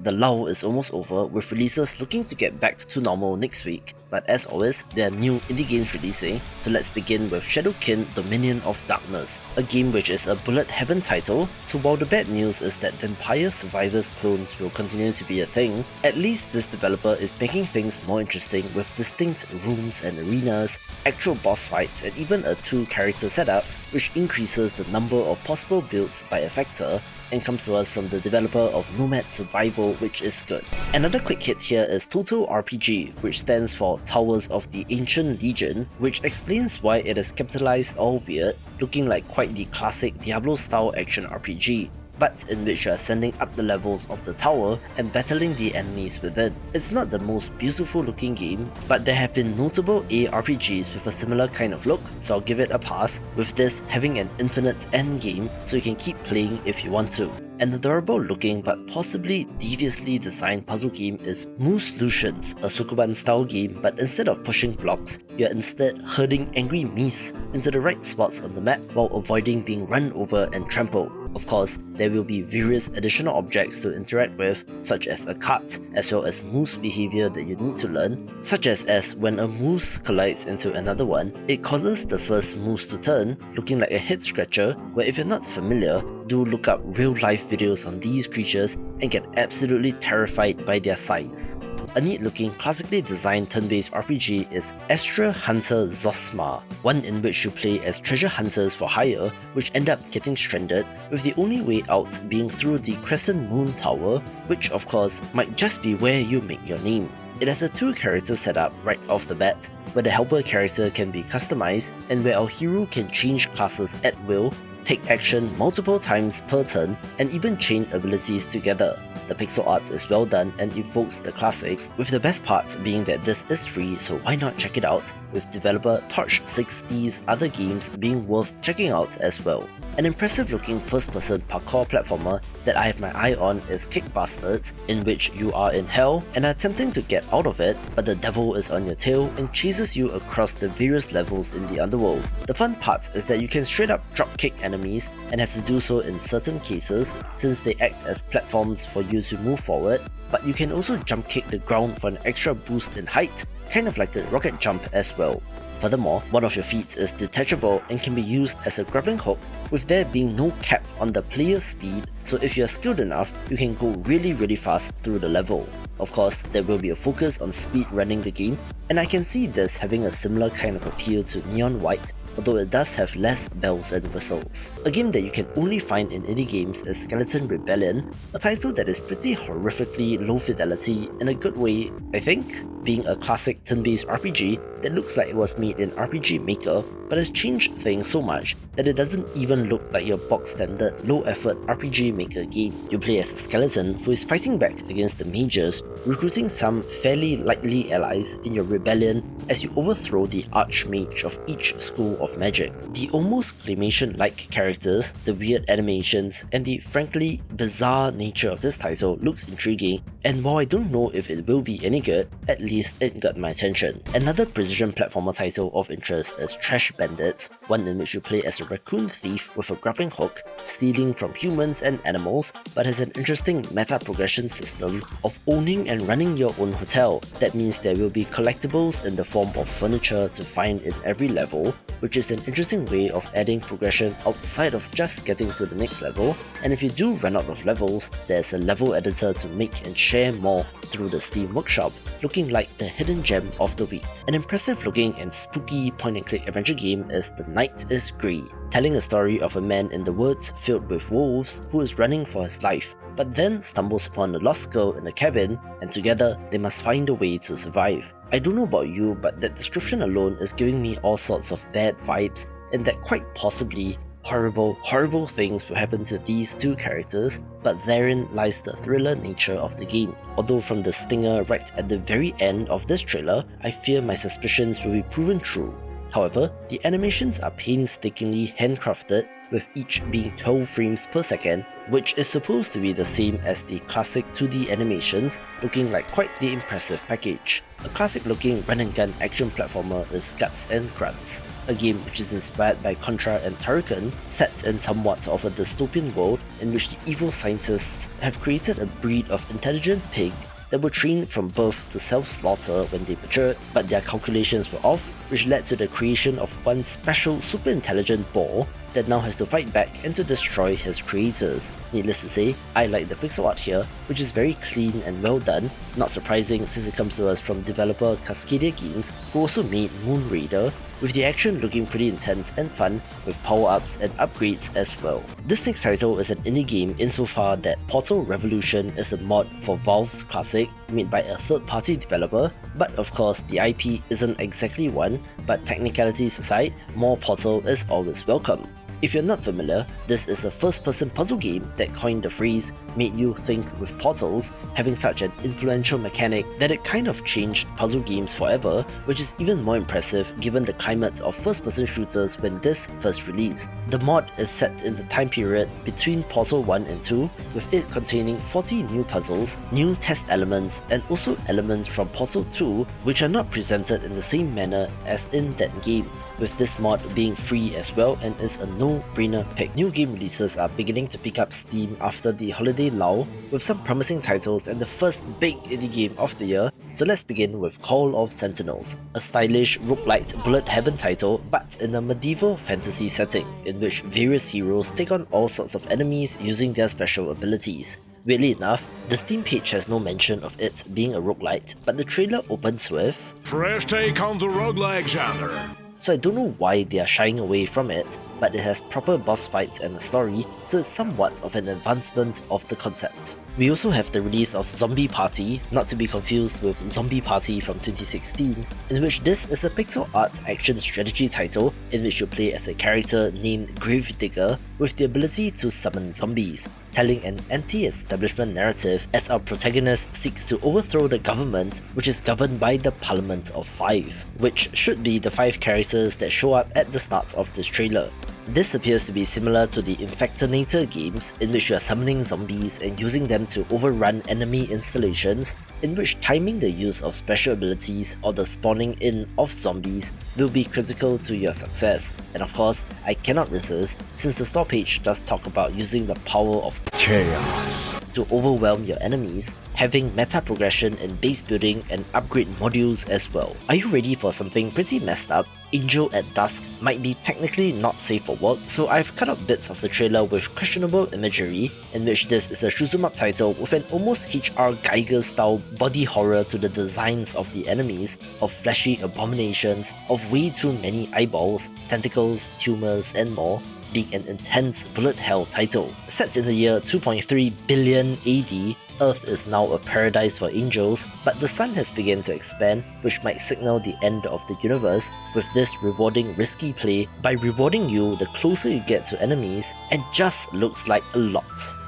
the lull is almost over, with releases looking to get back to normal next week. But as always, there are new indie games releasing, so let's begin with Shadowkin Dominion of Darkness, a game which is a bullet heaven title. So while the bad news is that Vampire Survivors clones will continue to be a thing, at least this developer is making things more interesting with distinct rooms and arenas, actual boss fights, and even a 2-character setup, which increases the number of possible builds by a factor, and comes to us from the developer of Nomad Survival, which is good. Another quick hit here is Total RPG, which stands for Towers of the Ancient Legion, which explains why it is capitalized all weird, looking like quite the classic Diablo-style action RPG, but in which you are ascending up the levels of the tower and battling the enemies within. It's not the most beautiful looking game, but there have been notable ARPGs with a similar kind of look, so I'll give it a pass, with this having an infinite end game so you can keep playing if you want to. An adorable looking but possibly deviously designed puzzle game is Moose Lucians, a Sukuban style game, but instead of pushing blocks, you're instead herding angry meese into the right spots on the map while avoiding being run over and trampled. Of course, there will be various additional objects to interact with, such as a cart, as well as moose behavior that you need to learn, such as when a moose collides into another one, it causes the first moose to turn, looking like a head scratcher, where if you're not familiar, do look up real life videos on these creatures and get absolutely terrified by their size. A neat looking, classically designed turn-based RPG is Astra Hunter Zosma, one in which you play as treasure hunters for hire, which end up getting stranded, with the only way out being through the Crescent Moon Tower, which of course might just be where you make your name. It has a 2-character setup right off the bat, where the helper character can be customized and where our hero can change classes at will, take action multiple times per turn, and even chain abilities together. The pixel art is well done and evokes the classics, with the best part being that this is free, so why not check it out, with developer Torch60's other games being worth checking out as well. An impressive looking first-person parkour platformer that I have my eye on is Kickbastards, in which you are in hell and are attempting to get out of it, but the devil is on your tail and chases you across the various levels in the underworld. The fun part is that you can straight up dropkick enemies and have to do so in certain cases, since they act as platforms for you to move forward, but you can also jump kick the ground for an extra boost in height, kind of like the rocket jump as well. Furthermore, one of your feet is detachable and can be used as a grappling hook, with there being no cap on the player's speed, so if you are skilled enough, you can go really fast through the level. Of course, there will be a focus on speed running the game, and I can see this having a similar kind of appeal to Neon White, although it does have less bells and whistles. A game that you can only find in indie games is Skeleton Rebellion, a title that is pretty horrifically low fidelity in a good way, I think, being a classic turn-based RPG that looks like it was made in RPG Maker, but has changed things so much that it doesn't even look like your box standard low-effort RPG Maker game. You play as a skeleton who is fighting back against the mages, recruiting some fairly likely allies in your rebellion as you overthrow the archmage of each school of magic. The almost claymation-like characters, the weird animations, and the frankly bizarre nature of this title looks intriguing, and while I don't know if it will be any good, at least it got my attention. Another precision platformer title of interest is Trash Bandits, one in which you play as a raccoon thief with a grappling hook, stealing from humans and animals, but has an interesting meta progression system of owning and running your own hotel. That means there will be collectibles in the form of furniture to find in every level, which is an interesting way of adding progression outside of just getting to the next level, and if you do run out of levels, there's a level editor to make and share more through the Steam Workshop, looking like the hidden gem of the week. An impressive looking and spooky point-and-click adventure game is The Night is Grey, telling a story of a man in the woods filled with wolves who is running for his life, but then stumbles upon a lost girl in a cabin, and together they must find a way to survive. I don't know about you, but that description alone is giving me all sorts of bad vibes, and that quite possibly horrible things will happen to these two characters, but therein lies the thriller nature of the game. Although from the stinger right at the very end of this trailer, I fear my suspicions will be proven true. However, the animations are painstakingly handcrafted, with each being 12 frames per second, which is supposed to be the same as the classic 2D animations, looking like quite the impressive package. A classic looking run and gun action platformer is Guts and Grunts, a game which is inspired by Contra and Turrican, set in somewhat of a dystopian world in which the evil scientists have created a breed of intelligent pig that were trained from birth to self-slaughter when they matured, but their calculations were off, which led to the creation of one special super intelligent boar that now has to fight back and to destroy his creators. Needless to say, I like the pixel art here, which is very clean and well done, not surprising since it comes to us from developer Cascadia Games, who also made Moon Raider, with the action looking pretty intense and fun, with power-ups and upgrades as well. This next title is an indie game insofar that Portal Revolution is a mod for Valve's classic, made by a third-party developer, but of course the IP isn't exactly one, but technicalities aside, more Portal is always welcome. If you're not familiar, this is a first-person puzzle game that coined the phrase "made you think with portals," having such an influential mechanic that it kind of changed puzzle games forever, which is even more impressive given the climate of first-person shooters when this first released. The mod is set in the time period between Portal 1 and 2, with it containing 40 new puzzles, new test elements, and also elements from Portal 2 which are not presented in the same manner as in that game, with this mod being free as well and is a no-brainer pick. New game releases are beginning to pick up steam after the holiday lull, with some promising titles and the first big indie game of the year, so let's begin with Call of Sentinels, a stylish roguelite bullet heaven title but in a medieval fantasy setting, in which various heroes take on all sorts of enemies using their special abilities. Weirdly enough, the Steam page has no mention of it being a roguelite, but the trailer opens with "Fresh take on the roguelike genre." So I don't know why they are shying away from it, but it has proper boss fights and a story, so it's somewhat of an advancement of the concept. We also have the release of Zombie Party, not to be confused with Zombie Party from 2016, in which this is a pixel art action strategy title in which you play as a character named Gravedigger with the ability to summon zombies, telling an anti-establishment narrative as our protagonist seeks to overthrow the government, which is governed by the Parliament of Five, which should be the 5 characters that show up at the start of this trailer. This appears to be similar to the Infectonator games, in which you are summoning zombies and using them to overrun enemy installations, in which timing the use of special abilities or the spawning in of zombies will be critical to your success. And of course, I cannot resist, since the store page does talk about using the power of chaos to overwhelm your enemies, having meta progression in base building and upgrade modules as well. Are you ready for something pretty messed up? Angel at Dusk might be technically not safe for work, so I've cut out bits of the trailer with questionable imagery, in which this is a shoot 'em up title with an almost HR Geiger style body horror to the designs of the enemies, of fleshy abominations, of way too many eyeballs, tentacles, tumors, and more, being an intense bullet hell title. Set in the year 2.3 billion AD, Earth is now a paradise for angels, but the sun has begun to expand, which might signal the end of the universe, with this rewarding risky play by rewarding you the closer you get to enemies, and just looks like a lot.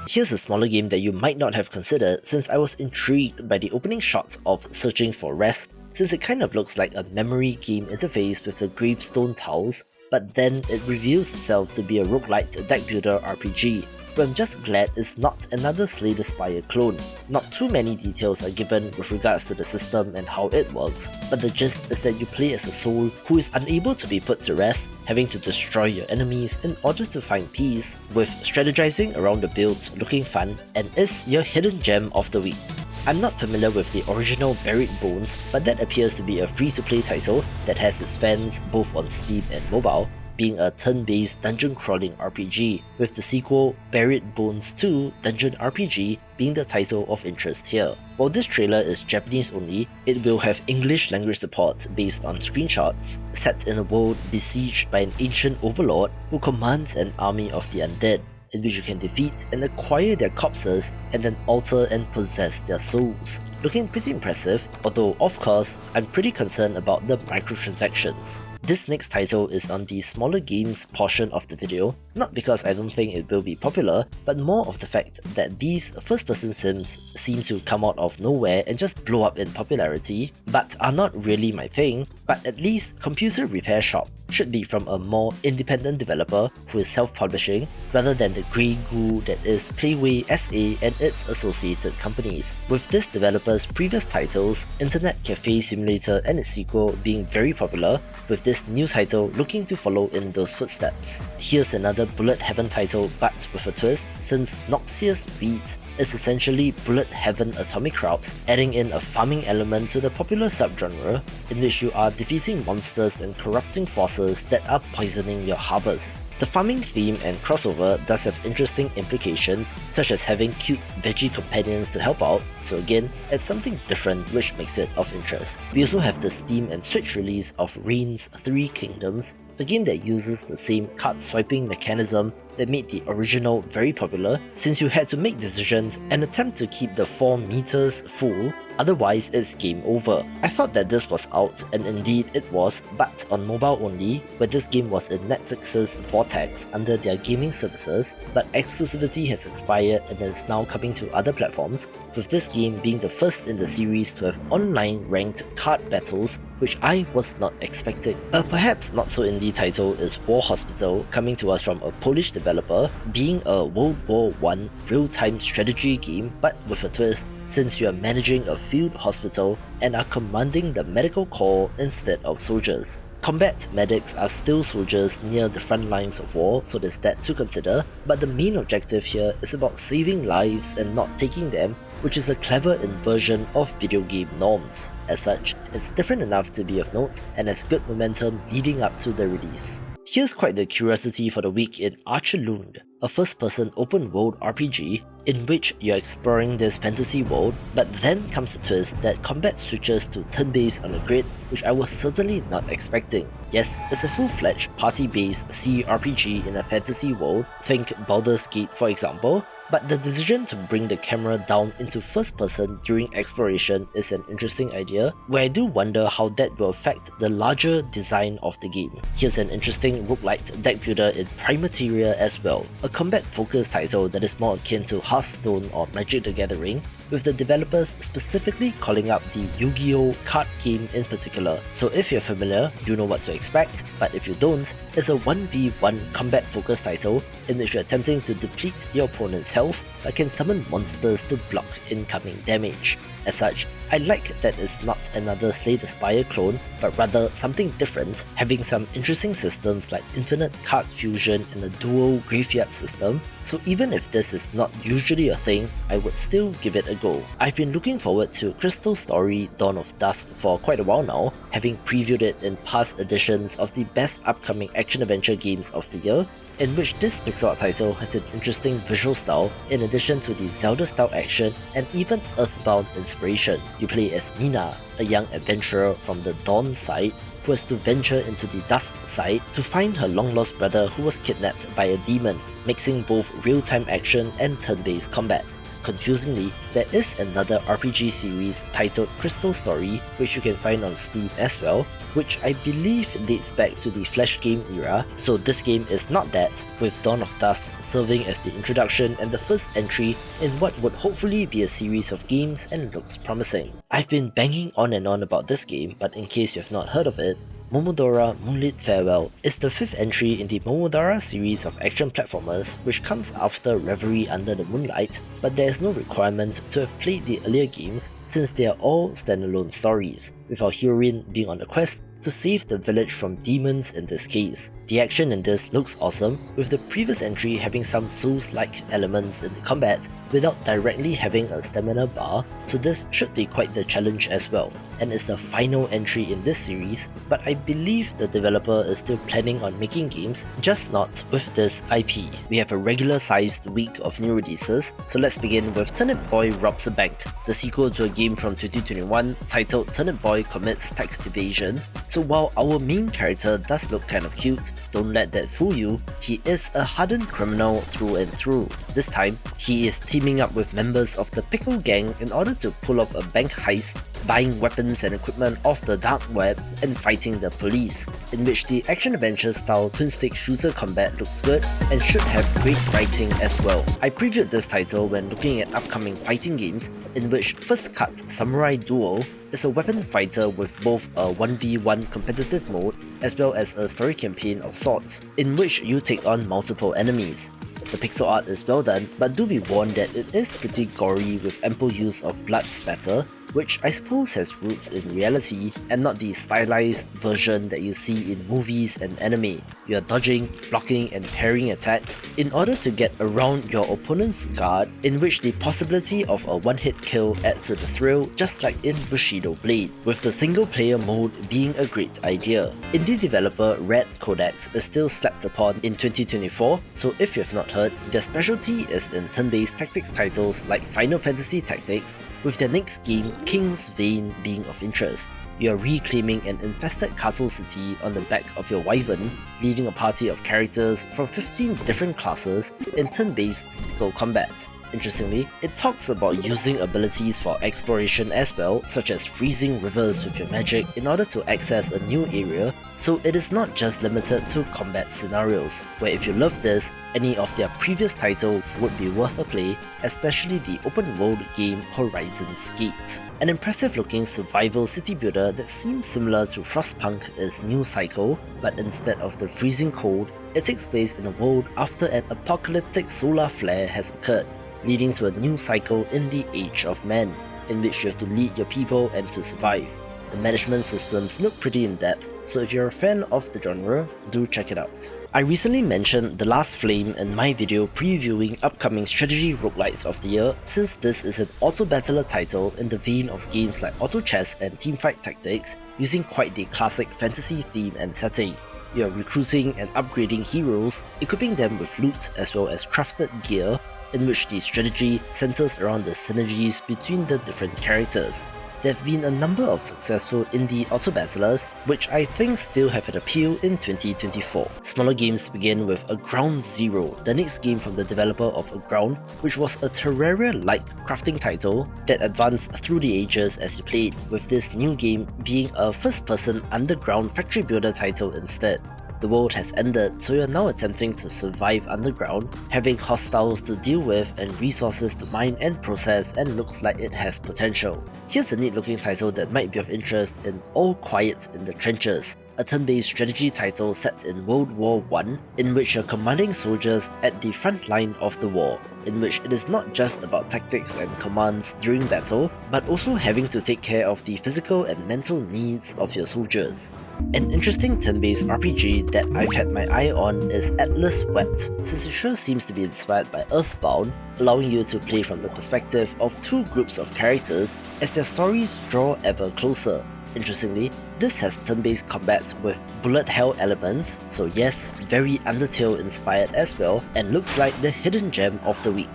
Here's a smaller game that you might not have considered, since I was intrigued by the opening shot of Searching for Rest, since it kind of looks like a memory game interface with the gravestone tiles, but then it reveals itself to be a roguelite deck builder RPG. But I'm just glad it's not another Slay the Spire clone. Not too many details are given with regards to the system and how it works, but the gist is that you play as a soul who is unable to be put to rest, having to destroy your enemies in order to find peace, with strategizing around the builds looking fun, and is your hidden gem of the week. I'm not familiar with the original Buried Bones, but that appears to be a free-to-play title that has its fans both on Steam and mobile, being a turn-based dungeon crawling RPG, with the sequel Buried Bones 2 Dungeon RPG being the title of interest here. While this trailer is Japanese only, it will have English language support based on screenshots, set in a world besieged by an ancient overlord who commands an army of the undead, in which you can defeat and acquire their corpses and then alter and possess their souls. Looking pretty impressive, although of course, I'm pretty concerned about the microtransactions. This next title is on the smaller games portion of the video, Not because I don't think it will be popular, but more of the fact that these first-person sims seem to come out of nowhere and just blow up in popularity, but are not really my thing. But at least Computer Repair Shop should be from a more independent developer who is self-publishing, rather than the grey goo that is Playway SA and its associated companies. With this developer's previous titles, Internet Cafe Simulator and its sequel being very popular, with this new title looking to follow in those footsteps. Here's another Bullet Heaven title but with a twist, since Noxious Weeds is essentially Bullet Heaven Atomic Crops, adding in a farming element to the popular subgenre, in which you are defeating monsters and corrupting forces that are poisoning your harvest. The farming theme and crossover does have interesting implications, such as having cute veggie companions to help out, so again, it's something different which makes it of interest. We also have the Steam and Switch release of Reign's Three Kingdoms, a game that uses the same card swiping mechanism that made the original very popular, since you had to make decisions and attempt to keep the 4 meters full, otherwise it's game over. I thought that this was out, and indeed it was, but on mobile only, where this game was in Netflix's Vortex under their gaming services, but exclusivity has expired and is now coming to other platforms, with this game being the first in the series to have online ranked card battles, which I was not expecting. A perhaps not so indie title is War Hospital, coming to us from a Polish developer, being a World War I real-time strategy game but with a twist, since you are managing a field hospital and are commanding the medical corps instead of soldiers. Combat medics are still soldiers near the front lines of war, so there's that to consider, but the main objective here is about saving lives and not taking them, which is a clever inversion of video game norms. As such, it's different enough to be of note and has good momentum leading up to the release. Here's quite the curiosity for the week in Archelund, a first-person open-world RPG in which you're exploring this fantasy world, but then comes the twist that combat switches to turn-based on a grid, which I was certainly not expecting. Yes, it's a full-fledged party-based CRPG in a fantasy world, think Baldur's Gate for example, but the decision to bring the camera down into first person during exploration is an interesting idea, where I do wonder how that will affect the larger design of the game. Here's an interesting roguelite deck builder in Primateria as well, a combat focused title that is more akin to Hearthstone or Magic the Gathering, with the developers specifically calling out the Yu-Gi-Oh! Card game in particular. So if you're familiar, you know what to expect, but if you don't, it's a 1v1 combat focused title in which you're attempting to deplete your opponent's health but can summon monsters to block incoming damage. As such, I like that it's not another Slay the Spire clone, but rather something different, having some interesting systems like infinite card fusion and a dual graveyard system, so even if this is not usually a thing, I would still give it a go. I've been looking forward to Crystal Story Dawn of Dusk for quite a while now, having previewed it in past editions of the best upcoming action-adventure games of the year, in which this pixel art title has an interesting visual style in addition to the Zelda-style action and even Earthbound inspiration. You play as Mina, a young adventurer from the Dawn side who has to venture into the Dusk side to find her long-lost brother who was kidnapped by a demon, mixing both real-time action and turn-based combat. Confusingly, there is another RPG series titled Crystal Story, which you can find on Steam as well, which I believe dates back to the Flash game era, so this game is not that, with Dawn of Dusk serving as the introduction and the first entry in what would hopefully be a series of games and looks promising. I've been banging on and on about this game, but in case you have not heard of it, Momodora Moonlit Farewell is the 5th entry in the Momodora series of action platformers, which comes after Reverie Under the Moonlight, but there is no requirement to have played the earlier games since they are all standalone stories, with our heroine being on a quest to save the village from demons in this case. The action in this looks awesome, with the previous entry having some Souls-like elements in the combat without directly having a stamina bar, so this should be quite the challenge as well, and it's the final entry in this series, but I believe the developer is still planning on making games, just not with this IP. We have a regular-sized week of new releases, so let's begin with Turnip Boy Robs a Bank, the sequel to a game from 2021 titled Turnip Boy Commits Tax Evasion. So while our main character does look kind of cute, don't let that fool you, he is a hardened criminal through and through. This time, he is teaming up with members of the Pickle Gang in order to pull off a bank heist, buying weapons and equipment off the dark web, and fighting the police, in which the action-adventure style twin-stick shooter combat looks good and should have great writing as well. I previewed this title when looking at upcoming fighting games, in which First Cut Samurai Duel is a weapon fighter with both a 1v1 competitive mode as well as a story campaign of sorts, in which you take on multiple enemies. The pixel art is well done, but do be warned that it is pretty gory with ample use of blood spatter, which I suppose has roots in reality and not the stylized version that you see in movies and anime. You are dodging, blocking and parrying attacks in order to get around your opponent's guard, in which the possibility of a one-hit kill adds to the thrill, just like in Bushido Blade, with the single-player mode being a great idea. Indie developer Red Codex is still slept upon in 2024, so if you have not heard, their specialty is in turn-based tactics titles like Final Fantasy Tactics, with their next game King's Vein being of interest. You are reclaiming an infested castle city on the back of your wyvern, leading a party of characters from 15 different classes in turn-based tactical combat. Interestingly, it talks about using abilities for exploration as well, such as freezing rivers with your magic in order to access a new area, so it is not just limited to combat scenarios, where if you love this, any of their previous titles would be worth a play, especially the open world game Horizon's Gate. An impressive looking survival city builder that seems similar to Frostpunk is New Cycle, but instead of the freezing cold, it takes place in a world after an apocalyptic solar flare has occurred, leading to a new cycle in the Age of Man, in which you have to lead your people and to survive. The management systems look pretty in-depth, so if you're a fan of the genre, do check it out. I recently mentioned The Last Flame in my video previewing upcoming strategy roguelites of the year, since this is an auto-battler title in the vein of games like Auto Chess and Teamfight Tactics, using quite the classic fantasy theme and setting. You are recruiting and upgrading heroes, equipping them with loot as well as crafted gear, in which the strategy centers around the synergies between the different characters. There have been a number of successful indie auto-battlers, which I think still have an appeal in 2024. Smaller games begin with A Ground Zero, the next game from the developer of A Ground, which was a Terraria-like crafting title that advanced through the ages as you played, with this new game being a first-person underground factory builder title instead. The world has ended, so you're now attempting to survive underground, having hostiles to deal with and resources to mine and process, and looks like it has potential. Here's a neat looking title that might be of interest in All Quiet in the Trenches, a turn-based strategy title set in World War I, in which you're commanding soldiers at the front line of the war, in which it is not just about tactics and commands during battle, but also having to take care of the physical and mental needs of your soldiers. An interesting turn-based RPG that I've had my eye on is Atlas Wept, since it sure seems to be inspired by Earthbound, allowing you to play from the perspective of two groups of characters as their stories draw ever closer. Interestingly, this has turn-based combat with bullet hell elements, so yes, very Undertale inspired as well, and looks like the hidden gem of the week.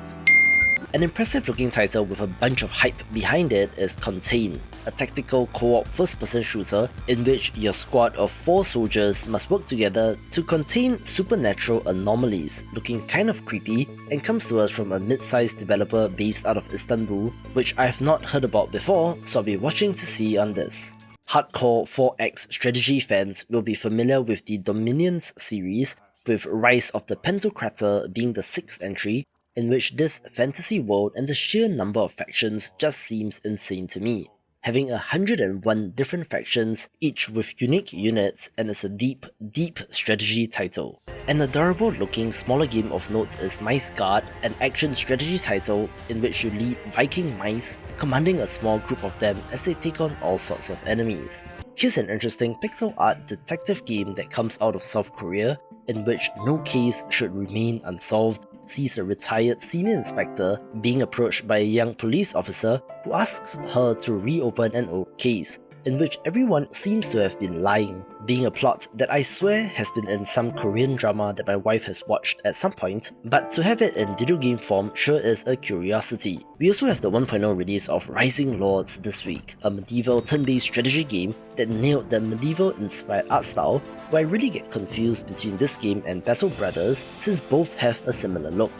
An impressive looking title with a bunch of hype behind it is Contain, a tactical co-op first-person shooter in which your squad of 4 soldiers must work together to contain supernatural anomalies, looking kind of creepy, and comes to us from a mid-sized developer based out of Istanbul, which I have not heard about before, so I'll be watching to see on this. Hardcore 4X strategy fans will be familiar with the Dominions series, with Rise of the Pantocrator being the 6th entry, in which this fantasy world and the sheer number of factions just seems insane to me. Having 101 different factions, each with unique units, and is a deep strategy title. An adorable looking smaller game of note is Mice Guard, an action strategy title in which you lead Viking mice, commanding a small group of them as they take on all sorts of enemies. Here's an interesting pixel art detective game that comes out of South Korea, in which no case should remain unsolved, sees a retired senior inspector being approached by a young police officer who asks her to reopen an old case, in which everyone seems to have been lying, being a plot that I swear has been in some Korean drama that my wife has watched at some point, but to have it in video game form sure is a curiosity. We also have the 1.0 release of Rising Lords this week, a medieval turn-based strategy game that nailed the medieval-inspired art style, where I really get confused between this game and Battle Brothers since both have a similar look.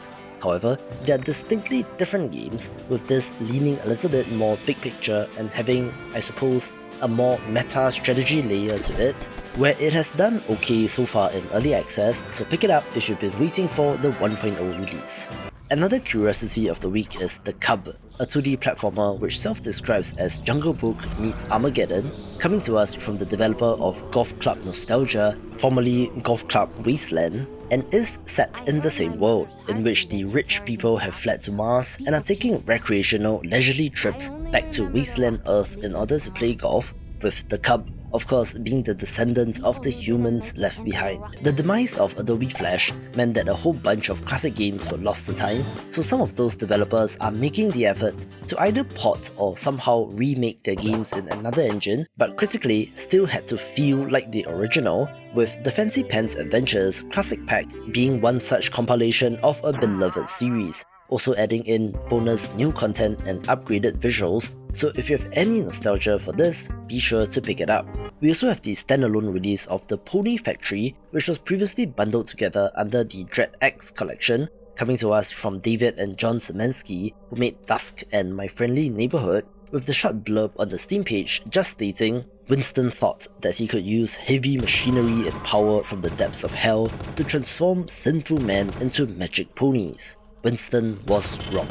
However, they are distinctly different games, with this leaning a little bit more big picture and having, I suppose, a more meta strategy layer to it, where it has done okay so far in early access, so pick it up if you've been waiting for the 1.0 release. Another curiosity of the week is The Cub, a 2D platformer which self-describes as Jungle Book meets Armageddon, coming to us from the developer of Golf Club Nostalgia, formerly Golf Club Wasteland, and is set in the same world, in which the rich people have fled to Mars and are taking recreational, leisurely trips back to Wasteland Earth in order to play golf, with the Cub, of course, being the descendants of the humans left behind. The demise of Adobe Flash meant that a whole bunch of classic games were lost to time, so some of those developers are making the effort to either port or somehow remake their games in another engine, but critically still had to feel like the original, with the Fancy Pants Adventures Classic Pack being one such compilation of a beloved series, also adding in bonus new content and upgraded visuals, so if you have any nostalgia for this, be sure to pick it up. We also have the standalone release of the Pony Factory, which was previously bundled together under the Dread X collection, coming to us from David and John Semensky, who made Dusk and My Friendly Neighborhood, with the short blurb on the Steam page just stating, Winston thought that he could use heavy machinery and power from the depths of hell to transform sinful men into magic ponies. Winston was wrong.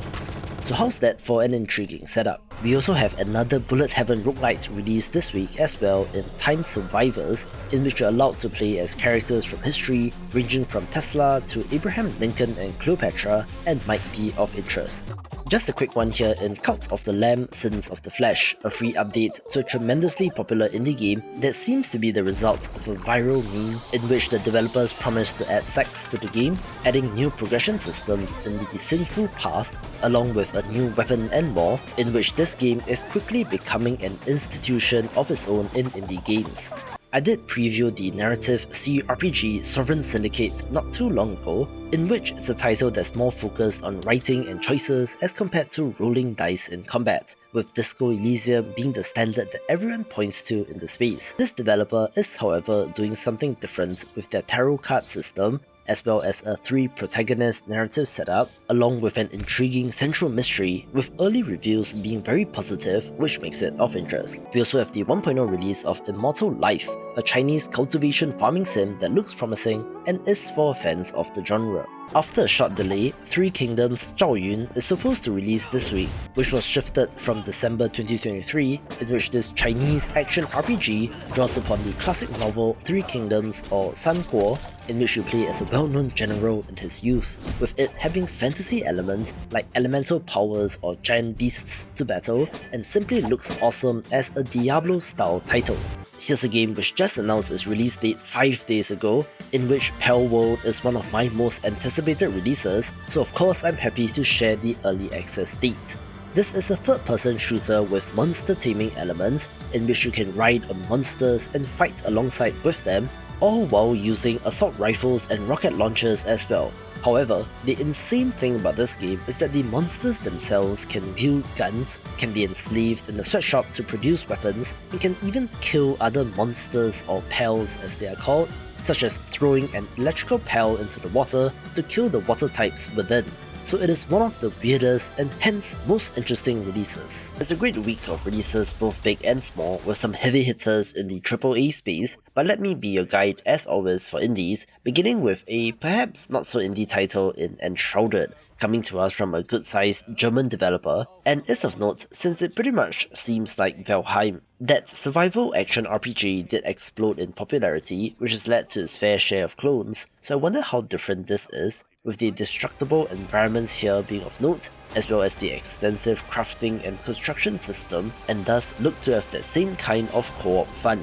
So how's that for an intriguing setup? We also have another Bullet Heaven roguelite released this week as well in Time Survivors, in which you're allowed to play as characters from history ranging from Tesla to Abraham Lincoln and Cleopatra and might be of interest. Just a quick one here in Cult of the Lamb Sins of the Flesh, a free update to a tremendously popular indie game that seems to be the result of a viral meme in which the developers promised to add sex to the game, adding new progression systems in the sinful path, along with a new weapon and more, in which this game is quickly becoming an institution of its own in indie games. I did preview the narrative CRPG Sovereign Syndicate not too long ago, in which it's a title that's more focused on writing and choices as compared to rolling dice in combat, with Disco Elysium being the standard that everyone points to in the space. This developer is however doing something different with their tarot card system, as well as a 3-protagonist narrative setup, along with an intriguing central mystery, with early reviews being very positive, which makes it of interest. We also have the 1.0 release of Immortal Life, a Chinese cultivation farming sim that looks promising and is for fans of the genre. After a short delay, Three Kingdoms Zhao Yun is supposed to release this week, which was shifted from December 2023, in which this Chinese action RPG draws upon the classic novel Three Kingdoms or San Guo, in which you play as a well-known general in his youth, with it having fantasy elements like elemental powers or giant beasts to battle, and simply looks awesome as a Diablo-style title. Here's a game which just announced its release date 5 days ago, in which Pale World is one of my most anticipated releases, so of course I'm happy to share the early access date. This is a third-person shooter with monster taming elements, in which you can ride on monsters and fight alongside with them, all while using assault rifles and rocket launchers as well. However, the insane thing about this game is that the monsters themselves can wield guns, can be enslaved in a sweatshop to produce weapons, and can even kill other monsters or pals as they are called, such as throwing an electrical pal into the water to kill the water types within. So it is one of the weirdest and hence most interesting releases. It's a great week of releases both big and small, with some heavy hitters in the AAA space, but let me be your guide as always for indies, beginning with a perhaps not so indie title in Enshrouded, coming to us from a good-sized German developer, and is of note since it pretty much seems like Valheim. That survival action RPG did explode in popularity, which has led to its fair share of clones, so I wonder how different this is, with the destructible environments here being of note, as well as the extensive crafting and construction system, and thus look to have the same kind of co-op fun.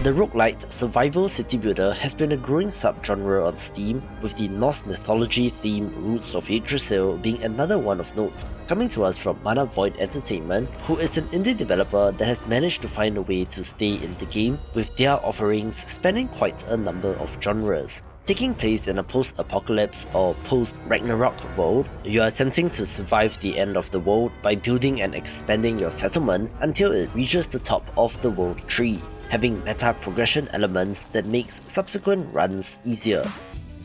The roguelite survival city builder has been a growing subgenre on Steam, with the Norse mythology theme Roots of Yggdrasil being another one of note, coming to us from Mana Void Entertainment, who is an indie developer that has managed to find a way to stay in the game with their offerings spanning quite a number of genres. Taking place in a post-apocalypse or post-Ragnarok world, you are attempting to survive the end of the world by building and expanding your settlement until it reaches the top of the world tree, having meta progression elements that makes subsequent runs easier.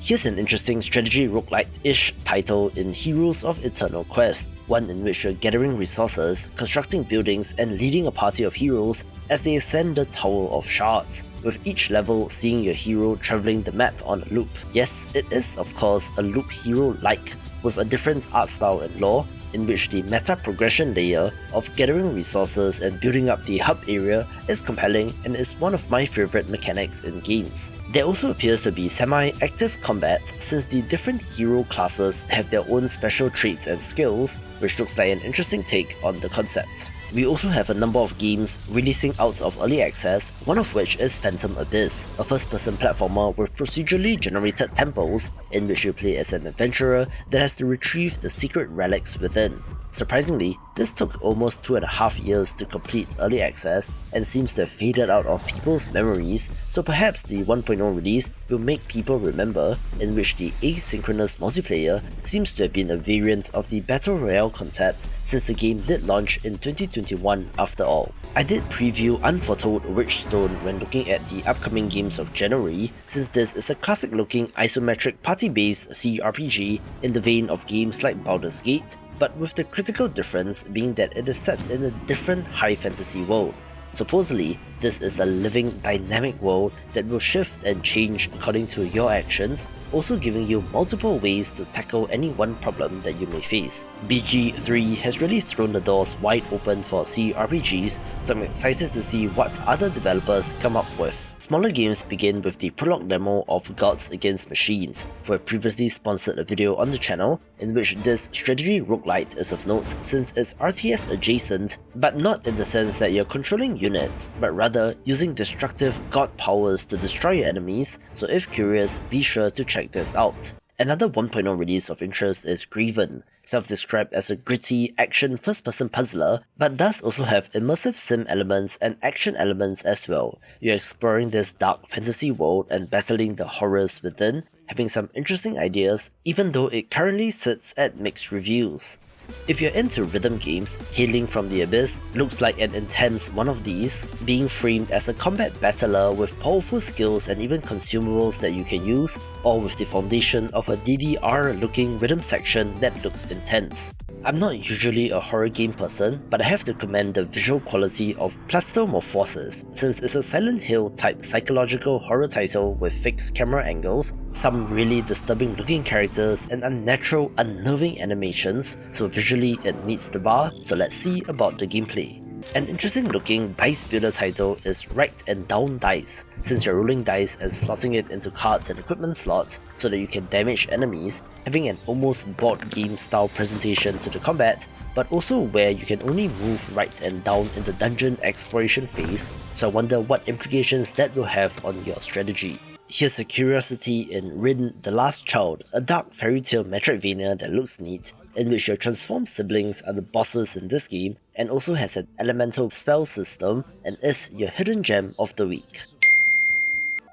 Here's an interesting strategy roguelite-ish title in Heroes of Eternal Quest, one in which you're gathering resources, constructing buildings, and leading a party of heroes as they ascend the Tower of Shards, with each level seeing your hero travelling the map on a loop. Yes, it is of course a loop hero-like, with a different art style and lore, in which the meta progression layer of gathering resources and building up the hub area is compelling and is one of my favourite mechanics in games. There also appears to be semi-active combat, since the different hero classes have their own special traits and skills, which looks like an interesting take on the concept. We also have a number of games releasing out of early access, one of which is Phantom Abyss, a first-person platformer with procedurally generated temples in which you play as an adventurer that has to retrieve the secret relics within. Surprisingly, this took almost 2.5 years to complete early access and seems to have faded out of people's memories, so perhaps the 1.0 release will make people remember, in which the asynchronous multiplayer seems to have been a variant of the Battle Royale concept since the game did launch in 2021 after all. I did preview Unforetold Witchstone when looking at the upcoming games of January, since this is a classic looking isometric party-based CRPG in the vein of games like Baldur's Gate, but with the critical difference being that it is set in a different high fantasy world. Supposedly, this is a living, dynamic world that will shift and change according to your actions, also giving you multiple ways to tackle any one problem that you may face. BG3 has really thrown the doors wide open for CRPGs, so I'm excited to see what other developers come up with. Smaller games begin with the prologue demo of Gods Against Machines, who have previously sponsored a video on the channel in which this strategy roguelite is of note since it's RTS adjacent, but not in the sense that you're controlling units, but rather using destructive god powers to destroy your enemies, so if curious, be sure to check this out. Another 1.0 release of interest is Graven, self-described as a gritty action first-person puzzler, but does also have immersive sim elements and action elements as well. You're exploring this dark fantasy world and battling the horrors within, having some interesting ideas, even though it currently sits at mixed reviews. If you're into rhythm games, Hailing from the Abyss looks like an intense one of these, being framed as a combat battler with powerful skills and even consumables that you can use, all with the foundation of a DDR-looking rhythm section that looks intense. I'm not usually a horror game person, but I have to commend the visual quality of Plastomorphosis, since it's a Silent Hill type psychological horror title with fixed camera angles, some really disturbing looking characters and unnatural, unnerving animations, so visually it meets the bar, so let's see about the gameplay. An interesting looking dice builder title is Right and Down Dice, since you're rolling dice and slotting it into cards and equipment slots so that you can damage enemies, having an almost board game style presentation to the combat, but also where you can only move right and down in the dungeon exploration phase, so I wonder what implications that will have on your strategy. Here's a curiosity in Rin the Last Child, a dark fairy tale Metroidvania that looks neat, in which your transformed siblings are the bosses in this game and also has an elemental spell system and is your hidden gem of the week.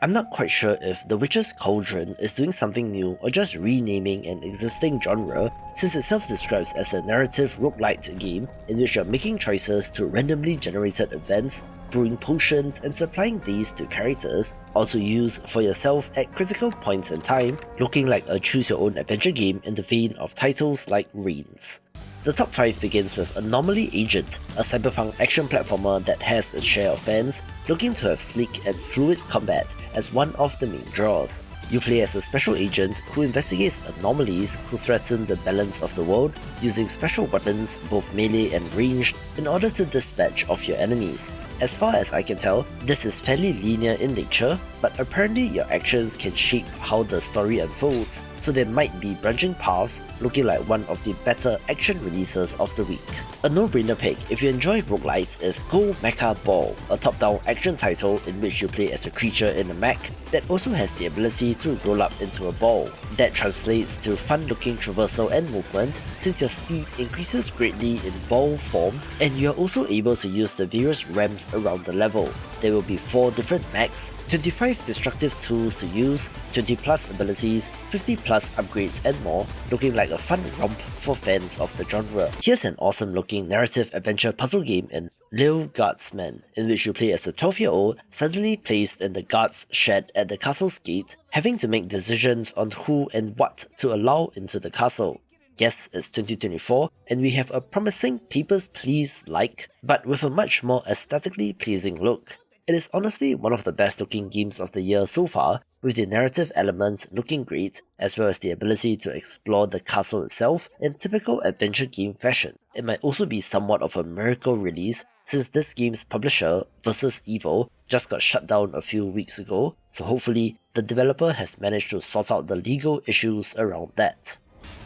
I'm not quite sure if The Witch's Cauldron is doing something new or just renaming an existing genre, since it self-describes as a narrative roguelite game in which you're making choices to randomly generated events, brewing potions and supplying these to characters, or to use for yourself at critical points in time, looking like a choose-your-own-adventure game in the vein of titles like Reigns. The top 5 begins with Anomaly Agent, a cyberpunk action platformer that has its share of fans, looking to have sleek and fluid combat as one of the main draws. You play as a special agent who investigates anomalies who threaten the balance of the world, using special weapons, both melee and ranged, in order to dispatch of your enemies. As far as I can tell, this is fairly linear in nature, but apparently your actions can shape how the story unfolds, so there might be branching paths, looking like one of the better action releases of the week. A no-brainer pick if you enjoy roguelites is Go Mecha Ball, a top-down action title in which you play as a creature in a mech that also has the ability to roll up into a ball. That translates to fun-looking traversal and movement, since your speed increases greatly in ball form, and you are also able to use the various ramps around the level. There will be 4 different mechs, 25 destructive tools to use, 20 plus abilities, 50 plus upgrades and more, looking like a fun romp for fans of the genre. Here's an awesome looking narrative adventure puzzle game in Lil Guardsman, in which you play as a 12-year-old suddenly placed in the guard's shed at the castle's gate, having to make decisions on who and what to allow into the castle. Yes, it's 2024, and we have a promising Papers, Please-like, but with a much more aesthetically pleasing look. It is honestly one of the best looking games of the year so far, with the narrative elements looking great, as well as the ability to explore the castle itself in typical adventure game fashion. It might also be somewhat of a miracle release, since this game's publisher, Versus Evil, just got shut down a few weeks ago, so hopefully the developer has managed to sort out the legal issues around that.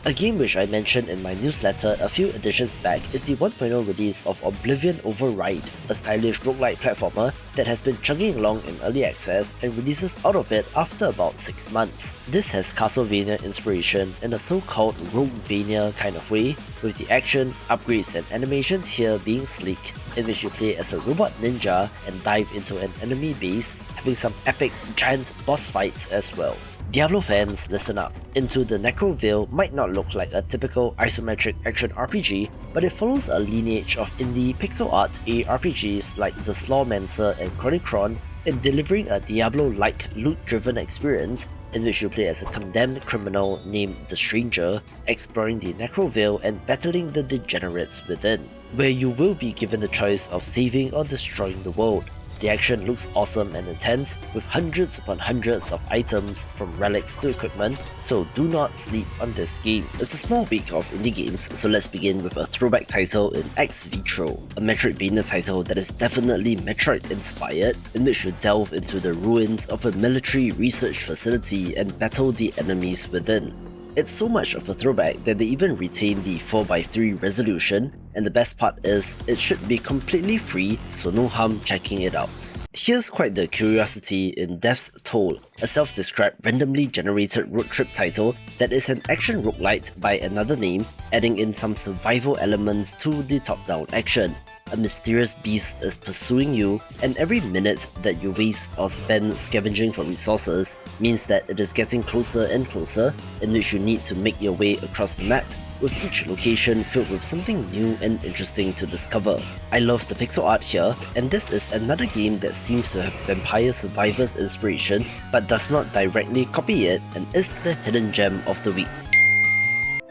A game which I mentioned in my newsletter a few editions back is the 1.0 release of Oblivion Override, a stylish roguelike platformer that has been chugging along in early access and releases out of it after about 6 months. This has Castlevania inspiration in a so-called Roguevania kind of way, with the action, upgrades and animations here being sleek, in which you play as a robot ninja and dive into an enemy base, having some epic giant boss fights as well. Diablo fans, listen up. Into the Necroville might not look like a typical isometric action RPG, but it follows a lineage of indie pixel art ARPGs like The Slawmancer and Chronicron in delivering a Diablo-like loot-driven experience in which you play as a condemned criminal named The Stranger, exploring the Necroville and battling the degenerates within, where you will be given the choice of saving or destroying the world. The action looks awesome and intense, with hundreds upon hundreds of items from relics to equipment, so do not sleep on this game. It's a small week of indie games, so let's begin with a throwback title in Ex Vitro, a Metroidvania title that is definitely Metroid inspired, in which you delve into the ruins of a military research facility and battle the enemies within. It's so much of a throwback that they even retain the 4x3 resolution, and the best part is, it should be completely free, so no harm checking it out. Here's quite the curiosity in Death's Toll, a self-described randomly generated road trip title that is an action roguelite by another name, adding in some survival elements to the top-down action. A mysterious beast is pursuing you, and every minute that you waste or spend scavenging for resources means that it is getting closer and closer, in which you need to make your way across the map, with each location filled with something new and interesting to discover. I love the pixel art here, and this is another game that seems to have Vampire Survivors inspiration, but does not directly copy it and is the hidden gem of the week.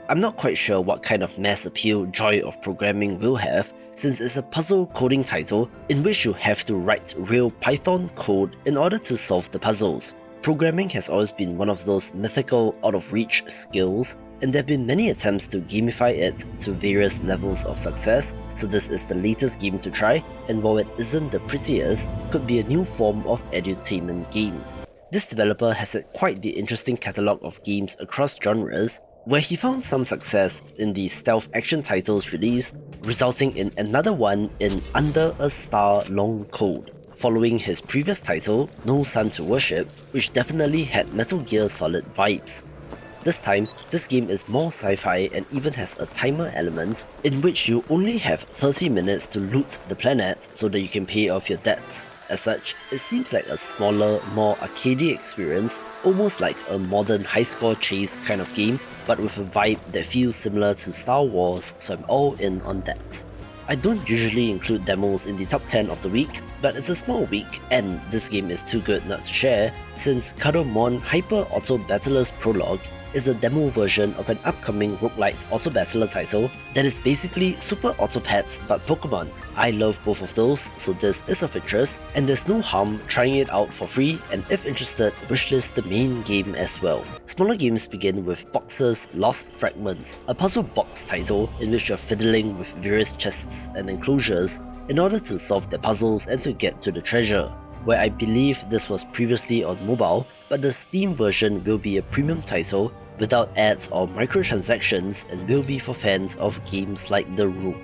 I'm not quite sure what kind of mass appeal Joy of Programming will have, since it's a puzzle coding title in which you have to write real Python code in order to solve the puzzles. Programming has always been one of those mythical, out-of-reach skills, and there have been many attempts to gamify it to various levels of success, so this is the latest game to try, and while it isn't the prettiest, could be a new form of edutainment game. This developer has had quite the interesting catalogue of games across genres, where he found some success in the stealth action titles released, resulting in another one in Under a Star Long Code, following his previous title, No Sun to Worship, which definitely had Metal Gear Solid vibes. This time, this game is more sci-fi and even has a timer element in which you only have 30 minutes to loot the planet so that you can pay off your debts. As such, it seems like a smaller, more arcadey experience, almost like a modern high-score chase kind of game, but with a vibe that feels similar to Star Wars, so I'm all in on that. I don't usually include demos in the top 10 of the week, but it's a small week, and this game is too good not to share, since Kadomon Hyper Auto Battler's Prologue is the demo version of an upcoming roguelite auto battler title that is basically Super Autopets but Pokemon. I love both of those, so this is of interest, and there's no harm trying it out for free, and if interested, wishlist the main game as well. Smaller games begin with Box's Lost Fragments, a puzzle box title in which you're fiddling with various chests and enclosures in order to solve their puzzles and to get to the treasure, where I believe this was previously on mobile, but the Steam version will be a premium title without ads or microtransactions, and will be for fans of games like The Room.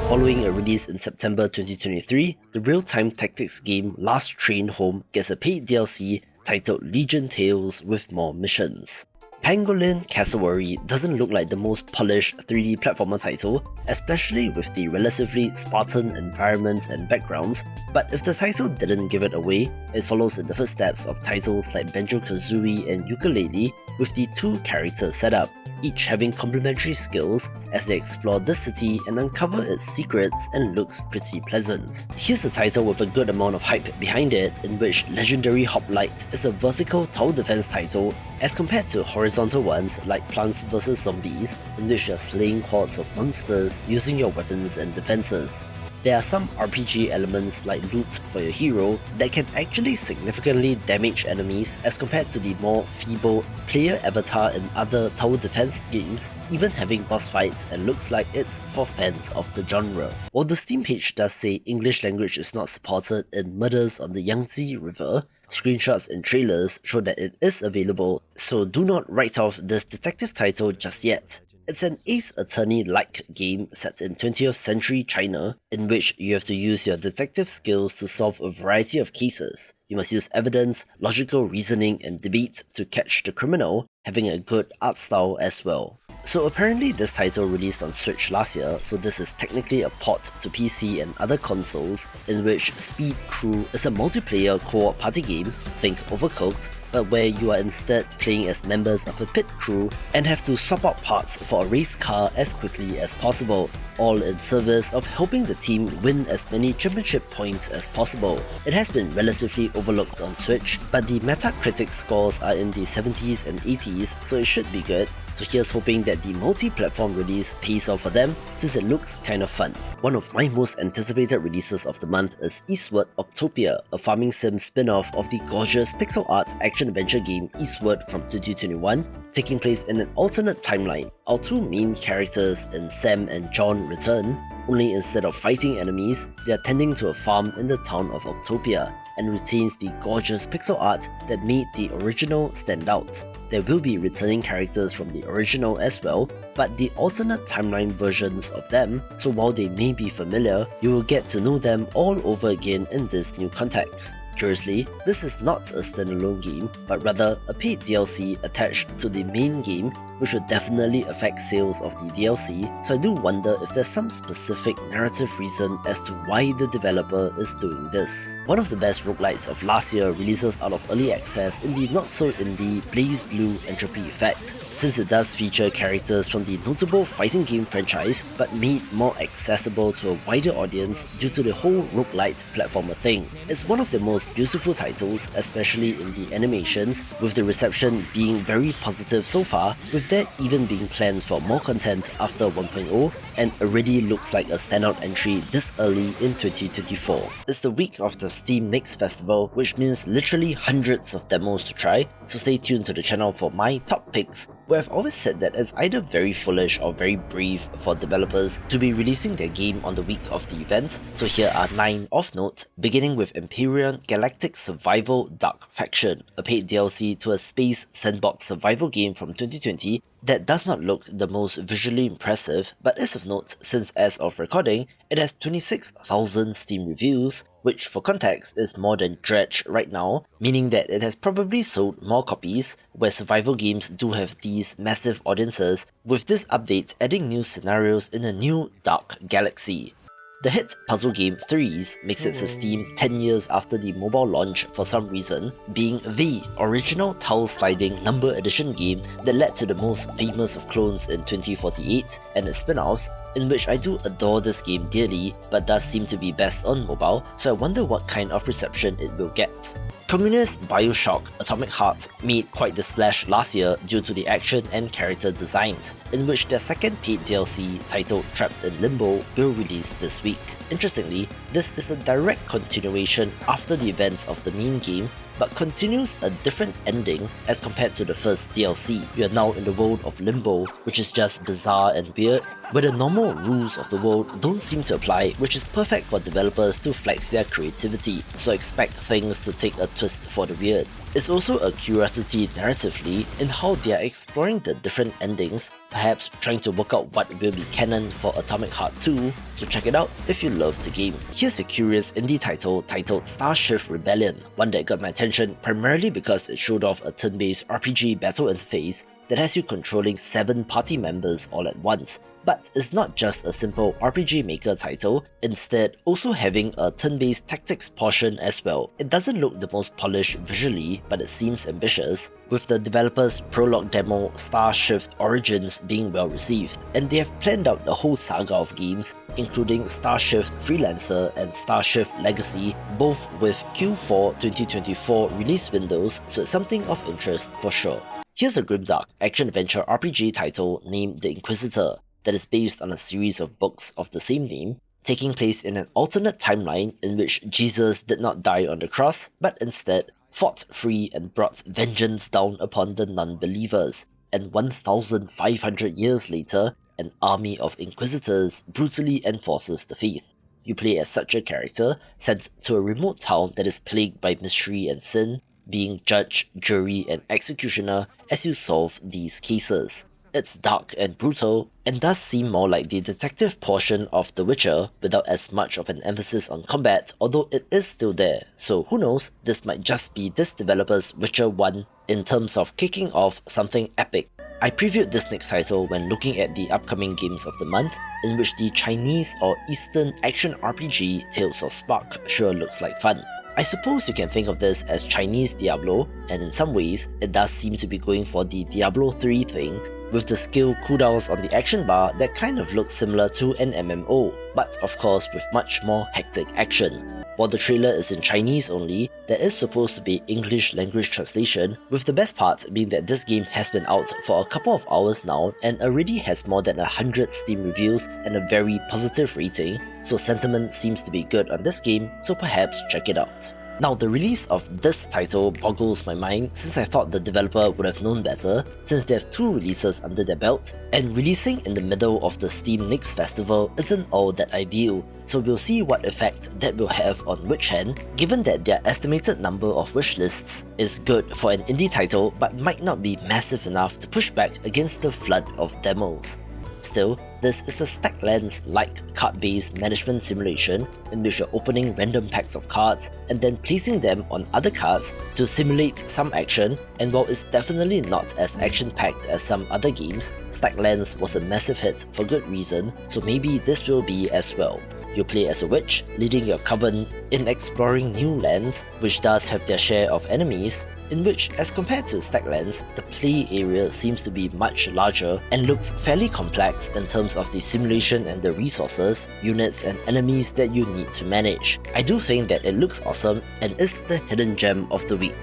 Following a release in September 2023, the real-time tactics game Last Train Home gets a paid DLC titled Legion Tales with more missions. Pangolin Cassowary doesn't look like the most polished 3D platformer title, especially with the relatively Spartan environments and backgrounds, but if the title didn't give it away, it follows in the footsteps of titles like Banjo-Kazooie and Yooka-Laylee with the two character setup, each having complementary skills as they explore the city and uncover its secrets, and looks pretty pleasant. Here's a title with a good amount of hype behind it, in which Legendary Hoplite is a vertical tower defense title as compared to horizontal ones like Plants vs Zombies, in which you're slaying hordes of monsters using your weapons and defenses. There are some RPG elements like loot for your hero that can actually significantly damage enemies as compared to the more feeble player avatar in other tower defense games, even having boss fights, and looks like it's for fans of the genre. While the Steam page does say English language is not supported in Murders on the Yangtze River, screenshots and trailers show that it is available, so do not write off this detective title just yet. It's an Ace Attorney-like game set in 20th century China, in which you have to use your detective skills to solve a variety of cases. You must use evidence, logical reasoning, and debate to catch the criminal, having a good art style as well. So apparently this title released on Switch last year, so this is technically a port to PC and other consoles, in which Speed Crew is a multiplayer co-op party game, think Overcooked, but where you are instead playing as members of a pit crew and have to swap out parts for a race car as quickly as possible, all in service of helping the team win as many championship points as possible. It has been relatively overlooked on Switch, but the Metacritic scores are in the 70s and 80s, so it should be good. So here's hoping that the multi-platform release pays off for them, since it looks kind of fun. One of my most anticipated releases of the month is Eastward Octopia, a farming sim spin-off of the gorgeous pixel art action-adventure game Eastward from 2021, taking place in an alternate timeline. Our two main characters in Sam and John return, only instead of fighting enemies, they are tending to a farm in the town of Octopia, and retains the gorgeous pixel art that made the original stand out. There will be returning characters from the original as well, but the alternate timeline versions of them, so while they may be familiar, you will get to know them all over again in this new context. Curiously, this is not a standalone game, but rather a paid DLC attached to the main game, which would definitely affect sales of the DLC, so I do wonder if there's some specific narrative reason as to why the developer is doing this. One of the best roguelites of last year releases out of early access in the not-so-indie Blaze Blue Entropy Effect, since it does feature characters from the notable fighting game franchise, but made more accessible to a wider audience due to the whole roguelite platformer thing. It's one of the most beautiful titles, especially in the animations, with the reception being very positive so far, with there even being plans for more content after 1.0, and already looks like a standout entry this early in 2024. It's the week of the Steam Next Festival, which means literally hundreds of demos to try, so stay tuned to the channel for my top picks, where I've always said that it's either very foolish or very brave for developers to be releasing their game on the week of the event, so here are 9 of note, beginning with Empyrean Galactic Survival Dark Faction, a paid DLC to a space sandbox survival game from 2020 that does not look the most visually impressive, but is of note since as of recording, it has 26,000 Steam reviews, which for context is more than Dredge right now, meaning that it has probably sold more copies, where survival games do have these massive audiences, with this update adding new scenarios in a new dark galaxy. The hit puzzle game Threes makes it to Steam 10 years after the mobile launch for some reason, being the original tile sliding number edition game that led to the most famous of clones in 2048 and its spin-offs, in which I do adore this game dearly, but does seem to be best on mobile, so I wonder what kind of reception it will get. Communist Bioshock Atomic Heart made quite the splash last year due to the action and character designs, in which their second paid DLC titled Trapped in Limbo will release this week. Interestingly, this is a direct continuation after the events of the main game, but continues a different ending as compared to the first DLC. You are now in the world of Limbo, which is just bizarre and weird, where the normal rules of the world don't seem to apply, which is perfect for developers to flex their creativity, so expect things to take a twist for the weird. It's also a curiosity narratively in how they are exploring the different endings, perhaps trying to work out what will be canon for Atomic Heart 2, so check it out if you love the game. Here's a curious indie title titled Starshift Rebellion, one that got my attention primarily because it showed off a turn-based RPG battle interface that has you controlling 7 party members all at once. But it's not just a simple RPG Maker title, instead also having a turn-based tactics portion as well. It doesn't look the most polished visually, but it seems ambitious, with the developer's prologue demo Starshift Origins being well received, and they have planned out the whole saga of games, including Starshift Freelancer and Starshift Legacy, both with Q4 2024 release windows, so it's something of interest for sure. Here's a grimdark action-adventure RPG title named The Inquisitor, that is based on a series of books of the same name, taking place in an alternate timeline in which Jesus did not die on the cross, but instead fought free and brought vengeance down upon the non-believers, and 1,500 years later, an army of inquisitors brutally enforces the faith. You play as such a character sent to a remote town that is plagued by mystery and sin, being judge, jury, and executioner as you solve these cases. It's dark and brutal, and does seem more like the detective portion of The Witcher without as much of an emphasis on combat, although it is still there, so who knows, this might just be this developer's Witcher 1 in terms of kicking off something epic. I previewed this next title when looking at the upcoming games of the month, in which the Chinese or Eastern action RPG Tales of Spark sure looks like fun. I suppose you can think of this as Chinese Diablo, and in some ways, it does seem to be going for the Diablo 3 thing, with the skill cooldowns on the action bar that kind of looks similar to an MMO, but of course with much more hectic action. While the trailer is in Chinese only, there is supposed to be English language translation, with the best part being that this game has been out for a couple of hours now and already has more than 100 Steam reviews and a very positive rating, so sentiment seems to be good on this game, so perhaps check it out. Now, the release of this title boggles my mind since I thought the developer would have known better, since they have 2 releases under their belt, and releasing in the middle of the Steam Next Festival isn't all that ideal, so we'll see what effect that will have on which hand, given that their estimated number of wishlists is good for an indie title but might not be massive enough to push back against the flood of demos. Still, this is a Stacklands-like card-based management simulation in which you're opening random packs of cards and then placing them on other cards to simulate some action, and while it's definitely not as action-packed as some other games, Stacklands was a massive hit for good reason, so maybe this will be as well. You play as a witch, leading your coven in exploring new lands, which does have their share of enemies, in which, as compared to Stacklands, the play area seems to be much larger and looks fairly complex in terms of the simulation and the resources, units and enemies that you need to manage. I do think that it looks awesome and is the hidden gem of the week.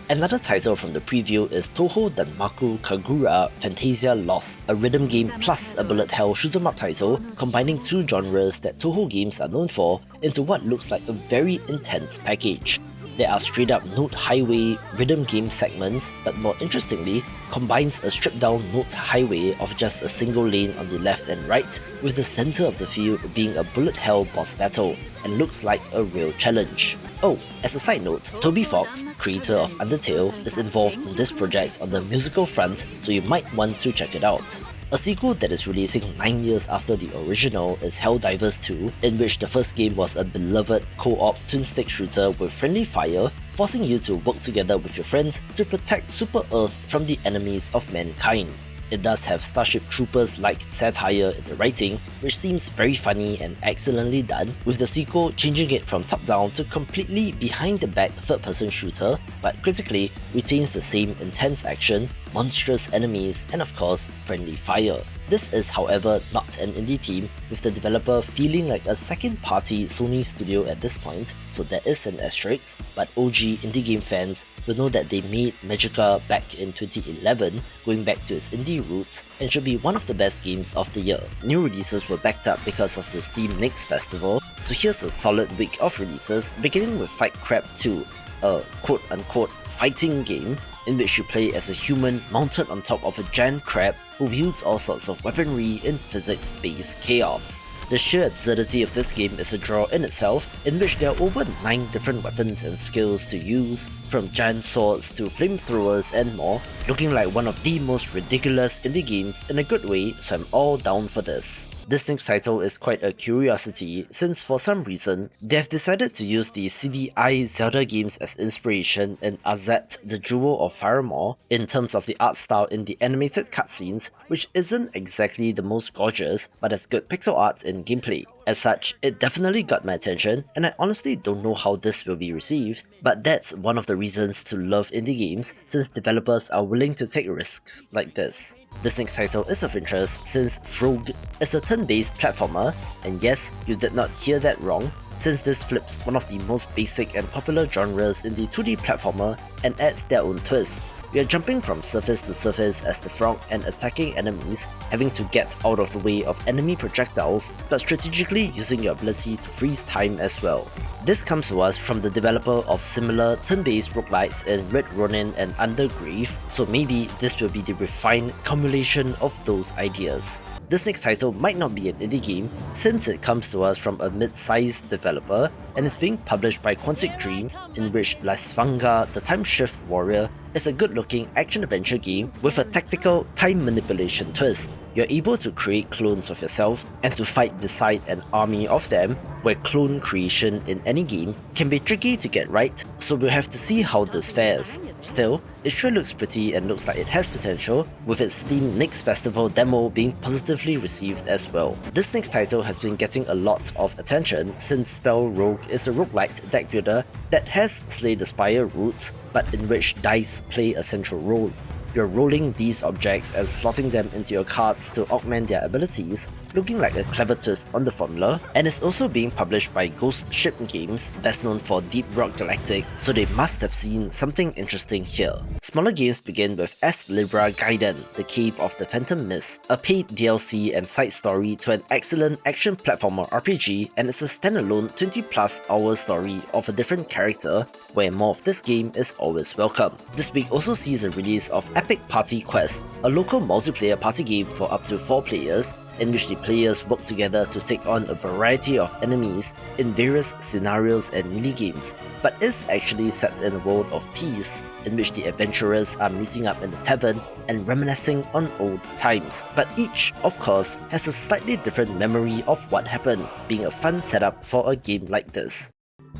Another title from the preview is Touhou Danmaku Kagura Fantasia Lost, a rhythm game plus a bullet hell shoot 'em up title combining 2 genres that Touhou games are known for into what looks like a very intense package. There are straight up Note Highway rhythm game segments, but more interestingly, combines a stripped down Note Highway of just a single lane on the left and right, with the center of the field being a bullet hell boss battle, and looks like a real challenge. Oh, as a side note, Toby Fox, creator of Undertale, is involved in this project on the musical front, so you might want to check it out. A sequel that is releasing 9 years after the original is Helldivers 2, in which the first game was a beloved co-op twin-stick shooter with friendly fire, forcing you to work together with your friends to protect Super Earth from the enemies of mankind. It does have Starship Troopers-like satire in the writing, which seems very funny and excellently done, with the sequel changing it from top-down to completely behind-the-back third-person shooter, but critically retains the same intense action, monstrous enemies, and of course, friendly fire. This is, however, not an indie team, with the developer feeling like a second-party Sony studio at this point, so there is an asterisk, but OG indie game fans will know that they made Magica back in 2011, going back to its indie roots, and should be one of the best games of the year. New releases were backed up because of the Steam Next Festival, so here's a solid week of releases, beginning with Fight Crab 2, a quote-unquote fighting game in which you play as a human mounted on top of a giant crab who wields all sorts of weaponry in physics-based chaos. The sheer absurdity of this game is a draw in itself, in which there are over 9 different weapons and skills to use, from giant swords to flamethrowers and more, looking like one of the most ridiculous indie games in a good way, so I'm all down for this. This next title is quite a curiosity, since for some reason, they have decided to use the CDI Zelda games as inspiration in Azet, the Jewel of Faramore, in terms of the art style in the animated cutscenes, which isn't exactly the most gorgeous, but has good pixel art in gameplay. As such, it definitely got my attention, and I honestly don't know how this will be received, but that's one of the reasons to love indie games, since developers are willing to take risks like this. This next title is of interest since Frog is a turn-based platformer, and yes, you did not hear that wrong, since this flips one of the most basic and popular genres in the 2D platformer and adds their own twist. We are jumping from surface to surface as the frog and attacking enemies, having to get out of the way of enemy projectiles, but strategically using your ability to freeze time as well. This comes to us from the developer of similar turn-based roguelites in Red Ronin and Undergrave, so maybe this will be the refined cumulation of those ideas. This next title might not be an indie game, since it comes to us from a mid-sized developer and is being published by Quantic Dream, in which Lasfanga, the Time Shift Warrior, is a good-looking action-adventure game with a tactical time manipulation twist. You're able to create clones of yourself and to fight beside an army of them, where clone creation in any game can be tricky to get right, so we'll have to see how this fares. Still, it sure looks pretty and looks like it has potential, with its Steam Next Festival demo being positively received as well. This next title has been getting a lot of attention since Spell Rogue is a roguelite deck builder that has Slay the Spire roots, but in which dice play a central role. You're rolling these objects and slotting them into your cards to augment their abilities, looking like a clever twist on the formula, and is also being published by Ghost Ship Games, best known for Deep Rock Galactic, so they must have seen something interesting here. Smaller games begin with S. Libra Gaiden, The Cave of the Phantom Mist, a paid DLC and side story to an excellent action platformer RPG, and it's a standalone 20+ hour story of a different character, where more of this game is always welcome. This week also sees the release of Epic Party Quest, a local multiplayer party game for up to 4 players, in which the players work together to take on a variety of enemies in various scenarios and minigames, but is actually set in a world of peace, in which the adventurers are meeting up in the tavern and reminiscing on old times. But each, of course, has a slightly different memory of what happened, being a fun setup for a game like this.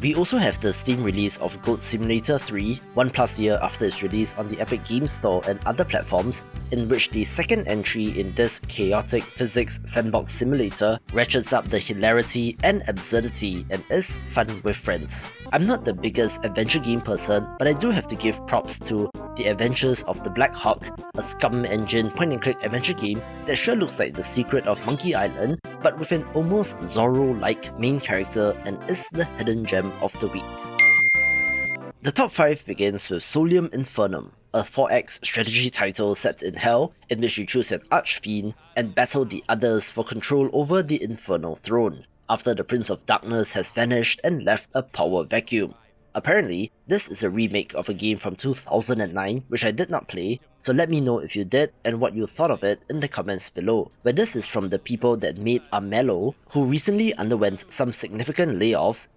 We also have the Steam release of Goat Simulator 3, 1+ year after its release on the Epic Games Store and other platforms, in which the second entry in this chaotic physics sandbox simulator ratchets up the hilarity and absurdity and is fun with friends. I'm not the biggest adventure game person, but I do have to give props to The Adventures of the Black Hawk, a Scum Engine point-and-click adventure game that sure looks like The Secret of Monkey Island, but with an almost Zorro-like main character, and is the hidden gem of the week. The top 5 begins with Solium Infernum, a 4X strategy title set in Hell, in which you choose an Archfiend and battle the others for control over the Infernal Throne, after the Prince of Darkness has vanished and left a power vacuum. Apparently, this is a remake of a game from 2009, which I did not play, so let me know if you did and what you thought of it in the comments below. But this is from the people that made Armello, who recently underwent some significant layoffs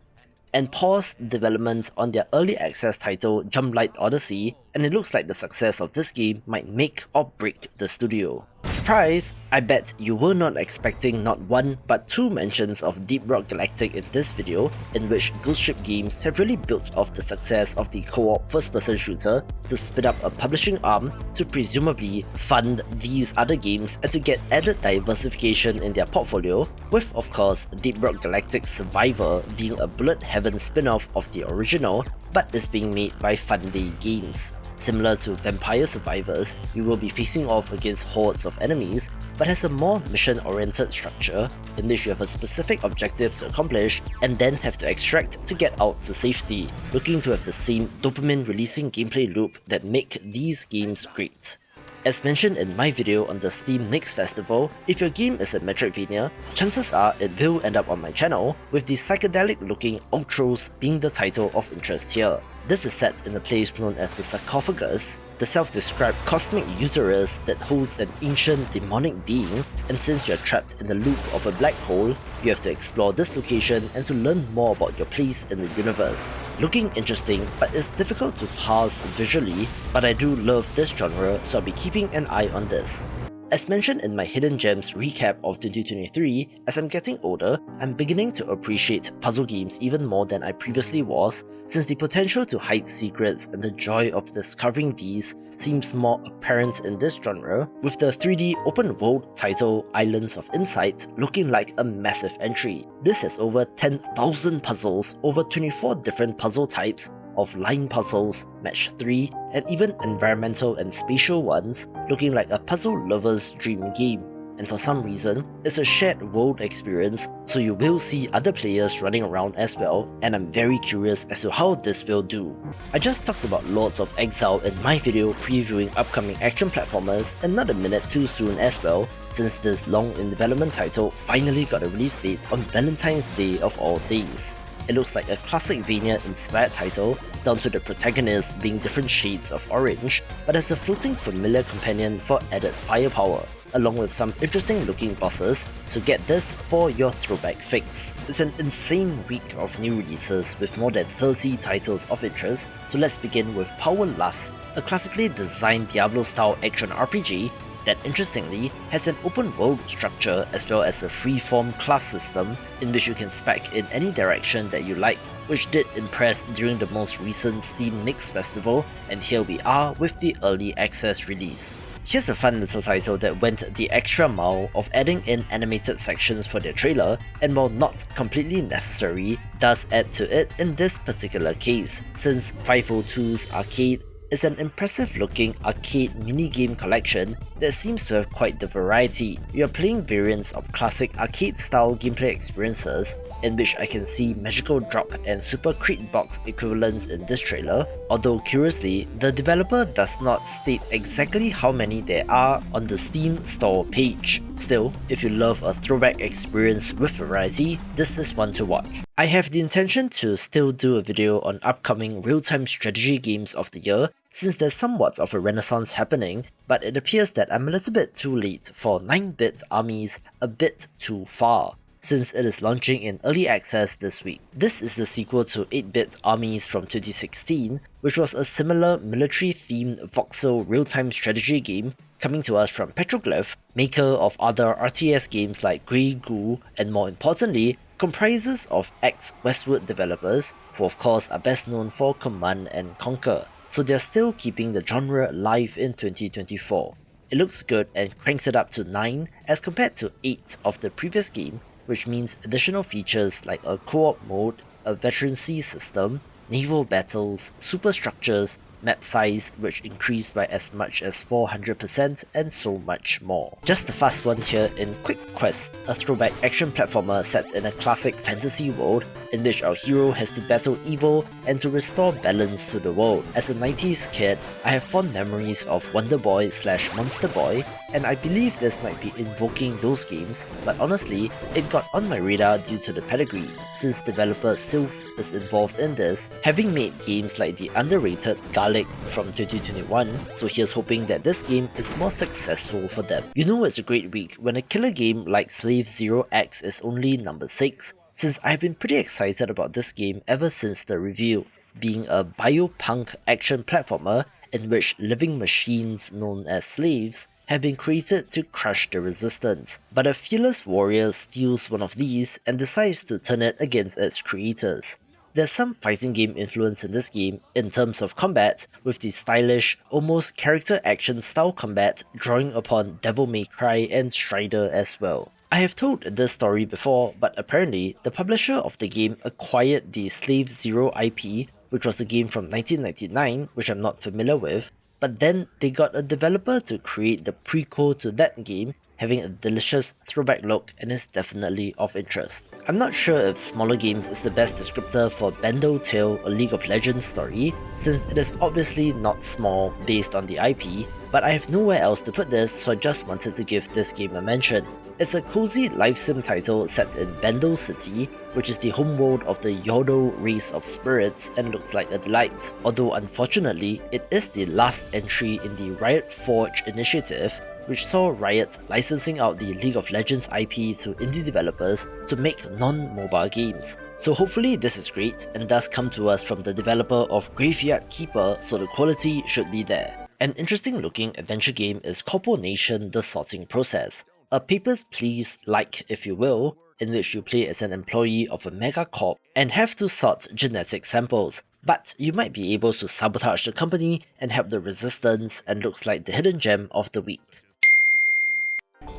and paused development on their early access title Jumblight Odyssey, and it looks like the success of this game might make or break the studio. Surprise! I bet you were not expecting not one but 2 mentions of Deep Rock Galactic in this video, in which Ghost Ship Games have really built off the success of the co-op first-person shooter to spin up a publishing arm to presumably fund these other games and to get added diversification in their portfolio, with of course Deep Rock Galactic Survivor being a Bullet Heaven spin-off of the original, but is being made by Funday Games. Similar to Vampire Survivors, you will be facing off against hordes of enemies, but has a more mission-oriented structure in which you have a specific objective to accomplish and then have to extract to get out to safety, looking to have the same dopamine-releasing gameplay loop that make these games great. As mentioned in my video on the Steam Next Festival, if your game is a Metroidvania, chances are it will end up on my channel, with the psychedelic looking Outros being the title of interest here. This is set in a place known as the Sarcophagus, the self-described cosmic uterus that holds an ancient demonic being, and since you're trapped in the loop of a black hole, you have to explore this location and to learn more about your place in the universe. Looking interesting, but it's difficult to parse visually, but I do love this genre, so I'll be keeping an eye on this. As mentioned in my Hidden Gems recap of 2023, as I'm getting older, I'm beginning to appreciate puzzle games even more than I previously was, since the potential to hide secrets and the joy of discovering these seems more apparent in this genre, with the 3D open world title Islands of Insight looking like a massive entry. This has over 10,000 puzzles, over 24 different puzzle types, of line puzzles, match 3, and even environmental and spatial ones, looking like a puzzle lover's dream game. And for some reason, it's a shared world experience, so you will see other players running around as well, and I'm very curious as to how this will do. I just talked about Lords of Exile in my video previewing upcoming action platformers, and not a minute too soon as well, since this long in development title finally got a release date on Valentine's Day of all days. It looks like a Classicvania inspired title, down to the protagonist being different shades of orange, but as a floating familiar companion for added firepower, along with some interesting looking bosses, so get this for your throwback fix. It's an insane week of new releases with more than 30 titles of interest, so let's begin with Power Lust, a classically designed Diablo-style action RPG that interestingly has an open world structure as well as a free-form class system in which you can spec in any direction that you like, which did impress during the most recent Steam Next Festival, and here we are with the early access release. Here's a fun little title that went the extra mile of adding in animated sections for their trailer, and while not completely necessary, does add to it in this particular case, since 502's Arcade is an impressive looking arcade minigame collection that seems to have quite the variety. You're playing variants of classic arcade style gameplay experiences, in which I can see Magical Drop and Super Crate Box equivalents in this trailer, although curiously, the developer does not state exactly how many there are on the Steam store page. Still, if you love a throwback experience with variety, this is one to watch. I have the intention to still do a video on upcoming real-time strategy games of the year, since there's somewhat of a renaissance happening, but it appears that I'm a little bit too late for 9-bit armies a bit too far, since it is launching in early access this week. This is the sequel to 8-bit armies from 2016, which was a similar military-themed voxel real-time strategy game coming to us from Petroglyph, maker of other RTS games like Grey Goo, and more importantly, comprises of ex-Westwood developers, who of course are best known for Command & Conquer, so they're still keeping the genre alive in 2024. It looks good and cranks it up to 9 as compared to 8 of the previous game, which means additional features like a co-op mode, a veterancy system, naval battles, superstructures, map size which increased by as much as 400%, and so much more. Just the fast one here in Quick Quest, a throwback action platformer set in a classic fantasy world in which our hero has to battle evil and to restore balance to the world. As a 90s kid, I have fond memories of Wonder Boy / Monster Boy, and I believe this might be invoking those games, but honestly, it got on my radar due to the pedigree, since developer Sylph is involved in this, having made games like the underrated Garlic from 2021, so here's hoping that this game is more successful for them. You know it's a great week when a killer game like Slave 0X is only number 6, since I've been pretty excited about this game ever since the review, being a biopunk action platformer in which living machines known as slaves have been created to crush the resistance, but a fearless warrior steals one of these and decides to turn it against its creators. There's some fighting game influence in this game in terms of combat, with the stylish, almost character action style combat drawing upon Devil May Cry and Strider as well. I have told this story before, but apparently the publisher of the game acquired the Slave 0 IP, which was a game from 1999, which I'm not familiar with, but then they got a developer to create the prequel to that game, having a delicious throwback look and is definitely of interest. I'm not sure if smaller games is the best descriptor for Bando Tale, a League of Legends story, since it is obviously not small based on the IP, but I have nowhere else to put this, so I just wanted to give this game a mention. It's a cozy life sim title set in Bando City, which is the homeworld of the Yordle race of spirits and looks like a delight, although unfortunately it is the last entry in the Riot Forge initiative, which saw Riot licensing out the League of Legends IP to indie developers to make non-mobile games. So hopefully this is great and does come to us from the developer of Graveyard Keeper, so the quality should be there. An interesting looking adventure game is Corpo Nation: The Sorting Process, a Papers, Please-like, if you will, in which you play as an employee of a megacorp and have to sort genetic samples, but you might be able to sabotage the company and help the resistance, and looks like the hidden gem of the week.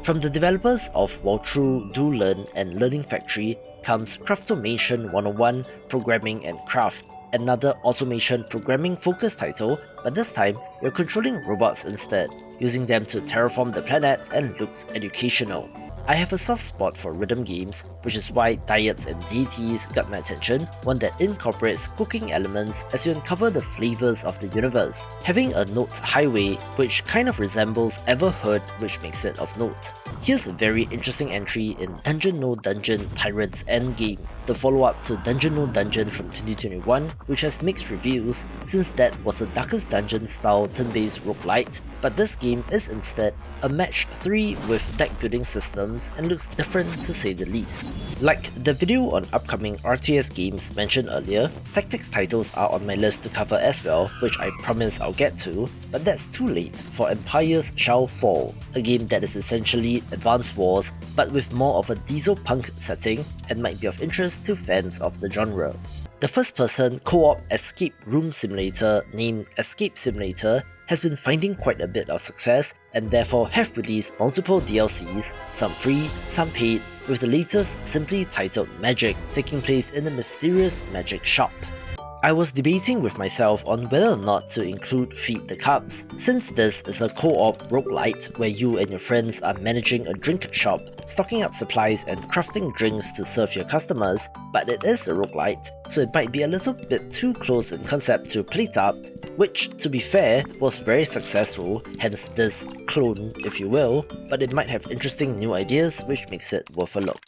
From the developers of Waltrue, Do Learn and Learning Factory comes Craftomation 101 Programming and Craft, another automation programming focused title, but this time you're controlling robots instead, using them to terraform the planet and looks educational. I have a soft spot for rhythm games, which is why Diets and Deities got my attention, one that incorporates cooking elements as you uncover the flavors of the universe, having a note highway which kind of resembles Everheard, which makes it of note. Here's a very interesting entry in Dungeon No Dungeon Tyrant's Endgame, the follow-up to Dungeon No Dungeon from 2021, which has mixed reviews since that was a Darkest Dungeon style turn-based roguelite, but this game is instead a match 3 with deck building systems and looks different to say the least. Like the video on upcoming RTS games mentioned earlier, tactics titles are on my list to cover as well, which I promise I'll get to, but that's too late for Empires Shall Fall, a game that is essentially Advanced Wars but with more of a diesel punk setting and might be of interest to fans of the genre. The first-person co-op escape room simulator named Escape Simulator has been finding quite a bit of success and therefore have released multiple DLCs, some free, some paid, with the latest simply titled Magic, taking place in a mysterious magic shop. I was debating with myself on whether or not to include Feed the Cubs, since this is a co-op roguelite where you and your friends are managing a drink shop, stocking up supplies and crafting drinks to serve your customers, but it is a roguelite, so it might be a little bit too close in concept to Plate Up, which, to be fair, was very successful, hence this clone, if you will, but it might have interesting new ideas which makes it worth a look.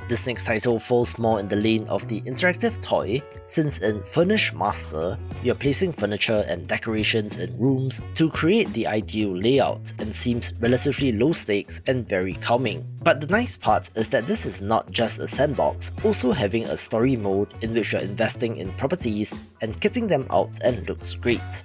This next title falls more in the lane of the interactive toy, since in Furnish Master, you're placing furniture and decorations in rooms to create the ideal layout and seems relatively low stakes and very calming. But the nice part is that this is not just a sandbox, also having a story mode in which you're investing in properties and kitting them out and looks great.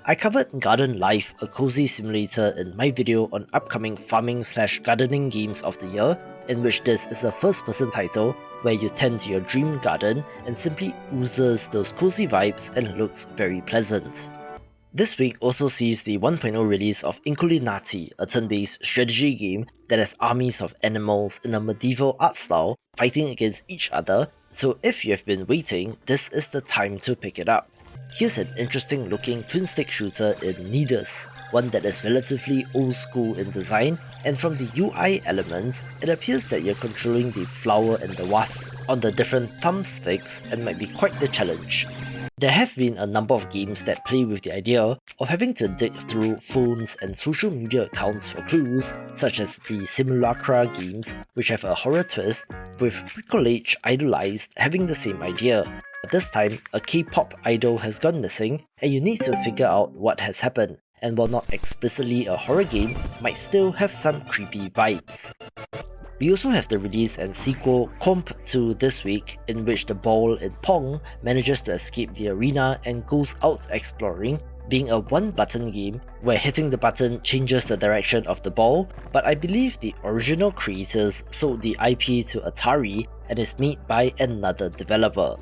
I covered Garden Life, a cozy simulator in my video on upcoming farming/gardening games of the year, in which this is a first-person title where you tend to your dream garden and simply oozes those cozy vibes and looks very pleasant. This week also sees the 1.0 release of Inculinati, a turn-based strategy game that has armies of animals in a medieval art style fighting against each other, so if you have been waiting, this is the time to pick it up. Here's an interesting looking twin-stick shooter in Nidus, one that is relatively old school in design, and from the UI elements, it appears that you're controlling the flower and the wasps on the different thumbsticks and might be quite the challenge. There have been a number of games that play with the idea of having to dig through phones and social media accounts for clues, such as the Simulacra games, which have a horror twist, with Bricolage Idolized having the same idea. But this time, a K-pop idol has gone missing, and you need to figure out what has happened, and while not explicitly a horror game, might still have some creepy vibes. We also have the release and sequel Comp 2 this week, in which the ball in Pong manages to escape the arena and goes out exploring, being a one-button game where hitting the button changes the direction of the ball, but I believe the original creators sold the IP to Atari and is made by another developer.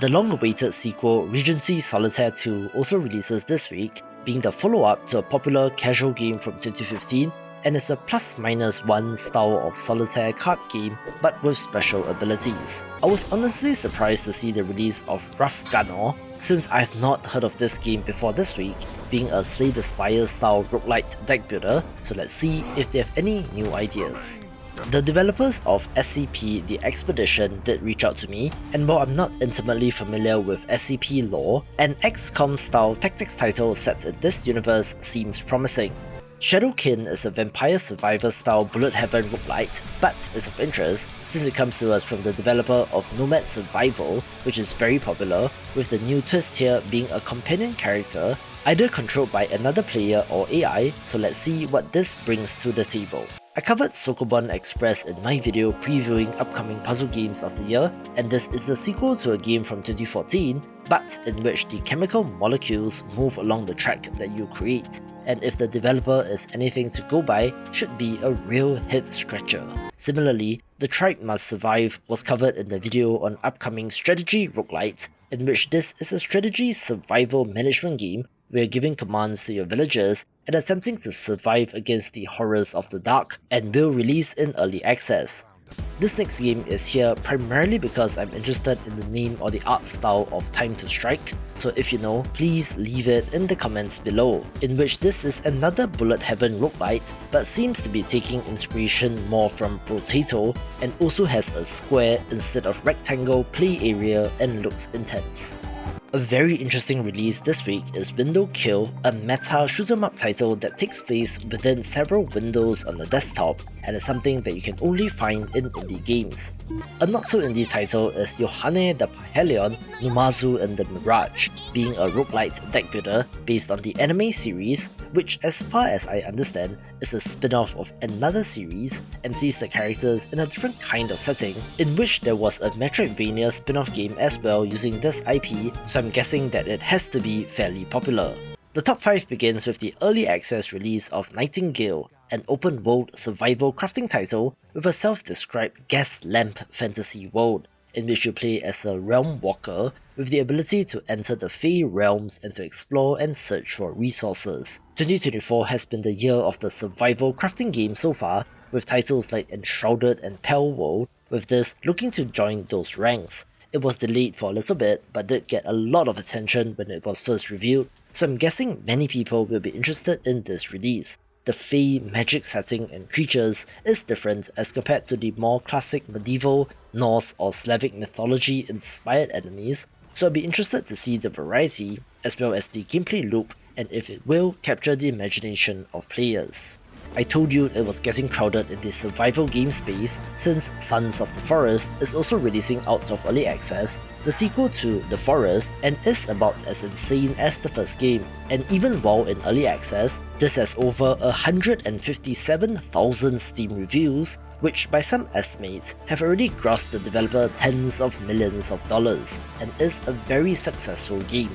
The long-awaited sequel Regency Solitaire 2 also releases this week, being the follow-up to a popular casual game from 2015 and it's a +-1 style of solitaire card game but with special abilities. I was honestly surprised to see the release of Rough Gunner, since I've not heard of this game before this week, being a Slay the Spire style roguelite deck builder, so let's see if they have any new ideas. The developers of SCP The Expedition did reach out to me, and while I'm not intimately familiar with SCP lore, an XCOM style tactics title set in this universe seems promising. Shadowkin is a vampire survivor style bullet heaven roguelite, but is of interest since it comes to us from the developer of Nomad Survival, which is very popular, with the new twist here being a companion character, either controlled by another player or AI, so let's see what this brings to the table. I covered Sokobon Express in my video previewing upcoming puzzle games of the year, and this is the sequel to a game from 2014, but in which the chemical molecules move along the track that you create, and if the developer is anything to go by, should be a real head scratcher. Similarly, The Tribe Must Survive was covered in the video on upcoming strategy roguelites, in which this is a strategy survival management game where giving commands to your villagers and attempting to survive against the horrors of the dark, and will release in early access. This next game is here primarily because I'm interested in the name or the art style of Time to Strike, so if you know, please leave it in the comments below, in which this is another bullet heaven roguelite but seems to be taking inspiration more from Potato and also has a square instead of rectangle play area and looks intense. A very interesting release this week is Window Kill, a meta shoot-'em-up title that takes place within several windows on the desktop and is something that you can only find in indie games. A not-so-indie title is Yohane the Parhelion, Numazu and the Mirage, being a roguelite deck builder based on the anime series, which as far as I understand is a spin-off of another series and sees the characters in a different kind of setting, in which there was a Metroidvania spin-off game as well using this IP, so I'm guessing that it has to be fairly popular. The top 5 begins with the early access release of Nightingale, an open-world survival crafting title with a self-described gas lamp fantasy world, in which you play as a realm walker with the ability to enter the Fey realms and to explore and search for resources. 2024 has been the year of the survival crafting game so far, with titles like Enshrouded and Pale World, with this looking to join those ranks. It was delayed for a little bit, but did get a lot of attention when it was first revealed, so I'm guessing many people will be interested in this release. The Fey magic setting and creatures is different as compared to the more classic medieval, Norse or Slavic mythology inspired enemies, so I'll be interested to see the variety as well as the gameplay loop and if it will capture the imagination of players. I told you it was getting crowded in the survival game space since Sons of the Forest is also releasing out of early access, the sequel to The Forest, and is about as insane as the first game, and even while in early access, this has over 157,000 Steam reviews, which by some estimates have already grossed the developer tens of millions of dollars, and is a very successful game.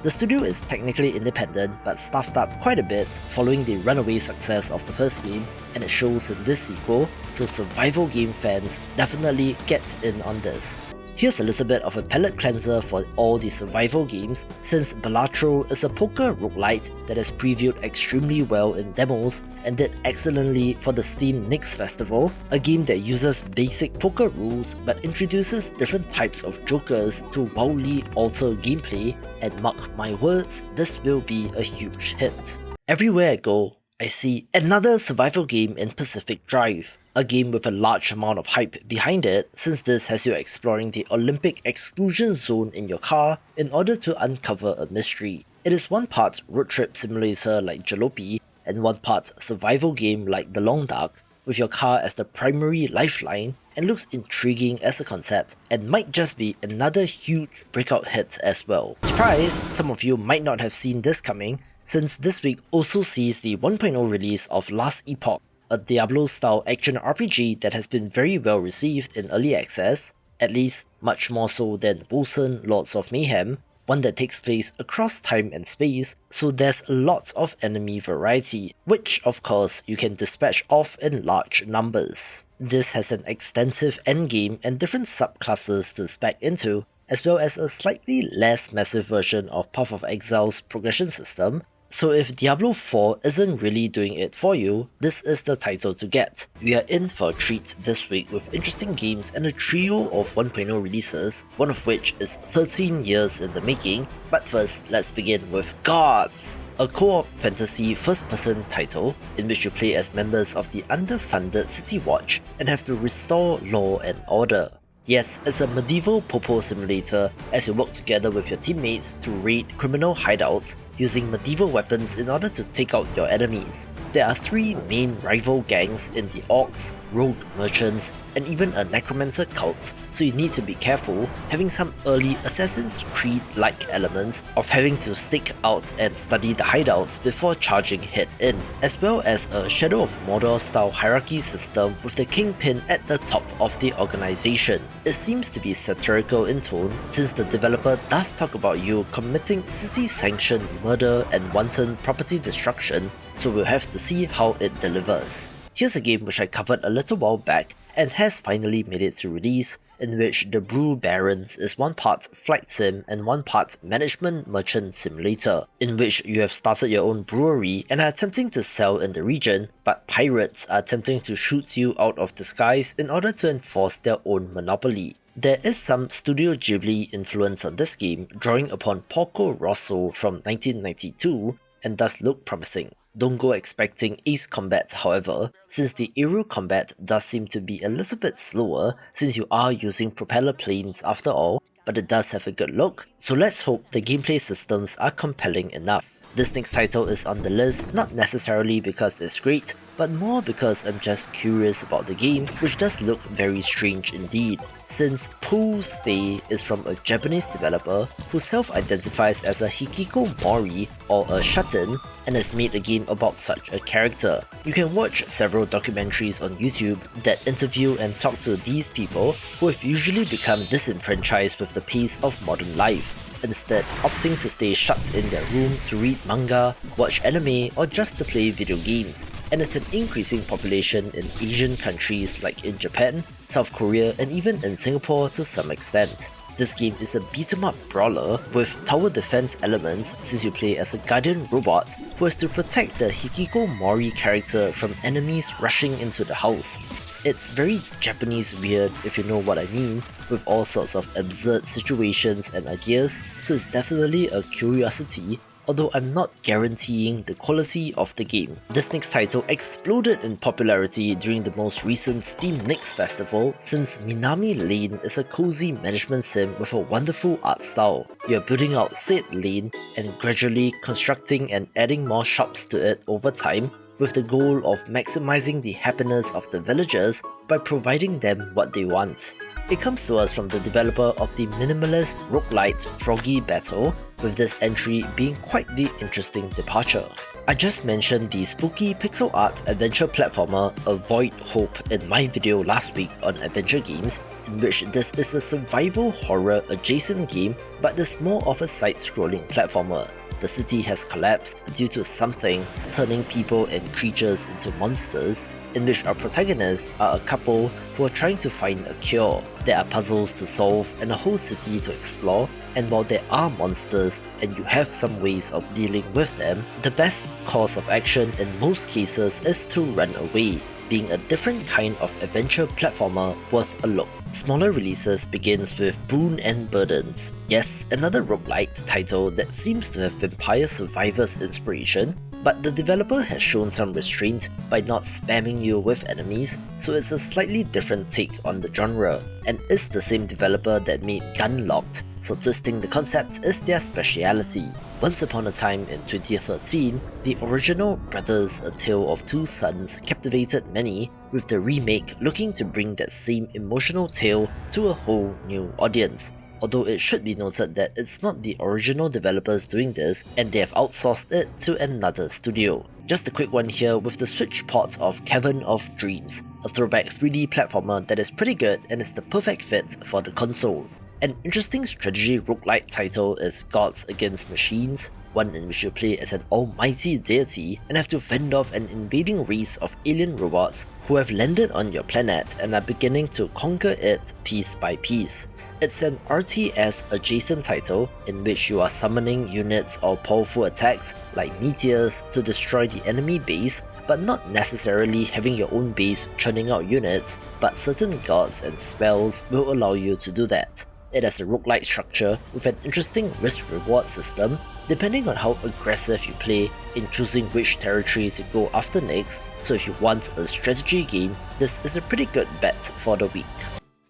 The studio is technically independent but staffed up quite a bit following the runaway success of the first game, and it shows in this sequel, so survival game fans definitely get in on this. Here's a little bit of a palate cleanser for all the survival games, since Balatro is a poker roguelite that has previewed extremely well in demos and did excellently for the Steam Nix Festival, a game that uses basic poker rules but introduces different types of jokers to wildly alter gameplay, and mark my words, this will be a huge hit. Everywhere I go, I see another survival game in Pacific Drive, a game with a large amount of hype behind it, since this has you exploring the Olympic exclusion zone in your car in order to uncover a mystery. It is one part road trip simulator like Jalopy, and one part survival game like The Long Dark, with your car as the primary lifeline, and looks intriguing as a concept and might just be another huge breakout hit as well. Surprise! Some of you might not have seen this coming, since this week also sees the 1.0 release of Last Epoch, a Diablo-style action RPG that has been very well received in early access, at least much more so than Wolcen Lords of Mayhem, one that takes place across time and space, so there's lots of enemy variety, which of course you can dispatch off in large numbers. This has an extensive endgame and different subclasses to spec into, as well as a slightly less massive version of Path of Exile's progression system, So if Diablo 4 isn't really doing it for you, this is the title to get. We are in for a treat this week with interesting games and a trio of 1.0 releases, one of which is 13 years in the making. But first, let's begin with Gods! A co-op fantasy first-person title in which you play as members of the underfunded City Watch and have to restore law and order. Yes, it's a medieval popo simulator as you work together with your teammates to raid criminal hideouts using medieval weapons in order to take out your enemies. There are 3 main rival gangs in the Orcs, Rogue Merchants, and even a Necromancer cult, so you need to be careful, having some early Assassin's Creed-like elements of having to stick out and study the hideouts before charging head in, as well as a Shadow of Mordor style hierarchy system with the Kingpin at the top of the organization. It seems to be satirical in tone since the developer does talk about you committing city-sanctioned murder and wanton property destruction, so we'll have to see how it delivers. Here's a game which I covered a little while back and has finally made it to release, in which the Brew Barons is one part flight sim and one part management merchant simulator, in which you have started your own brewery and are attempting to sell in the region, but pirates are attempting to shoot you out of the skies in order to enforce their own monopoly. There is some Studio Ghibli influence on this game, drawing upon Porco Rosso from 1992, and does look promising. Don't go expecting ace combat however, since the aerial combat does seem to be a little bit slower since you are using propeller planes after all, but it does have a good look, so let's hope the gameplay systems are compelling enough. This next title is on the list not necessarily because it's great, but more because I'm just curious about the game, which does look very strange indeed, since Poo Stay is from a Japanese developer who self-identifies as a hikikomori or a shut-in and has made a game about such a character. You can watch several documentaries on YouTube that interview and talk to these people who have usually become disenfranchised with the pace of modern life, instead opting to stay shut in their room to read manga, watch anime, or just to play video games, and it's an increasing population in Asian countries like in Japan, South Korea, and even in Singapore to some extent. This game is a beat-em-up brawler with tower defense elements since you play as a guardian robot who has to protect the hikikomori character from enemies rushing into the house. It's very Japanese weird if you know what I mean, with all sorts of absurd situations and ideas, so it's definitely a curiosity, although I'm not guaranteeing the quality of the game. This next title exploded in popularity during the most recent Steam Next Festival since Minami Lane is a cozy management sim with a wonderful art style. You're building out said lane and gradually constructing and adding more shops to it over time, with the goal of maximizing the happiness of the villagers by providing them what they want. It comes to us from the developer of the minimalist roguelite Froggy Battle, with this entry being quite the interesting departure. I just mentioned the spooky pixel art adventure platformer Avoid Hope in my video last week on adventure games, in which this is a survival horror adjacent game but is more of a side-scrolling platformer. The city has collapsed due to something turning people and creatures into monsters, in which our protagonists are a couple who are trying to find a cure. There are puzzles to solve and a whole city to explore, and while there are monsters and you have some ways of dealing with them, the best course of action in most cases is to run away, being a different kind of adventure platformer worth a look. Smaller releases begins with Boon and Burdens. Yes, another roguelite title that seems to have Vampire Survivors inspiration, but the developer has shown some restraint by not spamming you with enemies, so it's a slightly different take on the genre, and is the same developer that made Gunlocked, so twisting the concept is their speciality. Once upon a time in 2013, the original Brothers: A Tale of Two Sons captivated many, with the remake looking to bring that same emotional tale to a whole new audience. Although it should be noted that it's not the original developers doing this and they have outsourced it to another studio. Just a quick one here with the Switch port of Cavern of Dreams, a throwback 3D platformer that is pretty good and is the perfect fit for the console. An interesting strategy roguelite title is Gods Against Machines, one in which you play as an almighty deity and have to fend off an invading race of alien robots who have landed on your planet and are beginning to conquer it piece by piece. It's an RTS adjacent title in which you are summoning units or powerful attacks like meteors to destroy the enemy base, but not necessarily having your own base churning out units, but certain gods and spells will allow you to do that. It has a roguelike structure with an interesting risk-reward system, depending on how aggressive you play in choosing which territory to go after next, so if you want a strategy game, this is a pretty good bet for the week.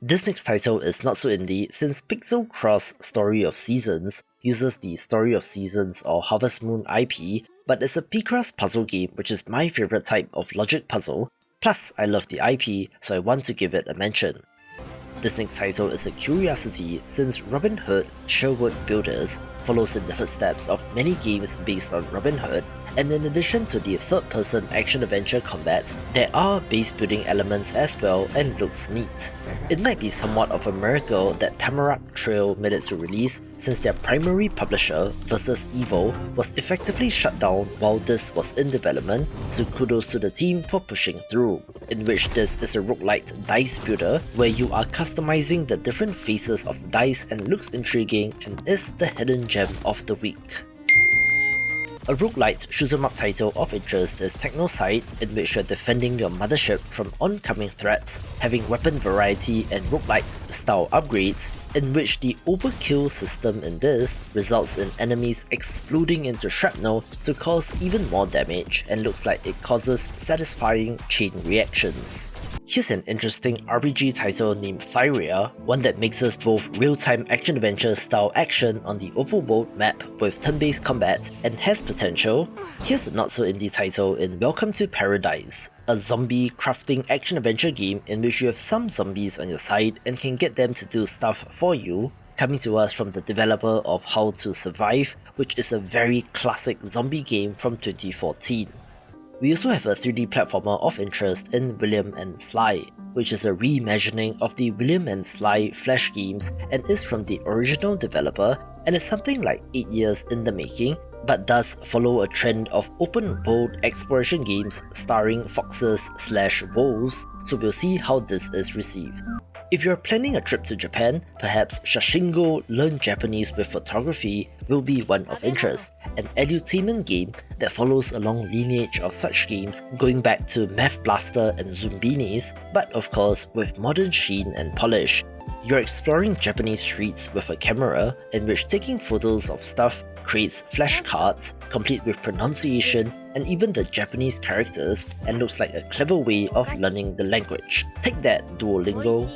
This next title is not so indie since Pixel Cross Story of Seasons uses the Story of Seasons or Harvest Moon IP, but it's a Picross puzzle game which is my favourite type of logic puzzle, plus I love the IP so I want to give it a mention. This next title is a curiosity since Robin Hood Sherwood Builders follows in the footsteps of many games based on Robin Hood, and in addition to the third-person action-adventure combat, there are base-building elements as well and looks neat. It might be somewhat of a miracle that Tamarack Trail made it to release since their primary publisher, Versus Evil, was effectively shut down while this was in development, so kudos to the team for pushing through, in which this is a roguelite dice builder where you are customizing the different faces of the dice and looks intriguing and is the hidden gem of the week. A roguelite shoot-'em-up title of interest is Technocide, in which you're defending your mothership from oncoming threats, having weapon variety and roguelite-style upgrades, in which the overkill system in this results in enemies exploding into shrapnel to cause even more damage and looks like it causes satisfying chain reactions. Here's an interesting RPG title named Thyrea, one that mixes both real-time action-adventure style action on the overworld map with turn-based combat and has potential. Here's a not-so-indie title in Welcome to Paradise, a zombie crafting action-adventure game in which you have some zombies on your side and can get them to do stuff for you, coming to us from the developer of How to Survive, which is a very classic zombie game from 2014. We also have a 3D platformer of interest in William and Sly, which is a reimagining of the William and Sly Flash games and is from the original developer and is something like 8 years in the making, but does follow a trend of open world exploration games starring foxes/wolves, so we'll see how this is received. If you're planning a trip to Japan, perhaps Shashingo Learn Japanese with Photography will be one of interest, an edutainment game that follows a long lineage of such games going back to Math Blaster and Zumbinis, but of course with modern sheen and polish. You're exploring Japanese streets with a camera in which taking photos of stuff creates flashcards, complete with pronunciation and even the Japanese characters, and looks like a clever way of learning the language. Take that, Duolingo!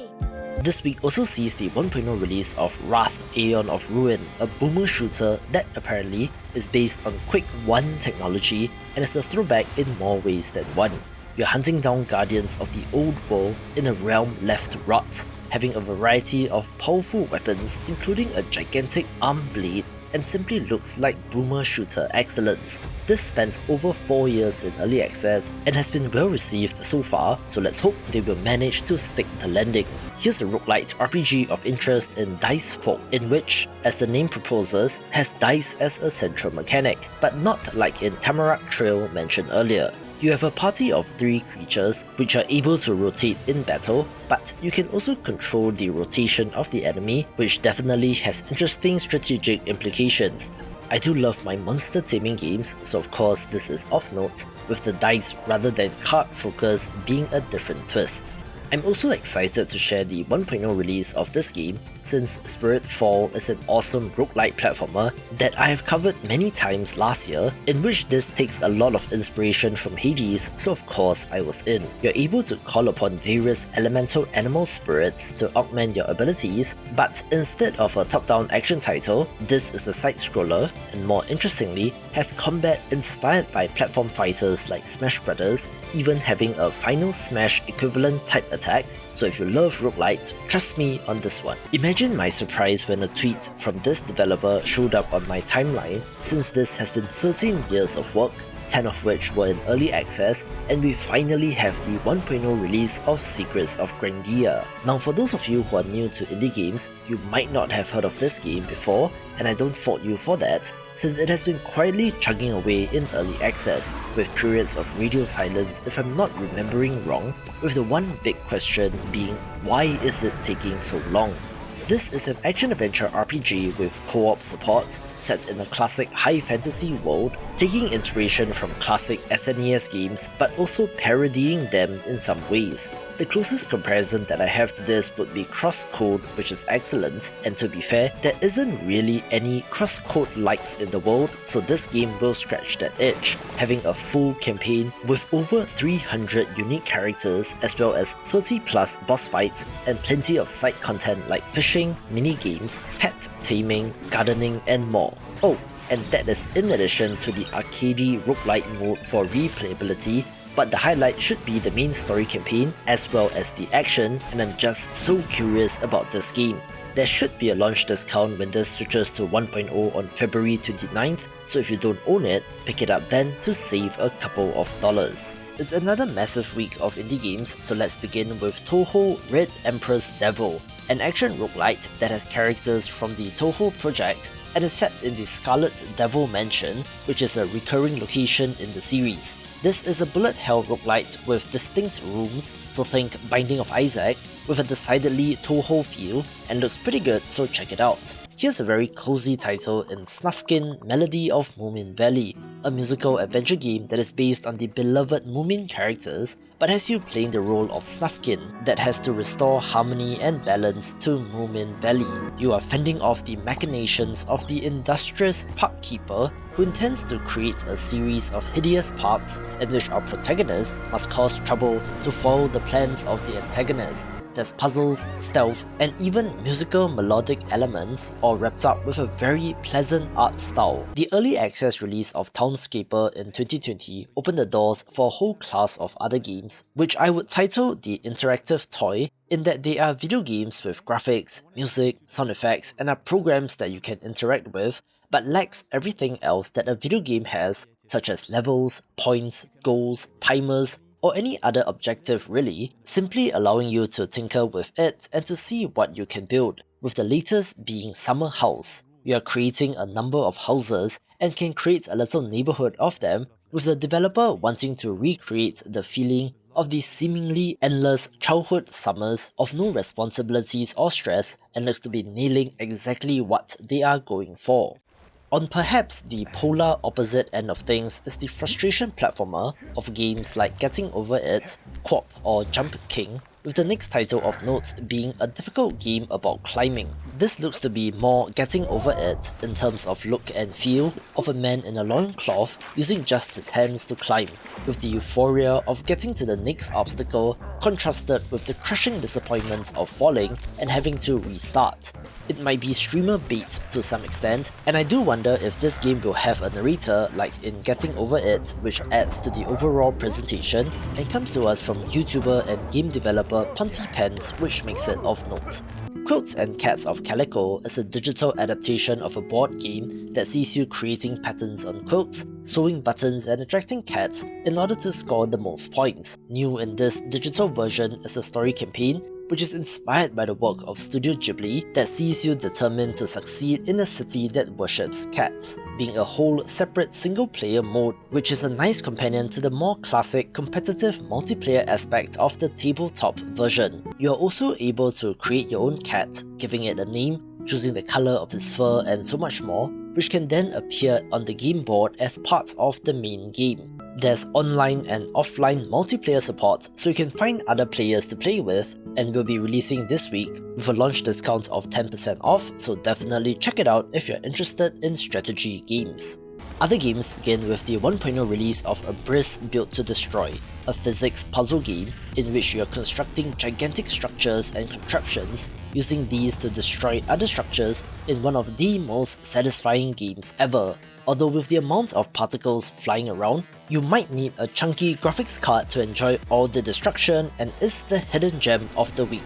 This week also sees the 1.0 release of Wrath Aeon of Ruin, a boomer shooter that apparently is based on Quake 1 technology and is a throwback in more ways than one. You're hunting down guardians of the old world in a realm left to rot, having a variety of powerful weapons including a gigantic arm blade, and simply looks like boomer shooter excellence. This spent over 4 years in early access and has been well received so far, so let's hope they will manage to stick the landing. Here's a roguelite RPG of interest in Dice Folk, in which, as the name proposes, has dice as a central mechanic, but not like in Tamarack Trail mentioned earlier. You have a party of 3 creatures which are able to rotate in battle, but you can also control the rotation of the enemy, which definitely has interesting strategic implications. I do love my monster taming games, so of course this is of note, with the dice rather than card focus being a different twist. I'm also excited to share the 1.0 release of this game, since Spiritfall is an awesome roguelite platformer that I have covered many times last year, in which this takes a lot of inspiration from Hades, so of course I was in. You're able to call upon various elemental animal spirits to augment your abilities, but instead of a top-down action title, this is a side-scroller, and more interestingly, has combat inspired by platform fighters like Smash Brothers, even having a Final Smash equivalent type attack, so if you love roguelites, trust me on this one. Imagine my surprise when a tweet from this developer showed up on my timeline, since this has been 13 years of work, 10 of which were in early access, and we finally have the 1.0 release of Secrets of Grandia. Now for those of you who are new to indie games, you might not have heard of this game before, and I don't fault you for that, since it has been quietly chugging away in early access, with periods of radio silence if I'm not remembering wrong, with the one big question being, why is it taking so long? This is an action-adventure RPG with co-op support, set in a classic high fantasy world, taking inspiration from classic SNES games but also parodying them in some ways. The closest comparison that I have to this would be crosscode, which is excellent, and to be fair, there isn't really any crosscode likes in the world, so this game will scratch that itch, having a full campaign with over 300 unique characters as well as 30 plus boss fights and plenty of side content like fishing, mini-games, pet taming, gardening and more. Oh, and that is in addition to the arcadey roguelite mode for replayability, but the highlight should be the main story campaign as well as the action, and I'm just so curious about this game. There should be a launch discount when this switches to 1.0 on February 29th, so if you don't own it, pick it up then to save a couple of dollars. It's another massive week of indie games, so let's begin with Touhou Red Empress Devil, an action roguelite that has characters from the Touhou project and is set in the Scarlet Devil Mansion, which is a recurring location in the series. This is a bullet hell roguelite with distinct rooms, so think Binding of Isaac, with a decidedly Touhou feel, and looks pretty good, so check it out. Here's a very cozy title in Snufkin Melody of Moomin Valley, a musical adventure game that is based on the beloved Moomin characters, but has you playing the role of Snufkin that has to restore harmony and balance to Moomin Valley. You are fending off the machinations of the industrious park keeper who intends to create a series of hideous parks in which our protagonist must cause trouble to foil the plans of the antagonist. There's puzzles, stealth, and even musical melodic elements, all wrapped up with a very pleasant art style. The early access release of Townscaper in 2020 opened the doors for a whole class of other games, which I would title the interactive toy, in that they are video games with graphics, music, sound effects, and are programs that you can interact with, but lacks everything else that a video game has, such as levels, points, goals, timers, or any other objective really, simply allowing you to tinker with it and to see what you can build, with the latest being Summer House. You are creating a number of houses and can create a little neighborhood of them, with the developer wanting to recreate the feeling of the seemingly endless childhood summers of no responsibilities or stress, and looks to be nailing exactly what they are going for. On perhaps the polar opposite end of things is the frustration platformer of games like Getting Over It, Quap or Jump King, with the next title of note being a difficult game about climbing. This looks to be more Getting Over It in terms of look and feel of a man in a loincloth using just his hands to climb, with the euphoria of getting to the next obstacle contrasted with the crushing disappointment of falling and having to restart. It might be streamer bait to some extent, and I do wonder if this game will have a narrator like in Getting Over It, which adds to the overall presentation and comes to us from YouTuber and game developer Pontypants, which makes it of note. Quilts and Cats of Calico is a digital adaptation of a board game that sees you creating patterns on quilts, sewing buttons and attracting cats in order to score the most points. New in this digital version is a story campaign, which is inspired by the work of Studio Ghibli that sees you determined to succeed in a city that worships cats, being a whole separate single-player mode, which is a nice companion to the more classic competitive multiplayer aspect of the tabletop version. You are also able to create your own cat, giving it a name, choosing the color of its fur and so much more, which can then appear on the game board as part of the main game. There's online and offline multiplayer support, so you can find other players to play with, and will be releasing this week with a launch discount of 10% off, so definitely check it out if you're interested in strategy games. Other games begin with the 1.0 release of Abyss Built to Destroy, a physics puzzle game in which you are constructing gigantic structures and contraptions, using these to destroy other structures in one of the most satisfying games ever. Although with the amount of particles flying around, you might need a chunky graphics card to enjoy all the destruction, and is the hidden gem of the week.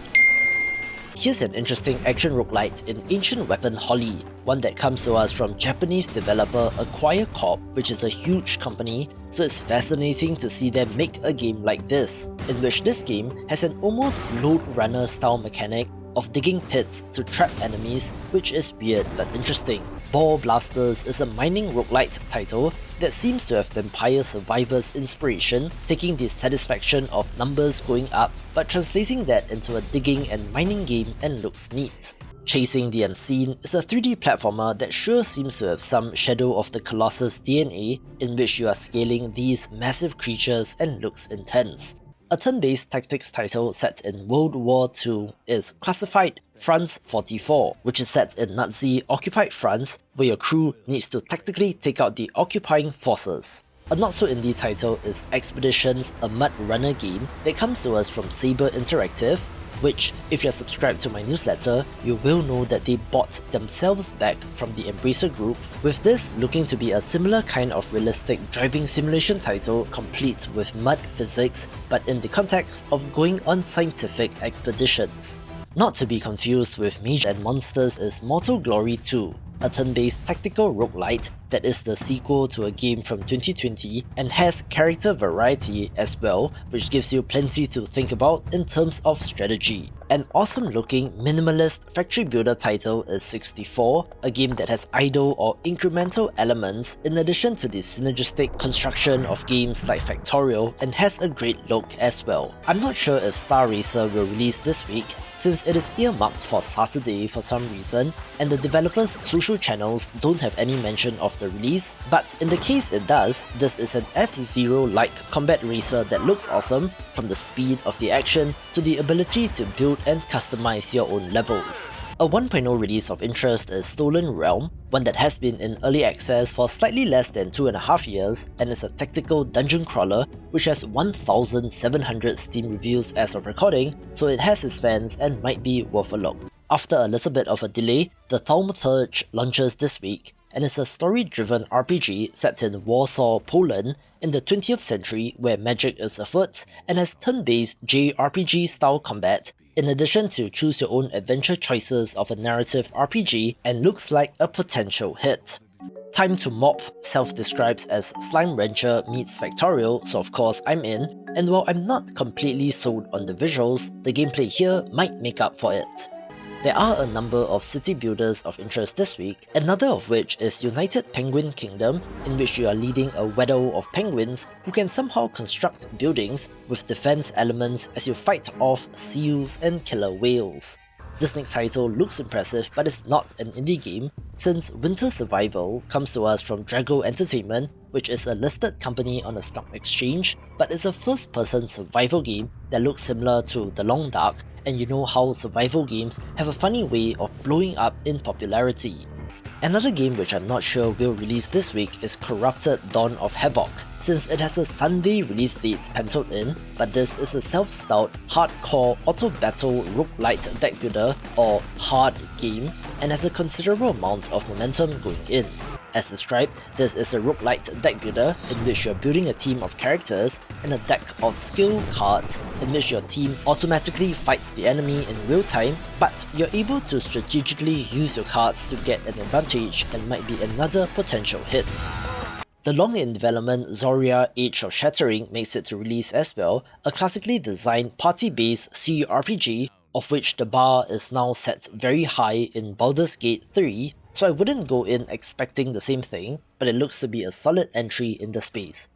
Here's an interesting action roguelite in Ancient Weapon Holly, one that comes to us from Japanese developer Acquire Corp, which is a huge company, so it's fascinating to see them make a game like this, in which this game has an almost Lode Runner style mechanic of digging pits to trap enemies, which is weird but interesting. Ball Blasters is a mining roguelite title that seems to have Vampire Survivors inspiration, taking the satisfaction of numbers going up but translating that into a digging and mining game and looks neat. Chasing the Unseen is a 3D platformer that sure seems to have some Shadow of the Colossus DNA, in which you are scaling these massive creatures and looks intense. A turn-based tactics title set in World War II is classified France 44, which is set in Nazi-occupied France, where your crew needs to tactically take out the occupying forces. A not-so-indie title is Expeditions, a mud runner game that comes to us from Saber Interactive, which, if you're subscribed to my newsletter, you will know that they bought themselves back from the Embracer Group, with this looking to be a similar kind of realistic driving simulation title complete with mud physics, but in the context of going on scientific expeditions. Not to be confused with Mage and Monsters is Mortal Glory 2, a turn-based tactical roguelite that is the sequel to a game from 2020 and has character variety as well, which gives you plenty to think about in terms of strategy. An awesome looking minimalist factory builder title is 64, a game that has idle or incremental elements in addition to the synergistic construction of games like Factorial, and has a great look as well. I'm not sure if Star Racer will release this week, since it is earmarked for Saturday for some reason, and the developer's social channels don't have any mention of the release, but in the case it does, this is an F-Zero-like combat racer that looks awesome, from the speed of the action to the ability to build and customize your own levels. A 1.0 release of interest is Stolen Realm, one that has been in early access for slightly less than 2.5 years and is a tactical dungeon crawler which has 1,700 Steam reviews as of recording, so it has its fans and might be worth a look. After a little bit of a delay, the Thaumaturge launches this week, and is a story-driven RPG set in Warsaw, Poland in the 20th century where magic is afoot, and has turn-based JRPG-style combat in addition to choose-your-own-adventure choices of a narrative RPG, and looks like a potential hit. Time to Mop self-describes as Slime Rancher meets Factorial, so of course I'm in, and while I'm not completely sold on the visuals, the gameplay here might make up for it. There are a number of city builders of interest this week, another of which is United Penguin Kingdom, in which you are leading a wedel of penguins who can somehow construct buildings with defense elements as you fight off seals and killer whales. This next title looks impressive but is not an indie game, since Winter Survival comes to us from Drago Entertainment, which is a listed company on a stock exchange, but is a first-person survival game that looks similar to The Long Dark, and you know how survival games have a funny way of blowing up in popularity. Another game which I'm not sure will release this week is Corrupted Dawn of Havoc, since it has a Sunday release date penciled in, but this is a self-styled, hardcore auto-battle roguelite deck builder, or hard game, and has a considerable amount of momentum going in. As described, this is a roguelite deck builder in which you're building a team of characters and a deck of skill cards in which your team automatically fights the enemy in real time, but you're able to strategically use your cards to get an advantage and might be another potential hit. The long-in-development Zoria Age of Shattering makes it to release as well, a classically designed party-based CRPG, of which the bar is now set very high in Baldur's Gate 3, so I wouldn't go in expecting the same thing, but it looks to be a solid entry in the space.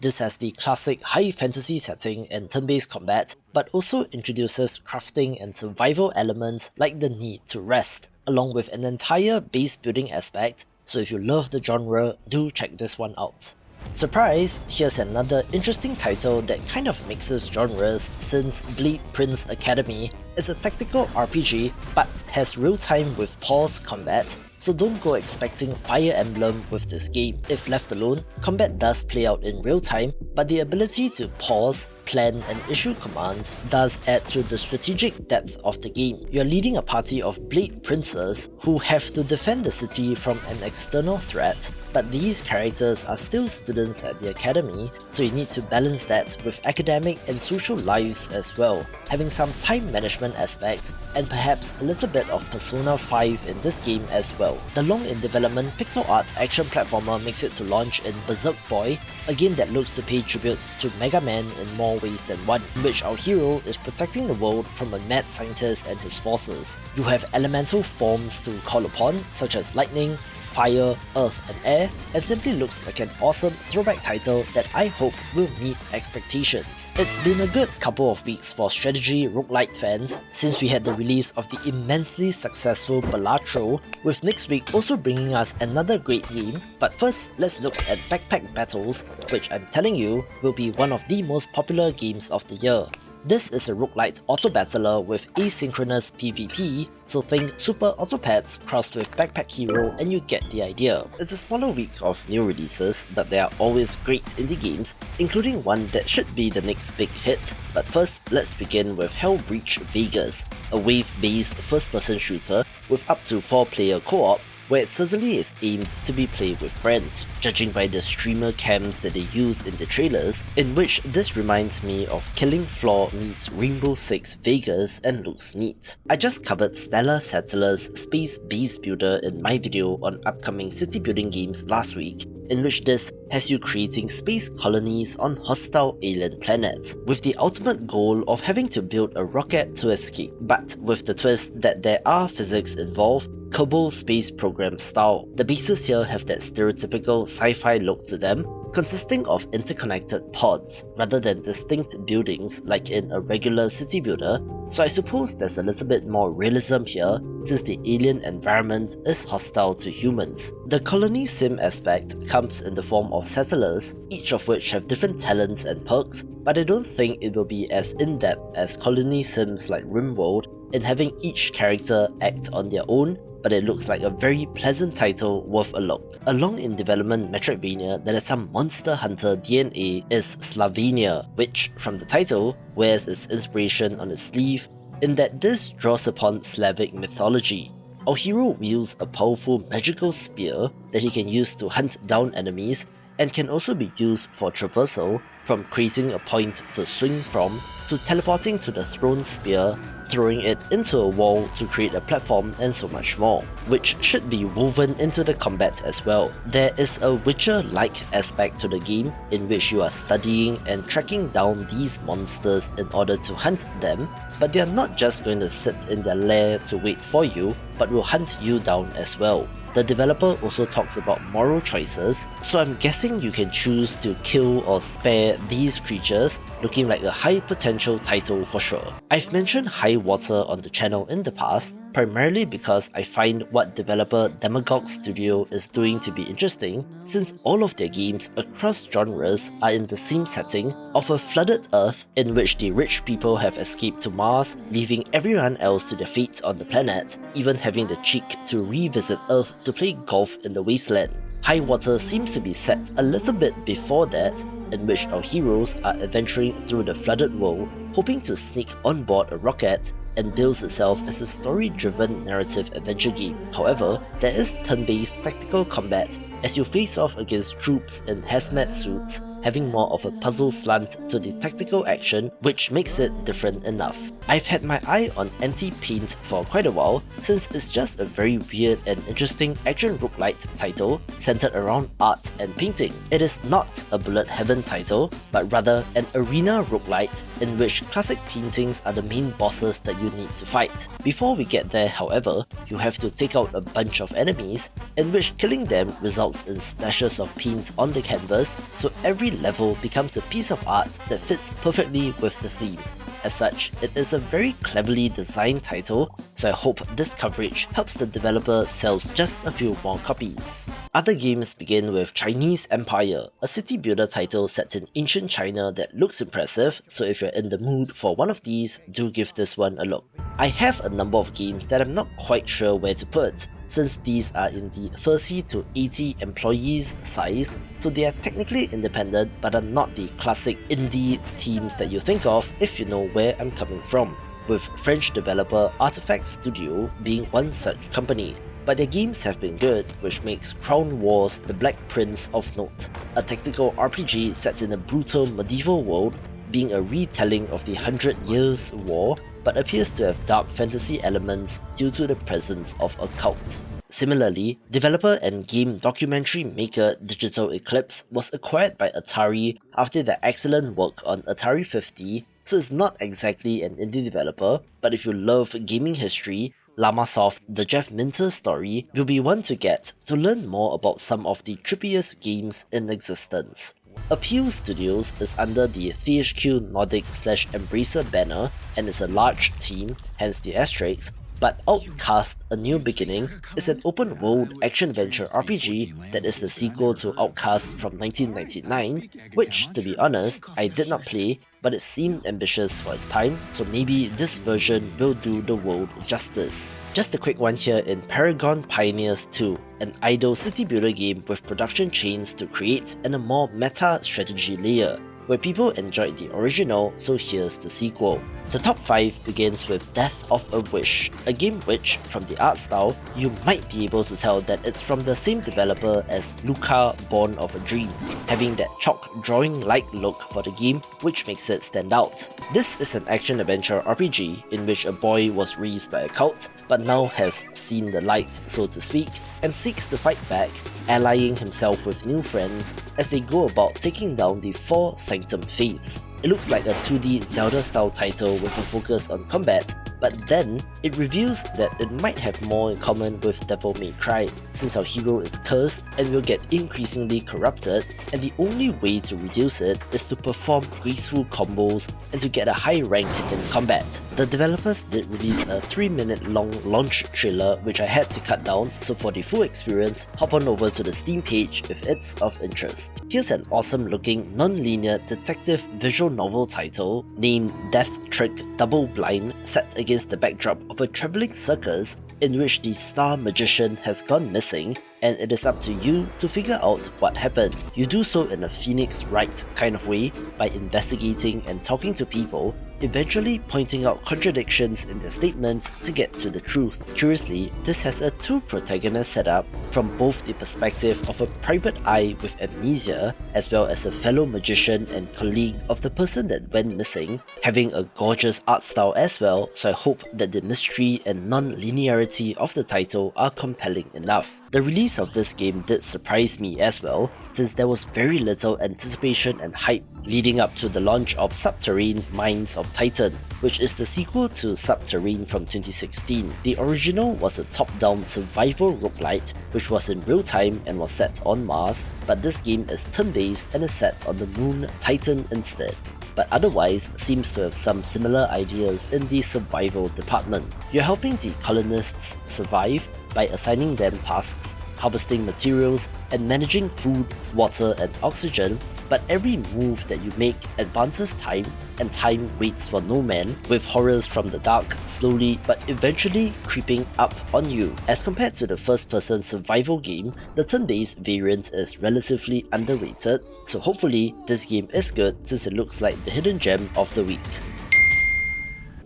This has the classic high fantasy setting and turn-based combat, but also introduces crafting and survival elements like the need to rest, along with an entire base building aspect, so if you love the genre, do check this one out. Surprise! Here's another interesting title that kind of mixes genres, since Bleed Prince Academy is a tactical RPG but has real-time with pause combat, so don't go expecting Fire Emblem with this game. If left alone, combat does play out in real time, but the ability to pause, plan and issue commands does add to the strategic depth of the game. You're leading a party of Blade Princes who have to defend the city from an external threat, but these characters are still students at the academy, so you need to balance that with academic and social lives as well, having some time management aspects and perhaps a little bit of Persona 5 in this game as well. The long in development pixel art action platformer makes it to launch in Berserk Boy, a game that looks to pay tribute to Mega Man in more ways than one, in which our hero is protecting the world from a mad scientist and his forces. You have elemental forms to call upon, such as lightning, fire, earth and air, and simply looks like an awesome throwback title that I hope will meet expectations. It's been a good couple of weeks for strategy roguelite fans since we had the release of the immensely successful Balatro, with next week also bringing us another great game, but first let's look at Backpack Battles, which I'm telling you will be one of the most popular games of the year. This is a roguelite auto-battler with asynchronous PvP, so think Super Autopads crossed with Backpack Hero and you get the idea. It's a smaller week of new releases, but there are always great indie games, including one that should be the next big hit. But first, let's begin with Hellbreach Vegas, a wave-based first-person shooter with up to 4-player co-op, where it certainly is aimed to be played with friends, judging by the streamer cams that they use in the trailers, in which this reminds me of Killing Floor meets Rainbow Six Vegas and looks neat. I just covered Stellar Settler's Space Base Builder in my video on upcoming city building games last week, in which this has you creating space colonies on hostile alien planets, with the ultimate goal of having to build a rocket to escape, but with the twist that there are physics involved, Kerbal Space Program style. The bases here have that stereotypical sci-fi look to them, consisting of interconnected pods rather than distinct buildings like in a regular city builder, so I suppose there's a little bit more realism here since the alien environment is hostile to humans. The colony sim aspect comes in the form of settlers, each of which have different talents and perks, but I don't think it will be as in-depth as colony sims like RimWorld in having each character act on their own, but it looks like a very pleasant title worth a look. A long in development Metroidvania that has some Monster Hunter DNA is Slovenia, which, from the title, wears its inspiration on its sleeve, in that this draws upon Slavic mythology. Our hero wields a powerful magical spear that he can use to hunt down enemies, and can also be used for traversal, from creating a point to swing from, to teleporting to the thrown spear, throwing it into a wall to create a platform, and so much more, which should be woven into the combat as well. There is a Witcher-like aspect to the game in which you are studying and tracking down these monsters in order to hunt them, but they are not just going to sit in their lair to wait for you, but will hunt you down as well. The developer also talks about moral choices, so I'm guessing you can choose to kill or spare these creatures, looking like a high potential title for sure. I've mentioned High Water on the channel in the past, primarily because I find what developer Demagogue Studio is doing to be interesting, since all of their games across genres are in the same setting of a flooded Earth in which the rich people have escaped to Mars, leaving everyone else to their fate on the planet, even having the cheek to revisit Earth to play golf in the wasteland. High Water seems to be set a little bit before that, in which our heroes are adventuring through the flooded world, hoping to sneak on board a rocket, and bills itself as a story-driven narrative adventure game. However, there is turn-based tactical combat as you face off against troops in hazmat suits, having more of a puzzle slant to the tactical action, which makes it different enough. I've had my eye on Anti-Paint for quite a while, since it's just a very weird and interesting action roguelite title centered around art and painting. It is not a bullet heaven title, but rather an arena roguelite in which classic paintings are the main bosses that you need to fight. Before we get there, however, you have to take out a bunch of enemies, in which killing them results in splashes of paint on the canvas, so every level becomes a piece of art that fits perfectly with the theme. As such, it is a very cleverly designed title, so I hope this coverage helps the developer sell just a few more copies. Other games begin with Chinese Empire, a city builder title set in ancient China that looks impressive, so if you're in the mood for one of these, do give this one a look. I have a number of games that I'm not quite sure where to put, since these are in the 30 to 80 employees size, so they are technically independent but are not the classic indie teams that you think of if you know where I'm coming from, with French developer Artifact Studio being one such company. But their games have been good, which makes Crown Wars the Black Prince of note, a tactical RPG set in a brutal medieval world, being a retelling of the 100 Years' War, but appears to have dark fantasy elements due to the presence of a cult. Similarly, developer and game documentary maker Digital Eclipse was acquired by Atari after their excellent work on Atari 50, so it's not exactly an indie developer, but if you love gaming history, Lamasoft, the Jeff Minter story, will be one to get to learn more about some of the trippiest games in existence. Appeal Studios is under the THQ Nordic/Embracer banner and is a large team, hence the asterisk, but Outcast: A New Beginning is an open-world action-adventure RPG that is the sequel to Outcast from 1999, which, to be honest, I did not play, but it seemed ambitious for its time, so maybe this version will do the world justice. Just a quick one here in Paragon Pioneers 2, an idle city builder game with production chains to create and a more meta strategy layer, where people enjoyed the original, so here's the sequel. The top 5 begins with Death of a Wish, a game which, from the art style, you might be able to tell that it's from the same developer as Luca Born of a Dream, having that chalk drawing-like look for the game which makes it stand out. This is an action-adventure RPG in which a boy was raised by a cult, but now has seen the light, so to speak, and seeks to fight back, allying himself with new friends as they go about taking down the 4 Sanctum Faiths. It looks like a 2D Zelda-style title with a focus on combat, but then it reveals that it might have more in common with Devil May Cry, since our hero is cursed and will get increasingly corrupted, and the only way to reduce it is to perform graceful combos and to get a high rank in combat. The developers did release a 3-minute long launch trailer which I had to cut down, so for the full experience, hop on over to the Steam page if it's of interest. Here's an awesome looking non-linear detective visual novel title named Death Trick Double Blind, set against the backdrop of a travelling circus in which the star magician has gone missing, and it is up to you to figure out what happened. You do so in a Phoenix Wright kind of way by investigating and talking to people, eventually pointing out contradictions in their statements to get to the truth. Curiously, this has a 2-protagonist setup from both the perspective of a private eye with amnesia as well as a fellow magician and colleague of the person that went missing, having a gorgeous art style as well, so I hope that the mystery and non-linearity of the title are compelling enough. The release of this game did surprise me as well, since there was very little anticipation and hype leading up to the launch of Subterrane Mines of Titan, which is the sequel to Subterrane from 2016. The original was a top-down survival roguelite which was in real time and was set on Mars, but this game is turn-based and is set on the moon Titan instead, but otherwise seems to have some similar ideas in the survival department. You're helping the colonists survive by assigning them tasks, harvesting materials, and managing food, water, and oxygen, but every move that you make advances time, and time waits for no man, with horrors from the dark slowly but eventually creeping up on you. As compared to the first-person survival game, the turn-based variant is relatively underrated, so hopefully this game is good since it looks like the hidden gem of the week.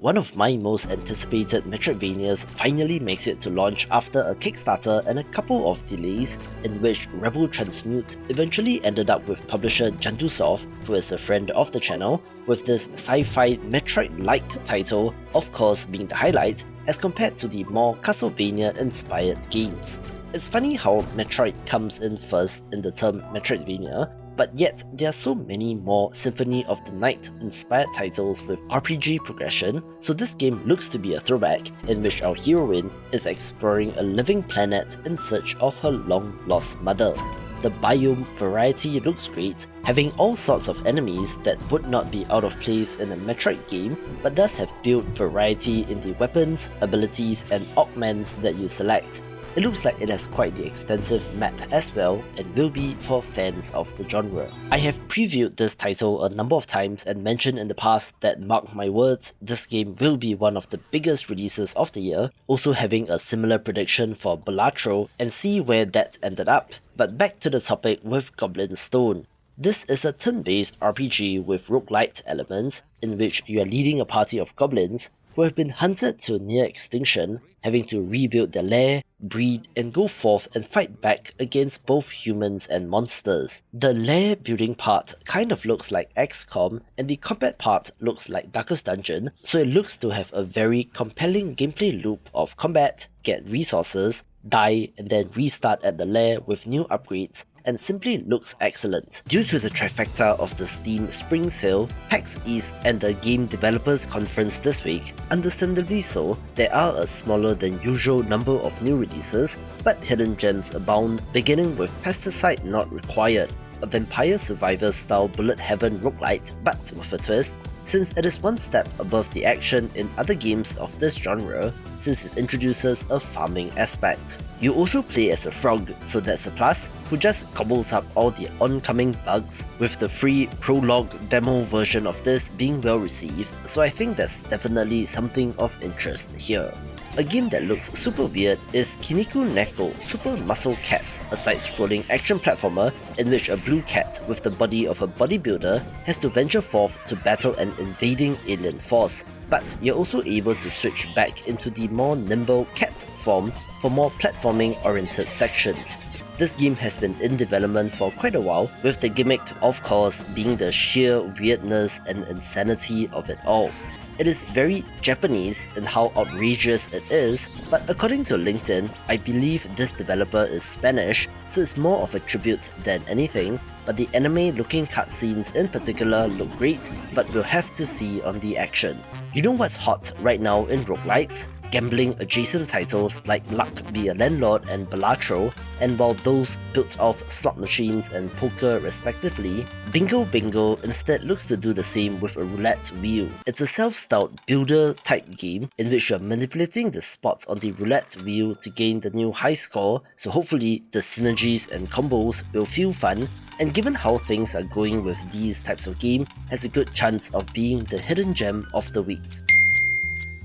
One of my most anticipated Metroidvanias finally makes it to launch after a Kickstarter and a couple of delays, in which Rebel Transmute eventually ended up with publisher Jandusoft, who is a friend of the channel, with this sci-fi Metroid-like title, of course being the highlight, as compared to the more Castlevania-inspired games. It's funny how Metroid comes in first in the term Metroidvania, but yet there are so many more Symphony of the Night inspired titles with RPG progression, so this game looks to be a throwback in which our heroine is exploring a living planet in search of her long lost mother. The biome variety looks great, having all sorts of enemies that would not be out of place in a Metroid game, but does have built variety in the weapons, abilities, and augments that you select. It looks like it has quite the extensive map as well and will be for fans of the genre. I have previewed this title a number of times and mentioned in the past that, mark my words, this game will be one of the biggest releases of the year, also having a similar prediction for Balatro, and see where that ended up. But back to the topic with Goblin Stone. This is a turn-based RPG with roguelite elements in which you are leading a party of goblins who have been hunted to near extinction, having to rebuild their lair, breed, and go forth and fight back against both humans and monsters. The lair building part kind of looks like XCOM, and the combat part looks like Darkest Dungeon, so it looks to have a very compelling gameplay loop of combat, get resources, die, and then restart at the lair with new upgrades, and simply looks excellent. Due to the trifecta of the Steam Spring Sale, PAX East, and the Game Developers Conference this week, understandably so, there are a smaller than usual number of new releases, but hidden gems abound, beginning with Pesticide Not Required, a Vampire Survivors style bullet heaven roguelite, but with a twist, since it is one step above the action in other games of this genre, since it introduces a farming aspect. You also play as a frog, so that's a plus, who just gobbles up all the oncoming bugs, with the free prologue demo version of this being well received, so I think that's definitely something of interest here. A game that looks super weird is Kinniku Neko Super Muscle Cat, a side-scrolling action platformer in which a blue cat with the body of a bodybuilder has to venture forth to battle an invading alien force, but you're also able to switch back into the more nimble cat form for more platforming-oriented sections. This game has been in development for quite a while, with the gimmick of course being the sheer weirdness and insanity of it all. It is very Japanese in how outrageous it is, but according to LinkedIn, I believe this developer is Spanish, so it's more of a tribute than anything, but the anime-looking cutscenes in particular look great, but we'll have to see on the action. You know what's hot right now in roguelites? Gambling-adjacent titles like Luck Be a Landlord and Balatro, and while those built off slot machines and poker respectively, Bingo Bingo instead looks to do the same with a roulette wheel. It's a self-styled builder-type game in which you're manipulating the spots on the roulette wheel to gain the new high score, so hopefully the synergies and combos will feel fun, and given how things are going with these types of game, has a good chance of being the hidden gem of the week.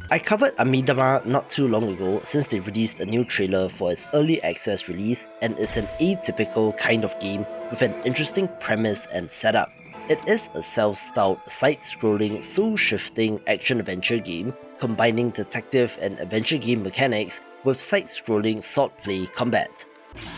I covered Amidama not too long ago since they released a new trailer for its early access release, and it's an atypical kind of game with an interesting premise and setup. It is a self-styled, side-scrolling, soul-shifting action-adventure game combining detective and adventure game mechanics with side-scrolling swordplay combat.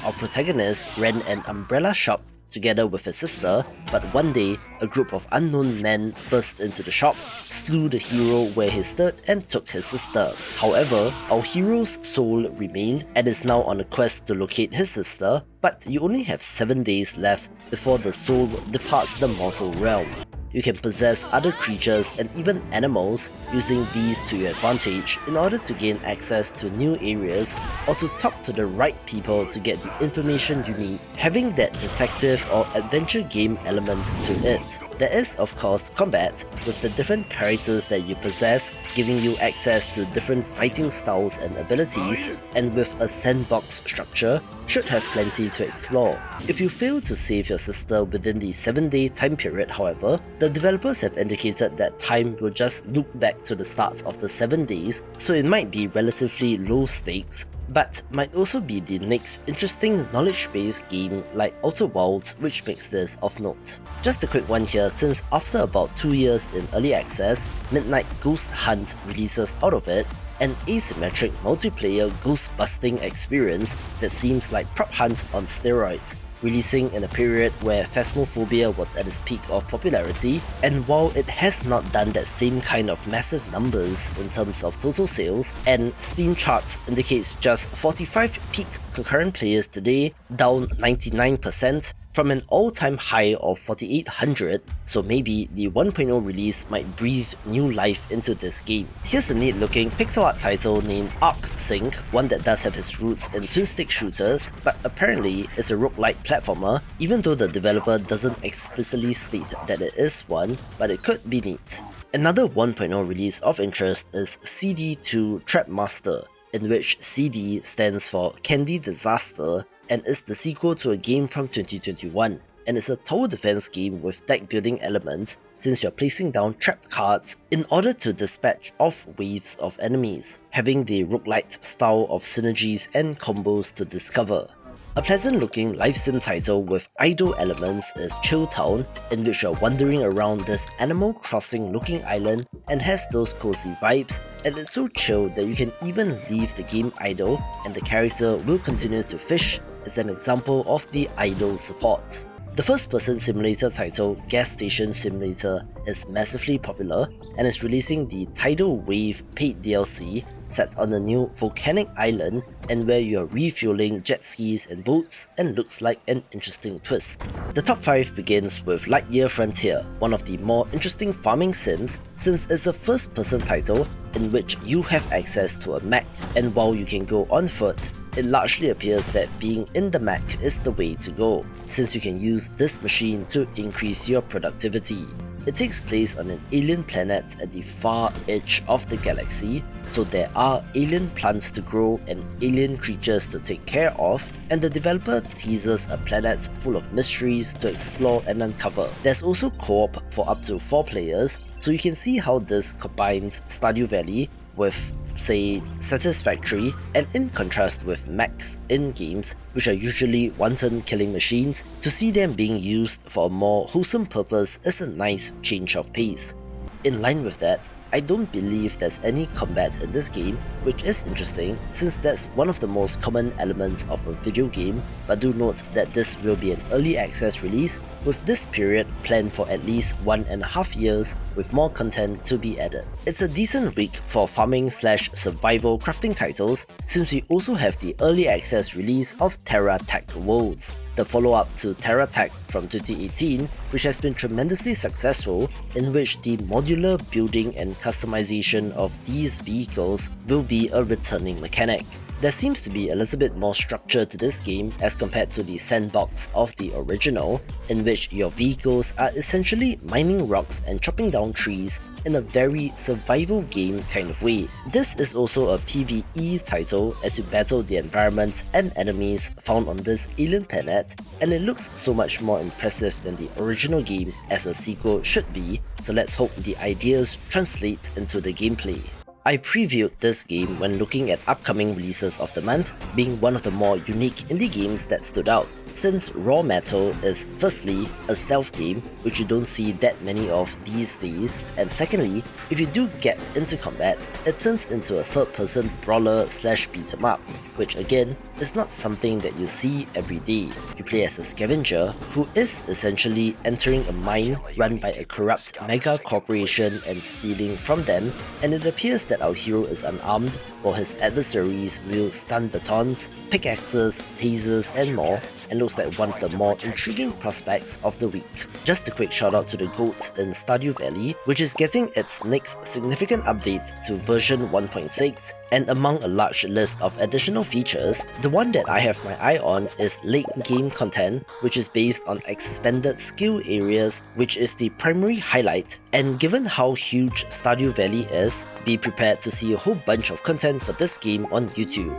Our protagonist ran an umbrella shop together with his sister, but one day, a group of unknown men burst into the shop, slew the hero where he stood, and took his sister. However, our hero's soul remained and is now on a quest to locate his sister, but you only have 7 days left before the soul departs the mortal realm. You can possess other creatures and even animals, using these to your advantage in order to gain access to new areas or to talk to the right people to get the information you need, having that detective or adventure game element to it. There is of course combat, with the different characters that you possess giving you access to different fighting styles and abilities, and with a sandbox structure, should have plenty to explore. If you fail to save your sister within the 7-day time period, however, the developers have indicated that time will just loop back to the start of the 7 days, so it might be relatively low stakes, but might also be the next interesting knowledge-based game like Outer Worlds, which makes this of note. Just a quick one here, since after about 2 years in early access, Midnight Ghost Hunt releases out of it, an asymmetric multiplayer ghost-busting experience that seems like Prop Hunt on steroids, releasing in a period where Phasmophobia was at its peak of popularity, and while it has not done that same kind of massive numbers in terms of total sales, and Steam charts indicates just 45 peak concurrent players today, down 99%, from an all-time high of 4,800, so maybe the 1.0 release might breathe new life into this game. Here's a neat-looking pixel art title named Arc Sync, one that does have its roots in twin-stick shooters, but apparently is a roguelite platformer, even though the developer doesn't explicitly state that it is one, but it could be neat. Another 1.0 release of interest is CD2 Trapmaster, in which CD stands for Candy Disaster and is the sequel to a game from 2021, and it's a tower defense game with deck building elements since you're placing down trap cards in order to dispatch off waves of enemies, having the roguelite style of synergies and combos to discover. A pleasant looking life sim title with idle elements is Chill Town, in which you're wandering around this Animal Crossing looking island and has those cozy vibes, and it's so chill that you can even leave the game idle and the character will continue to fish as an example of the idle support. The first-person simulator title Gas Station Simulator is massively popular and is releasing the Tidal Wave paid DLC set on a new volcanic island and where you're refueling jet skis and boats and looks like an interesting twist. The top 5 begins with Lightyear Frontier, one of the more interesting farming sims since it's a first-person title in which you have access to a mech, and while you can go on foot, it largely appears that being in the mech is the way to go, since you can use this machine to increase your productivity. It takes place on an alien planet at the far edge of the galaxy, so there are alien plants to grow and alien creatures to take care of, and the developer teases a planet full of mysteries to explore and uncover. There's also co-op for up to 4 players, so you can see how this combines Stardew Valley with, say, Satisfactory, and in contrast with mechs in games, which are usually wanton killing machines, to see them being used for a more wholesome purpose is a nice change of pace. In line with that, I don't believe there's any combat in this game, which is interesting since that's one of the most common elements of a video game, but do note that this will be an early access release, with this period planned for at least 1.5 years with more content to be added. It's a decent week for farming/survival crafting titles since we also have the early access release of Terra Tech Worlds, the follow-up to Terra Tech from 2018, which has been tremendously successful, in which the modular building and customization of these vehicles will be a returning mechanic. There seems to be a little bit more structure to this game as compared to the sandbox of the original, in which your vehicles are essentially mining rocks and chopping down trees in a very survival game kind of way. This is also a PvE title as you battle the environment and enemies found on this alien planet, and it looks so much more impressive than the original game as a sequel should be, so let's hope the ideas translate into the gameplay. I previewed this game when looking at upcoming releases of the month, being one of the more unique indie games that stood out, since Raw Metal is firstly a stealth game, which you don't see that many of these days, and secondly, if you do get into combat, it turns into a third-person brawler/beat-em-up, which again is not something that you see every day. You play as a scavenger who is essentially entering a mine run by a corrupt mega corporation and stealing from them, and it appears that our hero is unarmed while his adversaries wield stun batons, pickaxes, tasers and more, and looks like one of the more intriguing prospects of the week. Just a quick shout out to the GOAT in Stardew Valley, which is getting its next significant update to version 1.6, and among a large list of additional features, the one that I have my eye on is late game content, which is based on expanded skill areas, which is the primary highlight, and given how huge Stardew Valley is, be prepared to see a whole bunch of content for this game on YouTube.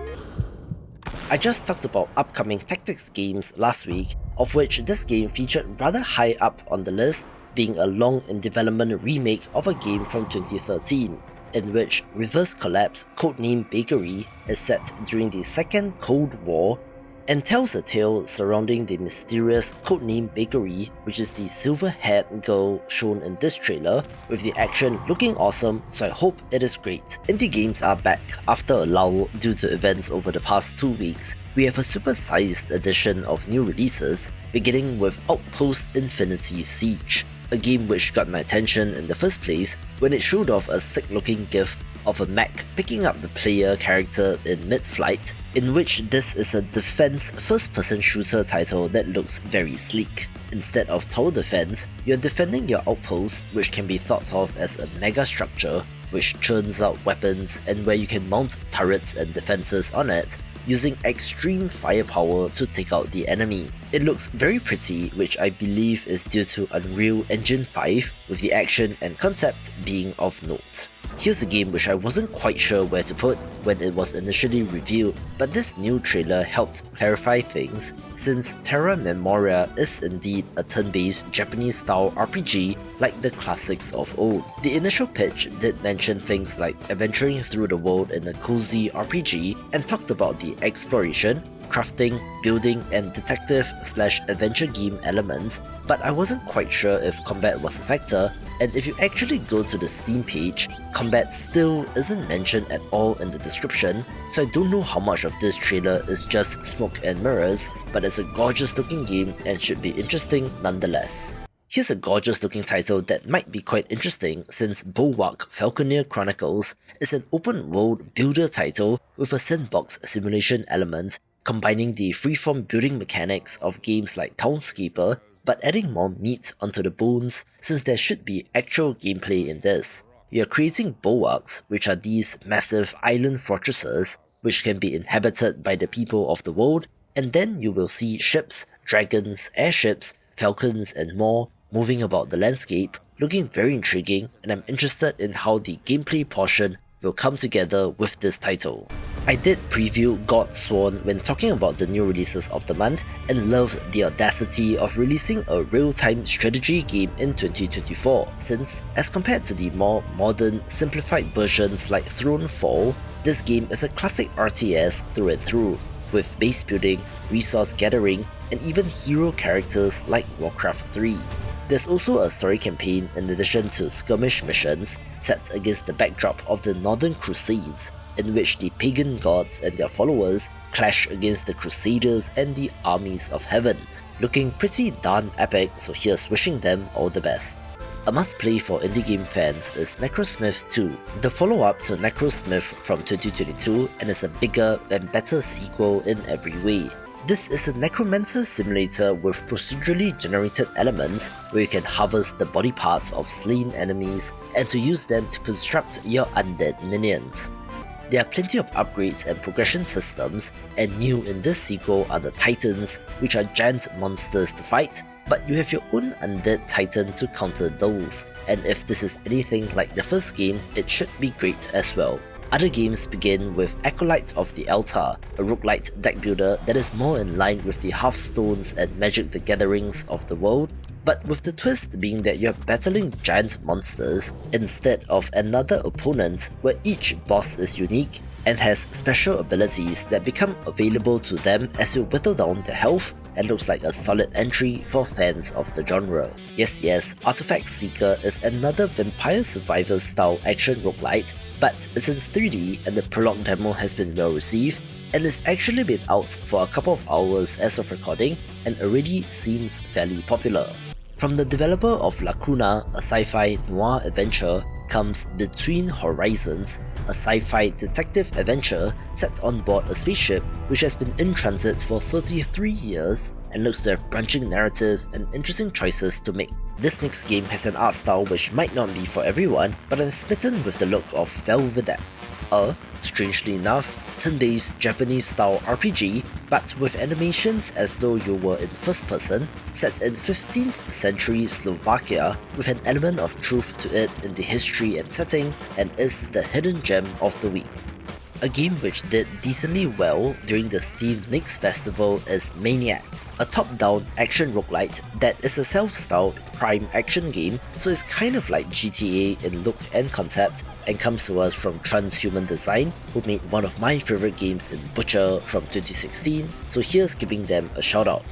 I just talked about upcoming tactics games last week, of which this game featured rather high up on the list, being a long in development remake of a game from 2013, in which Reverse Collapse codenamed Bakery is set during the Second Cold War and tells a tale surrounding the mysterious codename Bakery, which is the silver-haired girl shown in this trailer, with the action looking awesome, so I hope it is great. Indie games are back after a lull due to events over the past 2 weeks. We have a super-sized edition of new releases, beginning with Outpost Infinity Siege, a game which got my attention in the first place when it showed off a sick-looking gif of a mech picking up the player character in mid-flight, in which this is a defense first-person shooter title that looks very sleek. Instead of tower defense, you're defending your outpost, which can be thought of as a mega structure which churns out weapons and where you can mount turrets and defenses on it, using extreme firepower to take out the enemy. It looks very pretty, which I believe is due to Unreal Engine 5, with the action and concept being of note. Here's a game which I wasn't quite sure where to put when it was initially revealed, but this new trailer helped clarify things, since Terra Memoria is indeed a turn-based Japanese-style RPG like the classics of old. The initial pitch did mention things like adventuring through the world in a cozy RPG and talked about the exploration, crafting, building, and detective/adventure game elements, but I wasn't quite sure if combat was a factor, and if you actually go to the Steam page, combat still isn't mentioned at all in the description, so I don't know how much of this trailer is just smoke and mirrors, but it's a gorgeous looking game and should be interesting nonetheless. Here's a gorgeous looking title that might be quite interesting, since Bulwark Falconeer Chronicles is an open world builder title with a sandbox simulation element, combining the freeform building mechanics of games like Townscaper, but adding more meat onto the bones, since there should be actual gameplay in this. You're creating bulwarks, which are these massive island fortresses which can be inhabited by the people of the world, and then you will see ships, dragons, airships, falcons, and more moving about the landscape, looking very intriguing, and I'm interested in how the gameplay portion will come together with this title. I did preview Godsworn when talking about the new releases of the month and loved the audacity of releasing a real-time strategy game in 2024, since as compared to the more modern, simplified versions like Thronefall, this game is a classic RTS through and through, with base building, resource gathering, and even hero characters like Warcraft 3. There's also a story campaign in addition to skirmish missions set against the backdrop of the Northern Crusades, in which the pagan gods and their followers clash against the Crusaders and the armies of heaven, looking pretty darn epic, so here's wishing them all the best. A must-play for indie game fans is Necrosmith 2, the follow-up to Necrosmith from 2022, and is a bigger and better sequel in every way. This is a necromancer simulator with procedurally generated elements where you can harvest the body parts of slain enemies and to use them to construct your undead minions. There are plenty of upgrades and progression systems, and new in this sequel are the Titans, which are giant monsters to fight, but you have your own undead titan to counter those, and if this is anything like the first game, it should be great as well. Other games begin with Acolyte of the Altar, a roguelite deck builder that is more in line with the Hearthstones and Magic the Gatherings of the world, but with the twist being that you're battling giant monsters instead of another opponent where each boss is unique and has special abilities that become available to them as you whittle down their health, and looks like a solid entry for fans of the genre. Yes, Artifact Seeker is another Vampire Survivors style action roguelite, but it's in 3D and the prologue demo has been well received, and it's actually been out for a couple of hours as of recording and already seems fairly popular. From the developer of Lacuna, a sci-fi noir adventure, comes Between Horizons, a sci-fi detective adventure set on board a spaceship which has been in transit for 33 years and looks to have branching narratives and interesting choices to make. This next game has an art style which might not be for everyone, but I'm smitten with the look of Velvedek, a, strangely enough, turn-based Japanese-style RPG, but with animations as though you were in first person, set in 15th century Slovakia with an element of truth to it in the history and setting, and is the hidden gem of the week. A game which did decently well during the Steam Next Festival is Maniac, a top-down action roguelite that is a self-styled crime action game, so it's kind of like GTA in look and concept, and comes to us from Transhuman Design, who made one of my favourite games in Butcher from 2016, so here's giving them a shout out.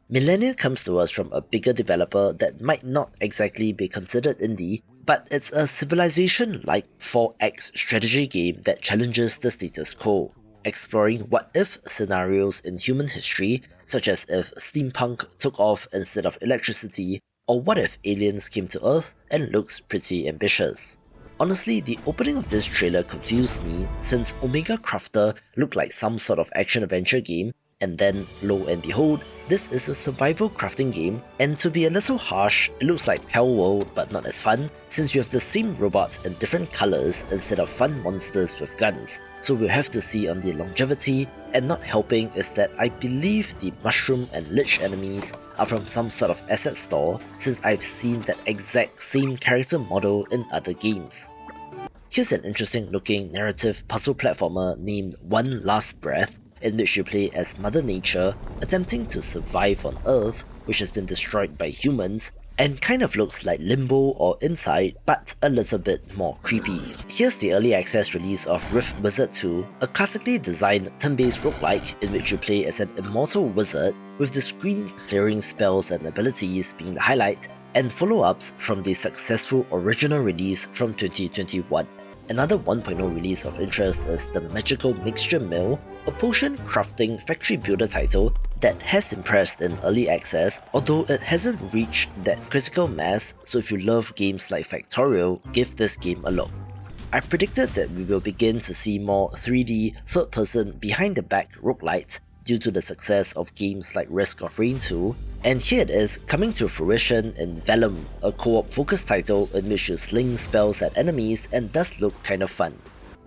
Millennia comes to us from a bigger developer that might not exactly be considered indie, but it's a Civilization-like 4X strategy game that challenges the status quo, exploring what-if scenarios in human history, such as if steampunk took off instead of electricity, or what if aliens came to Earth, and looks pretty ambitious. Honestly, the opening of this trailer confused me, since Omega Crafter looked like some sort of action-adventure game, and then, lo and behold, this is a survival crafting game, and to be a little harsh, it looks like Hell World but not as fun, since you have the same robots in different colours instead of fun monsters with guns, so we'll have to see on the longevity, and not helping is that I believe the mushroom and lich enemies are from some sort of asset store, since I've seen that exact same character model in other games. Here's an interesting looking narrative puzzle platformer named One Last Breath, in which you play as Mother Nature attempting to survive on Earth, which has been destroyed by humans, and kind of looks like Limbo or Inside, but a little bit more creepy. Here's the early access release of Rift Wizard 2, a classically designed turn-based roguelike in which you play as an immortal wizard, with the screen clearing spells and abilities being the highlight, and follow-ups from the successful original release from 2021. Another 1.0 release of interest is the Magical Mixture Mill, a potion crafting factory builder title that has impressed in early access, although it hasn't reached that critical mass, so if you love games like Factorial, give this game a look. I predicted that we will begin to see more 3D, third-person, behind-the-back roguelites due to the success of games like Risk of Rain 2, and here it is coming to fruition in Vellum, a co-op focused title in which you sling spells at enemies and does look kind of fun.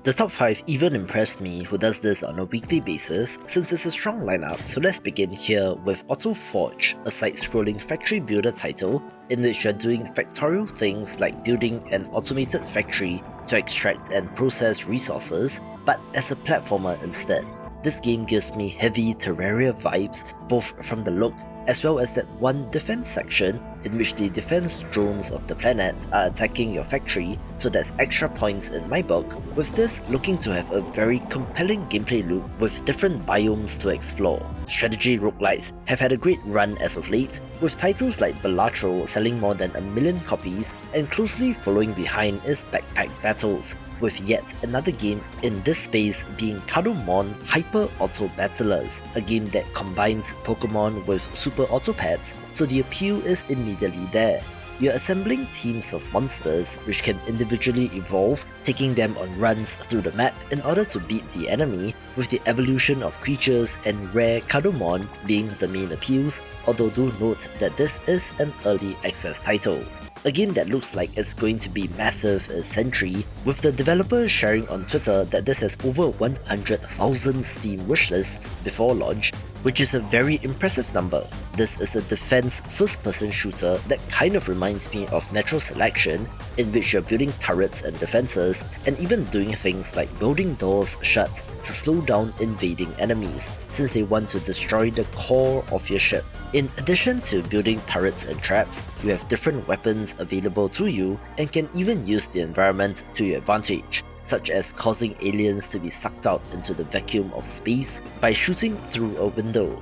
The top 5 even impressed me who does this on a weekly basis since it's a strong lineup, so let's begin here with Auto Forge, a side-scrolling factory builder title in which you're doing factorial things like building an automated factory to extract and process resources, but as a platformer instead. This game gives me heavy Terraria vibes, both from the look as well as that one defense section in which the defense drones of the planet are attacking your factory, so that's extra points in my book, with this looking to have a very compelling gameplay loop with different biomes to explore. Strategy roguelites have had a great run as of late, with titles like Balatro selling more than 1 million copies, and closely following behind is Backpack Battles, with yet another game in this space being Kadumon Hyper Auto Battlers, a game that combines Pokemon with Super Auto Pets, so the appeal is immediately there. You're assembling teams of monsters which can individually evolve, taking them on runs through the map in order to beat the enemy, with the evolution of creatures and rare Kadumon being the main appeals, although do note that this is an early access title. A game that looks like it's going to be massive is Sentry, with the developer sharing on Twitter that this has over 100,000 Steam wishlists before launch, which is a very impressive number. This is a defense first-person shooter that kind of reminds me of Natural Selection, in which you're building turrets and defenses, and even doing things like building doors shut to slow down invading enemies, since they want to destroy the core of your ship. In addition to building turrets and traps, you have different weapons available to you and can even use the environment to your advantage, such as causing aliens to be sucked out into the vacuum of space by shooting through a window.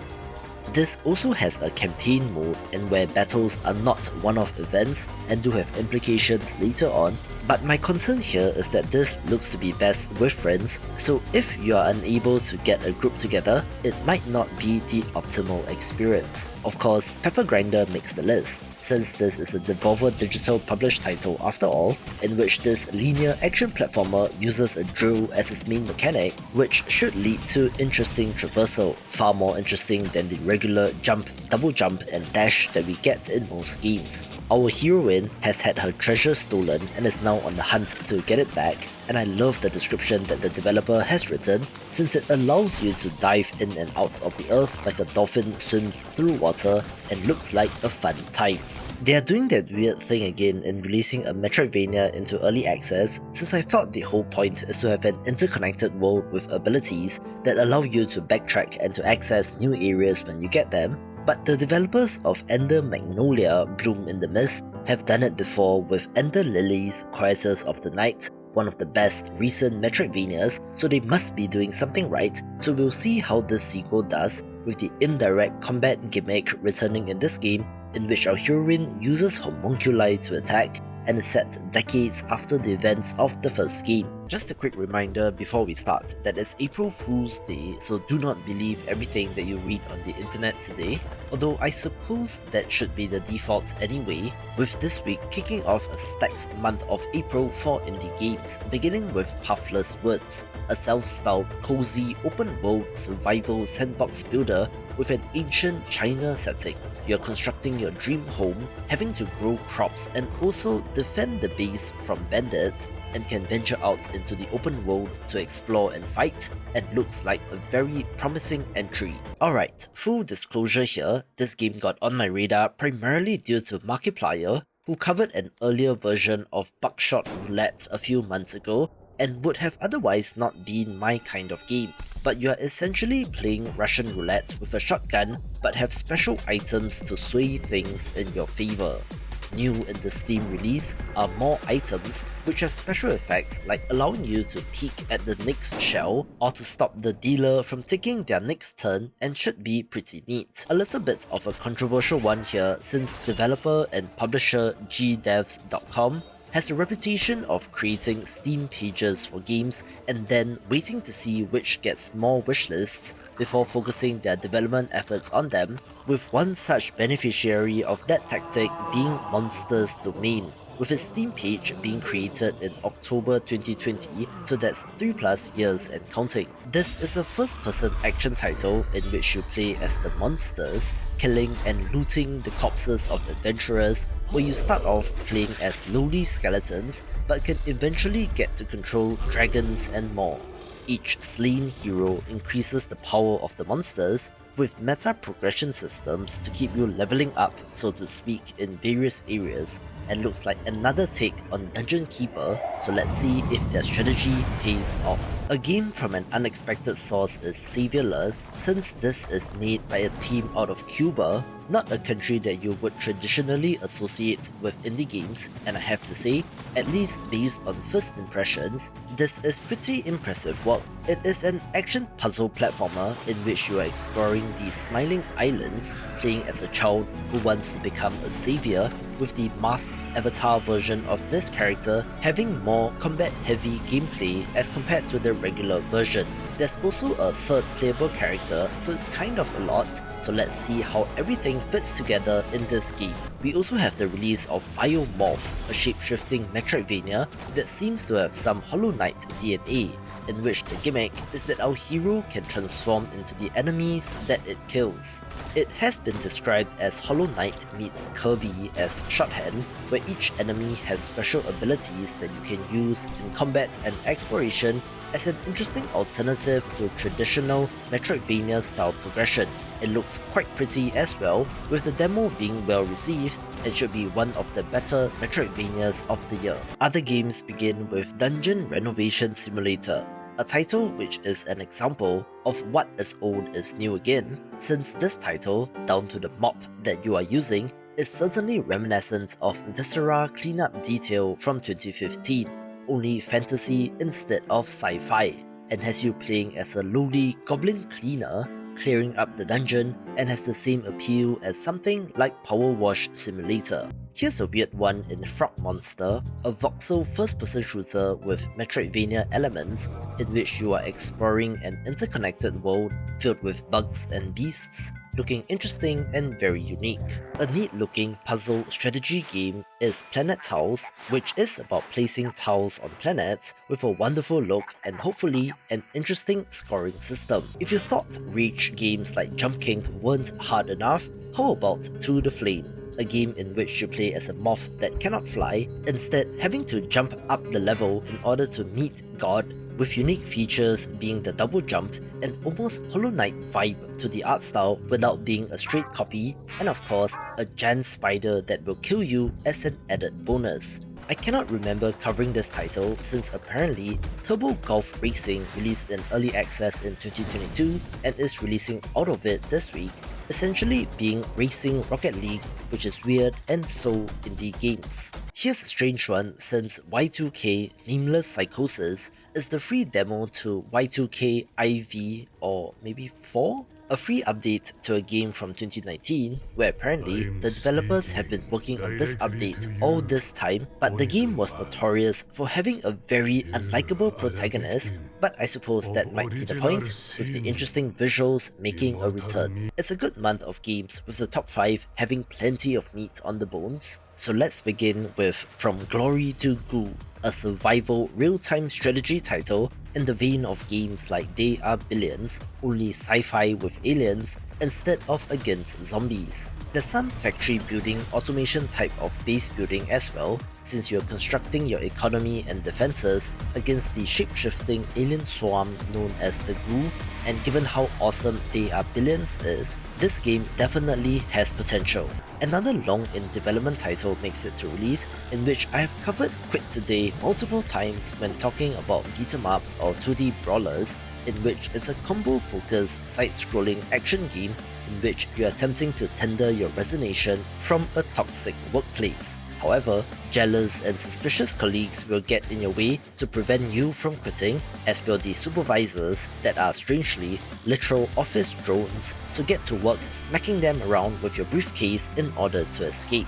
This also has a campaign mode and where battles are not one-off events and do have implications later on, but my concern here is that this looks to be best with friends, so if you are unable to get a group together, it might not be the optimal experience. Of course, Pepper Grinder makes the list, since this is a Devolver Digital published title after all, in which this linear action platformer uses a drill as its main mechanic, which should lead to interesting traversal, far more interesting than the regular jump, double jump and dash that we get in most games. Our heroine has had her treasure stolen and is now on the hunt to get it back, and I love the description that the developer has written, since it allows you to dive in and out of the earth like a dolphin swims through water and looks like a fun time. They are doing that weird thing again in releasing a Metroidvania into early access, since I thought the whole point is to have an interconnected world with abilities that allow you to backtrack and to access new areas when you get them, but the developers of Ender Magnolia Bloom in the Mist have done it before with Ender Lilies Quietus of the Night, one of the best recent Metroidvanias, so they must be doing something right, so we'll see how this sequel does, with the indirect combat gimmick returning in this game, in which our heroine uses homunculi to attack and is set decades after the events of the first game. Just a quick reminder before we start that it's April Fool's Day, so do not believe everything that you read on the internet today, although I suppose that should be the default anyway, with this week kicking off a stacked month of April for indie games, beginning with Pathless Woods, a self-styled, cozy, open-world survival sandbox builder with an ancient China setting. You're constructing your dream home, having to grow crops and also defend the base from bandits, and can venture out into the open world to explore and fight, and looks like a very promising entry. Alright, full disclosure here, this game got on my radar primarily due to Markiplier, who covered an earlier version of Buckshot Roulette a few months ago and would have otherwise not been my kind of game. But you are essentially playing Russian roulette with a shotgun but have special items to sway things in your favor. New in the Steam release are more items which have special effects like allowing you to peek at the next shell or to stop the dealer from taking their next turn, and should be pretty neat. A little bit of a controversial one here, since developer and publisher gdevs.com has a reputation of creating Steam pages for games and then waiting to see which gets more wishlists before focusing their development efforts on them, with one such beneficiary of that tactic being Monsters Domain, with its Steam page being created in October 2020, so that's 3+ years and counting. This is a first-person action title in which you play as the monsters, killing and looting the corpses of adventurers, where you start off playing as lowly skeletons but can eventually get to control dragons and more. Each slain hero increases the power of the monsters, with meta progression systems to keep you leveling up, so to speak, in various areas, and looks like another take on Dungeon Keeper, so let's see if their strategy pays off. A game from an unexpected source is Saviorless, since this is made by a team out of Cuba, not a country that you would traditionally associate with indie games, and I have to say, at least based on first impressions, this is pretty impressive work. It is an action puzzle platformer in which you are exploring the Smiling Islands, playing as a child who wants to become a savior, with the masked avatar version of this character having more combat-heavy gameplay as compared to the regular version. There's also a third playable character, so it's kind of a lot, so let's see how everything fits together in this game. We also have the release of Biomorph, a shape-shifting Metroidvania that seems to have some Hollow Knight DNA, in which the gimmick is that our hero can transform into the enemies that it kills. It has been described as Hollow Knight meets Kirby as shorthand, where each enemy has special abilities that you can use in combat and exploration as an interesting alternative to traditional Metroidvania style progression. It looks quite pretty as well, with the demo being well received and should be one of the better Metroidvanias of the year. Other games begin with Dungeon Renovation Simulator, a title which is an example of what is old is new again, since this title, down to the mop that you are using, is certainly reminiscent of Viscera cleanup detail from 2015, only fantasy instead of sci-fi, and has you playing as a lowly goblin cleaner, clearing up the dungeon, and has the same appeal as something like Power Wash Simulator. Here's a weird one in Frog Monster, a voxel first-person shooter with Metroidvania elements in which you are exploring an interconnected world filled with bugs and beasts, looking interesting and very unique. A neat-looking puzzle strategy game is Planet Tiles, which is about placing tiles on planets with a wonderful look and hopefully an interesting scoring system. If you thought Rage games like Jump King weren't hard enough, how about To the Flame? A game in which you play as a moth that cannot fly, instead having to jump up the level in order to meet God, with unique features being the double jump and almost Hollow Knight vibe to the art style without being a straight copy, and of course, a giant spider that will kill you as an added bonus. I cannot remember covering this title since apparently Turbo Golf Racing released in early access in 2022 and is releasing out of it this week, essentially being Racing Rocket League, which is weird and so indie games. Here's a strange one, since Y2K Nameless Psychosis is the free demo to Y2K IV, or maybe 4? A free update to a game from 2019, where apparently the developers have been working on this update all this time, but the game was notorious for having a very unlikable protagonist, but I suppose that might be the point, with the interesting visuals making a return. It's a good month of games, with the top 5 having plenty of meat on the bones. So let's begin with From Glory to Goo, a survival real-time strategy title in the vein of games like They Are Billions, only sci-fi with aliens instead of against zombies. There's some factory building automation type of base building as well, since you're constructing your economy and defenses against the shape-shifting alien swarm known as the Gru, and given how awesome They Are Billions is, this game definitely has potential. Another long in development title makes it to release, in which I have covered Quit Today multiple times when talking about beat-em-ups or 2D brawlers, in which it's a combo-focused side-scrolling action game in which you're attempting to tender your resignation from a toxic workplace. However, jealous and suspicious colleagues will get in your way to prevent you from quitting, as will the supervisors that are strangely literal office drones, so get to work smacking them around with your briefcase in order to escape.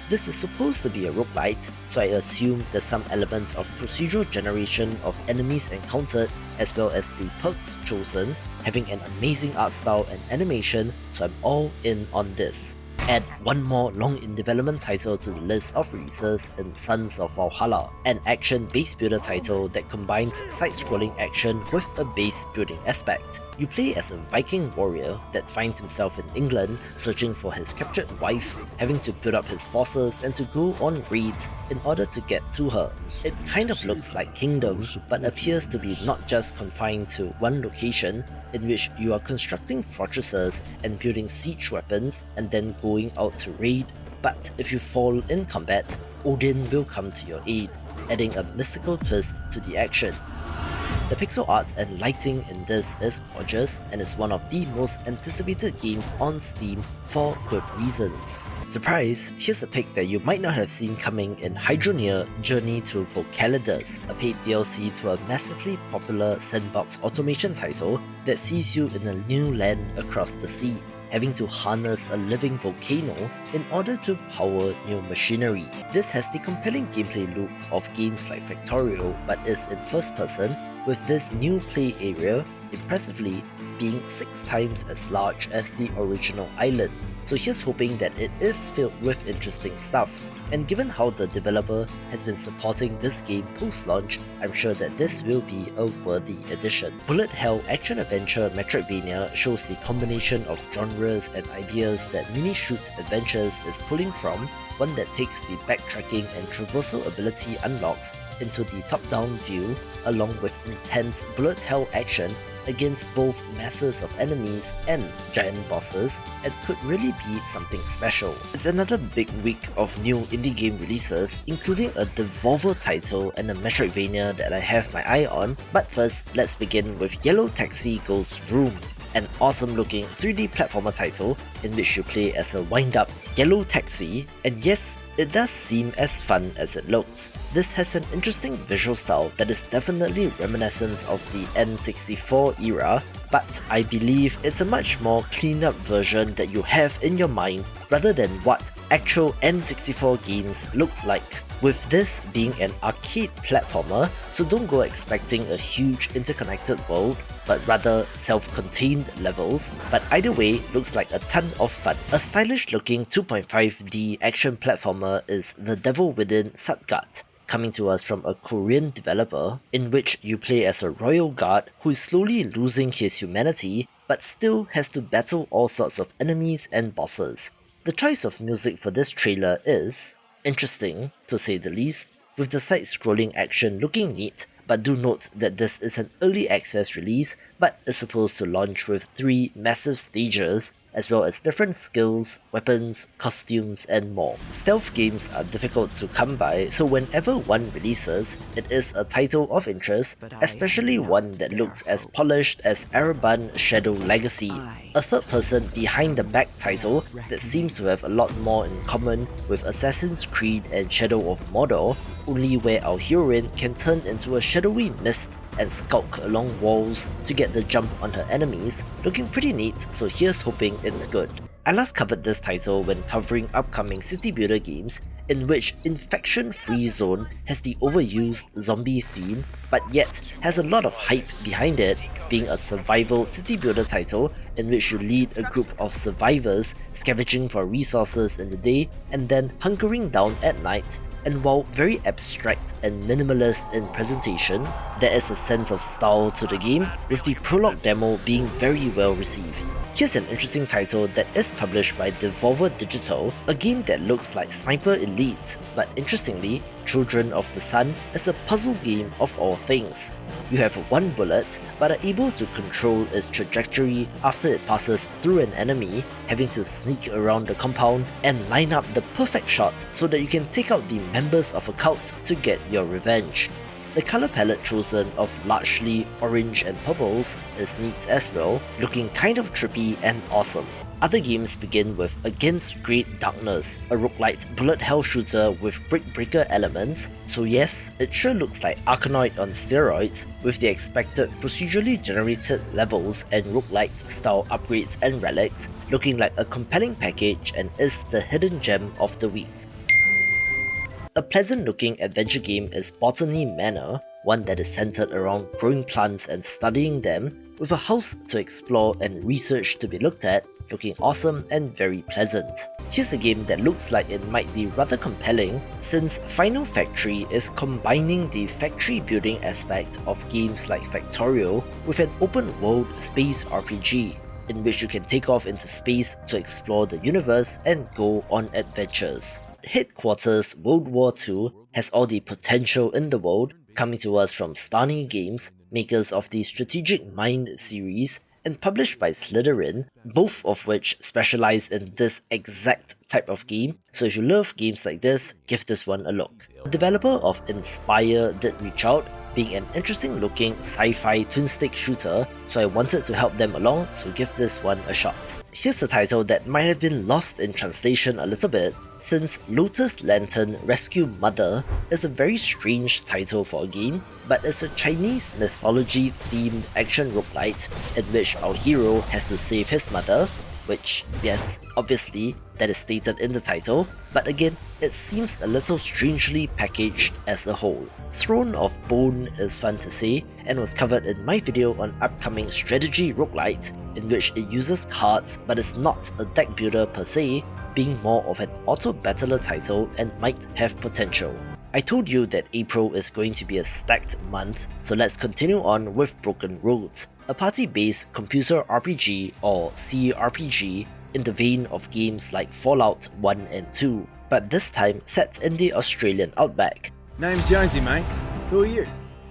This is supposed to be a roguelite, so I assume there's some elements of procedural generation of enemies encountered as well as the perks chosen, having an amazing art style and animation, so I'm all in on this. Add one more long in development title to the list of releases in Sons of Valhalla, an action base builder title that combines side-scrolling action with a base building aspect. You play as a Viking warrior that finds himself in England searching for his captured wife, having to build up his forces and to go on raids in order to get to her. It kind of looks like Kingdom, but appears to be not just confined to one location, in which you are constructing fortresses and building siege weapons and then going out to raid, but if you fall in combat, Odin will come to your aid, adding a mystical twist to the action. The pixel art and lighting in this is gorgeous and is one of the most anticipated games on Steam for good reasons. Surprise! Here's a pick that you might not have seen coming in Hydroneer Journey to Vocalidus, a paid DLC to a massively popular sandbox automation title that sees you in a new land across the sea, having to harness a living volcano in order to power new machinery. This has the compelling gameplay loop of games like Factorio, but is in first person, with this new play area impressively being 6 times as large as the original island. So here's hoping that it is filled with interesting stuff, and given how the developer has been supporting this game post-launch, I'm sure that this will be a worthy addition. Bullet Hell action-adventure Metroidvania shows the combination of genres and ideas that Mini-Shoot Adventures is pulling from, one that takes the backtracking and traversal ability unlocks into the top-down view, along with intense bullet hell action against both masses of enemies and giant bosses, and could really be something special. It's another big week of new indie game releases, including a Devolver title and a Metroidvania that I have my eye on, but first let's begin with Yellow Taxi Goes Room, an awesome looking 3D platformer title in which you play as a wind-up yellow taxi, and yes, it does seem as fun as it looks. This has an interesting visual style that is definitely reminiscent of the N64 era, but I believe it's a much more cleaned up version that you have in your mind rather than what actual N64 games look like. With this being an arcade platformer, so don't go expecting a huge interconnected world, but rather self-contained levels, but either way looks like a ton of fun. A stylish looking 2.5D action platformer is The Devil Within Satgat, coming to us from a Korean developer, in which you play as a royal guard who is slowly losing his humanity, but still has to battle all sorts of enemies and bosses. The choice of music for this trailer is interesting, to say the least, with the side-scrolling action looking neat, but do note that this is an early access release, but is supposed to launch with 3 massive stages, as well as different skills, weapons, costumes, and more. Stealth games are difficult to come by, so whenever one releases, it is a title of interest, especially one that looks as polished as Ereban Shadow Legacy, a third-person behind-the-back title that seems to have a lot more in common with Assassin's Creed and Shadow of Mordor, only where our heroine can turn into a shadowy mist and skulk along walls to get the jump on her enemies, looking pretty neat, so here's hoping it's good. I last covered this title when covering upcoming city builder games, in which Infection Free Zone has the overused zombie theme, but yet has a lot of hype behind it, being a survival city builder title in which you lead a group of survivors scavenging for resources in the day and then hunkering down at night and while very abstract and minimalist in presentation, there is a sense of style to the game, with the prologue demo being very well received. Here's an interesting title that is published by Devolver Digital, a game that looks like Sniper Elite, but interestingly, Children of the Sun is a puzzle game of all things. You have one bullet, but are able to control its trajectory after it passes through an enemy, having to sneak around the compound and line up the perfect shot so that you can take out the members of a cult to get your revenge. The colour palette chosen of largely orange and purples is neat as well, looking kind of trippy and awesome. Other games begin with Against Great Darkness, a roguelite bullet hell shooter with brick breaker elements, so yes, it sure looks like Arkanoid on steroids, with the expected procedurally generated levels and roguelite style upgrades and relics, looking like a compelling package and is the hidden gem of the week. A pleasant looking adventure game is Botany Manor, one that is centered around growing plants and studying them, with a house to explore and research to be looked at, looking awesome and very pleasant. Here's a game that looks like it might be rather compelling, since Final Factory is combining the factory building aspect of games like Factorio with an open world space RPG, in which you can take off into space to explore the universe and go on adventures. Headquarters World War II has all the potential in the world, coming to us from Stani Games, makers of the Strategic Mind series, and published by Slytherin, both of which specialize in this exact type of game, so if you love games like this, give this one a look. The developer of Inspire did reach out, being an interesting looking sci-fi twin-stick shooter, so I wanted to help them along, so give this one a shot. Here's a title that might have been lost in translation a little bit, since Lotus Lantern Rescue Mother is a very strange title for a game, but it's a Chinese mythology themed action roguelite in which our hero has to save his mother, which, yes, obviously, that is stated in the title, but again, it seems a little strangely packaged as a whole. Throne of Bone is fun to say, and was covered in my video on upcoming strategy roguelite, in which it uses cards but is not a deck builder per se, being more of an auto-battler title and might have potential. I told you that April is going to be a stacked month, so let's continue on with Broken Roads, a party-based computer RPG or CRPG in the vein of games like Fallout 1 and 2, but this time set in the Australian outback. Name's Jonesy, mate. Who are you?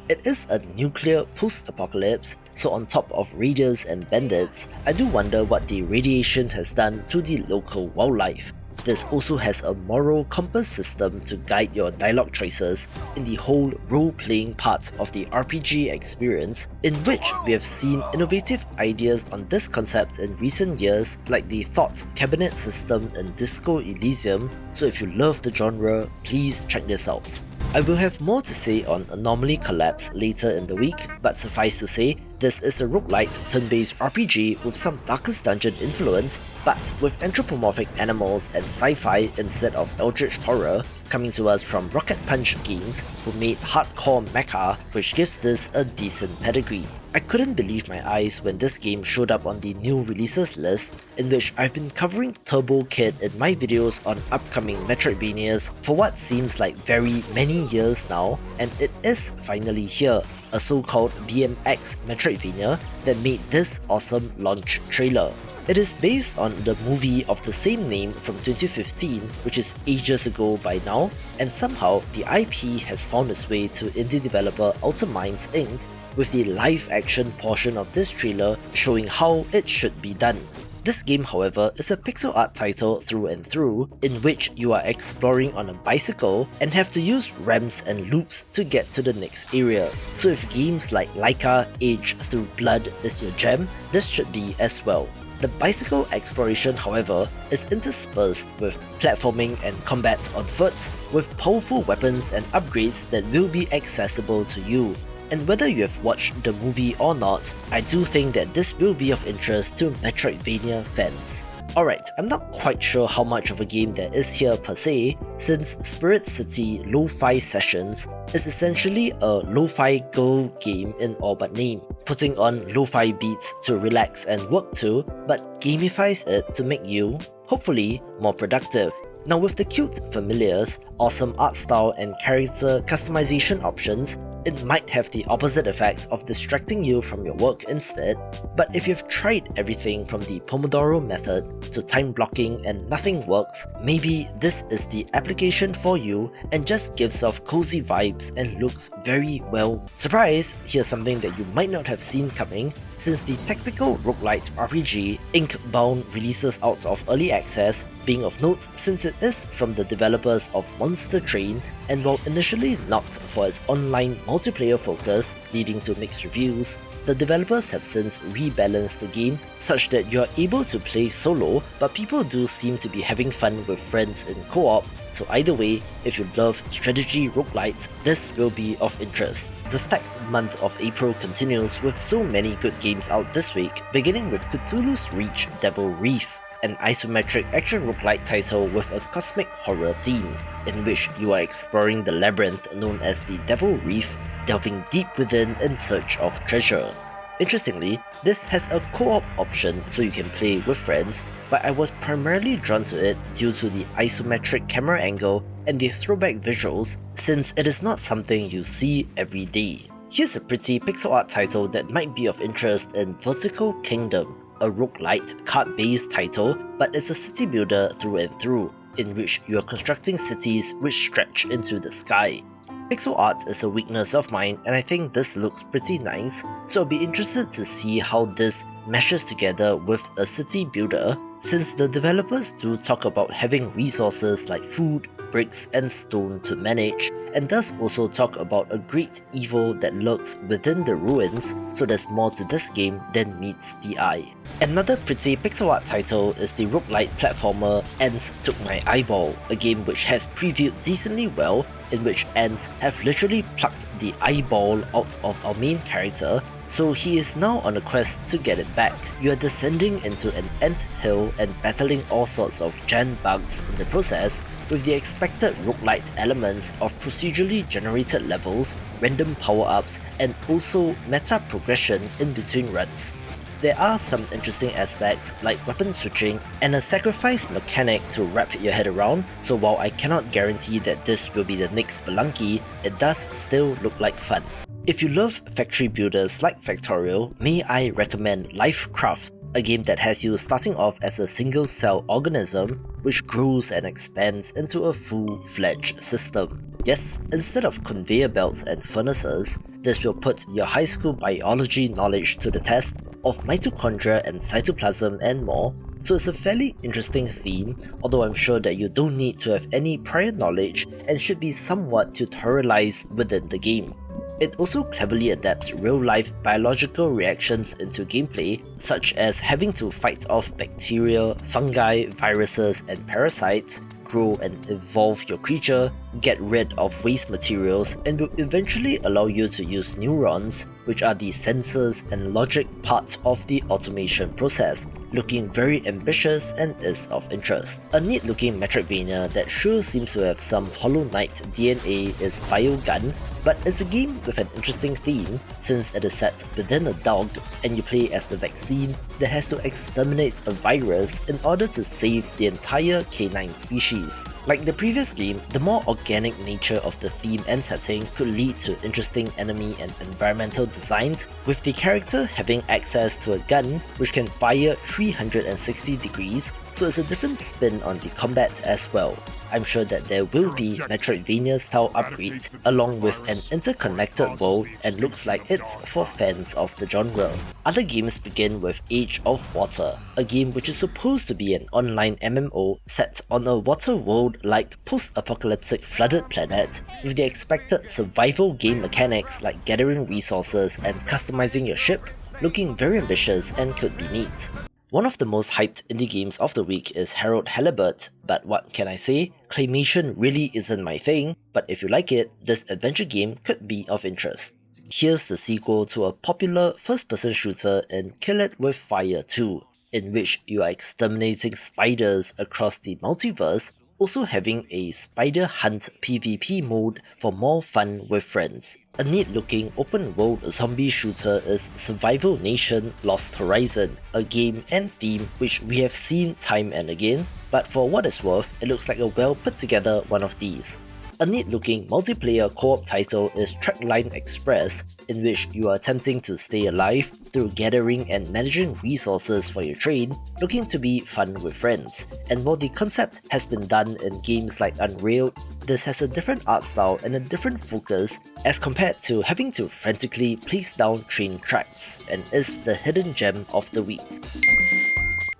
It is a nuclear post-apocalypse, so on top of raiders and bandits, I do wonder what the radiation has done to the local wildlife. This also has a moral compass system to guide your dialogue choices in the whole role-playing part of the RPG experience, in which we have seen innovative ideas on this concept in recent years, like the Thought Cabinet system in Disco Elysium, so if you love the genre, please check this out. I will have more to say on Anomaly Collapse later in the week, but suffice to say, this is a roguelite turn-based RPG with some Darkest Dungeon influence, but with anthropomorphic animals and sci-fi instead of eldritch horror, coming to us from Rocket Punch Games, who made Hardcore Mecha, which gives this a decent pedigree. I couldn't believe my eyes when this game showed up on the new releases list, in which I've been covering Turbo Kid in my videos on upcoming Metroidvanias for what seems like very many years now, and it is finally here, a so-called BMX Metroidvania that made this awesome launch trailer. It is based on the movie of the same name from 2015, which is ages ago by now, and somehow the IP has found its way to indie developer Ultraminds Inc., with the live-action portion of this trailer showing how it should be done. This game, however, is a pixel art title through and through, in which you are exploring on a bicycle and have to use ramps and loops to get to the next area. So if games like Laika Age Through Blood is your jam, this should be as well. The bicycle exploration, however, is interspersed with platforming and combat on foot, with powerful weapons and upgrades that will be accessible to you. And whether you have watched the movie or not, I do think that this will be of interest to Metroidvania fans. Alright, I'm not quite sure how much of a game there is here per se, since Spirit City Lo-Fi Sessions is essentially a lo-fi girl game in all but name, putting on lo-fi beats to relax and work to, but gamifies it to make you, hopefully, more productive. Now with the cute familiars, awesome art style and character customization options, it might have the opposite effect of distracting you from your work instead, but if you've tried everything from the Pomodoro method to time blocking and nothing works, maybe this is the application for you and just gives off cozy vibes and looks very well. Surprise! Here's something that you might not have seen coming, since the tactical roguelite RPG Inkbound releases out of early access, being of note since it is from the developers of Monster Train, and while initially knocked for its online multiplayer focus, leading to mixed reviews, the developers have since rebalanced the game such that you are able to play solo, but people do seem to be having fun with friends in co-op, so either way, if you love strategy roguelites, this will be of interest. The stacked month of April continues with so many good games out this week, beginning with Cthulhu's Reach Devil Reef, an isometric action roguelite title with a cosmic horror theme, in which you are exploring the labyrinth known as the Devil Reef, delving deep within in search of treasure. Interestingly, this has a co-op option so you can play with friends, but I was primarily drawn to it due to the isometric camera angle and the throwback visuals, since it is not something you see every day. Here's a pretty pixel art title that might be of interest in Vertical Kingdom, a roguelite card-based title, but it's a city builder through and through, in which you are constructing cities which stretch into the sky. Pixel art is a weakness of mine and I think this looks pretty nice, so I'll be interested to see how this meshes together with a city builder, since the developers do talk about having resources like food, bricks and stone to manage, and thus also talk about a great evil that lurks within the ruins, so there's more to this game than meets the eye. Another pretty pixel art title is the roguelite platformer Ants Took My Eyeball, a game which has previewed decently well, in which ants have literally plucked the eyeball out of our main character, so he is now on a quest to get it back. You are descending into an ant hill and battling all sorts of giant bugs in the process, with the expected roguelite elements of procedurally generated levels, random power-ups, and also meta progression in between runs. There are some interesting aspects like weapon switching and a sacrifice mechanic to wrap your head around, so while I cannot guarantee that this will be the next Spelunky, it does still look like fun. If you love factory builders like Factorial, may I recommend Lifecraft, a game that has you starting off as a single-cell organism which grows and expands into a full-fledged system. Yes, instead of conveyor belts and furnaces, this will put your high school biology knowledge to the test of mitochondria and cytoplasm and more, so it's a fairly interesting theme, although I'm sure that you don't need to have any prior knowledge and should be somewhat tutorialized within the game. It also cleverly adapts real-life biological reactions into gameplay, such as having to fight off bacteria, fungi, viruses, and parasites, grow and evolve your creature, get rid of waste materials, and will eventually allow you to use neurons, which are the sensors and logic part of the automation process, looking very ambitious and is of interest. A neat looking Metroidvania that sure seems to have some Hollow Knight DNA is Biogun, but it's a game with an interesting theme since it is set within a dog and you play as the vaccine that has to exterminate a virus in order to save the entire canine species. Like the previous game, the more organic nature of the theme and setting could lead to interesting enemy and environmental designs, with the character having access to a gun which can fire 360 degrees, so it's a different spin on the combat as well. I'm sure that there will be Metroidvania style upgrades along with an interconnected world, and looks like it's for fans of the genre. Other games begin with Age of Water, a game which is supposed to be an online MMO set on a water world-like post-apocalyptic flooded planet, with the expected survival game mechanics like gathering resources and customizing your ship, looking very ambitious and could be neat. One of the most hyped indie games of the week is Harold Halibut, but what can I say? Claymation really isn't my thing, but if you like it, this adventure game could be of interest. Here's the sequel to a popular first-person shooter in Kill It With Fire 2, in which you are exterminating spiders across the multiverse, also having a Spider Hunt PvP mode for more fun with friends. A neat-looking open-world zombie shooter is Survival Nation Lost Horizon, a game and theme which we have seen time and again, but for what it's worth, it looks like a well-put-together one of these. A neat-looking multiplayer co-op title is Trackline Express, in which you are attempting to stay alive through gathering and managing resources for your train, looking to be fun with friends. And while the concept has been done in games like Unreal, this has a different art style and a different focus as compared to having to frantically place down train tracks, and is the hidden gem of the week.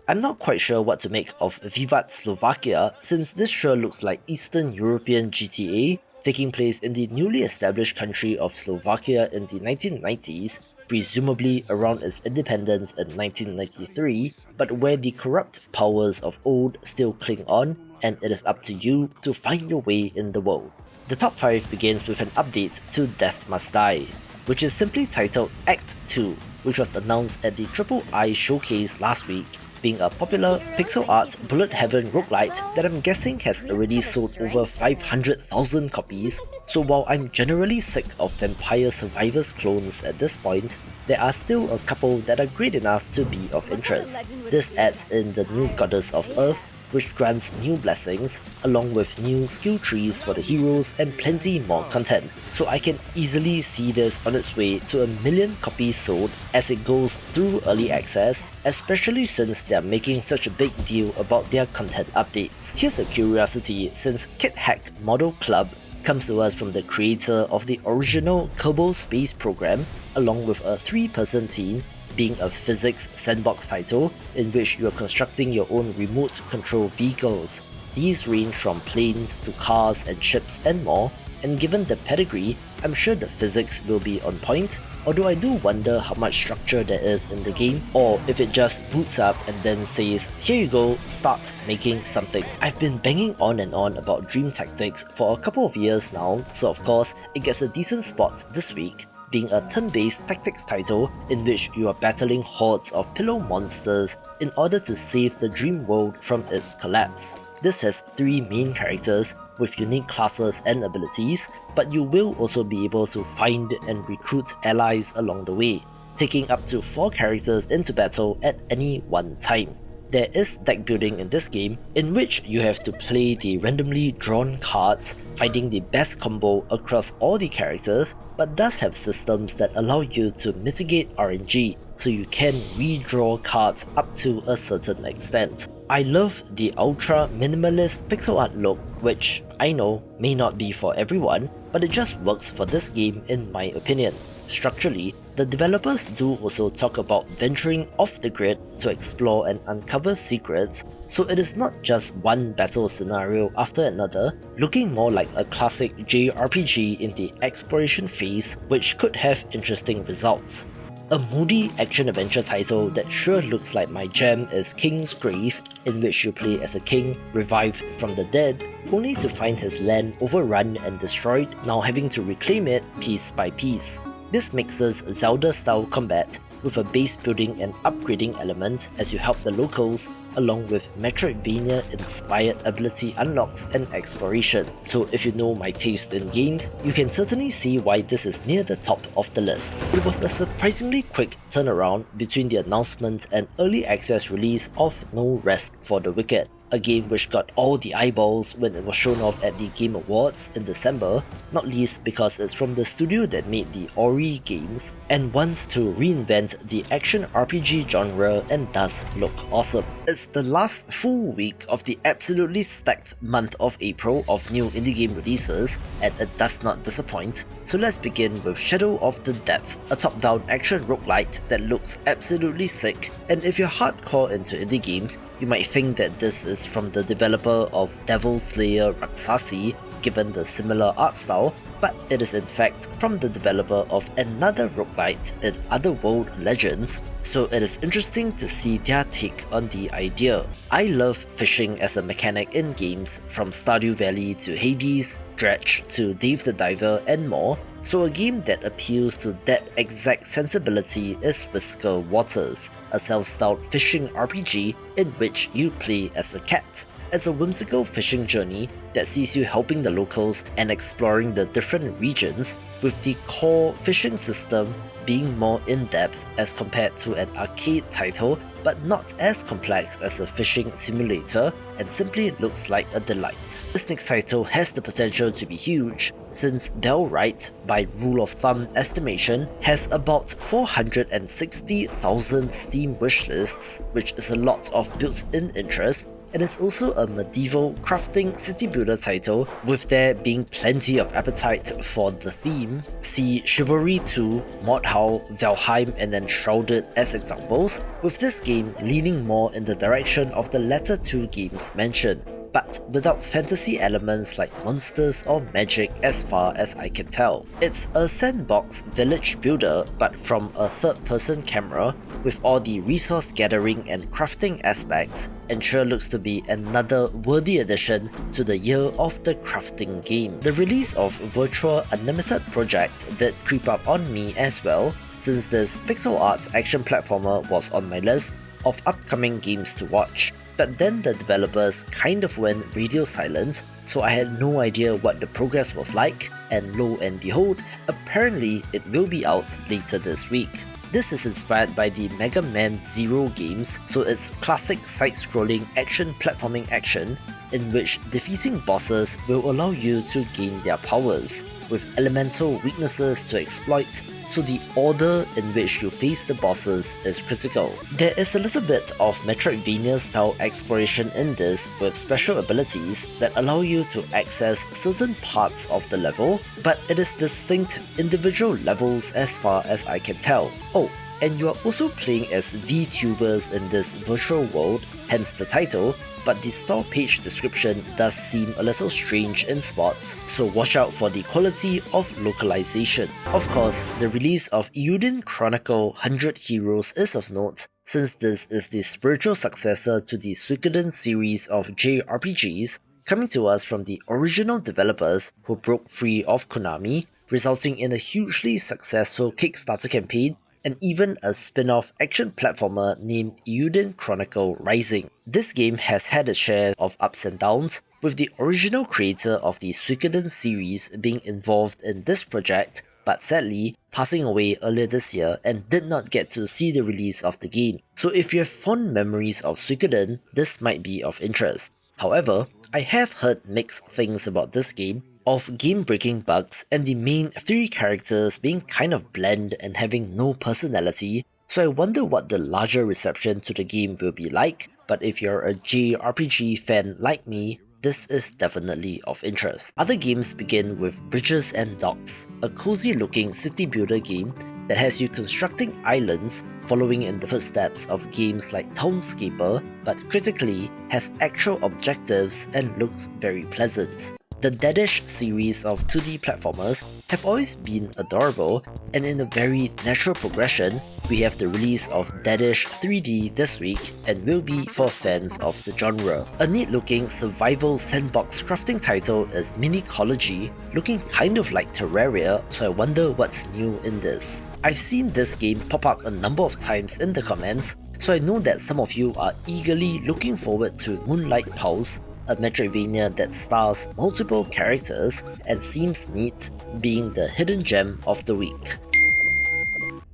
I'm not quite sure what to make of Vivat Slovakia, since this sure looks like Eastern European GTA, taking place in the newly established country of Slovakia in the 1990s, presumably around its independence in 1993, but where the corrupt powers of old still cling on, and it is up to you to find your way in the world. The top 5 begins with an update to Death Must Die, which is simply titled Act 2, which was announced at the III showcase last week, being a popular pixel art bullet heaven roguelite that I'm guessing has already sold over 500,000 copies, so while I'm generally sick of Vampire Survivors clones at this point, there are still a couple that are great enough to be of interest. This adds in the new Goddess of Earth, which grants new blessings, along with new skill trees for the heroes and plenty more content, so I can easily see this on its way to 1 million copies sold as it goes through early access, especially since they are making such a big deal about their content updates. Here's a curiosity, since Kit Hack Model Club comes to us from the creator of the original Kerbal Space program, along with a 3-person team, being a physics sandbox title in which you are constructing your own remote control vehicles. These range from planes to cars and ships and more, and given the pedigree, I'm sure the physics will be on point, although I do wonder how much structure there is in the game, or if it just boots up and then says, here you go, start making something. I've been banging on and on about Dream Tactics for a couple of years now, so of course it gets a decent spot this week, being a turn-based tactics title in which you are battling hordes of pillow monsters in order to save the dream world from its collapse. This has 3 main characters with unique classes and abilities, but you will also be able to find and recruit allies along the way, taking up to 4 characters into battle at any one time. There is deck building in this game, in which you have to play the randomly drawn cards, finding the best combo across all the characters, but does have systems that allow you to mitigate RNG, so you can redraw cards up to a certain extent. I love the ultra minimalist pixel art look, which I know may not be for everyone, but it just works for this game in my opinion. Structurally, the developers do also talk about venturing off the grid to explore and uncover secrets, so it is not just one battle scenario after another, looking more like a classic JRPG in the exploration phase, which could have interesting results. A moody action-adventure title that sure looks like my jam is King's Grave, in which you play as a king revived from the dead, only to find his land overrun and destroyed, now having to reclaim it piece by piece. This mixes Zelda-style combat with a base building and upgrading element as you help the locals, along with Metroidvania-inspired ability unlocks and exploration. So if you know my taste in games, you can certainly see why this is near the top of the list. It was a surprisingly quick turnaround between the announcement and early access release of No Rest for the Wicked, a game which got all the eyeballs when it was shown off at the Game Awards in December, not least because it's from the studio that made the Ori games and wants to reinvent the action RPG genre and does look awesome. It's the last full week of the absolutely stacked month of April of new indie game releases, and it does not disappoint, so let's begin with Shadow of the Depth, a top-down action roguelite that looks absolutely sick, and if you're hardcore into indie games, you might think that this is from the developer of Devil Slayer Raksasi, given the similar art style, but it is in fact from the developer of another roguelite in Otherworld Legends, so it is interesting to see their take on the idea. I love fishing as a mechanic in games, from Stardew Valley to Hades, Dredge to Dave the Diver and more, so a game that appeals to that exact sensibility is Whisker Waters, a self-styled fishing RPG in which you play as a cat. as a whimsical fishing journey that sees you helping the locals and exploring the different regions, with the core fishing system being more in-depth as compared to an arcade title, but not as complex as a fishing simulator, and simply looks like a delight. This next title has the potential to be huge, since Bellwright, by rule of thumb estimation, has about 460,000 Steam wishlists, which is a lot of built-in interest, and is also a medieval crafting city builder title, with there being plenty of appetite for the theme. See Chivalry 2, Mordhau, Valheim and then Shrouded as examples, with this game leaning more in the direction of the latter two games mentioned, but without fantasy elements like monsters or magic as far as I can tell. It's a sandbox village builder, but from a third-person camera, with all the resource gathering and crafting aspects, and sure looks to be another worthy addition to the year of the crafting game. The release of Virtua Unlimited project did creep up on me as well, since this pixel art action platformer was on my list of upcoming games to watch. But then the developers kind of went radio silent, so I had no idea what the progress was like, and lo and behold, apparently it will be out later this week. This is inspired by the Mega Man Zero games, so it's classic side-scrolling action platforming action, in which defeating bosses will allow you to gain their powers, with elemental weaknesses to exploit, so the order in which you face the bosses is critical. There is a little bit of Metroidvania-style exploration in this, with special abilities that allow you to access certain parts of the level, but it is distinct individual levels as far as I can tell. Oh, and you are also playing as VTubers in this virtual world, hence the title, but the store page description does seem a little strange in spots, so watch out for the quality of localization. Of course, the release of Eiyuden Chronicle 100 Heroes is of note, since this is the spiritual successor to the Suikoden series of JRPGs, coming to us from the original developers who broke free of Konami, resulting in a hugely successful Kickstarter campaign and even a spin-off action platformer named Eiyuden Chronicle Rising. This game has had its share of ups and downs, with the original creator of the Suikoden series being involved in this project, but sadly passing away earlier this year and did not get to see the release of the game. So if you have fond memories of Suikoden, this might be of interest. However, I have heard mixed things about this game, of game-breaking bugs and the main three characters being kind of bland and having no personality, so I wonder what the larger reception to the game will be like, but if you're a JRPG fan like me, this is definitely of interest. Other games begin with Bridges and Docks, a cozy looking city builder game that has you constructing islands following in the footsteps of games like Townscaper, but critically has actual objectives and looks very pleasant. The Deadish series of 2D platformers have always been adorable, and in a very natural progression, we have the release of Deadish 3D this week and will be for fans of the genre. A neat looking survival sandbox crafting title is Minicology, looking kind of like Terraria, so I wonder what's new in this. I've seen this game pop up a number of times in the comments, so I know that some of you are eagerly looking forward to Moonlight Pulse, a Metroidvania that stars multiple characters and seems neat, being the hidden gem of the week.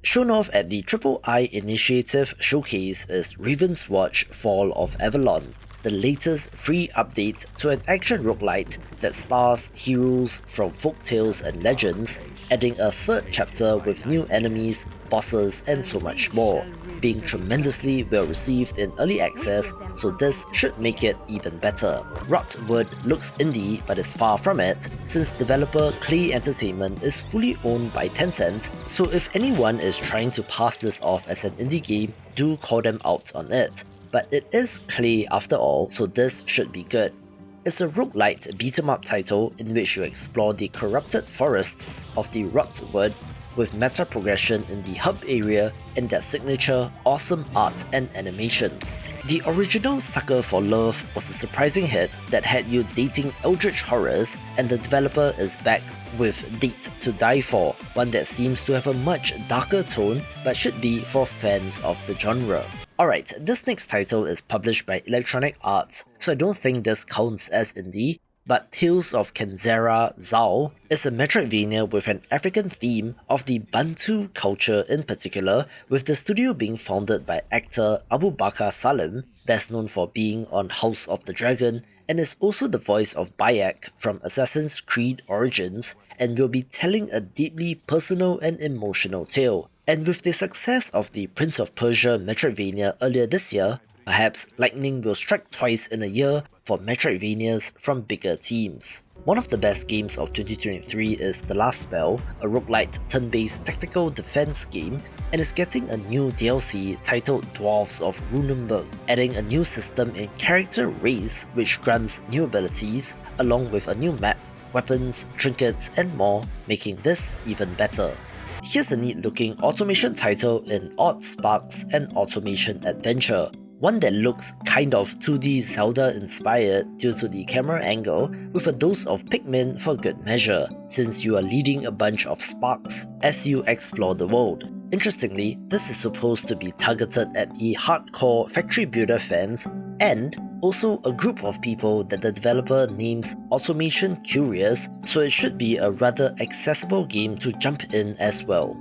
Shown off at the III Initiative Showcase is Raven's Watch Fall of Avalon, the latest free update to an action roguelite that stars heroes from folktales and legends, adding a third chapter with new enemies, bosses and so much more. Being tremendously well received in early access, so this should make it even better. Rotwood looks indie but is far from it, since developer Clay Entertainment is fully owned by Tencent, so if anyone is trying to pass this off as an indie game, do call them out on it. But it is Clay after all, so this should be good. It's a roguelite beat-em-up title in which you explore the corrupted forests of the Rotwood, with meta progression in the hub area and their signature awesome art and animations. The original Sucker for Love was a surprising hit that had you dating eldritch horrors, and the developer is back with Date to Die For, one that seems to have a much darker tone but should be for fans of the genre. Alright, this next title is published by Electronic Arts, so I don't think this counts as indie, but Tales of Kenzera Zao is a Metroidvania with an African theme of the Bantu culture in particular, with the studio being founded by actor Abu Bakar Salim, best known for being on House of the Dragon, and is also the voice of Bayek from Assassin's Creed Origins, and will be telling a deeply personal and emotional tale. And with the success of the Prince of Persia Metroidvania earlier this year, perhaps lightning will strike twice in a year for Metroidvanias from bigger teams. One of the best games of 2023 is The Last Spell, a roguelite turn-based tactical defense game, and is getting a new DLC titled Dwarves of Runenburg, adding a new system in character race which grants new abilities, along with a new map, weapons, trinkets, and more, making this even better. Here's a neat looking automation title in Odd Sparks and Automation Adventure, one that looks kind of 2D Zelda inspired due to the camera angle, with a dose of Pikmin for good measure, since you are leading a bunch of sparks as you explore the world. Interestingly, this is supposed to be targeted at the hardcore factory builder fans, and also a group of people that the developer names Automation Curious, so it should be a rather accessible game to jump in as well.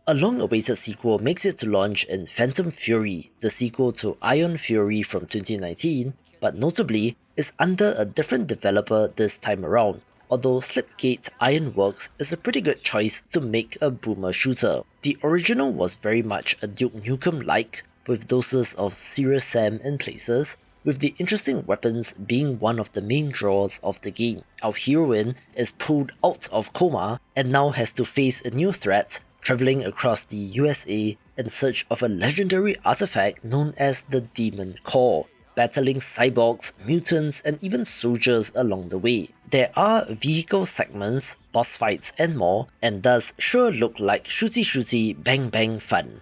A long-awaited sequel makes it to launch in Phantom Fury, the sequel to Ion Fury from 2019, but notably is under a different developer this time around, although Slipgate Ironworks is a pretty good choice to make a boomer shooter. The original was very much a Duke Nukem-like, with doses of Serious Sam in places, with the interesting weapons being one of the main draws of the game. Our heroine is pulled out of coma and now has to face a new threat, travelling across the USA in search of a legendary artifact known as the Demon Core, battling cyborgs, mutants, and even soldiers along the way. There are vehicle segments, boss fights, and more, and does sure look like shooty bang bang fun.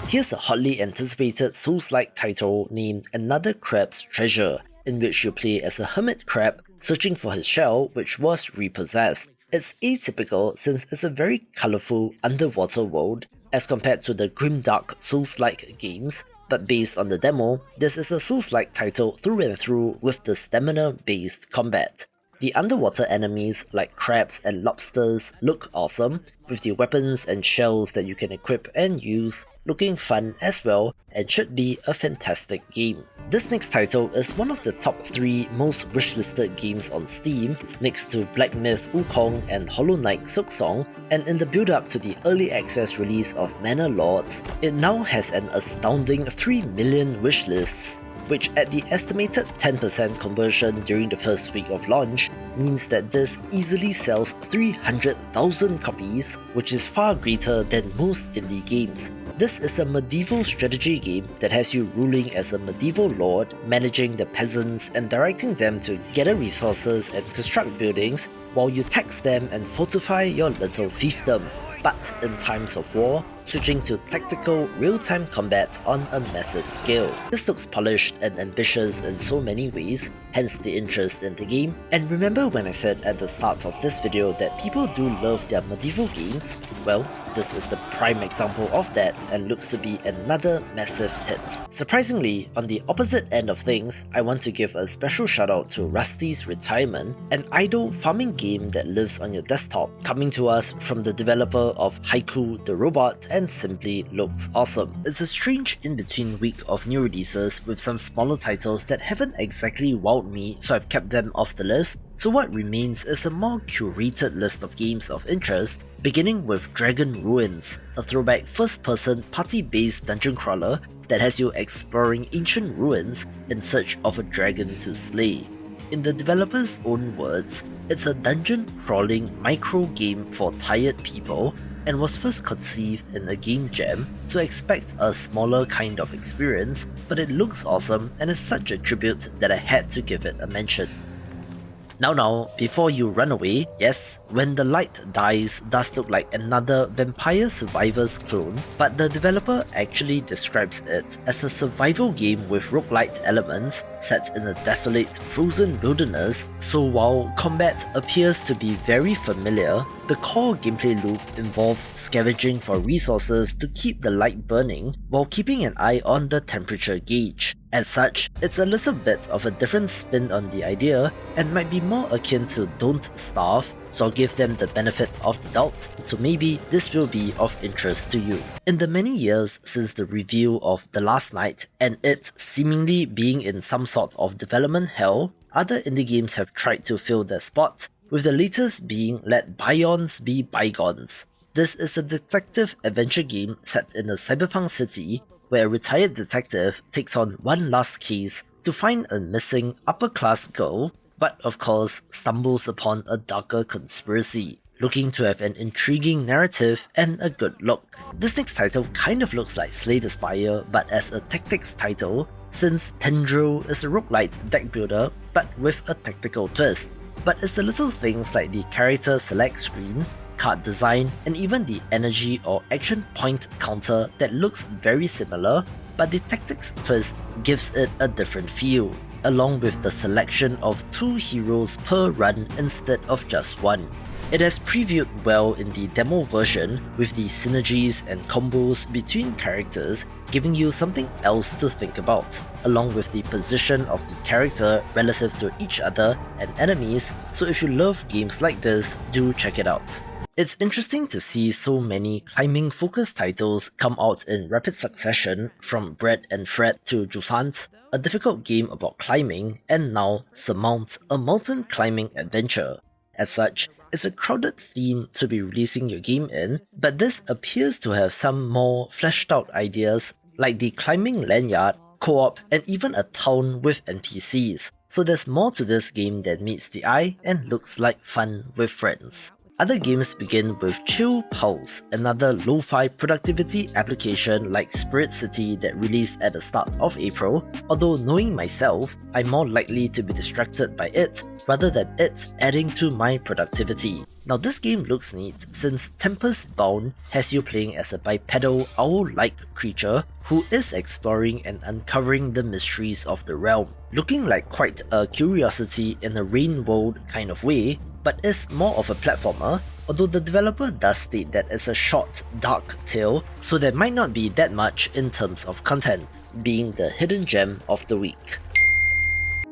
Here's a hotly anticipated Souls-like title named Another Crab's Treasure, in which you play as a hermit crab searching for his shell which was repossessed. It's atypical since it's a very colourful underwater world as compared to the grimdark Souls-like games, but based on the demo, this is a Souls-like title through and through with the stamina-based combat. The underwater enemies like crabs and lobsters look awesome, with the weapons and shells that you can equip and use looking fun as well, and should be a fantastic game. This next title is one of the top 3 most wishlisted games on Steam, next to Black Myth Wukong and Hollow Knight Silksong, and in the build-up to the early access release of Manor Lords, it now has an astounding 3 million wishlists, which at the estimated 10% conversion during the first week of launch means that this easily sells 300,000 copies, which is far greater than most indie games. This is a medieval strategy game that has you ruling as a medieval lord, managing the peasants and directing them to gather resources and construct buildings while you tax them and fortify your little fiefdom. But in times of war, switching to tactical, real-time combat on a massive scale. This looks polished and ambitious in so many ways, hence the interest in the game. And remember when I said at the start of this video that people do love their medieval games? Well, this is the prime example of that and looks to be another massive hit. Surprisingly, on the opposite end of things, I want to give a special shout out to Rusty's Retirement, an idle farming game that lives on your desktop, coming to us from the developer of Haiku the Robot and simply looks awesome. It's a strange in-between week of new releases with some smaller titles that haven't exactly wowed me, so I've kept them off the list. So what remains is a more curated list of games of interest, beginning with Dragon Ruins, a throwback first-person party-based dungeon crawler that has you exploring ancient ruins in search of a dragon to slay. In the developer's own words, it's a dungeon-crawling micro-game for tired people and was first conceived in a game jam, so expect a smaller kind of experience, but it looks awesome and is such a tribute that I had to give it a mention. Now, before you run away, yes, When the Light Dies does look like another Vampire Survivors clone, but the developer actually describes it as a survival game with roguelite elements set in a desolate, frozen wilderness, so while combat appears to be very familiar, The core gameplay loop involves scavenging for resources to keep the light burning while keeping an eye on the temperature gauge. As such, it's a little bit of a different spin on the idea and might be more akin to Don't Starve, so I'll give them the benefit of the doubt, so maybe this will be of interest to you. In the many years since the reveal of The Last Night and it seemingly being in some sort of development hell, other indie games have tried to fill their spot, with the latest being Let Bygones Be Bygones. This is a detective adventure game set in a cyberpunk city where a retired detective takes on one last case to find a missing upper-class girl, but of course stumbles upon a darker conspiracy, looking to have an intriguing narrative and a good look. This next title kind of looks like Slay the Spire but as a tactics title, since Tendril is a roguelite deck builder but with a tactical twist. But it's the little things like the character select screen, card design, and even the energy or action point counter that looks very similar, but the tactics twist gives it a different feel, along with the selection of 2 heroes per run instead of just one. It has previewed well in the demo version, with the synergies and combos between characters giving you something else to think about, along with the position of the character relative to each other and enemies, so if you love games like this, do check it out. It's interesting to see so many climbing-focused titles come out in rapid succession, from Bread and Fred to Jusant, a difficult game about climbing, and now Surmount, a mountain climbing adventure. As such, it's a crowded theme to be releasing your game in, but this appears to have some more fleshed out ideas like the climbing lanyard, co-op, and even a town with NPCs, so there's more to this game than meets the eye and looks like fun with friends. Other games begin with Chill Pulse, another lo-fi productivity application like Spirit City that released at the start of April, although knowing myself, I'm more likely to be distracted by it rather than it adding to my productivity. Now this game looks neat since Tempest Bound has you playing as a bipedal owl-like creature who is exploring and uncovering the mysteries of the realm, looking like quite a curiosity in a rain world kind of way, but is more of a platformer, although the developer does state that it's a short, dark tale, so there might not be that much in terms of content, being the hidden gem of the week.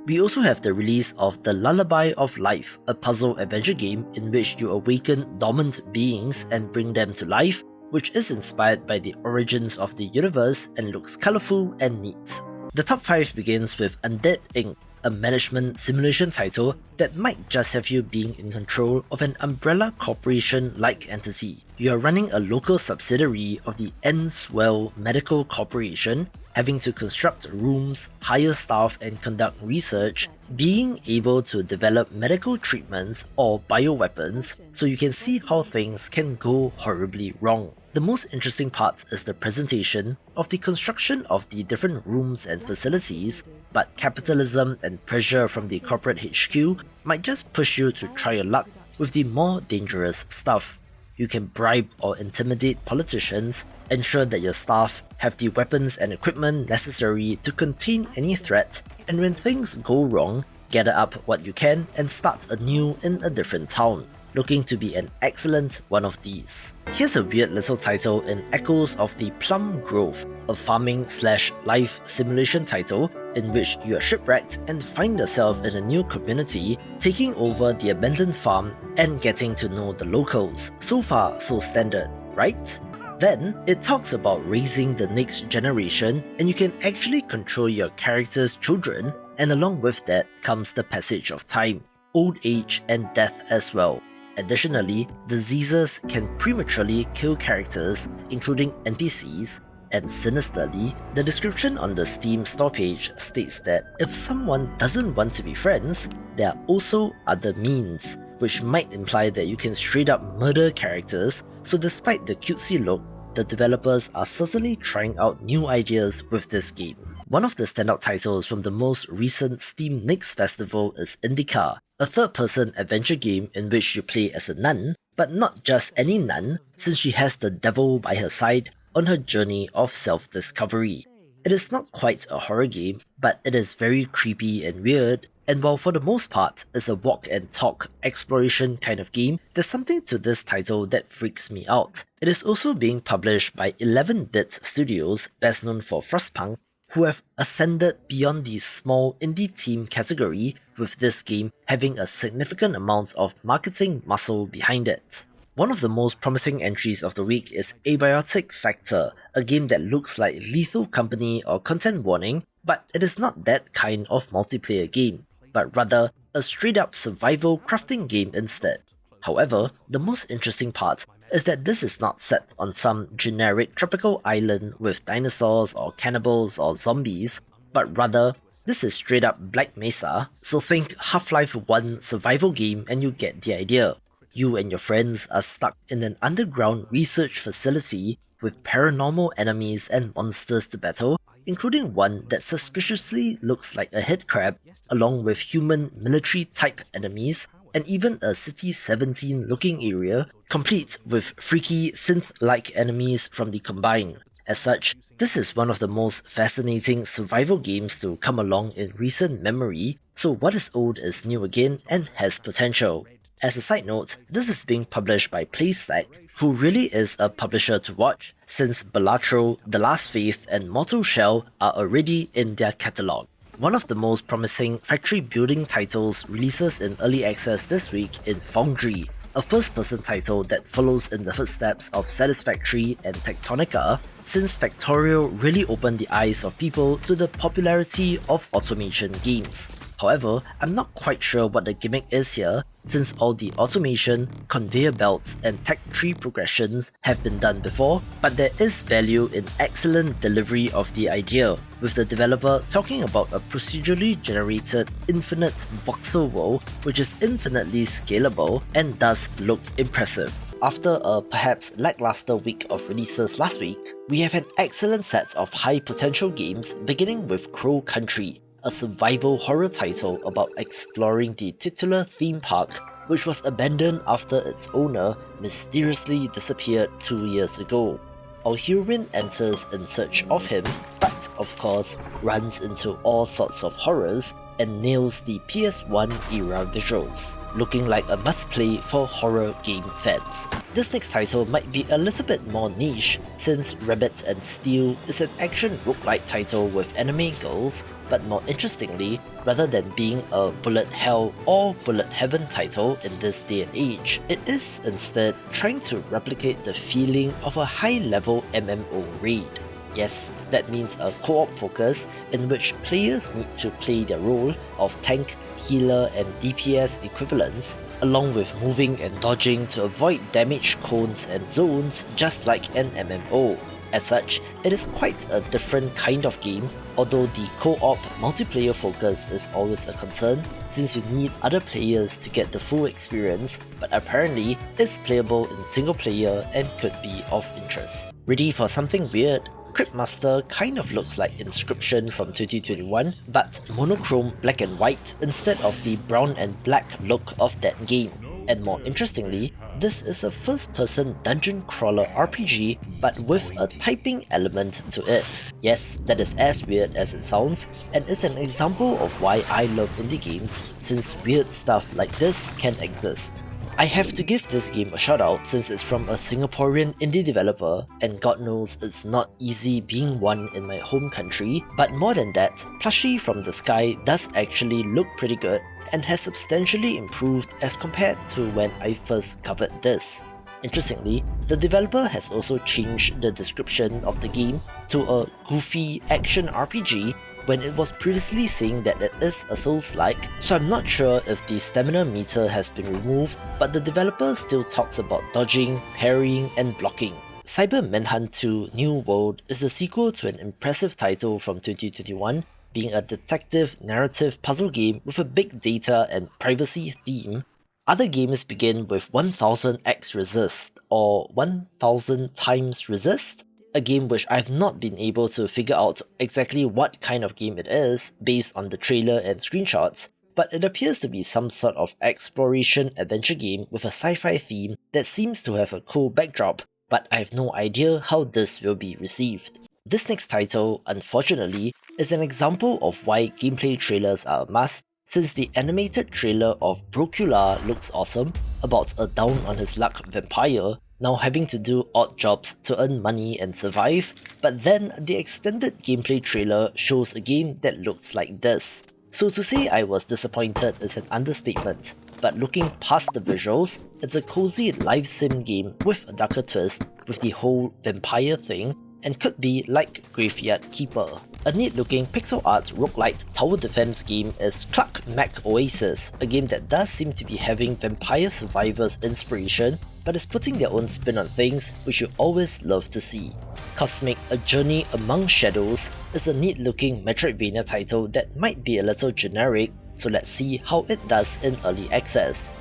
We also have the release of The Lullaby of Life, a puzzle adventure game in which you awaken dormant beings and bring them to life, which is inspired by the origins of the universe and looks colourful and neat. The top 5 begins with Undead Inc., a management simulation title that might just have you being in control of an umbrella corporation-like entity. You are running a local subsidiary of the Enswell Medical Corporation, having to construct rooms, hire staff, and conduct research, being able to develop medical treatments or bioweapons, so you can see how things can go horribly wrong. The most interesting part is the presentation of the construction of the different rooms and facilities, but capitalism and pressure from the corporate HQ might just push you to try your luck with the more dangerous stuff. You can bribe or intimidate politicians, ensure that your staff have the weapons and equipment necessary to contain any threat, and when things go wrong, gather up what you can and start anew in a different town, looking to be an excellent one of these. Here's a weird little title in echoes of the Plum Grove, a farming/life simulation title in which you are shipwrecked and find yourself in a new community, taking over the abandoned farm and getting to know the locals. So far, so standard, right? Then, it talks about raising the next generation, and you can actually control your character's children, and along with that comes the passage of time, old age, and death as well. Additionally, diseases can prematurely kill characters, including NPCs, and sinisterly, the description on the Steam store page states that if someone doesn't want to be friends, there are also other means, which might imply that you can straight up murder characters, so despite the cutesy look, the developers are certainly trying out new ideas with this game. One of the standout titles from the most recent Steam Next Festival is Indica, a third-person adventure game in which you play as a nun, but not just any nun, since she has the devil by her side on her journey of self-discovery. It is not quite a horror game, but it is very creepy and weird, And while for the most part it's a walk and talk exploration kind of game, there's something to this title that freaks me out. It is also being published by 11-bit studios, best known for Frostpunk, who have ascended beyond the small indie team category, with this game having a significant amount of marketing muscle behind it. One of the most promising entries of the week is Abiotic Factor, a game that looks like Lethal Company or Content Warning, but it is not that kind of multiplayer game, but rather a straight-up survival crafting game instead. However, the most interesting part is that this is not set on some generic tropical island with dinosaurs or cannibals or zombies, but rather, this is straight up Black Mesa, so think Half-Life 1 survival game and you get the idea. You and your friends are stuck in an underground research facility with paranormal enemies and monsters to battle, including one that suspiciously looks like a head crab, along with human military-type enemies, and even a City 17 looking area, complete with freaky synth-like enemies from the Combine. As such, this is one of the most fascinating survival games to come along in recent memory, so what is old is new again and has potential. As a side note, this is being published by Playstack, who really is a publisher to watch, since Balatro, The Last Faith and Mortal Shell are already in their catalogue. One of the most promising factory building titles releases in early access this week in Foundry, a first-person title that follows in the footsteps of Satisfactory and Tectonica, since Factorial really opened the eyes of people to the popularity of automation games. However, I'm not quite sure what the gimmick is here, since all the automation, conveyor belts and tech tree progressions have been done before, but there is value in excellent delivery of the idea, with the developer talking about a procedurally generated infinite voxel world which is infinitely scalable and does look impressive. After a perhaps lackluster week of releases last week, we have an excellent set of high potential games beginning with Crow Country, a survival horror title about exploring the titular theme park which was abandoned after its owner mysteriously disappeared 2 years ago. Our heroine enters in search of him, but of course runs into all sorts of horrors and nails the PS1 era visuals, looking like a must-play for horror game fans. This next title might be a little bit more niche, since Rabbit and Steel is an action roguelike title with anime girls, but more interestingly, rather than being a bullet hell or bullet heaven title in this day and age, it is instead trying to replicate the feeling of a high-level MMO raid. Yes, that means a co-op focus in which players need to play their role of tank, healer and DPS equivalents, along with moving and dodging to avoid damage cones and zones just like an MMO. As such, it is quite a different kind of game, although the co-op multiplayer focus is always a concern since you need other players to get the full experience, but apparently is playable in single player and could be of interest. Ready for something weird? Cryptmaster kind of looks like Inscription from 2021, but monochrome black and white instead of the brown and black look of that game. And more interestingly, this is a first-person dungeon crawler RPG, but with a typing element to it. Yes, that is as weird as it sounds, and is an example of why I love indie games, since weird stuff like this can exist. I have to give this game a shout out since it's from a Singaporean indie developer, and God knows it's not easy being one in my home country, but more than that, Plushie from the Sky does actually look pretty good and has substantially improved as compared to when I first covered this. Interestingly, the developer has also changed the description of the game to a goofy action RPG when it was previously saying that it is a Souls-like, so I'm not sure if the stamina meter has been removed, but the developer still talks about dodging, parrying and blocking. Cyber Manhunt 2 New World is the sequel to an impressive title from 2021, being a detective narrative puzzle game with a big data and privacy theme. Other games begin with 1000x resist, or 1000 times resist, a game which I've not been able to figure out exactly what kind of game it is based on the trailer and screenshots, but it appears to be some sort of exploration adventure game with a sci-fi theme that seems to have a cool backdrop, but I have no idea how this will be received. This next title, unfortunately, is an example of why gameplay trailers are a must, Since the animated trailer of Brocula looks awesome, about a down-on-his-luck vampire now having to do odd jobs to earn money and survive, but then the extended gameplay trailer shows a game that looks like this. So to say I was disappointed is an understatement, but looking past the visuals, it's a cozy live sim game with a darker twist with the whole vampire thing, and could be like Graveyard Keeper. A neat looking pixel art roguelite tower defense game is Cluck Mac Oasis, a game that does seem to be having Vampire Survivors inspiration, but is putting their own spin on things which you always love to see. Cosmic A Journey Among Shadows is a neat looking Metroidvania title that might be a little generic, so let's see how it does in early access.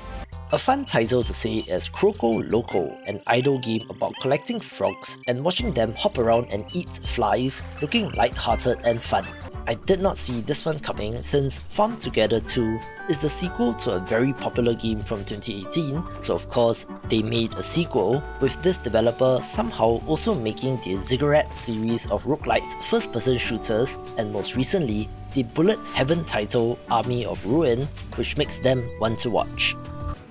A fun title to say is Croco Loco, an idle game about collecting frogs and watching them hop around and eat flies, looking light-hearted and fun. I did not see this one coming since Farm Together 2 is the sequel to a very popular game from 2018, so of course they made a sequel, with this developer somehow also making the Ziggurat series of roguelite first-person shooters, and most recently the Bullet Heaven title Army of Ruin, which makes them one to watch.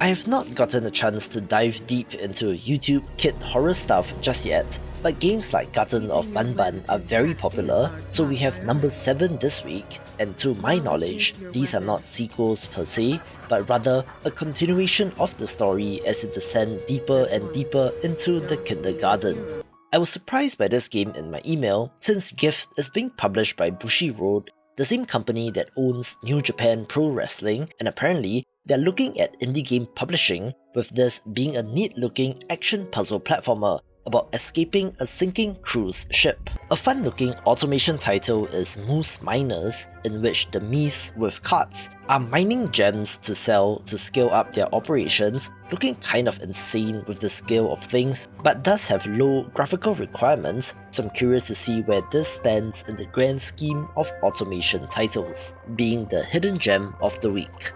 I have not gotten a chance to dive deep into YouTube kid horror stuff just yet, but games like Garden of Banban are very popular, so we have number 7 this week, and to my knowledge, these are not sequels per se, but rather a continuation of the story as you descend deeper and deeper into the kindergarten. I was surprised by this game in my email since Gift is being published by Bushiroad, the same company that owns New Japan Pro Wrestling, and apparently they're looking at indie game publishing, with this being a neat looking action puzzle platformer about escaping a sinking cruise ship. A fun looking automation title is Moose Miners, in which the Mies with carts are mining gems to sell to scale up their operations, looking kind of insane with the scale of things, but does have low graphical requirements, so I'm curious to see where this stands in the grand scheme of automation titles, being the hidden gem of the week.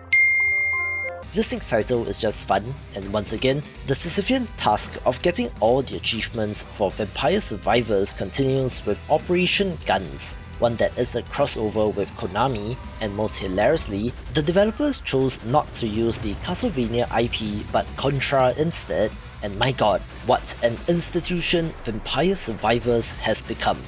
This thing's title is just fun, and once again, the Sisyphean task of getting all the achievements for Vampire Survivors continues with Operation Guns, one that is a crossover with Konami, and most hilariously, the developers chose not to use the Castlevania IP but Contra instead, and my god, what an institution Vampire Survivors has become.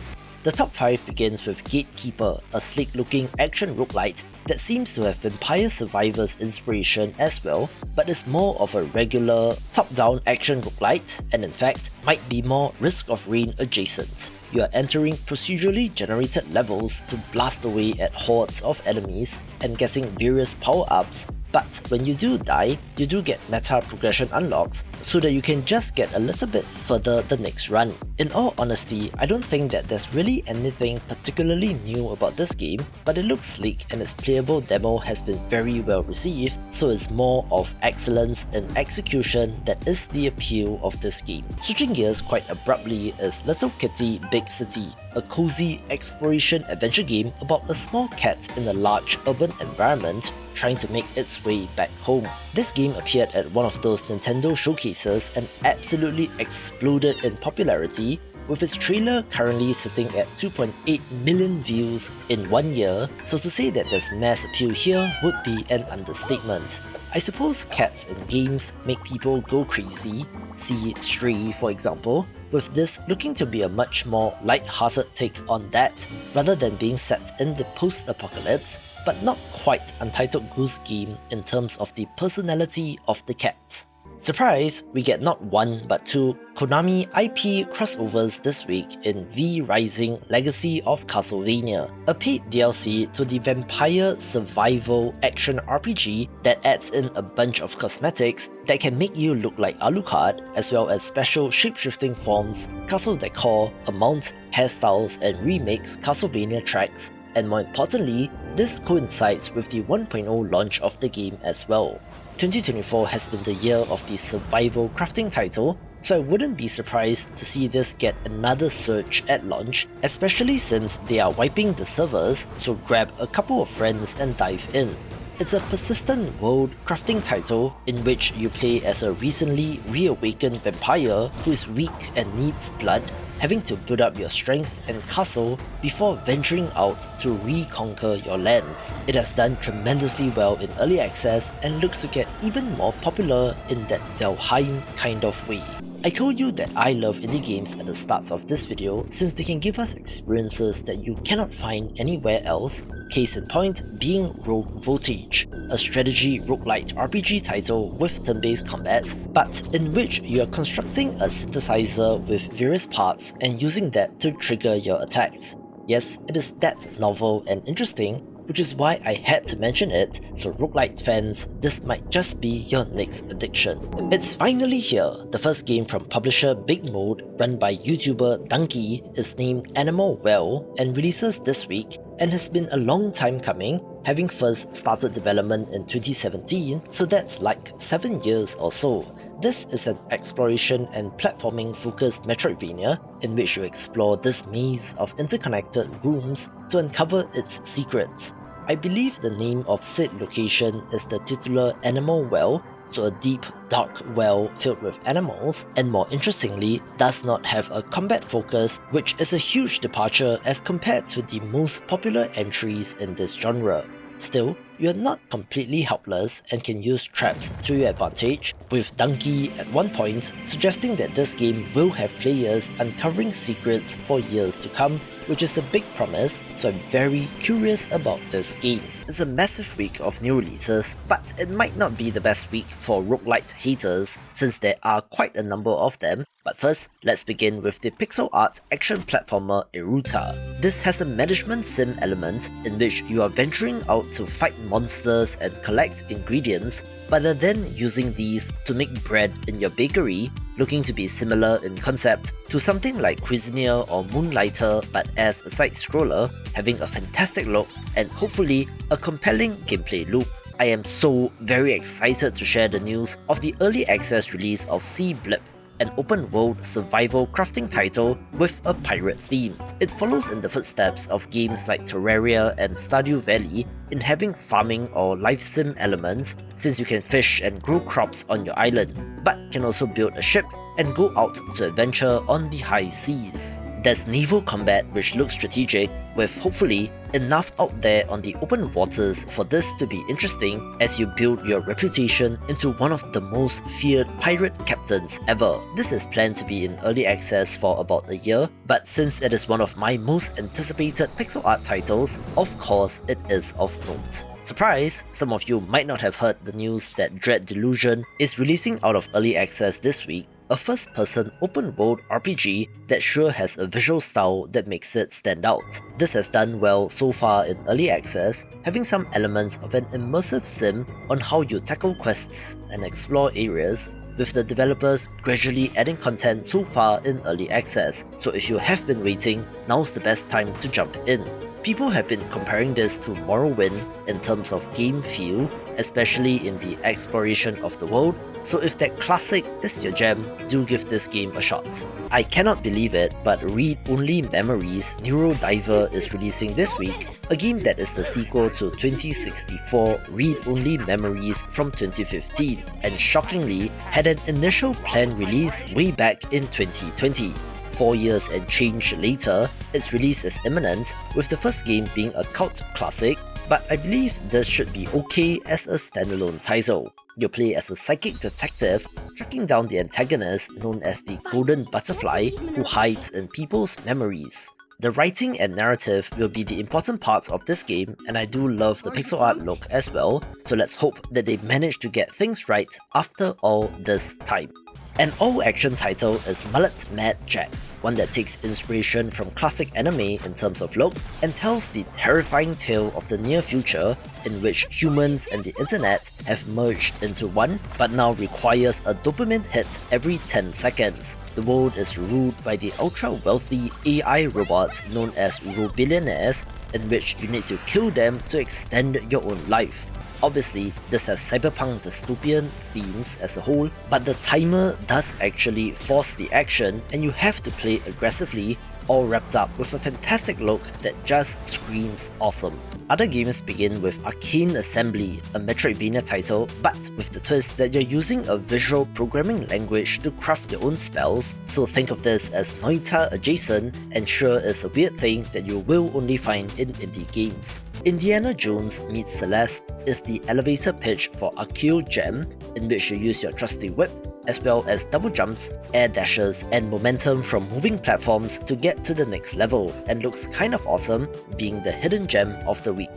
The top 5 begins with Gatekeeper, a sleek-looking action roguelite that seems to have Vampire Survivors inspiration as well, but is more of a regular top-down action roguelite, and in fact, might be more Risk of Rain adjacent. You are entering procedurally generated levels to blast away at hordes of enemies and getting various power-ups, but when you do die, you do get meta progression unlocks so that you can just get a little bit further the next run. In all honesty, I don't think that there's really anything particularly new about this game, but it looks sleek and its playable demo has been very well received, so it's more of excellence in execution that is the appeal of this game. Switching gears quite abruptly is Little Kitty Big City, a cozy exploration adventure game about a small cat in a large urban environment trying to make its way back home. This game appeared at one of those Nintendo showcases and absolutely exploded in popularity, with its trailer currently sitting at 2.8 million views in 1 year, so to say that there's mass appeal here would be an understatement. I suppose cats in games make people go crazy, see Stray for example, with this looking to be a much more light-hearted take on that, rather than being set in the post-apocalypse, but not quite Untitled Goose Game in terms of the personality of the cat. Surprise, we get not 1 but 2 Konami IP crossovers this week in V Rising Legacy of Castlevania, a paid DLC to the Vampire Survival action RPG that adds in a bunch of cosmetics that can make you look like Alucard, as well as special shapeshifting forms, castle decor, a mount, hairstyles, and remakes Castlevania tracks, and more importantly, this coincides with the 1.0 launch of the game as well. 2024 has been the year of the survival crafting title, so I wouldn't be surprised to see this get another surge at launch, especially since they are wiping the servers, so grab a couple of friends and dive in. It's a persistent world crafting title in which you play as a recently reawakened vampire who is weak and needs blood, having to build up your strength and castle before venturing out to reconquer your lands. It has done tremendously well in early access and looks to get even more popular in that Valheim kind of way. I told you that I love indie games at the start of this video since they can give us experiences that you cannot find anywhere else, case in point being Rogue Voltage, a strategy roguelite RPG title with turn-based combat, but in which you are constructing a synthesizer with various parts and using that to trigger your attacks. Yes, it is that novel and interesting, which is why I had to mention it, so roguelite fans, this might just be your next addiction. It's finally here. The first game from publisher Big Mode, run by YouTuber Donkey, is named Animal Well and releases this week, and has been a long time coming, having first started development in 2017, so that's like 7 years or so. This is an exploration and platforming focused Metroidvania in which you explore this maze of interconnected rooms to uncover its secrets. I believe the name of said location is the titular Animal Well, so a deep, dark well filled with animals, and more interestingly, does not have a combat focus, which is a huge departure as compared to the most popular entries in this genre. Still, you are not completely helpless and can use traps to your advantage, with Donkey at one point suggesting that this game will have players uncovering secrets for years to come, which is a big promise, so I'm very curious about this game. It's a massive week of new releases, but it might not be the best week for roguelite haters since there are quite a number of them. But first, let's begin with the pixel art action platformer Eruta. This has a management sim element in which you are venturing out to fight monsters and collect ingredients, but are then using these to make bread in your bakery, looking to be similar in concept to something like Cuisinier or Moonlighter, but as a side-scroller, having a fantastic look and hopefully a compelling gameplay loop. I am so very excited to share the news of the early access release of Sea Blip, an open-world survival crafting title with a pirate theme. It follows in the footsteps of games like Terraria and Stardew Valley in having farming or life sim elements, since you can fish and grow crops on your island, but can also build a ship and go out to adventure on the high seas. There's naval combat which looks strategic, with hopefully enough out there on the open waters for this to be interesting as you build your reputation into one of the most feared pirate captains ever. This is planned to be in early access for about a year, but since it is one of my most anticipated pixel art titles, of course it is of note. Surprise! Some of you might not have heard the news that Dread Delusion is releasing out of early access this week, a first-person open-world RPG that sure has a visual style that makes it stand out. This has done well so far in early access, having some elements of an immersive sim on how you tackle quests and explore areas, with the developers gradually adding content so far in early access, so if you have been waiting, now's the best time to jump in. People have been comparing this to Morrowind in terms of game feel, especially in the exploration of the world, so if that classic is your jam, do give this game a shot. I cannot believe it, but Read Only Memories Neurodiver is releasing this week, a game that is the sequel to 2064 Read Only Memories from 2015, and shockingly had an initial planned release way back in 2020. 4 years and change later, its release is imminent, with the first game being a cult classic, but I believe this should be okay as a standalone title. You play as a psychic detective, tracking down the antagonist known as the Golden Butterfly, who hides in people's memories. The writing and narrative will be the important parts of this game, and I do love the pixel art look as well, so let's hope that they manage to get things right after all this time. An all-action title is Mullet Mad Jack, one that takes inspiration from classic anime in terms of look and tells the terrifying tale of the near future in which humans and the internet have merged into one, but now requires a dopamine hit every 10 seconds. The world is ruled by the ultra-wealthy AI robots known as Robillionaires, in which you need to kill them to extend your own life. Obviously, this has cyberpunk dystopian themes as a whole, but the timer does actually force the action and you have to play aggressively all wrapped up with a fantastic look that just screams awesome. Other games begin with Arcane Assembly, a Metroidvania title, but with the twist that you're using a visual programming language to craft your own spells, so think of this as Noita adjacent, and sure is a weird thing that you will only find in indie games. Indiana Jones meets Celeste is the elevator pitch for Accio Gem, in which you use your trusty whip, as well as double jumps, air dashes, and momentum from moving platforms to get to the next level, and looks kind of awesome, being the hidden gem of the week.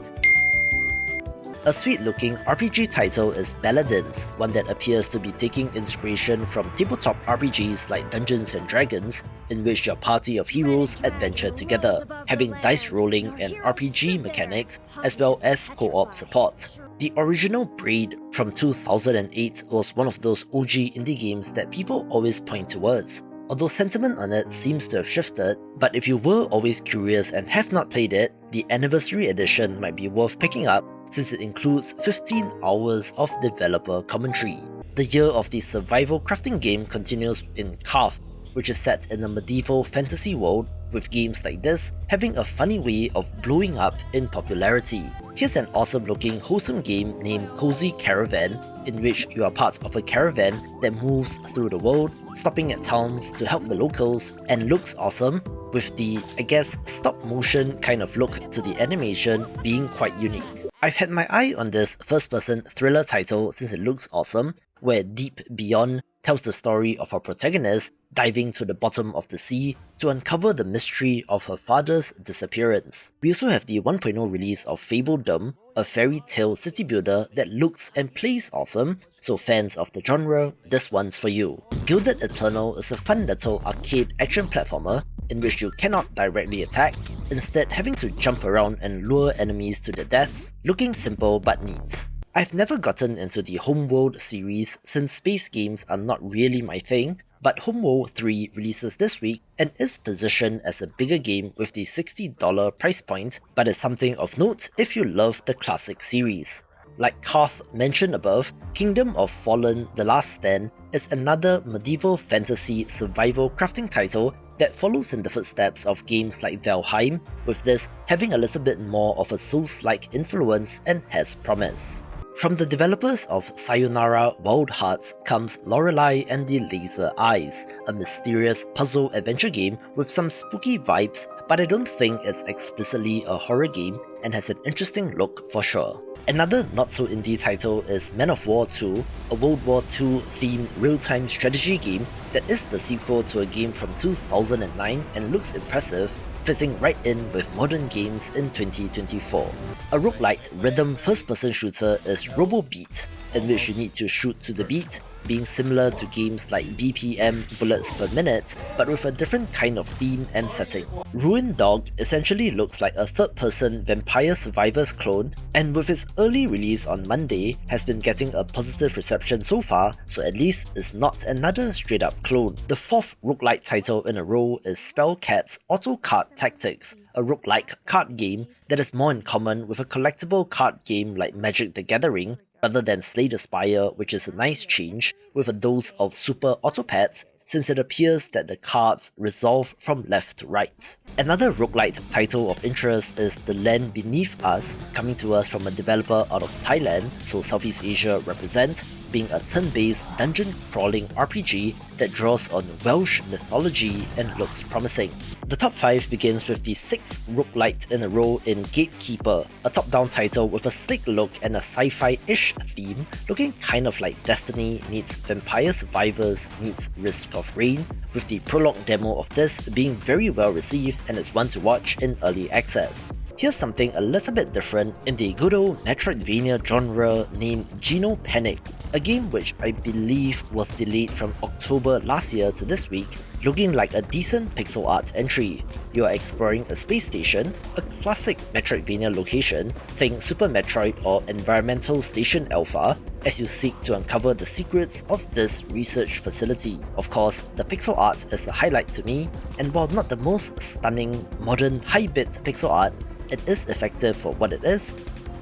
A sweet-looking RPG title is Paladins, one that appears to be taking inspiration from tabletop RPGs like Dungeons & Dragons, in which your party of heroes adventure together, having dice rolling and RPG mechanics, as well as co-op support. The original Braid from 2008 was one of those OG indie games that people always point towards, although sentiment on it seems to have shifted, but if you were always curious and have not played it, the Anniversary Edition might be worth picking up since it includes 15 hours of developer commentary. The year of the survival crafting game continues in Karth, which is set in a medieval fantasy world, with games like this having a funny way of blowing up in popularity. Here's an awesome looking wholesome game named Cozy Caravan, in which you are part of a caravan that moves through the world, stopping at towns to help the locals, and looks awesome, with the, I guess, stop motion kind of look to the animation being quite unique. I've had my eye on this first-person thriller title since it looks awesome, where Deep Beyond tells the story of our protagonist diving to the bottom of the sea to uncover the mystery of her father's disappearance. We also have the 1.0 release of Fabledom, a fairy tale city builder that looks and plays awesome, so fans of the genre, this one's for you. Gilded Eternal is a fun little arcade action platformer in which you cannot directly attack, instead having to jump around and lure enemies to their deaths, looking simple but neat. I've never gotten into the Homeworld series since space games are not really my thing, but Homeworld 3 releases this week and is positioned as a bigger game with the $60 price point, but is something of note if you love the classic series. Like Karth mentioned above, Kingdom of Fallen: The Last Stand is another medieval fantasy survival crafting title that follows in the footsteps of games like Valheim, with this having a little bit more of a Souls-like influence and has promise. From the developers of Sayonara Wild Hearts comes Lorelei and the Laser Eyes, a mysterious puzzle adventure game with some spooky vibes, but I don't think it's explicitly a horror game and has an interesting look for sure. Another not-so-indie title is Men of War 2, a World War II themed real-time strategy game that is the sequel to a game from 2009 and looks impressive, fitting right in with modern games in 2024. A roguelite rhythm first-person shooter is RoboBeat, in which you need to shoot to the beat, being similar to games like BPM Bullets Per Minute, but with a different kind of theme and setting. Ruined Dog essentially looks like a third-person Vampire Survivors clone, and with its early release on Monday, has been getting a positive reception so far, so at least it's not another straight-up clone. The fourth roguelite title in a row is Spellcat's Auto Card Tactics, a roguelike card game that is more in common with a collectible card game like Magic the Gathering, rather than Slay the Spire, which is a nice change, with a dose of super autopats, since it appears that the cards resolve from left to right. Another roguelite title of interest is The Land Beneath Us, coming to us from a developer out of Thailand, so Southeast Asia represent, being a turn-based dungeon-crawling RPG that draws on Welsh mythology and looks promising. The top 5 begins with the 6th roguelite in a row in Gatekeeper, a top-down title with a slick look and a sci-fi-ish theme, looking kind of like Destiny meets Vampire Survivors meets Risk of Rain, with the prologue demo of this being very well received and is one to watch in early access. Here's something a little bit different in the good old Metroidvania genre named Geno Panic, a game which I believe was delayed from October last year to this week, looking like a decent pixel art entry. You are exploring a space station, a classic Metroidvania location, think Super Metroid or Environmental Station Alpha, as you seek to uncover the secrets of this research facility. Of course, the pixel art is a highlight to me, and while not the most stunning, modern, high-bit pixel art, it is effective for what it is,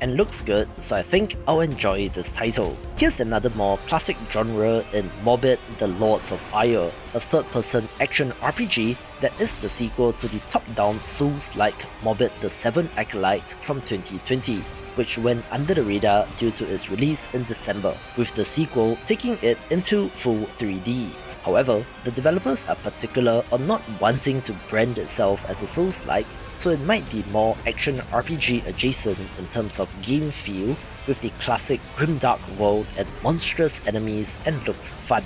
and looks good, so I think I'll enjoy this title. Here's another more classic genre in Morbid The Lords of Ire, a third-person action RPG that is the sequel to the top-down Souls-like Morbid The Seven Acolytes from 2020, which went under the radar due to its release in December, with the sequel taking it into full 3D. However, the developers are particular on not wanting to brand itself as a Souls-like, so it might be more action RPG adjacent in terms of game feel, with the classic grimdark world and monstrous enemies, and looks fun.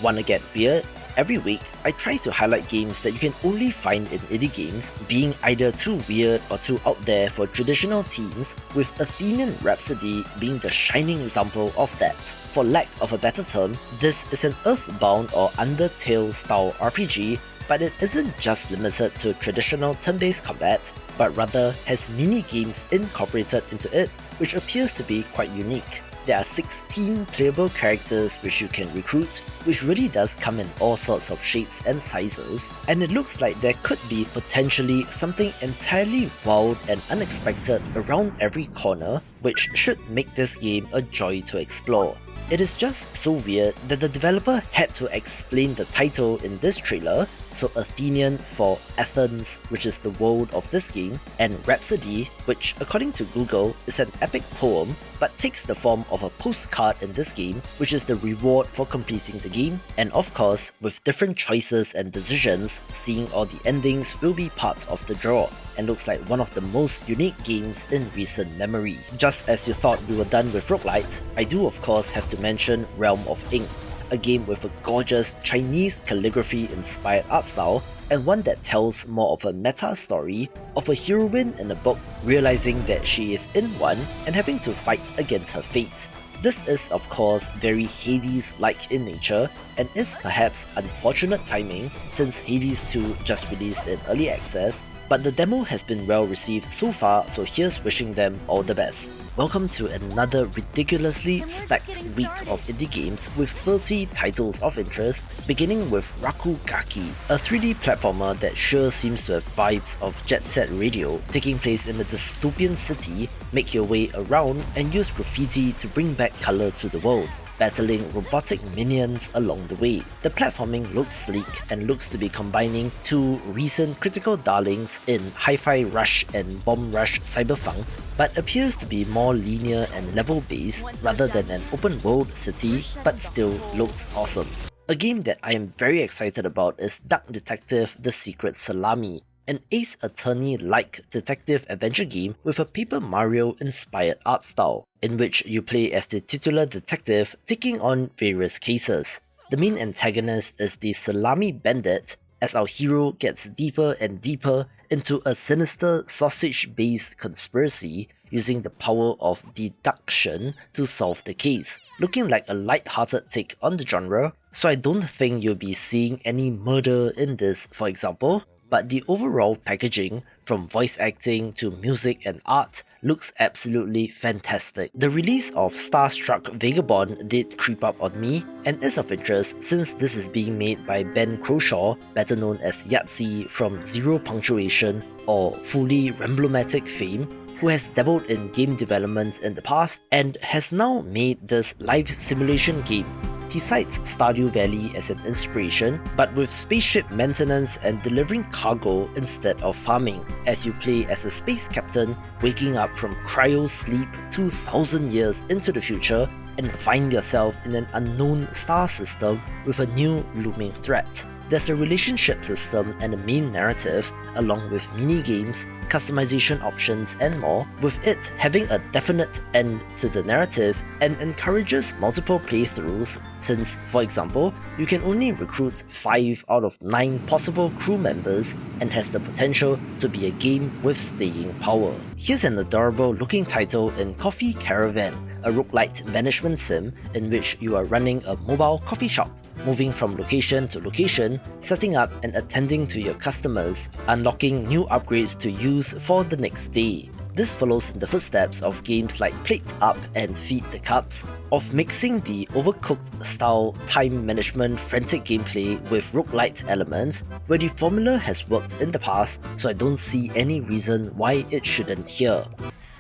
Wanna get weird? Every week, I try to highlight games that you can only find in indie games, being either too weird or too out there for traditional teams, with Athenian Rhapsody being the shining example of that. For lack of a better term, this is an Earthbound or Undertale style RPG, but it isn't just limited to traditional turn-based combat, but rather has mini-games incorporated into it, which appears to be quite unique. There are 16 playable characters which you can recruit, which really does come in all sorts of shapes and sizes, and it looks like there could be potentially something entirely wild and unexpected around every corner, which should make this game a joy to explore. It is just so weird that the developer had to explain the title in this trailer, so Athenian for Athens, which is the world of this game, and Rhapsody, which according to Google is an epic poem but takes the form of a postcard in this game, which is the reward for completing the game, and of course, with different choices and decisions, seeing all the endings will be part of the draw, and looks like one of the most unique games in recent memory. Just as you thought we were done with roguelites, I do of course have to mention Realm of Ink, a game with a gorgeous Chinese calligraphy-inspired art style, and one that tells more of a meta story of a heroine in a book realizing that she is in one and having to fight against her fate. This is of course very Hades-like in nature, and is perhaps unfortunate timing since Hades 2 just released in early access, but the demo has been well received so far, so here's wishing them all the best. Welcome to another ridiculously stacked week of indie games with 30 titles of interest, beginning with Rakugaki, a 3D platformer that sure seems to have vibes of Jet Set Radio, taking place in a dystopian city. Make your way around and use graffiti to bring back colour to the world, battling robotic minions along the way. The platforming looks sleek and looks to be combining two recent critical darlings in Hi-Fi Rush and Bomb Rush Cyberpunk, but appears to be more linear and level-based rather than an open-world city, but still looks awesome. A game that I am very excited about is Duck Detective: The Secret Salami, an Ace Attorney-like detective adventure game with a Paper Mario-inspired art style, in which you play as the titular detective taking on various cases. The main antagonist is the Salami Bandit, as our hero gets deeper and deeper into a sinister sausage-based conspiracy using the power of deduction to solve the case, looking like a light-hearted take on the genre, so I don't think you'll be seeing any murder in this, for example, but the overall packaging, from voice acting to music and art, looks absolutely fantastic. The release of Starstruck Vagabond did creep up on me, and is of interest since this is being made by Ben Croshaw, better known as Yahtzee from Zero Punctuation or Fully Remblomatic fame, who has dabbled in game development in the past and has now made this live simulation game. He cites Stardew Valley as an inspiration, but with spaceship maintenance and delivering cargo instead of farming, as you play as a space captain waking up from cryo sleep 2,000 years into the future and find yourself in an unknown star system with a new looming threat. There's a relationship system and a main narrative, along with mini-games, customization options and more, with it having a definite end to the narrative and encourages multiple playthroughs since, for example, you can only recruit 5 out of 9 possible crew members and has the potential to be a game with staying power. Here's an adorable looking title in Coffee Caravan, a roguelite management sim in which you are running a mobile coffee shop, moving from location to location, setting up and attending to your customers, unlocking new upgrades to use for the next day. This follows in the footsteps of games like Plate Up and Feed the Cups, of mixing the Overcooked style time management frantic gameplay with roguelite elements, where the formula has worked in the past, so I don't see any reason why it shouldn't here.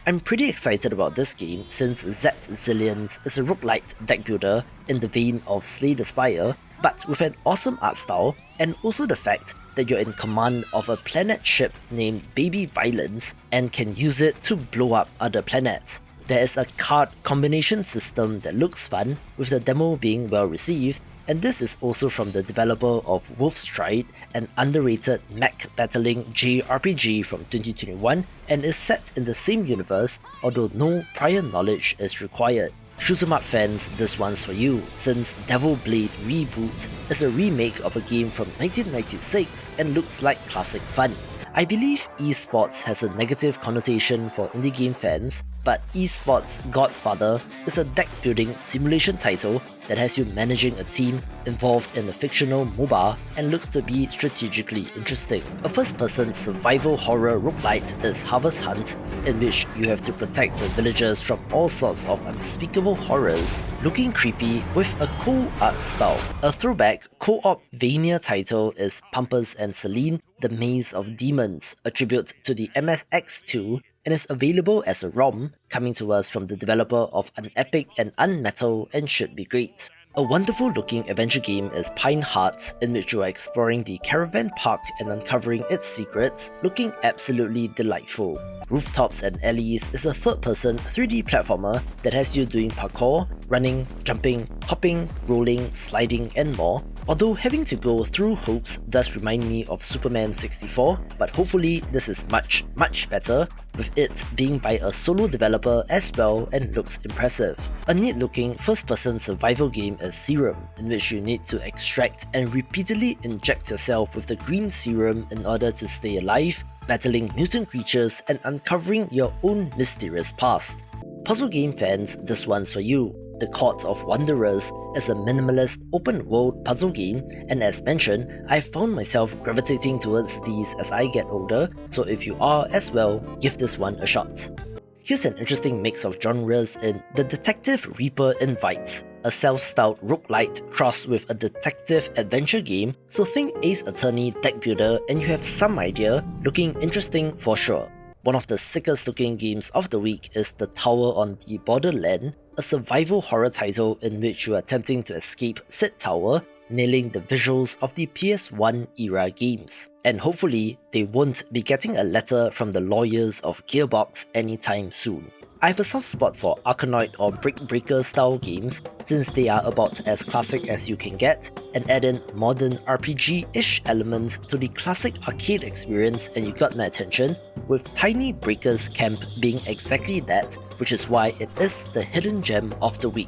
I'm pretty excited about this game since Z Zillions is a roguelite deck builder in the vein of Slay the Spire, but with an awesome art style, and also the fact that you're in command of a planet ship named Baby Violence and can use it to blow up other planets. There is a card combination system that looks fun, with the demo being well received, and this is also from the developer of Wolfstride, an underrated mech battling JRPG from 2021, and is set in the same universe, although no prior knowledge is required. Shoot 'em up fans, this one's for you, since Devil Blade Reboot is a remake of a game from 1996 and looks like classic fun. I believe esports has a negative connotation for indie game fans, but Esports Godfather is a deck building simulation title that has you managing a team involved in a fictional MOBA and looks to be strategically interesting. A first-person survival horror roguelite is Harvest Hunt, in which you have to protect the villagers from all sorts of unspeakable horrors, looking creepy with a cool art style. A throwback co-op Vania title is Pampers and Celine, The Maze of Demons, a tribute to the MSX2, and is available as a ROM, coming to us from the developer of Unepic and Unmetal, and should be great. A wonderful looking adventure game is Pine Hearts, in which you are exploring the caravan park and uncovering its secrets, looking absolutely delightful. Rooftops and Alleys is a third-person 3D platformer that has you doing parkour, running, jumping, hopping, rolling, sliding, and more, although having to go through hoops does remind me of Superman 64, but hopefully this is much better, with it being by a solo developer as well and looks impressive. A neat-looking first-person survival game is Serum, in which you need to extract and repeatedly inject yourself with the green serum in order to stay alive, battling mutant creatures and uncovering your own mysterious past. Puzzle game fans, this one's for you. The Court of Wanderers is a minimalist open-world puzzle game, and as mentioned, I found myself gravitating towards these as I get older, so if you are as well, give this one a shot. Here's an interesting mix of genres in The Detective Reaper Invites, a self-styled roguelite crossed with a detective adventure game, so think Ace Attorney deck builder and you have some idea, looking interesting for sure. One of the sickest looking games of the week is The Tower on the Borderland, a survival horror title in which you are attempting to escape said tower, nailing the visuals of the PS1 era games. And hopefully, they won't be getting a letter from the lawyers of Gearbox anytime soon. I have a soft spot for Arkanoid or Brick Breaker style games since they are about as classic as you can get and add in modern RPG-ish elements to the classic arcade experience, and you got my attention, with Tiny Breaker's Camp being exactly that, which is why it is the hidden gem of the week.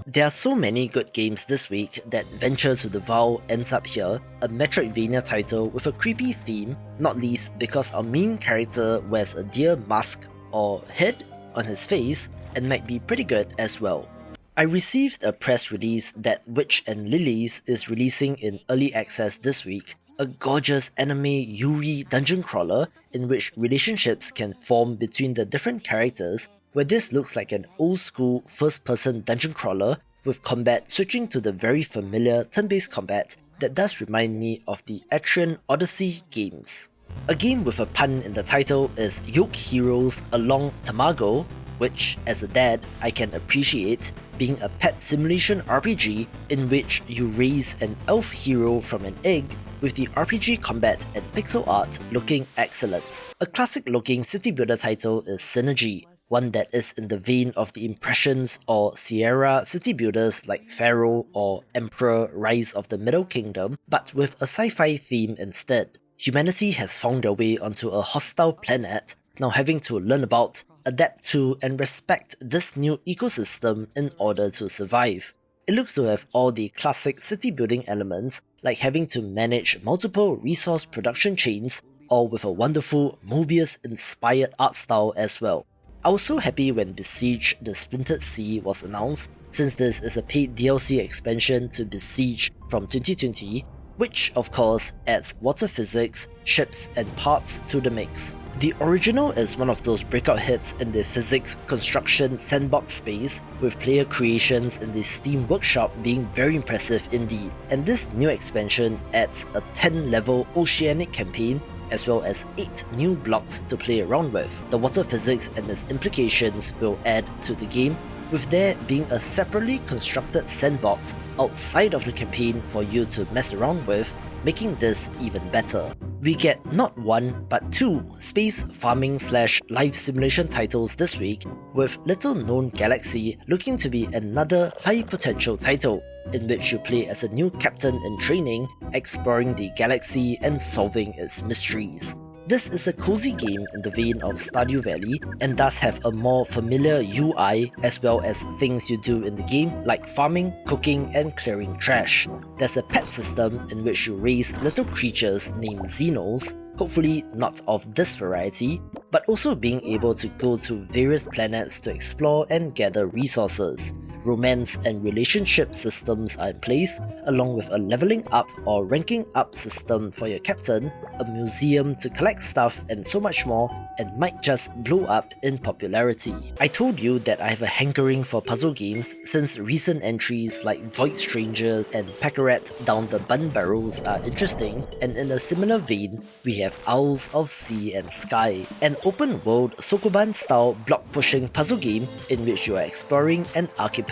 There are so many good games this week that Venture to the Vow ends up here, a Metroidvania title with a creepy theme, not least because our main character wears a deer mask or head on his face and might be pretty good as well. I received a press release that Witch and Lilies is releasing in early access this week, a gorgeous anime Yuri dungeon crawler in which relationships can form between the different characters, where this looks like an old school first-person dungeon crawler with combat switching to the very familiar turn-based combat that does remind me of the Atrian Odyssey games. A game with a pun in the title is Yoke Heroes Along Tamago, which, as a dad, I can appreciate, being a pet simulation RPG in which you raise an elf hero from an egg, with the RPG combat and pixel art looking excellent. A classic looking city builder title is Synergy, one that is in the vein of the Impressions or Sierra city builders like Feral or Emperor Rise of the Middle Kingdom, but with a sci-fi theme instead. Humanity has found their way onto a hostile planet, now having to learn about, adapt to, and respect this new ecosystem in order to survive. It looks to have all the classic city building elements, like having to manage multiple resource production chains, all with a wonderful Mobius-inspired art style as well. I was so happy when Besiege the Splintered Sea was announced, since this is a paid DLC expansion to Besiege from 2020, which of course adds water physics, ships and parts to the mix. The original is one of those breakout hits in the physics construction sandbox space, with player creations in the Steam Workshop being very impressive indeed, and this new expansion adds a 10-level oceanic campaign as well as 8 new blocks to play around with. The water physics and its implications will add to the game, with there being a separately constructed sandbox outside of the campaign for you to mess around with, making this even better. We get not one but 2 space farming / life simulation titles this week, with Little Known Galaxy looking to be another high potential title, in which you play as a new captain in training, exploring the galaxy and solving its mysteries. This is a cozy game in the vein of Stardew Valley and does have a more familiar UI as well as things you do in the game like farming, cooking and clearing trash. There's a pet system in which you raise little creatures named Xenos, hopefully not of this variety, but also being able to go to various planets to explore and gather resources. Romance and relationship systems are in place, along with a leveling up or ranking up system for your captain, a museum to collect stuff and so much more, and might just blow up in popularity. I told you that I have a hankering for puzzle games since recent entries like Void Strangers and Peccaret Down the Bun Barrels are interesting, and in a similar vein, we have Owls of Sea and Sky, an open world Sokoban style block pushing puzzle game in which you are exploring an archipelago.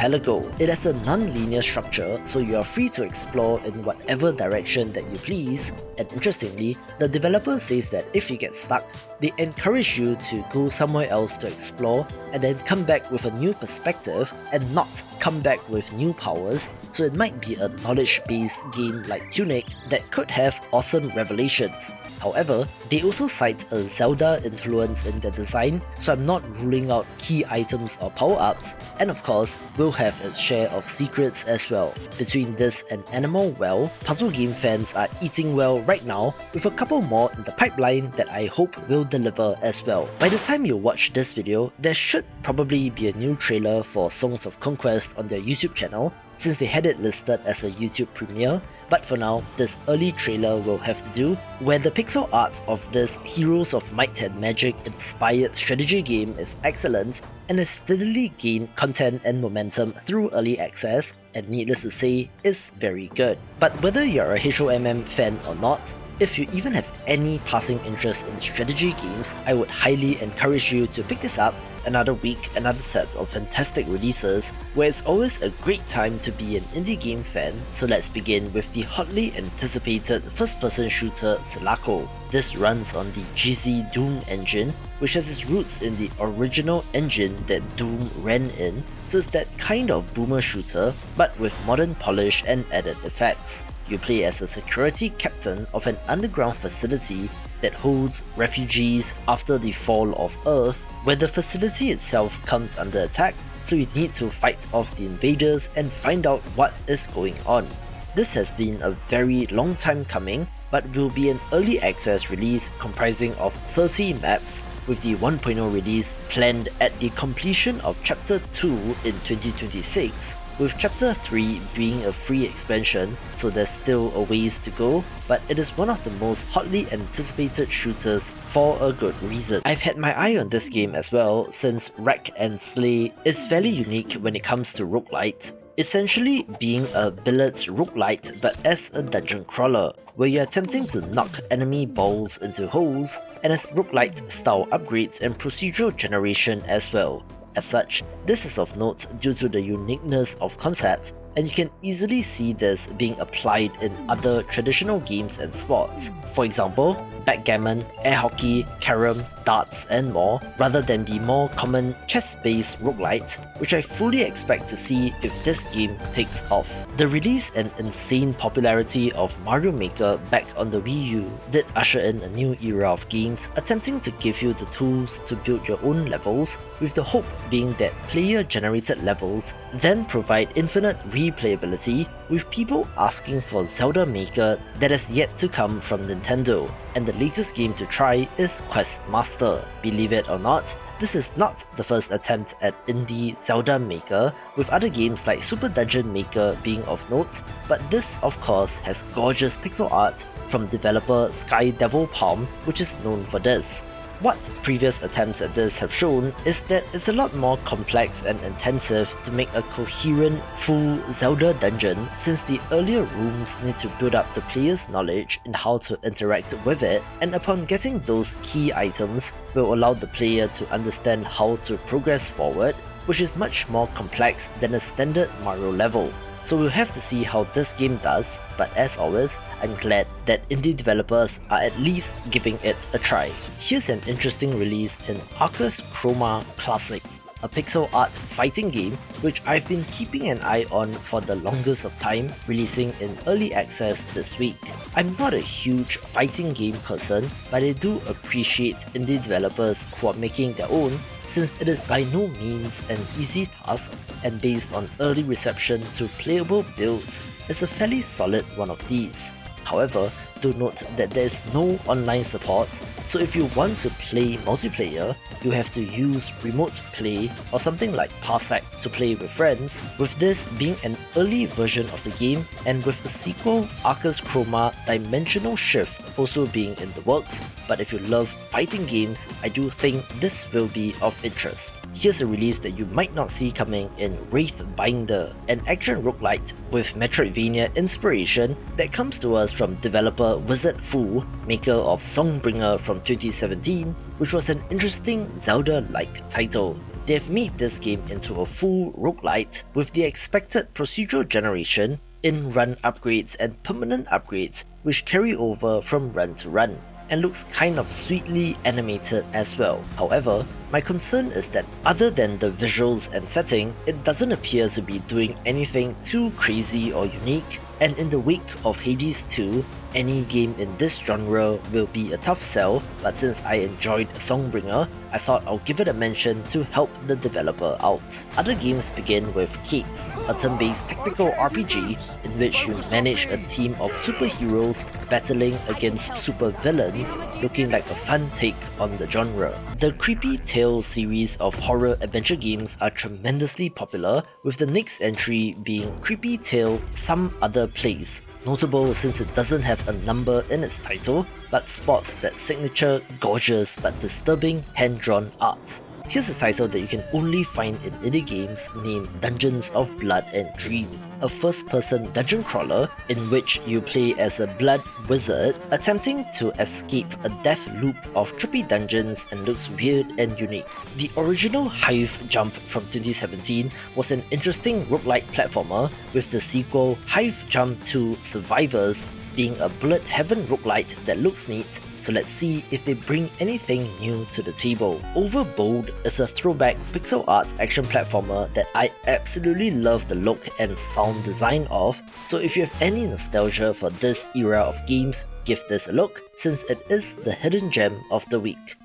It has a non-linear structure, so you are free to explore in whatever direction that you please, and interestingly, the developer says that if you get stuck, they encourage you to go somewhere else to explore and then come back with a new perspective and not come back with new powers, so it might be a knowledge-based game like Tunic that could have awesome revelations. However, they also cite a Zelda influence in their design, so I'm not ruling out key items or power-ups, and of course, will have its share of secrets as well. Between this and Animal Well, puzzle game fans are eating well right now, with a couple more in the pipeline that I hope will deliver as well. By the time you watch this video, there should probably be a new trailer for Songs of Conquest on their YouTube channel, since they had it listed as a YouTube premiere, but for now, this early trailer will have to do, where the pixel art of this Heroes of Might and Magic inspired strategy game is excellent and has steadily gained content and momentum through early access, and needless to say, is very good. But whether you're a HOMM fan or not, if you even have any passing interest in strategy games, I would highly encourage you to pick this up. Another week, another set of fantastic releases, where it's always a great time to be an indie game fan, so let's begin with the hotly anticipated first-person shooter Sulaco. This runs on the GZ Doom engine, which has its roots in the original engine that Doom ran in, so it's that kind of boomer shooter, but with modern polish and added effects. You play as a security captain of an underground facility that holds refugees after the fall of Earth, where the facility itself comes under attack, so you need to fight off the invaders and find out what is going on. This has been a very long time coming, but will be an early access release comprising of 30 maps, with the 1.0 release planned at the completion of Chapter 2 in 2026, with Chapter 3 being a free expansion, so there's still a ways to go, but it is one of the most hotly anticipated shooters for a good reason. I've had my eye on this game as well, since Wreck and Slay is fairly unique when it comes to roguelite, essentially being a Billet's roguelite but as a dungeon crawler, where you're attempting to knock enemy balls into holes, and has roguelite style upgrades and procedural generation as well. As such, this is of note due to the uniqueness of concept, and you can easily see this being applied in other traditional games and sports. For example, backgammon, air hockey, carom, darts and more, rather than the more common chess-based roguelites, which I fully expect to see if this game takes off. The release and insane popularity of Mario Maker back on the Wii U did usher in a new era of games attempting to give you the tools to build your own levels, with the hope being that player-generated levels then provide infinite replayability, with people asking for Zelda Maker that has yet to come from Nintendo, and the latest game to try is Quest Master. Believe it or not, this is not the first attempt at indie Zelda Maker, with other games like Super Dungeon Maker being of note, but this of course has gorgeous pixel art from developer Sky Devil Palm, which is known for this. What previous attempts at this have shown is that it's a lot more complex and intensive to make a coherent, full Zelda dungeon, since the earlier rooms need to build up the player's knowledge in how to interact with it, and upon getting those key items will allow the player to understand how to progress forward, which is much more complex than a standard Mario level. So we'll have to see how this game does, but as always, I'm glad that indie developers are at least giving it a try. Here's an interesting release in Arcus Chroma Classic, a pixel art fighting game which I've been keeping an eye on for the longest of time, releasing in early access this week. I'm not a huge fighting game person, but I do appreciate indie developers who are making their own, since it is by no means an easy task, and based on early reception to playable builds, it's a fairly solid one of these. However, do note that there is no online support, so if you want to play multiplayer, you have to use remote play or something like Parsec to play with friends, with this being an early version of the game, and with a sequel, Arcus Chroma Dimensional Shift, also being in the works. But if you love fighting games, I do think this will be of interest. Here's a release that you might not see coming in Wraithbinder, an action roguelite with Metroidvania inspiration that comes to us from developer Wizard Fu, maker of Songbringer from 2017, which was an interesting Zelda-like title. They've made this game into a full roguelite with the expected procedural generation, in-run upgrades and permanent upgrades which carry over from run to run, and looks kind of sweetly animated as well. However, my concern is that other than the visuals and setting, it doesn't appear to be doing anything too crazy or unique, and in the wake of Hades 2, any game in this genre will be a tough sell, but since I enjoyed Songbringer, I thought I'll give it a mention to help the developer out. Other games begin with Capes, a turn-based tactical RPG in which you manage a team of superheroes battling against supervillains, looking like a fun take on the genre. The Creepy Tale series of horror adventure games are tremendously popular, with the next entry being Creepy Tale Some Other Place, notable since it doesn't have a number in its title, but sports that signature, gorgeous but disturbing hand-drawn art. Here's a title that you can only find in indie games named Dungeons of Blood and Dream, a first-person dungeon crawler in which you play as a blood wizard attempting to escape a death loop of trippy dungeons and looks weird and unique. The original Hive Jump from 2017 was an interesting roguelike platformer, with the sequel Hive Jump 2 Survivors being a bullet heaven roguelite that looks neat, so let's see if they bring anything new to the table. Overbold is a throwback pixel art action platformer that I absolutely love the look and sound design of, so if you have any nostalgia for this era of games, give this a look, since it is the hidden gem of the week.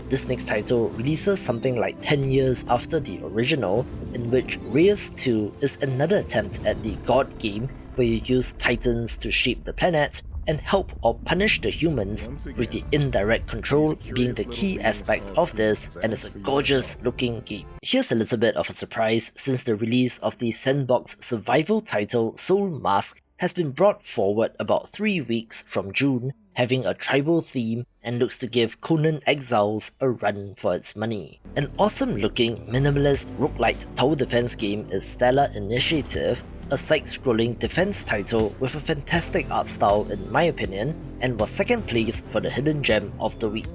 This next title releases something like 10 years after the original, in which Reyes 2 is another attempt at the God game where you use titans to shape the planet and help or punish the humans, with the indirect control being the key aspect of this, and it's a gorgeous looking game. Here's a little bit of a surprise, since the release of the sandbox survival title Soul Mask has been brought forward about 3 weeks from June, having a tribal theme and looks to give Conan Exiles a run for its money. An awesome looking minimalist roguelite tower defense game is Stellar Initiative, a side-scrolling defense title with a fantastic art style in my opinion, and was second place for the hidden gem of the week.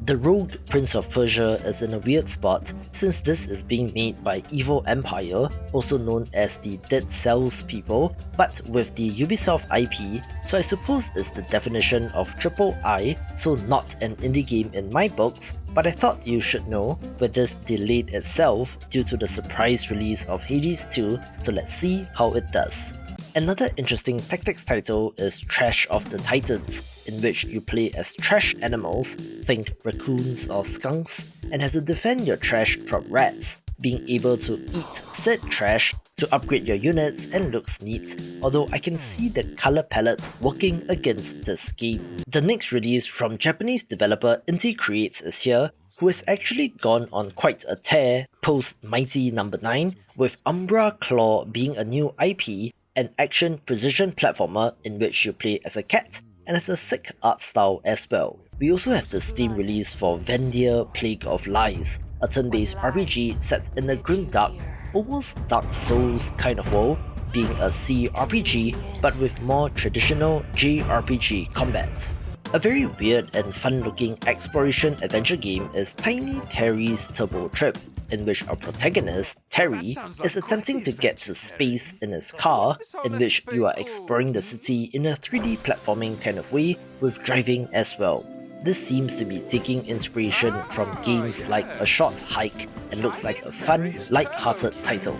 The Rogue Prince of Persia is in a weird spot, since this is being made by Evil Empire, also known as the Dead Cells people, but with the Ubisoft IP, so I suppose it's the definition of AAA, so not an indie game in my books, but I thought you should know, with this delayed itself due to the surprise release of Hades 2, so let's see how it does. Another interesting tactics title is Trash of the Titans, in which you play as trash animals, think raccoons or skunks, and have to defend your trash from rats, being able to eat said trash to upgrade your units and looks neat, although I can see the colour palette working against this game. The next release from Japanese developer Inti Creates is here, who has actually gone on quite a tear post Mighty No. 9, with Umbra Claw being a new IP, an action precision platformer in which you play as a cat, and has a sick art style as well. We also have the Steam release for Vendir Plague of Lies, a turn-based RPG set in a grimdark, almost Dark Souls kind of world, being a CRPG but with more traditional JRPG combat. A very weird and fun-looking exploration adventure game is Tiny Terry's Turbo Trip, in which our protagonist, Terry, is attempting to get to space in his car, in which you are exploring the city in a 3D platforming kind of way with driving as well. This seems to be taking inspiration from games like A Short Hike and looks like a fun, light-hearted title.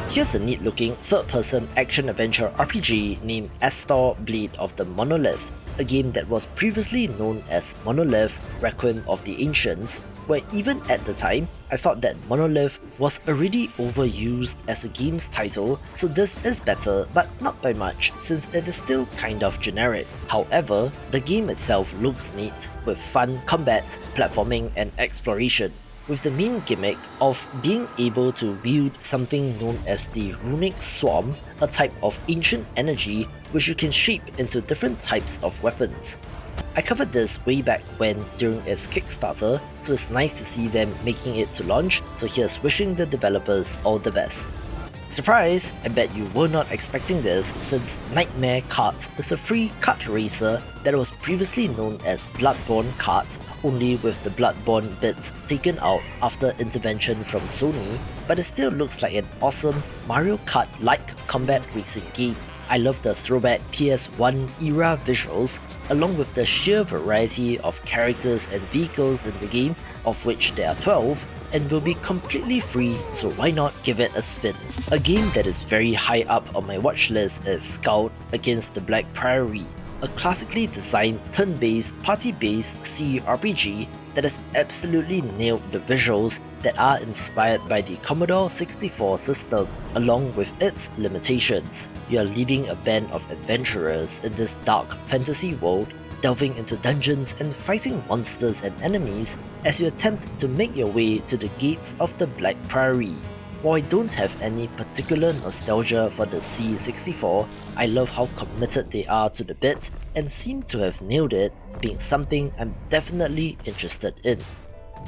Here's a neat-looking third-person action-adventure RPG named Astor Blade of the Monolith, a game that was previously known as Monolith Requiem of the Ancients, where even at the time, I thought that Monolith was already overused as a game's title, so this is better, but not by much since it is still kind of generic. However, the game itself looks neat, with fun combat, platforming and exploration, with the main gimmick of being able to wield something known as the Runic Swarm, a type of ancient energy which you can shape into different types of weapons. I covered this way back when during its Kickstarter, so it's nice to see them making it to launch, so here's wishing the developers all the best. Surprise! I bet you were not expecting this since Nightmare Kart is a free kart racer that was previously known as Bloodborne Kart, only with the Bloodborne bits taken out after intervention from Sony, but it still looks like an awesome Mario Kart-like combat racing game. I love the throwback PS1 era visuals, along with the sheer variety of characters and vehicles in the game, of which there are 12, and will be completely free, so why not give it a spin. A game that is very high up on my watch list is Scout Against the Black Prairie, a classically designed turn-based, party-based CRPG that has absolutely nailed the visuals that are inspired by the Commodore 64 system, along with its limitations. You are leading a band of adventurers in this dark fantasy world, delving into dungeons and fighting monsters and enemies as you attempt to make your way to the gates of the Black Prairie. While I don't have any particular nostalgia for the C64, I love how committed they are to the bit and seem to have nailed it, being something I'm definitely interested in.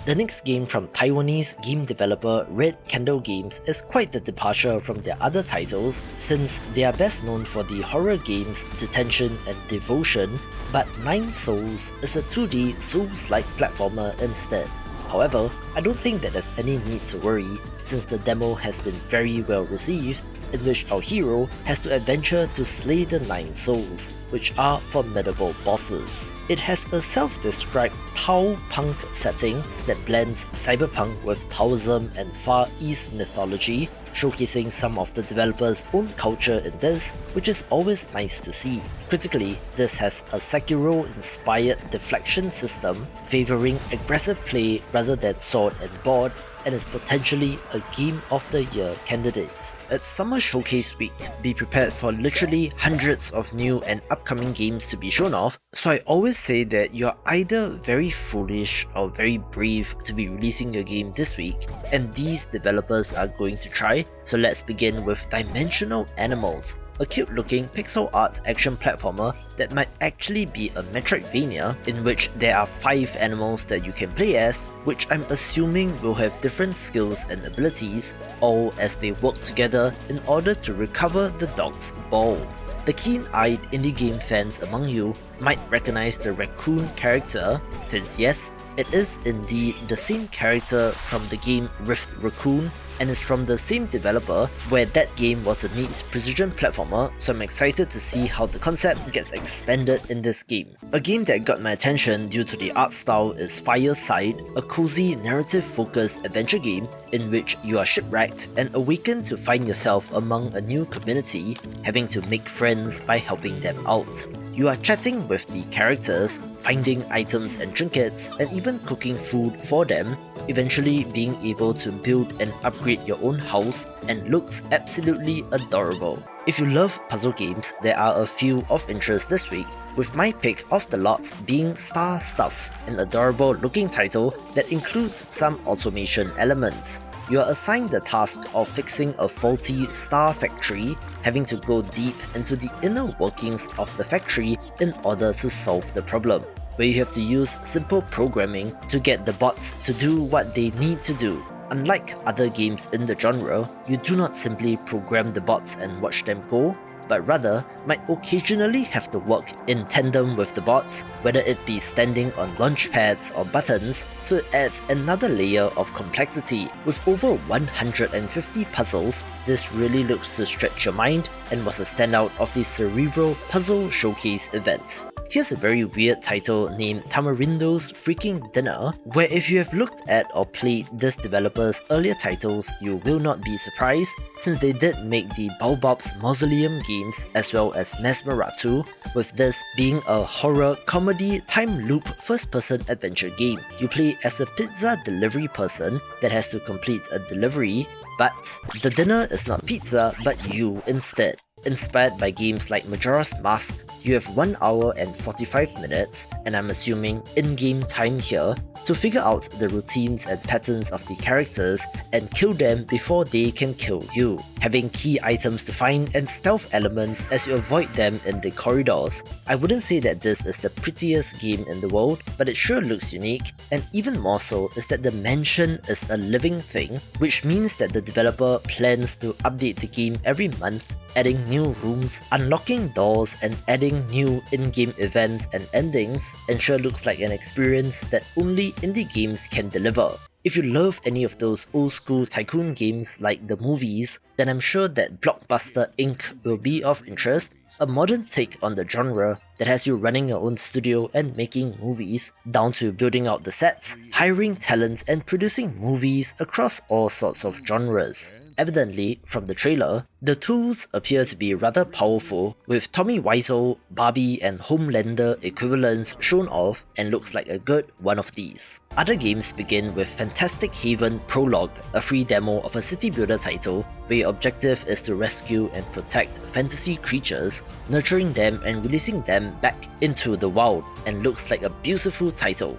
The next game from Taiwanese game developer Red Candle Games is quite the departure from their other titles, since they are best known for the horror games Detention and Devotion, but Nine Souls is a 2D Souls-like platformer instead. However, I don't think that there's any need to worry, since the demo has been very well received, in which our hero has to adventure to slay the 9 souls, which are formidable bosses. It has a self-described Tao punk setting that blends cyberpunk with Taoism and Far East mythology, showcasing some of the developers' own culture in this, which is always nice to see. Critically, this has a Sekiro-inspired deflection system, favouring aggressive play rather than sword and board, and is potentially a Game of the Year candidate. At Summer Showcase Week, be prepared for literally hundreds of new and upcoming games to be shown off, so I always say that you're either very foolish or very brave to be releasing your game this week, and these developers are going to try, so let's begin with Dimensional Animals, a cute-looking pixel art action platformer that might actually be a Metroidvania in which there are 5 animals that you can play as, which I'm assuming will have different skills and abilities, all as they work together in order to recover the dog's ball. The keen-eyed indie game fans among you might recognize the raccoon character, since yes, it is indeed the same character from the game Rift Raccoon, and is from the same developer, where that game was a neat precision platformer, so I'm excited to see how the concept gets expanded in this game. A game that got my attention due to the art style is Fireside, a cozy narrative-focused adventure game in which you are shipwrecked and awaken to find yourself among a new community, having to make friends by helping them out. You are chatting with the characters, finding items and trinkets, and even cooking food for them, eventually being able to build and upgrade your own house, and looks absolutely adorable. If you love puzzle games, there are a few of interest this week, with my pick of the lot being Star Stuff, an adorable looking title that includes some automation elements. you are assigned the task of fixing a faulty star factory, having to go deep into the inner workings of the factory in order to solve the problem, where you have to use simple programming to get the bots to do what they need to do. Unlike other games in the genre, you do not simply program the bots and watch them go, but rather might occasionally have to work in tandem with the bots, whether it be standing on launch pads or buttons, so it adds another layer of complexity. With over 150 puzzles, this really looks to stretch your mind and was a standout of the Cerebral Puzzle Showcase event. Here's a very weird title named Tamarindo's Freaking Dinner, where if you have looked at or played this developer's earlier titles, you will not be surprised, since they did make the Baobab's Mausoleum games as well as Mesmeratu, with this being a horror comedy time loop first-person adventure game. You play as a pizza delivery person that has to complete a delivery, but the dinner is not pizza but you instead. Inspired by games like Majora's Mask, you have 1 hour and 45 minutes, and I'm assuming in-game time here, to figure out the routines and patterns of the characters and kill them before they can kill you, having key items to find and stealth elements as you avoid them in the corridors. I wouldn't say that this is the prettiest game in the world, but it sure looks unique, and even more so is that the mansion is a living thing, which means that the developer plans to update the game every month, adding new rooms, unlocking doors, and adding new in-game events and endings, and sure looks like an experience that only indie games can deliver. If you love any of those old school tycoon games like the movies, then I'm sure that Blockbuster Inc. will be of interest, a modern take on the genre that has you running your own studio and making movies, down to building out the sets, hiring talent, and producing movies across all sorts of genres. Evidently, from the trailer, the tools appear to be rather powerful, with Tommy Wiseau, Barbie, and Homelander equivalents shown off, and looks like a good one of these. Other games begin with Fantastic Haven Prologue, a free demo of a city builder title where your objective is to rescue and protect fantasy creatures, nurturing them and releasing them back into the wild, and looks like a beautiful title.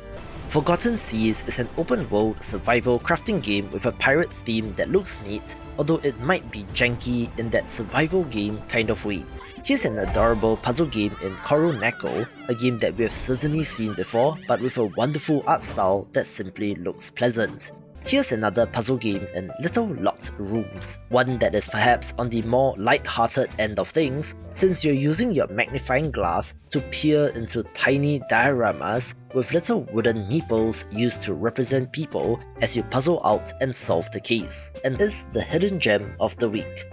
Forgotten Seas is an open-world survival crafting game with a pirate theme that looks neat, although it might be janky in that survival game kind of way. Here's an adorable puzzle game in Koroneko, a game that we have certainly seen before, but with a wonderful art style that simply looks pleasant. Here's another puzzle game in Little Locked Rooms, one that is perhaps on the more light-hearted end of things, since you're using your magnifying glass to peer into tiny dioramas with little wooden meeples used to represent people as you puzzle out and solve the case, and is the hidden gem of the week.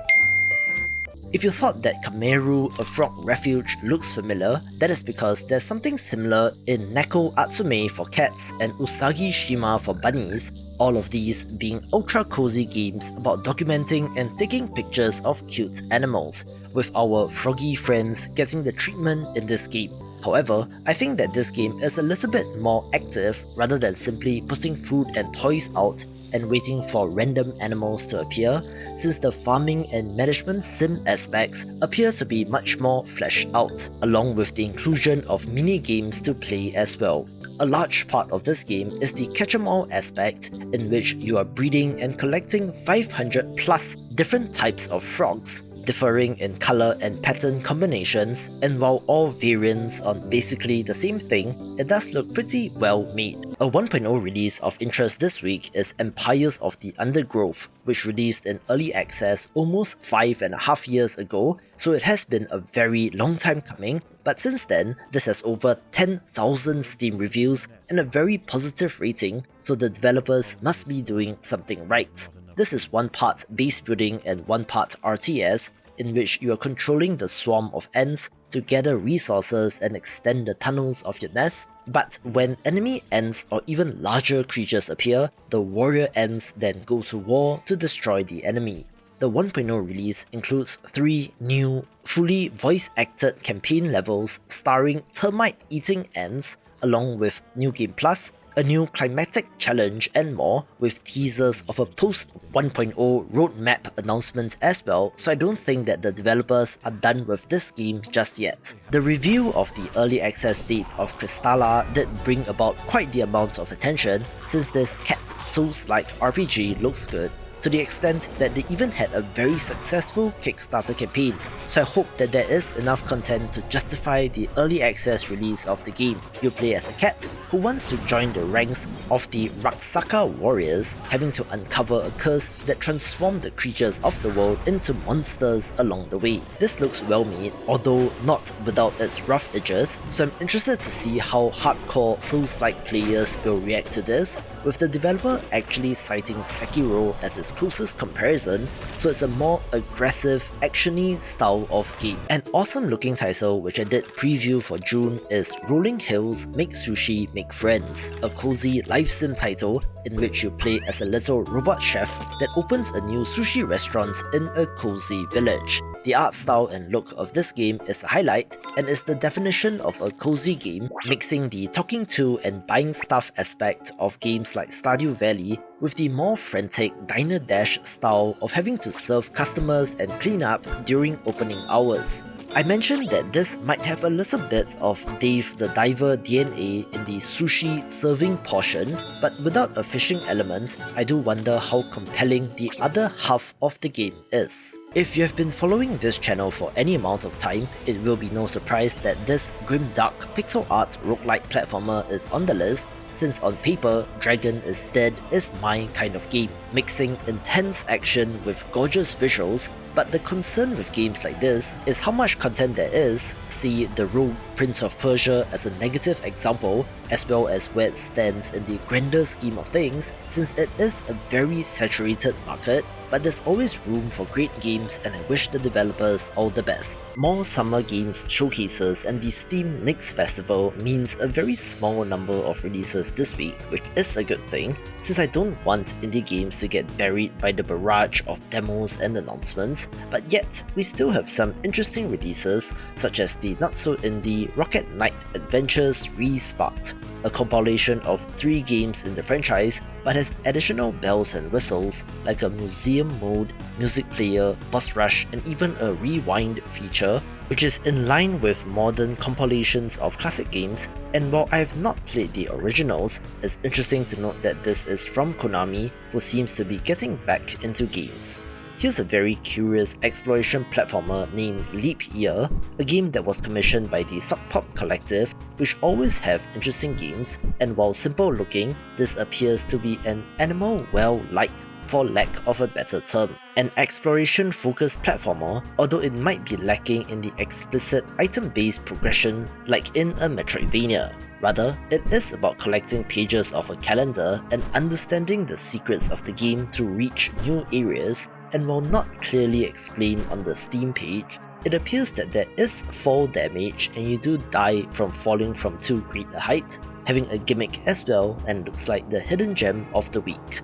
If you thought that Kameru, a frog refuge, looks familiar, that is because there's something similar in Neko Atsume for cats and Usagi Shima for bunnies, all of these being ultra cozy games about documenting and taking pictures of cute animals, with our froggy friends getting the treatment in this game. However, I think that this game is a little bit more active rather than simply putting food and toys out and waiting for random animals to appear, since the farming and management sim aspects appear to be much more fleshed out, along with the inclusion of mini-games to play as well. A large part of this game is the catch-em-all aspect, in which you are breeding and collecting 500 plus different types of frogs, differing in colour and pattern combinations, and while all variants on basically the same thing, it does look pretty well made. A 1.0 release of interest this week is Empires of the Undergrowth, which released in early access almost 5.5 years ago, so it has been a very long time coming, but since then, this has over 10,000 Steam reviews and a very positive rating, so the developers must be doing something right. This is one part base building and one part RTS, in which you are controlling the swarm of ants to gather resources and extend the tunnels of your nest, but when enemy ants or even larger creatures appear, the warrior ants then go to war to destroy the enemy. The 1.0 release includes 3 new, fully voice-acted campaign levels starring termite-eating ants, along with New Game Plus, a new climatic challenge and more, with teasers of a post 1.0 roadmap announcement as well, so I don't think that the developers are done with this game just yet. The review of the early access date of Crystalla did bring about quite the amount of attention, since this cat Souls-like RPG looks good, to the extent that they even had a very successful Kickstarter campaign, so I hope that there is enough content to justify the early access release of the game. You play as a cat who wants to join the ranks of the Raksaka warriors, having to uncover a curse that transformed the creatures of the world into monsters along the way. This looks well made, although not without its rough edges, so I'm interested to see how hardcore Souls-like players will react to this, with the developer actually citing Sekiro as its closest comparison, so it's a more aggressive, action-y style of game. An awesome looking title which I did preview for June is Rolling Hills Make Sushi Make Friends, a cozy live sim title in which you play as a little robot chef that opens a new sushi restaurant in a cozy village. The art style and look of this game is a highlight and is the definition of a cozy game, mixing the talking to and buying stuff aspect of games like Stardew Valley with the more frantic Diner Dash style of having to serve customers and clean up during opening hours. I mentioned that this might have a little bit of Dave the Diver DNA in the sushi serving portion, but without a fishing element, I do wonder how compelling the other half of the game is. If you have been following this channel for any amount of time, it will be no surprise that this grimdark pixel art roguelike platformer is on the list, since on paper, Dragon is Dead is my kind of game, mixing intense action with gorgeous visuals, but the concern with games like this is how much content there is. See the Rogue Prince of Persia as a negative example, as well as where it stands in the grander scheme of things, since it is a very saturated market, but there's always room for great games and I wish the developers all the best. More summer games showcases and the Steam Next Festival means a very small number of releases this week, which is a good thing, since I don't want indie games to get buried by the barrage of demos and announcements, but yet we still have some interesting releases such as the not so indie Rocket Knight Adventures Resparked, a compilation of 3 games in the franchise but has additional bells and whistles like a museum mode, music player, boss rush, and even a rewind feature, which is in line with modern compilations of classic games. And while I have not played the originals, it's interesting to note that this is from Konami, who seems to be getting back into games. Here's a very curious exploration platformer named Leap Year, a game that was commissioned by the Sock Pop Collective, which always have interesting games, and while simple looking, this appears to be an animal well-like, for lack of a better term. An exploration-focused platformer, although it might be lacking in the explicit item-based progression like in a Metroidvania. Rather, it is about collecting pages of a calendar and understanding the secrets of the game to reach new areas, and while not clearly explained on the Steam page, it appears that there is fall damage and you do die from falling from too great a height, having a gimmick as well, and looks like the hidden gem of the week.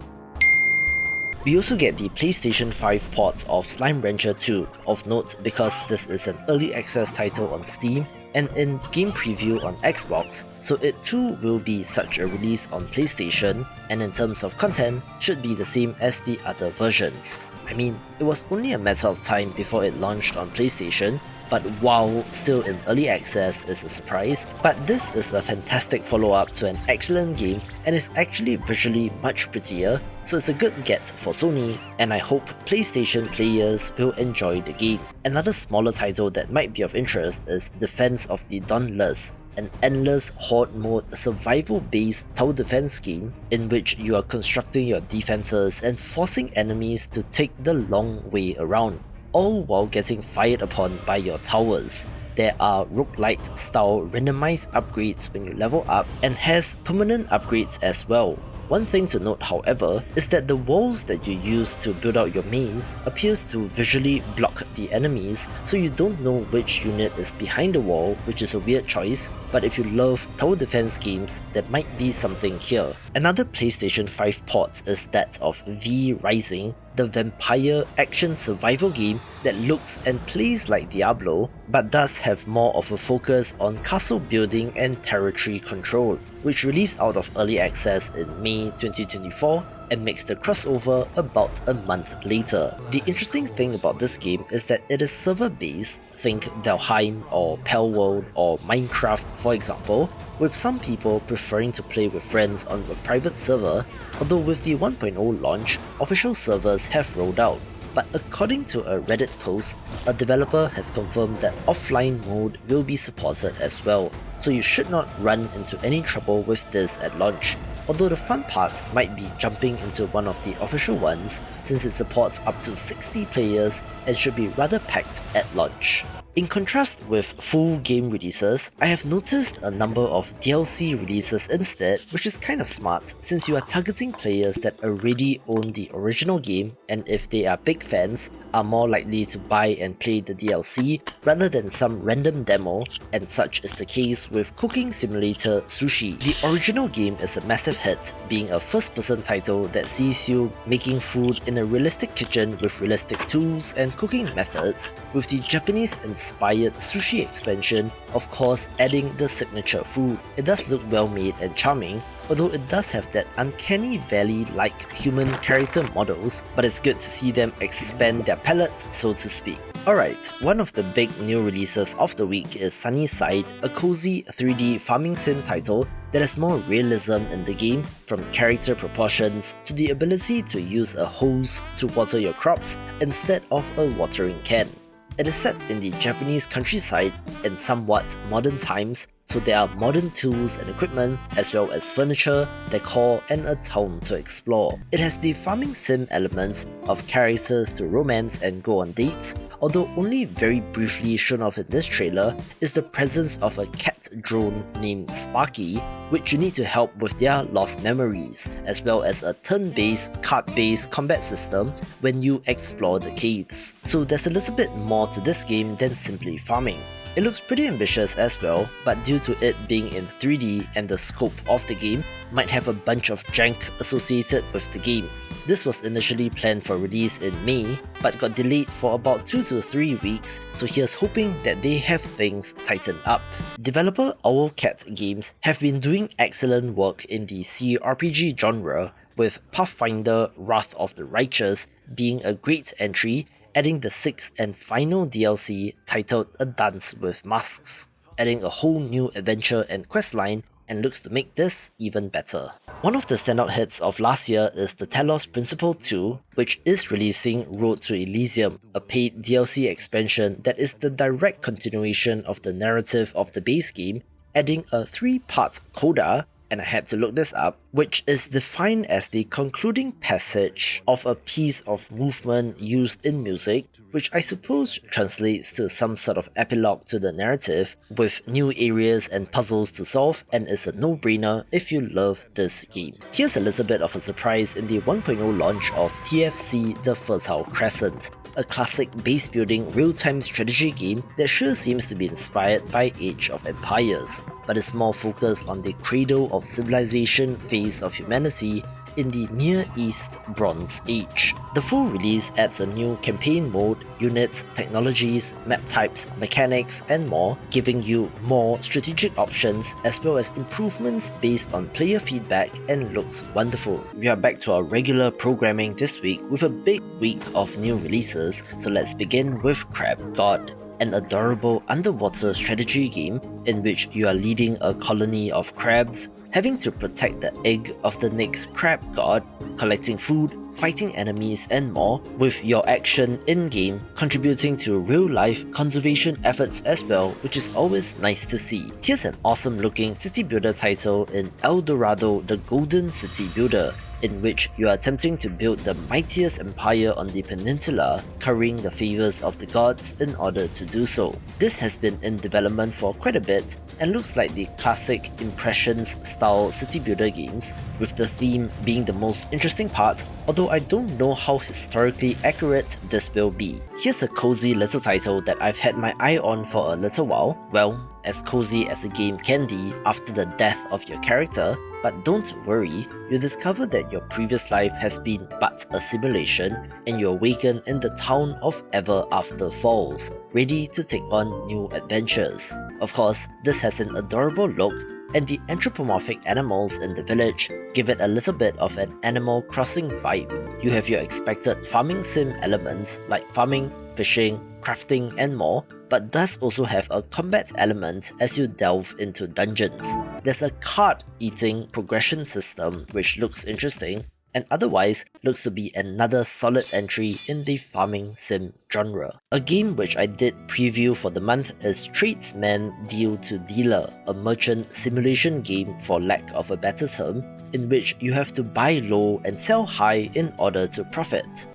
We also get the PlayStation 5 port of Slime Rancher 2, of note because this is an early access title on Steam and in game preview on Xbox, so it too will be such a release on PlayStation, and in terms of content, should be the same as the other versions. I mean, it was only a matter of time before it launched on PlayStation, but while still in early access is a surprise, but this is a fantastic follow-up to an excellent game and is actually visually much prettier, so it's a good get for Sony, and I hope PlayStation players will enjoy the game. Another smaller title that might be of interest is Defense of the Dauntless, an endless horde mode survival-based tower defense game in which you are constructing your defenses and forcing enemies to take the long way around, all while getting fired upon by your towers. There are roguelite style randomized upgrades when you level up and has permanent upgrades as well. One thing to note, however, is that the walls that you use to build out your maze appears to visually block the enemies, so you don't know which unit is behind the wall, which is a weird choice, but if you love tower defense games, there might be something here. Another PlayStation 5 port is that of V Rising, the vampire action survival game that looks and plays like Diablo, but does have more of a focus on castle building and territory control, which released out of early access in May 2024 and makes the crossover about a month later. The interesting thing about this game is that it is server based, think Valheim or Palworld or Minecraft for example, with some people preferring to play with friends on a private server, although with the 1.0 launch, official servers have rolled out. But according to a Reddit post, a developer has confirmed that offline mode will be supported as well, so you should not run into any trouble with this at launch. Although the fun part might be jumping into one of the official ones, since it supports up to 60 players and should be rather packed at launch. In contrast with full game releases, I have noticed a number of DLC releases instead, which is kind of smart since you are targeting players that already own the original game, and if they are big fans, are more likely to buy and play the DLC rather than some random demo, and such is the case with Cooking Simulator Sushi. The original game is a massive hit, being a first-person title that sees you making food in a realistic kitchen with realistic tools and cooking methods, with the Japanese-inspired sushi expansion, of course, adding the signature food. It does look well made and charming, although it does have that uncanny valley-like human character models, but it's good to see them expand their palette, so to speak. Alright, one of the big new releases of the week is Sunnyside, a cozy 3D farming sim title that has more realism in the game, from character proportions to the ability to use a hose to water your crops instead of a watering can. It is set in the Japanese countryside in somewhat modern times, so there are modern tools and equipment as well as furniture, decor, and a town to explore. It has the farming sim elements of characters to romance and go on dates, although only very briefly shown off in this trailer is the presence of a cat drone named Sparky, which you need to help with their lost memories, as well as a turn-based, card-based combat system when you explore the caves. So there's a little bit more to this game than simply farming. It looks pretty ambitious as well, but due to it being in 3D and the scope of the game might have a bunch of jank associated with the game. This was initially planned for release in May, but got delayed for about 2 to 3 weeks, so here's hoping that they have things tightened up. Developer Owlcat Games have been doing excellent work in the CRPG genre, with Pathfinder Wrath of the Righteous being a great entry, adding the 6th and final DLC titled A Dance with Masks, adding a whole new adventure and questline, and looks to make this even better. One of the standout hits of last year is the Talos Principle 2, which is releasing Road to Elysium, a paid DLC expansion that is the direct continuation of the narrative of the base game, adding a 3-part coda, and I had to look this up, which is defined as the concluding passage of a piece of movement used in music, which I suppose translates to some sort of epilogue to the narrative, with new areas and puzzles to solve, and is a no-brainer if you love this game. Here's a little bit of a surprise in the 1.0 launch of TFC The Fertile Crescent, a classic base-building real-time strategy game that sure seems to be inspired by Age of Empires, but is more focused on the cradle of civilization phase of humanity in the Near East Bronze Age. The full release adds a new campaign mode, units, technologies, map types, mechanics, and more, giving you more strategic options as well as improvements based on player feedback, and looks wonderful. We are back to our regular programming this week with a big week of new releases, so let's begin with Crab God, an adorable underwater strategy game in which you are leading a colony of crabs, having to protect the egg of the next crab god, collecting food, fighting enemies, and more, with your action in-game contributing to real-life conservation efforts as well, which is always nice to see. Here's an awesome-looking city builder title in El Dorado the Golden City Builder, in which you are attempting to build the mightiest empire on the peninsula, currying the favors of the gods in order to do so. This has been in development for quite a bit, and looks like the classic Impressions-style city builder games, with the theme being the most interesting part, although I don't know how historically accurate this will be. Here's a cozy little title that I've had my eye on for a little while, well, as cozy as a game can be after the death of your character, but don't worry, you'll discover that your previous life has been but a simulation, and you awaken in the town of Ever After Falls, ready to take on new adventures. Of course, this has an adorable look, and the anthropomorphic animals in the village give it a little bit of an Animal Crossing vibe. You have your expected farming sim elements like farming, fishing, crafting, and more, but does also have a combat element as you delve into dungeons. There's a card-eating progression system which looks interesting, and otherwise looks to be another solid entry in the farming sim genre. A game which I did preview for the month is Tradesman Deal to Dealer, a merchant simulation game for lack of a better term, in which you have to buy low and sell high in order to profit.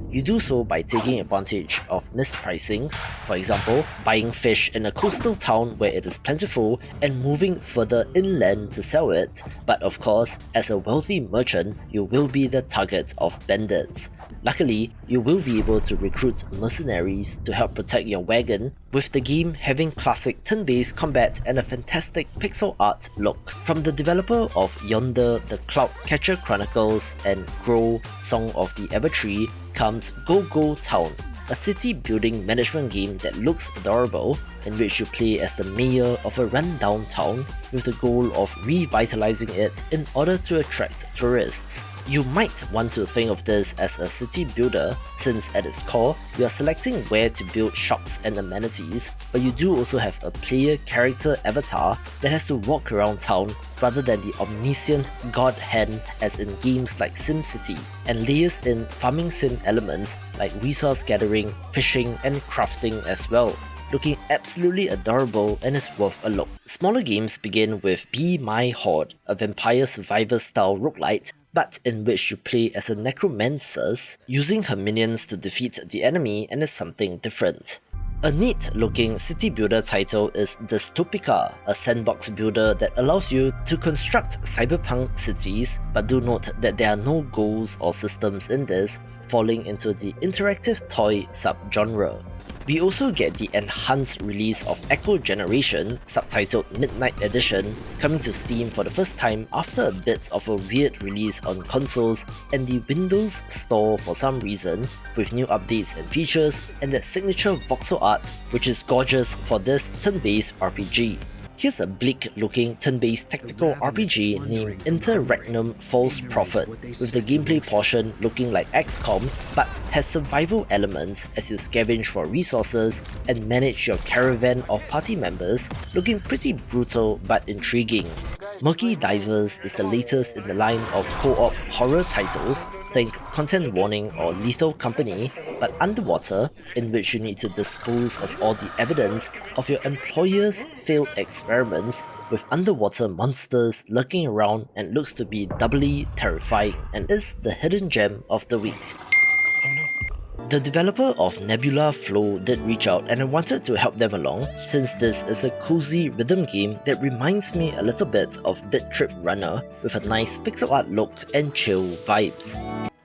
You do so by taking advantage of mispricings, for example, buying fish in a coastal town where it is plentiful and moving further inland to sell it, but of course, as a wealthy merchant, you will be the target of bandits. Luckily, you will be able to recruit mercenaries to help protect your wagon, with the game having classic turn-based combat and a fantastic pixel art look. From the developer of Yonder, the Cloudcatcher Chronicles and Grow, Song of the Evertree, comes Go Go Town, a city building management game that looks adorable, in which you play as the mayor of a rundown town with the goal of revitalizing it in order to attract tourists. You might want to think of this as a city builder, since at its core, you are selecting where to build shops and amenities, but you do also have a player character avatar that has to walk around town rather than the omniscient god hen as in games like SimCity, and layers in farming sim elements like resource gathering, fishing, and crafting as well, looking absolutely adorable and is worth a look. Smaller games begin with Be My Horde, a vampire survivor style roguelite, but in which you play as a necromancer, using her minions to defeat the enemy, and is something different. A neat looking city builder title is Dystopica, a sandbox builder that allows you to construct cyberpunk cities, but do note that there are no goals or systems in this, falling into the interactive toy subgenre. We also get the enhanced release of Echo Generation, subtitled Midnight Edition, coming to Steam for the first time after a bit of a weird release on consoles and the Windows Store for some reason, with new updates and features and that signature voxel art, which is gorgeous for this turn-based RPG. Here's a bleak-looking turn-based tactical RPG named Interregnum False Prophet, with the gameplay portion looking like XCOM, but has survival elements as you scavenge for resources and manage your caravan of party members, looking pretty brutal but intriguing. Murky Divers is the latest in the line of co-op horror titles, think Content Warning or Lethal Company, but underwater, in which you need to dispose of all the evidence of your employer's failed experiments, with underwater monsters lurking around and looks to be doubly terrifying, and is the hidden gem of the week. The developer of Nebula Flow did reach out, and I wanted to help them along, since this is a cozy rhythm game that reminds me a little bit of Bit Trip Runner, with a nice pixel art look and chill vibes.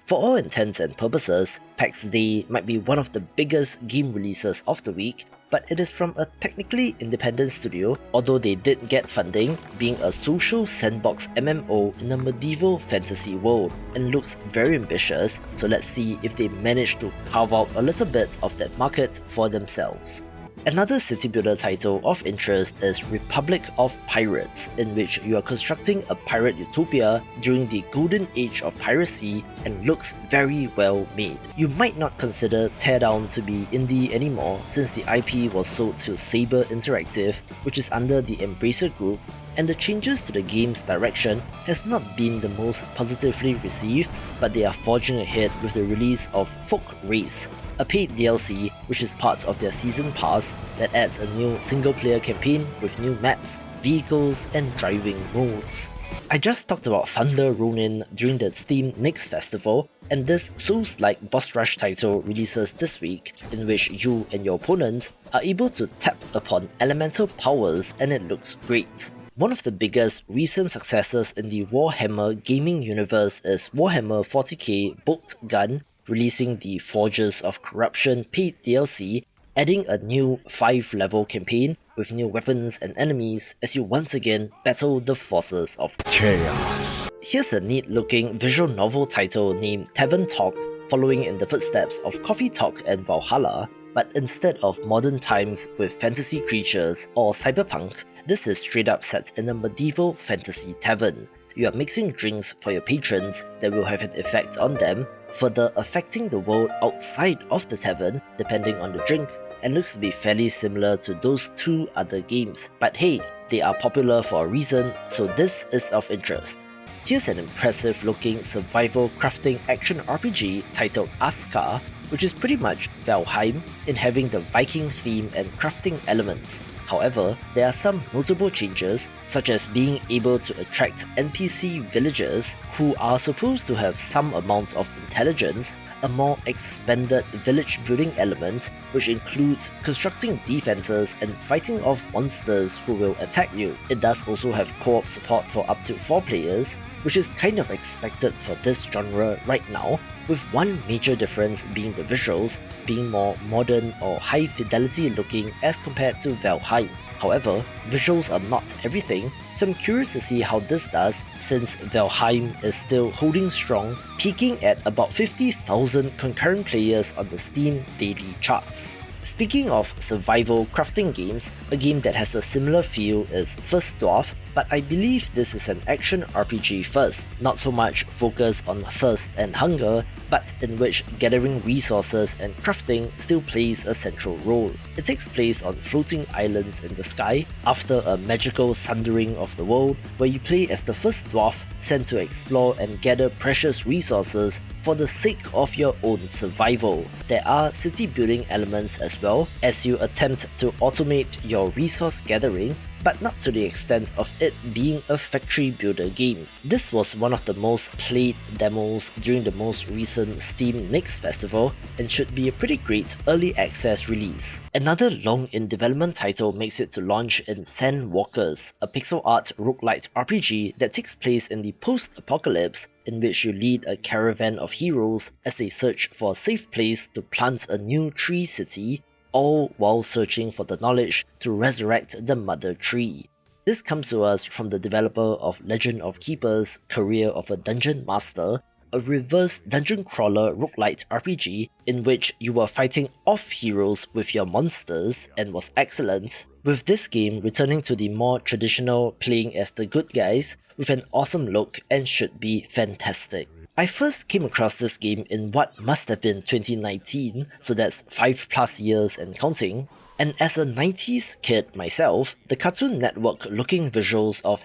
For all intents and purposes, PAX Day might be one of the biggest game releases of the week, but it is from a technically independent studio, although they did get funding, being a social sandbox MMO in a medieval fantasy world, and looks very ambitious, so let's see if they manage to carve out a little bit of that market for themselves. Another city builder title of interest is Republic of Pirates, in which you are constructing a pirate utopia during the golden age of piracy and looks very well made. You might not consider Teardown to be indie anymore, since the IP was sold to Saber Interactive, which is under the Embracer Group, and the changes to the game's direction has not been the most positively received, but they are forging ahead with the release of Folk Race, a paid DLC which is part of their season pass that adds a new single-player campaign with new maps, vehicles, and driving modes. I just talked about Thunder Ronin during the Steam Next Festival, and this Souls-like boss rush title releases this week, in which you and your opponents are able to tap upon elemental powers, and it looks great. One of the biggest recent successes in the Warhammer gaming universe is Warhammer 40k Bolt Gun, releasing the Forges of Corruption paid DLC, adding a new 5-level campaign with new weapons and enemies as you once again battle the forces of chaos. Here's a neat looking visual novel title named Tavern Talk, following in the footsteps of Coffee Talk and Valhalla, but instead of modern times with fantasy creatures or cyberpunk, this is straight up set in a medieval fantasy tavern. You are mixing drinks for your patrons that will have an effect on them, further affecting the world outside of the tavern depending on the drink, and looks to be fairly similar to those two other games, but hey, they are popular for a reason, so this is of interest. Here's an impressive looking survival crafting action RPG titled Askar, which is pretty much Valheim in having the Viking theme and crafting elements. However, there are some notable changes, such as being able to attract NPC villagers who are supposed to have some amount of intelligence, a more expanded village building element which includes constructing defenses and fighting off monsters who will attack you. It does also have co-op support for up to 4 players, which is kind of expected for this genre right now, with one major difference being the visuals being more modern or high fidelity looking as compared to Valheim. However, visuals are not everything, so I'm curious to see how this does since Valheim is still holding strong, peaking at about 50,000 concurrent players on the Steam daily charts. Speaking of survival crafting games, a game that has a similar feel is First Dwarf, but I believe this is an action RPG first, not so much focused on thirst and hunger, but in which gathering resources and crafting still plays a central role. It takes place on floating islands in the sky after a magical sundering of the world, where you play as the first dwarf sent to explore and gather precious resources for the sake of your own survival. There are city building elements as well, as you attempt to automate your resource gathering, but not to the extent of it being a factory builder game. This was one of the most played demos during the most recent Steam Next Festival and should be a pretty great early access release. Another long in development title makes it to launch in Sandwalkers, a pixel art roguelite RPG that takes place in the post-apocalypse in which you lead a caravan of heroes as they search for a safe place to plant a new tree city, all while searching for the knowledge to resurrect the mother tree. This comes to us from the developer of Legend of Keepers, Career of a Dungeon Master, a reverse dungeon crawler roguelite RPG in which you were fighting off heroes with your monsters and was excellent, with this game returning to the more traditional playing as the good guys with an awesome look and should be fantastic. I first came across this game in what must have been 2019, so that's 5+ years and counting, and as a 90s kid myself, the Cartoon Network looking visuals of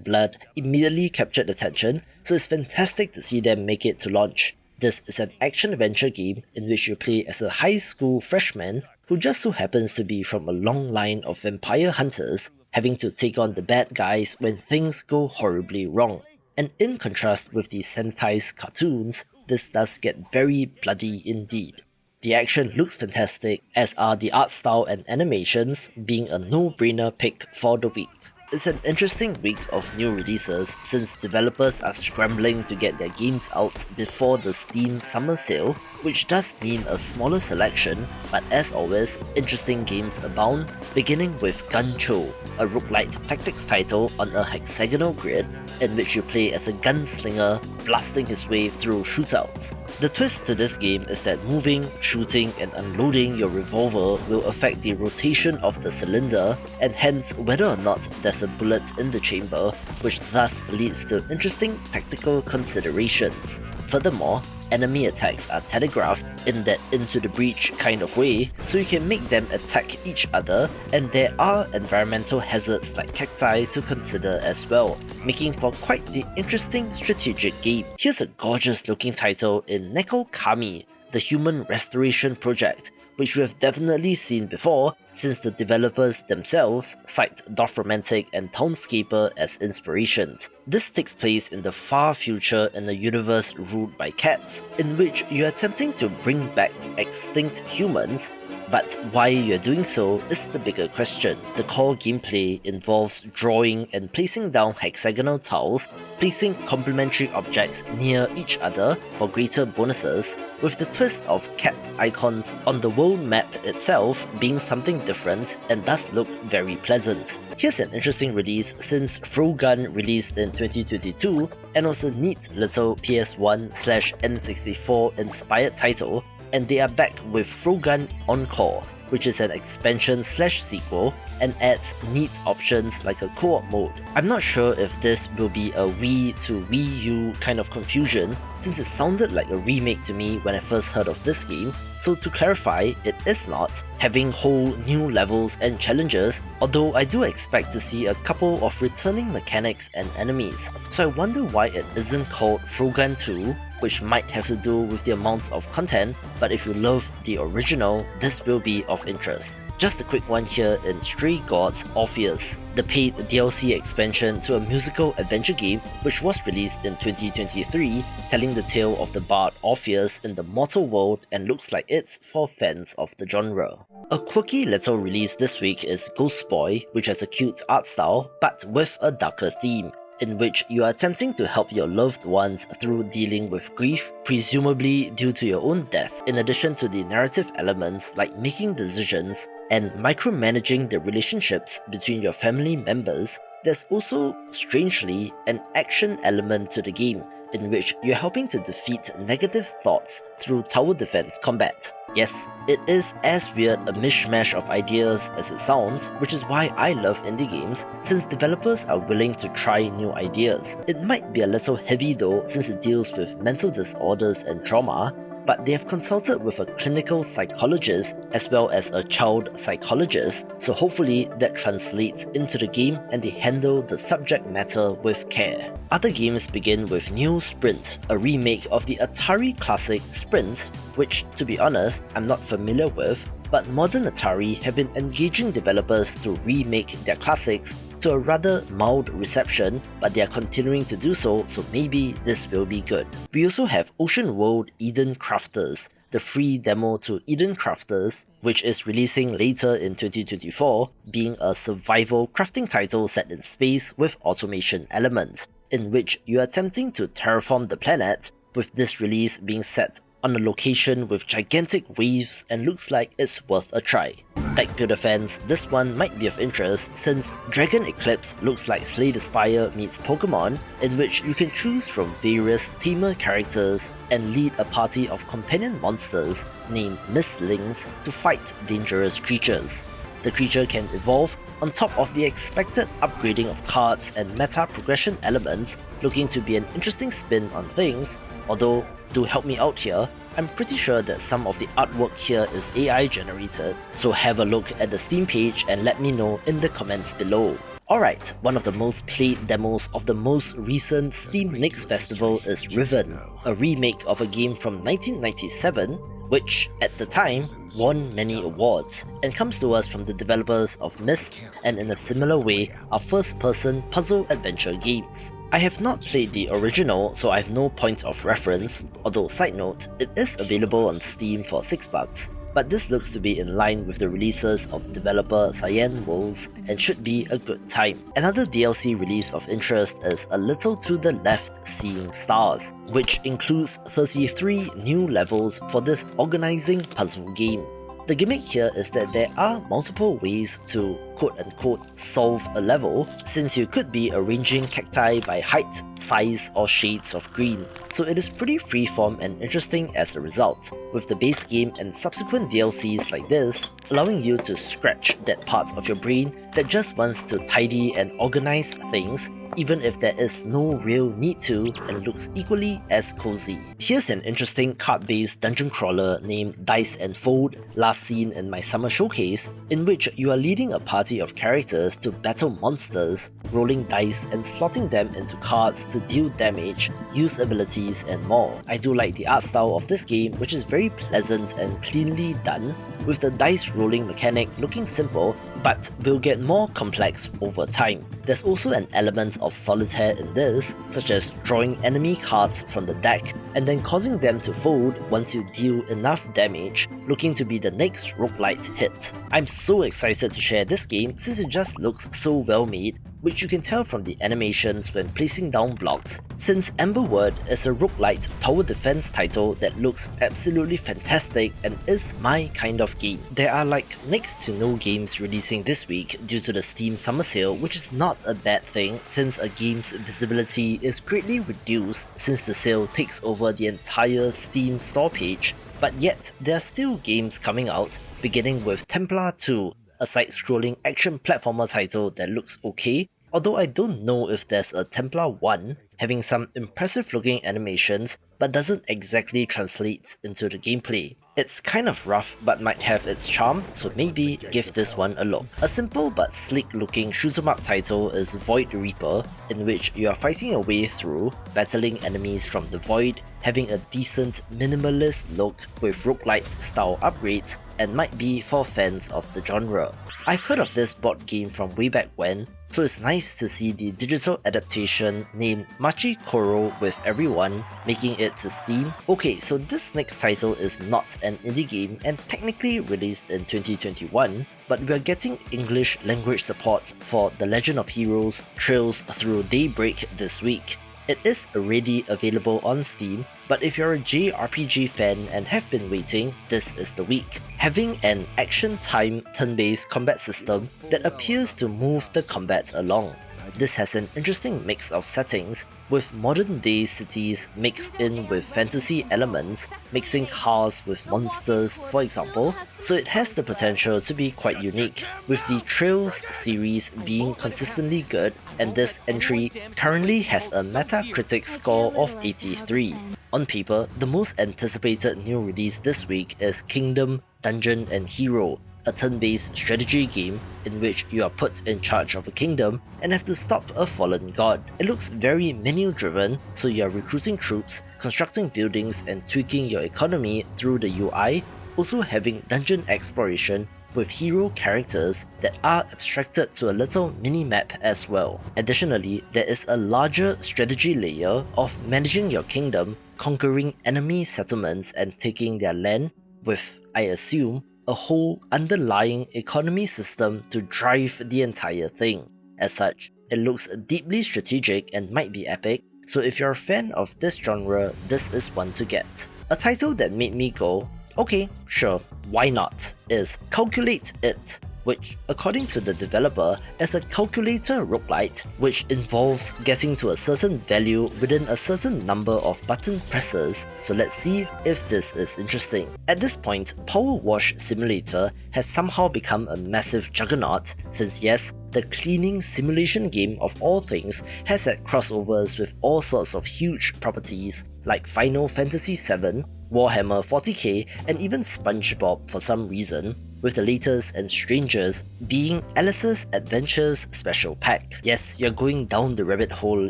#Blood immediately captured attention, so it's fantastic to see them make it to launch. This is an action-adventure game in which you play as a high school freshman who just so happens to be from a long line of vampire hunters, having to take on the bad guys when things go horribly wrong. And in contrast with the sanitized cartoons, this does get very bloody indeed. The action looks fantastic, as are the art style and animations, being a no-brainer pick for the week. It's an interesting week of new releases since developers are scrambling to get their games out before the Steam summer sale, which does mean a smaller selection, but as always, interesting games abound, beginning with Guncho, a roguelite tactics title on a hexagonal grid in which you play as a gunslinger blasting his way through shootouts. The twist to this game is that moving, shooting and unloading your revolver will affect the rotation of the cylinder and hence whether or not there's a bullet in the chamber, which thus leads to interesting tactical considerations. Furthermore, enemy attacks are telegraphed in that into the breach kind of way, so you can make them attack each other, and there are environmental hazards like cacti to consider as well, making for quite the interesting strategic game. Here's a gorgeous looking title in Neko Kami, the Human Restoration Project, which we have definitely seen before since the developers themselves cite Dorfromantic and Townscaper as inspirations. This takes place in the far future in a universe ruled by cats, in which you're attempting to bring back extinct humans, but why you're doing so is the bigger question. The core gameplay involves drawing and placing down hexagonal tiles, placing complementary objects near each other for greater bonuses, with the twist of cat icons on the world map itself being something different and does look very pleasant. Here's an interesting release since Frogun released in 2022 and was a neat little PS1/N64 inspired title, and they are back with Frogun Encore, which is an expansion/sequel and adds neat options like a co-op mode. I'm not sure if this will be a Wii to Wii U kind of confusion, since it sounded like a remake to me when I first heard of this game, so to clarify, it is not, having whole new levels and challenges, although I do expect to see a couple of returning mechanics and enemies. So I wonder why it isn't called Frogan 2, which might have to do with the amount of content, but if you love the original, this will be of interest. Just a quick one here in Stray Gods Orpheus, the paid DLC expansion to a musical adventure game which was released in 2023, telling the tale of the bard Orpheus in the mortal world and looks like it's for fans of the genre. A quirky little release this week is Ghost Boy, which has a cute art style but with a darker theme, in which you are attempting to help your loved ones through dealing with grief, presumably due to your own death, in addition to the narrative elements like making decisions and micromanaging the relationships between your family members. There's also, strangely, an action element to the game, in which you're helping to defeat negative thoughts through tower defense combat. Yes, it is as weird a mishmash of ideas as it sounds, which is why I love indie games, since developers are willing to try new ideas. It might be a little heavy though, since it deals with mental disorders and trauma, but they have consulted with a clinical psychologist as well as a child psychologist, so hopefully that translates into the game and they handle the subject matter with care. Other games begin with New Sprint, a remake of the Atari classic Sprint, which, to be honest, I'm not familiar with, but modern Atari have been engaging developers to remake their classics to a rather mild reception, but they are continuing to do so maybe this will be good. We also have Ocean World Eden Crafters, the free demo to Eden Crafters, which is releasing later in 2024, being a survival crafting title set in space with automation elements, in which you are attempting to terraform the planet, with this release being set on a location with gigantic waves and looks like it's worth a try. Tech builder fans, this one might be of interest since Dragon Eclipse looks like Slay the Spire meets Pokemon, in which you can choose from various tamer characters and lead a party of companion monsters named Mistlings to fight dangerous creatures. The creature can evolve on top of the expected upgrading of cards and meta progression elements, looking to be an interesting spin on things, although, do help me out here, I'm pretty sure that some of the artwork here is AI generated, so have a look at the Steam page and let me know in the comments below. Alright, one of the most played demos of the most recent Steam Next Festival is Riven, a remake of a game from 1997, which, at the time, won many awards, and comes to us from the developers of Myst and in a similar way are first-person puzzle-adventure games. I have not played the original, so I have no point of reference, although side note, it is available on Steam for $6, but this looks to be in line with the releases of developer Cyan Worlds and should be a good time. Another DLC release of interest is A Little to the Left Seeing Stars, which includes 33 new levels for this organizing puzzle game. The gimmick here is that there are multiple ways to quote-unquote solve a level, since you could be arranging cacti by height, size, or shades of green, so it is pretty freeform and interesting as a result, with the base game and subsequent DLCs like this allowing you to scratch that part of your brain that just wants to tidy and organize things, even if there is no real need to, and looks equally as cozy. Here's an interesting card-based dungeon crawler named Dice and Fold, last seen in my summer showcase, in which you are leading a party of characters to battle monsters, rolling dice and slotting them into cards to deal damage, use abilities, and more. I do like the art style of this game, which is very pleasant and cleanly done, with the dice rolling mechanic looking simple, but will get more complex over time. There's also an element of solitaire in this, such as drawing enemy cards from the deck and then causing them to fold once you deal enough damage, looking to be the next roguelite hit. I'm so excited to share this game since it just looks so well made, which you can tell from the animations when placing down blocks, since Amberword is a roguelite tower defense title that looks absolutely fantastic and is my kind of game. There are like next to no games releasing this week due to the Steam summer sale, which is not a bad thing since a game's visibility is greatly reduced since the sale takes over the entire Steam store page, But yet, there are still games coming out, beginning with Templar 2, a side-scrolling action platformer title that looks okay, although I don't know if there's a Templar 1 having some impressive looking animations but doesn't exactly translate into the gameplay. It's kind of rough but might have its charm, so maybe give this one a look. A simple but sleek looking shoot 'em up title is Void Reaper, in which you are fighting your way through, battling enemies from the void, having a decent minimalist look with roguelite style upgrades, and might be for fans of the genre. I've heard of this board game from way back when, so it's nice to see the digital adaptation named Machi Koro with everyone making it to Steam. Okay, so this next title is not an indie game and technically released in 2021, but we are getting English language support for The Legend of Heroes Trails Through Daybreak this week. It is already available on Steam, but if you're a JRPG fan and have been waiting, this is the week. Having an action time turn-based combat system that appears to move the combat along. This has an interesting mix of settings, with modern day cities mixed in with fantasy elements, mixing cars with monsters for example, so it has the potential to be quite unique, with the Trails series being consistently good, and this entry currently has a Metacritic score of 83. On paper, the most anticipated new release this week is Kingdom, Dungeon and Hero, a turn-based strategy game in which you are put in charge of a kingdom and have to stop a fallen god. It looks very menu-driven, so you are recruiting troops, constructing buildings and tweaking your economy through the UI, also having dungeon exploration with hero characters that are abstracted to a little mini-map as well. Additionally, there is a larger strategy layer of managing your kingdom, conquering enemy settlements and taking their land, with, I assume, a whole underlying economy system to drive the entire thing. As such, it looks deeply strategic and might be epic, so if you're a fan of this genre, this is one to get. A title that made me go, okay, sure, why not, is Calculate It, which, according to the developer, is a calculator roguelite which involves getting to a certain value within a certain number of button presses, so let's see if this is interesting. At this point, Power Wash Simulator has somehow become a massive juggernaut, since yes, the cleaning simulation game of all things has had crossovers with all sorts of huge properties like Final Fantasy VII, Warhammer 40k and even SpongeBob for some reason, with the latest and strangest being Alice's Adventures Special Pack. Yes, you're going down the rabbit hole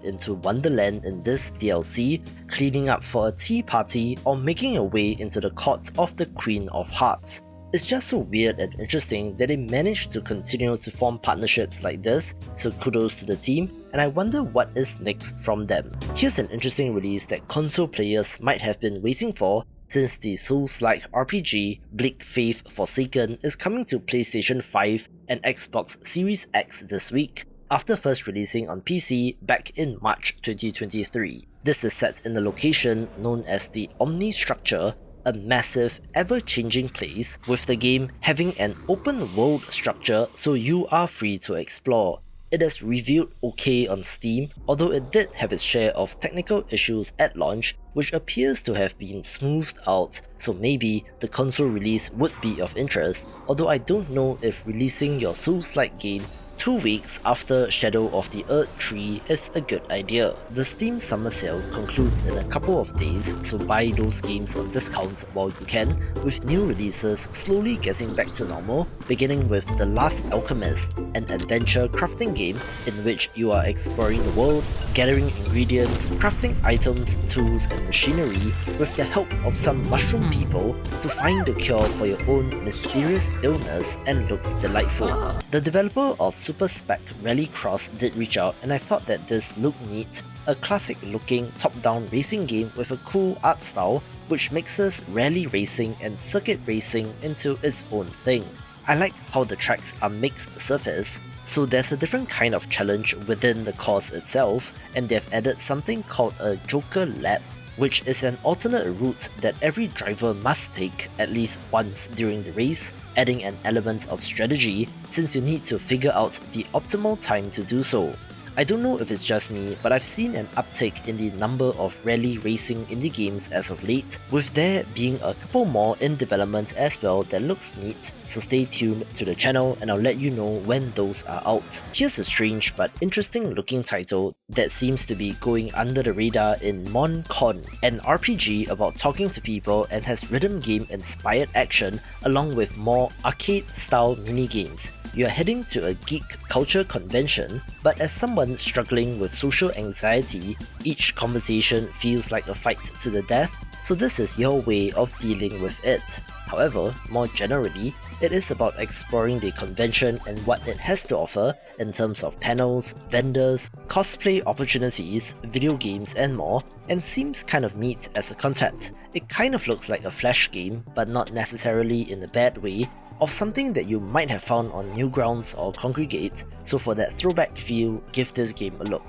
into Wonderland in this DLC, cleaning up for a tea party or making your way into the court of the Queen of Hearts. It's just so weird and interesting that they managed to continue to form partnerships like this, so kudos to the team, and I wonder what is next from them. Here's an interesting release that console players might have been waiting for, since the Souls-like RPG Bleak Faith Forsaken is coming to PlayStation 5 and Xbox Series X this week, after first releasing on PC back in March 2023. This is set in the location known as the Omni Structure, a massive, ever-changing place, with the game having an open world structure so you are free to explore. It has reviewed okay on Steam, although it did have its share of technical issues at launch, which appears to have been smoothed out, so maybe the console release would be of interest, although I don't know if releasing your Souls-like game 2 weeks after Shadow of the Earth Tree is a good idea. The Steam Summer Sale concludes in a couple of days, so buy those games on discount while you can, with new releases slowly getting back to normal, beginning with The Last Alchemist, an adventure crafting game in which you are exploring the world, gathering ingredients, crafting items, tools and machinery with the help of some mushroom people to find the cure for your own mysterious illness, and looks delightful. The developer of Super Spec Rallycross did reach out, and I thought that this looked neat, a classic looking top-down racing game with a cool art style which mixes rally racing and circuit racing into its own thing. I like how the tracks are mixed surface, so there's a different kind of challenge within the course itself, and they've added something called a Joker Lap, which is an alternate route that every driver must take at least once during the race, adding an element of strategy since you need to figure out the optimal time to do so. I don't know if it's just me, but I've seen an uptick in the number of rally racing indie games as of late, with there being a couple more in development as well that looks neat, so stay tuned to the channel and I'll let you know when those are out. Here's a strange but interesting looking title that seems to be going under the radar in MonCon, an RPG about talking to people and has rhythm game inspired action along with more arcade style minigames. You are heading to a geek culture convention, but as someone struggling with social anxiety, each conversation feels like a fight to the death, so this is your way of dealing with it. However, more generally, it is about exploring the convention and what it has to offer in terms of panels, vendors, cosplay opportunities, video games and more, and seems kind of neat as a concept. It kind of looks like a Flash game, but not necessarily in a bad way, of something that you might have found on Newgrounds or Congregate, so for that throwback feel, give this game a look.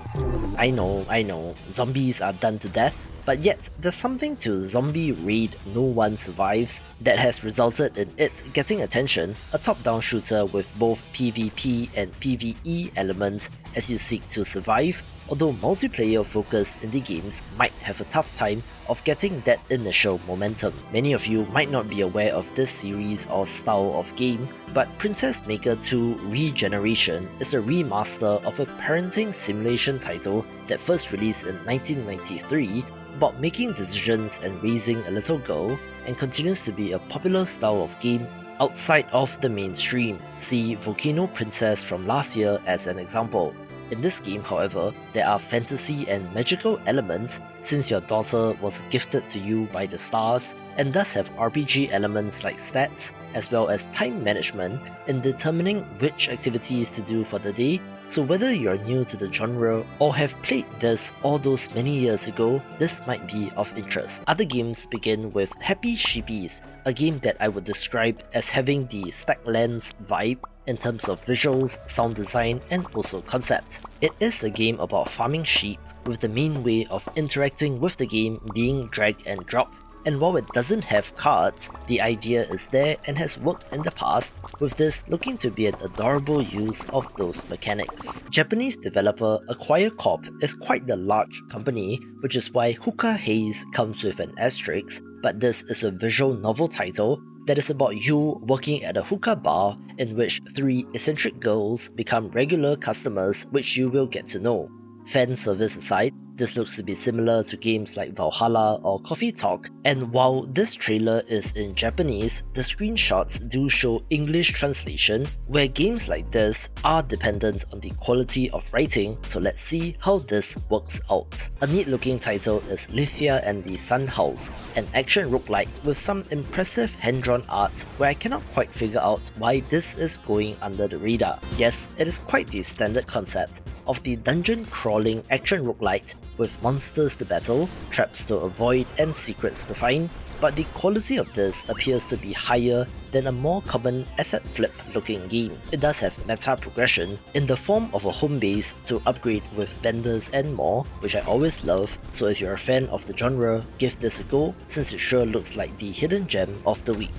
I know, zombies are done to death, but yet there's something to Zombie Raid No One Survives that has resulted in it getting attention, a top-down shooter with both PvP and PvE elements as you seek to survive, although multiplayer-focused indie games might have a tough time of getting that initial momentum. Many of you might not be aware of this series or style of game, but Princess Maker 2 Regeneration is a remaster of a parenting simulation title that first released in 1993 about making decisions and raising a little girl, and continues to be a popular style of game outside of the mainstream. See Volcano Princess from last year as an example. In this game, however, there are fantasy and magical elements since your daughter was gifted to you by the stars, and thus have RPG elements like stats, as well as time management in determining which activities to do for the day. So whether you're new to the genre or have played this all those many years ago, this might be of interest. Other games begin with Happy Sheepies, a game that I would describe as having the Stacklands vibe in terms of visuals, sound design, and also concept. It is a game about farming sheep, with the main way of interacting with the game being drag and drop. And while it doesn't have cards, the idea is there and has worked in the past, with this looking to be an adorable use of those mechanics. Japanese developer Acquire Corp is quite the large company, which is why Hookah Haze comes with an asterisk, but this is a visual novel title that is about you working at a hookah bar in which 3 eccentric girls become regular customers which you will get to know. Fan service aside, this looks to be similar to games like Valhalla or Coffee Talk, and while this trailer is in Japanese, the screenshots do show English translation, where games like this are dependent on the quality of writing, so let's see how this works out. A neat looking title is Lithia and the Sun House, an action roguelite with some impressive hand-drawn art where I cannot quite figure out why this is going under the radar. Yes, it is quite the standard concept of the dungeon crawling action roguelite with monsters to battle, traps to avoid, and secrets to find, but the quality of this appears to be higher than a more common asset flip looking game. It does have meta progression in the form of a home base to upgrade with vendors and more, which I always love, so if you're a fan of the genre, give this a go since it sure looks like the hidden gem of the week.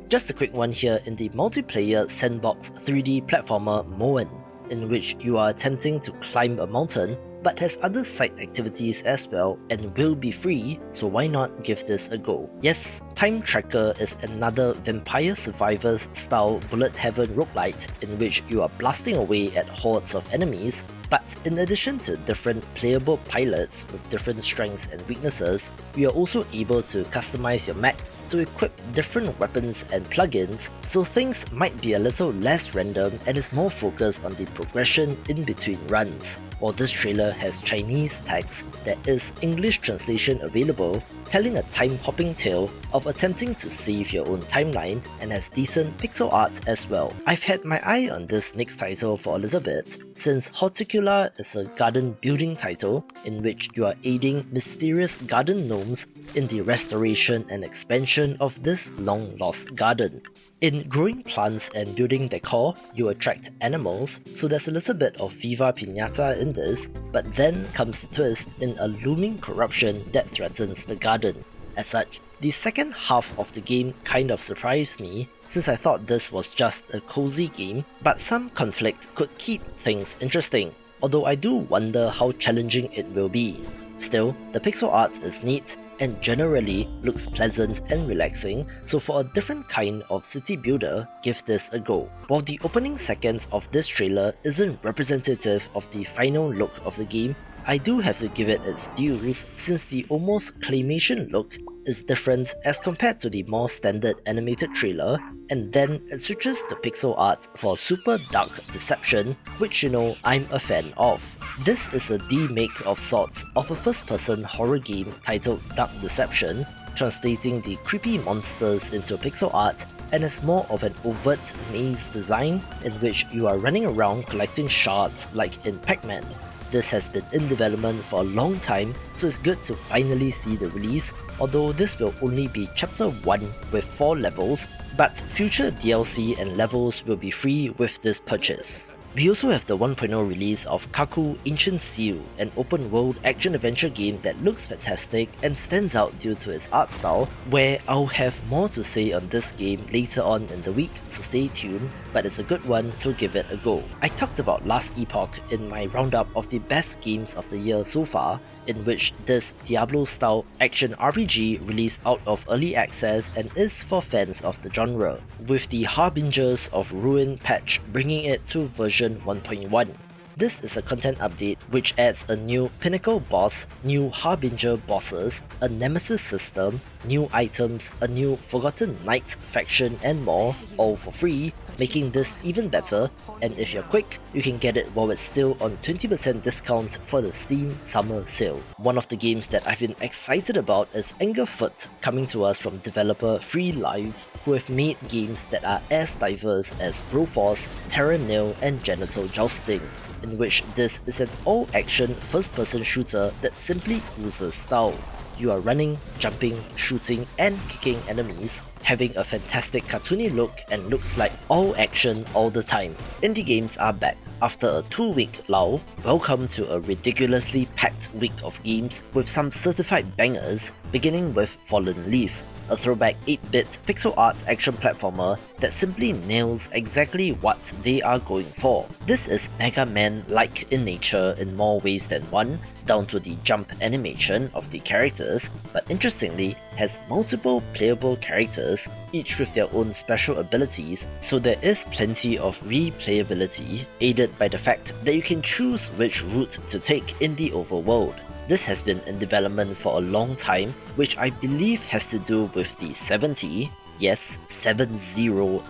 Just a quick one here in the multiplayer sandbox 3D platformer Moen, in which you are attempting to climb a mountain, but has other side activities as well and will be free, so why not give this a go? Yes, Time Tracker is another Vampire Survivors style bullet heaven roguelite in which you are blasting away at hordes of enemies, but in addition to different playable pilots with different strengths and weaknesses, you are also able to customize your mech to equip different weapons and plugins, so things might be a little less random and is more focused on the progression in between runs. While this trailer has Chinese text, there is English translation available, telling a time-hopping tale of attempting to save your own timeline and has decent pixel art as well. I've had my eye on this next title for a little bit, since Horticula is a garden building title in which you are aiding mysterious garden gnomes in the restoration and expansion of this long-lost garden. In growing plants and building decor, you attract animals, so there's a little bit of Viva Pinata in this, but then comes the twist in a looming corruption that threatens the garden. As such, the second half of the game kind of surprised me, since I thought this was just a cozy game, but some conflict could keep things interesting. although I do wonder how challenging it will be. Still, the pixel art is neat and generally looks pleasant and relaxing, so for a different kind of city builder, give this a go. While the opening seconds of this trailer isn't representative of the final look of the game, I do have to give it its dues since the almost claymation look is different as compared to the more standard animated trailer, and then it switches to pixel art for super dark deception, which I'm a fan of. This is a remake of sorts of a first-person horror game titled Dark Deception, translating the creepy monsters into pixel art, and is more of an overt maze design in which you are running around collecting shards like in Pac-Man. This has been in development for a long time, so it's good to finally see the release, although this will only be chapter 1 with 4 levels, but future DLC and levels will be free with this purchase. We also have the 1.0 release of Kaku Ancient Seal, an open-world action-adventure game that looks fantastic and stands out due to its art style, where I'll have more to say on this game later on in the week, so stay tuned, but it's a good one, so give it a go. I talked about Last Epoch in my roundup of the best games of the year so far, in which this Diablo-style action RPG released out of early access and is for fans of the genre, with the Harbingers of Ruin patch bringing it to version 1.1. This is a content update which adds a new pinnacle boss, new Harbinger bosses, a nemesis system, new items, a new Forgotten Knights faction and more, all for free, making this even better, and if you're quick, you can get it while it's still on 20% discount for the Steam Summer Sale. One of the games that I've been excited about is Angerfoot, coming to us from developer Free Lives, who have made games that are as diverse as Broforce, Terra Nil and Genital Jousting, in which this is an all-action first-person shooter that simply oozes style. You are running, jumping, shooting and kicking enemies, having a fantastic cartoony look and looks like all action all the time. Indie games are back after a 2-week lull. Welcome to a ridiculously packed week of games with some certified bangers, beginning with Fallen Leaf, a throwback 8-bit pixel art action platformer that simply nails exactly what they are going for. This is Mega Man-like in nature in more ways than one, down to the jump animation of the characters, but interestingly has multiple playable characters, each with their own special abilities, so there is plenty of replayability, aided by the fact that you can choose which route to take in the overworld. This has been in development for a long time, which I believe has to do with the 70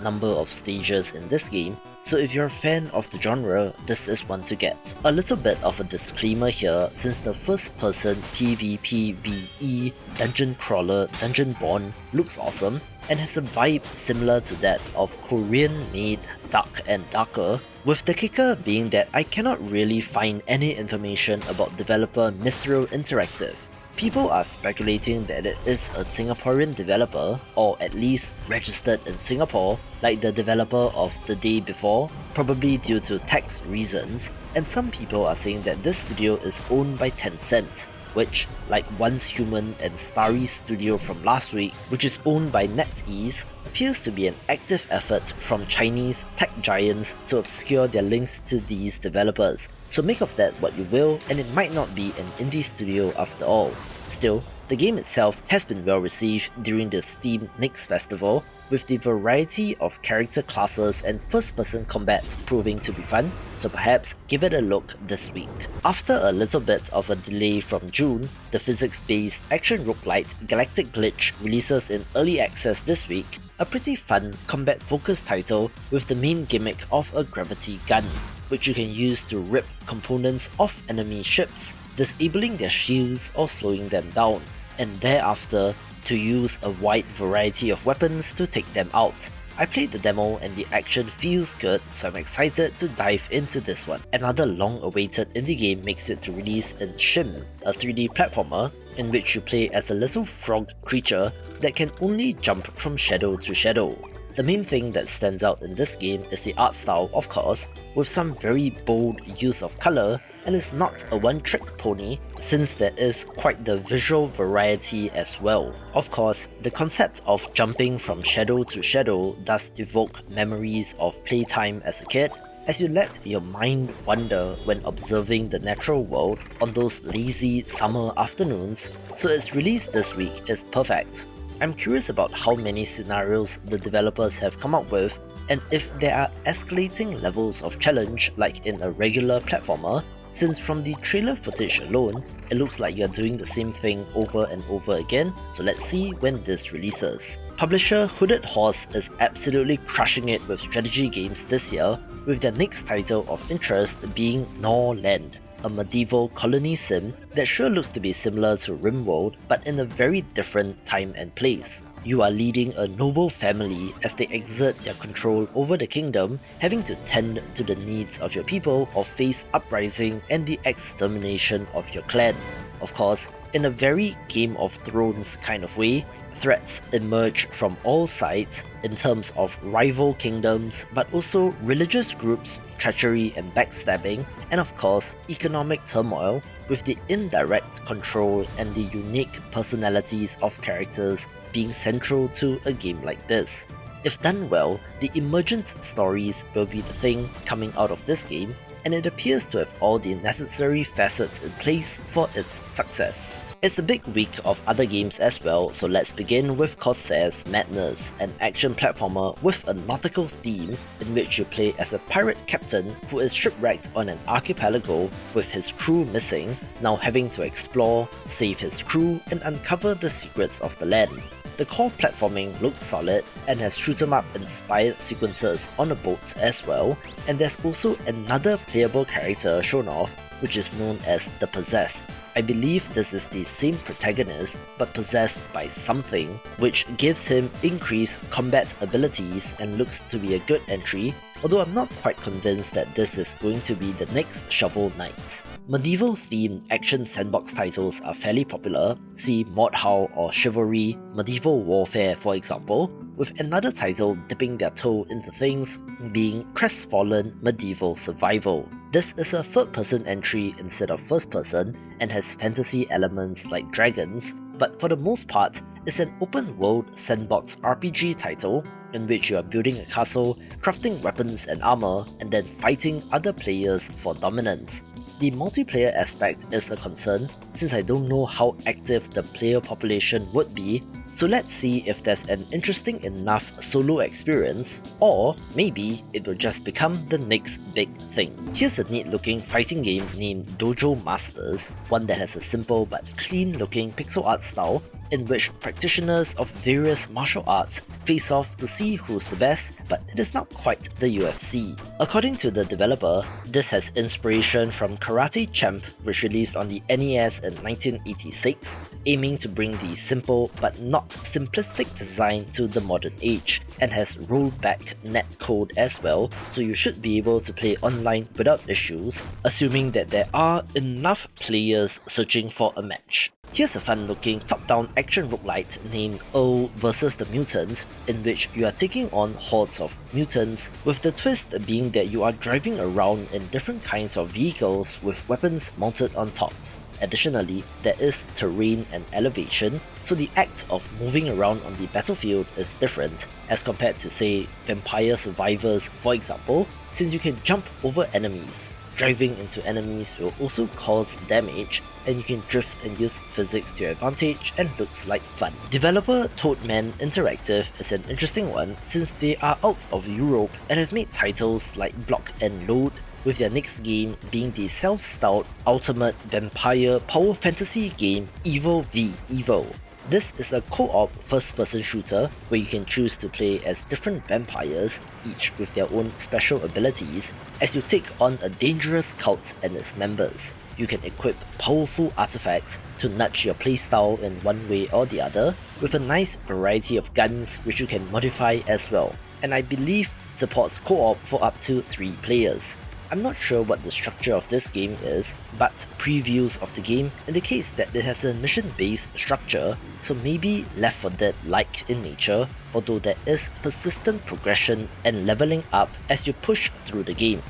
number of stages in this game, so if you're a fan of the genre, this is one to get. A little bit of a disclaimer here, since the first person PvPvE dungeon crawler Dungeonborn looks awesome and has a vibe similar to that of Korean-made Dark and Darker, with the kicker being that I cannot really find any information about developer Mithril Interactive. People are speculating that it is a Singaporean developer, or at least registered in Singapore, like the developer of The Day Before, probably due to tax reasons, and some people are saying that this studio is owned by Tencent, which, like Once Human and Starry Studio from last week, which is owned by NetEase, appears to be an active effort from Chinese tech giants to obscure their links to these developers. So make of that what you will, and it might not be an indie studio after all. Still, the game itself has been well received during the Steam Next Festival, with the variety of character classes and first-person combat proving to be fun, so perhaps give it a look this week. After a little bit of a delay from June, the physics-based action roguelite Galactic Glitch releases in early access this week, a pretty fun combat-focused title with the main gimmick of a gravity gun, which you can use to rip components off enemy ships, disabling their shields or slowing them down, and thereafter to use a wide variety of weapons to take them out. I played the demo and the action feels good, so I'm excited to dive into this one. Another long-awaited indie game makes it to release in Shim, a 3D platformer in which you play as a little frog creature that can only jump from shadow to shadow. The main thing that stands out in this game is the art style, of course, with some very bold use of colour, and is not a one-trick pony since there is quite the visual variety as well. Of course, the concept of jumping from shadow to shadow does evoke memories of playtime as a kid, as you let your mind wander when observing the natural world on those lazy summer afternoons, so its release this week is perfect. I'm curious about how many scenarios the developers have come up with, and if there are escalating levels of challenge like in a regular platformer, since from the trailer footage alone, it looks like you're doing the same thing over and over again, so let's see when this releases. Publisher Hooded Horse is absolutely crushing it with strategy games this year, with their next title of interest being Norland, a medieval colony sim that sure looks to be similar to RimWorld but in a very different time and place. You are leading a noble family as they exert their control over the kingdom, having to tend to the needs of your people or face uprising and the extermination of your clan. Of course, in a very Game of Thrones kind of way, threats emerge from all sides in terms of rival kingdoms, but also religious groups, treachery and backstabbing, and of course economic turmoil, with the indirect control and the unique personalities of characters being central to a game like this. If done well, the emergent stories will be the thing coming out of this game, and it appears to have all the necessary facets in place for its success. It's a big week of other games as well, so let's begin with Corsair's Madness, an action platformer with a nautical theme in which you play as a pirate captain who is shipwrecked on an archipelago with his crew missing, now having to explore, save his crew, and uncover the secrets of the land. The core platforming looks solid and has shoot 'em up inspired sequences on a boat as well, and there's also another playable character shown off, which is known as the Possessed. I believe this is the same protagonist but possessed by something, which gives him increased combat abilities and looks to be a good entry, although I'm not quite convinced that this is going to be the next Shovel Knight. Medieval themed action sandbox titles are fairly popular, see Mordhau or Chivalry, Medieval Warfare for example, with another title dipping their toe into things being Crestfallen Medieval Survival. This is a third-person entry instead of first-person and has fantasy elements like dragons, but for the most part, it's an open-world sandbox RPG title in which you are building a castle, crafting weapons and armor, and then fighting other players for dominance. The multiplayer aspect is a concern since I don't know how active the player population would be, so let's see if there's an interesting enough solo experience, or maybe it will just become the next big thing. Here's a neat looking fighting game named Dojo Masters, one that has a simple but clean looking pixel art style in which practitioners of various martial arts face off to see who's the best, but it is not quite the UFC. According to the developer, this has inspiration from Karate Champ, which released on the NES in 1986, aiming to bring the simple but not simplistic design to the modern age, and has rolled back netcode as well, so you should be able to play online without issues, assuming that there are enough players searching for a match. Here's a fun looking top-down action roguelite named Earl vs the Mutants, in which you are taking on hordes of mutants, with the twist being that you are driving around in different kinds of vehicles with weapons mounted on top. Additionally, there is terrain and elevation, so the act of moving around on the battlefield is different as compared to say Vampire Survivors for example, since you can jump over enemies. Driving into enemies will also cause damage, and you can drift and use physics to your advantage and looks like fun. Developer Toadman Interactive is an interesting one since they are out of Europe and have made titles like Block and Load, with their next game being the self-styled ultimate vampire power fantasy game Evil v Evil. This is a co-op first-person shooter where you can choose to play as different vampires, each with their own special abilities, as you take on a dangerous cult and its members. You can equip powerful artifacts to nudge your playstyle in one way or the other, with a nice variety of guns which you can modify as well, and I believe supports co-op for up to 3 players. I'm not sure what the structure of this game is, but previews of the game indicates that it has a mission-based structure, so maybe Left 4 Dead-like in nature, although there is persistent progression and leveling up as you push through the game.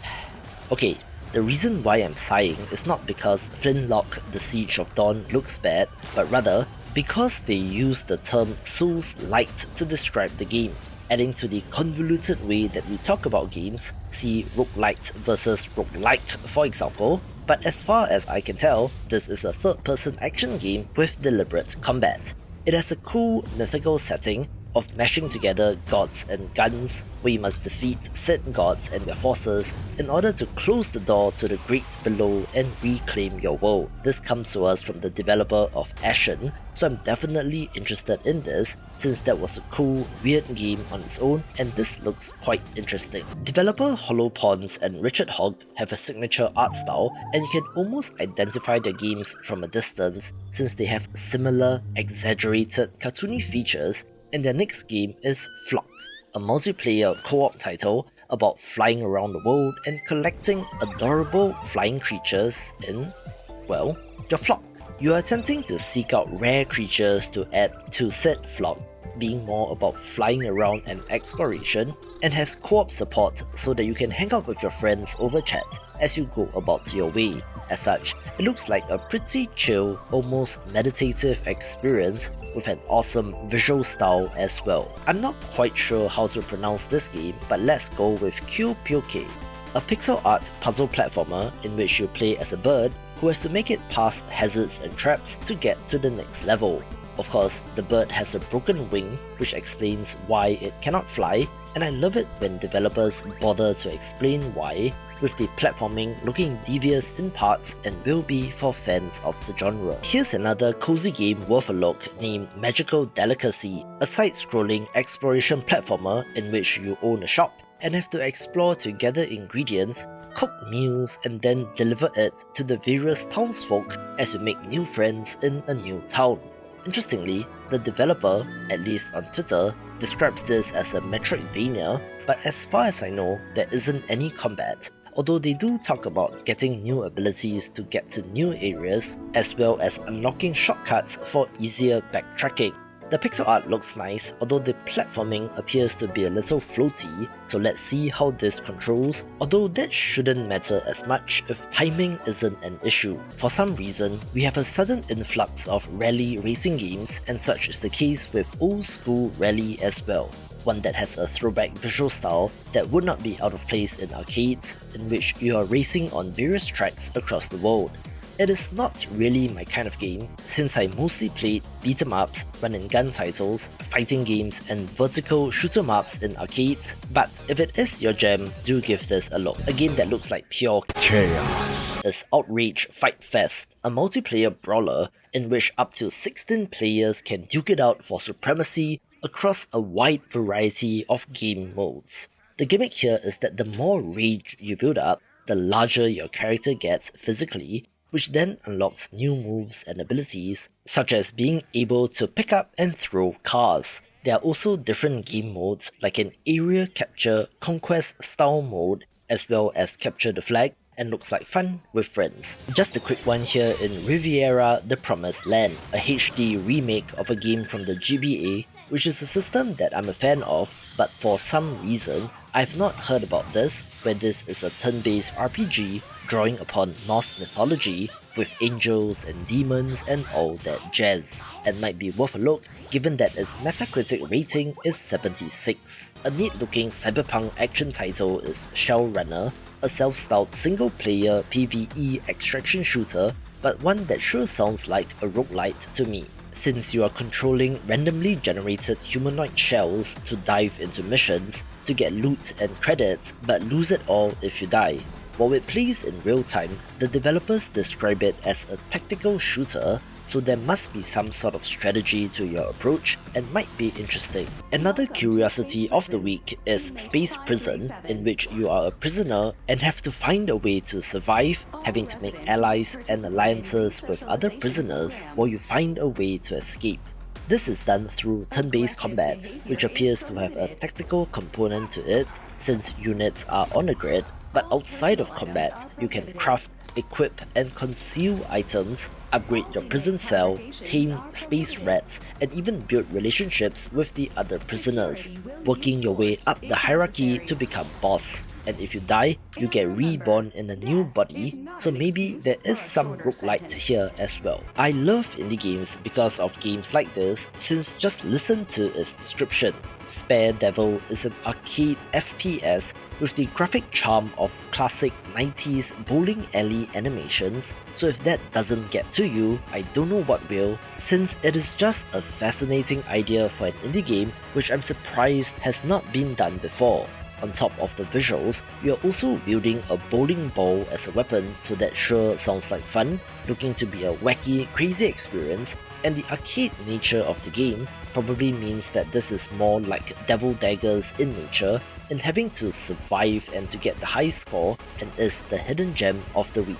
Okay, the reason why I'm sighing is not because Flintlock The Siege of Dawn looks bad, but rather because they use the term Souls-light to describe the game. adding to the convoluted way that we talk about games, see roguelite versus roguelike for example, but as far as I can tell, this is a third-person action game with deliberate combat. It has a cool, mythical setting of mashing together gods and guns, where you must defeat said gods and their forces in order to close the door to the great below and reclaim your world. This comes to us from the developer of Ashen, so I'm definitely interested in this since that was a cool, weird game on its own and this looks quite interesting. Developer Hollow Ponds and Richard Hogg have a signature art style and you can almost identify their games from a distance since they have similar, exaggerated, cartoony features, and their next game is Flock, a multiplayer co-op title about flying around the world and collecting adorable flying creatures in, well, your flock. You are attempting to seek out rare creatures to add to said flock, being more about flying around and exploration, and has co-op support so that you can hang out with your friends over chat as you go about your way. As such, it looks like a pretty chill, almost meditative experience with an awesome visual style as well. I'm not quite sure how to pronounce this game, but let's go with Kyopyoke, a pixel art puzzle platformer in which you play as a bird who has to make it past hazards and traps to get to the next level. Of course, the bird has a broken wing which explains why it cannot fly, and I love it when developers bother to explain why, with the platforming looking devious in parts and will be for fans of the genre. Here's another cozy game worth a look named Magical Delicacy, a side-scrolling exploration platformer in which you own a shop and have to explore to gather ingredients, cook meals, and then deliver it to the various townsfolk as you make new friends in a new town. Interestingly, the developer, at least on Twitter, describes this as a Metroidvania, but as far as I know, there isn't any combat, although they do talk about getting new abilities to get to new areas, as well as unlocking shortcuts for easier backtracking. The pixel art looks nice, although the platforming appears to be a little floaty, so let's see how this controls, although that shouldn't matter as much if timing isn't an issue. For some reason, we have a sudden influx of rally racing games, and such is the case with old school rally as well. One that has a throwback visual style that would not be out of place in arcades, in which you are racing on various tracks across the world. It is not really my kind of game, since I mostly played beat-em-ups, run-and-gun titles, fighting games, and vertical shoot-em-ups in arcades, but if it is your jam, do give this a look. A game that looks like pure chaos is Outrage Fight Fest, a multiplayer brawler in which up to 16 players can duke it out for supremacy across a wide variety of game modes. The gimmick here is that the more rage you build up, the larger your character gets physically, which then unlocks new moves and abilities, such as being able to pick up and throw cars. There are also different game modes like an area capture conquest style mode, as well as capture the flag, and looks like fun with friends. Just a quick one here in Riviera The Promised Land, a HD remake of a game from the GBA, which is a system that I'm a fan of, but for some reason, I've not heard about this, where this is a turn-based RPG drawing upon Norse mythology with angels and demons and all that jazz, and might be worth a look given that its Metacritic rating is 76. A neat-looking cyberpunk action title is Shell Runner, a self-styled single-player PvE extraction shooter, but one that sure sounds like a roguelite to me, since you are controlling randomly generated humanoid shells to dive into missions to get loot and credits, but lose it all if you die. While it plays in real time, the developers describe it as a tactical shooter, so there must be some sort of strategy to your approach and might be interesting. Another curiosity of the week is Space Prison, in which you are a prisoner and have to find a way to survive, having to make allies and alliances with other prisoners while you find a way to escape. This is done through turn-based combat, which appears to have a tactical component to it since units are on a grid, but outside of combat, you can craft, equip and conceal items, upgrade your prison cell, tame space rats, and even build relationships with the other prisoners, working your way up the hierarchy to become boss. and if you die, you get reborn in a new body, so maybe there is some roguelite here as well. I love indie games because of games like this, since just listen to its description. Spare Devil is an arcade FPS with the graphic charm of classic 90s bowling alley animations, so if that doesn't get to you, I don't know what will, since it is just a fascinating idea for an indie game which I'm surprised has not been done before. On top of the visuals, you're also wielding a bowling ball as a weapon, so that sure sounds like fun, looking to be a wacky, crazy experience, and the arcade nature of the game probably means that this is more like Devil Daggers in nature, in having to survive and to get the high score, and is the hidden gem of the week.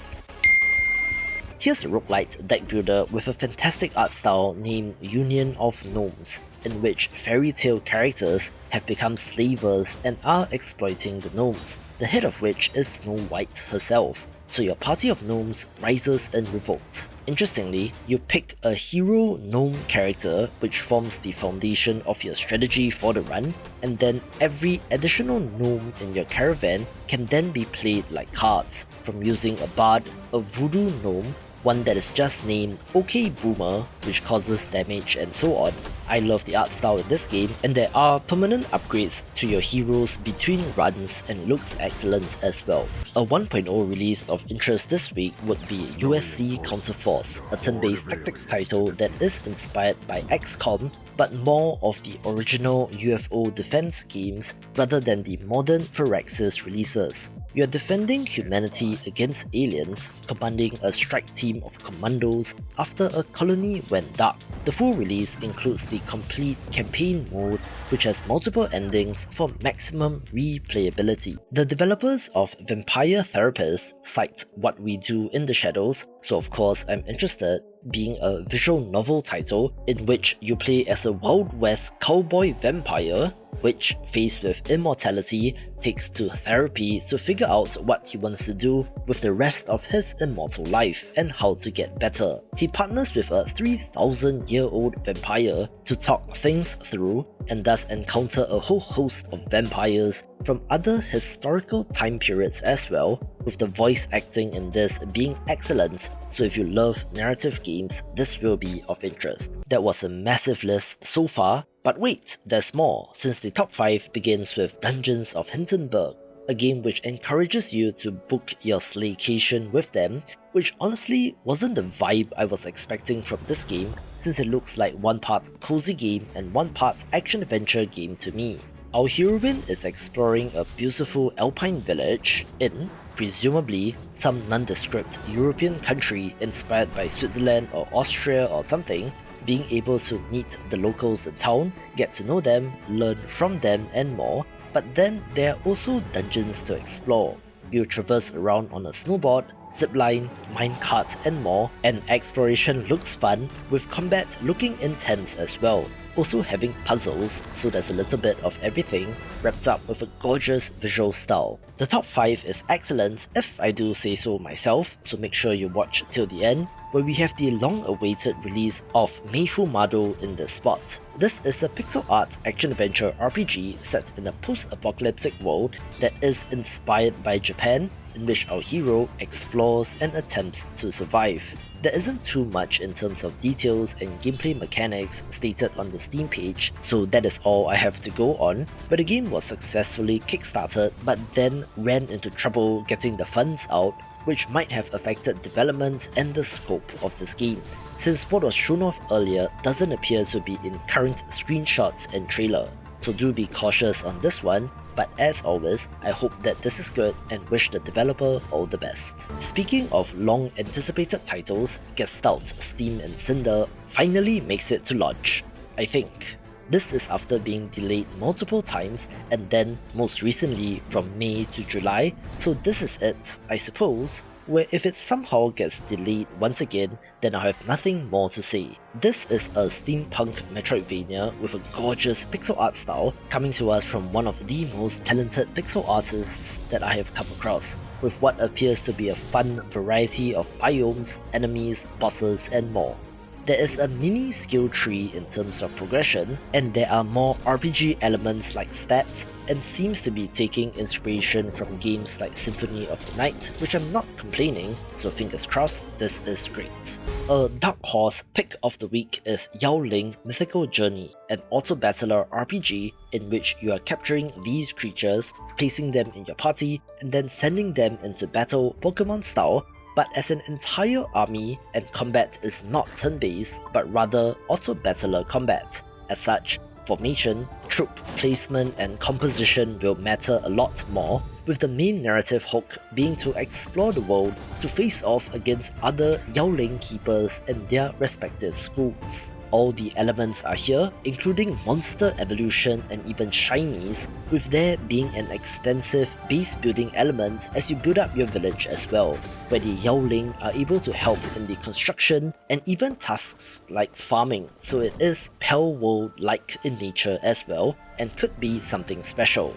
Here's a roguelite deck builder with a fantastic art style named Union of Gnomes, in which fairy tale characters have become slavers and are exploiting the gnomes, the head of which is Snow White herself. So your party of gnomes rises in revolt. Interestingly, you pick a hero gnome character which forms the foundation of your strategy for the run, and then every additional gnome in your caravan can then be played like cards, from using a bard, a voodoo gnome, one that is just named OK Boomer, which causes damage and so on. I love the art style in this game, and there are permanent upgrades to your heroes between runs and looks excellent as well. A 1.0 release of interest this week would be USC Counterforce, a turn-based tactics title that is inspired by XCOM, but more of the original UFO defense games rather than the modern Firaxis releases. You're defending humanity against aliens, commanding a strike team of commandos after a colony went dark. The full release includes the complete campaign mode, which has multiple endings for maximum replayability. The developers of Vampire Therapist cite What We Do in the Shadows, so of course I'm interested, being a visual novel title in which you play as a Wild West cowboy vampire, which, faced with immortality, takes to therapy to figure out what he wants to do with the rest of his immortal life and how to get better. He partners with a 3,000-year-old vampire to talk things through, and thus encounter a whole host of vampires from other historical time periods as well, with the voice acting in this being excellent, so if you love narrative games, this will be of interest. That was a massive list so far, but wait, there's more, since the top 5 begins with Dungeons of Hindenburg, a game which encourages you to book your slaycation with them, which honestly wasn't the vibe I was expecting from this game, since it looks like one part cozy game and one part action-adventure game to me. Our heroine is exploring a beautiful alpine village in, presumably, some nondescript European country inspired by Switzerland or Austria or something, being able to meet the locals in town, get to know them, learn from them and more, but then there are also dungeons to explore. You traverse around on a snowboard, zipline, minecart and more, and exploration looks fun, with combat looking intense as well. Also having puzzles, so there's a little bit of everything, wrapped up with a gorgeous visual style. The top 5 is excellent if I do say so myself, so make sure you watch till the end, where we have the long-awaited release of Meifu Mado in this spot. This is a pixel art action-adventure RPG set in a post-apocalyptic world that is inspired by Japan, in which our hero explores and attempts to survive. There isn't too much in terms of details and gameplay mechanics stated on the Steam page, so that is all I have to go on, but the game was successfully kickstarted but then ran into trouble getting the funds out, which might have affected development and the scope of this game, since what was shown off earlier doesn't appear to be in current screenshots and trailer. So do be cautious on this one, but as always, I hope that this is good and wish the developer all the best. Speaking of long anticipated titles, Gestalt, Steam and Cinder finally makes it to launch, I think. This is after being delayed multiple times, and then most recently from May to July, so this is it, I suppose, where if it somehow gets delayed once again, then I have nothing more to say. This is a steampunk Metroidvania with a gorgeous pixel art style coming to us from one of the most talented pixel artists that I have come across, with what appears to be a fun variety of biomes, enemies, bosses and more. There is a mini skill tree in terms of progression, and there are more RPG elements like stats, and seems to be taking inspiration from games like Symphony of the Night, which I'm not complaining, so fingers crossed this is great. A dark horse pick of the week is Yaoling Mythical Journey, an auto-battler RPG in which you are capturing these creatures, placing them in your party, and then sending them into battle Pokemon style, but as an entire army, and combat is not turn-based, but rather auto-battler combat. As such, formation, troop placement and composition will matter a lot more, with the main narrative hook being to explore the world to face off against other Yaoling keepers and their respective schools. All the elements are here, including monster evolution and even shinies, with there being an extensive base building element as you build up your village as well, where the Yaoling are able to help in the construction and even tasks like farming, so it is Pal World-like in nature as well, and could be something special.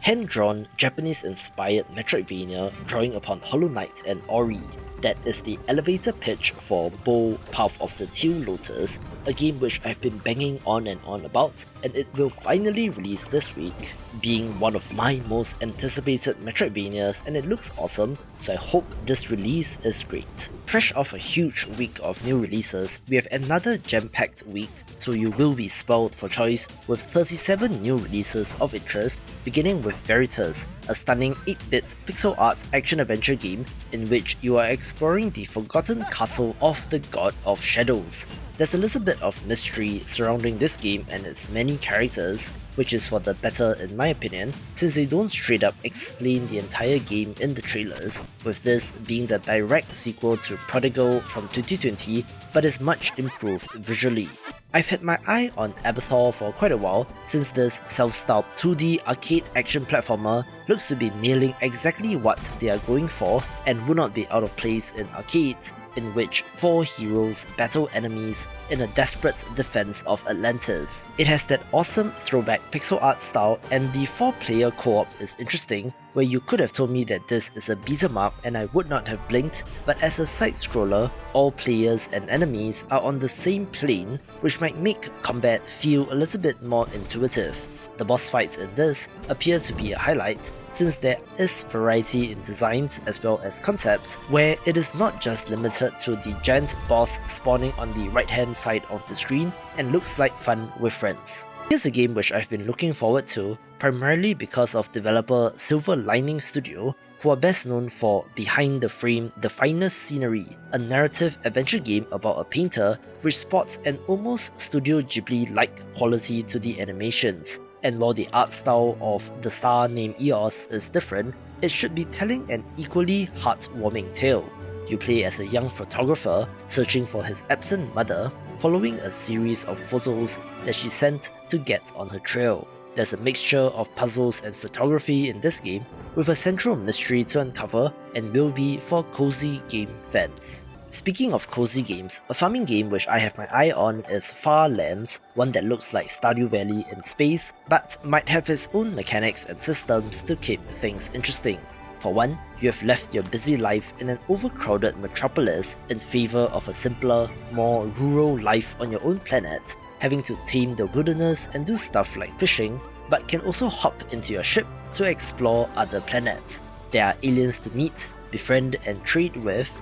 Hand-drawn, Japanese-inspired Metroidvania drawing upon Hollow Knight and Ori. That is the elevator pitch for Bow Path of the Teal Lotus, a game which I've been banging on and on about, and it will finally release this week, being one of my most anticipated Metroidvanias, and it looks awesome, so I hope this release is great. Fresh off a huge week of new releases, we have another gem-packed week, so you will be spoiled for choice with 37 new releases of interest, beginning with Veritas, a stunning 8-bit pixel art action-adventure game in which you are exploring the forgotten castle of the God of Shadows. There's a little bit of mystery surrounding this game and its many characters, which is for the better in my opinion, since they don't straight up explain the entire game in the trailers, with this being the direct sequel to Prodigal from 2020, but is much improved visually. I've had my eye on Abathur for quite a while, since this self-styled 2D arcade action platformer looks to be nailing exactly what they are going for and would not be out of place in arcades, in which 4 heroes battle enemies in a desperate defense of Atlantis. It has that awesome throwback pixel art style, and the 4-player co-op is interesting, where you could have told me that this is a beat 'em up and I would not have blinked, but as a side-scroller, all players and enemies are on the same plane, which might make combat feel a little bit more intuitive. The boss fights in this appear to be a highlight, since there is variety in designs as well as concepts, where it is not just limited to the giant boss spawning on the right hand side of the screen and looks like fun with friends. Here's a game which I've been looking forward to, primarily because of developer Silver Lining Studio, who are best known for Behind the Frame, The Finest Scenery, a narrative adventure game about a painter which sports an almost Studio Ghibli-like quality to the animations. And while the art style of the star named Eos is different, it should be telling an equally heartwarming tale. You play as a young photographer searching for his absent mother, following a series of photos that she sent to get on her trail. There's a mixture of puzzles and photography in this game, with a central mystery to uncover, and will be for cozy game fans. Speaking of cozy games, a farming game which I have my eye on is Far Lands, one that looks like Stardew Valley in space, but might have its own mechanics and systems to keep things interesting. For one, you have left your busy life in an overcrowded metropolis in favour of a simpler, more rural life on your own planet, having to tame the wilderness and do stuff like fishing, but can also hop into your ship to explore other planets. There are aliens to meet, befriend and trade with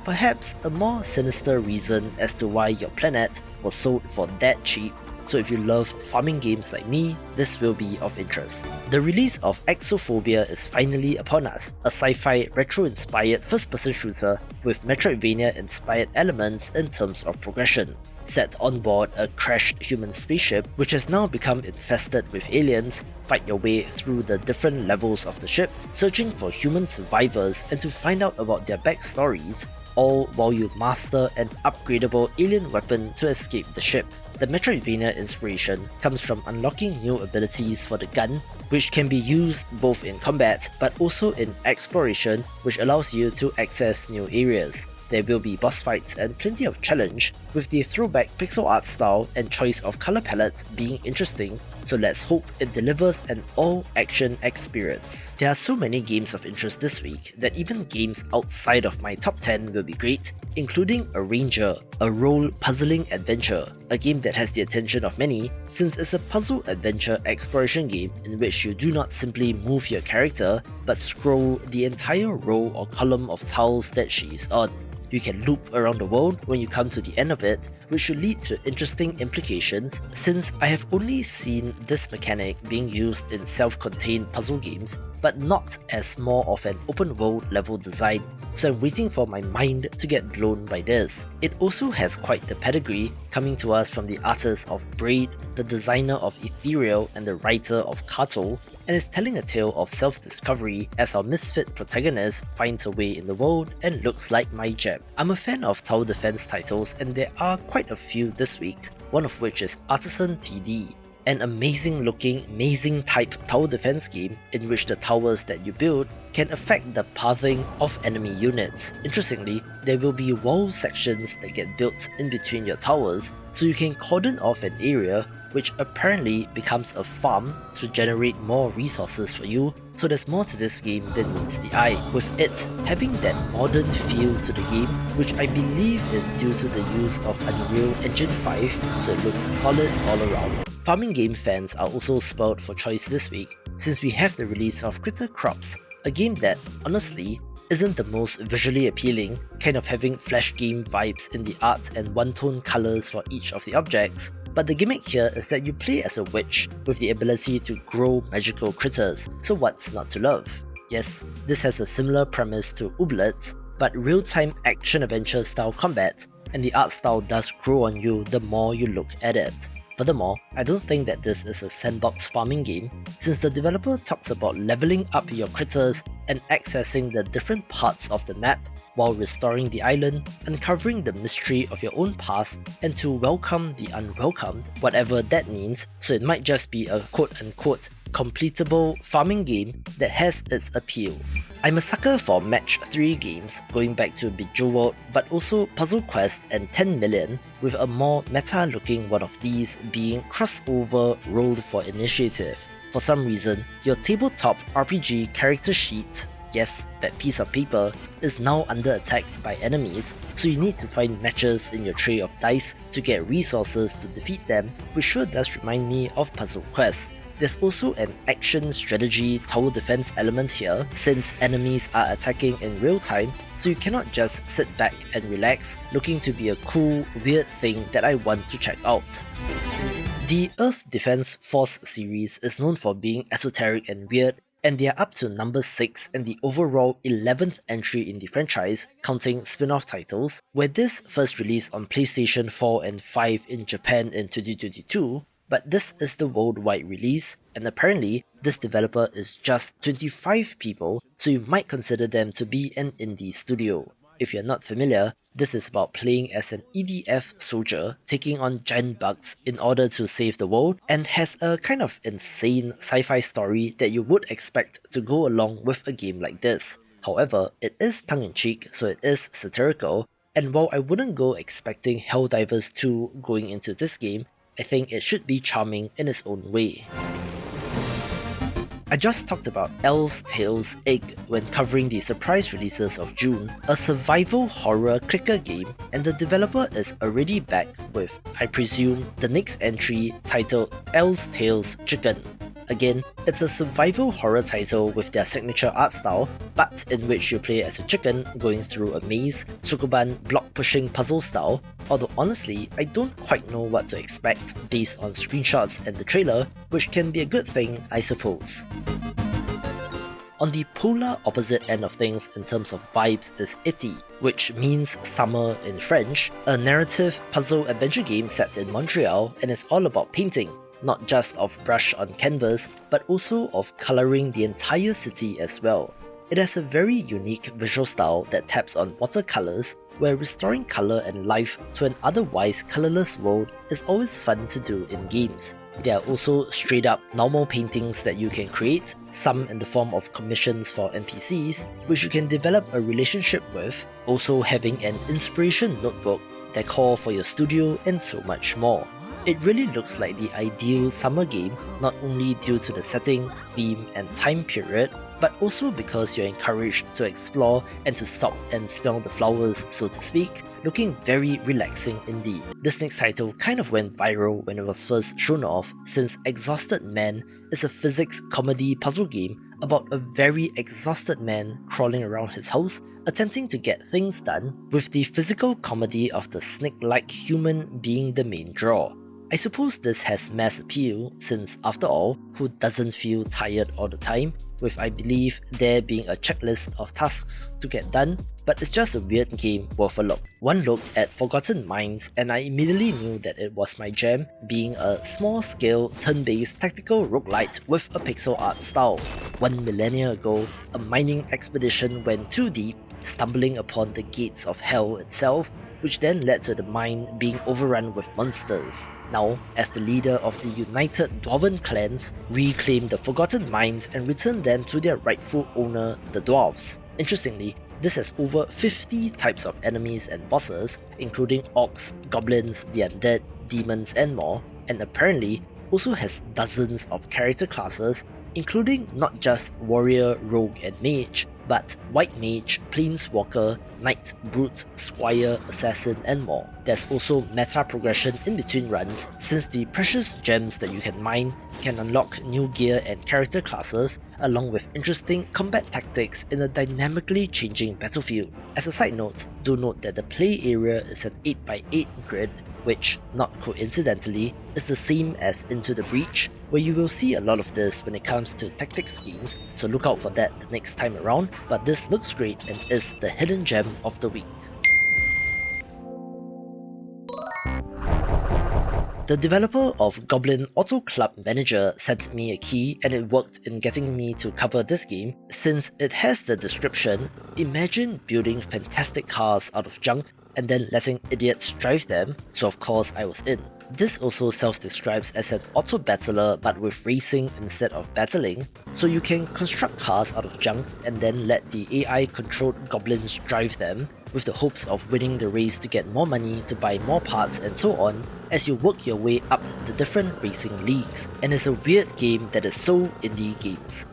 perhaps a more sinister reason as to why your planet was sold for that cheap, so if you love farming games like me, this will be of interest. The release of Exophobia is finally upon us, a sci-fi retro-inspired first-person shooter with Metroidvania-inspired elements in terms of progression. Set on board a crashed human spaceship which has now become infested with aliens, fight your way through the different levels of the ship, searching for human survivors and to find out about their backstories, all while you master an upgradable alien weapon to escape the ship. The Metroidvania inspiration comes from unlocking new abilities for the gun, which can be used both in combat but also in exploration, which allows you to access new areas. There will be boss fights and plenty of challenge, with the throwback pixel art style and choice of color palette being interesting, so let's hope it delivers an all-action experience. There are so many games of interest this week that even games outside of my top 10 will be great, including A Ranger, a role puzzling adventure, a game that has the attention of many since it's a puzzle adventure exploration game in which you do not simply move your character but scroll the entire row or column of tiles that she is on. You can loop around the world when you come to the end of it, which should lead to interesting implications since I have only seen this mechanic being used in self-contained puzzle games, but not as more of an open world level design, so I'm waiting for my mind to get blown by this. It also has quite the pedigree, coming to us from the artist of Braid, the designer of Ethereal and the writer of Kato, and is telling a tale of self-discovery as our misfit protagonist finds her way in the world and looks like my jam. I'm a fan of tower defense titles and there are quite a few this week, one of which is Artisan TD, an amazing looking, amazing type tower defense game in which the towers that you build can affect the pathing of enemy units. Interestingly, there will be wall sections that get built in between your towers, so you can cordon off an area which apparently becomes a farm to generate more resources for you, so there's more to this game than meets the eye, with it having that modern feel to the game, which I believe is due to the use of Unreal Engine 5, so it looks solid all around. Farming game fans are also spoiled for choice this week, since we have the release of Critter Crops, a game that, honestly, isn't the most visually appealing, kind of having flash game vibes in the art and one-tone colours for each of the objects, but the gimmick here is that you play as a witch with the ability to grow magical critters, so what's not to love? Yes, this has a similar premise to Ooblets, but real-time action-adventure style combat, and the art style does grow on you the more you look at it. Furthermore, I don't think that this is a sandbox farming game, since the developer talks about leveling up your critters and accessing the different parts of the map while restoring the island, uncovering the mystery of your own past, and to welcome the unwelcomed, whatever that means, so it might just be a quote-unquote completable farming game that has its appeal. I'm a sucker for match 3 games, going back to Bejeweled, but also Puzzle Quest and 10 Million, with a more meta-looking one of these being Crossover Rolled for Initiative. For some reason, your tabletop RPG character sheet, yes, that piece of paper, is now under attack by enemies, so you need to find matches in your tray of dice to get resources to defeat them, which sure does remind me of Puzzle Quest. There's also an action strategy tower defense element here, since enemies are attacking in real time, so you cannot just sit back and relax, looking to be a cool, weird thing that I want to check out. The Earth Defense Force series is known for being esoteric and weird, and they are up to number 6 and the overall 11th entry in the franchise, counting spin-off titles, where this first released on PlayStation 4 and 5 in Japan in 2022, but this is the worldwide release, and apparently this developer is just 25 people, so you might consider them to be an indie studio. If you're not familiar, this is about playing as an EDF soldier taking on giant bugs in order to save the world, and has a kind of insane sci-fi story that you would expect to go along with a game like this. However, it is tongue-in-cheek, so it is satirical, and while I wouldn't go expecting Helldivers 2 going into this game, I think it should be charming in its own way. I just talked about Elle's Tales Egg when covering the surprise releases of June, a survival horror clicker game, and the developer is already back with, I presume, the next entry titled Elle's Tales Chicken. Again, it's a survival horror title with their signature art style, but in which you play as a chicken going through a maze, Sukuban block-pushing puzzle style, although honestly, I don't quite know what to expect based on screenshots and the trailer, which can be a good thing, I suppose. On the polar opposite end of things in terms of vibes is Iti, which means summer in French, a narrative puzzle adventure game set in Montreal and is all about painting, not just of brush on canvas, but also of colouring the entire city as well. It has a very unique visual style that taps on watercolours, where restoring colour and life to an otherwise colourless world is always fun to do in games. There are also straight up normal paintings that you can create, some in the form of commissions for NPCs, which you can develop a relationship with, also having an inspiration notebook, decor for your studio, and so much more. It really looks like the ideal summer game, not only due to the setting, theme, and time period, but also because you're encouraged to explore and to stop and smell the flowers, so to speak, looking very relaxing indeed. This next title kind of went viral when it was first shown off, since Exhausted Man is a physics comedy puzzle game about a very exhausted man crawling around his house, attempting to get things done, with the physical comedy of the snake-like human being the main draw. I suppose this has mass appeal, since after all, who doesn't feel tired all the time, with I believe there being a checklist of tasks to get done, but it's just a weird game worth a look. One look at Forgotten Mines and I immediately knew that it was my jam, being a small-scale, turn-based tactical roguelite with a pixel art style. 1 millennia ago, a mining expedition went too deep, stumbling upon the gates of hell itself, which then led to the mine being overrun with monsters. Now, as the leader of the united Dwarven clans, reclaim the Forgotten Mines and return them to their rightful owner, the Dwarves. Interestingly, this has over 50 types of enemies and bosses, including orcs, goblins, the undead, demons and more, and apparently also has dozens of character classes, including not just warrior, rogue and mage, but white mage, planeswalker, knight, brute, squire, assassin and more. There's also meta progression in between runs, since the precious gems that you can mine can unlock new gear and character classes, along with interesting combat tactics in a dynamically changing battlefield. As a side note, do note that the play area is an 8x8 grid, which, not coincidentally, is the same as Into the Breach, where you will see a lot of this when it comes to tactics games, so look out for that the next time around, but this looks great and is the hidden gem of the week. The developer of Goblin Auto Club Manager sent me a key and it worked in getting me to cover this game, since it has the description, "Imagine building fantastic cars out of junk and then letting idiots drive them," so of course I was in. This also self-describes as an auto battler but with racing instead of battling, so you can construct cars out of junk and then let the AI-controlled goblins drive them, with the hopes of winning the race to get more money to buy more parts and so on, as you work your way up the different racing leagues, and it's a weird game that is so indie games.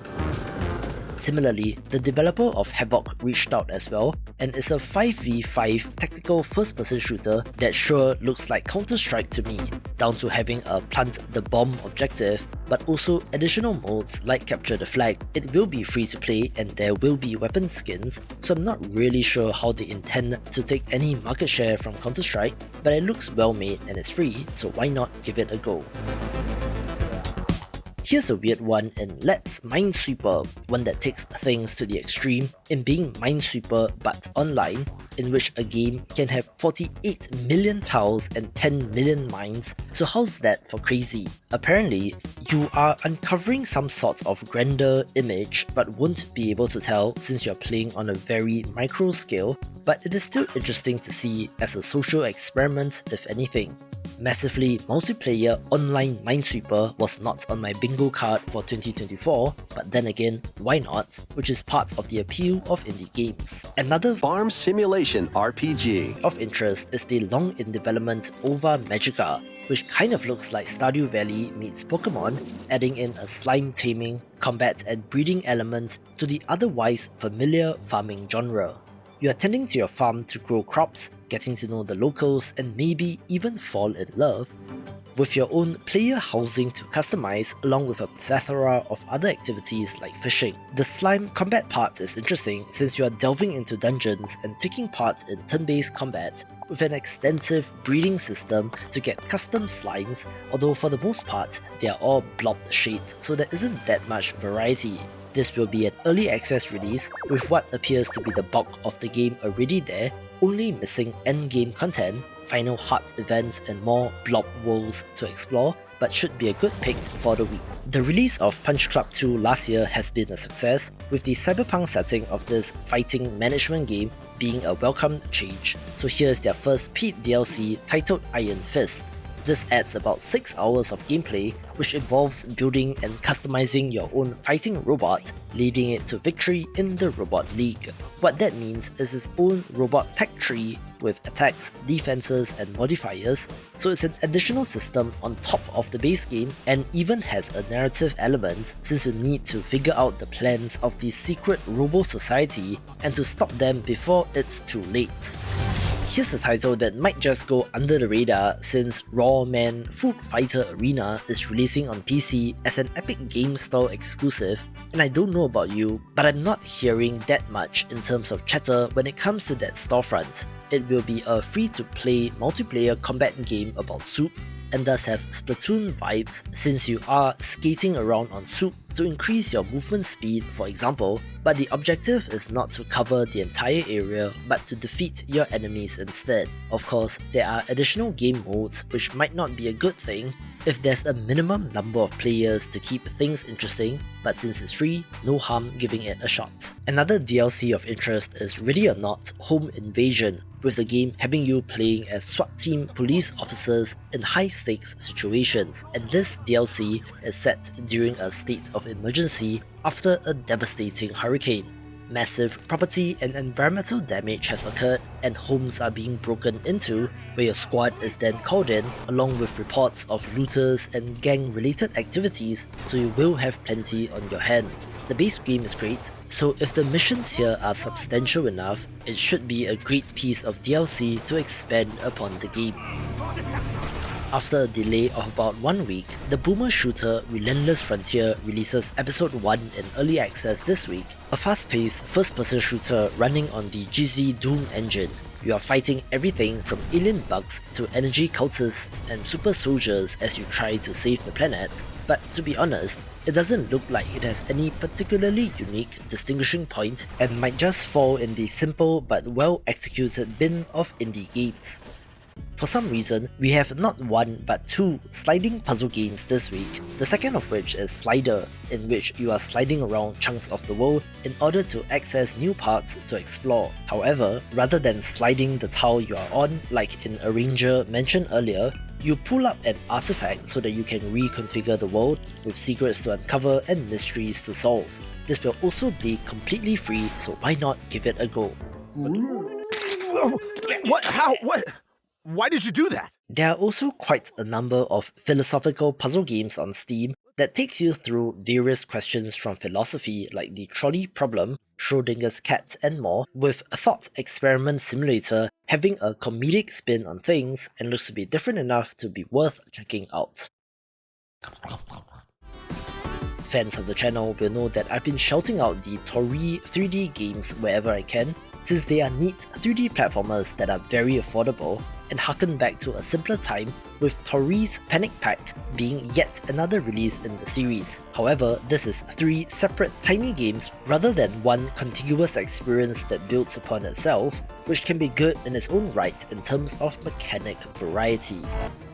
Similarly, the developer of Havoc reached out as well, and it's a 5v5 tactical first-person shooter that sure looks like Counter-Strike to me, down to having a plant the bomb objective, but also additional modes like Capture the Flag. It will be free to play and there will be weapon skins, so I'm not really sure how they intend to take any market share from Counter-Strike, but it looks well made and it's free, so why not give it a go. Here's a weird one in Let's Minesweeper, one that takes things to the extreme in being Minesweeper but online, in which a game can have 48 million tiles and 10 million mines, so how's that for crazy? Apparently, you are uncovering some sort of grander image but won't be able to tell since you're playing on a very micro scale, but it is still interesting to see as a social experiment if anything. Massively multiplayer online Minesweeper was not on my bingo card for 2024, but then again, why not? Which is part of the appeal of indie games. Another farm simulation RPG of interest is the long in development Ova Magica, which kind of looks like Stardew Valley meets Pokemon, adding in a slime taming, combat and breeding element to the otherwise familiar farming genre. You are tending to your farm to grow crops, getting to know the locals, and maybe even fall in love, with your own player housing to customize along with a plethora of other activities like fishing. The slime combat part is interesting since you are delving into dungeons and taking part in turn-based combat, with an extensive breeding system to get custom slimes, although for the most part, they are all blob-shaped, so there isn't that much variety. This will be an early access release with what appears to be the bulk of the game already there, only missing endgame content, final heart events and more blob worlds to explore, but should be a good pick for the week. The release of Punch Club 2 last year has been a success, with the cyberpunk setting of this fighting management game being a welcomed change, so here's their first paid DLC titled Iron Fist. This adds about 6 hours of gameplay, which involves building and customizing your own fighting robot, leading it to victory in the Robot League. What that means is its own robot tech tree with attacks, defenses, and modifiers, so it's an additional system on top of the base game and even has a narrative element since you need to figure out the plans of the secret robo-society and to stop them before it's too late. Here's a title that might just go under the radar since Raw Man Food Fighter Arena is releasing on PC as an Epic Games Store exclusive, and I don't know about you, but I'm not hearing that much in terms of chatter when it comes to that storefront. It will be a free-to-play multiplayer combat game about soup, and does have Splatoon vibes since you are skating around on soup to increase your movement speed, for example, but the objective is not to cover the entire area but to defeat your enemies instead. Of course, there are additional game modes which might not be a good thing if there's a minimum number of players to keep things interesting, but since it's free, no harm giving it a shot. Another DLC of interest is Ready or Not Home Invasion, with the game having you playing as SWAT team police officers in high-stakes situations, and this DLC is set during a state of emergency after a devastating hurricane. Massive property and environmental damage has occurred and homes are being broken into, where your squad is then called in along with reports of looters and gang-related activities, so you will have plenty on your hands. The base game is great, so if the missions here are substantial enough, it should be a great piece of DLC to expand upon the game. After a delay of about 1 week, the boomer shooter Relentless Frontier releases Episode 1 in early access this week, a fast-paced first-person shooter running on the GZ Doom engine. You are fighting everything from alien bugs to energy cultists and super soldiers as you try to save the planet, but to be honest, it doesn't look like it has any particularly unique distinguishing point and might just fall in the simple but well-executed bin of indie games. For some reason, we have not one but two sliding puzzle games this week, the second of which is Slider, in which you are sliding around chunks of the world in order to access new parts to explore. However, rather than sliding the tile you are on, like in Arranger mentioned earlier, you pull up an artifact so that you can reconfigure the world with secrets to uncover and mysteries to solve. This will also be completely free, so why not give it a go? What? How? What? Why did you do that? There are also quite a number of philosophical puzzle games on Steam that takes you through various questions from philosophy like the trolley problem, Schrodinger's cat and more, with Thought Experiment Simulator having a comedic spin on things and looks to be different enough to be worth checking out. Fans of the channel will know that I've been shouting out the Tori 3D games wherever I can, since they are neat 3D platformers that are very affordable and harken back to a simpler time, with Tori's Panic Pack being yet another release in the series. However, this is 3 separate tiny games rather than one contiguous experience that builds upon itself, which can be good in its own right in terms of mechanic variety.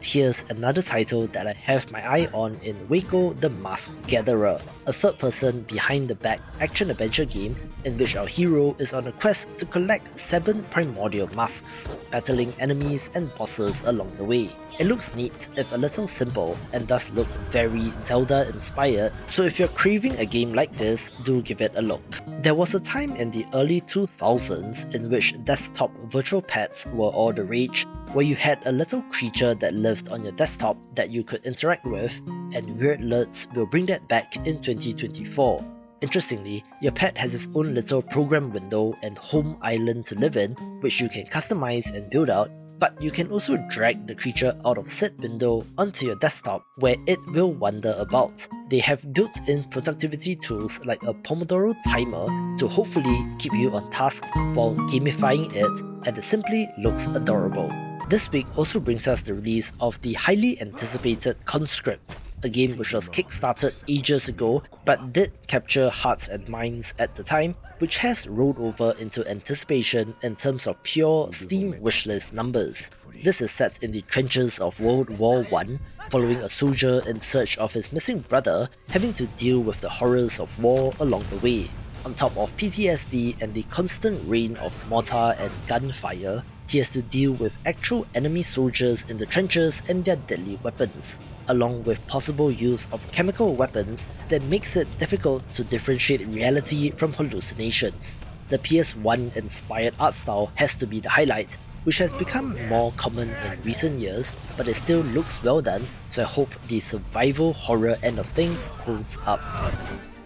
Here's another title that I have my eye on in Waco the Mask Gatherer, a third-person behind-the-back action-adventure game in which our hero is on a quest to collect 7 primordial masks, battling enemies and bosses along the way. It looks neat if a little simple and does look very Zelda-inspired, so if you're craving a game like this, do give it a look. There was a time in the early 2000s in which desktop virtual pets were all the rage, where you had a little creature that lived on your desktop that you could interact with, and Weird Alerts will bring that back in 2024. Interestingly, your pet has its own little program window and home island to live in, which you can customize and build out, but you can also drag the creature out of said window onto your desktop where it will wander about. They have built-in productivity tools like a Pomodoro timer to hopefully keep you on task while gamifying it, and it simply looks adorable. This week also brings us the release of the highly anticipated Conscript, a game which was kickstarted ages ago but did capture hearts and minds at the time, which has rolled over into anticipation in terms of pure Steam wishlist numbers. This is set in the trenches of World War I, following a soldier in search of his missing brother having to deal with the horrors of war along the way. On top of PTSD and the constant rain of mortar and gunfire, he has to deal with actual enemy soldiers in the trenches and their deadly weapons, along with possible use of chemical weapons that makes it difficult to differentiate reality from hallucinations. The PS1 inspired art style has to be the highlight, which has become more common in recent years, but it still looks well done, so I hope the survival horror end of things holds up.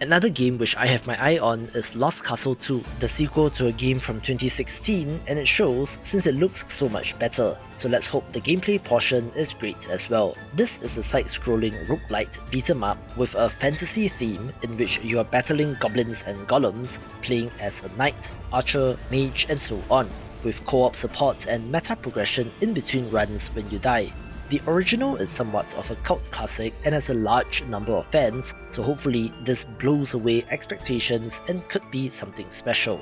Another game which I have my eye on is Lost Castle 2, the sequel to a game from 2016, and it shows since it looks so much better, so let's hope the gameplay portion is great as well. This is a side-scrolling roguelite beat-em-up with a fantasy theme in which you are battling goblins and golems, playing as a knight, archer, mage and so on, with co-op support and meta progression in between runs when you die. The original is somewhat of a cult classic and has a large number of fans, so hopefully this blows away expectations and could be something special.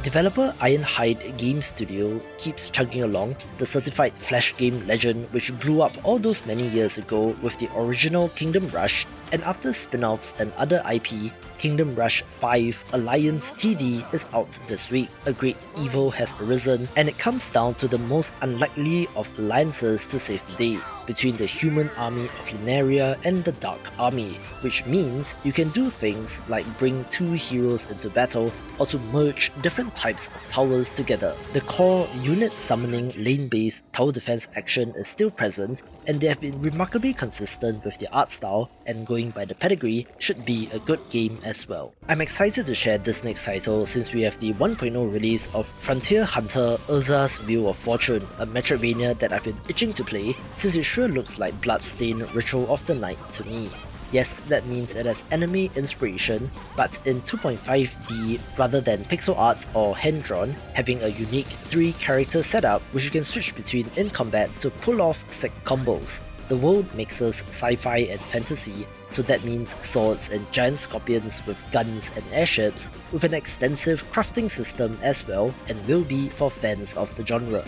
Developer Ironhide Game Studio keeps chugging along, the certified flash game legend which blew up all those many years ago with the original Kingdom Rush, and after spin-offs and other IP, Kingdom Rush 5 Alliance TD is out this week. A great evil has arisen, and it comes down to the most unlikely of alliances to save the day, between the human army of Lunaria and the Dark Army, which means you can do things like bring two heroes into battle or to merge different types of towers together. The core unit summoning lane-based tower defense action is still present, and they have been remarkably consistent with the art style, and going by the pedigree, should be a good game as well. I'm excited to share this next title since we have the 1.0 release of Frontier Hunter Urza's Wheel of Fortune, a Metroidvania that I've been itching to play since it sure looks like Bloodstained Ritual of the Night to me. Yes, that means it has anime inspiration, but in 2.5D rather than pixel art or hand-drawn, having a unique 3-character setup which you can switch between in combat to pull off sick combos. The world mixes sci-fi and fantasy, so that means swords and giant scorpions with guns and airships, with an extensive crafting system as well, and will be for fans of the genre.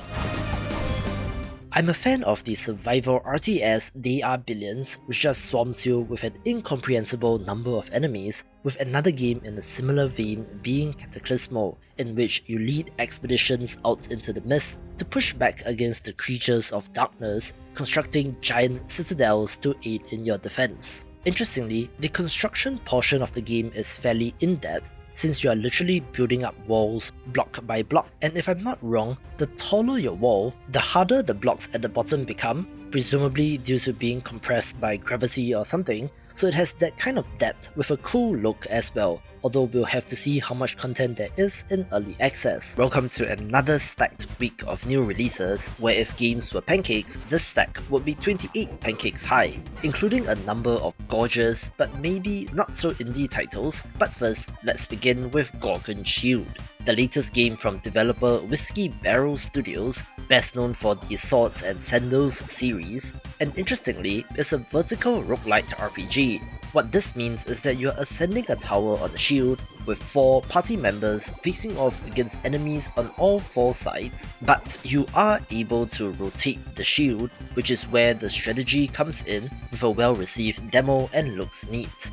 I'm a fan of the survival RTS They Are Billions, which just swarms you with an incomprehensible number of enemies, with another game in a similar vein being Cataclysmo, in which you lead expeditions out into the mist to push back against the creatures of darkness, constructing giant citadels to aid in your defense. Interestingly, the construction portion of the game is fairly in-depth, since you are literally building up walls block by block, and if I'm not wrong, the taller your wall, the harder the blocks at the bottom become, presumably due to being compressed by gravity or something, so it has that kind of depth with a cool look as well, although we'll have to see how much content there is in early access. Welcome to another stacked week of new releases, where if games were pancakes, this stack would be 28 pancakes high, including a number of gorgeous but maybe not so indie titles. But first, let's begin with Gorgon Shield, the latest game from developer Whiskey Barrel Studios, best known for the Swords and Sandals series, and interestingly, is a vertical roguelite RPG. What this means is that you're ascending a tower on a shield with 4 party members facing off against enemies on all 4 sides, but you are able to rotate the shield, which is where the strategy comes in, with a well-received demo and looks neat.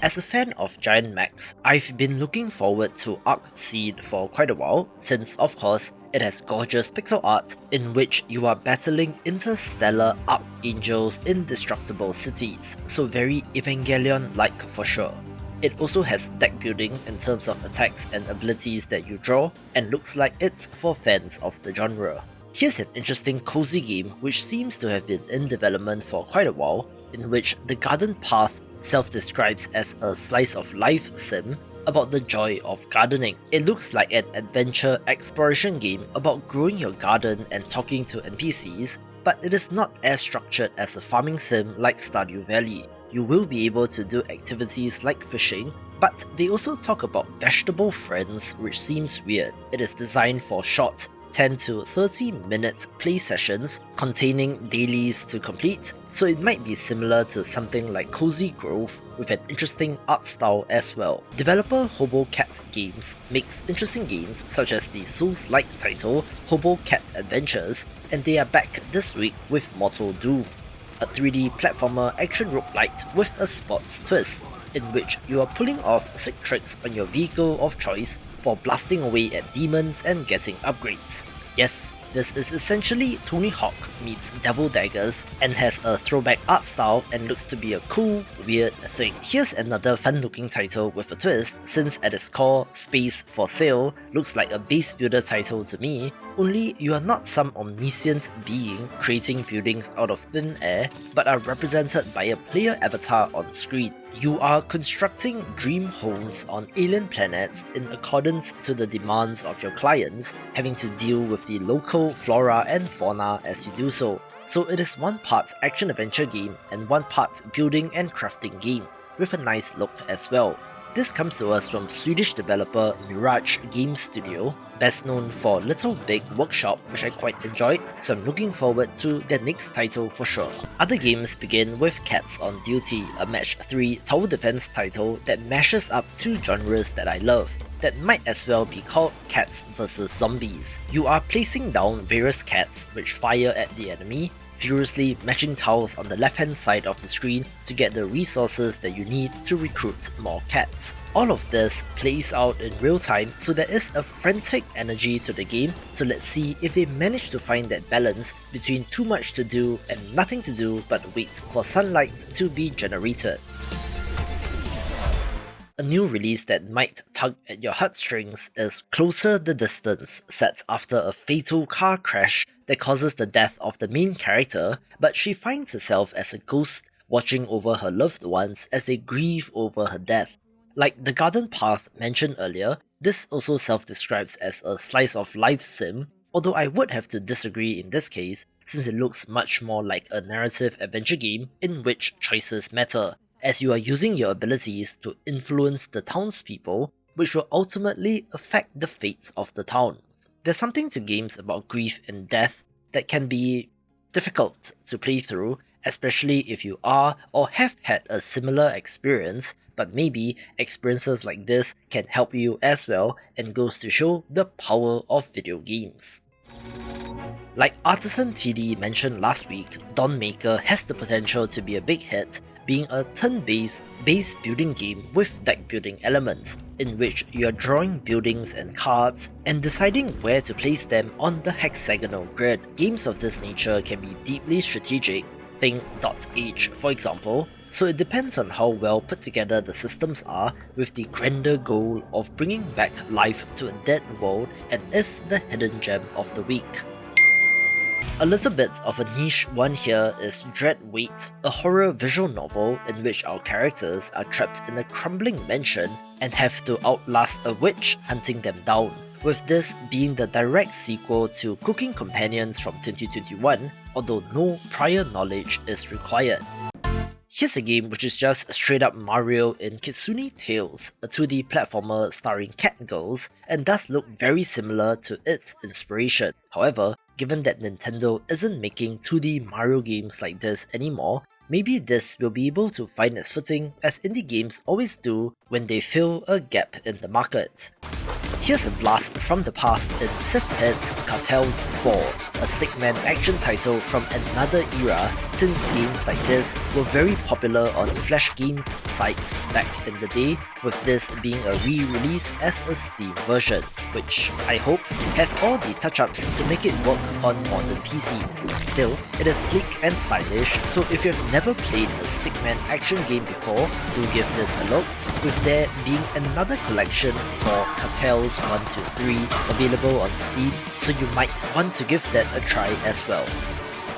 As a fan of giant mechs, I've been looking forward to Arc Seed for quite a while, since of course it has gorgeous pixel art in which you are battling interstellar archangels in destructible cities, so very Evangelion-like for sure. It also has deck building in terms of attacks and abilities that you draw, and looks like it's for fans of the genre. Here's an interesting cozy game which seems to have been in development for quite a while, in which the Garden Path self-describes as a slice of life sim about the joy of gardening. It looks like an adventure exploration game about growing your garden and talking to NPCs, but it is not as structured as a farming sim like Stardew Valley. You will be able to do activities like fishing, but they also talk about vegetable friends, which seems weird. It is designed for short 10 to 30 minute play sessions containing dailies to complete, so it might be similar to something like Cozy Grove with an interesting art style as well. Developer Hobo Cat Games makes interesting games such as the Souls-like title Hobo Cat Adventures, and they are back this week with Mortal Doom, a 3D platformer action roguelite with a sports twist, in which you are pulling off sick tricks on your vehicle of choice while blasting away at demons and getting upgrades. Yes, this is essentially Tony Hawk meets Devil Daggers and has a throwback art style and looks to be a cool, weird thing. Here's another fun looking title with a twist, since at its core, Space for Sale looks like a base builder title to me, only you are not some omniscient being creating buildings out of thin air, but are represented by a player avatar on screen. You are constructing dream homes on alien planets in accordance to the demands of your clients, having to deal with the local flora and fauna as you do so. So it is one part action-adventure game and one part building and crafting game, with a nice look as well. This comes to us from Swedish developer Mirage Game Studio, best known for Little Big Workshop, which I quite enjoyed, so I'm looking forward to their next title for sure. Other games begin with Cats on Duty, a match 3 tower defense title that mashes up two genres that I love, that might as well be called Cats vs Zombies. You are placing down various cats which fire at the enemy, furiously matching tiles on the left hand side of the screen to get the resources that you need to recruit more cats. All of this plays out in real time, so there is a frantic energy to the game, so let's see if they manage to find that balance between too much to do and nothing to do but wait for sunlight to be generated. A new release that might tug at your heartstrings is Closer the Distance, set after a fatal car crash that causes the death of the main character, but she finds herself as a ghost watching over her loved ones as they grieve over her death. Like the Garden Path mentioned earlier, this also self-describes as a slice of life sim, although I would have to disagree in this case, since it looks much more like a narrative adventure game in which choices matter, as you are using your abilities to influence the townspeople, which will ultimately affect the fate of the town. There's something to games about grief and death that can be difficult to play through, especially if you are or have had a similar experience, but maybe experiences like this can help you as well, and goes to show the power of video games. Like Artisan TD mentioned last week, Dawnmaker has the potential to be a big hit, being a turn-based base building game with deck building elements, in which you are drawing buildings and cards and deciding where to place them on the hexagonal grid. Games of this nature can be deeply strategic, think .H for example, so it depends on how well put together the systems are, with the grander goal of bringing back life to a dead world, and is the hidden gem of the week. A little bit of a niche one here is Dread Wait, a horror visual novel in which our characters are trapped in a crumbling mansion and have to outlast a witch hunting them down, with this being the direct sequel to Cooking Companions from 2021, although no prior knowledge is required. Here's a game which is just straight up Mario in Kitsune Tales, a 2D platformer starring cat girls, and does look very similar to its inspiration. However, given that Nintendo isn't making 2D Mario games like this anymore, maybe this will be able to find its footing, as indie games always do when they fill a gap in the market. Here's a blast from the past in Sifhead's Cartels 4, a stickman action title from another era, since games like this were very popular on Flash Games sites back in the day, with this being a re-release as a Steam version, which I hope has all the touch-ups to make it work on modern PCs. Still, it is sleek and stylish, so if you've never played a stickman action game before, do give this a look, with there being another collection for Cartels 1 to 3 available on Steam, so you might want to give that a try as well.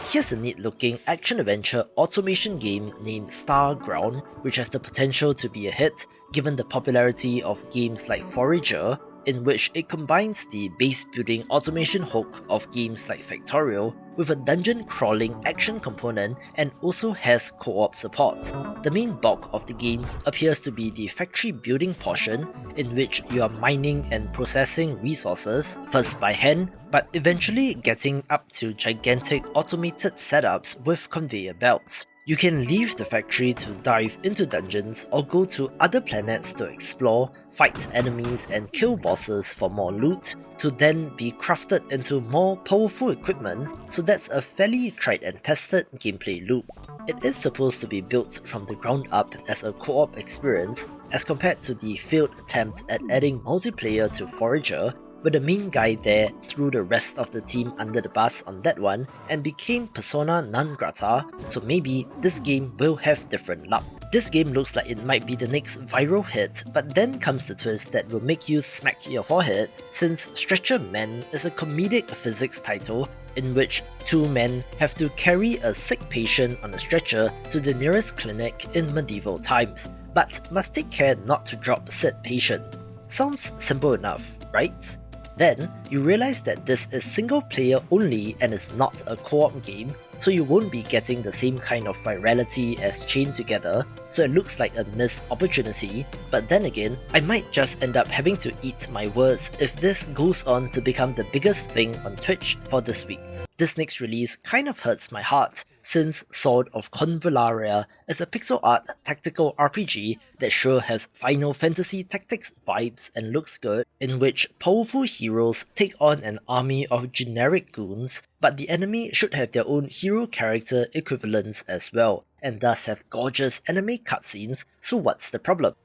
Here's a neat looking action-adventure automation game named Starground, which has the potential to be a hit given the popularity of games like Forager, in which it combines the base building automation hook of games like Factorial with a dungeon crawling action component, and also has co-op support. The main bulk of the game appears to be the factory building portion, in which you are mining and processing resources, first by hand, but eventually getting up to gigantic automated setups with conveyor belts. You can leave the factory to dive into dungeons or go to other planets to explore, fight enemies and kill bosses for more loot, to then be crafted into more powerful equipment, so that's a fairly tried and tested gameplay loop. It is supposed to be built from the ground up as a co-op experience as compared to the failed attempt at adding multiplayer to Forager, where the main guy there threw the rest of the team under the bus on that one and became persona non grata, so maybe this game will have different luck. This game looks like it might be the next viral hit, but then comes the twist that will make you smack your forehead, since Stretcher Men is a comedic physics title in which two men have to carry a sick patient on a stretcher to the nearest clinic in medieval times, but must take care not to drop said patient. Sounds simple enough, right? Then, you realize that this is single player only and is not a co-op game, so you won't be getting the same kind of virality as Chained Together, so it looks like a missed opportunity, but then again, I might just end up having to eat my words if this goes on to become the biggest thing on Twitch for this week. This next release kind of hurts my heart, since Sword of Convallaria is a pixel art tactical RPG that sure has Final Fantasy Tactics vibes and looks good, in which powerful heroes take on an army of generic goons, but the enemy should have their own hero character equivalents as well, and thus have gorgeous anime cutscenes, so what's the problem?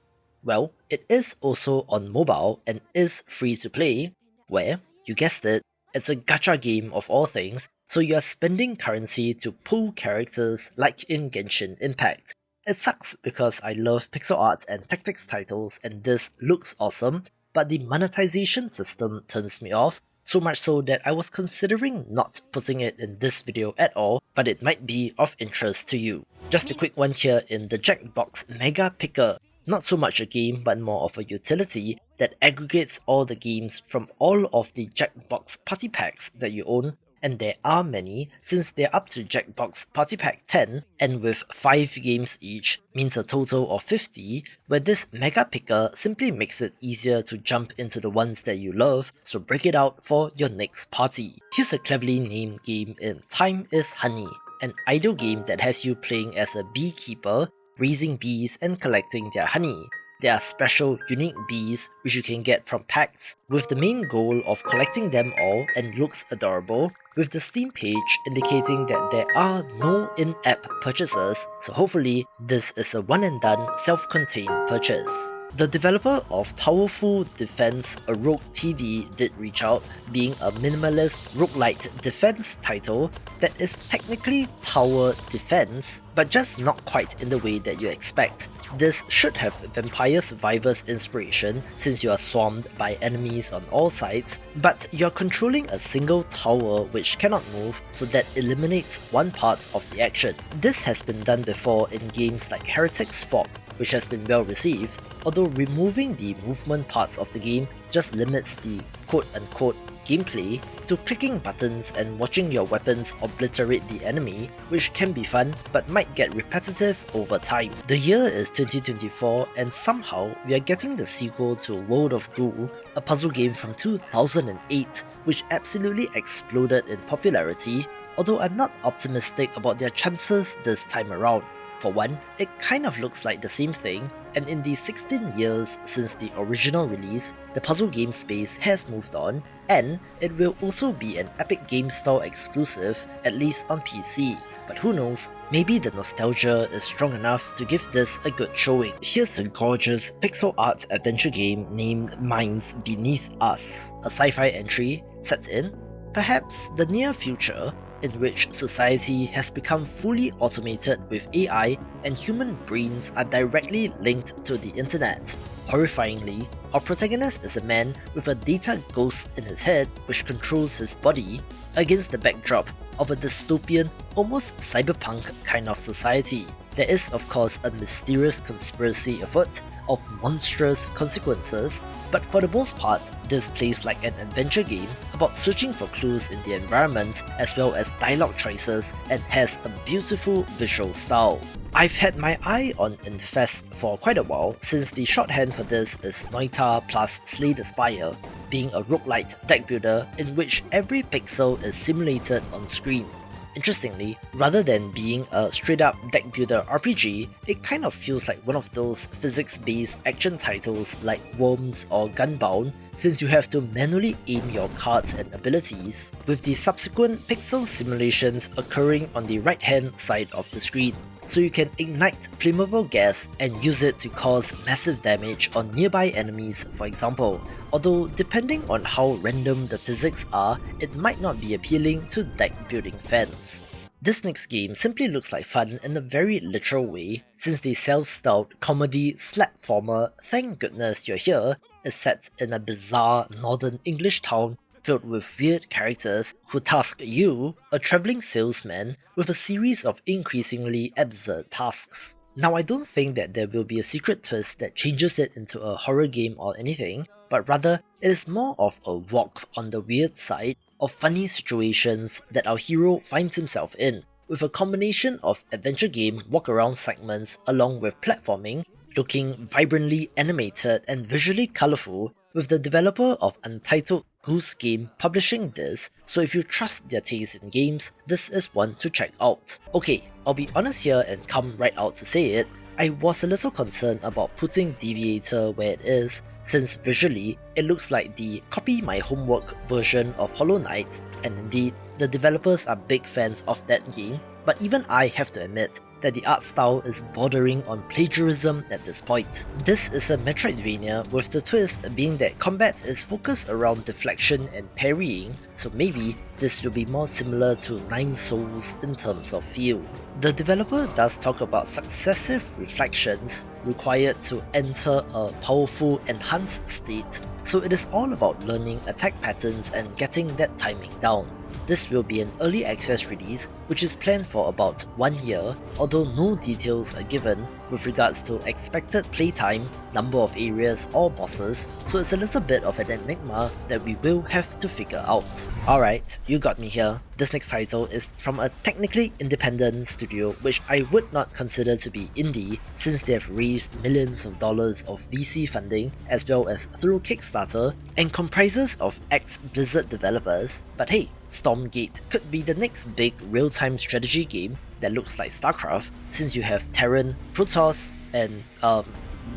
Well, it is also on mobile and is free to play, where, you guessed it, it's a gacha game of all things, so you are spending currency to pull characters like in Genshin Impact. It sucks because I love pixel art and tactics titles and this looks awesome, but the monetization system turns me off, so much so that I was considering not putting it in this video at all, but it might be of interest to you. Just a quick one here in the Jackbox Mega Picker. Not so much a game, but more of a utility that aggregates all the games from all of the Jackbox Party Packs that you own, and there are many since they're up to Jackbox Party Pack 10, and with 5 games each means a total of 50, where this Mega Picker simply makes it easier to jump into the ones that you love, so break it out for your next party. Here's a cleverly named game in Time is Honey, an idle game that has you playing as a beekeeper, raising bees and collecting their honey. There are special, unique bees which you can get from packs, with the main goal of collecting them all and looks adorable, with the Steam page indicating that there are no in-app purchases, so hopefully this is a one and done self-contained purchase. The developer of Towerful Defense, a Rogue TV did reach out, being a minimalist roguelite defense title that is technically tower defense, but just not quite in the way that you expect. This should have Vampire Survivors inspiration since you are swarmed by enemies on all sides, but you're controlling a single tower which cannot move, so that eliminates one part of the action. This has been done before in games like Heretic's Fog, which has been well received, although removing the movement parts of the game just limits the quote-unquote gameplay to clicking buttons and watching your weapons obliterate the enemy, which can be fun but might get repetitive over time. The year is 2024 and somehow we are getting the sequel to World of Goo, a puzzle game from 2008 which absolutely exploded in popularity, although I'm not optimistic about their chances this time around. For one, it kind of looks like the same thing, and in the 16 years since the original release, the puzzle game space has moved on, and it will also be an Epic Games Store exclusive, at least on PC. But who knows, maybe the nostalgia is strong enough to give this a good showing. Here's a gorgeous pixel art adventure game named Minds Beneath Us, a sci-fi entry set in, perhaps, the near future, in which society has become fully automated with AI and human brains are directly linked to the internet. Horrifyingly, our protagonist is a man with a data ghost in his head which controls his body, against the backdrop of a dystopian, almost cyberpunk kind of society. There is of course a mysterious conspiracy afoot of monstrous consequences, but for the most part, this plays like an adventure game about searching for clues in the environment as well as dialogue choices, and has a beautiful visual style. I've had my eye on Infest for quite a while since the shorthand for this is Noita plus Slay the Spire, being a roguelite deck builder in which every pixel is simulated on screen. Interestingly, rather than being a straight up deck builder RPG, it kind of feels like one of those physics-based action titles like Worms or Gunbound, since you have to manually aim your cards and abilities, with the subsequent pixel simulations occurring on the right hand side of the screen. So you can ignite flammable gas and use it to cause massive damage on nearby enemies, for example, although depending on how random the physics are, it might not be appealing to deck building fans. This next game simply looks like fun in a very literal way, since the self-styled comedy slapformer Thank Goodness You're Here is set in a bizarre northern English town filled with weird characters who task you, a travelling salesman, with a series of increasingly absurd tasks. Now, I don't think that there will be a secret twist that changes it into a horror game or anything, but rather it is more of a walk on the weird side of funny situations that our hero finds himself in, with a combination of adventure game walk-around segments along with platforming, looking vibrantly animated and visually colourful, with the developer of Untitled Goose Game publishing this, so if you trust their taste in games, this is one to check out. Okay, I'll be honest here and come right out to say it, I was a little concerned about putting Deviator where it is, since visually, it looks like the copy my homework version of Hollow Knight, and indeed, the developers are big fans of that game, but even I have to admit that the art style is bordering on plagiarism at this point. This is a Metroidvania, with the twist being that combat is focused around deflection and parrying, so maybe this will be more similar to Nine Souls in terms of feel. The developer does talk about successive reflections required to enter a powerful enhanced state, so it is all about learning attack patterns and getting that timing down. This will be an early access release, which is planned for about 1 year, although no details are given with regards to expected playtime, number of areas or bosses, so it's a little bit of an enigma that we will have to figure out. Alright, you got me here. This next title is from a technically independent studio which I would not consider to be indie, since they have raised millions of dollars of VC funding as well as through Kickstarter, and comprises of ex-Blizzard developers, but hey, Stormgate could be the next big real-time strategy game that looks like StarCraft, since you have Terran, Protoss, and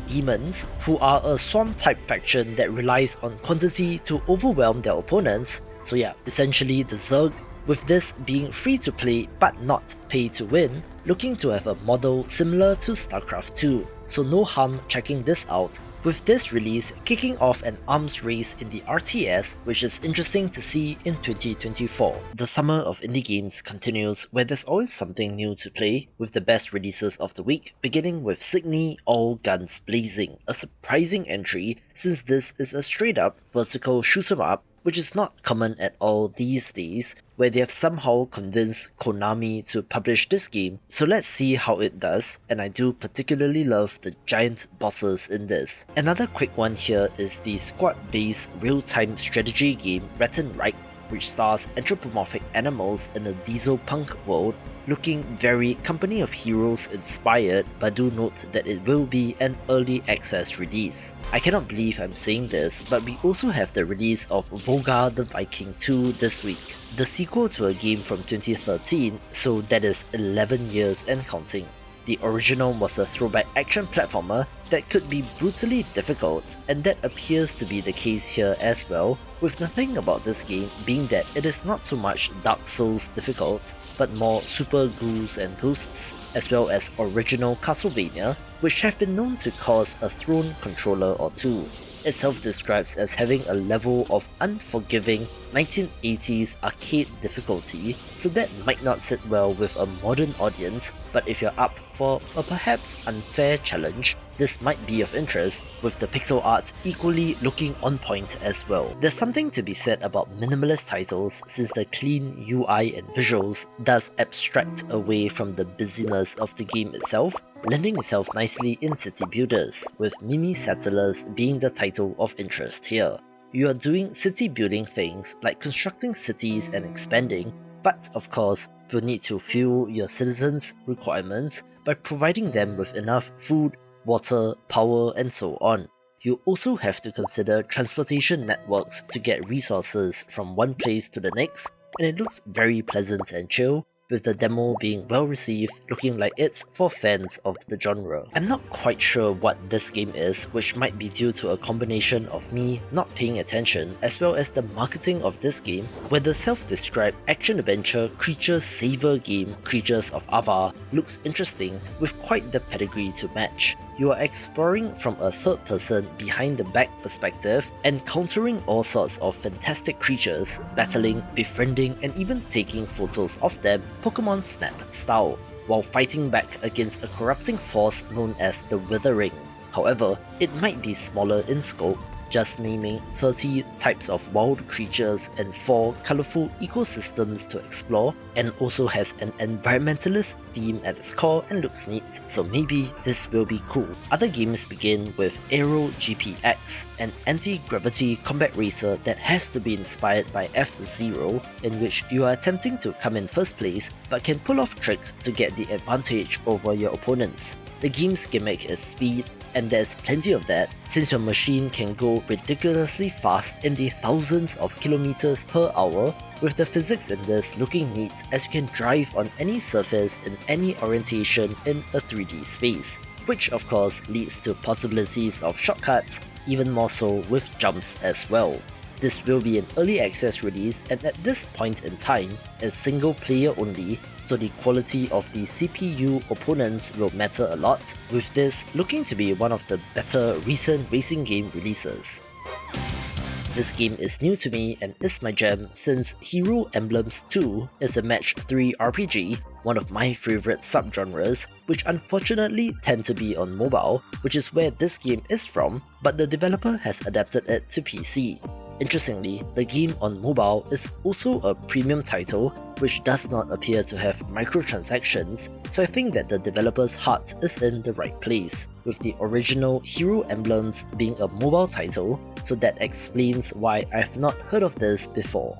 demons, who are a swarm-type faction that relies on quantity to overwhelm their opponents, so yeah, essentially the Zerg, with this being free to play but not pay to win, looking to have a model similar to StarCraft 2, so no harm checking this out, with this release kicking off an arms race in the RTS, which is interesting to see in 2024. The summer of indie games continues, where there's always something new to play, with the best releases of the week beginning with Signy All Guns Blazing, a surprising entry since this is a straight up vertical shoot 'em up, which is not common at all these days, where they have somehow convinced Konami to publish this game, so let's see how it does, and I do particularly love the giant bosses in this. Another quick one here is the squad-based real-time strategy game Rat and Right, which stars anthropomorphic animals in a diesel punk world, looking very Company of Heroes inspired, but do note that it will be an early access release. I cannot believe I'm saying this, but we also have the release of Volgar the Viking 2 this week, the sequel to a game from 2013, so that is 11 years and counting. The original was a throwback action platformer that could be brutally difficult, and that appears to be the case here as well, with the thing about this game being that it is not so much Dark Souls difficult, but more Super Ghouls and Ghosts, as well as original Castlevania, which have been known to cause a thrown controller or two. It self-describes as having a level of unforgiving 1980s arcade difficulty, so that might not sit well with a modern audience, but if you're up for a perhaps unfair challenge, this might be of interest, with the pixel art equally looking on point as well. There's something to be said about minimalist titles, since the clean UI and visuals does abstract away from the busyness of the game itself, lending itself nicely in city builders, with Mini Settlers being the title of interest here. You are doing city building things like constructing cities and expanding, but of course, you'll need to fuel your citizens' requirements by providing them with enough food, water, power, and so on. You also have to consider transportation networks to get resources from one place to the next, and it looks very pleasant and chill, with the demo being well received, looking like it's for fans of the genre. I'm not quite sure what this game is, which might be due to a combination of me not paying attention as well as the marketing of this game, where the self-described action-adventure creature-saver game Creatures of Ava looks interesting with quite the pedigree to match. You are exploring from a third-person behind-the-back perspective, encountering all sorts of fantastic creatures, battling, befriending, and even taking photos of them Pokemon Snap style, while fighting back against a corrupting force known as the Withering. However, it might be smaller in scope, just naming 30 types of wild creatures and 4 colourful ecosystems to explore, and also has an environmentalist theme at its core and looks neat, so maybe this will be cool. Other games begin with Aero GPX, an anti-gravity combat racer that has to be inspired by F-Zero, in which you are attempting to come in first place but can pull off tricks to get the advantage over your opponents. The game's gimmick is speed, and there's plenty of that, since your machine can go ridiculously fast in the thousands of kilometers per hour, with the physics in this looking neat as you can drive on any surface in any orientation in a 3D space, which of course leads to possibilities of shortcuts, even more so with jumps as well. This will be an early access release, and at this point in time is single player only, so the quality of the CPU opponents will matter a lot, with this looking to be one of the better recent racing game releases. This game is new to me and is my jam since Hero Emblems 2 is a match 3 RPG, one of my favourite subgenres, which unfortunately tend to be on mobile, which is where this game is from, but the developer has adapted it to PC. Interestingly, the game on mobile is also a premium title, which does not appear to have microtransactions, so I think that the developer's heart is in the right place, with the original Hero Emblems being a mobile title, so that explains why I've not heard of this before.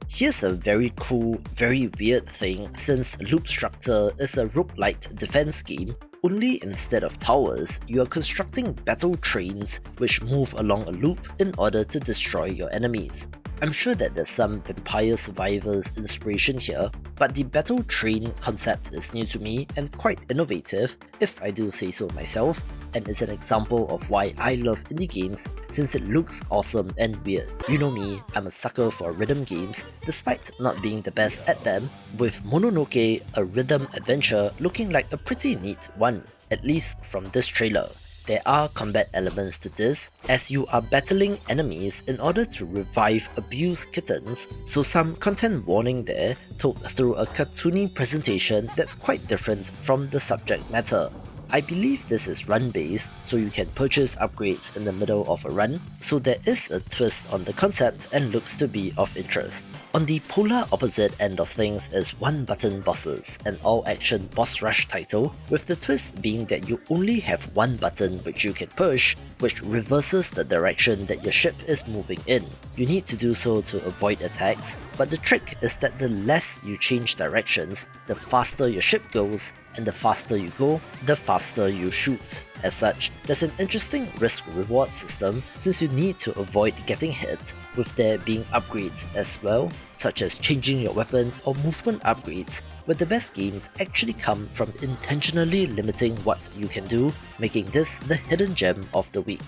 Here's a very cool, very weird thing, since Loop Structure is a roguelite defense game, only instead of towers, you are constructing battle trains which move along a loop in order to destroy your enemies. I'm sure that there's some Vampire Survivors inspiration here, but the battle train concept is new to me and quite innovative, if I do say so myself, and is an example of why I love indie games since it looks awesome and weird. You know me, I'm a sucker for rhythm games, despite not being the best at them, with Mononoke, a rhythm adventure, looking like a pretty neat one, at least from this trailer. There are combat elements to this, as you are battling enemies in order to revive abused kittens, so some content warning there, told through a cartoony presentation that's quite different from the subject matter. I believe this is run-based, so you can purchase upgrades in the middle of a run, so there is a twist on the concept and looks to be of interest. On the polar opposite end of things is one-button bosses, an all-action boss rush title, with the twist being that you only have one button which you can push, which reverses the direction that your ship is moving in. You need to do so to avoid attacks, but the trick is that the less you change directions, the faster your ship goes, and the faster you go, the faster you shoot. As such, there's an interesting risk-reward system since you need to avoid getting hit, with there being upgrades as well, such as changing your weapon or movement upgrades, where the best games actually come from intentionally limiting what you can do, making this the hidden gem of the week.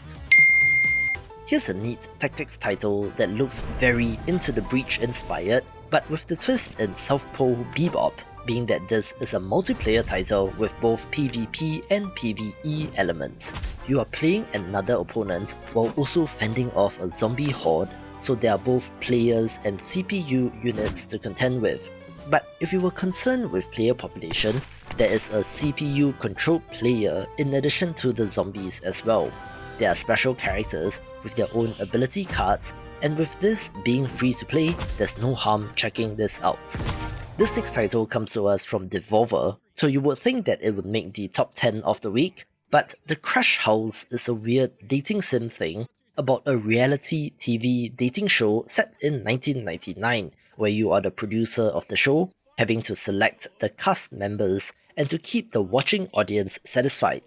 Here's a neat tactics title that looks very Into the Breach inspired, but with the twist in South Pole Bebop, being that this is a multiplayer title with both PvP and PvE elements. You are playing another opponent while also fending off a zombie horde, so there are both players and CPU units to contend with. But if you were concerned with player population, there is a CPU controlled player in addition to the zombies as well. There are special characters with their own ability cards, and with this being free to play, there's no harm checking this out. This next title comes to us from Devolver, so you would think that it would make the top 10 of the week, but The Crush House is a weird dating sim thing about a reality TV dating show set in 1999, where you are the producer of the show, having to select the cast members and to keep the watching audience satisfied.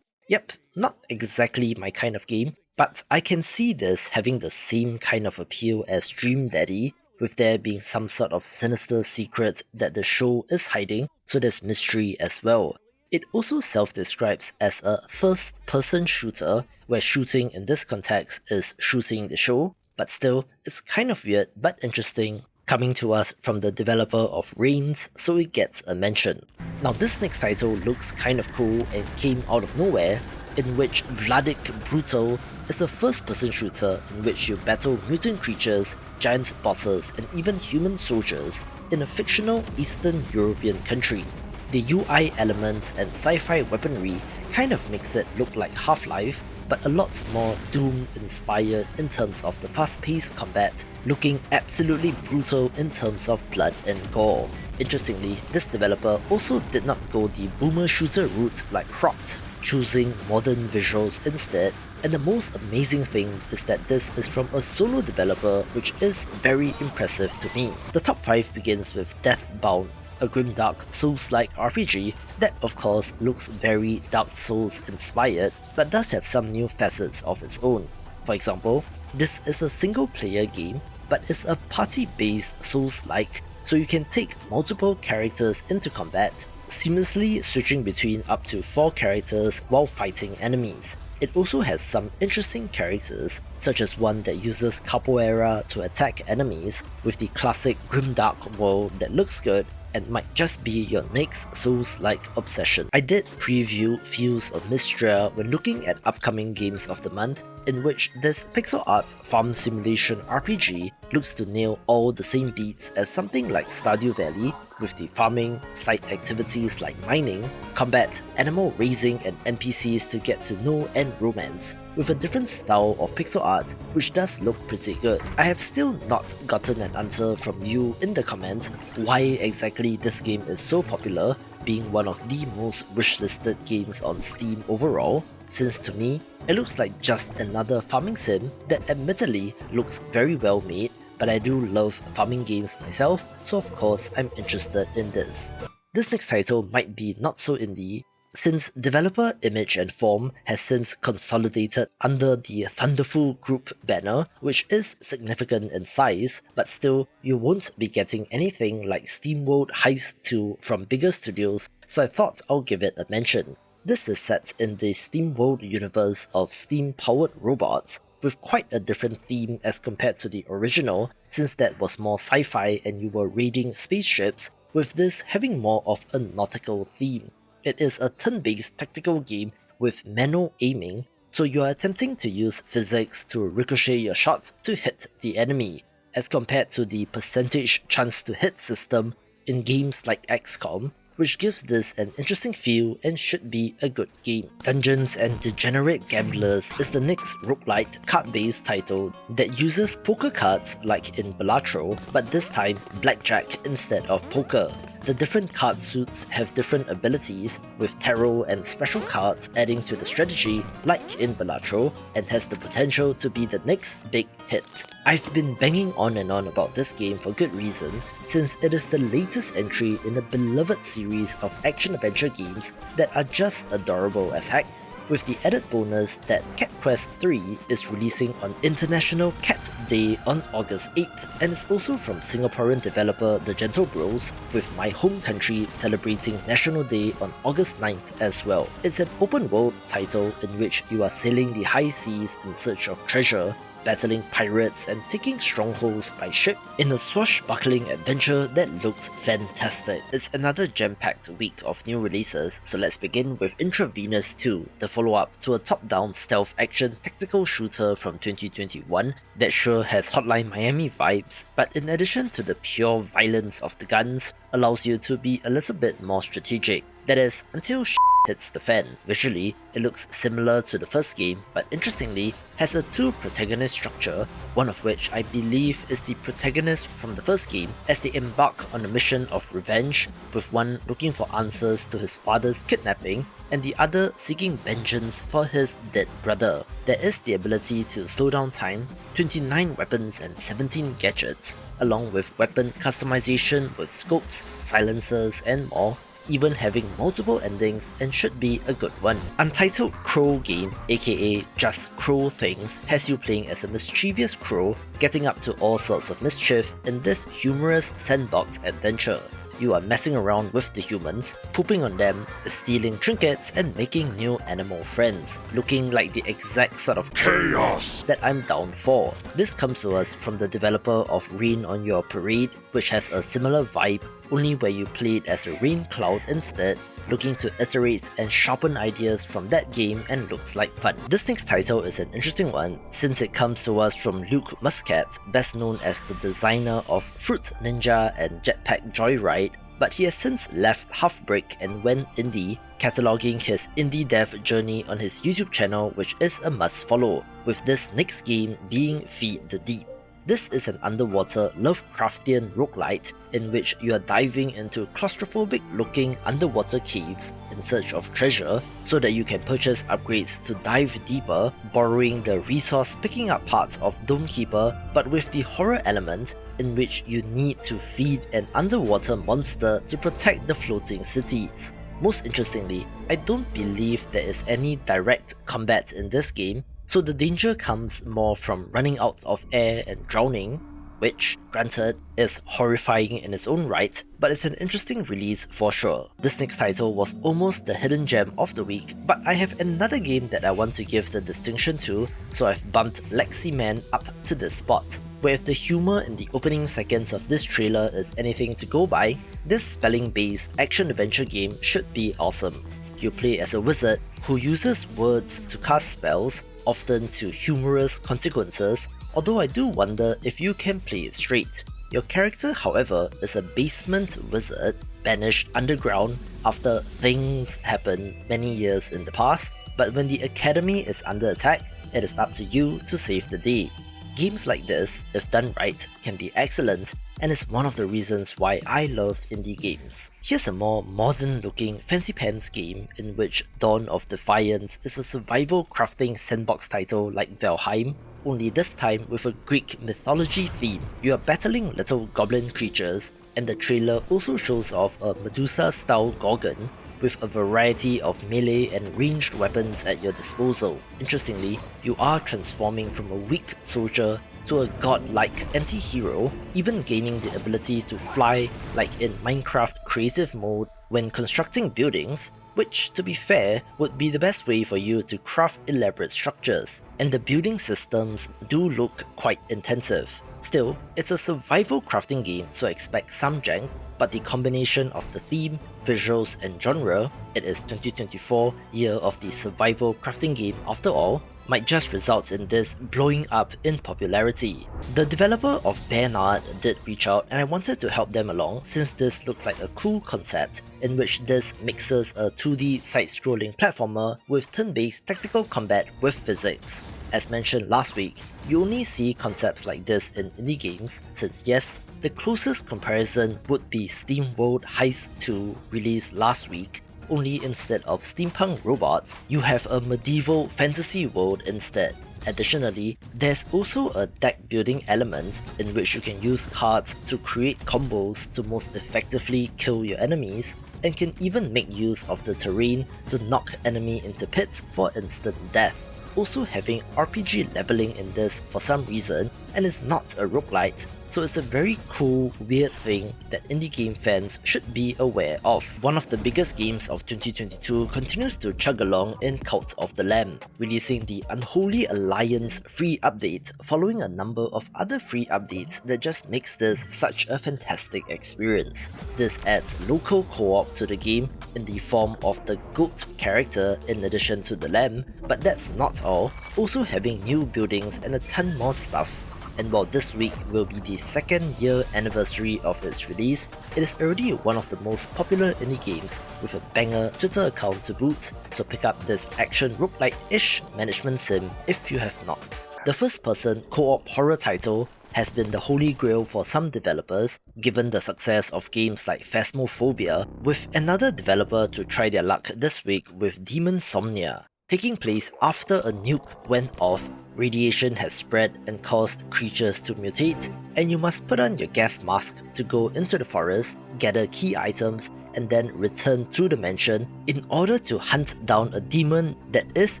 Yep, not exactly my kind of game, but I can see this having the same kind of appeal as Dream Daddy, with there being some sort of sinister secret that the show is hiding, so there's mystery as well. It also self-describes as a first-person shooter, where shooting in this context is shooting the show, but still, it's kind of weird but interesting, coming to us from the developer of Reigns, so it gets a mention. Now this next title looks kind of cool and came out of nowhere, in which Vladik Brutal is a first-person shooter in which you battle mutant creatures, giant bosses, and even human soldiers in a fictional Eastern European country. The UI elements and sci-fi weaponry kind of makes it look like Half-Life, but a lot more Doom-inspired in terms of the fast-paced combat, looking absolutely brutal in terms of blood and gore. Interestingly, this developer also did not go the boomer shooter route like Croct, choosing modern visuals instead, and the most amazing thing is that this is from a solo developer, which is very impressive to me. The top 5 begins with Deathbound, a grimdark Souls-like RPG that of course looks very Dark Souls inspired, but does have some new facets of its own. For example, this is a single player game, but is a party-based Souls-like, so you can take multiple characters into combat, seamlessly switching between up to 4 characters while fighting enemies. It also has some interesting characters, such as one that uses capoeira to attack enemies, with the classic grimdark world that looks good and might just be your next Souls-like obsession. I did preview Fields of Mystria when looking at upcoming games of the month, in which this pixel art farm simulation RPG looks to nail all the same beats as something like Stardew Valley, with the farming, side activities like mining, combat, animal raising, and NPCs to get to know and romance, with a different style of pixel art which does look pretty good. I have still not gotten an answer from you in the comments why exactly this game is so popular, being one of the most wishlisted games on Steam overall, since to me, it looks like just another farming sim that admittedly looks very well made, but I do love farming games myself, so of course I'm interested in this. This next title might be not so indie, since developer Image and Form has since consolidated under the Thunderful Group banner, which is significant in size, but still you won't be getting anything like SteamWorld Heist 2 from bigger studios, so I thought I'll give it a mention. This is set in the SteamWorld universe of steam-powered robots, with quite a different theme as compared to the original, since that was more sci-fi and you were raiding spaceships, with this having more of a nautical theme. It is a turn-based tactical game with manual aiming, so you are attempting to use physics to ricochet your shots to hit the enemy, as compared to the percentage chance to hit system in games like XCOM, which gives this an interesting feel and should be a good game. Dungeons and Degenerate Gamblers is the next roguelite card-based title that uses poker cards like in Balatro, but this time blackjack instead of poker. The different card suits have different abilities, with tarot and special cards adding to the strategy like in Balatro, and has the potential to be the next big hit. I've been banging on and on about this game for good reason, since it is the latest entry in a beloved series of action-adventure games that are just adorable as heck, with the added bonus that Cat Quest 3 is releasing on International Cat Day on August 8th, and is also from Singaporean developer The Gentle Bros, with my home country celebrating National Day on August 9th as well. It's an open world title in which you are sailing the high seas in search of treasure, battling pirates and taking strongholds by ship in a swashbuckling adventure that looks fantastic. It's another jam-packed week of new releases, so let's begin with Intravenous 2, the follow-up to a top-down stealth action tactical shooter from 2021 that sure has Hotline Miami vibes, but in addition to the pure violence of the guns, allows you to be a little bit more strategic. That is, until hits the fan. Visually, it looks similar to the first game, but interestingly, has a two-protagonist structure, one of which I believe is the protagonist from the first game, as they embark on a mission of revenge, with one looking for answers to his father's kidnapping, and the other seeking vengeance for his dead brother. There is the ability to slow down time, 29 weapons and 17 gadgets, along with weapon customization with scopes, silencers, and more, even having multiple endings and should be a good one. Untitled Crow Game, aka Just Crow Things, has you playing as a mischievous crow, getting up to all sorts of mischief in this humorous sandbox adventure. You are messing around with the humans, pooping on them, stealing trinkets, and making new animal friends, looking like the exact sort of chaos that I'm down for. This comes to us from the developer of Rain on Your Parade, which has a similar vibe, only where you played as a rain cloud instead, looking to iterate and sharpen ideas from that game and looks like fun. This next title is an interesting one since it comes to us from Luke Muscat, best known as the designer of Fruit Ninja and Jetpack Joyride, but he has since left Halfbrick and went indie, cataloging his indie dev journey on his YouTube channel, which is a must follow, with this next game being Feed the Deep. This is an underwater Lovecraftian roguelite in which you are diving into claustrophobic looking underwater caves in search of treasure so that you can purchase upgrades to dive deeper, borrowing the resource picking up parts of Domekeeper, but with the horror element in which you need to feed an underwater monster to protect the floating cities. Most interestingly, I don't believe there is any direct combat in this game, so the danger comes more from running out of air and drowning, which, granted, is horrifying in its own right, but it's an interesting release for sure. This next title was almost the hidden gem of the week, but I have another game that I want to give the distinction to, so I've bumped Lexi Man up to this spot, where if the humour in the opening seconds of this trailer is anything to go by, this spelling-based action-adventure game should be awesome. You play as a wizard who uses words to cast spells, often to humorous consequences, although I do wonder if you can play it straight. Your character, however, is a basement wizard banished underground after things happened many years in the past, but when the academy is under attack, it is up to you to save the day. Games like this, if done right, can be excellent, and is one of the reasons why I love indie games. Here's a more modern looking fancy pants game in which Dawn of Defiance is a survival crafting sandbox title like Valheim, only this time with a Greek mythology theme. You are battling little goblin creatures, and the trailer also shows off a Medusa style Gorgon with a variety of melee and ranged weapons at your disposal. Interestingly, you are transforming from a weak soldier to a godlike anti-hero, even gaining the ability to fly like in Minecraft creative mode when constructing buildings, which, to be fair, would be the best way for you to craft elaborate structures, and the building systems do look quite intensive. Still, it's a survival crafting game, so expect some jank, but the combination of the theme, visuals and genre, it is 2024, year of the survival crafting game after all, might just result in this blowing up in popularity. The developer of Bernard did reach out, and I wanted to help them along since this looks like a cool concept in which this mixes a 2D side-scrolling platformer with turn-based tactical combat with physics. As mentioned last week, you only see concepts like this in indie games since yes, the closest comparison would be SteamWorld Heist 2 released last week, only instead of steampunk robots, you have a medieval fantasy world instead. Additionally, there's also a deck building element in which you can use cards to create combos to most effectively kill your enemies, and can even make use of the terrain to knock enemy into pits for instant death. Also having RPG leveling in this for some reason, and is not a roguelite, so it's a very cool, weird thing that indie game fans should be aware of. One of the biggest games of 2022 continues to chug along in Cult of the Lamb, releasing the Unholy Alliance free update following a number of other free updates that just makes this such a fantastic experience. This adds local co-op to the game in the form of the goat character in addition to the lamb, but that's not all, also having new buildings and a ton more stuff. And while this week will be the 2nd year anniversary of its release, it is already one of the most popular indie games with a banger Twitter account to boot, so pick up this action roguelike-ish management sim if you have not. The first-person co-op horror title has been the holy grail for some developers, given the success of games like Phasmophobia, with another developer to try their luck this week with Demonsomnia. Taking place after a nuke went off, radiation has spread and caused creatures to mutate, and you must put on your gas mask to go into the forest, gather key items, and then return to the mansion in order to hunt down a demon that is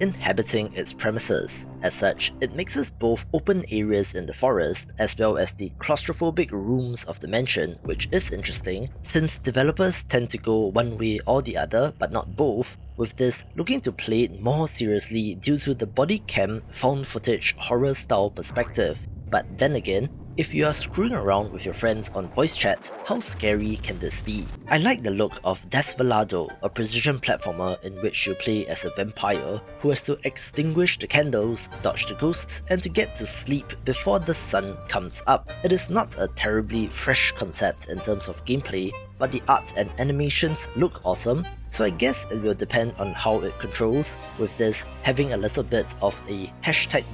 inhabiting its premises. As such, it mixes both open areas in the forest as well as the claustrophobic rooms of the mansion, which is interesting since developers tend to go one way or the other but not both, with this looking to play it more seriously due to the body cam found footage horror style perspective. But then again, if you are screwing around with your friends on voice chat, how scary can this be? I like the look of Desvelado, a precision platformer in which you play as a vampire who has to extinguish the candles, dodge the ghosts, and to get to sleep before the sun comes up. It is not a terribly fresh concept in terms of gameplay, but the art and animations look awesome, so I guess it will depend on how it controls, with this having a little bit of a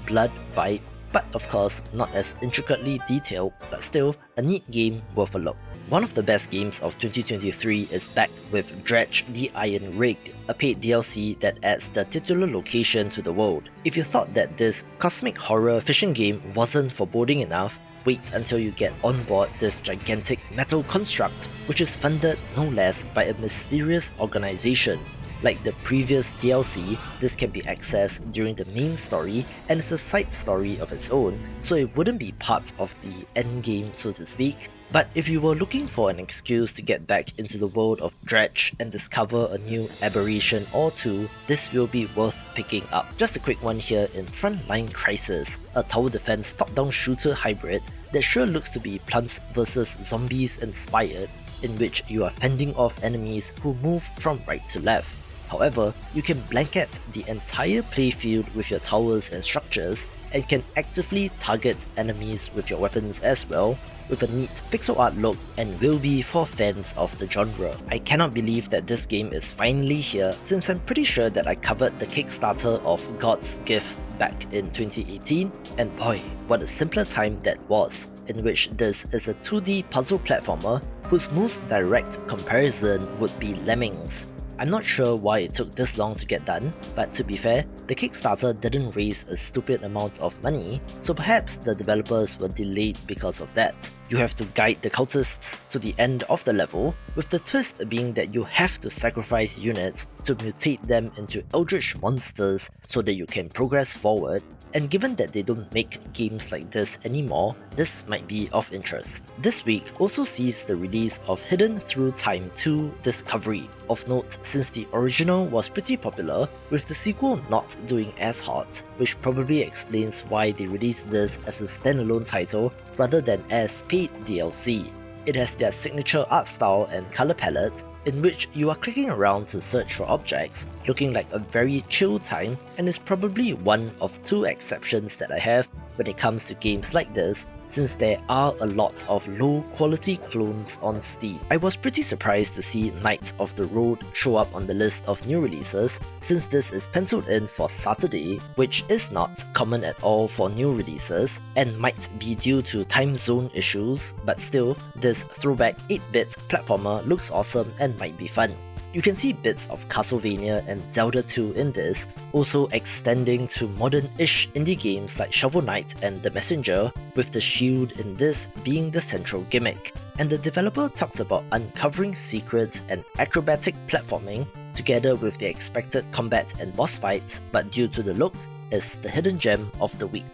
#blood vibe, but of course not as intricately detailed, but still a neat game worth a look. One of the best games of 2023 is back with Dredge the Iron Rig, a paid DLC that adds the titular location to the world. If you thought that this cosmic horror fishing game wasn't foreboding enough, wait until you get on board this gigantic metal construct, which is funded no less by a mysterious organization. Like the previous DLC, this can be accessed during the main story and it's a side story of its own, so it wouldn't be part of the endgame, so to speak. But if you were looking for an excuse to get back into the world of Dredge and discover a new aberration or two, this will be worth picking up. Just a quick one here in Frontline Crisis, a tower defense top-down shooter hybrid that sure looks to be Plants vs Zombies inspired, in which you are fending off enemies who move from right to left. However, you can blanket the entire playfield with your towers and structures, and can actively target enemies with your weapons as well, with a neat pixel art look and will be for fans of the genre. I cannot believe that this game is finally here, since I'm pretty sure that I covered the Kickstarter of God's Gift back in 2018, and boy, what a simpler time that was, in which this is a 2D puzzle platformer whose most direct comparison would be Lemmings. I'm not sure why it took this long to get done, but to be fair, the Kickstarter didn't raise a stupid amount of money, so perhaps the developers were delayed because of that. You have to guide the cultists to the end of the level, with the twist being that you have to sacrifice units to mutate them into eldritch monsters so that you can progress forward. And given that they don't make games like this anymore, this might be of interest. This week also sees the release of Hidden Through Time 2 Discovery, of note since the original was pretty popular, with the sequel not doing as hot, which probably explains why they released this as a standalone title rather than as paid DLC. It has their signature art style and colour palette, in which you are clicking around to search for objects, looking like a very chill time, and is probably one of two exceptions that I have when it comes to games like this, since there are a lot of low quality clones on Steam. I was pretty surprised to see Knights of the Road show up on the list of new releases, since this is penciled in for Saturday, which is not common at all for new releases, and might be due to time zone issues, but still, this throwback 8-bit platformer looks awesome and might be fun. You can see bits of Castlevania and Zelda 2 in this, also extending to modern-ish indie games like Shovel Knight and The Messenger, with the shield in this being the central gimmick. And the developer talks about uncovering secrets and acrobatic platforming, together with the expected combat and boss fights, but due to the look, is the hidden gem of the week.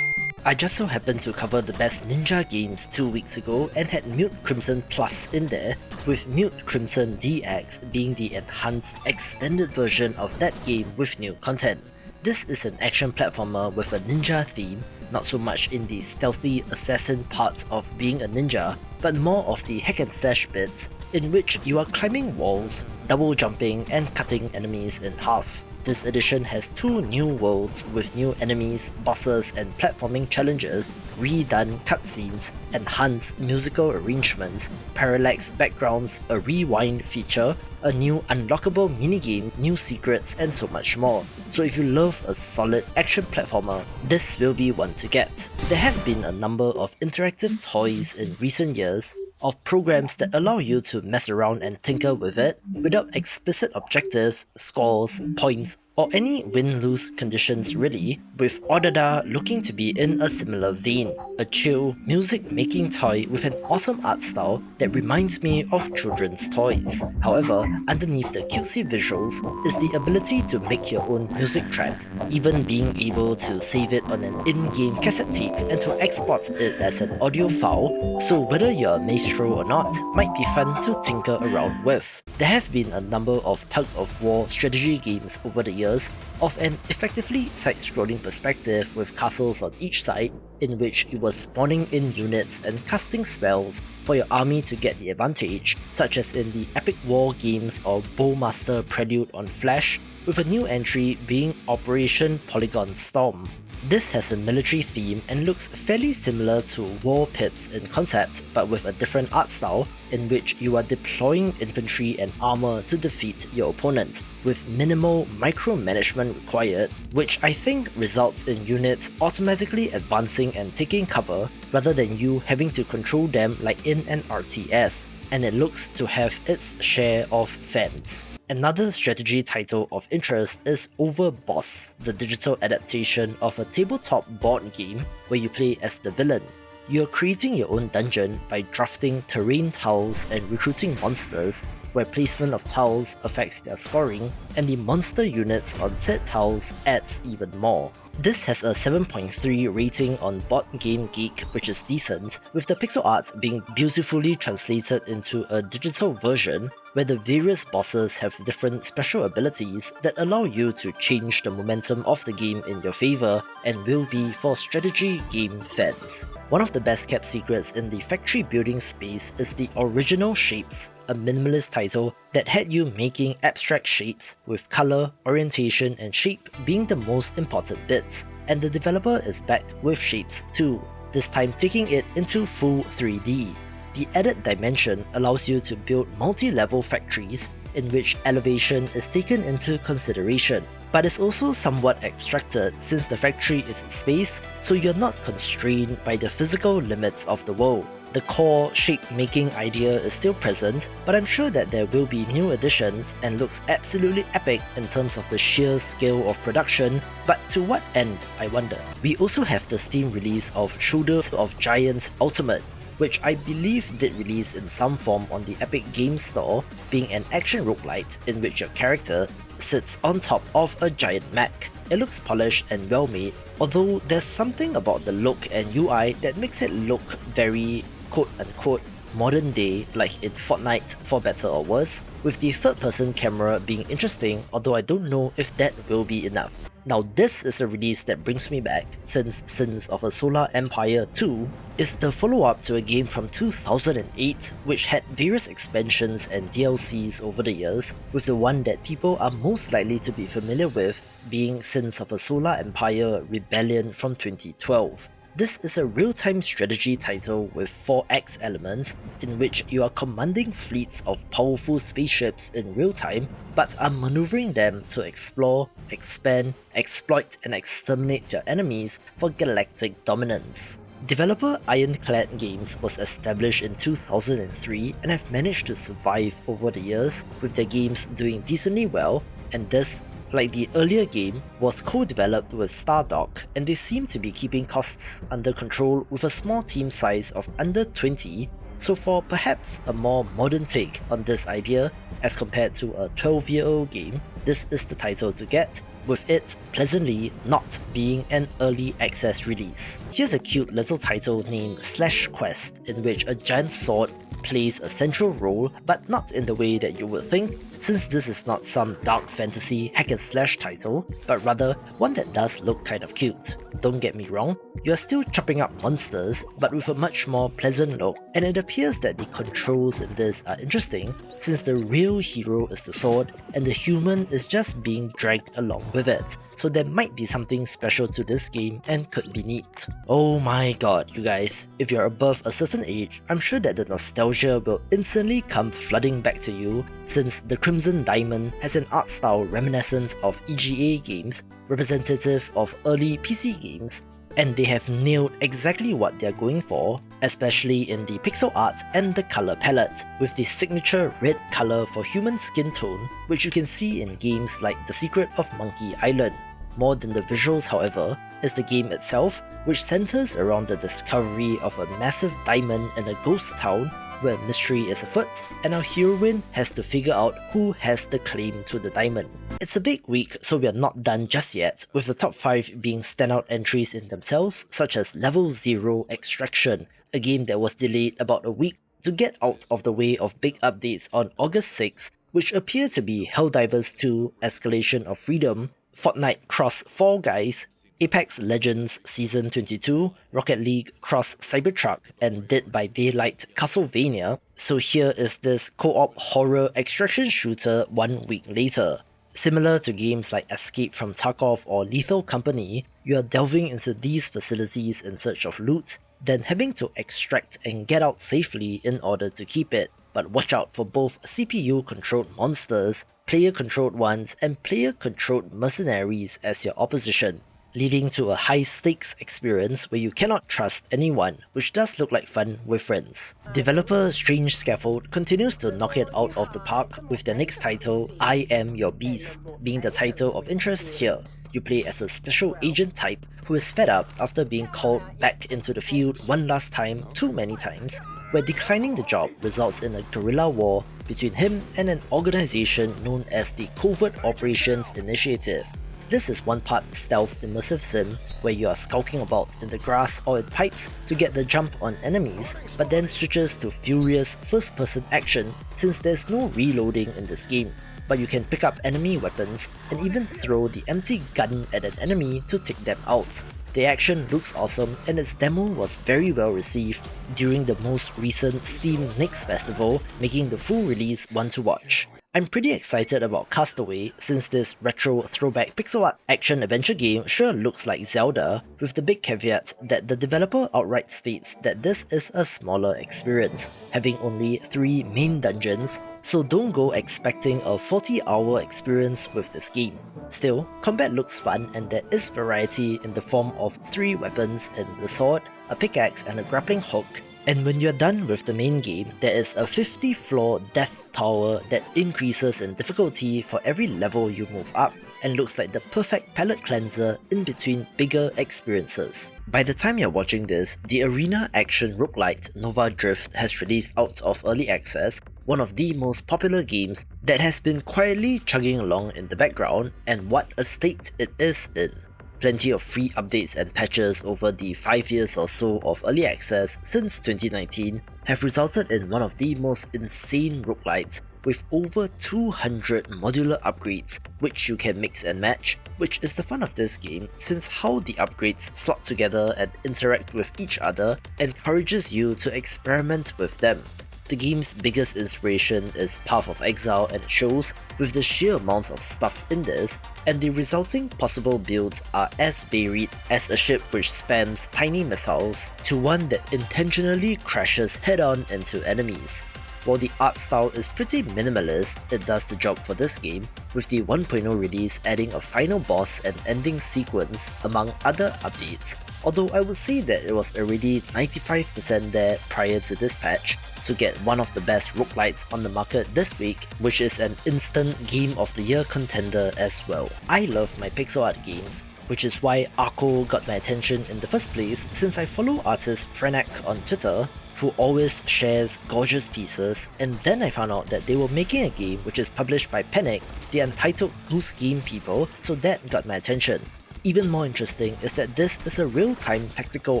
I just so happened to cover the best ninja games 2 weeks ago and had Mute Crimson Plus in there, with Mute Crimson DX being the enhanced extended version of that game with new content. This is an action platformer with a ninja theme, not so much in the stealthy assassin parts of being a ninja, but more of the hack and slash bits, in which you are climbing walls, double jumping and cutting enemies in half. This edition has 2 new worlds with new enemies, bosses and platforming challenges, redone cutscenes, enhanced musical arrangements, parallax backgrounds, a rewind feature, a new unlockable minigame, new secrets and so much more. So if you love a solid action platformer, this will be one to get. There have been a number of interactive toys in recent years, of programs that allow you to mess around and tinker with it without explicit objectives, scores, points, or any win-lose conditions really, with Odada looking to be in a similar vein, a chill, music-making toy with an awesome art style that reminds me of children's toys. However, underneath the cutesy visuals is the ability to make your own music track, even being able to save it on an in-game cassette tape and to export it as an audio file, so whether you're a maestro or not, might be fun to tinker around with. There have been a number of tug-of-war strategy games over the years of an effectively side-scrolling perspective with castles on each side, in which you were spawning in units and casting spells for your army to get the advantage, such as in the Epic War games or Bowmaster Prelude on Flash, with a new entry being Operation Polygon Storm. This has a military theme and looks fairly similar to War Pips in concept, but with a different art style in which you are deploying infantry and armor to defeat your opponent, with minimal micromanagement required, which I think results in units automatically advancing and taking cover rather than you having to control them like in an RTS, and it looks to have its share of fans. Another strategy title of interest is Overboss, the digital adaptation of a tabletop board game where you play as the villain. You're creating your own dungeon by drafting terrain tiles and recruiting monsters, where placement of tiles affects their scoring, and the monster units on said tiles adds even more. This has a 7.3 rating on Board Game Geek, which is decent, with the pixel art being beautifully translated into a digital version where the various bosses have different special abilities that allow you to change the momentum of the game in your favour and will be for strategy game fans. One of the best kept secrets in the factory building space is the Original Shapes, a minimalist title that had you making abstract shapes with colour, orientation and shape being the most important bits, and the developer is back with Shapes 2, this time taking it into full 3D. The added dimension allows you to build multi-level factories in which elevation is taken into consideration, but is also somewhat abstracted since the factory is in space, so you're not constrained by the physical limits of the world. The core shape-making idea is still present, but I'm sure that there will be new additions and looks absolutely epic in terms of the sheer scale of production, but to what end, I wonder. We also have the Steam release of Shoulders of Giants Ultimate, which I believe did release in some form on the Epic Games Store, being an action roguelite in which your character sits on top of a giant mech. It looks polished and well made, although there's something about the look and UI that makes it look very quote-unquote modern day, like in Fortnite for better or worse, with the third-person camera being interesting, although I don't know if that will be enough. Now this is a release that brings me back, since Sins of a Solar Empire 2 is the follow-up to a game from 2008 which had various expansions and DLCs over the years, with the one that people are most likely to be familiar with being Sins of a Solar Empire Rebellion from 2012. This is a real-time strategy title with 4X elements in which you are commanding fleets of powerful spaceships in real time, but are maneuvering them to explore, expand, exploit and exterminate your enemies for galactic dominance. Developer Ironclad Games was established in 2003 and have managed to survive over the years, with their games doing decently well, and this, like the earlier game, was co-developed with Stardock, and they seem to be keeping costs under control with a small team size of under 20, so for perhaps a more modern take on this idea as compared to a 12-year-old game, this is the title to get, with it pleasantly not being an early access release. Here's a cute little title named Slash Quest, in which a giant sword plays a central role, but not in the way that you would think, since this is not some dark fantasy hack and slash title, but rather one that does look kind of cute. Don't get me wrong, you're still chopping up monsters, but with a much more pleasant look, and it appears that the controls in this are interesting, since the real hero is the sword, and the human is just being dragged along with it, so there might be something special to this game and could be neat. Oh my god, you guys, if you're above a certain age, I'm sure that the nostalgia will instantly come flooding back to you, since the Crimson Diamond has an art style reminiscent of EGA games, representative of early PC games, and they have nailed exactly what they're going for, especially in the pixel art and the color palette, with the signature red color for human skin tone, which you can see in games like The Secret of Monkey Island. More than the visuals, however, is the game itself, which centers around the discovery of a massive diamond in a ghost town where mystery is afoot, and our heroine has to figure out who has the claim to the diamond. It's a big week, so we are not done just yet, with the top 5 being standout entries in themselves, such as Level 0 Extraction, a game that was delayed about a week to get out of the way of big updates on August 6, which appear to be Helldivers 2 Escalation of Freedom, Fortnite Cross Fall Guys, Apex Legends Season 22, Rocket League Cross Cybertruck, and Dead by Daylight Castlevania, so here is this co-op horror extraction shooter 1 week later. Similar to games like Escape from Tarkov or Lethal Company, you are delving into these facilities in search of loot, then having to extract and get out safely in order to keep it. But watch out for both CPU-controlled monsters, player-controlled ones, and player-controlled mercenaries as your opposition, leading to a high-stakes experience where you cannot trust anyone, which does look like fun with friends. Developer Strange Scaffold continues to knock it out of the park with their next title, I Am Your Beast, being the title of interest here. You play as a special agent type who is fed up after being called back into the field one last time too many times, where declining the job results in a guerrilla war between him and an organization known as the Covert Operations Initiative. This is one part stealth immersive sim, where you are skulking about in the grass or in pipes to get the jump on enemies, but then switches to furious first-person action since there's no reloading in this game, but you can pick up enemy weapons and even throw the empty gun at an enemy to take them out. The action looks awesome and its demo was very well received during the most recent Steam Next Festival, making the full release one to watch. I'm pretty excited about Castaway since this retro throwback pixel art action-adventure game sure looks like Zelda, with the big caveat that the developer outright states that this is a smaller experience, having only 3 main dungeons, so don't go expecting a 40-hour experience with this game. Still, combat looks fun and there is variety in the form of 3 weapons in the sword, a pickaxe and a grappling hook. And when you're done with the main game, there is a 50-floor death tower that increases in difficulty for every level you move up, and looks like the perfect palette cleanser in between bigger experiences. By the time you're watching this, the arena action roguelite Nova Drift has released out of early access, one of the most popular games that has been quietly chugging along in the background, and what a state it is in. Plenty of free updates and patches over the 5 years or so of early access since 2019 have resulted in one of the most insane roguelites with over 200 modular upgrades which you can mix and match, which is the fun of this game since how the upgrades slot together and interact with each other encourages you to experiment with them. The game's biggest inspiration is Path of Exile, and it shows with the sheer amount of stuff in this, and the resulting possible builds are as varied as a ship which spams tiny missiles to one that intentionally crashes head-on into enemies. While the art style is pretty minimalist, it does the job for this game, with the 1.0 release adding a final boss and ending sequence among other updates, although I would say that it was already 95% there prior to this patch, to get one of the best roguelites on the market this week, which is an instant Game of the Year contender as well. I love my pixel art games, which is why Arco got my attention in the first place since I follow artist Frenak on Twitter, who always shares gorgeous pieces, and then I found out that they were making a game which is published by Panic, the untitled Goose Game people, so that got my attention. Even more interesting is that this is a real-time tactical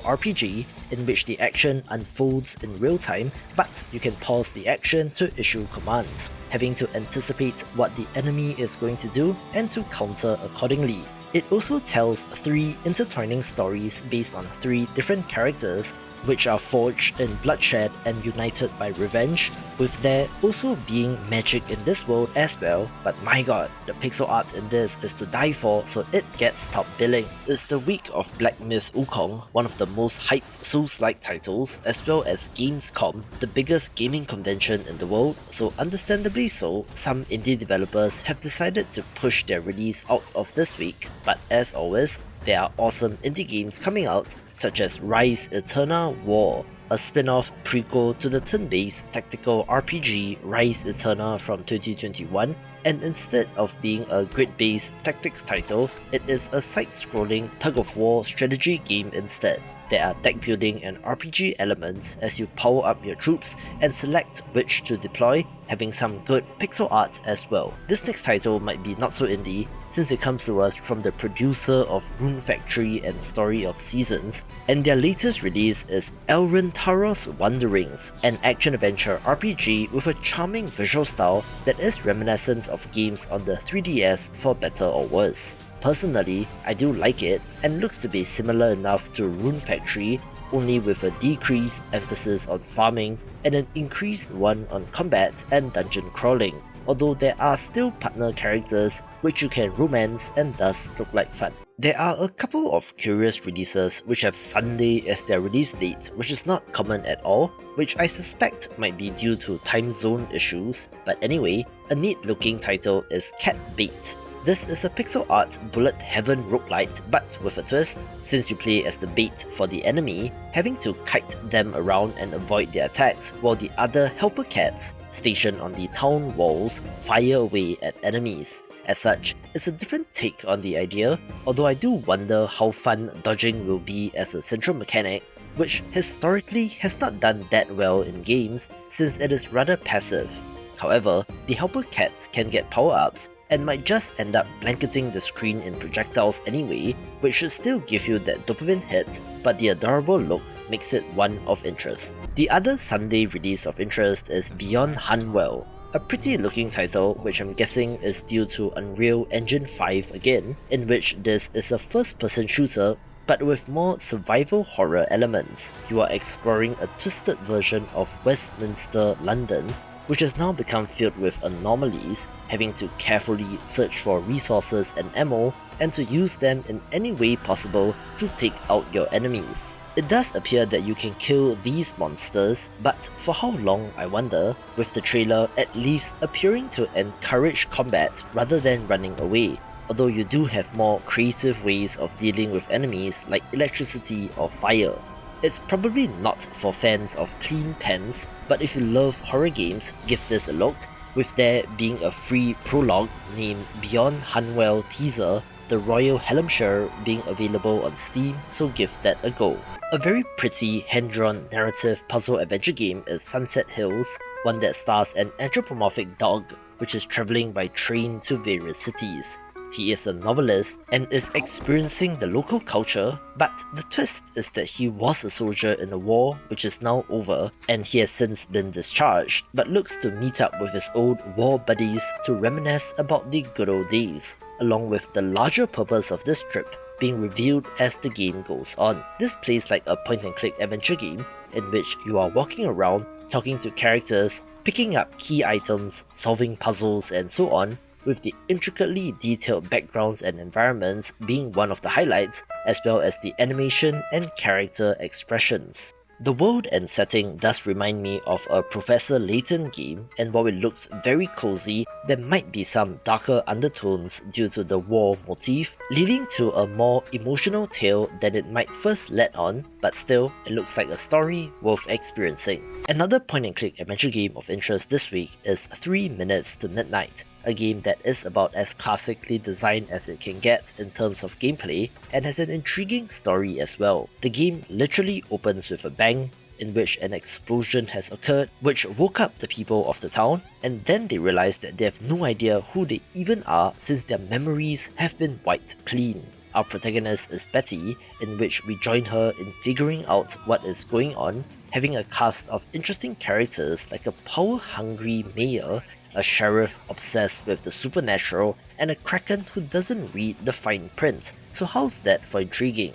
RPG in which the action unfolds in real time, but you can pause the action to issue commands, having to anticipate what the enemy is going to do and to counter accordingly. It also tells 3 intertwining stories based on 3 different characters, which are forged in bloodshed and united by revenge, with there also being magic in this world as well, but my god, the pixel art in this is to die for, so it gets top billing. It's the week of Black Myth Wukong, one of the most hyped Souls-like titles, as well as Gamescom, the biggest gaming convention in the world, so understandably so, some indie developers have decided to push their release out of this week, but as always, there are awesome indie games coming out such as Rise Eterna War, a spin-off prequel to the turn-based tactical RPG Rise Eterna from 2021, and instead of being a grid-based tactics title, it is a side-scrolling tug-of-war strategy game instead. There are deck building and RPG elements as you power up your troops and select which to deploy, having some good pixel art as well. This next title might be not so indie since it comes to us from the producer of Rune Factory and Story of Seasons, and their latest release is Elrentaros Wanderings, an action-adventure RPG with a charming visual style that is reminiscent of games on the 3DS for better or worse. Personally, I do like it, and looks to be similar enough to Rune Factory, only with a decreased emphasis on farming and an increased one on combat and dungeon crawling, although there are still partner characters which you can romance and thus look like fun. There are a couple of curious releases which have Sunday as their release date, which is not common at all, which I suspect might be due to time zone issues, but anyway, a neat looking title is Cat Bait. This is a pixel art bullet heaven roguelite, but with a twist, since you play as the bait for the enemy, having to kite them around and avoid their attacks, while the other helper cats, stationed on the town walls, fire away at enemies. As such, it's a different take on the idea, although I do wonder how fun dodging will be as a central mechanic, which historically has not done that well in games since it is rather passive. However, the helper cats can get power-ups and might just end up blanketing the screen in projectiles anyway, which should still give you that dopamine hit, but the adorable look makes it one of interest. The other Sunday release of interest is Beyond Hunwell, a pretty looking title which I'm guessing is due to Unreal Engine 5 again, in which this is a first-person shooter but with more survival horror elements. You are exploring a twisted version of Westminster, London, which has now become filled with anomalies, having to carefully search for resources and ammo, and to use them in any way possible to take out your enemies. It does appear that you can kill these monsters, but for how long I wonder, with the trailer at least appearing to encourage combat rather than running away, although you do have more creative ways of dealing with enemies like electricity or fire. It's probably not for fans of clean pens, but if you love horror games, give this a look, with there being a free prologue named Beyond Hunwell Teaser, the Royal Hallamshire being available on Steam, so give that a go. A very pretty hand-drawn narrative puzzle adventure game is Sunset Hills, one that stars an anthropomorphic dog which is travelling by train to various cities. He is a novelist and is experiencing the local culture, but the twist is that he was a soldier in a war which is now over, and he has since been discharged, but looks to meet up with his old war buddies to reminisce about the good old days, along with the larger purpose of this trip being revealed as the game goes on. This plays like a point-and-click adventure game in which you are walking around, talking to characters, picking up key items, solving puzzles and so on, with the intricately detailed backgrounds and environments being one of the highlights, as well as the animation and character expressions. The world and setting does remind me of a Professor Layton game, and while it looks very cozy, there might be some darker undertones due to the war motif, leading to a more emotional tale than it might first let on, but still, it looks like a story worth experiencing. Another point-and-click adventure game of interest this week is 3 Minutes to Midnight, a game that is about as classically designed as it can get in terms of gameplay and has an intriguing story as well. The game literally opens with a bang, in which an explosion has occurred which woke up the people of the town, and then they realize that they have no idea who they even are since their memories have been wiped clean. Our protagonist is Betty, in which we join her in figuring out what is going on, having a cast of interesting characters like a power-hungry mayor, a sheriff obsessed with the supernatural, and a kraken who doesn't read the fine print, so how's that for intriguing?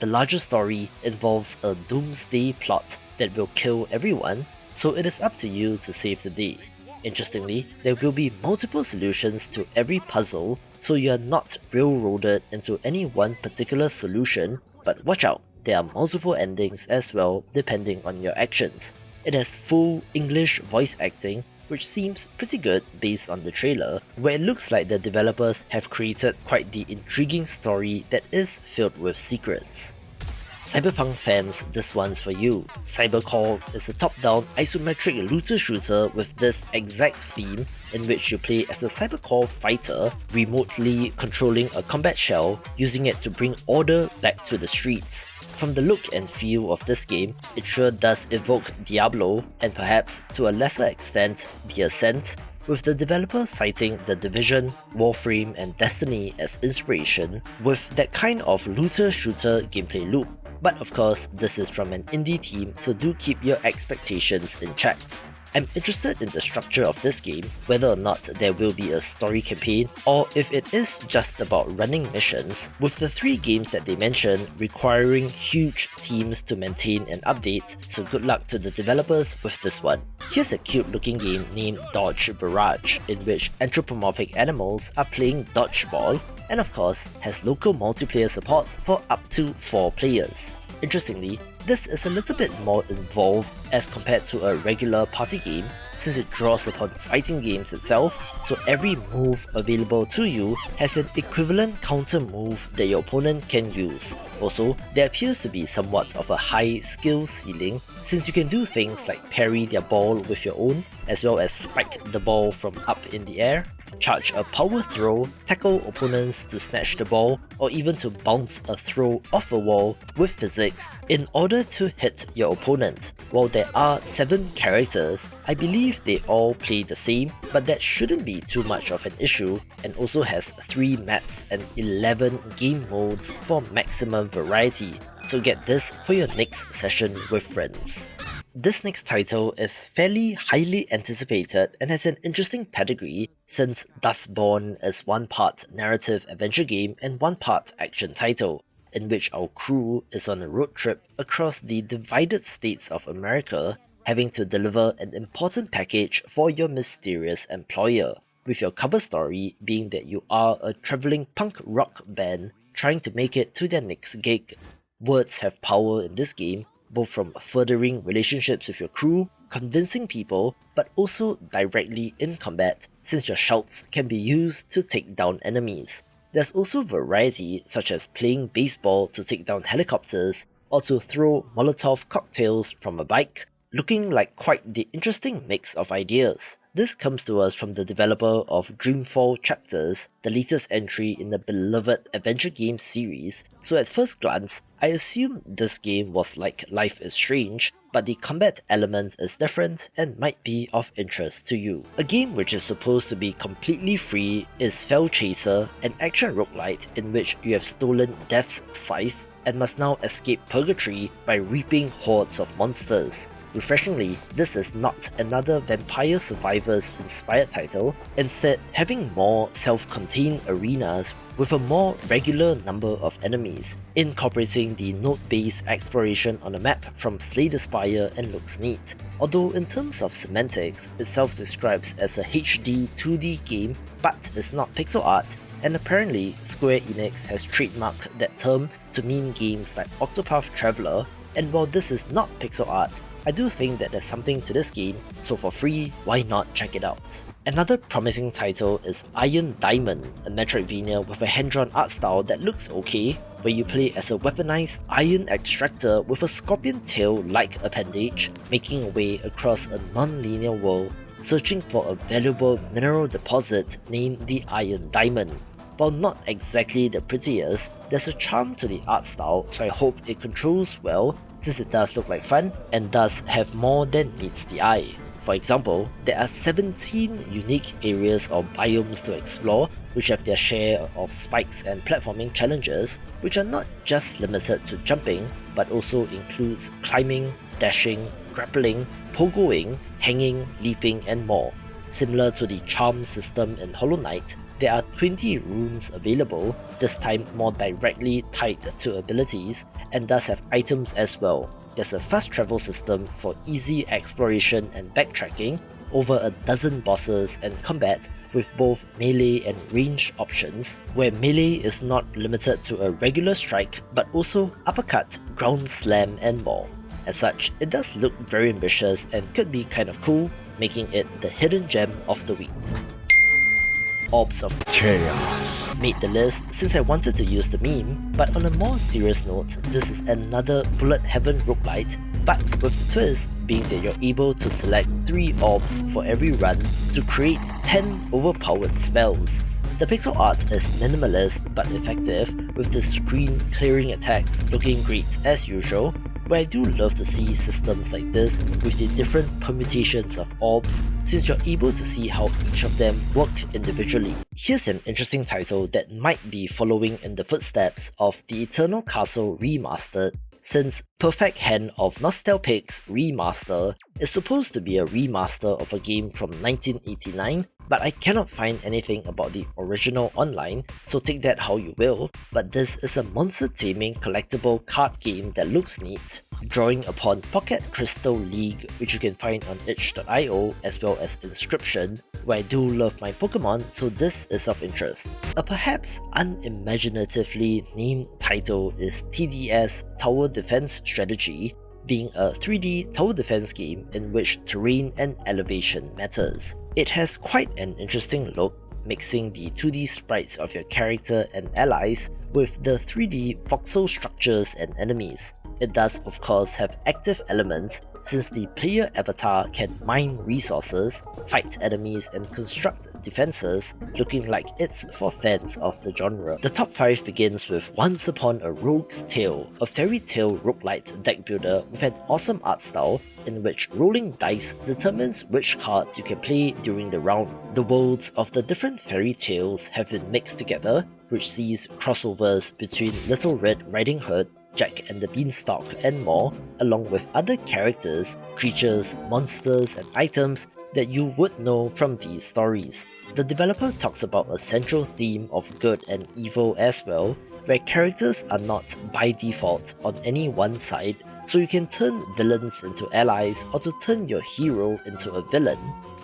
The larger story involves a doomsday plot that will kill everyone, so it is up to you to save the day. Interestingly, there will be multiple solutions to every puzzle, so you are not railroaded into any one particular solution, but watch out, there are multiple endings as well depending on your actions. It has full English voice acting, which seems pretty good based on the trailer, where it looks like the developers have created quite the intriguing story that is filled with secrets. Cyberpunk fans, this one's for you. Cybercore is a top-down isometric looter shooter with this exact theme in which you play as a cybercore fighter, remotely controlling a combat shell, using it to bring order back to the streets. From the look and feel of this game, it sure does evoke Diablo, and perhaps to a lesser extent, The Ascent, with the developer citing The Division, Warframe and Destiny as inspiration, with that kind of looter-shooter gameplay loop. But of course, this is from an indie team, so do keep your expectations in check. I'm interested in the structure of this game, whether or not there will be a story campaign, or if it is just about running missions, with the 3 games that they mentioned requiring huge teams to maintain and update, so good luck to the developers with this one. Here's a cute looking game named Dodge Barrage, in which anthropomorphic animals are playing dodgeball, and of course has local multiplayer support for up to 4 players. Interestingly, this is a little bit more involved as compared to a regular party game, since it draws upon fighting games itself, so every move available to you has an equivalent counter move that your opponent can use. Also, there appears to be somewhat of a high skill ceiling, since you can do things like parry their ball with your own, as well as spike the ball from up in the air, charge a power throw, tackle opponents to snatch the ball, or even to bounce a throw off a wall with physics in order to hit your opponent. While there are 7 characters, I believe they all play the same, but that shouldn't be too much of an issue, and also has 3 maps and 11 game modes for maximum variety, so get this for your next session with friends. This next title is fairly highly anticipated and has an interesting pedigree, since Dustborn is one part narrative adventure game and one part action title, in which our crew is on a road trip across the divided states of America, having to deliver an important package for your mysterious employer, with your cover story being that you are a travelling punk rock band trying to make it to their next gig. Words have power in this game, both from furthering relationships with your crew, convincing people, but also directly in combat, since your shouts can be used to take down enemies. There's also variety, such as playing baseball to take down helicopters, or to throw Molotov cocktails from a bike, looking like quite the interesting mix of ideas. This comes to us from the developer of Dreamfall Chapters, the latest entry in the beloved adventure game series, so at first glance, I assumed this game was like Life is Strange, but the combat element is different and might be of interest to you. A game which is supposed to be completely free is Fell Chaser, an action roguelite in which you have stolen Death's scythe and must now escape purgatory by reaping hordes of monsters. Refreshingly, this is not another Vampire Survivors inspired title, instead having more self-contained arenas with a more regular number of enemies, incorporating the node-based exploration on a map from Slay the Spire and looks neat. Although in terms of semantics, it self-describes as a HD 2D game but is not pixel art, and apparently Square Enix has trademarked that term to mean games like Octopath Traveler, and while this is not pixel art, I do think that there's something to this game, so for free, why not check it out? Another promising title is Iron Diamond, a Metroidvania with a hand-drawn art style that looks okay, where you play as a weaponized iron extractor with a scorpion tail-like appendage, making a way across a non-linear world, searching for a valuable mineral deposit named the Iron Diamond. While not exactly the prettiest, there's a charm to the art style, so I hope it controls well, since it does look like fun and does have more than meets the eye. For example, there are 17 unique areas or biomes to explore, which have their share of spikes and platforming challenges, which are not just limited to jumping, but also includes climbing, dashing, grappling, pogoing, hanging, leaping, and more. Similar to the charm system in Hollow Knight, there are 20 runes available, this time more directly tied to abilities, and thus have items as well. There's a fast travel system for easy exploration and backtracking, over a dozen bosses and combat with both melee and range options, where melee is not limited to a regular strike but also uppercut, ground slam and more. As such, it does look very ambitious and could be kind of cool, making it the hidden gem of the week. Orbs of Chaos. made the list since I wanted to use the meme, but on a more serious note, this is another bullet heaven roguelite, but with the twist being that you're able to select 3 orbs for every run to create 10 overpowered spells. The pixel art is minimalist but effective, with the screen clearing attacks looking great as usual, but I do love to see systems like this with the different permutations of orbs, since you're able to see how each of them work individually. Here's an interesting title that might be following in the footsteps of the Eternal Castle Remastered, since Perfect Hand of Nostalpic's Remaster is supposed to be a remaster of a game from 1989, but I cannot find anything about the original online, so take that how you will. But this is a monster taming collectible card game that looks neat, drawing upon Pocket Crystal League, which you can find on itch.io, as well as Inscription, where I do love my Pokemon, so this is of interest. A perhaps unimaginatively named title is TDS Tower Defense Strategy, being a 3D tower defense game in which terrain and elevation matters. It has quite an interesting look, mixing the 2D sprites of your character and allies with the 3D voxel structures and enemies. It does of course have active elements, since the player avatar can mine resources, fight enemies and construct defenses, looking like it's for fans of the genre. The top 5 begins with Once Upon a Rogue's Tale, a fairy tale roguelite deck builder with an awesome art style in which rolling dice determines which cards you can play during the round. The worlds of the different fairy tales have been mixed together, which sees crossovers between Little Red Riding Hood, Jack and the Beanstalk and more, along with other characters, creatures, monsters and items that you would know from these stories. The developer talks about a central theme of good and evil as well, where characters are not by default on any one side, so you can turn villains into allies or to turn your hero into a villain,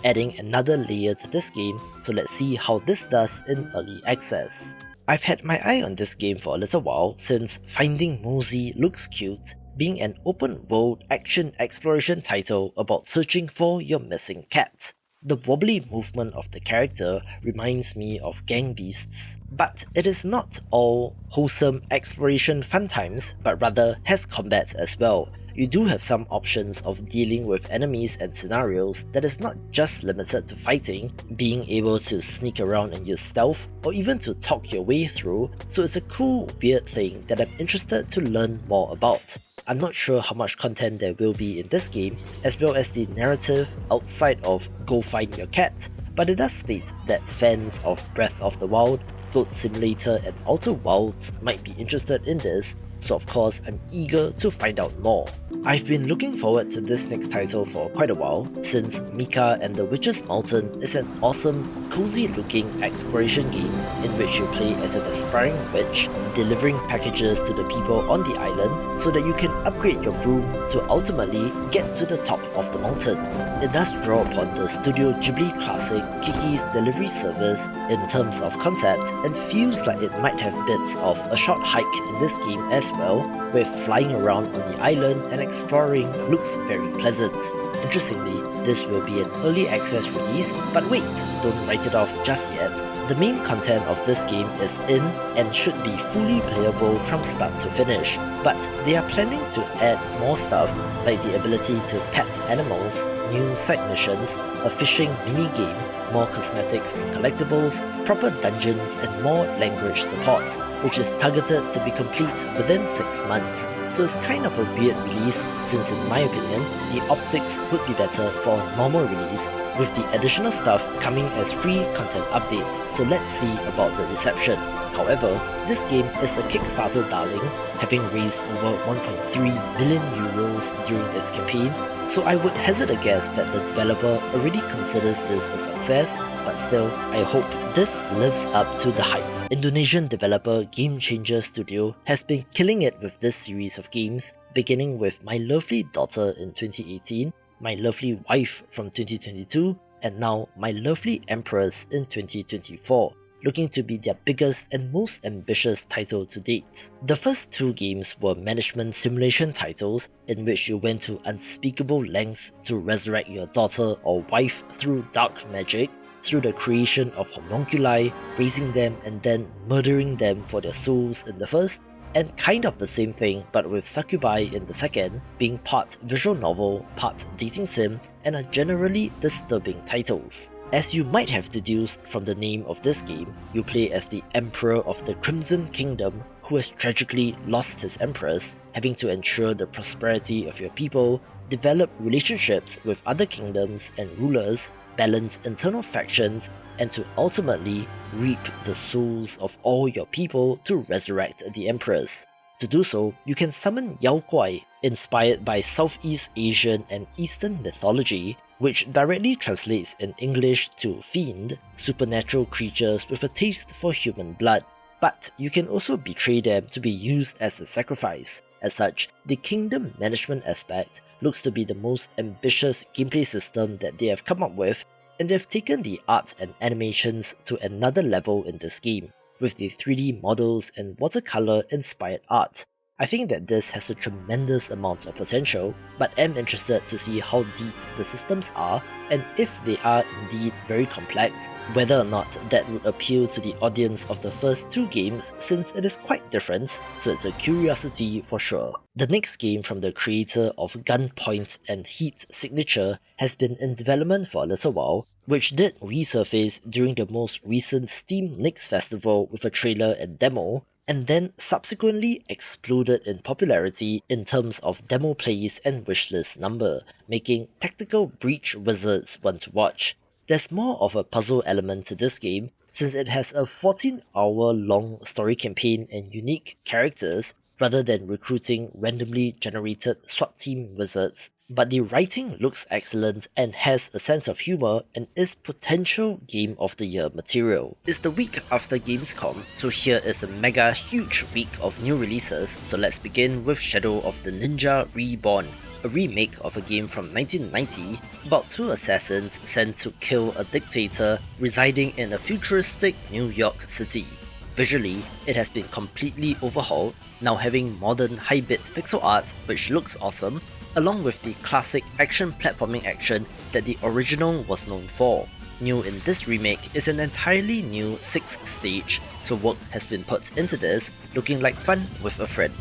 adding another layer to this game, so let's see how this does in early access. I've had my eye on this game for a little while, since Finding Mosey looks cute, being an open world action exploration title about searching for your missing cat. The wobbly movement of the character reminds me of Gang Beasts, but it is not all wholesome exploration fun times, but rather has combat as well. You do have some options of dealing with enemies and scenarios that is not just limited to fighting, being able to sneak around and use stealth, or even to talk your way through, so it's a cool, weird thing that I'm interested to learn more about. I'm not sure how much content there will be in this game, as well as the narrative outside of go find your cat, but it does state that fans of Breath of the Wild, Goat Simulator and Outer Wilds might be interested in this, so of course I'm eager to find out more. I've been looking forward to this next title for quite a while, since Mika and the Witch's Mountain is an awesome, cozy looking exploration game in which you play as an aspiring witch, delivering packages to the people on the island so that you can upgrade your broom to ultimately get to the top of the mountain. It does draw upon the Studio Ghibli classic Kiki's Delivery Service in terms of concept, and feels like it might have bits of A Short Hike in this game as well, where flying around on the island and exploring looks very pleasant. Interestingly, this will be an early access release, but wait, don't write it off just yet. The main content of this game is in and should be fully playable from start to finish, but they are planning to add more stuff like the ability to pet animals, new side missions, a fishing mini-game, more cosmetics and collectibles, proper dungeons and more language support, which is targeted to be complete within 6 months. So it's kind of a weird release, since in my opinion, the optics would be better for a normal release, with the additional stuff coming as free content updates, so let's see about the reception. However, this game is a Kickstarter darling, having raised over 1.3 million euros during its campaign, so I would hazard a guess that the developer already considers this a success, but still, I hope this lives up to the hype. Indonesian developer Game Changer Studio has been killing it with this series of games, beginning with My Lovely Daughter in 2018, My Lovely Wife from 2022, and now My Lovely Empress in 2024. looking to be their biggest and most ambitious title to date. The first two games were management simulation titles in which you went to unspeakable lengths to resurrect your daughter or wife through dark magic, through the creation of homunculi, raising them and then murdering them for their souls in the first, and kind of the same thing but with succubi in the second, being part visual novel, part dating sim, and are generally disturbing titles. As you might have deduced from the name of this game, you play as the Emperor of the Crimson Kingdom who has tragically lost his Empress, having to ensure the prosperity of your people, develop relationships with other kingdoms and rulers, balance internal factions, and to ultimately reap the souls of all your people to resurrect the Empress. To do so, you can summon Yao Guai, inspired by Southeast Asian and Eastern mythology, which directly translates in English to fiend, supernatural creatures with a taste for human blood. But you can also betray them to be used as a sacrifice. As such, the kingdom management aspect looks to be the most ambitious gameplay system that they have come up with, and they've taken the art and animations to another level in this game, with the 3D models and watercolor inspired art. I think that this has a tremendous amount of potential, but am interested to see how deep the systems are, and if they are indeed very complex, whether or not that would appeal to the audience of the first two games since it is quite different, so it's a curiosity for sure. The next game from the creator of Gunpoint and Heat Signature has been in development for a little while, which did resurface during the most recent Steam Next Festival with a trailer and demo, and then subsequently exploded in popularity in terms of demo plays and wishlist number, making Tactical Breach Wizards one to watch. There's more of a puzzle element to this game, since it has a 14-hour long story campaign and unique characters, rather than recruiting randomly generated SWAT team wizards. But the writing looks excellent and has a sense of humor and is potential Game of the Year material. It's the week after Gamescom, so here is a mega huge week of new releases, so let's begin with Shadow of the Ninja Reborn, a remake of a game from 1990 about two assassins sent to kill a dictator residing in a futuristic New York City. Visually, it has been completely overhauled, now having modern high-bit pixel art which looks awesome, along with the classic action platforming action that the original was known for. New in this remake is an entirely new 6th stage, so work has been put into this, looking like fun with a friend.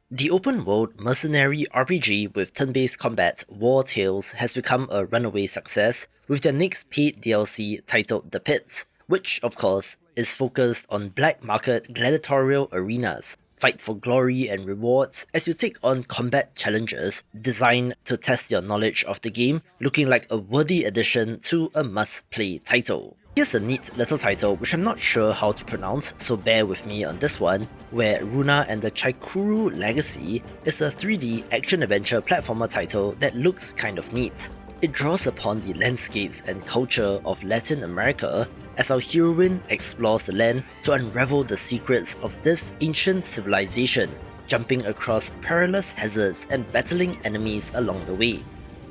The open-world mercenary RPG with turn-based combat, War Tales, has become a runaway success, with their next paid DLC titled The Pits, which, of course, is focused on black market gladiatorial arenas. Fight for glory and rewards as you take on combat challenges designed to test your knowledge of the game, looking like a worthy addition to a must-play title. Here's a neat little title which I'm not sure how to pronounce, so bear with me on this one, where Runa and the Chaikuru Legacy is a 3D action-adventure platformer title that looks kind of neat. It draws upon the landscapes and culture of Latin America as our heroine explores the land to unravel the secrets of this ancient civilization, jumping across perilous hazards and battling enemies along the way.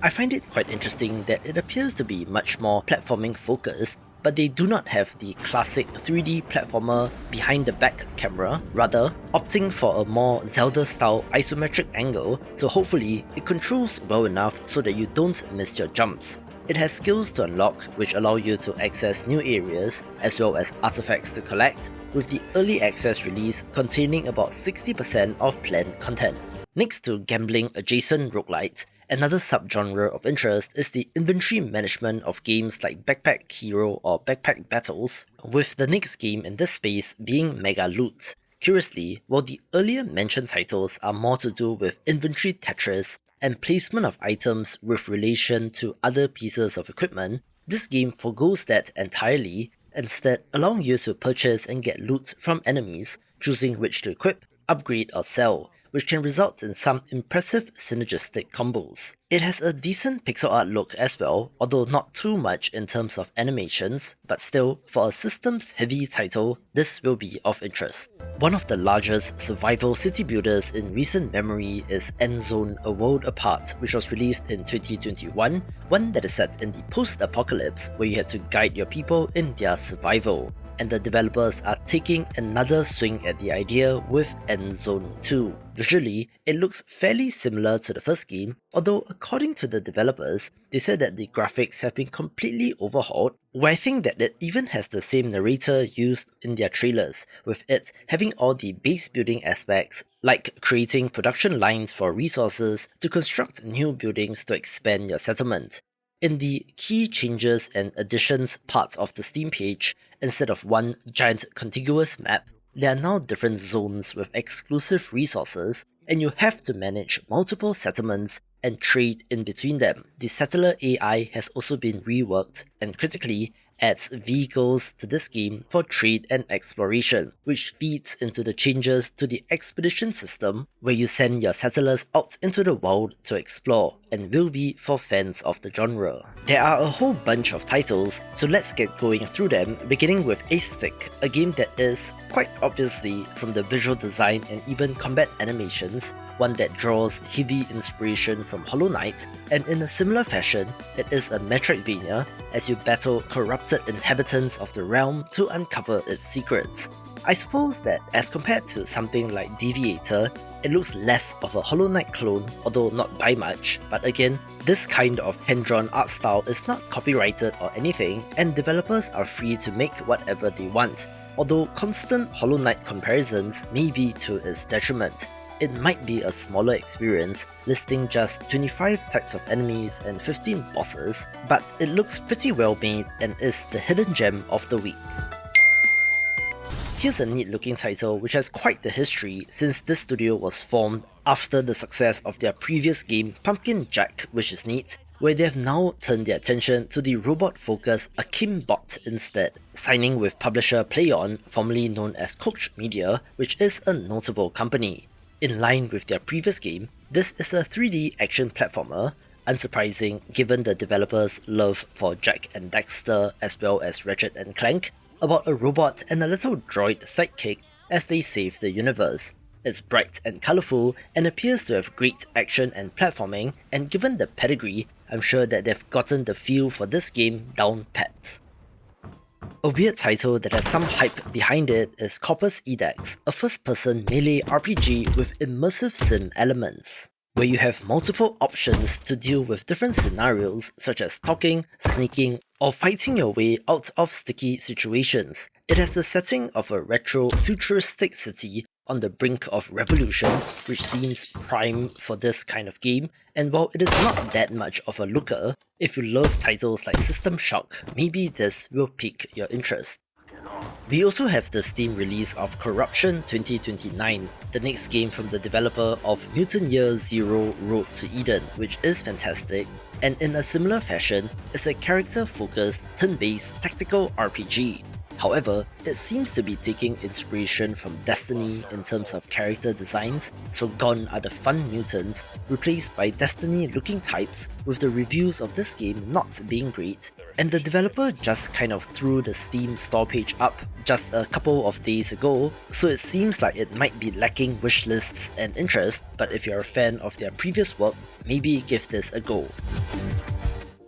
I find it quite interesting that it appears to be much more platforming focused, but they do not have the classic 3D platformer behind the back camera, rather opting for a more Zelda-style isometric angle, so hopefully it controls well enough so that you don't miss your jumps. It has skills to unlock which allow you to access new areas as well as artifacts to collect, with the early access release containing about 60% of planned content. Next to gambling adjacent roguelites, another subgenre of interest is the inventory management of games like Backpack Hero or Backpack Battles, with the next game in this space being Mega Loot. Curiously, while the earlier mentioned titles are more to do with inventory Tetris and placement of items with relation to other pieces of equipment, this game forgoes that entirely, instead allowing you to purchase and get loot from enemies, choosing which to equip, upgrade or sell, which can result in some impressive synergistic combos. It has a decent pixel art look as well, although not too much in terms of animations, but still, for a systems heavy title, this will be of interest. One of the largest survival city builders in recent memory is Endzone: A World Apart, which was released in 2021, one that is set in the post-apocalypse where you had to guide your people in their survival. and the developers are taking another swing at the idea with Endzone 2. Visually, it looks fairly similar to the first game, although according to the developers, they said that the graphics have been completely overhauled, where I think that it even has the same narrator used in their trailers, with it having all the base building aspects, like creating production lines for resources to construct new buildings to expand your settlement. In the key changes and additions part of the Steam page, instead of one giant contiguous map, there are now different zones with exclusive resources, and you have to manage multiple settlements and trade in between them. The settler AI has also been reworked, and critically, adds vehicles to this game for trade and exploration, which feeds into the changes to the expedition system, where you send your settlers out into the world to explore, and will be for fans of the genre. There are a whole bunch of titles, so let's get going through them, beginning with Aestic, a game that is, quite obviously from the visual design and even combat animations, one that draws heavy inspiration from Hollow Knight, and in a similar fashion, it is a Metroidvania as you battle corrupted inhabitants of the realm to uncover its secrets. I suppose that as compared to something like Deviator, it looks less of a Hollow Knight clone, although not by much, but again, this kind of hand-drawn art style is not copyrighted or anything, and developers are free to make whatever they want, although constant Hollow Knight comparisons may be to its detriment. It might be a smaller experience, listing just 25 types of enemies and 15 bosses, but it looks pretty well made and is the hidden gem of the week. Here's a neat looking title which has quite the history since this studio was formed after the success of their previous game Pumpkin Jack, which is neat, where they have now turned their attention to the robot-focused Akimbot instead, signing with publisher PlayOn, formerly known as Koch Media, which is a notable company. In line with their previous game, this is a 3D action platformer, unsurprising given the developers' love for Jak and Daxter as well as Ratchet and Clank, about a robot and a little droid sidekick as they save the universe. It's bright and colourful and appears to have great action and platforming, and given the pedigree, I'm sure that they've gotten the feel for this game down pat. A weird title that has some hype behind it is Corpus Edax, a first-person melee RPG with immersive sim elements, where you have multiple options to deal with different scenarios such as talking, sneaking, or fighting your way out of sticky situations. It has the setting of a retro, futuristic city on the brink of revolution, which seems prime for this kind of game, and while it is not that much of a looker, if you love titles like System Shock, maybe this will pique your interest. We also have the Steam release of Corruption 2029, the next game from the developer of Mutant Year Zero Road to Eden, which is fantastic, and in a similar fashion, is a character-focused, turn-based tactical RPG. However, it seems to be taking inspiration from Destiny in terms of character designs, so gone are the fun mutants, replaced by Destiny-looking types, with the reviews of this game not being great, and the developer just kind of threw the Steam store page up just a couple of days ago, so it seems like it might be lacking wishlists and interest, but if you're a fan of their previous work, maybe give this a go.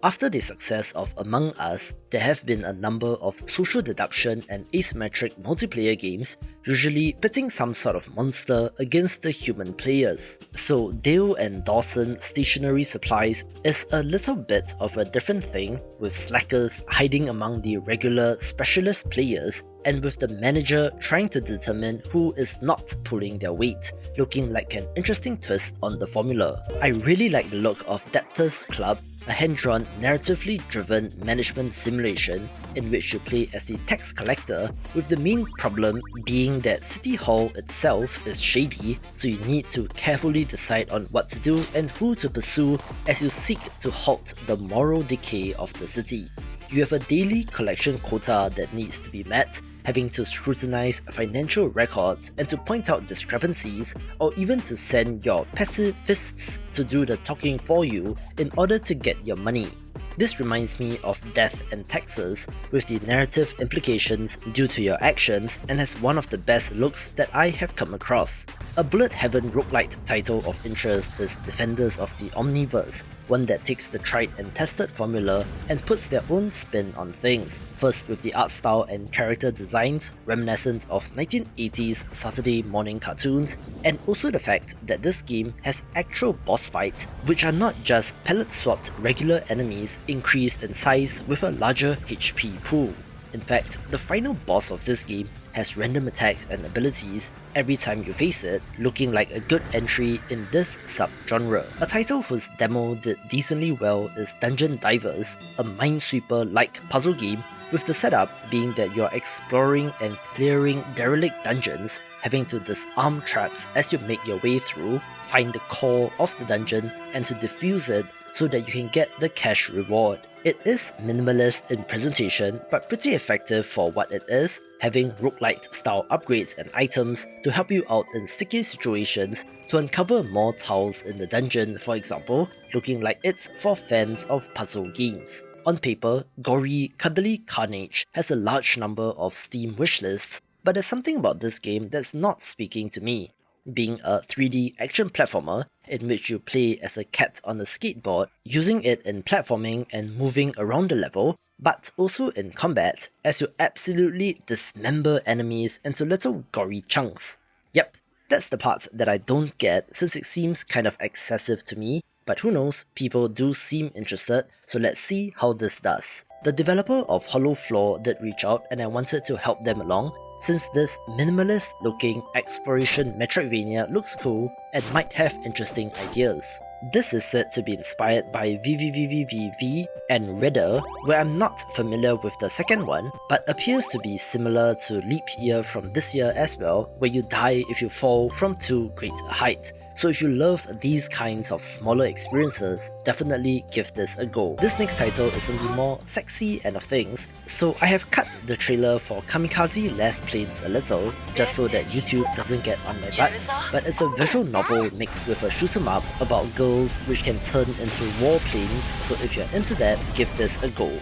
After the success of Among Us, there have been a number of social deduction and asymmetric multiplayer games, usually pitting some sort of monster against the human players. So Dale and Dawson Stationery Supplies is a little bit of a different thing, with slackers hiding among the regular specialist players, and with the manager trying to determine who is not pulling their weight, looking like an interesting twist on the formula. I really like the look of Debtors Club, a hand-drawn, narratively driven management simulation in which you play as the tax collector, with the main problem being that City Hall itself is shady, so you need to carefully decide on what to do and who to pursue as you seek to halt the moral decay of the city. You have a daily collection quota that needs to be met, having to scrutinize financial records and to point out discrepancies, or even to send your pacifists to do the talking for you in order to get your money. This reminds me of Death and Taxes, with the narrative implications due to your actions, and has one of the best looks that I have come across. A bullet heaven roguelite title of interest is Defenders of the Omniverse, one that takes the tried and tested formula and puts their own spin on things, first with the art style and character designs reminiscent of 1980s Saturday morning cartoons, and also the fact that this game has actual boss fights, which are not just pellet-swapped regular enemies increased in size with a larger HP pool. In fact, the final boss of this game has random attacks and abilities every time you face it, looking like a good entry in this subgenre. A title whose demo did decently well is Dungeon Divers, a Minesweeper-like puzzle game, with the setup being that you're exploring and clearing derelict dungeons, having to disarm traps as you make your way through, find the core of the dungeon, and to defuse it so that you can get the cash reward. It is minimalist in presentation, but pretty effective for what it is, having roguelite style upgrades and items to help you out in sticky situations to uncover more tiles in the dungeon, for example, looking like it's for fans of puzzle games. On paper, gory, cuddly carnage has a large number of Steam wishlists, but there's something about this game that's not speaking to me. Being a 3D action platformer in which you play as a cat on a skateboard, using it in platforming and moving around the level, but also in combat as you absolutely dismember enemies into little gory chunks. Yep, that's the part that I don't get since it seems kind of excessive to me, but who knows, people do seem interested, so let's see how this does. The developer of Hollow Floor did reach out and I wanted to help them along, since this minimalist looking exploration Metroidvania looks cool and might have interesting ideas. This is said to be inspired by VVVVVV and Redder, where I'm not familiar with the second one, but appears to be similar to Leap Year from this year as well, where you die if you fall from too great a height. So if you love these kinds of smaller experiences, definitely give this a go. This next title is on the more sexy end of things, so I have cut the trailer for Kamikaze Last Planes a little, just so that YouTube doesn't get on my butt, but it's a visual novel mixed with a shoot 'em up about girls which can turn into warplanes, so if you're into that, give this a go.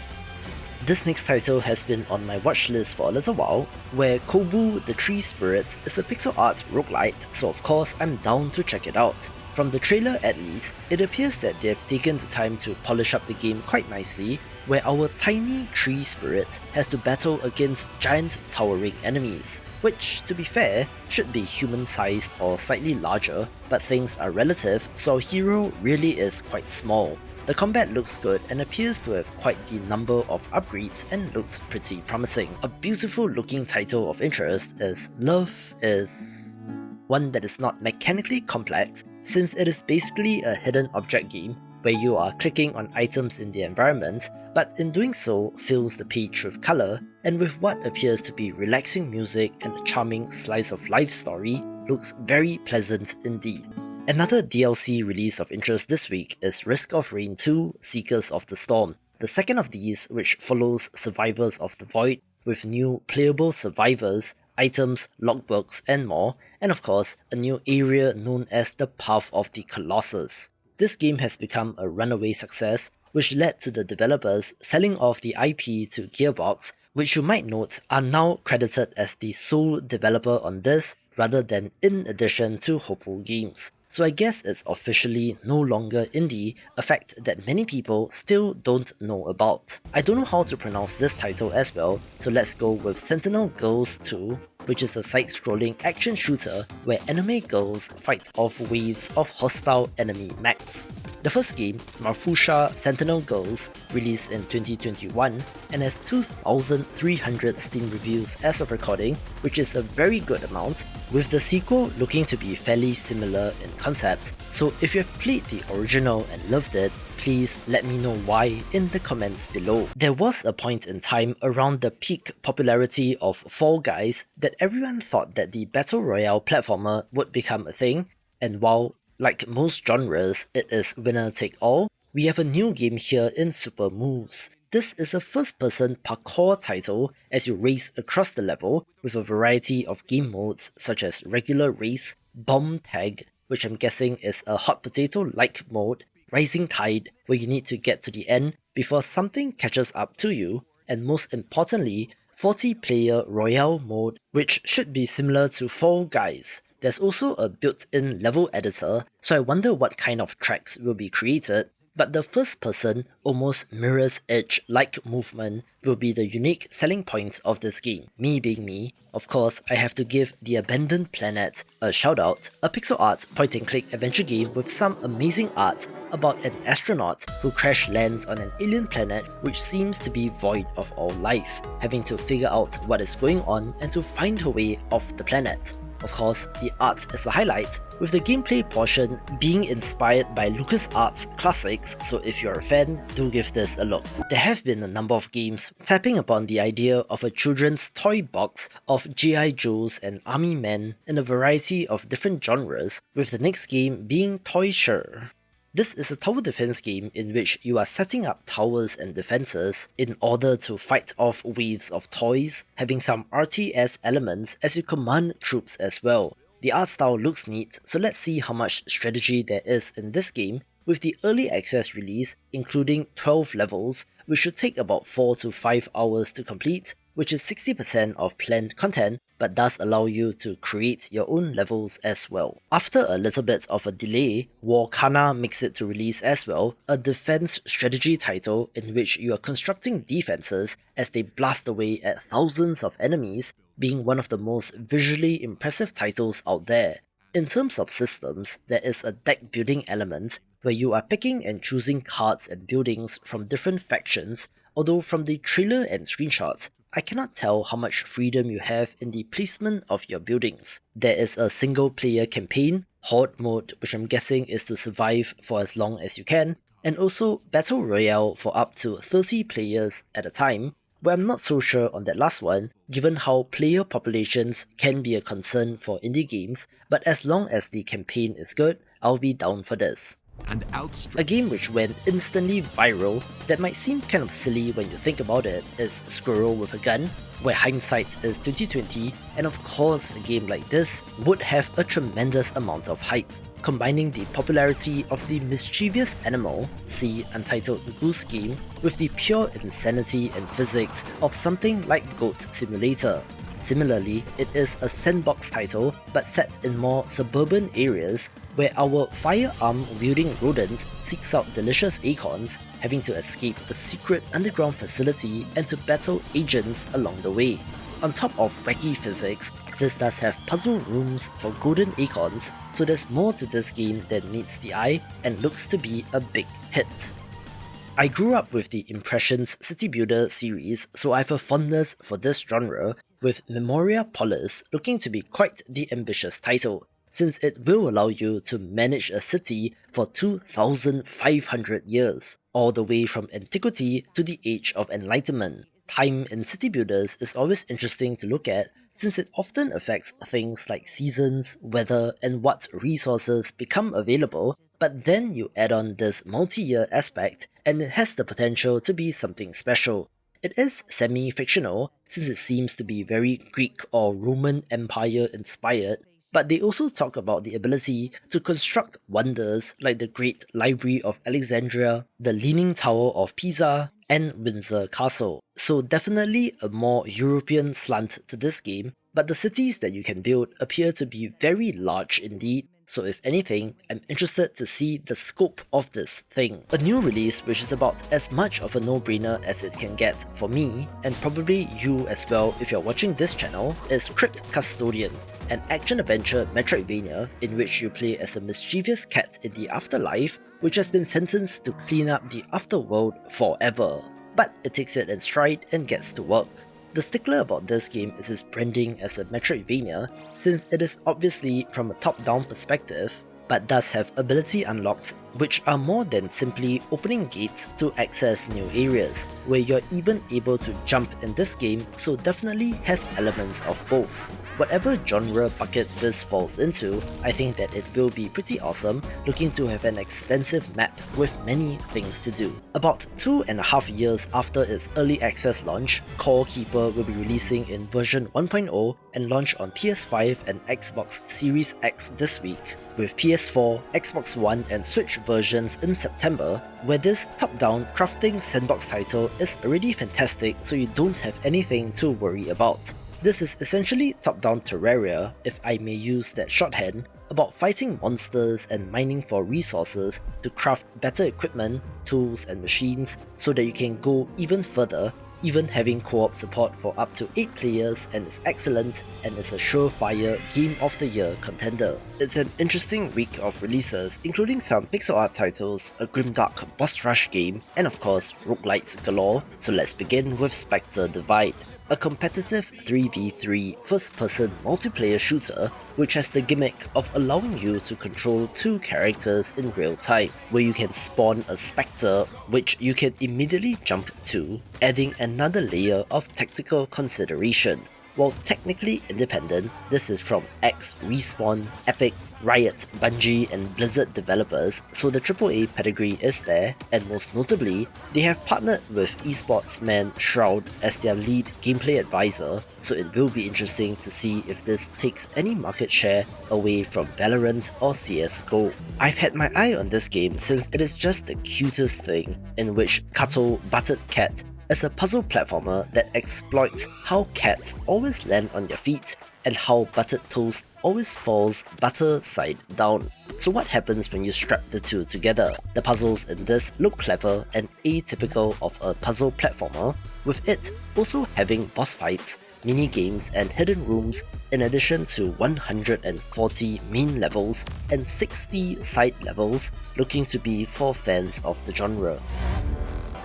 This next title has been on my watchlist for a little while, where Kobu the Tree Spirit is a pixel art roguelite, so of course I'm down to check it out. From the trailer at least, it appears that they have taken the time to polish up the game quite nicely, where our tiny tree spirit has to battle against giant towering enemies, which, to be fair, should be human-sized or slightly larger, but things are relative, so our hero really is quite small. The combat looks good and appears to have quite the number of upgrades and looks pretty promising. A beautiful looking title of interest is Love Is... one that is not mechanically complex, since it is basically a hidden object game where you are clicking on items in the environment, but in doing so fills the page with colour, and with what appears to be relaxing music and a charming slice of life story, looks very pleasant indeed. Another DLC release of interest this week is Risk of Rain 2 Seekers of the Storm, the second of these which follows Survivors of the Void with new playable survivors, items, logbooks and more, and of course a new area known as the Path of the Colossus. This game has become a runaway success, which led to the developers selling off the IP to Gearbox, which you might note are now credited as the sole developer on this rather than in addition to Hoppo Games. So I guess it's officially no longer indie, a fact that many people still don't know about. I don't know how to pronounce this title as well, so let's go with Sentinel Girls 2, which is a side-scrolling action shooter where anime girls fight off waves of hostile enemy mechs. The first game, Marfusha Sentinel Girls, released in 2021 and has 2,300 Steam reviews as of recording, which is a very good amount, with the sequel looking to be fairly similar in concept. So if you have played the original and loved it, please let me know why in the comments below. There was a point in time around the peak popularity of Fall Guys that everyone thought that the Battle Royale platformer would become a thing, and while, like most genres, it is winner take all, we have a new game here in Super Moves. This is a first-person parkour title as you race across the level with a variety of game modes such as regular race, bomb tag, which I'm guessing is a hot potato-like mode, rising tide where you need to get to the end before something catches up to you, and most importantly, 40-player Royale mode, which should be similar to Fall Guys. There's also a built-in level editor, so I wonder what kind of tracks will be created, but the first person, almost mirror's edge-like movement will be the unique selling point of this game. Me being me, of course, I have to give The Abandoned Planet a shout out, a pixel art point-and-click adventure game with some amazing art about an astronaut who crash lands on an alien planet which seems to be void of all life, having to figure out what is going on and to find her way off the planet. Of course, the art is the highlight, with the gameplay portion being inspired by LucasArts classics, so if you're a fan, do give this a look. There have been a number of games tapping upon the idea of a children's toy box of G.I. Joes and Army Men in a variety of different genres, with the next game being Toy Sure. This is a tower defense game in which you are setting up towers and defenses in order to fight off waves of toys, having some RTS elements as you command troops as well. The art style looks neat, so let's see how much strategy there is in this game, with the early access release including 12 levels, which should take about 4 to 5 hours to complete, which is 60% of planned content, but does allow you to create your own levels as well. After a little bit of a delay, Warcana makes it to release as well, a defense strategy title in which you are constructing defenses as they blast away at thousands of enemies, being one of the most visually impressive titles out there. In terms of systems, there is a deck building element where you are picking and choosing cards and buildings from different factions, although from the trailer and screenshots, I cannot tell how much freedom you have in the placement of your buildings. There is a single player campaign, Horde mode, which I'm guessing is to survive for as long as you can, and also Battle Royale for up to 30 players at a time, where I'm not so sure on that last one, given how player populations can be a concern for indie games, but as long as the campaign is good, I'll be down for this. A game which went instantly viral that might seem kind of silly when you think about it is Squirrel with a Gun, where hindsight is 2020, and of course a game like this would have a tremendous amount of hype, combining the popularity of the mischievous animal, see Untitled Goose Game, with the pure insanity and physics of something like Goat Simulator. Similarly, it is a sandbox title but set in more suburban areas where our firearm-wielding rodent seeks out delicious acorns, having to escape a secret underground facility and to battle agents along the way. On top of wacky physics, this does have puzzle rooms for golden acorns, so there's more to this game than meets the eye and looks to be a big hit. I grew up with the Impressions City Builder series, so I have a fondness for this genre, with Memoria Polis looking to be quite the ambitious title, since it will allow you to manage a city for 2,500 years, all the way from antiquity to the Age of Enlightenment. Time in city builders is always interesting to look at, since it often affects things like seasons, weather, and what resources become available, but then you add on this multi-year aspect, and it has the potential to be something special. It is semi-fictional, since it seems to be very Greek or Roman Empire inspired, but they also talk about the ability to construct wonders like the Great Library of Alexandria, the Leaning Tower of Pisa, and Windsor Castle. So definitely a more European slant to this game, but the cities that you can build appear to be very large indeed, so if anything, I'm interested to see the scope of this thing. A new release which is about as much of a no-brainer as it can get for me, and probably you as well if you're watching this channel, is Crypt Custodian, an action-adventure Metroidvania in which you play as a mischievous cat in the afterlife which has been sentenced to clean up the afterworld forever. But it takes it in stride and gets to work. The stickler about this game is its branding as a Metroidvania, since it is obviously from a top-down perspective, but does have ability unlocks which are more than simply opening gates to access new areas, where you're even able to jump in this game, so definitely has elements of both. Whatever genre bucket this falls into, I think that it will be pretty awesome, looking to have an extensive map with many things to do. About 2.5 years after its early access launch, Core Keeper will be releasing in version 1.0 and launch on PS5 and Xbox Series X this week, with PS4, Xbox One and Switch versions in September, where this top-down crafting sandbox title is already fantastic, so you don't have anything to worry about. This is essentially top-down Terraria, if I may use that shorthand, about fighting monsters and mining for resources to craft better equipment, tools and machines so that you can go even further, even having co-op support for up to 8 players, and is excellent and is a surefire Game of the Year contender. It's an interesting week of releases, including some pixel art titles, a grimdark boss rush game, and of course roguelites galore, so let's begin with Spectre Divide, a competitive 3v3 first-person multiplayer shooter which has the gimmick of allowing you to control 2 characters in real time, where you can spawn a Spectre which you can immediately jump to, adding another layer of tactical consideration. While technically independent, this is from X, Respawn, Epic, Riot, Bungie and Blizzard developers, so the AAA pedigree is there, and most notably, they have partnered with esports man Shroud as their lead gameplay advisor, so it will be interesting to see if this takes any market share away from Valorant or CSGO. I've had my eye on this game since it is just the cutest thing, in which Kato Buttered Cat is a puzzle platformer that exploits how cats always land on their feet and how buttered toast always falls butter side down. So what happens when you strap the two together? The puzzles in this look clever and atypical of a puzzle platformer, with it also having boss fights, mini games and hidden rooms, in addition to 140 main levels and 60 side levels, looking to be for fans of the genre.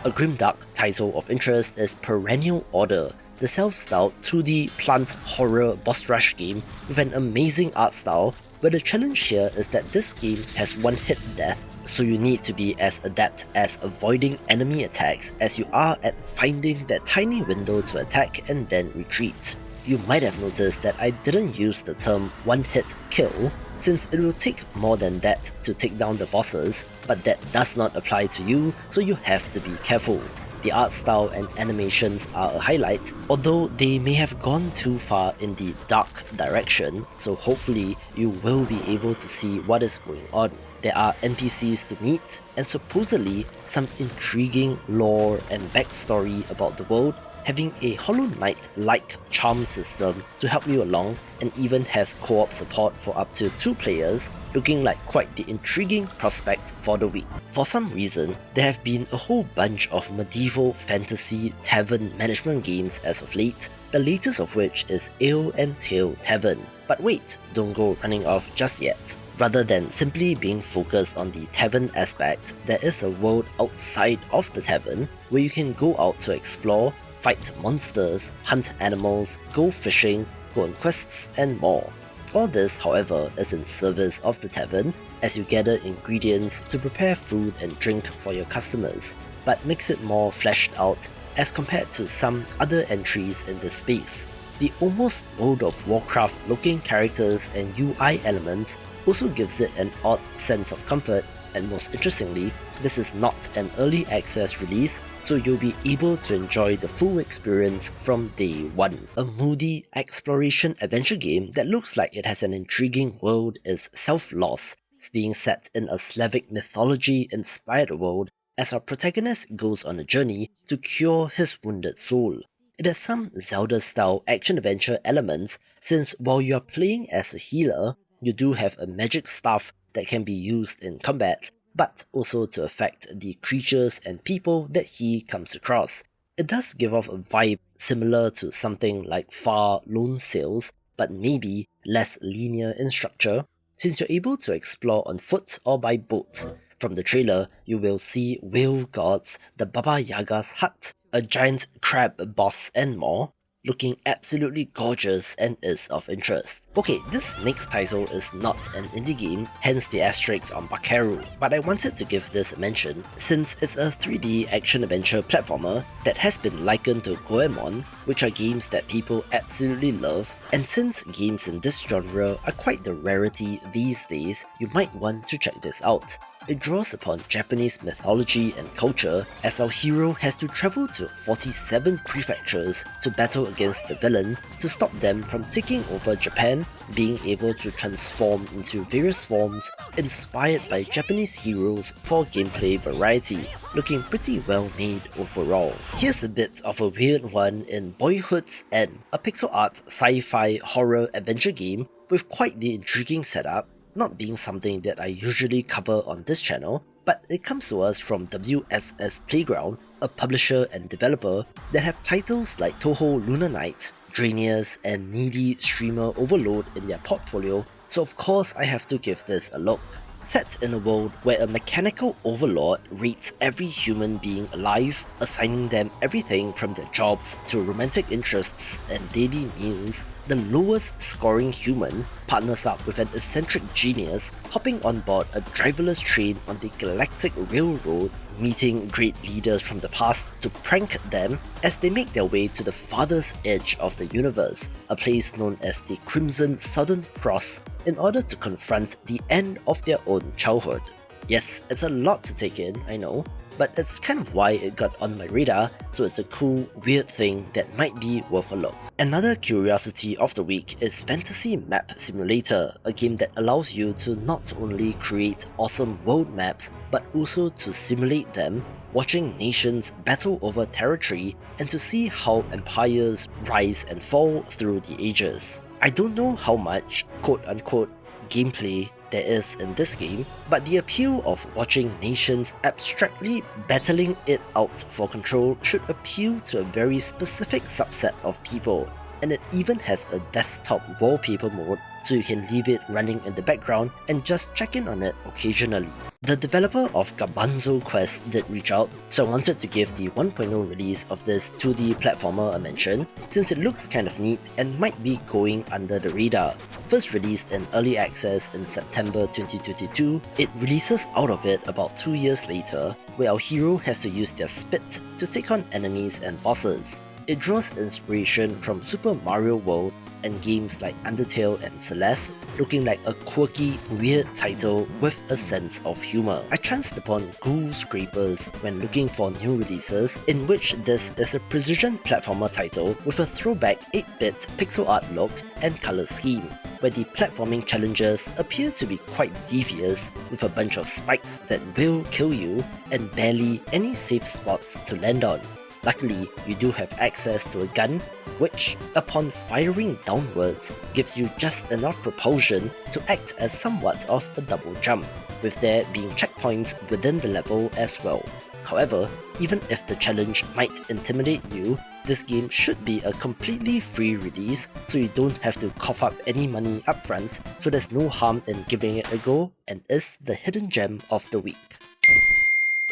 A grimdark title of interest is Perennial Order, the self-styled 2D plant horror boss rush game with an amazing art style, where the challenge here is that this game has one-hit death, so you need to be as adept as avoiding enemy attacks as you are at finding that tiny window to attack and then retreat. You might have noticed that I didn't use the term one-hit kill, since it will take more than that to take down the bosses, but that does not apply to you, so you have to be careful. The art style and animations are a highlight, although they may have gone too far in the dark direction, so hopefully you will be able to see what is going on. There are NPCs to meet, and supposedly some intriguing lore and backstory about the world, having a Hollow Knight-like charm system to help you along, and even has co-op support for up to 2 players, looking like quite the intriguing prospect for the week. For some reason, there have been a whole bunch of medieval fantasy tavern management games as of late, the latest of which is Ale and Tale Tavern. But wait, don't go running off just yet. Rather than simply being focused on the tavern aspect, there is a world outside of the tavern where you can go out to explore, fight monsters, hunt animals, go fishing, go on quests, and more. All this, however, is in service of the tavern, as you gather ingredients to prepare food and drink for your customers, but makes it more fleshed out as compared to some other entries in this space. The almost World of Warcraft looking characters and UI elements also gives it an odd sense of comfort, and most interestingly, this is not an early access release, so you'll be able to enjoy the full experience from day one. A moody exploration adventure game that looks like it has an intriguing world is Self-Loss, being set in a Slavic mythology-inspired world as our protagonist goes on a journey to cure his wounded soul. It has some Zelda-style action-adventure elements, since while you are playing as a healer, you do have a magic staff that can be used in combat, but also to affect the creatures and people that he comes across. It does give off a vibe similar to something like Far Lone Sails, but maybe less linear in structure, since you're able to explore on foot or by boat. From the trailer, you will see whale gods, the Baba Yaga's hut, a giant crab boss and more. looking absolutely gorgeous and is of interest. Okay, this next title is not an indie game, hence the asterisk on Bakaru, but I wanted to give this a mention since it's a 3D action-adventure platformer that has been likened to Goemon, which are games that people absolutely love, and since games in this genre are quite the rarity these days, you might want to check this out. It draws upon Japanese mythology and culture as our hero has to travel to 47 prefectures to battle against the villain to stop them from taking over Japan, being able to transform into various forms inspired by Japanese heroes for gameplay variety, looking pretty well made overall. Here's a bit of a weird one in Boyhood's End, a pixel art sci-fi horror adventure game with quite the intriguing setup, not being something that I usually cover on this channel, but it comes to us from WSS Playground, a publisher and developer that have titles like Toho Lunar Nights, Drainius, and Needy Streamer Overload in their portfolio, so of course I have to give this a look. Set in a world where a mechanical overlord rates every human being alive, assigning them everything from their jobs to romantic interests and daily meals, the lowest scoring human partners up with an eccentric genius hopping on board a driverless train on the Galactic Railroad, meeting great leaders from the past to prank them as they make their way to the farthest edge of the universe, a place known as the Crimson Southern Cross, in order to confront the end of their own childhood. Yes, it's a lot to take in, I know, but that's kind of why it got on my radar, so it's a cool, weird thing that might be worth a look. Another curiosity of the week is Fantasy Map Simulator, a game that allows you to not only create awesome world maps, but also to simulate them, watching nations battle over territory and to see how empires rise and fall through the ages. I don't know how much quote-unquote gameplay there is in this game, but the appeal of watching nations abstractly battling it out for control should appeal to a very specific subset of people, and it even has a desktop wallpaper mode so you can leave it running in the background and just check in on it occasionally. The developer of Garbanzo Quest did reach out, so I wanted to give the 1.0 release of this 2D platformer a mention, since it looks kind of neat and might be going under the radar. First released in early access in September 2022, it releases out of it about 2 years later, where our hero has to use their spit to take on enemies and bosses. It draws inspiration from Super Mario World and games like Undertale and Celeste, looking like a quirky, weird title with a sense of humor. I chanced upon Ghoul Scrapers when looking for new releases, in which this is a precision platformer title with a throwback 8-bit pixel art look and colour scheme, where the platforming challenges appear to be quite devious, with a bunch of spikes that will kill you and barely any safe spots to land on. Luckily, you do have access to a gun, which, upon firing downwards, gives you just enough propulsion to act as somewhat of a double jump, with there being checkpoints within the level as well. However, even if the challenge might intimidate you, this game should be a completely free release, so you don't have to cough up any money upfront, so there's no harm in giving it a go, and is the hidden gem of the week.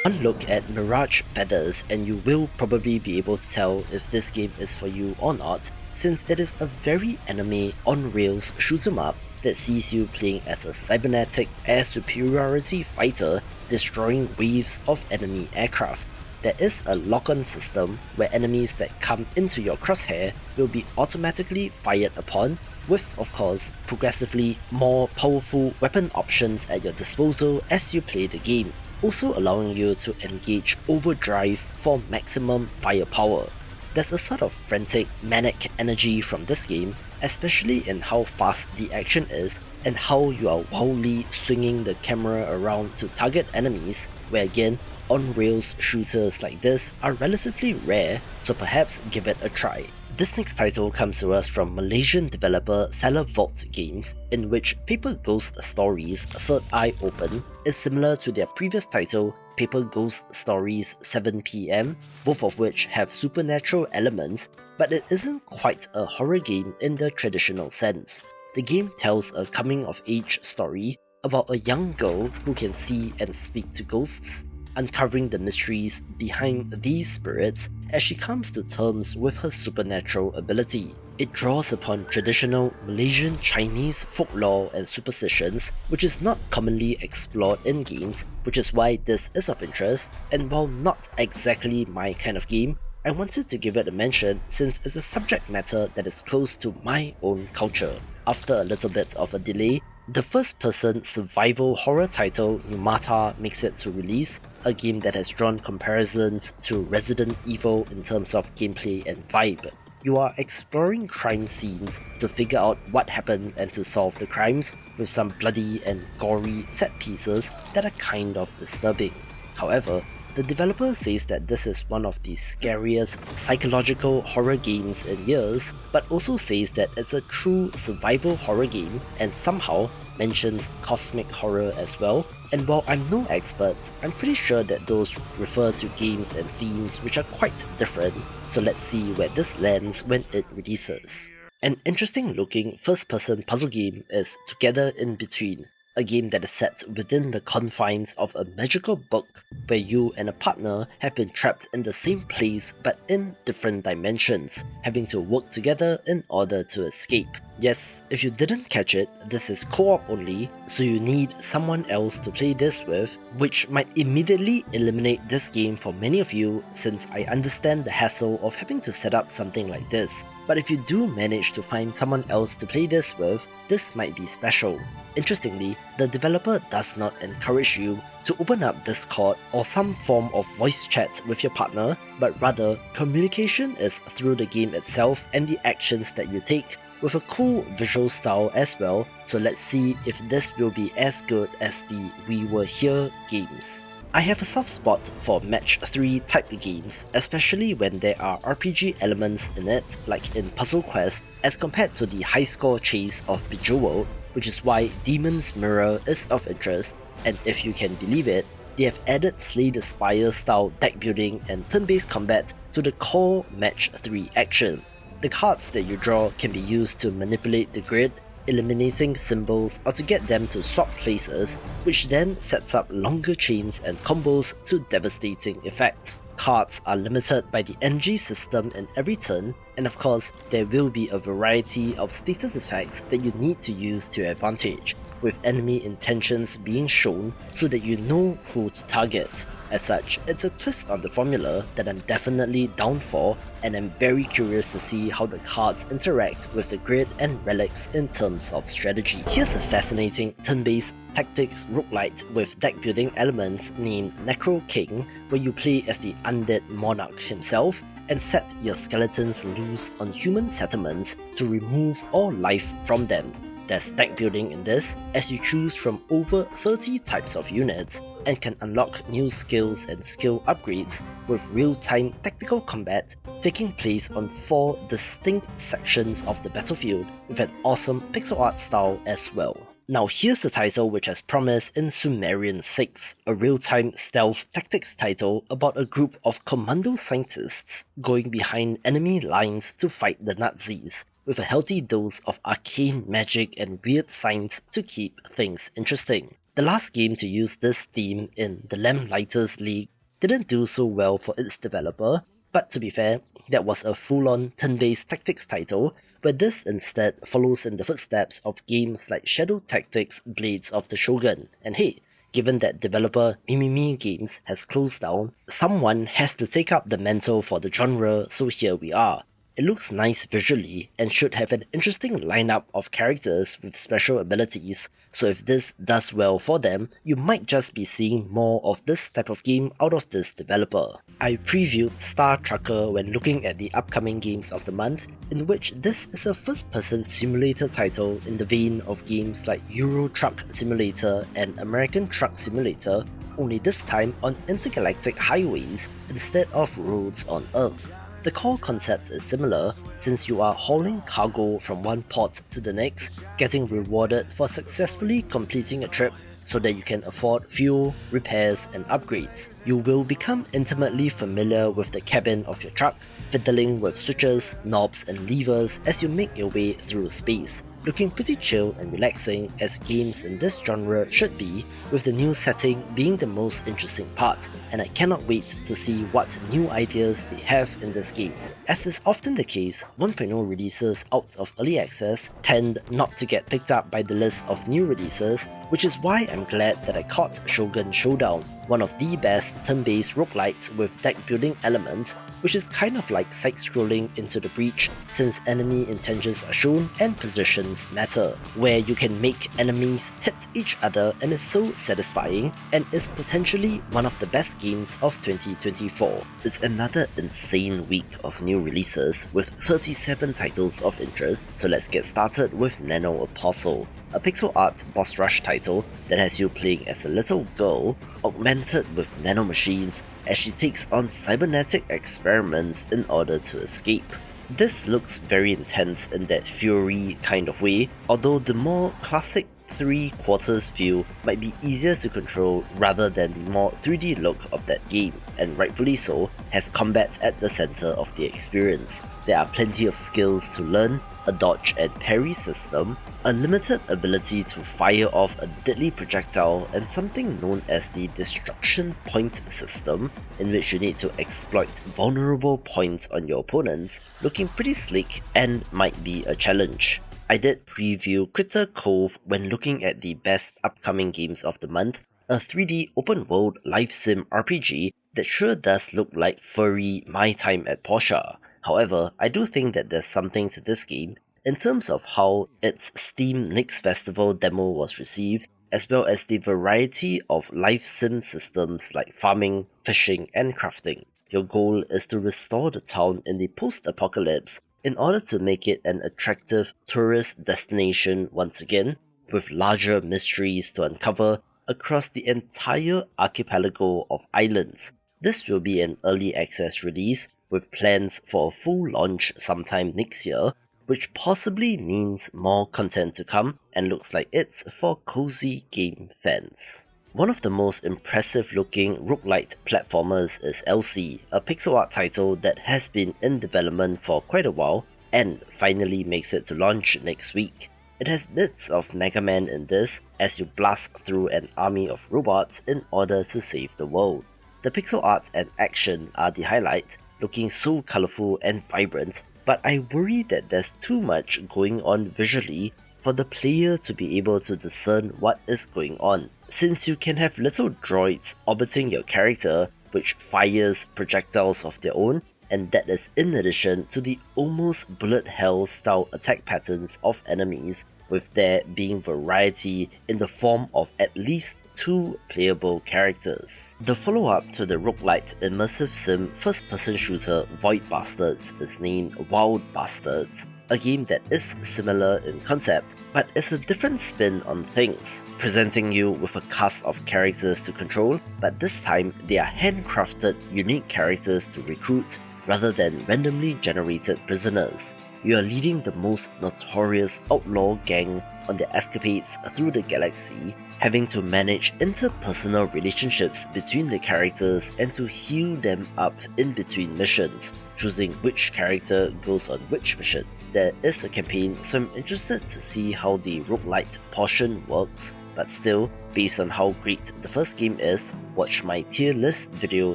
One look at Mirage Feathers and you will probably be able to tell if this game is for you or not, since it is a very anime on-rails shoot 'em up that sees you playing as a cybernetic air superiority fighter destroying waves of enemy aircraft. There is a lock-on system where enemies that come into your crosshair will be automatically fired upon, with, of course, progressively more powerful weapon options at your disposal as you play the game, also allowing you to engage overdrive for maximum firepower. There's a sort of frantic, manic energy from this game, especially in how fast the action is and how you are wildly swinging the camera around to target enemies, where again, on-rails shooters like this are relatively rare, so perhaps give it a try. This next title comes to us from Malaysian developer Cellar Vault Games, in which Paper Ghost Stories Third Eye Open is similar to their previous title, Paper Ghost Stories 7 PM, both of which have supernatural elements, but it isn't quite a horror game in the traditional sense. The game tells a coming-of-age story about a young girl who can see and speak to ghosts, uncovering the mysteries behind these spirits as she comes to terms with her supernatural ability. It draws upon traditional Malaysian Chinese folklore and superstitions, which is not commonly explored in games, which is why this is of interest, and while not exactly my kind of game, I wanted to give it a mention since it's a subject matter that is close to my own culture. After a little bit of a delay, the first-person survival horror title Numata makes it to release, a game that has drawn comparisons to Resident Evil in terms of gameplay and vibe. You are exploring crime scenes to figure out what happened and to solve the crimes, with some bloody and gory set pieces that are kind of disturbing. However, the developer says that this is one of the scariest psychological horror games in years, but also says that it's a true survival horror game and somehow mentions cosmic horror as well. And while I'm no expert, I'm pretty sure that those refer to games and themes which are quite different, so let's see where this lands when it releases. An interesting looking first-person puzzle game is Together in Between, a game that is set within the confines of a magical book where you and a partner have been trapped in the same place but in different dimensions, having to work together in order to escape. Yes, if you didn't catch it, this is co-op only, so you need someone else to play this with, which might immediately eliminate this game for many of you since I understand the hassle of having to set up something like this. But if you do manage to find someone else to play this with, this might be special. Interestingly, the developer does not encourage you to open up Discord or some form of voice chat with your partner, but rather communication is through the game itself and the actions that you take, with a cool visual style as well, so let's see if this will be as good as the We Were Here games. I have a soft spot for match 3 type games, especially when there are RPG elements in it, like in Puzzle Quest, as compared to the high score chase of Bejeweled, which is why Demon's Mirror is of interest, and if you can believe it, they have added Slay the Spire style deck building and turn-based combat to the core match 3 action. The cards that you draw can be used to manipulate the grid, eliminating symbols or to get them to swap places, which then sets up longer chains and combos to devastating effect. Cards are limited by the energy system in every turn, and of course, there will be a variety of status effects that you need to use to your advantage, with enemy intentions being shown so that you know who to target. As such, it's a twist on the formula that I'm definitely down for, and I'm very curious to see how the cards interact with the grid and relics in terms of strategy. Here's a fascinating turn-based tactics roguelite with deck building elements named Necro King, where you play as the undead monarch himself and set your skeletons loose on human settlements to remove all life from them. There's deck building in this, as you choose from over 30 types of units and can unlock new skills and skill upgrades, with real-time tactical combat taking place on 4 distinct sections of the battlefield with an awesome pixel art style as well. Now here's the title which has promise in Sumerian 6, a real-time stealth tactics title about a group of commando scientists going behind enemy lines to fight the Nazis, with a healthy dose of arcane magic and weird science to keep things interesting. The last game to use this theme in the Lamplighters League didn't do so well for its developer, but to be fair, that was a full-on turn-based tactics title, where this instead follows in the footsteps of games like Shadow Tactics Blades of the Shogun. And hey, given that developer Mimimi Games has closed down, someone has to take up the mantle for the genre, so here we are. It looks nice visually and should have an interesting lineup of characters with special abilities, so if this does well for them, you might just be seeing more of this type of game out of this developer. I previewed Star Trucker when looking at the upcoming games of the month, in which this is a first-person simulator title in the vein of games like Euro Truck Simulator and American Truck Simulator, only this time on intergalactic highways instead of roads on Earth. The core concept is similar, since you are hauling cargo from one port to the next, getting rewarded for successfully completing a trip so that you can afford fuel, repairs, and upgrades. You will become intimately familiar with the cabin of your truck, fiddling with switches, knobs, and levers as you make your way through space, looking pretty chill and relaxing as games in this genre should be, with the new setting being the most interesting part, and I cannot wait to see what new ideas they have in this game. As is often the case, 1.0 releases out of early access tend not to get picked up by the list of new releases, which is why I'm glad that I caught Shogun Showdown, one of the best turn-based roguelites with deck building elements, which is kind of like side-scrolling Into the Breach since enemy intentions are shown and positions matter, where you can make enemies hit each other and is so satisfying and is potentially one of the best games of 2024. It's another insane week of new releases with 37 titles of interest, so let's get started with Nano Apostle, a pixel art boss rush title that has you playing as a little girl, augmented with nanomachines as she takes on cybernetic experiments in order to escape. This looks very intense in that Fury kind of way, although the more classic 3/4 view might be easier to control rather than the more 3D look of that game, and rightfully so, has combat at the center of the experience. There are plenty of skills to learn, a dodge and parry system, a limited ability to fire off a deadly projectile, and something known as the destruction point system, in which you need to exploit vulnerable points on your opponents, looking pretty sleek and might be a challenge. I did preview Critter Cove when looking at the best upcoming games of the month, a 3D open world life sim RPG that sure does look like furry My Time at Portia. However, I do think that there's something to this game in terms of how its Steam Next Festival demo was received, as well as the variety of life sim systems like farming, fishing, and crafting. Your goal is to restore the town in the post-apocalypse in order to make it an attractive tourist destination once again, with larger mysteries to uncover across the entire archipelago of islands. This will be an early access release, with plans for a full launch sometime next year, which possibly means more content to come and looks like it's for cozy game fans. One of the most impressive looking roguelite platformers is Elsie, a pixel art title that has been in development for quite a while and finally makes it to launch next week. It has bits of Mega Man in this as you blast through an army of robots in order to save the world. The pixel art and action are the highlight, looking so colourful and vibrant, but I worry that there's too much going on visually for the player to be able to discern what is going on, since you can have little droids orbiting your character which fires projectiles of their own, and that is in addition to the almost bullet hell style attack patterns of enemies, with there being variety in the form of at least 2 playable characters. The follow-up to the roguelite immersive sim first-person shooter Void Bastards is named Wild Bastards, a game that is similar in concept, but is a different spin on things, presenting you with a cast of characters to control, but this time they are handcrafted, unique characters to recruit rather than randomly generated prisoners. You are leading the most notorious outlaw gang on their escapades through the galaxy, having to manage interpersonal relationships between the characters and to heal them up in between missions, choosing which character goes on which mission. There is a campaign, so I'm interested to see how the roguelite portion works, but still, based on how great the first game is, watch my tier list video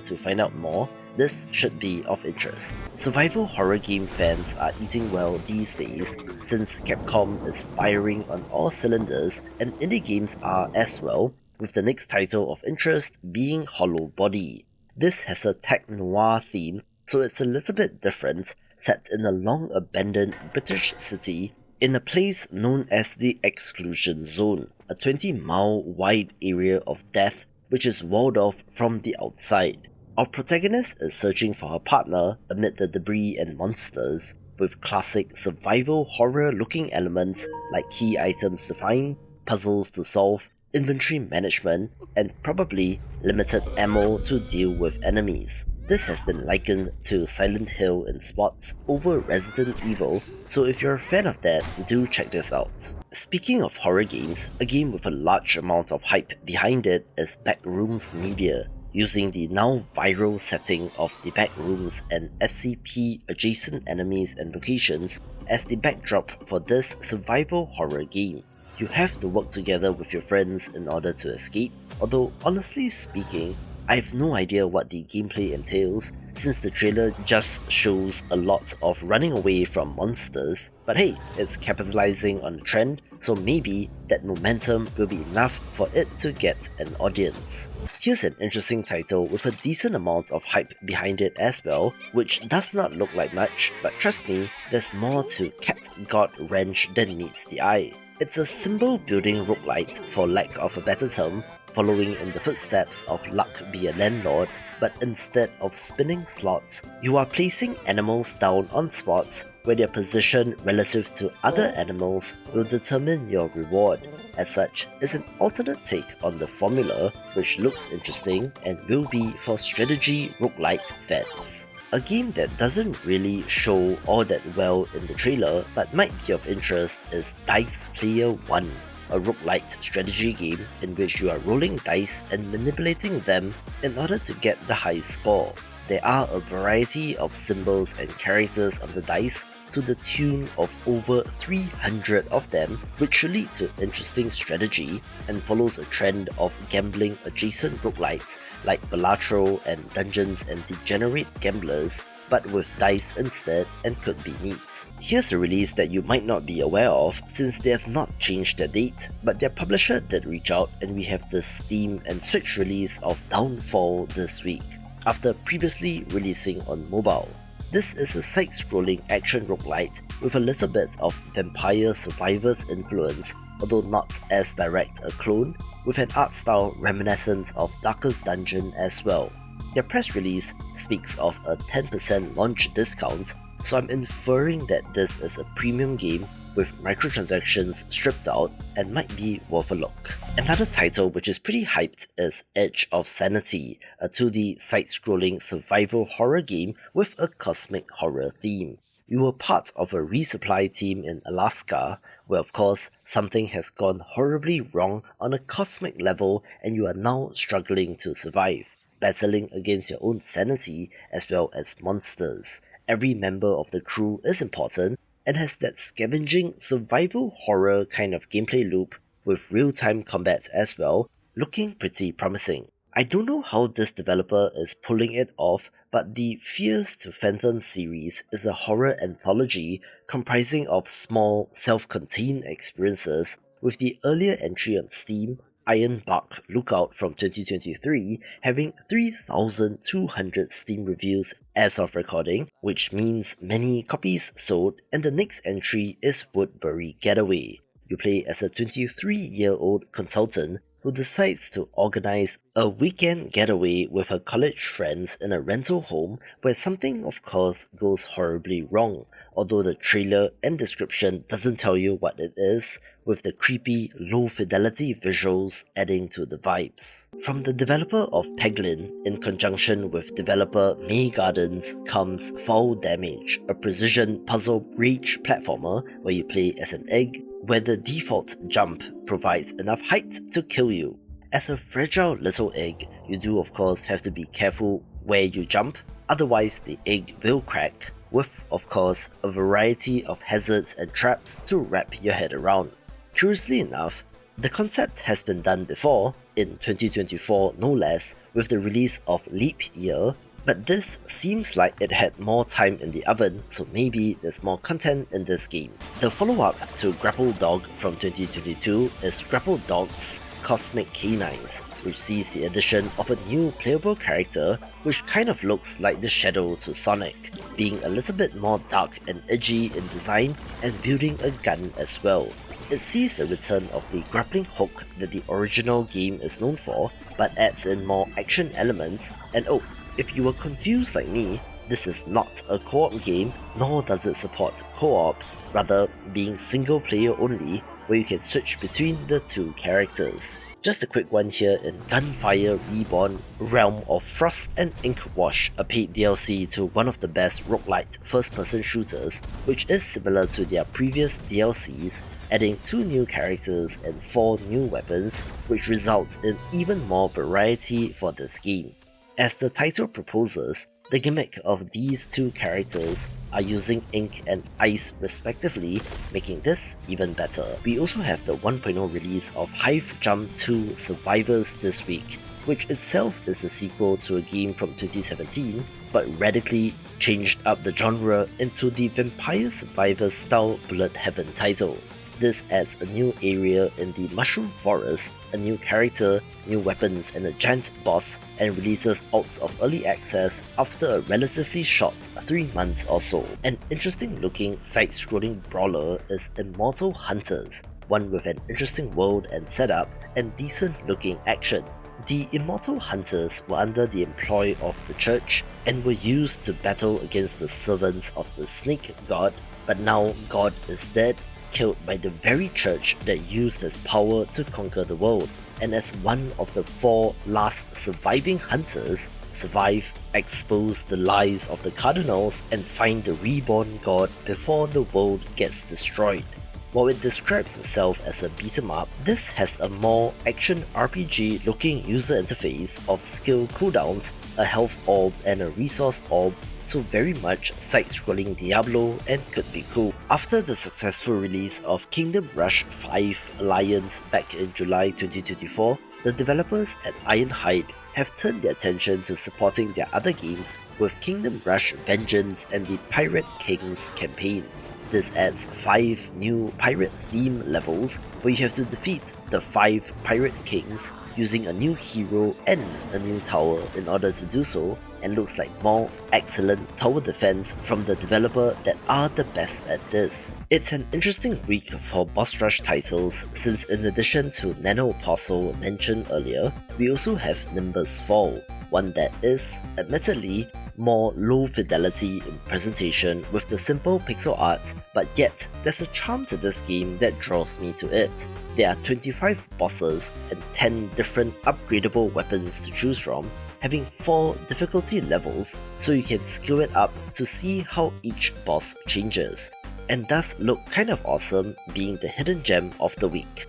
to find out more. This should be of interest. Survival horror game fans are eating well these days, since Capcom is firing on all cylinders and indie games are as well, with the next title of interest being Hollow Body. This has a tech noir theme, so it's a little bit different, set in a long abandoned British city in a place known as the Exclusion Zone, a 20-mile wide area of death which is walled off from the outside. Our protagonist is searching for her partner amid the debris and monsters, with classic survival horror looking elements like key items to find, puzzles to solve, inventory management, and probably limited ammo to deal with enemies. This has been likened to Silent Hill in spots over Resident Evil, so if you're a fan of that, do check this out. Speaking of horror games, a game with a large amount of hype behind it is Backrooms Media, using the now viral setting of the back rooms and SCP adjacent enemies and locations as the backdrop for this survival horror game. You have to work together with your friends in order to escape, although honestly speaking, I have no idea what the gameplay entails since the trailer just shows a lot of running away from monsters, but hey, it's capitalizing on the trend, so maybe that momentum will be enough for it to get an audience. Here's an interesting title with a decent amount of hype behind it as well, which does not look like much, but trust me, there's more to Cat God Wrench than meets the eye. It's a symbol building roguelite, for lack of a better term, following in the footsteps of Luck Be a Landlord, but instead of spinning slots, you are placing animals down on spots where their position relative to other animals will determine your reward. As such, it's an alternate take on the formula, which looks interesting and will be for strategy roguelite fans. A game that doesn't really show all that well in the trailer but might be of interest is Dice Player 1, a roguelite strategy game in which you are rolling dice and manipulating them in order to get the highest score. There are a variety of symbols and characters on the dice to the tune of over 300 of them, which should lead to interesting strategy and follows a trend of gambling adjacent roguelites like Balatro and Dungeons and Degenerate Gamblers, but with dice instead, and could be neat. Here's a release that you might not be aware of since they have not changed their date, but their publisher did reach out and we have the Steam and Switch release of Downfall this week, after previously releasing on mobile. This is a side-scrolling action roguelite with a little bit of Vampire Survivors influence, although not as direct a clone, with an art style reminiscent of Darkest Dungeon as well. Their press release speaks of a 10% launch discount, so I'm inferring that this is a premium game with microtransactions stripped out and might be worth a look. Another title which is pretty hyped is Edge of Sanity, a 2D side-scrolling survival horror game with a cosmic horror theme. You were part of a resupply team in Alaska, where of course something has gone horribly wrong on a cosmic level and you are now struggling to survive, battling against your own sanity as well as monsters. Every member of the crew is important and has that scavenging survival horror kind of gameplay loop with real-time combat as well, looking pretty promising. I don't know how this developer is pulling it off, but the Fears to Phantom series is a horror anthology comprising of small, self-contained experiences, with the earlier entry on Steam, Iron Bark Lookout from 2023, having 3,200 Steam reviews as of recording, which means many copies sold, and the next entry is Woodbury Getaway. You play as a 23-year-old consultant who decides to organize a weekend getaway with her college friends in a rental home where something of course goes horribly wrong, although the trailer and description doesn't tell you what it is, with the creepy, low-fidelity visuals adding to the vibes. From the developer of Peglin, in conjunction with developer May Gardens, comes Foul Damage, a precision puzzle rage platformer where you play as an egg, where the default jump provides enough height to kill you. As a fragile little egg, you do of course have to be careful where you jump, otherwise the egg will crack, with of course a variety of hazards and traps to wrap your head around. Curiously enough, the concept has been done before, in 2024 no less, with the release of Leap Year, but this seems like it had more time in the oven, so maybe there's more content in this game. The follow-up to Grapple Dog from 2022 is Grapple Dog's Cosmic Canines, which sees the addition of a new playable character which kind of looks like the Shadow to Sonic, being a little bit more dark and edgy in design and building a gun as well. It sees the return of the grappling hook that the original game is known for, but adds in more action elements, and oh, if you were confused like me, this is not a co-op game, nor does it support co-op, rather being single player only, where you can switch between the two characters. Just a quick one here in Gunfire Reborn, Realm of Frost and Inkwash, a paid DLC to one of the best roguelite first-person shooters, which is similar to their previous DLCs, adding 2 new characters and 4 new weapons, which results in even more variety for this game. As the title proposes, the gimmick of these two characters are using ink and ice respectively, making this even better. We also have the 1.0 release of Hive Jump 2 Survivors this week, which itself is the sequel to a game from 2017, but radically changed up the genre into the Vampire Survivors style Bullet Heaven title. This adds a new area in the Mushroom Forest, a new character, new weapons and a giant boss, and releases out of early access after a relatively short 3 months or so. An interesting looking side-scrolling brawler is Immortal Hunters, one with an interesting world and setups and decent looking action. The Immortal Hunters were under the employ of the church and were used to battle against the servants of the Snake God, but now God is dead, killed by the very church that used his power to conquer the world, and as one of the 4 last surviving hunters, survive, expose the lies of the cardinals, and find the reborn god before the world gets destroyed. While it describes itself as a beat-em-up, this has a more action RPG looking user interface of skill cooldowns, a health orb and a resource orb, so very much side-scrolling Diablo and could be cool. After the successful release of Kingdom Rush 5 Alliance back in July 2024, the developers at Ironhide have turned their attention to supporting their other games with Kingdom Rush Vengeance and the Pirate Kings campaign. This adds 5 new pirate theme levels where you have to defeat the 5 pirate kings using a new hero and a new tower in order to do so, and looks like more excellent tower defense from the developer that are the best at this. It's an interesting week for boss rush titles since in addition to Nano Apostle mentioned earlier, we also have Nimbus Fall, one that is, admittedly, more low fidelity in presentation with the simple pixel art, but yet there's a charm to this game that draws me to it. There are 25 bosses and 10 different upgradable weapons to choose from, having 4 difficulty levels so you can skill it up to see how each boss changes, and does look kind of awesome being the hidden gem of the week.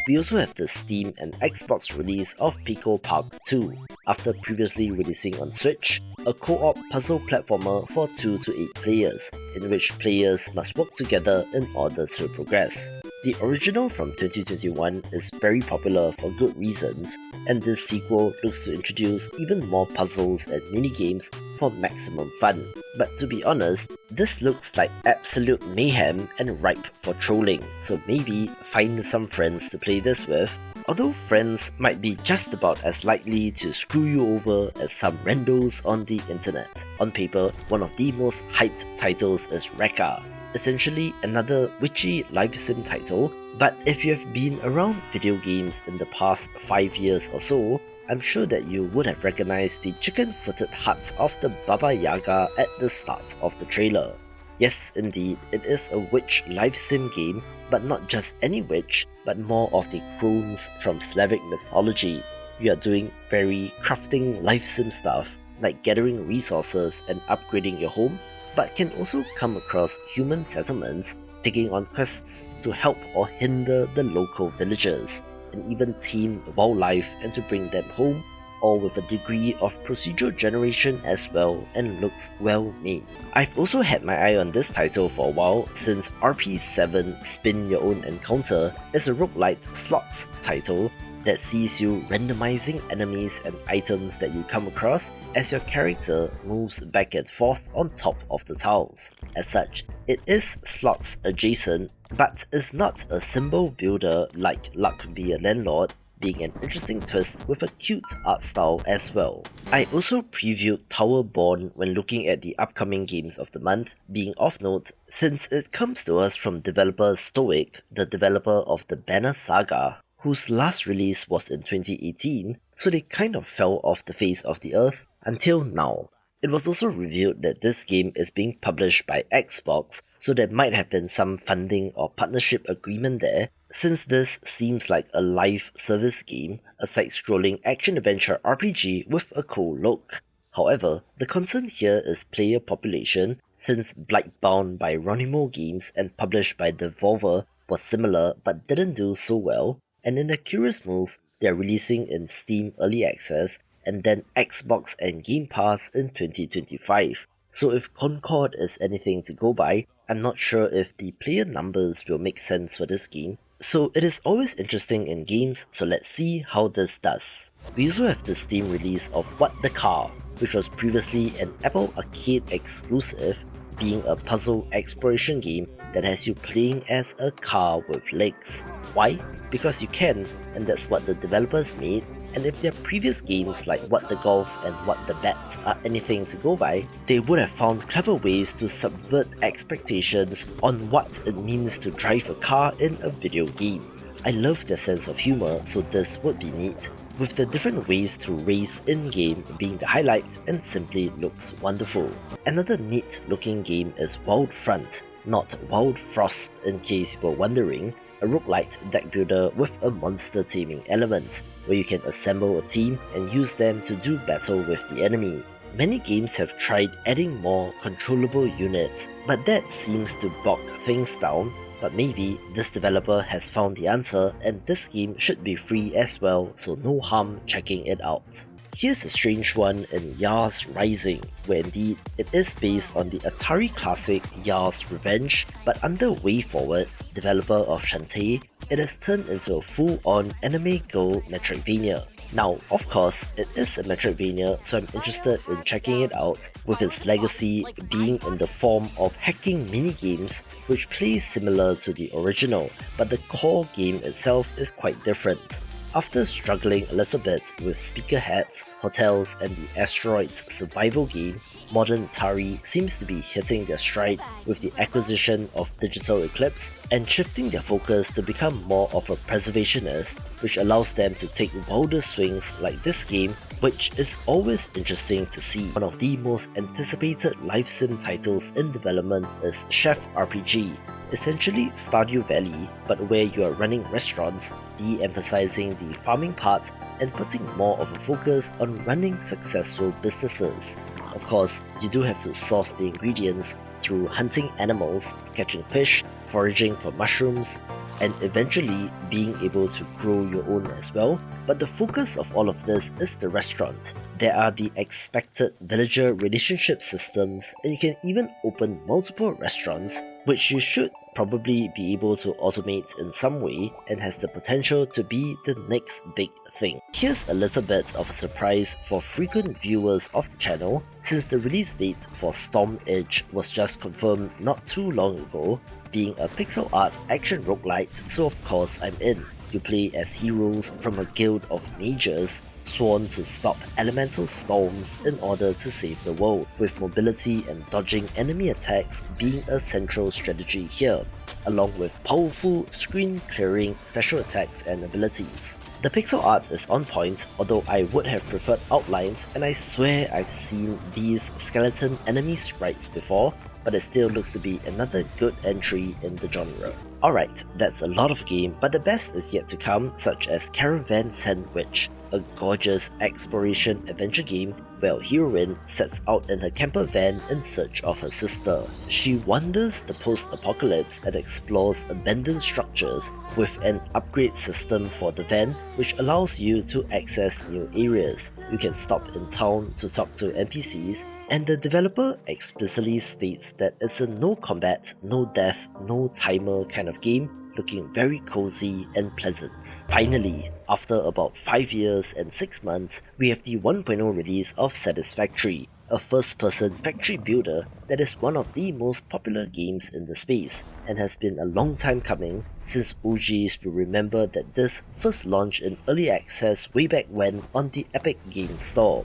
We also have the Steam and Xbox release of Pico Park 2, after previously releasing on Switch, a co-op puzzle platformer for 2 to 8 players, in which players must work together in order to progress. The original from 2021 is very popular for good reasons, and this sequel looks to introduce even more puzzles and minigames for maximum fun. But to be honest, this looks like absolute mayhem and ripe for trolling, so maybe find some friends to play this with, although friends might be just about as likely to screw you over as some randos on the internet. On paper, one of the most hyped titles is Referral, essentially another witchy live sim title, but if you have been around video games in the past 5 years or so, I'm sure that you would have recognized the chicken-footed hut of the Baba Yaga at the start of the trailer. Yes, indeed, it is a witch live sim game, but not just any witch, but more of the crones from Slavic mythology. You are doing very crafting live sim stuff, like gathering resources and upgrading your home, but can also come across human settlements, taking on quests to help or hinder the local villagers, and even tame the wildlife and to bring them home, all with a degree of procedural generation as well, and looks well made. I've also had my eye on this title for a while since RP7 Spin Your Own Encounter is a roguelite slots title that sees you randomizing enemies and items that you come across as your character moves back and forth on top of the tiles. As such, it is slots adjacent, but is not a symbol builder like Luck Be a Landlord, being an interesting twist with a cute art style as well. I also previewed Towerborn when looking at the upcoming games of the month, being off note since it comes to us from developer Stoic, the developer of the Banner Saga, whose last release was in 2018, so they kind of fell off the face of the earth until now. It was also revealed that this game is being published by Xbox, so there might have been some funding or partnership agreement there, since this seems like a live service game, a side-scrolling action-adventure RPG with a cool look. However, the concern here is player population, since Blightbound by Ronimo Games and published by Devolver was similar but didn't do so well, and in a curious move, they are releasing in Steam Early Access and then Xbox and Game Pass in 2025. So if Concord is anything to go by, I'm not sure if the player numbers will make sense for this game. So it is always interesting in games, so let's see how this does. We also have the Steam release of What the Car, which was previously an Apple Arcade exclusive, being a puzzle exploration game that has you playing as a car with legs. Why? Because you can, and that's what the developers made, and if their previous games like What the Golf and What the Bet are anything to go by, they would have found clever ways to subvert expectations on what it means to drive a car in a video game. I love their sense of humour, so this would be neat, with the different ways to race in-game being the highlight and simply looks wonderful. Another neat looking game is Wild Front, not Wild Frost in case you were wondering, a roguelite deck builder with a monster taming element, where you can assemble a team and use them to do battle with the enemy. Many games have tried adding more controllable units, but that seems to bog things down. But maybe this developer has found the answer and this game should be free as well, so no harm checking it out. Here's a strange one in Yars Rising, where indeed it is based on the Atari classic Yars Revenge, but under WayForward, developer of Shantae, it has turned into a full-on anime girl Metroidvania. Now, of course, it is a Metroidvania, so I'm interested in checking it out, with its legacy being in the form of hacking minigames which play similar to the original, but the core game itself is quite different. After struggling a little bit with speaker hats, hotels and the Asteroids survival game, modern Atari seems to be hitting their stride with the acquisition of Digital Eclipse and shifting their focus to become more of a preservationist, which allows them to take wilder swings like this game, which is always interesting to see. One of the most anticipated live sim titles in development is Chef RPG, essentially Stardew Valley, but where you are running restaurants, de-emphasizing the farming part and putting more of a focus on running successful businesses. Of course, you do have to source the ingredients through hunting animals, catching fish, foraging for mushrooms, and eventually being able to grow your own as well. But the focus of all of this is the restaurant. There are the expected villager relationship systems, and you can even open multiple restaurants, which you should probably be able to automate in some way and has the potential to be the next big thing. Here's a little bit of a surprise for frequent viewers of the channel, since the release date for Storm Edge was just confirmed not too long ago, being a pixel art action roguelite, so of course I'm in. You play as heroes from a guild of mages sworn to stop elemental storms in order to save the world, with mobility and dodging enemy attacks being a central strategy here, along with powerful screen clearing special attacks and abilities. The pixel art is on point, although I would have preferred outlines, and I swear I've seen these skeleton enemy sprites before, but it still looks to be another good entry in the genre. Alright, that's a lot of game, but the best is yet to come, such as Caravan Sandwich, a gorgeous exploration adventure game where our heroine sets out in her camper van in search of her sister. She wanders the post-apocalypse and explores abandoned structures with an upgrade system for the van which allows you to access new areas. You can stop in town to talk to NPCs, and the developer explicitly states that it's a no combat, no death, no timer kind of game, looking very cozy and pleasant. Finally, after about 5 years and 6 months, we have the 1.0 release of Satisfactory, a first-person factory builder that is one of the most popular games in the space, and has been a long time coming, since OGs will remember that this first launched in early access way back when on the Epic Games Store.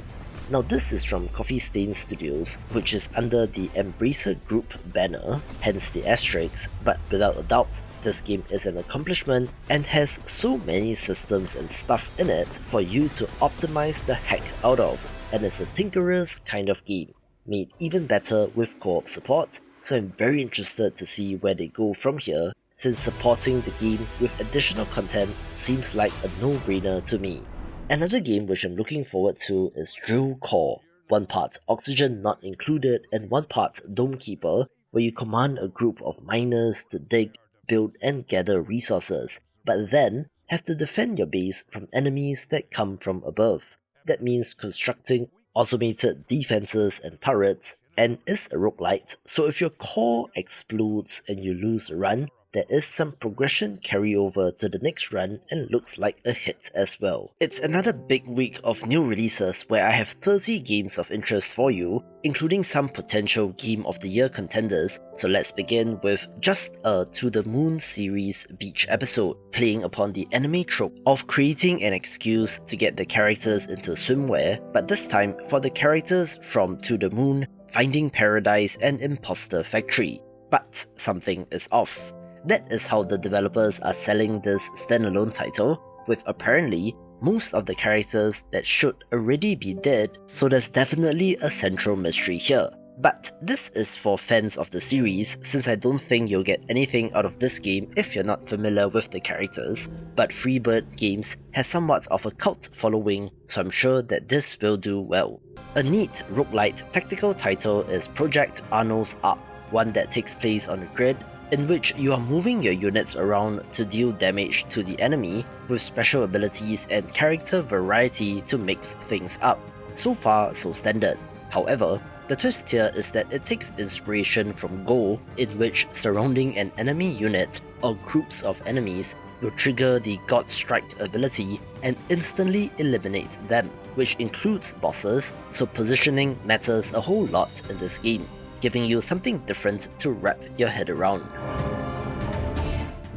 Now this is from Coffee Stain Studios, which is under the Embracer Group banner, hence the asterisk, but without a doubt, this game is an accomplishment and has so many systems and stuff in it for you to optimize the heck out of, and is a tinkerer's kind of game, made even better with co-op support, so I'm very interested to see where they go from here, since supporting the game with additional content seems like a no-brainer to me. Another game which I'm looking forward to is Drill Core, one part Oxygen Not Included and one part Dome Keeper, where you command a group of miners to dig, build and gather resources, but then have to defend your base from enemies that come from above. That means constructing automated defenses and turrets, and is a roguelite, so if your core explodes and you lose a run, there is some progression carryover to the next run and looks like a hit as well. It's another big week of new releases where I have 30 games of interest for you, including some potential Game of the Year contenders, so let's begin with just a To the Moon series beach episode, playing upon the anime trope of creating an excuse to get the characters into swimwear, but this time for the characters from To the Moon, Finding Paradise and Imposter Factory. But something is off. That is how the developers are selling this standalone title, with apparently most of the characters that should already be dead, so there's definitely a central mystery here. But this is for fans of the series, since I don't think you'll get anything out of this game if you're not familiar with the characters. But Freebird Games has somewhat of a cult following, so I'm sure that this will do well. A neat roguelite tactical title is Project Arno's Ark, one that takes place on a grid, in which you are moving your units around to deal damage to the enemy, with special abilities and character variety to mix things up. So far, so standard. However, the twist here is that it takes inspiration from Go, in which surrounding an enemy unit or groups of enemies will trigger the God Strike ability and instantly eliminate them, which includes bosses, so positioning matters a whole lot in this game, giving you something different to wrap your head around.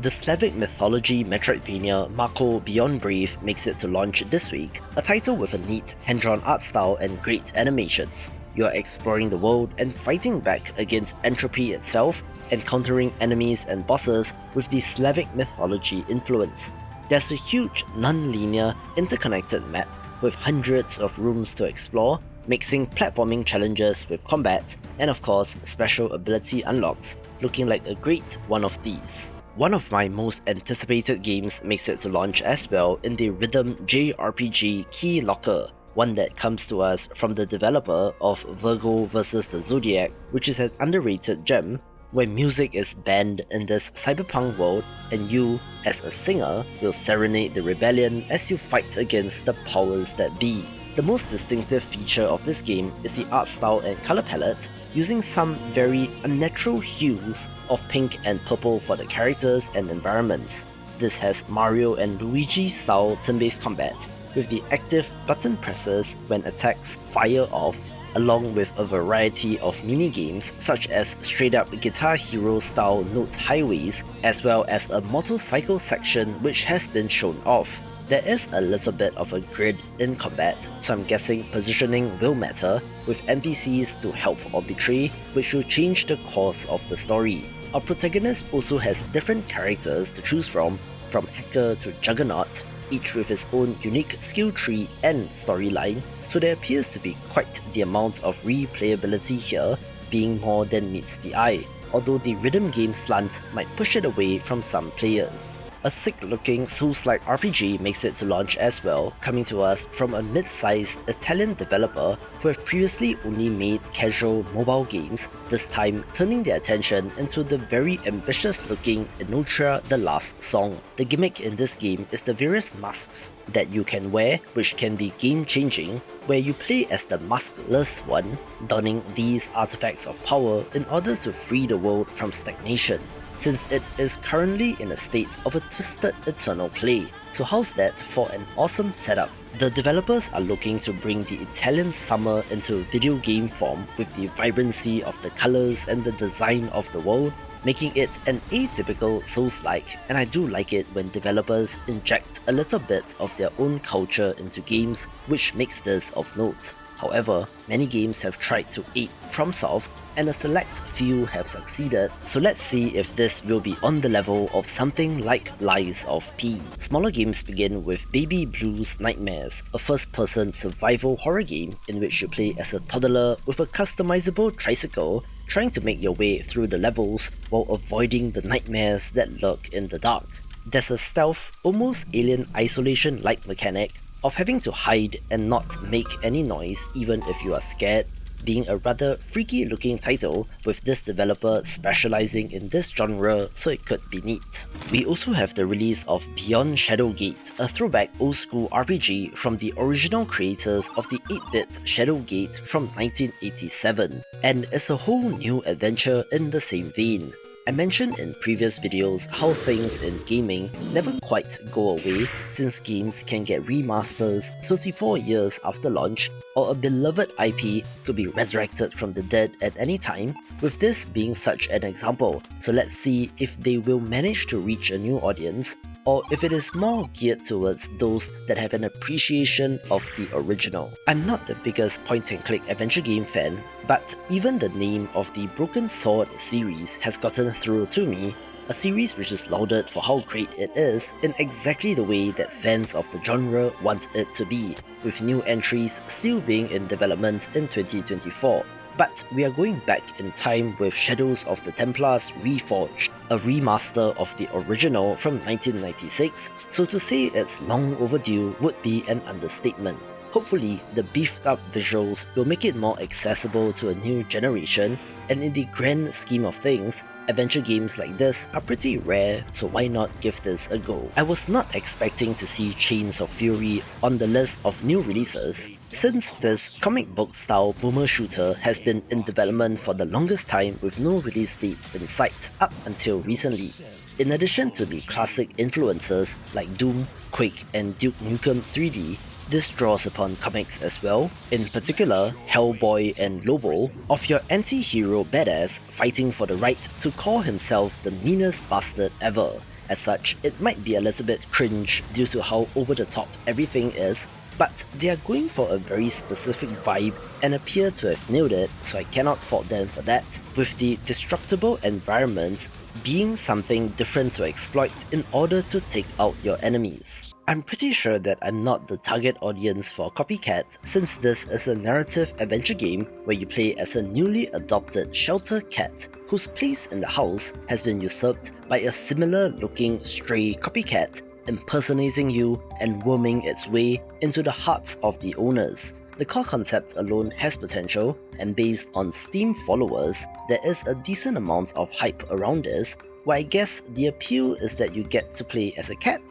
The Slavic mythology Metroidvania Mako Beyond Brave makes it to launch this week, a title with a neat hand-drawn art style and great animations. You are exploring the world and fighting back against entropy itself, encountering enemies and bosses with the Slavic mythology influence. There's a huge, non-linear, interconnected map with hundreds of rooms to explore, mixing platforming challenges with combat, and of course, special ability unlocks, looking like a great one of these. One of my most anticipated games makes it to launch as well in the rhythm JRPG Key Locker, one that comes to us from the developer of Virgo vs. the Zodiac, which is an underrated gem, where music is banned in this cyberpunk world and you, as a singer, will serenade the rebellion as you fight against the powers that be. The most distinctive feature of this game is the art style and color palette, using some very unnatural hues of pink and purple for the characters and environments. This has Mario and Luigi style turn-based combat, with the active button presses when attacks fire off, along with a variety of mini-games such as straight-up Guitar Hero style note highways, as well as a motorcycle section which has been shown off. There is a little bit of a grid in combat, so I'm guessing positioning will matter, with NPCs to help or betray, which will change the course of the story. Our protagonist also has different characters to choose from Hacker to Juggernaut, each with its own unique skill tree and storyline, so there appears to be quite the amount of replayability here, being more than meets the eye, although the rhythm game slant might push it away from some players. A sick-looking Souls-like RPG makes it to launch as well, coming to us from a mid-sized Italian developer who have previously only made casual mobile games, this time turning their attention into the very ambitious-looking Inotra The Last Song. The gimmick in this game is the various masks that you can wear, which can be game-changing, where you play as the maskless one, donning these artifacts of power in order to free the world from stagnation, since it is currently in a state of a twisted eternal play. So how's that for an awesome setup? The developers are looking to bring the Italian summer into video game form with the vibrancy of the colours and the design of the world, making it an atypical Souls-like, and I do like it when developers inject a little bit of their own culture into games, which makes this of note. However, many games have tried to ape FromSoft, and a select few have succeeded, so let's see if this will be on the level of something like Lies of P. Smaller games begin with Baby Blues Nightmares, a first-person survival horror game in which you play as a toddler with a customizable tricycle, trying to make your way through the levels while avoiding the nightmares that lurk in the dark. There's a stealth, almost alien isolation-like mechanic of having to hide and not make any noise even if you are scared, being a rather freaky looking title with this developer specializing in this genre, so it could be neat. We also have the release of Beyond Shadowgate, a throwback old school RPG from the original creators of the 8-bit Shadowgate from 1987, and it's a whole new adventure in the same vein. I mentioned in previous videos how things in gaming never quite go away since games can get remasters 34 years after launch, or a beloved IP could be resurrected from the dead at any time, with this being such an example. So let's see if they will manage to reach a new audience, or if it is more geared towards those that have an appreciation of the original. I'm not the biggest point-and-click adventure game fan, but even the name of the Broken Sword series has gotten through to me, a series which is lauded for how great it is in exactly the way that fans of the genre want it to be, with new entries still being in development in 2024. But we are going back in time with Shadows of the Templars Reforged, a remaster of the original from 1996, so to say it's long overdue would be an understatement. Hopefully, the beefed up visuals will make it more accessible to a new generation, and in the grand scheme of things, adventure games like this are pretty rare, so why not give this a go? I was not expecting to see Chains of Fury on the list of new releases, since this comic book style boomer shooter has been in development for the longest time with no release date in sight up until recently. In addition to the classic influences like Doom, Quake and Duke Nukem 3D, this draws upon comics as well, in particular Hellboy and Lobo, of your anti-hero badass fighting for the right to call himself the meanest bastard ever. As such, it might be a little bit cringe due to how over the top everything is, but they are going for a very specific vibe and appear to have nailed it, so I cannot fault them for that, with the destructible environments being something different to exploit in order to take out your enemies. I'm pretty sure that I'm not the target audience for Copycat, since this is a narrative adventure game where you play as a newly adopted shelter cat whose place in the house has been usurped by a similar looking stray copycat impersonating you and worming its way into the hearts of the owners. The core concept alone has potential, and based on Steam followers, there is a decent amount of hype around this, where I guess the appeal is that you get to play as a cat.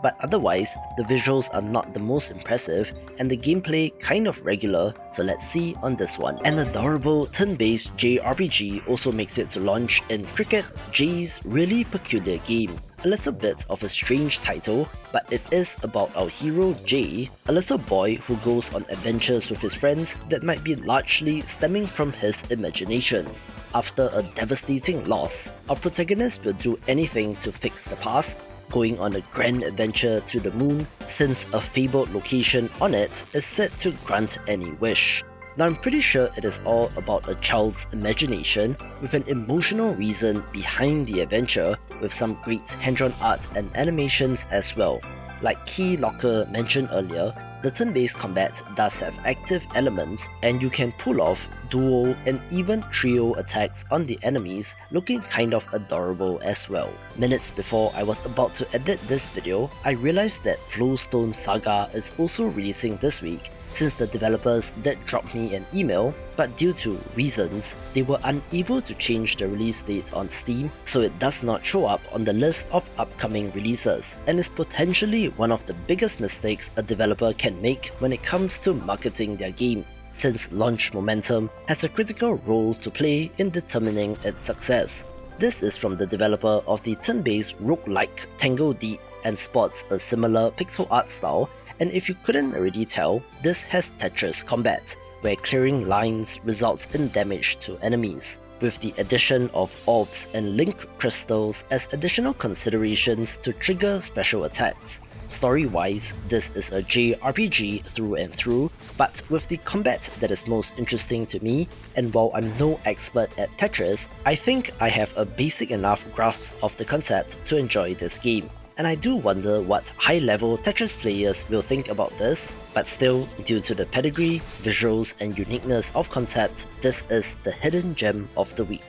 But otherwise, the visuals are not the most impressive and the gameplay kind of regular, so let's see on this one. An adorable turn-based JRPG also makes it to launch in Cricket, J's really peculiar game. A little bit of a strange title, but it is about our hero Jay, a little boy who goes on adventures with his friends that might be largely stemming from his imagination. After a devastating loss, our protagonist will do anything to fix the past, going on a grand adventure to the moon since a fabled location on it is said to grant any wish. Now I'm pretty sure it is all about a child's imagination with an emotional reason behind the adventure, with some great hand-drawn art and animations as well. Like Key Locker mentioned earlier, the turn-based combat does have active elements and you can pull off duo and even trio attacks on the enemies, looking kind of adorable as well. Minutes before I was about to edit this video, I realized that Flowstone Saga is also releasing this week, since the developers did drop me an email, but due to reasons, they were unable to change the release date on Steam, so it does not show up on the list of upcoming releases, and is potentially one of the biggest mistakes a developer can make when it comes to marketing their game, since launch momentum has a critical role to play in determining its success. This is from the developer of the turn-based roguelike Tangle Deep and sports a similar pixel art style, and if you couldn't already tell, this has Tetris combat, where clearing lines results in damage to enemies, with the addition of orbs and link crystals as additional considerations to trigger special attacks. Story-wise, this is a JRPG through and through, but with the combat that is most interesting to me, and while I'm no expert at Tetris, I think I have a basic enough grasp of the concept to enjoy this game. And I do wonder what high-level Tetris players will think about this, but still, due to the pedigree, visuals and uniqueness of concept, this is the hidden gem of the week.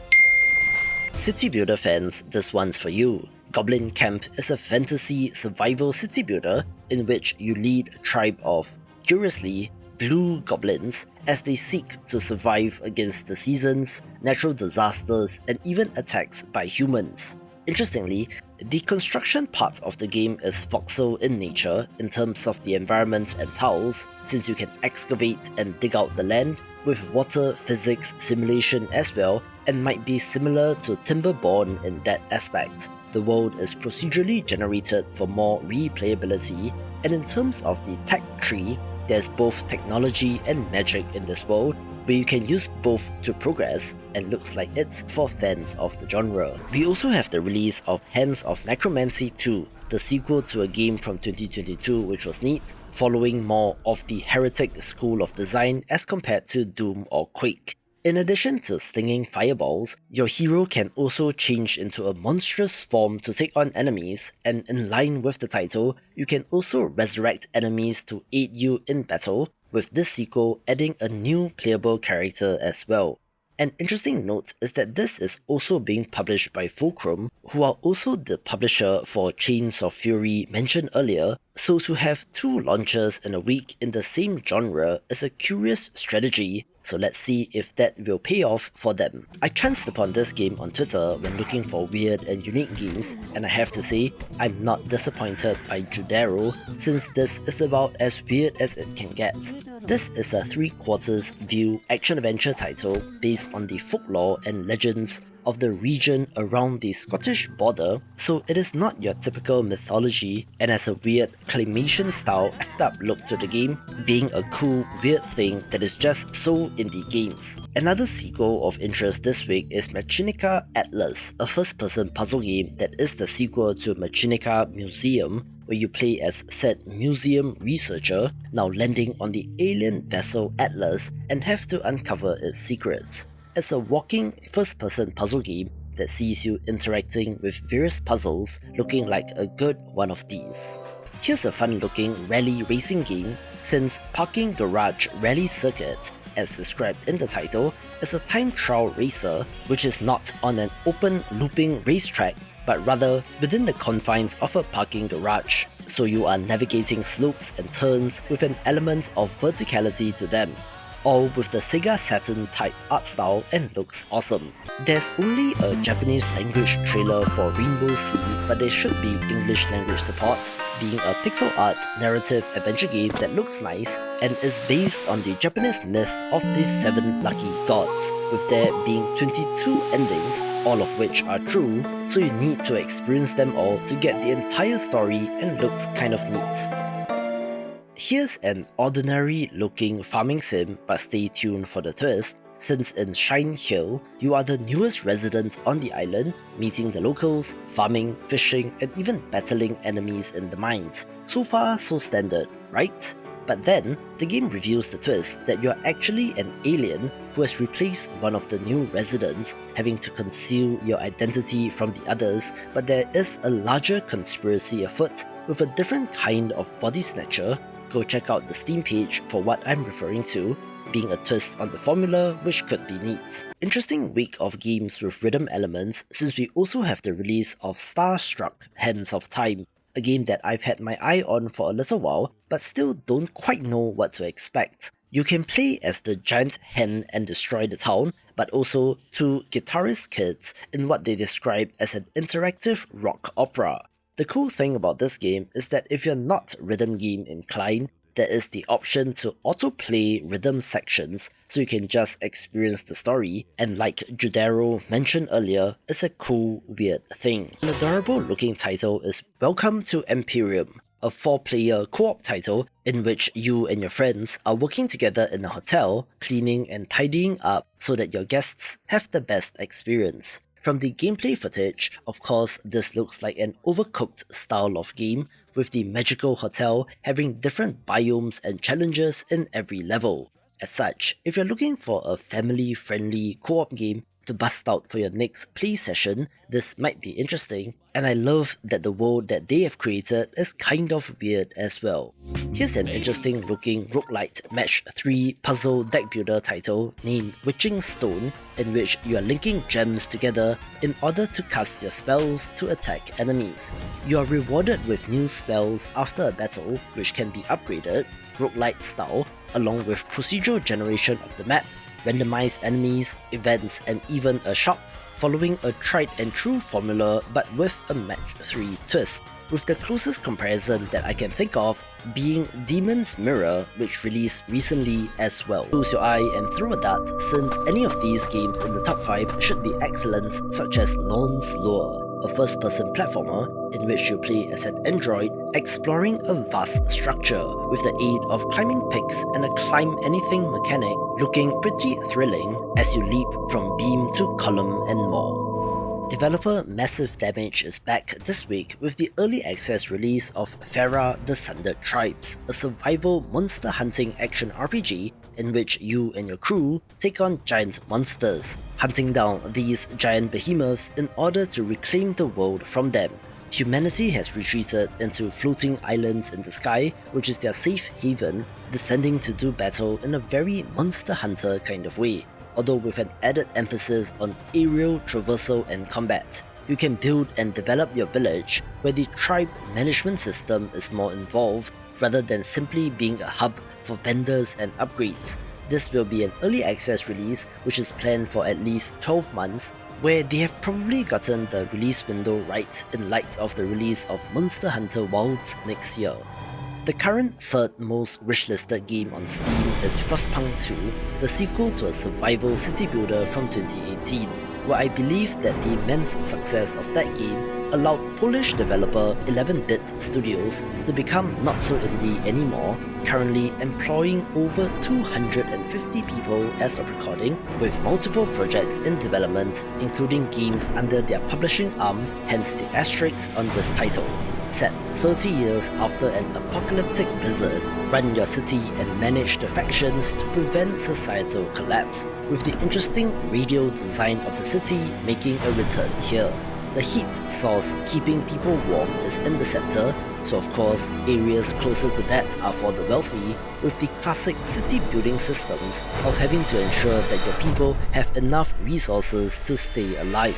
City Builder fans, this one's for you. Goblin Camp is a fantasy survival city builder in which you lead a tribe of, curiously, blue goblins as they seek to survive against the seasons, natural disasters, and even attacks by humans. Interestingly, the construction part of the game is voxel in nature in terms of the environment and tiles, since you can excavate and dig out the land, with water physics simulation as well, and might be similar to Timberborn in that aspect. The world is procedurally generated for more replayability, and in terms of the tech tree, there's both technology and magic in this world, where you can use both to progress, and looks like it's for fans of the genre. We also have the release of Hands of Necromancy 2, the sequel to a game from 2022 which was neat, following more of the heretic school of design as compared to Doom or Quake. In addition to stinging fireballs, your hero can also change into a monstrous form to take on enemies, and in line with the title, you can also resurrect enemies to aid you in battle, with this sequel adding a new playable character as well. An interesting note is that this is also being published by Fulcrum, who are also the publisher for Chains of Fury mentioned earlier, so to have two launches in a week in the same genre is a curious strategy, so let's see if that will pay off for them. I chanced upon this game on Twitter when looking for weird and unique games, and I have to say, I'm not disappointed by Judaro, since this is about as weird as it can get. This is a 3/4 view action-adventure title based on the folklore and legends of the region around the Scottish border, so it is not your typical mythology and has a weird claymation style effed up look to the game, being a cool weird thing that is just so indie games. Another sequel of interest this week is Machinica Atlas, a first-person puzzle game that is the sequel to Machinica Museum, where you play as said museum researcher, now landing on the alien vessel Atlas and have to uncover its secrets. It's a walking first-person puzzle game that sees you interacting with various puzzles, looking like a good one of these. Here's a fun-looking rally racing game, since Parking Garage Rally Circuit, as described in the title, is a time trial racer which is not on an open looping racetrack, but rather within the confines of a parking garage, so you are navigating slopes and turns with an element of verticality to them, all with the Sega Saturn type art style and looks awesome. There's only a Japanese language trailer for Rainbow Sea, but there should be English language support, being a pixel art narrative adventure game that looks nice and is based on the Japanese myth of the 7 lucky gods, with there being 22 endings, all of which are true, so you need to experience them all to get the entire story, and looks kind of neat. Here's an ordinary looking farming sim, but stay tuned for the twist, since in Shine Hill, you are the newest resident on the island, meeting the locals, farming, fishing, and even battling enemies in the mines. So far, so standard, right? But then, the game reveals the twist that you're actually an alien who has replaced one of the new residents, having to conceal your identity from the others, but there is a larger conspiracy afoot with a different kind of body snatcher. Go check out the Steam page for what I'm referring to, being a twist on the formula which could be neat. Interesting week of games with rhythm elements, since we also have the release of Starstruck Hands of Time, a game that I've had my eye on for a little while, but still don't quite know what to expect. You can play as the giant hen and destroy the town, but also two guitarist kids in what they describe as an interactive rock opera. The cool thing about this game is that if you're not rhythm game inclined, there is the option to autoplay rhythm sections so you can just experience the story, and like Judaro mentioned earlier, it's a cool, weird thing. An adorable looking title is Welcome to Empyreum, a 4-player co-op title in which you and your friends are working together in a hotel, cleaning and tidying up so that your guests have the best experience. From the gameplay footage, of course, this looks like an overcooked style of game, with the magical hotel having different biomes and challenges in every level. As such, if you're looking for a family-friendly co-op game to bust out for your next play session, this might be interesting, and I love that the world that they have created is kind of weird as well. Here's an interesting looking roguelite match 3 puzzle deck builder title named Witching Stone, in which you are linking gems together in order to cast your spells to attack enemies. You are rewarded with new spells after a battle, which can be upgraded, roguelite style, along with procedural generation of the map, randomized enemies, events, and even a shop, following a tried and true formula but with a match 3 twist, with the closest comparison that I can think of being Demon's Mirror, which released recently as well. Close your eye and throw a dart, since any of these games in the top 5 should be excellent, such as Lorne's Lure, a first-person platformer in which you play as an android exploring a vast structure with the aid of climbing peaks and a climb anything mechanic, looking pretty thrilling as you leap from beam to column and more. Developer Massive Damage is back this week with the early access release of Referral: The Sundered Tribes, a survival monster hunting action RPG in which you and your crew take on giant monsters, hunting down these giant behemoths in order to reclaim the world from them. Humanity has retreated into floating islands in the sky, which is their safe haven, descending to do battle in a very Monster Hunter kind of way, although with an added emphasis on aerial traversal and combat. You can build and develop your village, where the tribe management system is more involved, rather than simply being a hub for vendors and upgrades. This will be an early access release which is planned for at least 12 months, where they have probably gotten the release window right in light of the release of Monster Hunter Wilds next year. The current third most wishlisted game on Steam is Frostpunk 2, the sequel to a survival city builder from 2018, where I believe that the immense success of that game allowed Polish developer 11-Bit Studios to become not so indie anymore, currently employing over 250 people as of recording, with multiple projects in development, including games under their publishing arm, hence the asterisk on this title. Set 30 years after an apocalyptic blizzard, run your city and manage the factions to prevent societal collapse, with the interesting radial design of the city making a return here. The heat source keeping people warm is in the center, so of course areas closer to that are for the wealthy, with the classic city building systems of having to ensure that your people have enough resources to stay alive.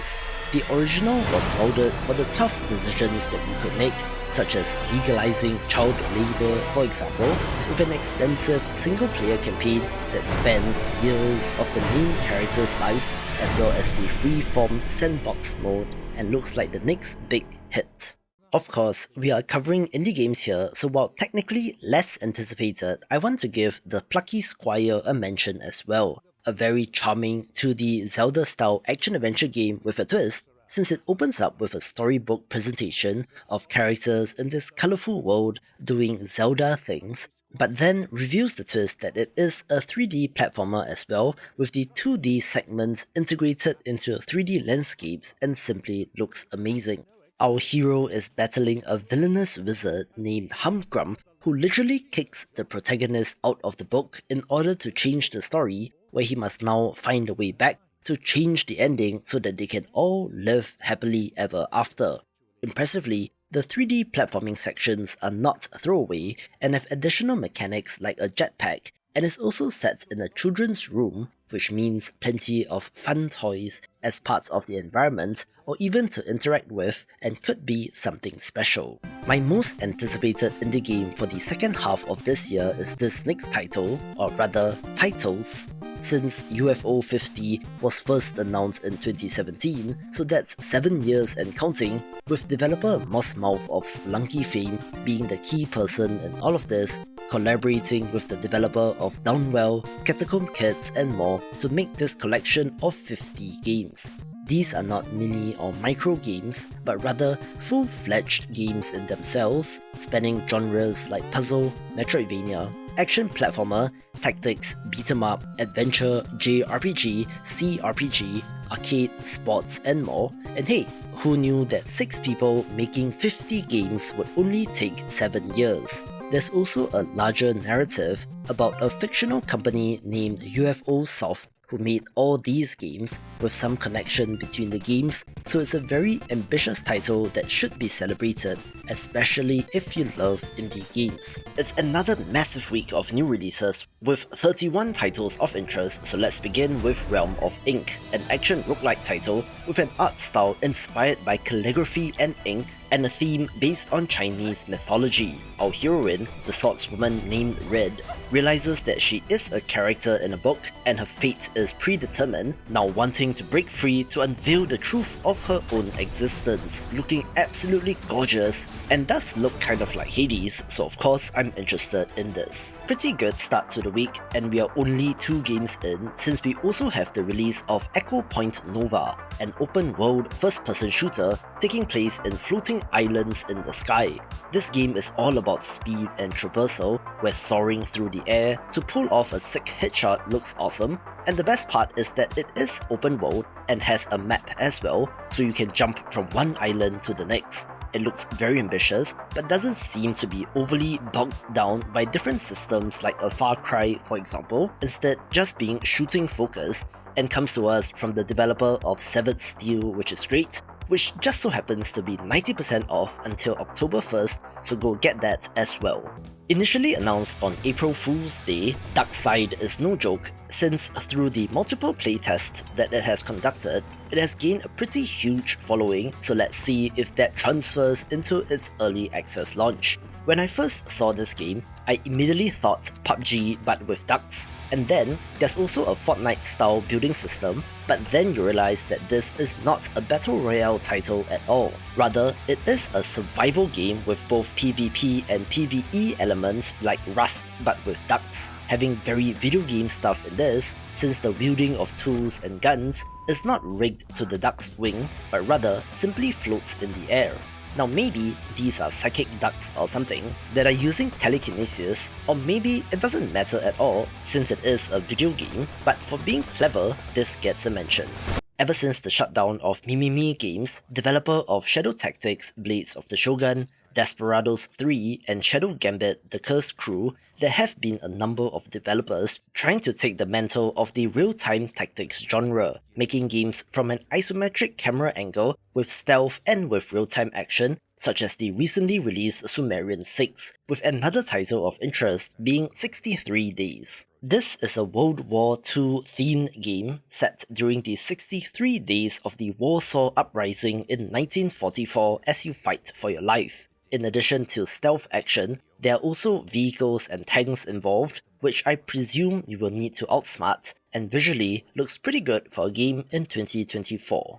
The original was lauded for the tough decisions that you could make, such as legalizing child labor, for example, with an extensive single-player campaign that spans years of the main character's life, as well as the free-form sandbox mode, and looks like the next big hit. Of course, we are covering indie games here, so while technically less anticipated, I want to give The Plucky Squire a mention as well. A very charming 2D Zelda-style action-adventure game with a twist, since it opens up with a storybook presentation of characters in this colourful world doing Zelda things, but then reveals the twist that it is a 3D platformer as well, with the 2D segments integrated into 3D landscapes, and simply looks amazing. Our hero is battling a villainous wizard named Humgrump, who literally kicks the protagonist out of the book in order to change the story, where he must now find a way back to change the ending so that they can all live happily ever after. Impressively, the 3D platforming sections are not throwaway and have additional mechanics like a jetpack, and is also set in a children's room, which means plenty of fun toys as parts of the environment, or even to interact with, and could be something special. My most anticipated indie game for the second half of this year is this next title, or rather titles, since UFO 50 was first announced in 2017, so that's 7 years and counting, with developer Mossmouth of Spelunky fame being the key person in all of this, collaborating with the developer of Downwell, Catacomb Kids and more to make this collection of 50 games. These are not mini or micro games, but rather full-fledged games in themselves, spanning genres like puzzle, Metroidvania, action platformer, tactics, beat-em-up, adventure, JRPG, CRPG, arcade, sports and more. And hey, who knew that 6 people making 50 games would only take 7 years? There's also a larger narrative about a fictional company named UFO Soft who made all these games with some connection between the games, so it's a very ambitious title that should be celebrated, especially if you love indie games. It's another massive week of new releases with 31 titles of interest, so let's begin with Realm of Ink, an action roguelike title with an art style inspired by calligraphy and ink and a theme based on Chinese mythology. Our heroine, the swordswoman named Red, realizes that she is a character in a book and her fate is predetermined, now wanting to break free to unveil the truth of her own existence. Looking absolutely gorgeous and does look kind of like Hades, so of course I'm interested in this. Pretty good start to the week, and we are only 2 games in since we also have the release of Echo Point Nova, an open world first-person shooter taking place in floating islands in the sky. This game is all about speed and traversal, where soaring through the air to pull off a sick headshot looks awesome, and the best part is that it is open world and has a map as well, so you can jump from one island to the next. It looks very ambitious, but doesn't seem to be overly bogged down by different systems like a Far Cry for example, instead just being shooting focused, and comes to us from the developer of Severed Steel, which is great, which just so happens to be 90% off until October 1st, so go get that as well. Initially announced on April Fool's Day, Darkside is no joke, since through the multiple playtests that it has conducted, it has gained a pretty huge following, so let's see if that transfers into its early access launch. When I first saw this game, I immediately thought PUBG but with ducks, and then there's also a Fortnite style building system, but then you realize that this is not a battle royale title at all. Rather, it is a survival game with both PvP and PvE elements like Rust but with ducks, having very video game stuff in this, since the wielding of tools and guns is not rigged to the duck's wing, but rather simply floats in the air. Now maybe these are psychic ducks or something that are using telekinesis, or maybe it doesn't matter at all since it is a video game, but for being clever, this gets a mention. Ever since the shutdown of Mimimi Games, developer of Shadow Tactics, Blades of the Shogun, Desperados 3 and Shadow Gambit The Cursed Crew, there have been a number of developers trying to take the mantle of the real-time tactics genre, making games from an isometric camera angle with stealth and with real-time action, such as the recently released Sumerian 6, with another title of interest being 63 Days. This is a World War II themed game set during the 63 days of the Warsaw Uprising in 1944 as you fight for your life. In addition to stealth action, there are also vehicles and tanks involved, which I presume you will need to outsmart, and visually looks pretty good for a game in 2024.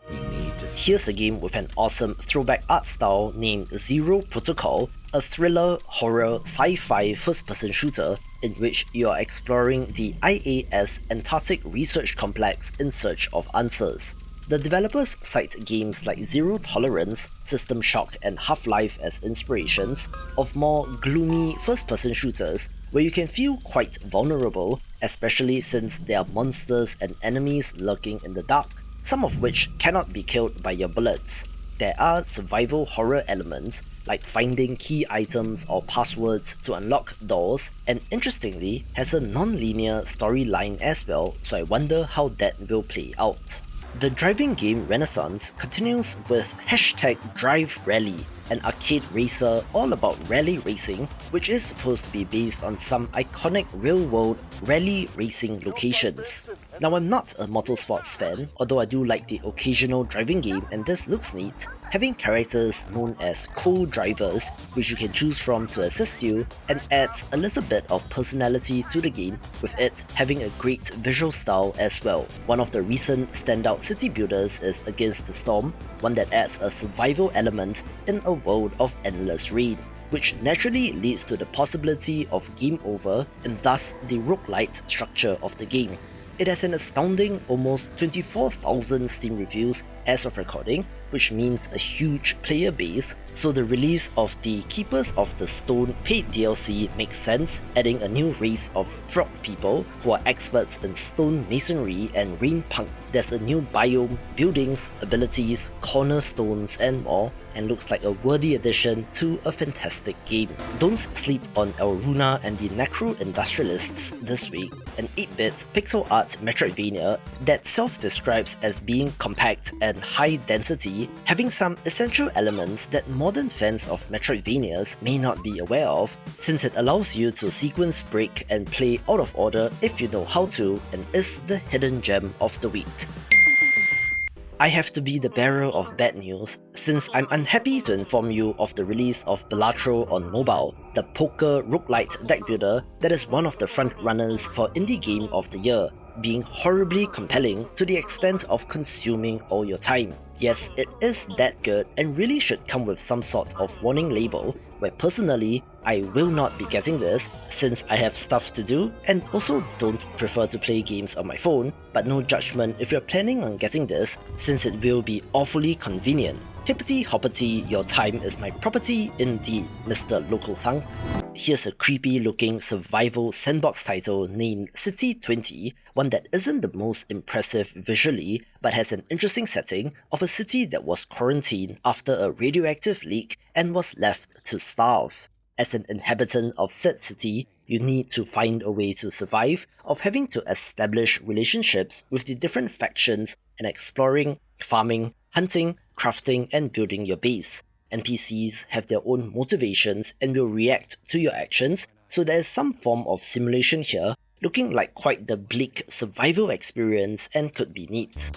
Here's a game with an awesome throwback art style named Zero Protocol, a thriller, horror, sci-fi first-person shooter in which you are exploring the IAS Antarctic Research Complex in search of answers. The developers cite games like Zero Tolerance, System Shock and Half-Life as inspirations of more gloomy first-person shooters where you can feel quite vulnerable, especially since there are monsters and enemies lurking in the dark, some of which cannot be killed by your bullets. There are survival horror elements like finding key items or passwords to unlock doors, and interestingly has a non-linear storyline as well, so I wonder how that will play out. The driving game renaissance continues with #DriveRally, an arcade racer all about rally racing, which is supposed to be based on some iconic real-world rally racing locations. Now I'm not a motorsports fan, although I do like the occasional driving game and this looks neat, having characters known as co-drivers which you can choose from to assist you, and adds a little bit of personality to the game, with it having a great visual style as well. One of the recent standout city builders is Against the Storm, one that adds a survival element in a world of endless rain, which naturally leads to the possibility of game over and thus the roguelite structure of the game. It has an astounding almost 24,000 Steam reviews as of recording, which means a huge player base, so the release of the Keepers of the Stone paid DLC makes sense, adding a new race of frog people who are experts in stone masonry and rain punk. There's a new biome, buildings, abilities, cornerstones and more, and looks like a worthy addition to a fantastic game. Don't sleep on El Runa and the Necro-Industrialists this week, an 8-bit pixel art Metroidvania that self-describes as being compact and high density, having some essential elements that modern fans of Metroidvanias may not be aware of, since it allows you to sequence break and play out of order if you know how to, and is the hidden gem of the week. I have to be the bearer of bad news, since I'm unhappy to inform you of the release of Bellatro on mobile, the poker roguelite deck builder that is one of the front runners for Indie Game of the Year, being horribly compelling to the extent of consuming all your time. Yes, it is that good and really should come with some sort of warning label, where personally, I will not be getting this since I have stuff to do and also don't prefer to play games on my phone, but no judgment if you're planning on getting this since it will be awfully convenient. Hippity hoppity, your time is my property indeed, Mr. Local Thunk. Here's a creepy looking survival sandbox title named City 20, one that isn't the most impressive visually, but has an interesting setting of a city that was quarantined after a radioactive leak and was left to starve. As an inhabitant of said city, you need to find a way to survive, of having to establish relationships with the different factions and exploring, farming, hunting, crafting and building your base. NPCs have their own motivations and will react to your actions, so there is some form of simulation here, looking like quite the bleak survival experience and could be neat.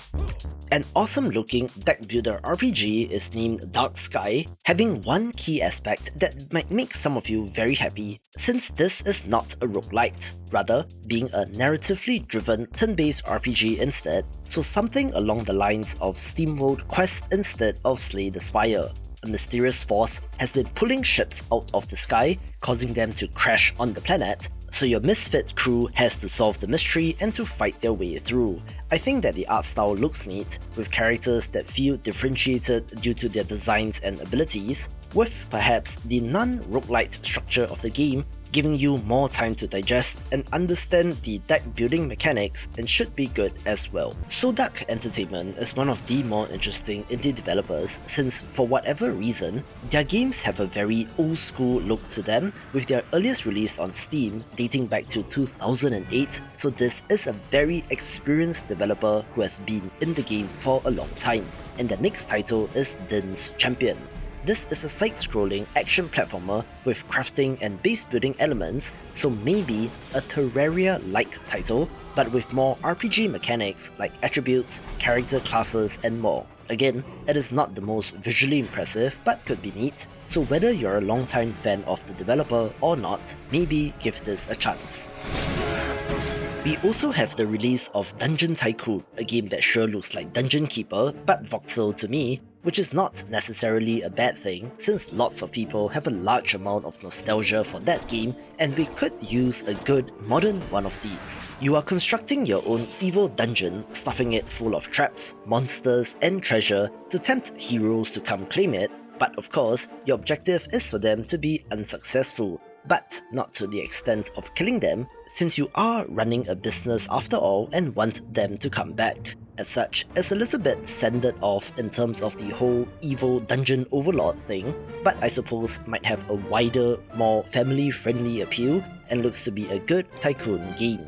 An awesome looking deck builder RPG is named Dark Sky, having one key aspect that might make some of you very happy, since this is not a roguelite, rather being a narratively driven turn-based RPG instead, so something along the lines of SteamWorld Quest instead of Slay the Spire. A mysterious force has been pulling ships out of the sky, causing them to crash on the planet, so your misfit crew has to solve the mystery and to fight their way through. I think that the art style looks neat, with characters that feel differentiated due to their designs and abilities, with perhaps the non-roguelite structure of the game giving you more time to digest and understand the deck building mechanics, and should be good as well. Sodak Entertainment is one of the more interesting indie developers since, for whatever reason, their games have a very old school look to them, with their earliest release on Steam dating back to 2008, so this is a very experienced developer who has been in the game for a long time. And the next title is Din's Champion. This is a side-scrolling action platformer with crafting and base building elements, so maybe a Terraria-like title, but with more RPG mechanics like attributes, character classes and more. Again, it is not the most visually impressive, but could be neat, so whether you're a long-time fan of the developer or not, maybe give this a chance. We also have the release of Dungeon Tycoon, a game that sure looks like Dungeon Keeper, but voxel to me, which is not necessarily a bad thing, since lots of people have a large amount of nostalgia for that game, and we could use a good modern one of these. You are constructing your own evil dungeon, stuffing it full of traps, monsters, and treasure to tempt heroes to come claim it, but of course, your objective is for them to be unsuccessful, but not to the extent of killing them, since you are running a business after all and want them to come back. As such, it's a little bit sanded off in terms of the whole evil dungeon overlord thing, but I suppose might have a wider, more family-friendly appeal and looks to be a good tycoon game.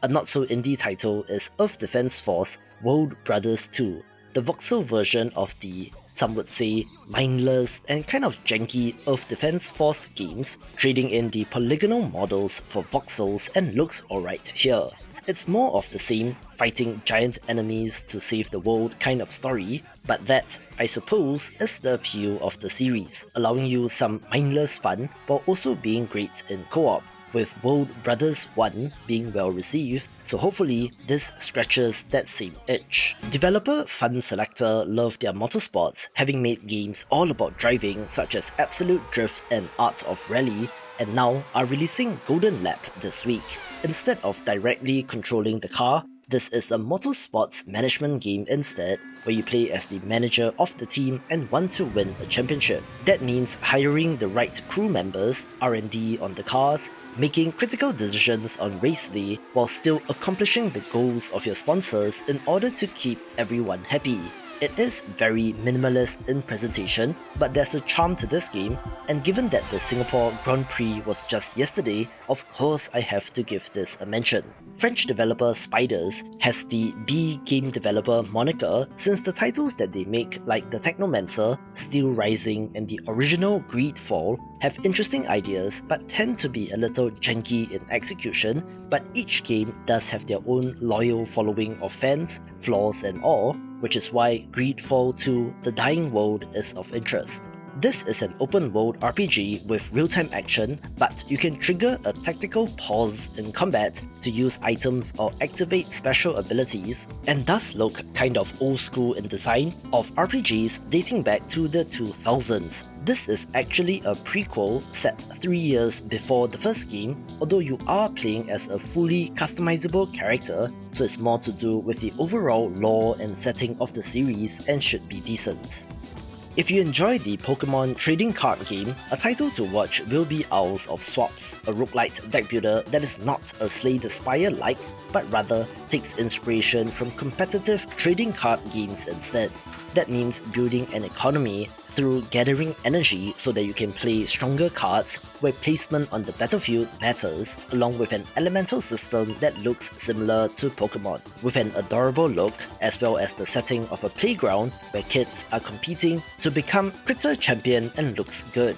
A not-so-indie title is Earth Defense Force World Brothers 2, the voxel version of the, some would say, mindless and kind of janky Earth Defense Force games, trading in the polygonal models for voxels and looks alright here. It's more of the same fighting giant enemies to save the world kind of story, but that, I suppose, is the appeal of the series, allowing you some mindless fun while also being great in co-op, with World Brothers 1 being well received, so hopefully this scratches that same itch. Developer Fun Selector love their motorsports, having made games all about driving such as Absolute Drift and Art of Rally, and now are releasing Golden Lap this week. Instead of directly controlling the car, This is a motorsports management game instead, where you play as the manager of the team and want to win a championship. That means hiring the right crew members, R&D on the cars, making critical decisions on race day while still accomplishing the goals of your sponsors in order to keep everyone happy. It is very minimalist in presentation, but there's a charm to this game, and given that the Singapore Grand Prix was just yesterday, of course I have to give this a mention. French developer Spiders has the B game developer moniker since the titles that they make, like the Technomancer, Steel Rising and the original Greedfall, have interesting ideas but tend to be a little janky in execution, but each game does have their own loyal following of fans, flaws and all, which is why Greedfall 2 The Dying World is of interest. This is an open world RPG with real-time action, but you can trigger a tactical pause in combat to use items or activate special abilities, and does look kind of old school in design of RPGs dating back to the 2000s. This is actually a prequel set 3 years before the first game, although you are playing as a fully customizable character, so it's more to do with the overall lore and setting of the series and should be decent. If you enjoy the Pokemon trading card game, a title to watch will be Owls of Swaps, a roguelite deck builder that is not a Slay the Spire-like, but rather takes inspiration from competitive trading card games instead. That means building an economy through gathering energy so that you can play stronger cards where placement on the battlefield matters, along with an elemental system that looks similar to Pokemon, with an adorable look as well as the setting of a playground where kids are competing to become Critter Champion and looks good.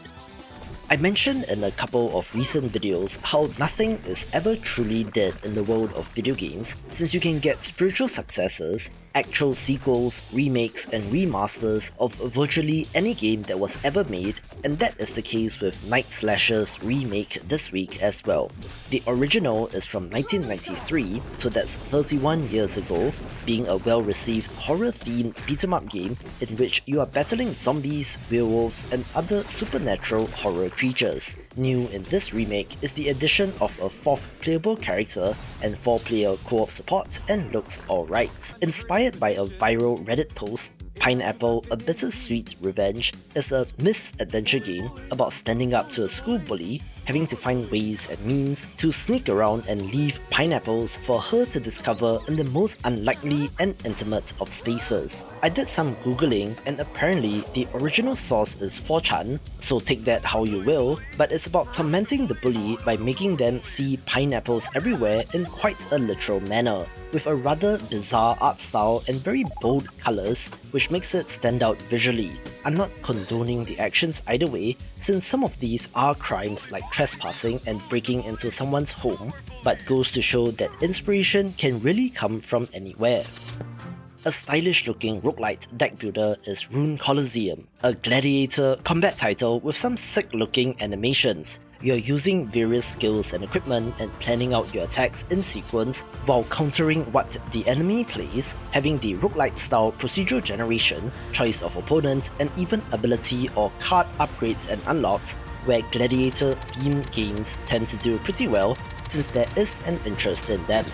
I mentioned in a couple of recent videos how nothing is ever truly dead in the world of video games, since you can get spiritual successors, actual sequels, remakes and remasters of virtually any game that was ever made, and that is the case with Night Slasher's remake this week as well. The original is from 1993, so that's 31 years ago, being a well-received horror-themed beat-em-up game in which you are battling zombies, werewolves and other supernatural horror creatures. New in this remake is the addition of a 4th playable character and 4-player co-op support, and looks alright. Inspired by a viral Reddit post, Pineapple: A Bittersweet Revenge is a misadventure game about standing up to a school bully, having to find ways and means to sneak around and leave pineapples for her to discover in the most unlikely and intimate of spaces. I did some googling, and apparently the original source is 4chan, so take that how you will, but it's about tormenting the bully by making them see pineapples everywhere in quite a literal manner, with a rather bizarre art style and very bold colours, which makes it stand out visually. I'm not condoning the actions either way, since some of these are crimes like trespassing and breaking into someone's home, but goes to show that inspiration can really come from anywhere. A stylish looking roguelite deck builder is Rune Colosseum, a gladiator combat title with some sick looking animations. You're using various skills and equipment and planning out your attacks in sequence while countering what the enemy plays, having the roguelite style procedural generation, choice of opponent, and even ability or card upgrades and unlocks, where gladiator themed games tend to do pretty well since there is an interest in them.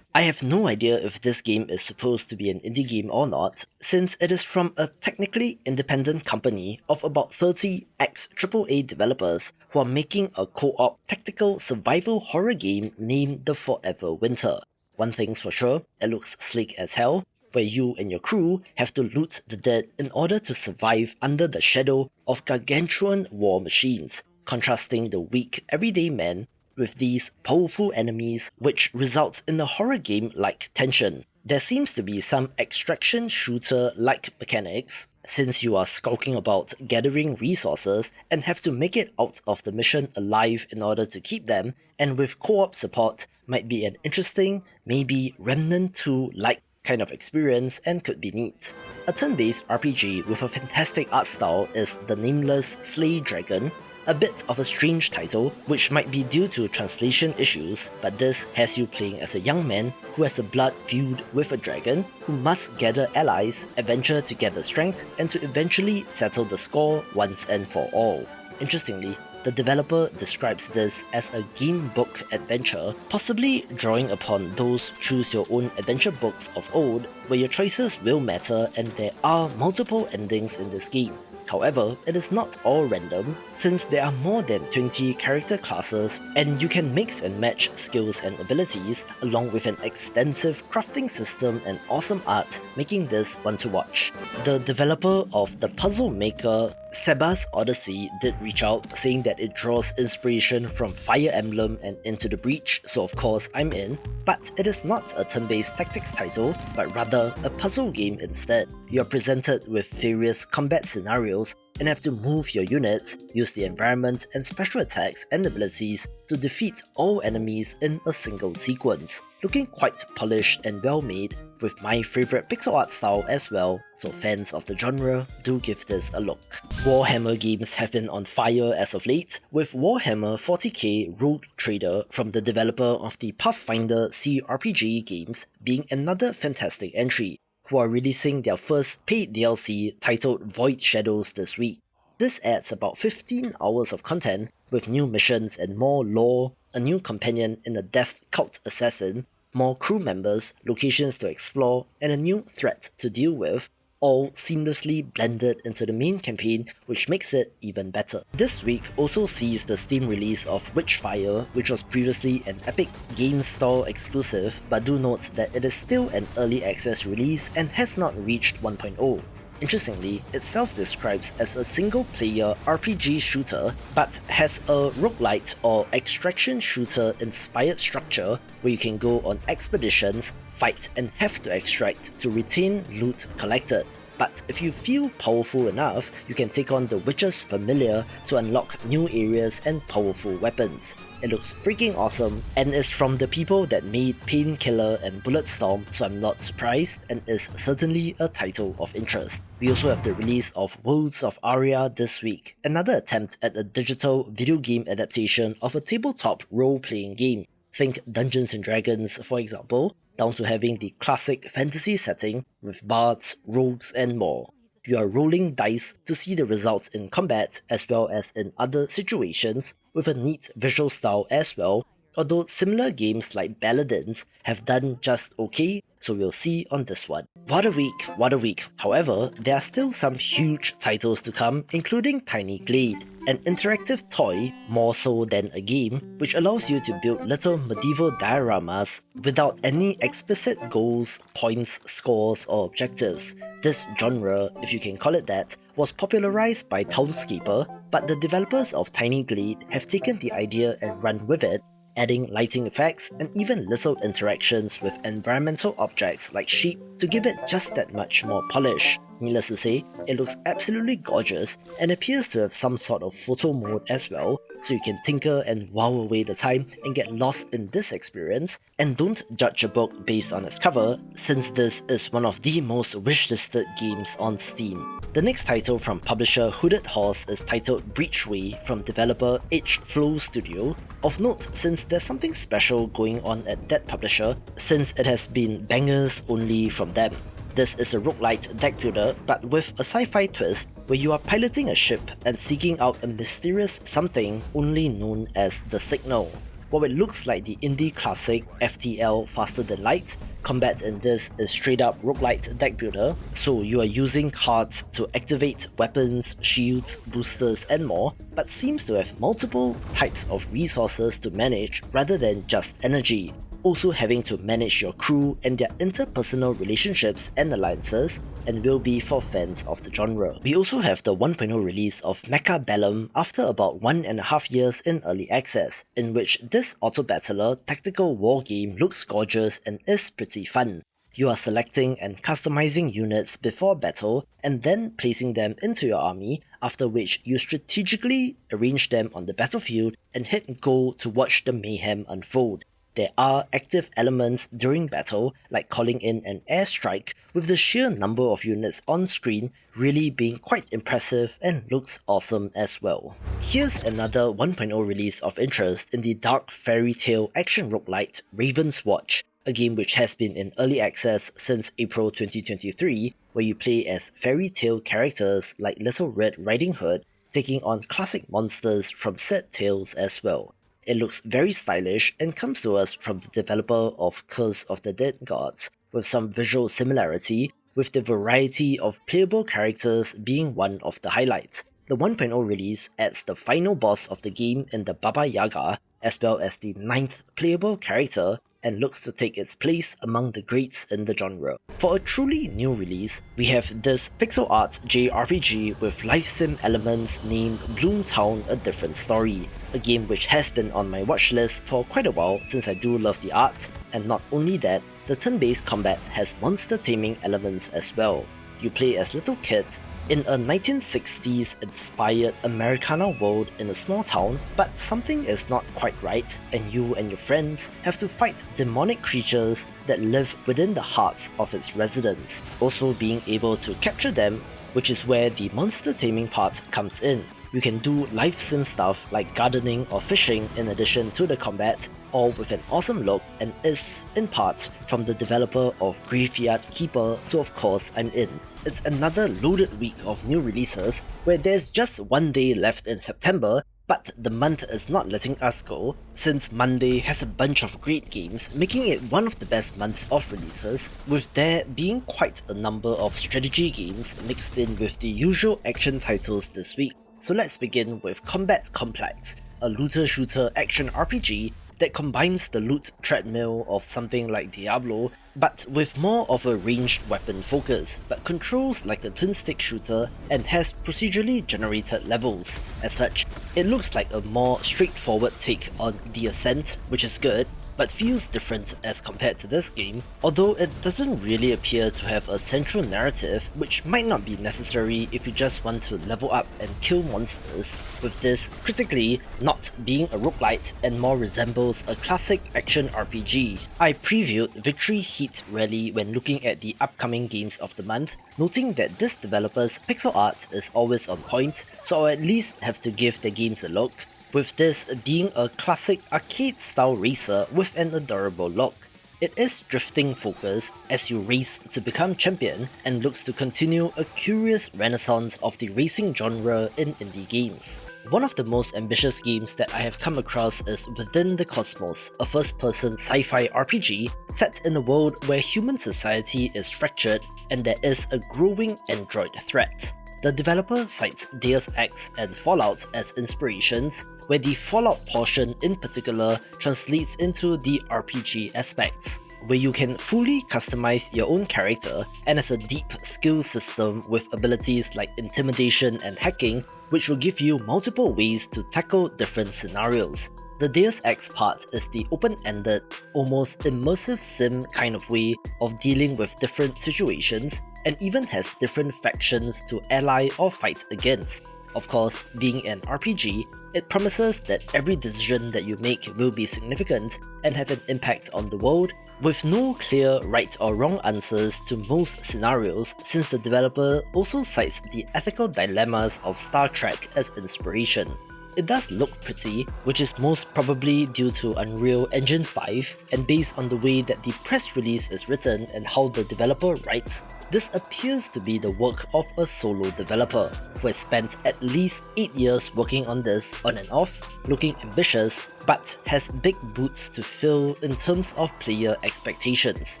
I have no idea if this game is supposed to be an indie game or not, since it is from a technically independent company of about 30 ex-AAA developers who are making a co-op tactical survival horror game named The Forever Winter. One thing's for sure, it looks slick as hell, where you and your crew have to loot the dead in order to survive under the shadow of gargantuan war machines, contrasting the weak everyday man with these powerful enemies, which results in a horror game-like tension. There seems to be some extraction shooter-like mechanics, since you are skulking about gathering resources and have to make it out of the mission alive in order to keep them, and with co-op support might be an interesting, maybe Remnant 2-like kind of experience and could be neat. A turn-based RPG with a fantastic art style is The Nameless Slay Dragon, a bit of a strange title, which might be due to translation issues, but this has you playing as a young man who has a blood feud with a dragon, who must gather allies, adventure to gather strength, and to eventually settle the score once and for all. Interestingly, The developer describes this as a game book adventure, possibly drawing upon those choose your own adventure books of old, where your choices will matter and there are multiple endings in this game. However, it is not all random, since there are more than 20 character classes and you can mix and match skills and abilities, along with an extensive crafting system and awesome art, making this one to watch. The developer of the puzzle maker Seba's Odyssey did reach out, saying that it draws inspiration from Fire Emblem and Into the Breach, so of course I'm in, but it is not a turn-based tactics title, but rather a puzzle game instead. You are presented with various combat scenarios and have to move your units, use the environment and special attacks and abilities to defeat all enemies in a single sequence. Looking quite polished and well made, with my favourite pixel art style as well, so fans of the genre do give this a look. Warhammer games have been on fire as of late, with Warhammer 40k Rogue Trader from the developer of the Pathfinder CRPG games being another fantastic entry, who are releasing their first paid DLC titled Void Shadows this week. This adds about 15 hours of content with new missions and more lore, a new companion in a death cult assassin, more crew members, locations to explore, and a new threat to deal with, all seamlessly blended into the main campaign, which makes it even better. This week also sees the Steam release of Witchfire, which was previously an Epic Games Store exclusive, but do note that it is still an early access release and has not reached 1.0. Interestingly, it self-describes as a single-player RPG shooter, but has a roguelite or extraction shooter inspired structure where you can go on expeditions, fight and have to extract to retain loot collected. But if you feel powerful enough, you can take on the Witcher's Familiar to unlock new areas and powerful weapons. It looks freaking awesome and is from the people that made Painkiller and Bulletstorm, so I'm not surprised and is certainly a title of interest. We also have the release of Worlds of Aria this week, another attempt at a digital video game adaptation of a tabletop role-playing game. Think Dungeons & Dragons, for example, down to having the classic fantasy setting with bards, rogues and more. You are rolling dice to see the results in combat as well as in other situations, with a neat visual style as well, although similar games like Paladins have done just okay, so we'll see on this one. What a week. However, there are still some huge titles to come, including Tiny Glade, an interactive toy more so than a game, which allows you to build little medieval dioramas without any explicit goals, points, scores or objectives. This genre, if you can call it that, was popularized by Townscaper, but the developers of Tiny Glade have taken the idea and run with it, adding lighting effects and even little interactions with environmental objects like sheep to give it just that much more polish. Needless to say, it looks absolutely gorgeous and appears to have some sort of photo mode as well, so you can tinker and wow away the time and get lost in this experience. And don't judge a book based on its cover, since this is one of the most wishlisted games on Steam. The next title from publisher Hooded Horse is titled Breachway from developer H-Flow Studio. Of note, since there's something special going on at that publisher, since it has been bangers only from them. This is a roguelite deck builder, but with a sci-fi twist where you are piloting a ship and seeking out a mysterious something only known as the Signal. While it looks like the indie classic FTL Faster Than Light, combat in this is straight up roguelite deck builder, so you are using cards to activate weapons, shields, boosters and more, but seems to have multiple types of resources to manage rather than just energy. Also having to manage your crew and their interpersonal relationships and alliances, and will be for fans of the genre. We also have the 1.0 release of Mecha Bellum after about 1.5 years in early access, in which this auto-battler tactical war game looks gorgeous and is pretty fun. You are selecting and customizing units before battle and then placing them into your army, after which you strategically arrange them on the battlefield and hit go to watch the mayhem unfold. There are active elements during battle, like calling in an airstrike, with the sheer number of units on screen really being quite impressive and looks awesome as well. Here's another 1.0 release of interest in the dark fairy tale action roguelite Raven's Watch, a game which has been in early access since April 2023, where you play as fairy tale characters like Little Red Riding Hood, taking on classic monsters from said tales as well. It looks very stylish and comes to us from the developer of Curse of the Dead Gods, with some visual similarity, with the variety of playable characters being one of the highlights. The 1.0 release adds the final boss of the game in the Baba Yaga, as well as the 9th playable character, and looks to take its place among the greats in the genre. For a truly new release, we have this pixel art JRPG with life sim elements named Bloomtown A Different Story, a game which has been on my watchlist for quite a while since I do love the art, and not only that, the turn-based combat has monster taming elements as well. You play as little kids in a 1960s inspired Americana world in a small town, but something is not quite right and you and your friends have to fight demonic creatures that live within the hearts of its residents, also being able to capture them, which is where the monster taming part comes in. You can do life sim stuff like gardening or fishing in addition to the combat, all with an awesome look, and is, in part, from the developer of Graveyard Keeper, so of course I'm in. It's another loaded week of new releases where there's just one day left in September, but the month is not letting us go, since Monday has a bunch of great games, making it one of the best months of releases, with there being quite a number of strategy games mixed in with the usual action titles this week. So let's begin with Combat Complex, a looter-shooter action RPG that combines the loot treadmill of something like Diablo, but with more of a ranged weapon focus, but controls like a twin-stick shooter and has procedurally generated levels. As such, it looks like a more straightforward take on The Ascent, which is good, but feels different as compared to this game, although it doesn't really appear to have a central narrative, which might not be necessary if you just want to level up and kill monsters, with this critically not being a roguelite and more resembles a classic action RPG. I previewed Victory Heat Rally when looking at the upcoming games of the month, noting that this developer's pixel art is always on point, so I at least have to give the games a look, with this being a classic arcade-style racer with an adorable look. It is drifting focused as you race to become champion and looks to continue a curious renaissance of the racing genre in indie games. One of the most ambitious games that I have come across is Within the Cosmos, a first-person sci-fi RPG set in a world where human society is fractured and there is a growing android threat. The developer cites Deus Ex and Fallout as inspirations, where the Fallout portion in particular translates into the RPG aspects, where you can fully customize your own character and has a deep skill system with abilities like intimidation and hacking, which will give you multiple ways to tackle different scenarios. The Deus Ex part is the open-ended, almost immersive sim kind of way of dealing with different situations, and even has different factions to ally or fight against. Of course, being an RPG, it promises that every decision that you make will be significant and have an impact on the world, with no clear right or wrong answers to most scenarios, since the developer also cites the ethical dilemmas of Star Trek as inspiration. It does look pretty, which is most probably due to Unreal Engine 5, and based on the way that the press release is written and how the developer writes, this appears to be the work of a solo developer, who has spent at least 8 years working on this on and off, looking ambitious, but has big boots to fill in terms of player expectations.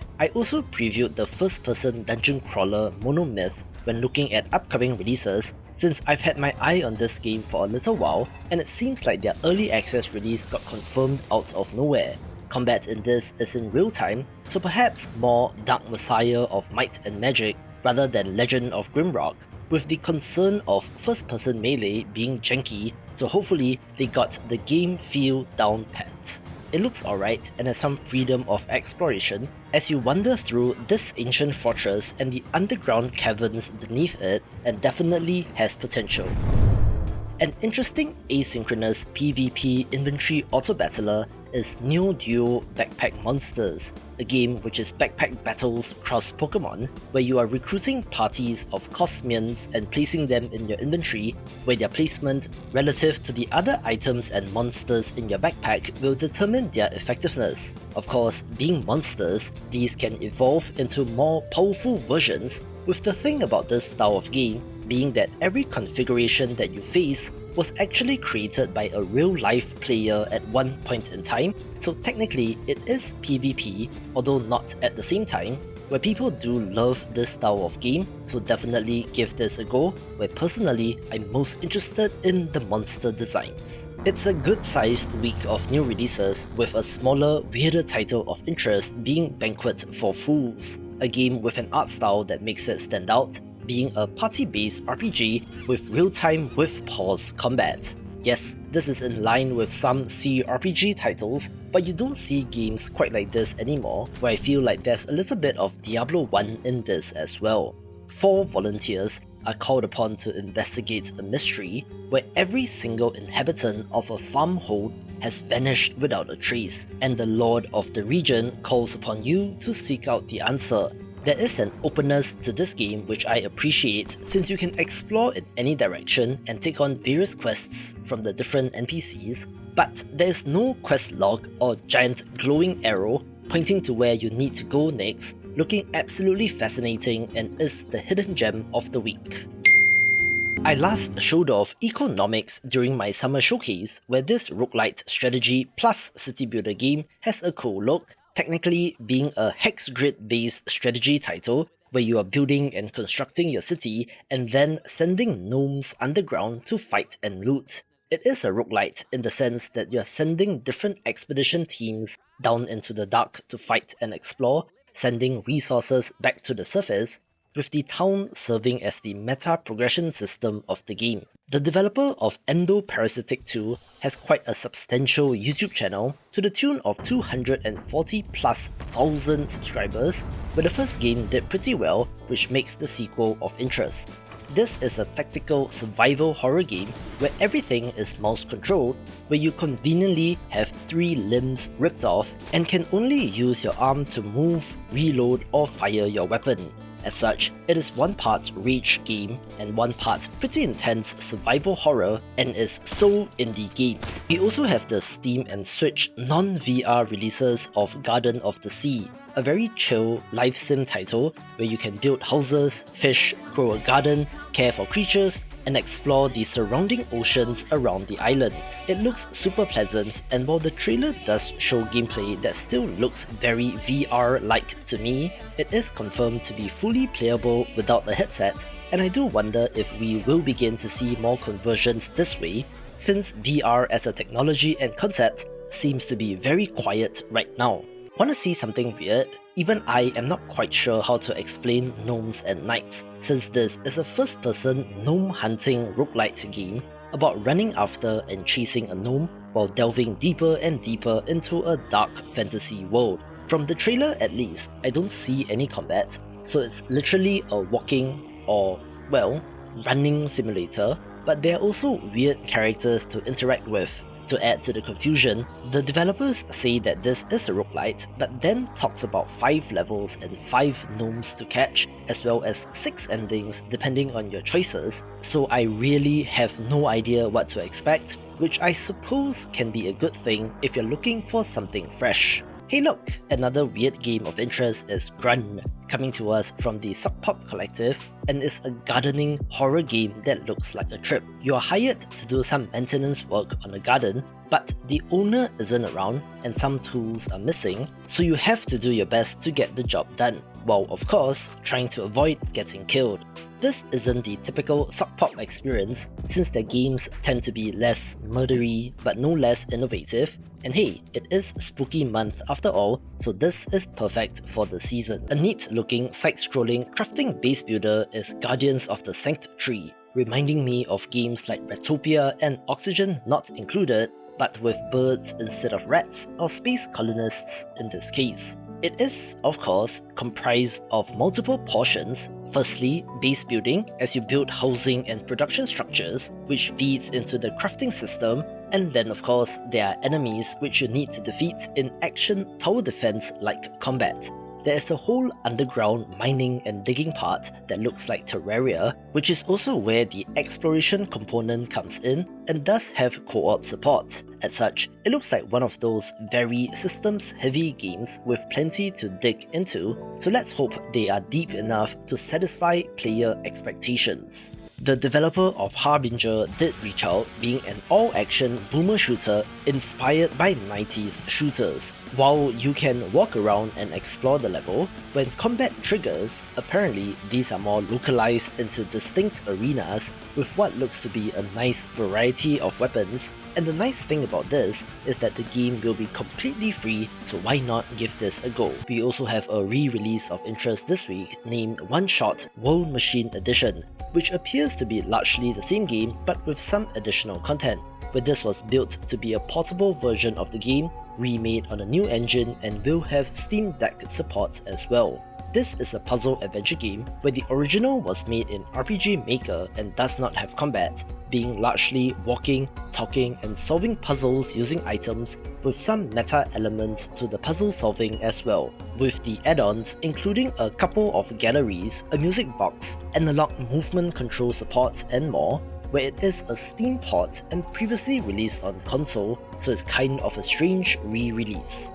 I also previewed the first-person dungeon crawler Monomyth when looking at upcoming releases, since I've had my eye on this game for a little while, and it seems like their early access release got confirmed out of nowhere. Combat in this is in real time, so perhaps more Dark Messiah of Might and Magic rather than Legend of Grimrock, with the concern of first-person melee being janky, so hopefully they got the game feel down pat. It looks alright and has some freedom of exploration as you wander through this ancient fortress and the underground caverns beneath it, and definitely has potential. An interesting asynchronous PvP inventory auto-battler is Neo Duo Backpack Monsters, a game which is backpack battles across Pokemon, where you are recruiting parties of Cosmians and placing them in your inventory, where their placement relative to the other items and monsters in your backpack will determine their effectiveness. Of course, being monsters, these can evolve into more powerful versions, with the thing about this style of game being that every configuration that you face was actually created by a real-life player at one point in time, so technically it is PvP, although not at the same time, where people do love this style of game, so definitely give this a go, where personally I'm most interested in the monster designs. It's a good-sized week of new releases, with a smaller, weirder title of interest being Banquet for Fools, a game with an art style that makes it stand out, being a party-based RPG with real-time with pause combat. Yes, this is in line with some CRPG titles, but you don't see games quite like this anymore, where I feel like there's a little bit of Diablo 1 in this as well. 4 volunteers are called upon to investigate a mystery where every single inhabitant of a farmhold has vanished without a trace, and the Lord of the region calls upon you to seek out the answer. There is an openness to this game which I appreciate, since you can explore in any direction and take on various quests from the different NPCs, but there is no quest log or giant glowing arrow pointing to where you need to go next, looking absolutely fascinating and is the hidden gem of the week. I last showed off Economics during my summer showcase, where this roguelite strategy plus city builder game has a cool look, technically being a hex grid based strategy title where you are building and constructing your city and then sending gnomes underground to fight and loot. It is a roguelite in the sense that you are sending different expedition teams down into the dark to fight and explore, sending resources back to the surface, with the town serving as the meta progression system of the game. The developer of Endoparasitic 2 has quite a substantial YouTube channel to the tune of 240,000+ subscribers, but the first game did pretty well, which makes the sequel of interest. This is a tactical survival horror game where everything is mouse controlled, where you conveniently have 3 limbs ripped off and can only use your arm to move, reload or fire your weapon. As such, it is one part rage game and one part pretty intense survival horror and is so indie games. We also have the Steam and Switch non-VR releases of Garden of the Sea, a very chill life sim title where you can build houses, fish, grow a garden, care for creatures, and explore the surrounding oceans around the island. It looks super pleasant, and while the trailer does show gameplay that still looks very VR-like to me, it is confirmed to be fully playable without a headset, and I do wonder if we will begin to see more conversions this way, since VR as a technology and concept seems to be very quiet right now. Wanna see something weird? Even I am not quite sure how to explain Gnomes and Knights, since this is a first-person gnome hunting roguelite game about running after and chasing a gnome while delving deeper and deeper into a dark fantasy world. From the trailer at least, I don't see any combat, so it's literally a walking or, well, running simulator, but there are also weird characters to interact with. To add to the confusion, the developers say that this is a roguelite, but then talks about 5 levels and 5 gnomes to catch, as well as 6 endings depending on your choices, so I really have no idea what to expect, which I suppose can be a good thing if you're looking for something fresh. Hey look, another weird game of interest is Grun, coming to us from the Suck Pop Collective, and is a gardening horror game that looks like a trip. You are hired to do some maintenance work on a garden, but the owner isn't around and some tools are missing, so you have to do your best to get the job done, while of course trying to avoid getting killed. This isn't the typical Suck Pop experience, since their games tend to be less murdery but no less innovative, and hey, it is spooky month after all, so this is perfect for the season. A neat looking side-scrolling crafting base builder is Guardians of the Sanct Tree, reminding me of games like Retopia and Oxygen Not Included, but with birds instead of rats or space colonists in this case. It is, of course, comprised of multiple portions. Firstly, base building, as you build housing and production structures, which feeds into the crafting system, and then of course there are enemies which you need to defeat in action tower defense like combat. There is a whole underground mining and digging part that looks like Terraria, which is also where the exploration component comes in and does have co-op support. As such, it looks like one of those very systems-heavy games with plenty to dig into, so let's hope they are deep enough to satisfy player expectations. The developer of Harbinger did reach out, being an all-action boomer shooter inspired by 90s shooters. While you can walk around and explore the level, when combat triggers, apparently these are more localized into distinct arenas with what looks to be a nice variety of weapons, and the nice thing about this is that the game will be completely free, so why not give this a go. We also have a re-release of interest this week named One Shot World Machine Edition, which appears to be largely the same game but with some additional content, where this was built to be a portable version of the game, remade on a new engine, and will have Steam Deck support as well. This is a puzzle adventure game where the original was made in RPG Maker and does not have combat, being largely walking, talking, and solving puzzles using items, with some meta elements to the puzzle solving as well, with the add-ons including a couple of galleries, a music box, analog movement control support, and more, where it is a Steam port and previously released on console, so it's kind of a strange re-release.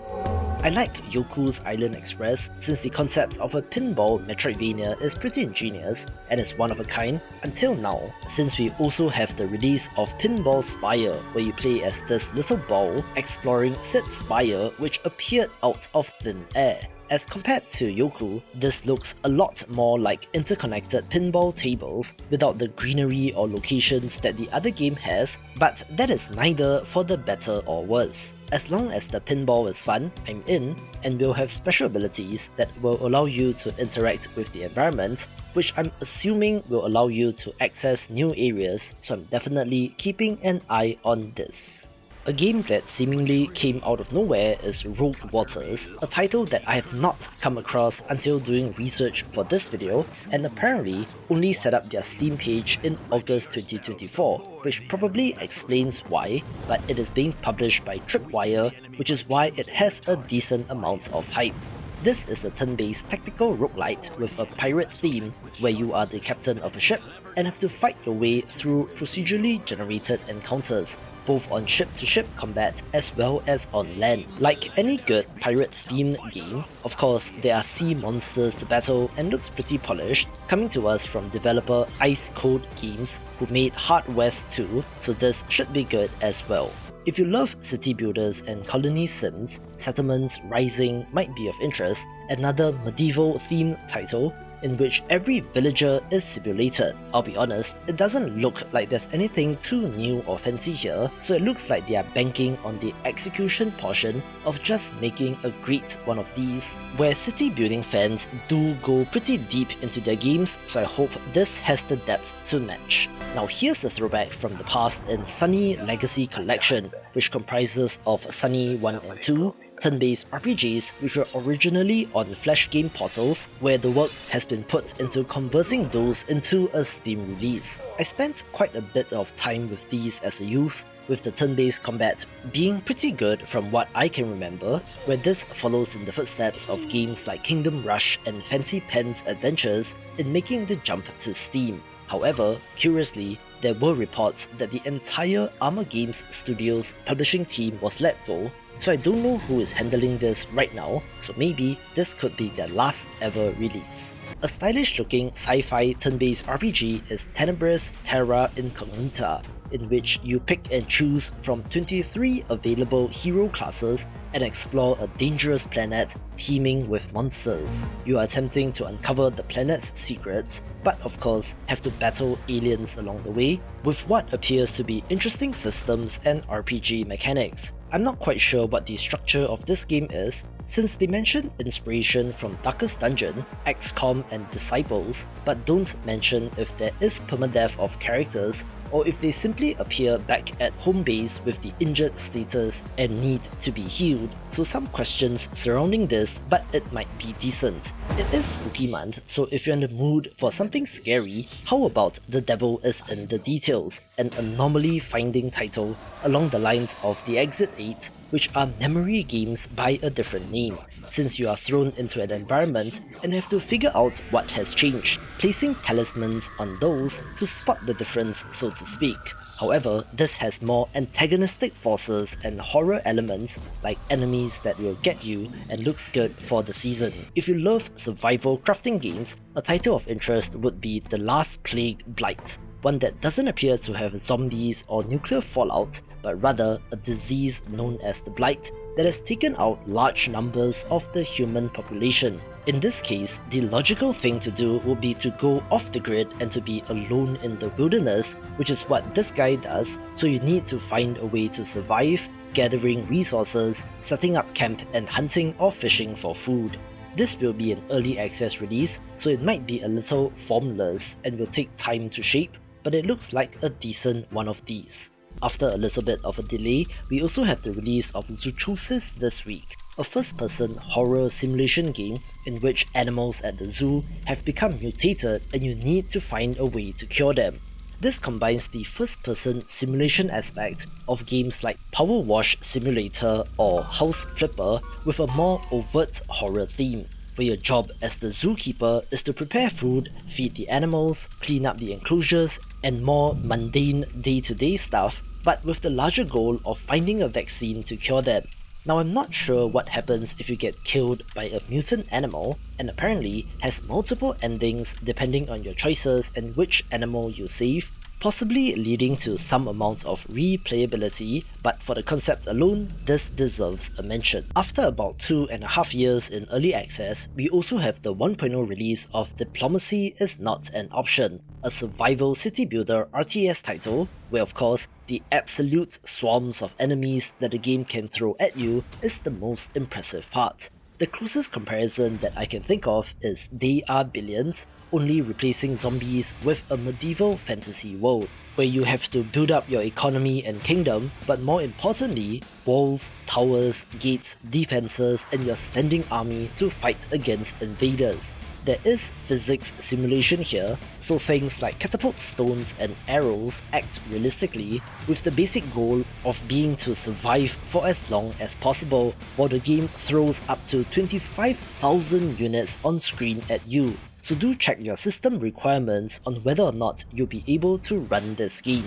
I like Yoku's Island Express since the concept of a pinball Metroidvania is pretty ingenious and is one of a kind until now, since we also have the release of Pinball Spire, where you play as this little ball exploring said spire which appeared out of thin air. As compared to Yoku, this looks a lot more like interconnected pinball tables without the greenery or locations that the other game has, but that is neither for the better or worse. As long as the pinball is fun, I'm in, and will have special abilities that will allow you to interact with the environment, which I'm assuming will allow you to access new areas, so I'm definitely keeping an eye on this. A game that seemingly came out of nowhere is Rogue Waters, a title that I have not come across until doing research for this video, and apparently only set up their Steam page in August 2024, which probably explains why, but it is being published by Tripwire, which is why it has a decent amount of hype. This is a turn-based tactical roguelite with a pirate theme where you are the captain of a ship and have to fight your way through procedurally generated encounters, both on ship-to-ship combat as well as on land. Like any good pirate-themed game, of course there are sea monsters to battle and looks pretty polished, coming to us from developer Ice Cold Games, who made Hard West 2, so this should be good as well. If you love city builders and colony sims, Settlements Rising might be of interest, another medieval-themed title in which every villager is simulated. I'll be honest, it doesn't look like there's anything too new or fancy here, so it looks like they are banking on the execution portion of just making a great one of these, where city building fans do go pretty deep into their games, so I hope this has the depth to match. Now here's a throwback from the past in Sunny Legacy Collection, which comprises of Sunny 1 and 2, turn-based RPGs which were originally on Flash game portals, where the work has been put into converting those into a Steam release. I spent quite a bit of time with these as a youth, with the turn-based combat being pretty good from what I can remember, where this follows in the footsteps of games like Kingdom Rush and Fancy Pen's Adventures in making the jump to Steam. However, curiously, there were reports that the entire Armor Games Studios publishing team was let go, so I don't know who is handling this right now, so maybe this could be their last ever release. A stylish looking sci-fi turn-based RPG is Tenebris Terra Incognita, in which you pick and choose from 23 available hero classes and explore a dangerous planet teeming with monsters. You are attempting to uncover the planet's secrets, but of course have to battle aliens along the way, with what appears to be interesting systems and RPG mechanics. I'm not quite sure what the structure of this game is, since they mention inspiration from Darkest Dungeon, XCOM and Disciples, but don't mention if there is permadeath of characters or if they simply appear back at home base with the injured status and need to be healed, so some questions surrounding this, but it might be decent. It is spooky month, so if you're in the mood for something scary, how about The Devil is in the Details, an anomaly finding title along the lines of The Exit 8, which are memory games by a different name, since you are thrown into an environment and have to figure out what has changed, placing talismans on those to spot the difference, so to speak. However, this has more antagonistic forces and horror elements like enemies that will get you and looks good for the season. If you love survival crafting games, A title of interest would be The Last Plague Blight, one that doesn't appear to have zombies or nuclear fallout, but rather a disease known as the Blight that has taken out large numbers of the human population. In this case, the logical thing to do would be to go off the grid and to be alone in the wilderness, which is what this guy does, so you need to find a way to survive, gathering resources, setting up camp and hunting or fishing for food. This will be an early access release, so it might be a little formless and will take time to shape, but it looks like a decent one of these. After a little bit of a delay, we also have the release of Zoochosis this week, a first-person horror simulation game in which animals at the zoo have become mutated and you need to find a way to cure them. This combines the first-person simulation aspect of games like Power Wash Simulator or House Flipper with a more overt horror theme, where your job as the zookeeper is to prepare food, feed the animals, clean up the enclosures, and more mundane day-to-day stuff, but with the larger goal of finding a vaccine to cure them. Now, I'm not sure what happens if you get killed by a mutant animal, and apparently has multiple endings depending on your choices and which animal you save, possibly leading to some amount of replayability, but for the concept alone, this deserves a mention. After about 2.5 years in early access, we also have the 1.0 release of Diplomacy is Not an Option, a survival city builder RTS title, where of course, the absolute swarms of enemies that the game can throw at you is the most impressive part. The closest comparison that I can think of is They Are Billions, only replacing zombies with a medieval fantasy world, where you have to build up your economy and kingdom, but more importantly, walls, towers, gates, defenses, and your standing army to fight against invaders. There is physics simulation here, so things like catapult stones and arrows act realistically, with the basic goal of being to survive for as long as possible, while the game throws up to 25,000 units on screen at you. So do check your system requirements on whether or not you'll be able to run this game.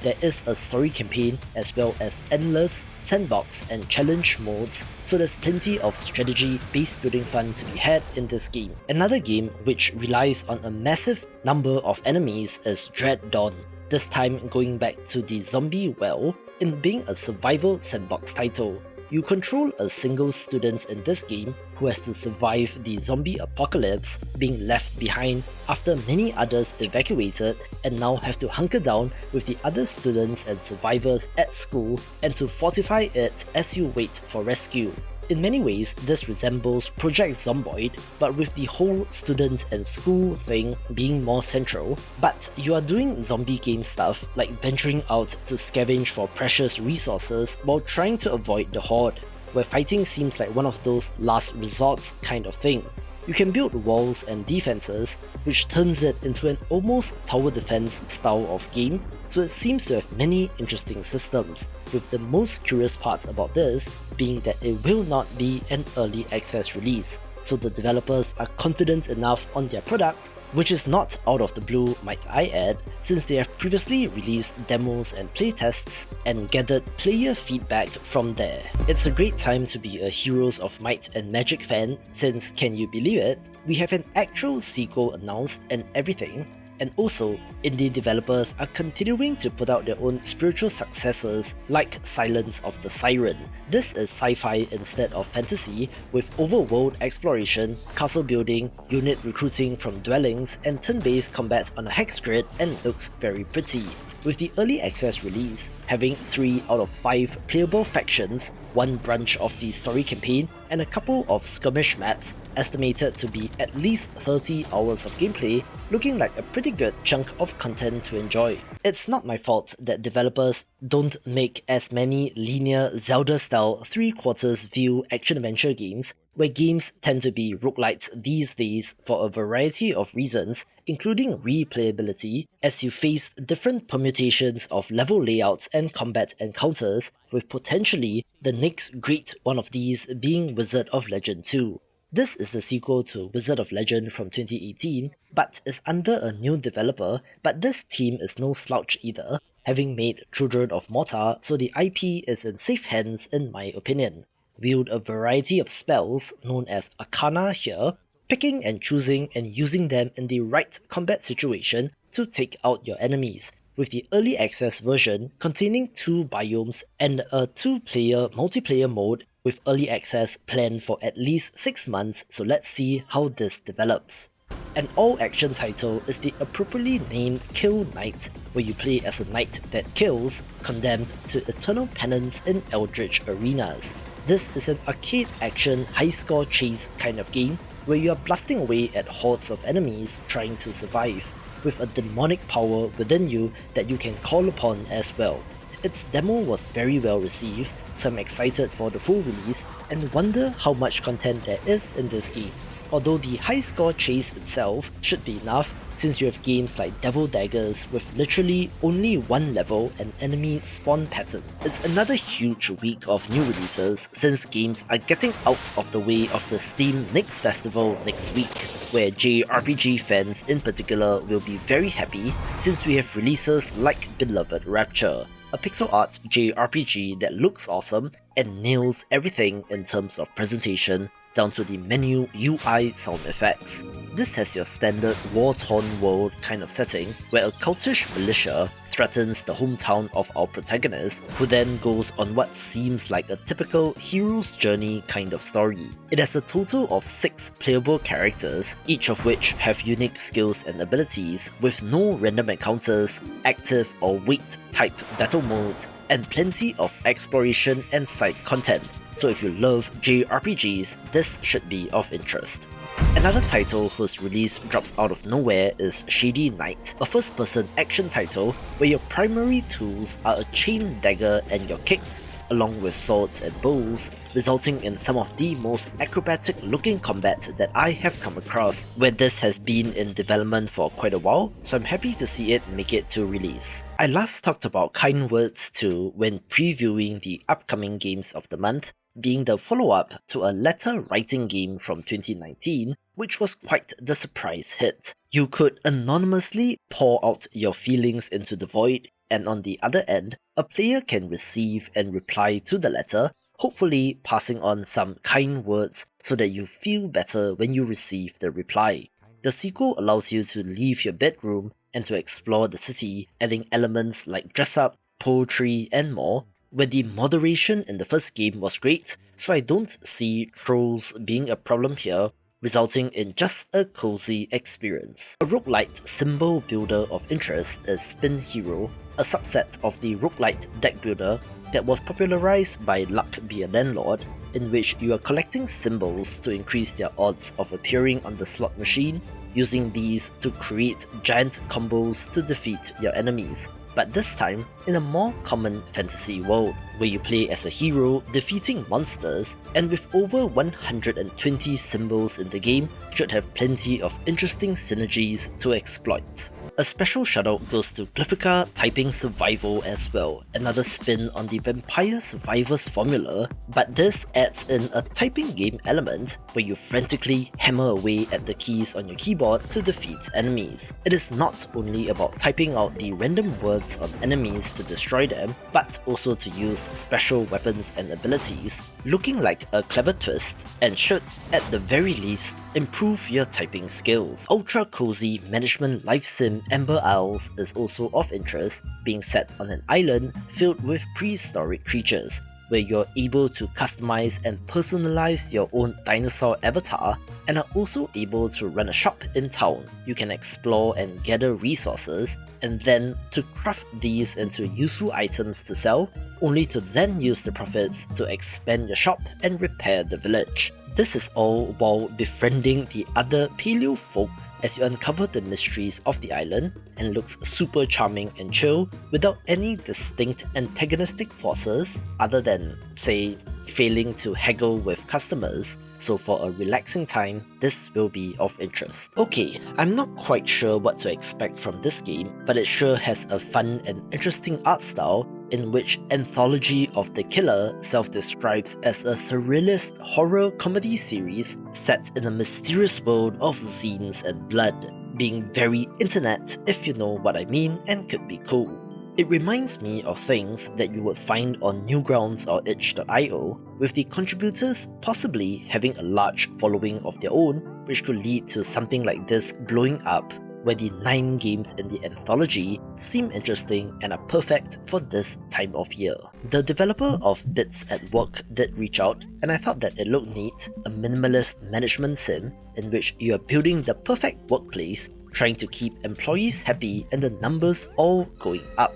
There is a story campaign as well as endless sandbox and challenge modes, so there's plenty of strategy based building fun to be had in this game. Another game which relies on a massive number of enemies is Dread Dawn, this time going back to the zombie well in being a survival sandbox title. You control a single student in this game who has to survive the zombie apocalypse, being left behind after many others evacuated and now have to hunker down with the other students and survivors at school and to fortify it as you wait for rescue. In many ways, this resembles Project Zomboid, but with the whole student and school thing being more central, but you are doing zombie game stuff like venturing out to scavenge for precious resources while trying to avoid the horde, where fighting seems like one of those last resorts kind of thing. You can build walls and defenses, which turns it into an almost tower defense style of game, so it seems to have many interesting systems, with the most curious part about this being that it will not be an early access release, so the developers are confident enough on their product, which is not out of the blue, might I add, since they have previously released demos and playtests and gathered player feedback from there. It's a great time to be a Heroes of Might and Magic fan, since, can you believe it, we have an actual sequel announced and everything. And also, indie developers are continuing to put out their own spiritual successors like Silence of the Siren. This is sci-fi instead of fantasy, with overworld exploration, castle building, unit recruiting from dwellings, and turn-based combat on a hex grid, and looks very pretty. With the early access release having 3 out of 5 playable factions, 1 branch of the story campaign, and a couple of skirmish maps, estimated to be at least 30 hours of gameplay, looking like a pretty good chunk of content to enjoy. It's not my fault that developers don't make as many linear Zelda-style 3/4 view action-adventure games, where games tend to be roguelites these days for a variety of reasons, including replayability, as you face different permutations of level layouts and combat encounters, with potentially the next great one of these being Wizard of Legend 2. This is the sequel to Wizard of Legend from 2018, but is under a new developer, but this team is no slouch either, having made Children of Morta, so the IP is in safe hands in my opinion. Wield a variety of spells, known as Arcana here, picking and choosing and using them in the right combat situation to take out your enemies, with the early access version containing 2 biomes and a 2-player multiplayer mode with early access planned for at least 6 months, so let's see how this develops. An all-action title is the appropriately named Kill Knight, where you play as a knight that kills, condemned to eternal penance in eldritch arenas. This is an arcade action high-score chase kind of game where you are blasting away at hordes of enemies trying to survive, with a demonic power within you that you can call upon as well. Its demo was very well received, so I'm excited for the full release and wonder how much content there is in this game. Although the high score chase itself should be enough, since you have games like Devil Daggers with literally only 1 level and enemy spawn pattern. It's another huge week of new releases since games are getting out of the way of the Steam Next Festival next week, where JRPG fans in particular will be very happy since we have releases like beloved Rapture, a pixel art JRPG that looks awesome and nails everything in terms of presentation down to the menu, UI, sound effects. This has your standard war-torn world kind of setting where a cultish militia threatens the hometown of our protagonist, who then goes on what seems like a typical hero's journey kind of story. It has a total of 6 playable characters, each of which have unique skills and abilities, with no random encounters, active or wait type battle modes, and plenty of exploration and side content. So if you love JRPGs, this should be of interest. Another title whose release drops out of nowhere is Shady Knight, a first-person action title where your primary tools are a chain dagger and your kick, along with swords and bows, resulting in some of the most acrobatic looking combat that I have come across, where this has been in development for quite a while, so I'm happy to see it make it to release. I last talked about Kind Words 2 when previewing the upcoming games of the month, being the follow-up to a letter writing game from 2019, which was quite the surprise hit. You could anonymously pour out your feelings into the void, and on the other end, a player can receive and reply to the letter, hopefully passing on some kind words so that you feel better when you receive the reply. The sequel allows you to leave your bedroom and to explore the city, adding elements like dress up, poetry, and more, where the moderation in the first game was great, so I don't see trolls being a problem here, resulting in just a cozy experience. A roguelite symbol builder of interest is Spin Hero, a subset of the roguelite deck builder that was popularized by Luck Be a Landlord, in which you are collecting symbols to increase their odds of appearing on the slot machine, using these to create giant combos to defeat your enemies, but this time in a more common fantasy world, where you play as a hero defeating monsters, and with over 120 symbols in the game, should have plenty of interesting synergies to exploit. A special shoutout goes to Glyphica Typing Survival as well, another spin on the Vampire Survivors formula, but this adds in a typing game element where you frantically hammer away at the keys on your keyboard to defeat enemies. It is not only about typing out the random words on enemies to destroy them, but also to use special weapons and abilities, looking like a clever twist, and should, at the very least, improve your typing skills. Ultra cozy management life sim Amber Isles is also of interest, being set on an island filled with prehistoric creatures, where you're able to customize and personalize your own dinosaur avatar, and are also able to run a shop in town. You can explore and gather resources, and then to craft these into useful items to sell, only to then use the profits to expand your shop and repair the village. This is all while befriending the other paleo folk as you uncover the mysteries of the island, and looks super charming and chill without any distinct antagonistic forces other than, say, failing to haggle with customers, so for a relaxing time, this will be of interest. Okay, I'm not quite sure what to expect from this game, but it sure has a fun and interesting art style in which Anthology of the Killer self-describes as a surrealist horror comedy series set in a mysterious world of zines and blood, being very internet if you know what I mean, and could be cool. It reminds me of things that you would find on Newgrounds or itch.io, with the contributors possibly having a large following of their own, which could lead to something like this blowing up, where the 9 games in the anthology seem interesting and are perfect for this time of year. The developer of Bits at Work did reach out, and I thought that it looked neat, a minimalist management sim in which you are building the perfect workplace, trying to keep employees happy and the numbers all going up.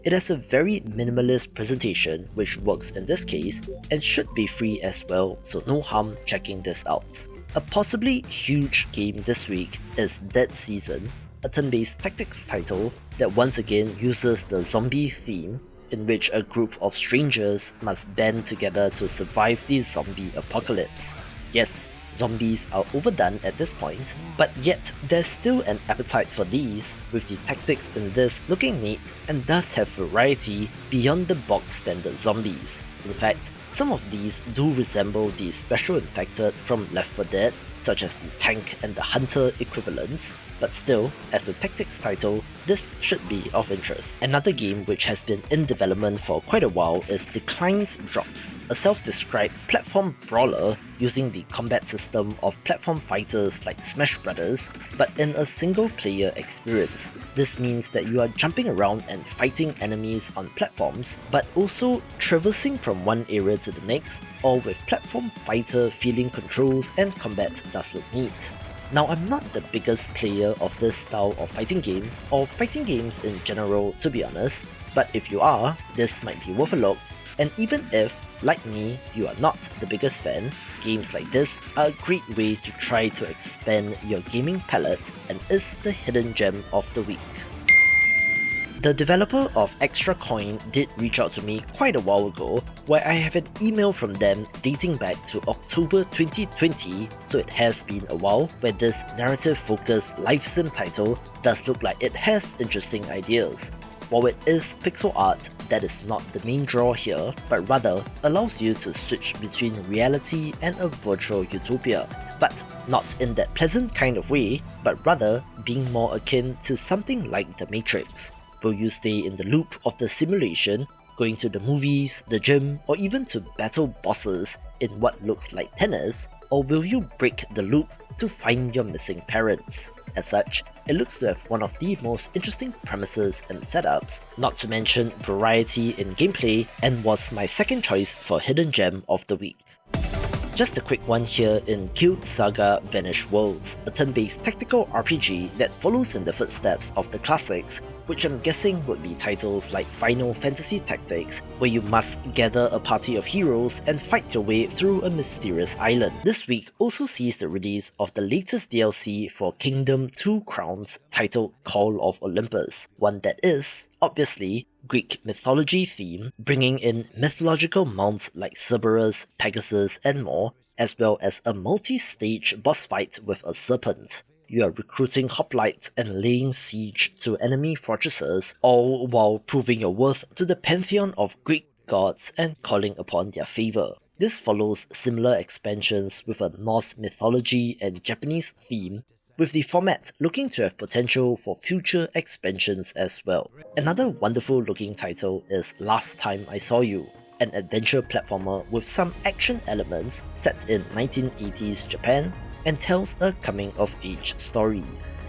It has a very minimalist presentation which works in this case and should be free as well, so no harm checking this out. A possibly huge game this week is Dead Season, a turn-based tactics title that once again uses the zombie theme, in which a group of strangers must band together to survive the zombie apocalypse. Yes, zombies are overdone at this point, but yet there's still an appetite for these, with the tactics in this looking neat and thus have variety beyond the box standard zombies. In fact, some of these do resemble the special infected from Left 4 Dead, such as the tank and the hunter equivalents, but still, as a tactics title, this should be of interest. Another game which has been in development for quite a while is Decline's Drops, a self-described platform brawler using the combat system of platform fighters like Smash Brothers, but in a single-player experience. This means that you are jumping around and fighting enemies on platforms, but also traversing from one area to the next, all with platform fighter feeling controls and combat does look neat. Now, I'm not the biggest player of this style of fighting game, or fighting games in general to be honest, but if you are, this might be worth a look, and even if, like me, you are not the biggest fan, games like this are a great way to try to expand your gaming palette and is the hidden gem of the week. The developer of Extra Coin did reach out to me quite a while ago, where I have an email from them dating back to October 2020, so it has been a while, where this narrative-focused life sim title does look like it has interesting ideas. While it is pixel art, that is not the main draw here, but rather allows you to switch between reality and a virtual utopia, but not in that pleasant kind of way, but rather being more akin to something like The Matrix. Will you stay in the loop of the simulation, going to the movies, the gym, or even to battle bosses in what looks like tennis, or will you break the loop to find your missing parents? As such, it looks to have one of the most interesting premises and setups, not to mention variety in gameplay, and was my second choice for Hidden Gem of the week. Just a quick one here in Guild Saga Vanished Worlds, a turn-based tactical RPG that follows in the footsteps of the classics, which I'm guessing would be titles like Final Fantasy Tactics, where you must gather a party of heroes and fight your way through a mysterious island. This week also sees the release of the latest DLC for Kingdom 2 Crowns titled Call of Olympus, one that is, obviously, Greek mythology theme, bringing in mythological mounts like Cerberus, Pegasus, and more, as well as a multi-stage boss fight with a serpent. You are recruiting hoplites and laying siege to enemy fortresses, all while proving your worth to the pantheon of Greek gods and calling upon their favour. This follows similar expansions with a Norse mythology and Japanese theme, with the format looking to have potential for future expansions as well. Another wonderful looking title is Last Time I Saw You, an adventure platformer with some action elements set in 1980s Japan and tells a coming-of-age story.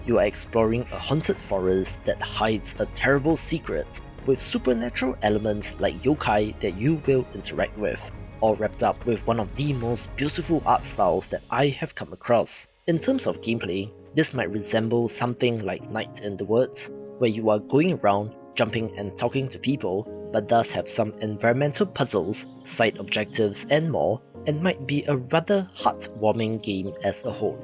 You are exploring a haunted forest that hides a terrible secret, with supernatural elements like yokai that you will interact with, all wrapped up with one of the most beautiful art styles that I have come across. In terms of gameplay, this might resemble something like Night in the Woods, where you are going around, jumping and talking to people, but does have some environmental puzzles, side objectives and more, and might be a rather heartwarming game as a whole.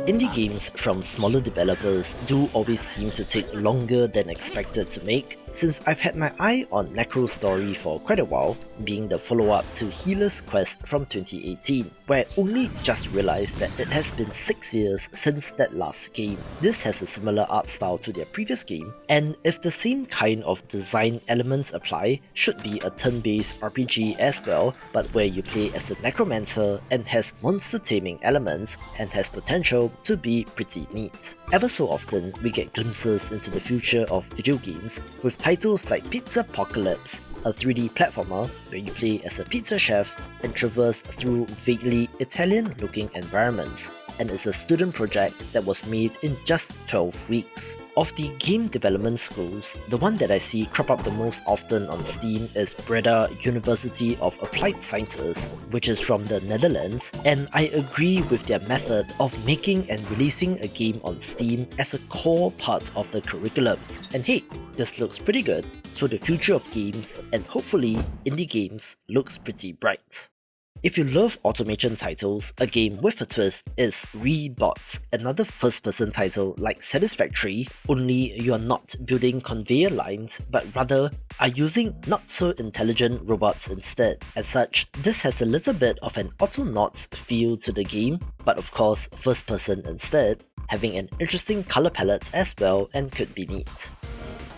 Indie games from smaller developers do always seem to take longer than expected to make, since I've had my eye on Necro Story for quite a while, being the follow-up to Healer's Quest from 2018, where I only just realised that it has been 6 years since that last game. This has a similar art style to their previous game, and if the same kind of design elements apply, should be a turn-based RPG as well, but where you play as a necromancer and has monster taming elements and has potential to be pretty neat. Ever so often, we get glimpses into the future of video games with titles like Pizza Apocalypse, a 3D platformer where you play as a pizza chef and traverse through vaguely Italian-looking environments, and is a student project that was made in just 12 weeks. Of the game development schools, the one that I see crop up the most often on Steam is Breda University of Applied Sciences, which is from the Netherlands, and I agree with their method of making and releasing a game on Steam as a core part of the curriculum. And hey, this looks pretty good, so the future of games, and hopefully indie games, looks pretty bright. If you love automation titles, a game with a twist is Rebots, another first-person title like Satisfactory, only you are not building conveyor lines, but rather are using not-so-intelligent robots instead. As such, this has a little bit of an Autonauts feel to the game, but of course first-person instead, having an interesting color palette as well and could be neat.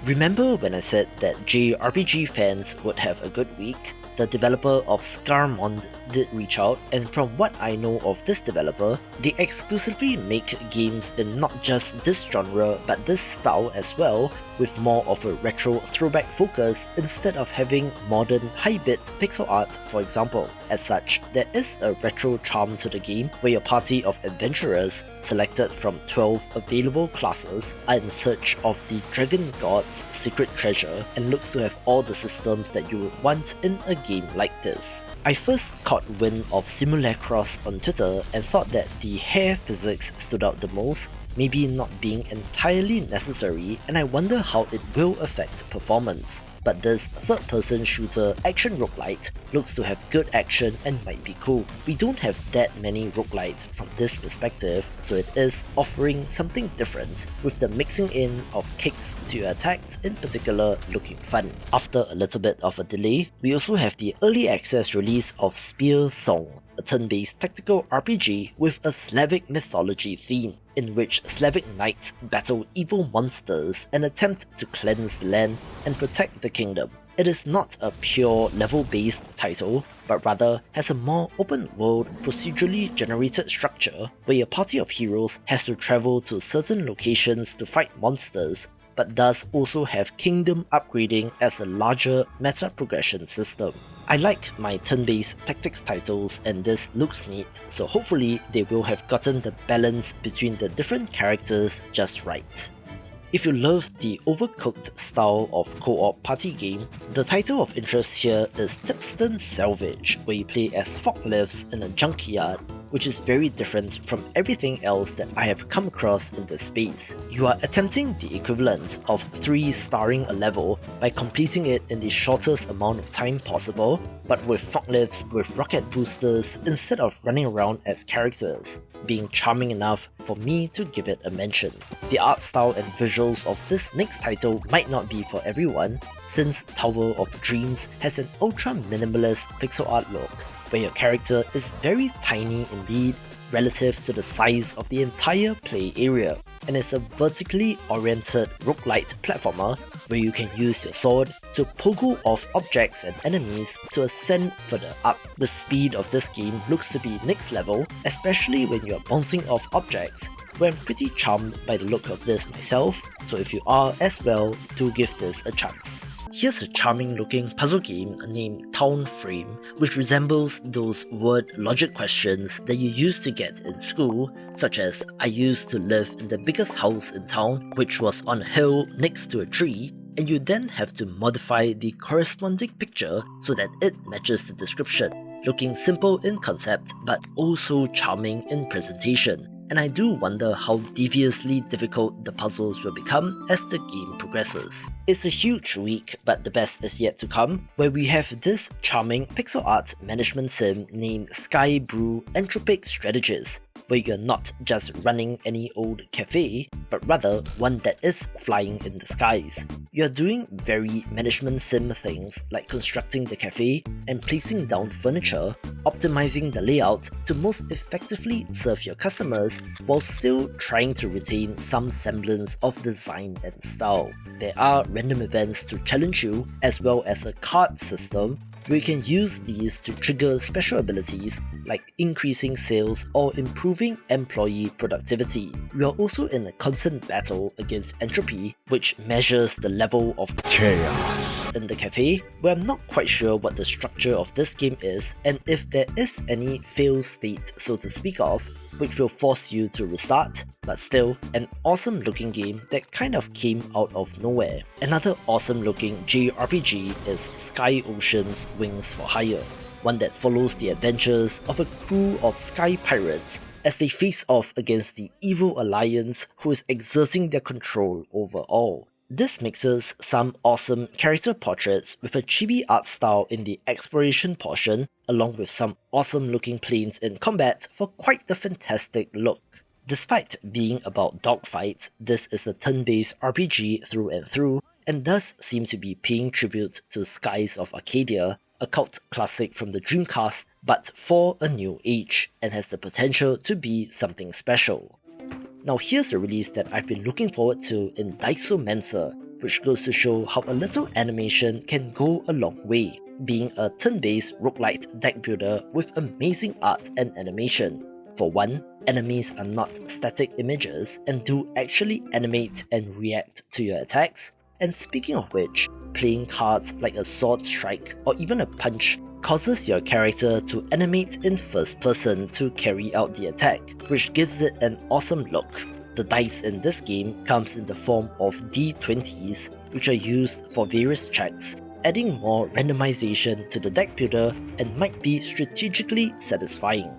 Remember when I said that JRPG fans would have a good week? The developer of Scarmond did reach out, and from what I know of this developer, they exclusively make games in not just this genre but this style as well, with more of a retro throwback focus instead of having modern high-bit pixel art, for example. As such, there is a retro charm to the game where your party of adventurers, selected from 12 available classes, are in search of the Dragon God's secret treasure and looks to have all the systems that you would want in a game like this. I first caught wind of Simulacros on Twitter and thought that the hair physics stood out the most, maybe not being entirely necessary, and I wonder how it will affect performance. But this third-person shooter action roguelite looks to have good action and might be cool. We don't have that many roguelites from this perspective, so it is offering something different, with the mixing in of kicks to your attacks in particular looking fun. After a little bit of a delay, we also have the early access release of Spear Song, a turn-based tactical RPG with a Slavic mythology theme, in which Slavic knights battle evil monsters and attempt to cleanse the land and protect the kingdom. It is not a pure level-based title, but rather has a more open-world, procedurally generated structure where your party of heroes has to travel to certain locations to fight monsters, but does also have kingdom upgrading as a larger meta progression system. I like my turn-based tactics titles and this looks neat, so hopefully they will have gotten the balance between the different characters just right. If you love the overcooked style of co-op party game, the title of interest here is Tipston Salvage, where you play as forklifts in a junkyard, which is very different from everything else that I have come across in this space. You are attempting the equivalent of 3-starring a level by completing it in the shortest amount of time possible, but with forklifts with rocket boosters instead of running around as characters, being charming enough for me to give it a mention. The art style and visuals of this next title might not be for everyone, since Tower of Dreams has an ultra-minimalist pixel art look, where your character is very tiny indeed relative to the size of the entire play area, and is a vertically oriented roguelite platformer where you can use your sword to pogo off objects and enemies to ascend further up. The speed of this game looks to be next level, especially when you are bouncing off objects, where I'm pretty charmed by the look of this myself, so if you are as well, do give this a chance. Here's a charming looking puzzle game named Town Frame, which resembles those word logic questions that you used to get in school, such as I used to live in the biggest house in town, which was on a hill next to a tree, and you then have to modify the corresponding picture so that it matches the description, looking simple in concept but also charming in presentation. And I do wonder how deviously difficult the puzzles will become as the game progresses. It's a huge week, but the best is yet to come, where we have this charming pixel art management sim named Sky Brew Entropic Strategies, where you're not just running any old cafe, but rather one that is flying in the skies. You're doing very management sim things like constructing the cafe and placing down furniture, optimizing the layout to most effectively serve your customers while still trying to retain some semblance of design and style. There are random events to challenge you, as well as a card system where you can use these to trigger special abilities like increasing sales or improving employee productivity. We are also in a constant battle against entropy, which measures the level of Chaos. in the cafe, where I'm not quite sure what the structure of this game is and if there is any fail state so to speak of, which will force you to restart, but still, an awesome looking game that kind of came out of nowhere. Another awesome looking JRPG is Sky Ocean's Wings for Hire, one that follows the adventures of a crew of sky pirates as they face off against the evil alliance who is exerting their control over all. This mixes some awesome character portraits with a chibi art style in the exploration portion, along with some awesome looking planes in combat for quite the fantastic look. Despite being about dogfights, this is a turn-based RPG through and through, and does seem to be paying tribute to Skies of Arcadia, a cult classic from the Dreamcast, but for a new age, and has the potential to be something special. Now here's a release that I've been looking forward to in Daisomancer, which goes to show how a little animation can go a long way, being a turn-based roguelite deck builder with amazing art and animation. For one, enemies are not static images and do actually animate and react to your attacks, and speaking of which, playing cards like a sword strike or even a punch causes your character to animate in first person to carry out the attack, which gives it an awesome look. The dice in this game comes in the form of D20s, which are used for various checks, adding more randomization to the deck builder and might be strategically satisfying.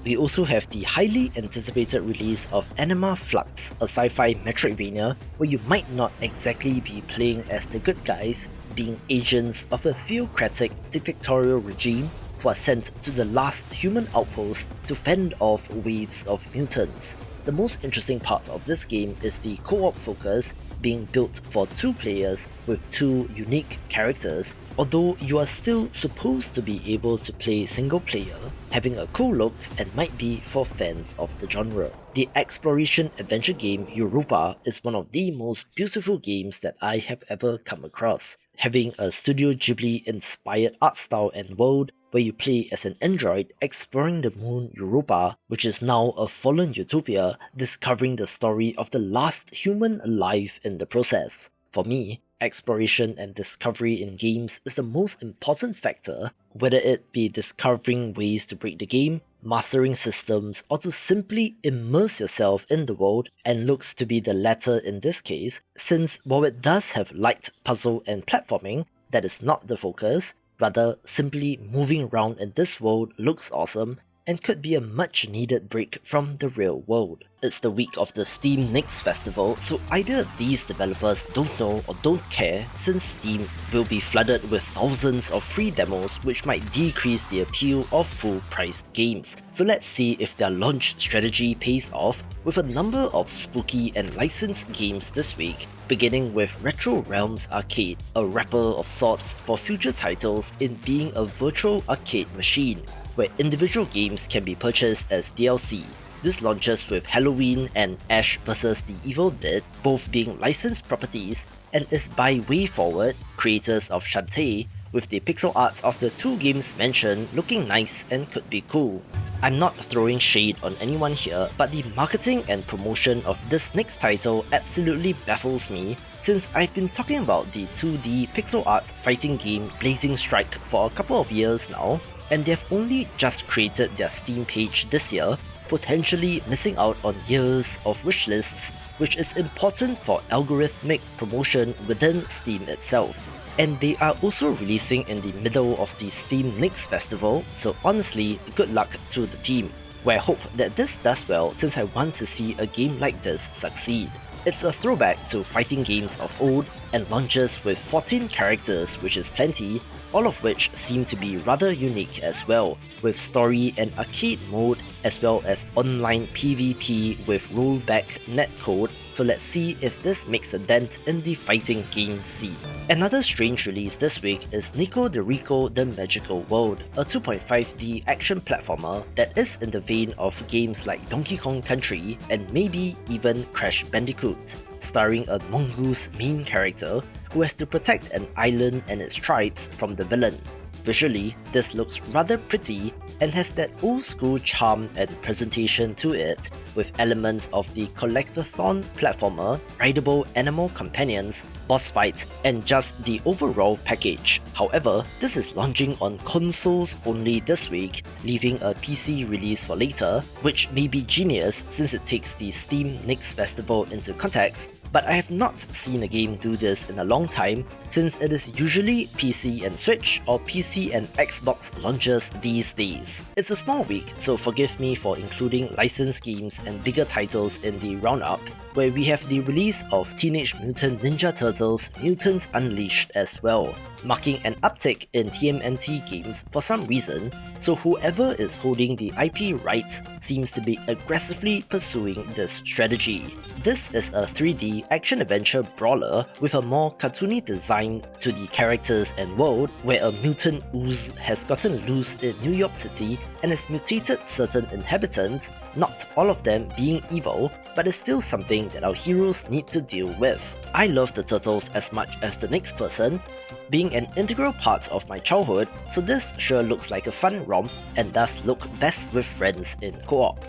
We also have the highly anticipated release of Anima Flux, a sci-fi Metroidvania where you might not exactly be playing as the good guys, being agents of a theocratic dictatorial regime who are sent to the last human outpost to fend off waves of mutants. The most interesting part of this game is the co-op focus, being built for 2 players with 2 unique characters, although you are still supposed to be able to play single player, having a cool look and might be for fans of the genre. The exploration adventure game Europa is one of the most beautiful games that I have ever come across, having a Studio Ghibli inspired art style and world where you play as an android exploring the moon Europa, which is now a fallen utopia, discovering the story of the last human alive in the process. For me, exploration and discovery in games is the most important factor, whether it be discovering ways to break the game, mastering systems, or to simply immerse yourself in the world, and looks to be the latter in this case, since while it does have light puzzle and platforming, that is not the focus. Rather, simply moving around in this world looks awesome and could be a much needed break from the real world. It's the week of the Steam Next Festival, so either these developers don't know or don't care, since Steam will be flooded with thousands of free demos which might decrease the appeal of full-priced games. So let's see if their launch strategy pays off with a number of spooky and licensed games this week, beginning with Retro Realms Arcade, a wrapper of sorts for future titles in being a virtual arcade machine, where individual games can be purchased as DLC. This launches with Halloween and Ash vs the Evil Dead both being licensed properties, and is by WayForward, creators of Shantae, with the pixel art of the 2 games mentioned looking nice and could be cool. I'm not throwing shade on anyone here, but the marketing and promotion of this next title absolutely baffles me, since I've been talking about the 2D pixel art fighting game Blazing Strike for a couple of years now, and they've only just created their Steam page this year, potentially missing out on years of wishlists, which is important for algorithmic promotion within Steam itself. And they are also releasing in the middle of the Steam Next Festival, so honestly, good luck to the team, where I hope that this does well since I want to see a game like this succeed. It's a throwback to fighting games of old and launches with 14 characters, which is plenty, all of which seem to be rather unique as well, with story and arcade mode as well as online PvP with rollback netcode, so let's see if this makes a dent in the fighting game scene. Another strange release this week is Nico de Rico The Magical World, a 2.5D action platformer that is in the vein of games like Donkey Kong Country and maybe even Crash Bandicoot, starring a mongoose main character who has to protect an island and its tribes from the villain. Visually, this looks rather pretty and has that old school charm and presentation to it, with elements of the collectathon platformer, rideable animal companions, boss fights, and just the overall package. However, this is launching on consoles only this week, leaving a PC release for later, which may be genius since it takes the Steam Next Festival into context, but I have not seen a game do this in a long time, since it is usually PC and Switch or PC and Xbox launches these days. It's a small week, so forgive me for including licensed games and bigger titles in the roundup, where we have the release of Teenage Mutant Ninja Turtles Mutants Unleashed as well, marking an uptick in TMNT games for some reason, so whoever is holding the IP rights seems to be aggressively pursuing this strategy. This is a 3D action-adventure brawler with a more cartoony design to the characters and world, where a mutant ooze has gotten loose in New York City and has mutated certain inhabitants, not all of them being evil, but is still something that our heroes need to deal with. I love the turtles as much as the next person, being an integral part of my childhood, so this sure looks like a fun romp and does look best with friends in co-op.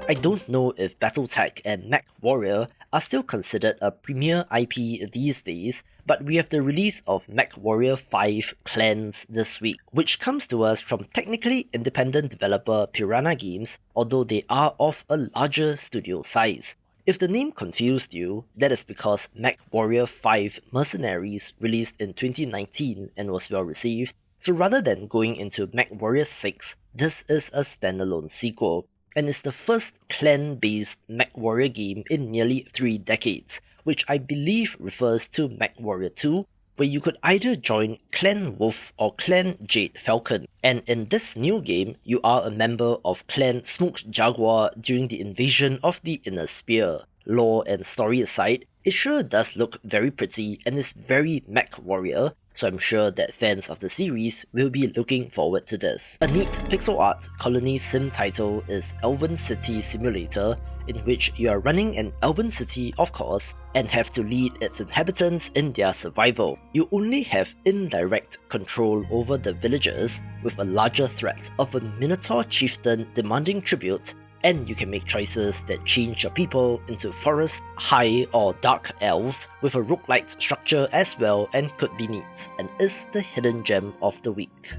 I don't know if BattleTech and MechWarrior are still considered a premier IP these days, but we have the release of MechWarrior 5 Clans this week, which comes to us from technically independent developer Piranha Games, although they are of a larger studio size. If the name confused you, that is because MechWarrior 5 Mercenaries released in 2019 and was well received, so rather than going into MechWarrior 6, this is a standalone sequel, and is the first clan-based MechWarrior game in nearly 3 decades, which I believe refers to MechWarrior 2, where you could either join Clan Wolf or Clan Jade Falcon, and in this new game, you are a member of Clan Smoked Jaguar during the invasion of the Inner Sphere. Lore and story aside, it sure does look very pretty and is very MechWarrior, so I'm sure that fans of the series will be looking forward to this. A neat pixel art colony sim title is Elven City Simulator, in which you are running an elven city, of course, and have to lead its inhabitants in their survival. You only have indirect control over the villagers, with a larger threat of a Minotaur chieftain demanding tribute, and you can make choices that change your people into forest, high or dark elves with a roguelite structure as well, and could be neat, and is the hidden gem of the week.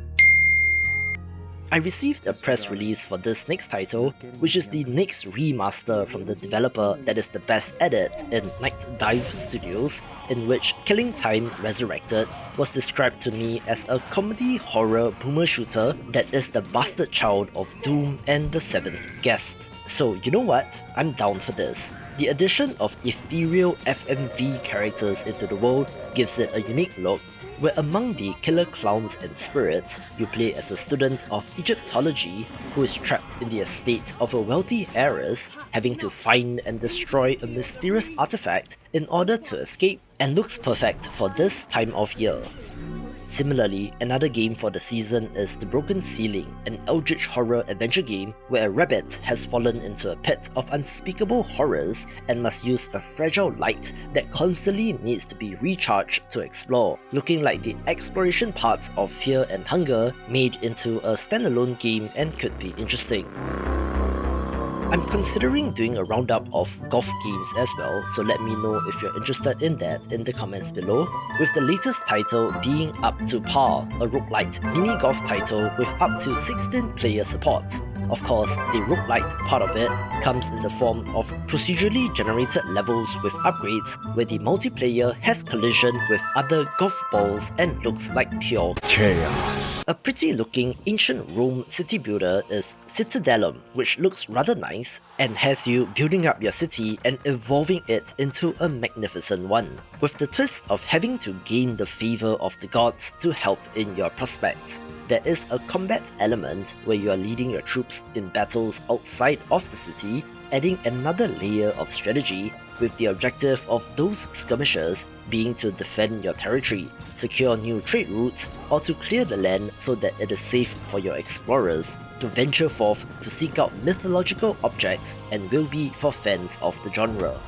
I received a press release for this next title, which is the next remaster from the developer that is the best at it in Night Dive Studios, in which Killing Time Resurrected was described to me as a comedy horror boomer shooter that is the bastard child of Doom and the Seventh Guest. So you know what? I'm down for this. The addition of ethereal FMV characters into the world gives it a unique look, where among the killer clowns and spirits, you play as a student of Egyptology who is trapped in the estate of a wealthy heiress, having to find and destroy a mysterious artifact in order to escape, and looks perfect for this time of year. Similarly, another game for the season is The Broken Ceiling, an eldritch horror adventure game where a rabbit has fallen into a pit of unspeakable horrors and must use a fragile light that constantly needs to be recharged to explore, looking like the exploration parts of Fear and Hunger made into a standalone game and could be interesting. I'm considering doing a roundup of golf games as well, so let me know if you're interested in that in the comments below, with the latest title being Up to Par, a roguelite mini-golf title with up to 16 player support. Of course, the roguelite part of it comes in the form of procedurally generated levels with upgrades, where the multiplayer has collision with other golf balls and looks like pure Chaos. A pretty looking ancient Rome city builder is Citadellum, which looks rather nice and has you building up your city and evolving it into a magnificent one, with the twist of having to gain the favour of the gods to help in your prospects. There is a combat element where you are leading your troops in battles outside of the city, adding another layer of strategy, with the objective of those skirmishers being to defend your territory, secure new trade routes, or to clear the land so that it is safe for your explorers to venture forth to seek out mythological objects, and will be for fans of the genre.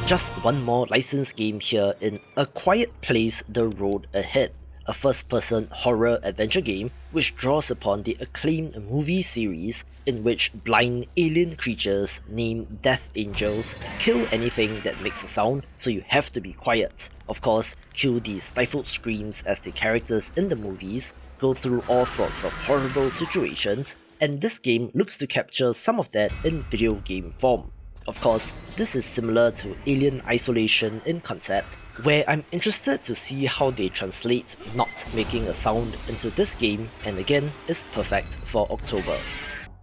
Just one more licensed game here in A Quiet Place: The Road Ahead, a first-person horror adventure game which draws upon the acclaimed movie series in which blind alien creatures named Death Angels kill anything that makes a sound, so you have to be quiet. Of course, cue the stifled screams as the characters in the movies go through all sorts of horrible situations, and this game looks to capture some of that in video game form. Of course, this is similar to Alien Isolation in concept, where I'm interested to see how they translate not making a sound into this game, and again is perfect for October.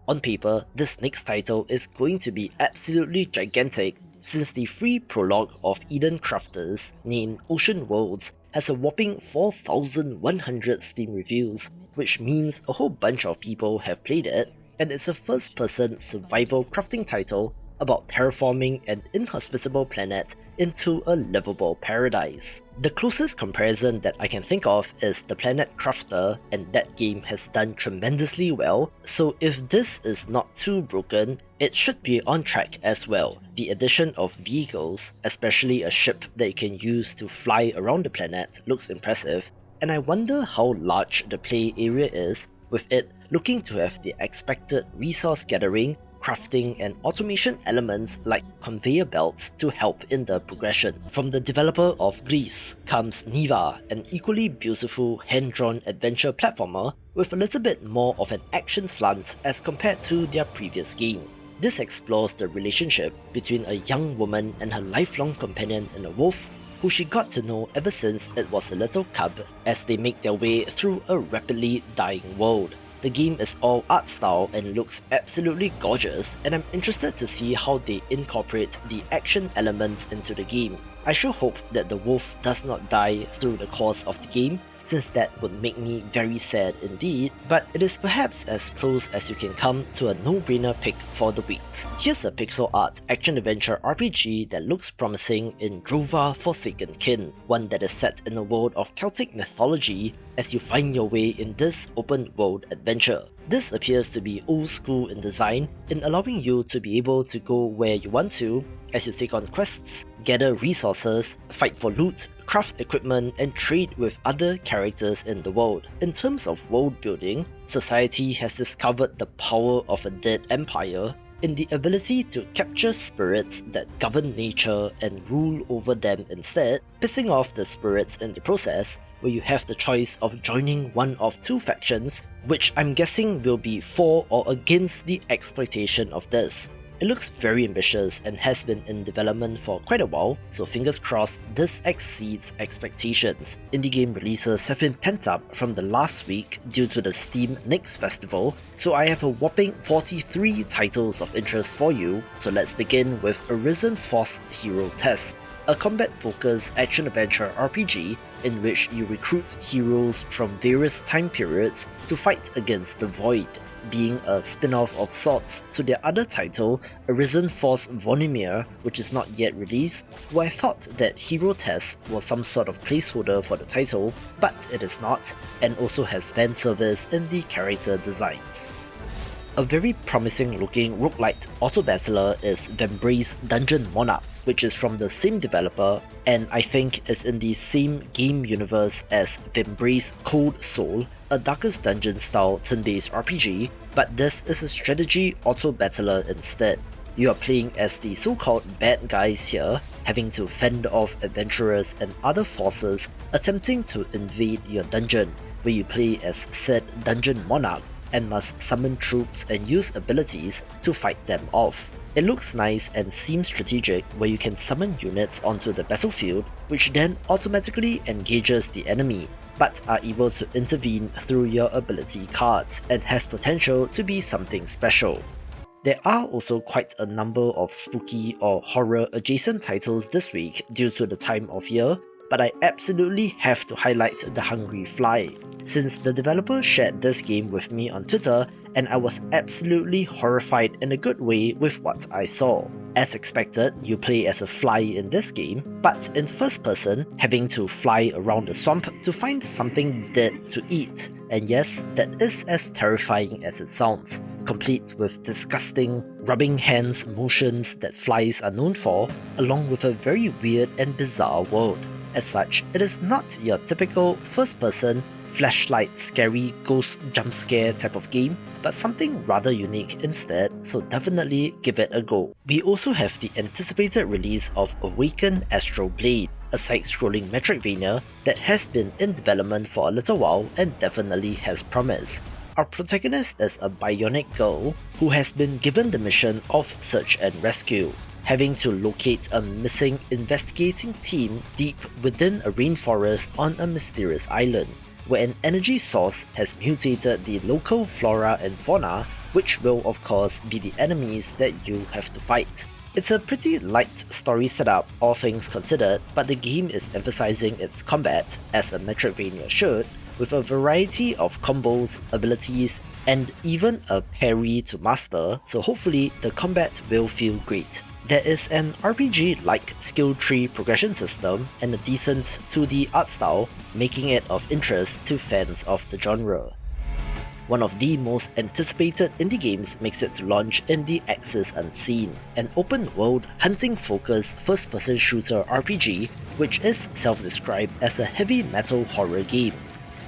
On paper, this next title is going to be absolutely gigantic, since the free prologue of Eden Crafters, named Ocean Worlds, has a whopping 4,100 Steam reviews, which means a whole bunch of people have played it, and it's a first-person survival crafting title about terraforming an inhospitable planet into a livable paradise. The closest comparison that I can think of is the Planet Crafter, and that game has done tremendously well, so if this is not too broken, it should be on track as well. The addition of vehicles, especially a ship that you can use to fly around the planet, looks impressive, and I wonder how large the play area is, with it looking to have the expected resource gathering, crafting and automation elements like conveyor belts to help in the progression. From the developer of Greece comes Niva, an equally beautiful hand-drawn adventure platformer with a little bit more of an action slant as compared to their previous game. This explores the relationship between a young woman and her lifelong companion in a wolf, who she got to know ever since it was a little cub, as they make their way through a rapidly dying world. The game is all art style and looks absolutely gorgeous, and I'm interested to see how they incorporate the action elements into the game. I sure hope that the wolf does not die through the course of the game, since that would make me very sad indeed, but it is perhaps as close as you can come to a no-brainer pick for the week. Here's a pixel art action-adventure RPG that looks promising in Drova Forsaken Kin, one that is set in a world of Celtic mythology as you find your way in this open-world adventure. This appears to be old school in design, in allowing you to be able to go where you want to as you take on quests, gather resources, fight for loot, craft equipment, and trade with other characters in the world. In terms of world building, society has discovered the power of a dead empire in the ability to capture spirits that govern nature and rule over them instead, pissing off the spirits in the process, where you have the choice of joining one of two factions, which I'm guessing will be for or against the exploitation of this. It looks very ambitious and has been in development for quite a while, so fingers crossed this exceeds expectations. Indie game releases have been pent up from the last week due to the Steam Next Festival, so I have a whopping 43 titles of interest for you, so let's begin with Arisen Force Hero Test, a combat-focused action-adventure RPG in which you recruit heroes from various time periods to fight against the Void. Being a spin-off of sorts to their other title, Arisen Force Vonimir, which is not yet released, where I thought that Hero Test was some sort of placeholder for the title, but it is not, and also has fan service in the character designs. A very promising looking roguelite auto-battler is Vembrace Dungeon Monarch, which is from the same developer and I think is in the same game universe as Vembrace Cold Soul, a Darkest Dungeon style turn-based RPG, but this is a strategy auto-battler instead. You are playing as the so-called bad guys here, having to fend off adventurers and other forces attempting to invade your dungeon, where you play as said Dungeon Monarch and must summon troops and use abilities to fight them off. It looks nice and seems strategic, where you can summon units onto the battlefield, which then automatically engages the enemy, but are able to intervene through your ability cards, and has potential to be something special. There are also quite a number of spooky or horror adjacent titles this week due to the time of year, but I absolutely have to highlight The Hungry Fly, since the developer shared this game with me on Twitter and I was absolutely horrified in a good way with what I saw. As expected, you play as a fly in this game, but in first person, having to fly around the swamp to find something dead to eat. And yes, that is as terrifying as it sounds, complete with disgusting, rubbing hands motions that flies are known for, along with a very weird and bizarre world. As such, it is not your typical first-person, flashlight, scary, ghost jump scare type of game, but something rather unique instead, so definitely give it a go. We also have the anticipated release of Awaken Astral Blade, a side-scrolling Metroidvania that has been in development for a little while and definitely has promise. Our protagonist is a bionic girl who has been given the mission of search and rescue, having to locate a missing investigating team deep within a rainforest on a mysterious island, where an energy source has mutated the local flora and fauna, which will of course be the enemies that you have to fight. It's a pretty light story setup, all things considered, but the game is emphasizing its combat, as a Metroidvania should, with a variety of combos, abilities, and even a parry to master, so hopefully the combat will feel great. There is an RPG-like skill tree progression system and a decent 2D art style, making it of interest to fans of the genre. One of the most anticipated indie games makes it to launch in the Axis Unseen, an open-world, hunting-focused first-person shooter RPG which is self-described as a heavy metal horror game.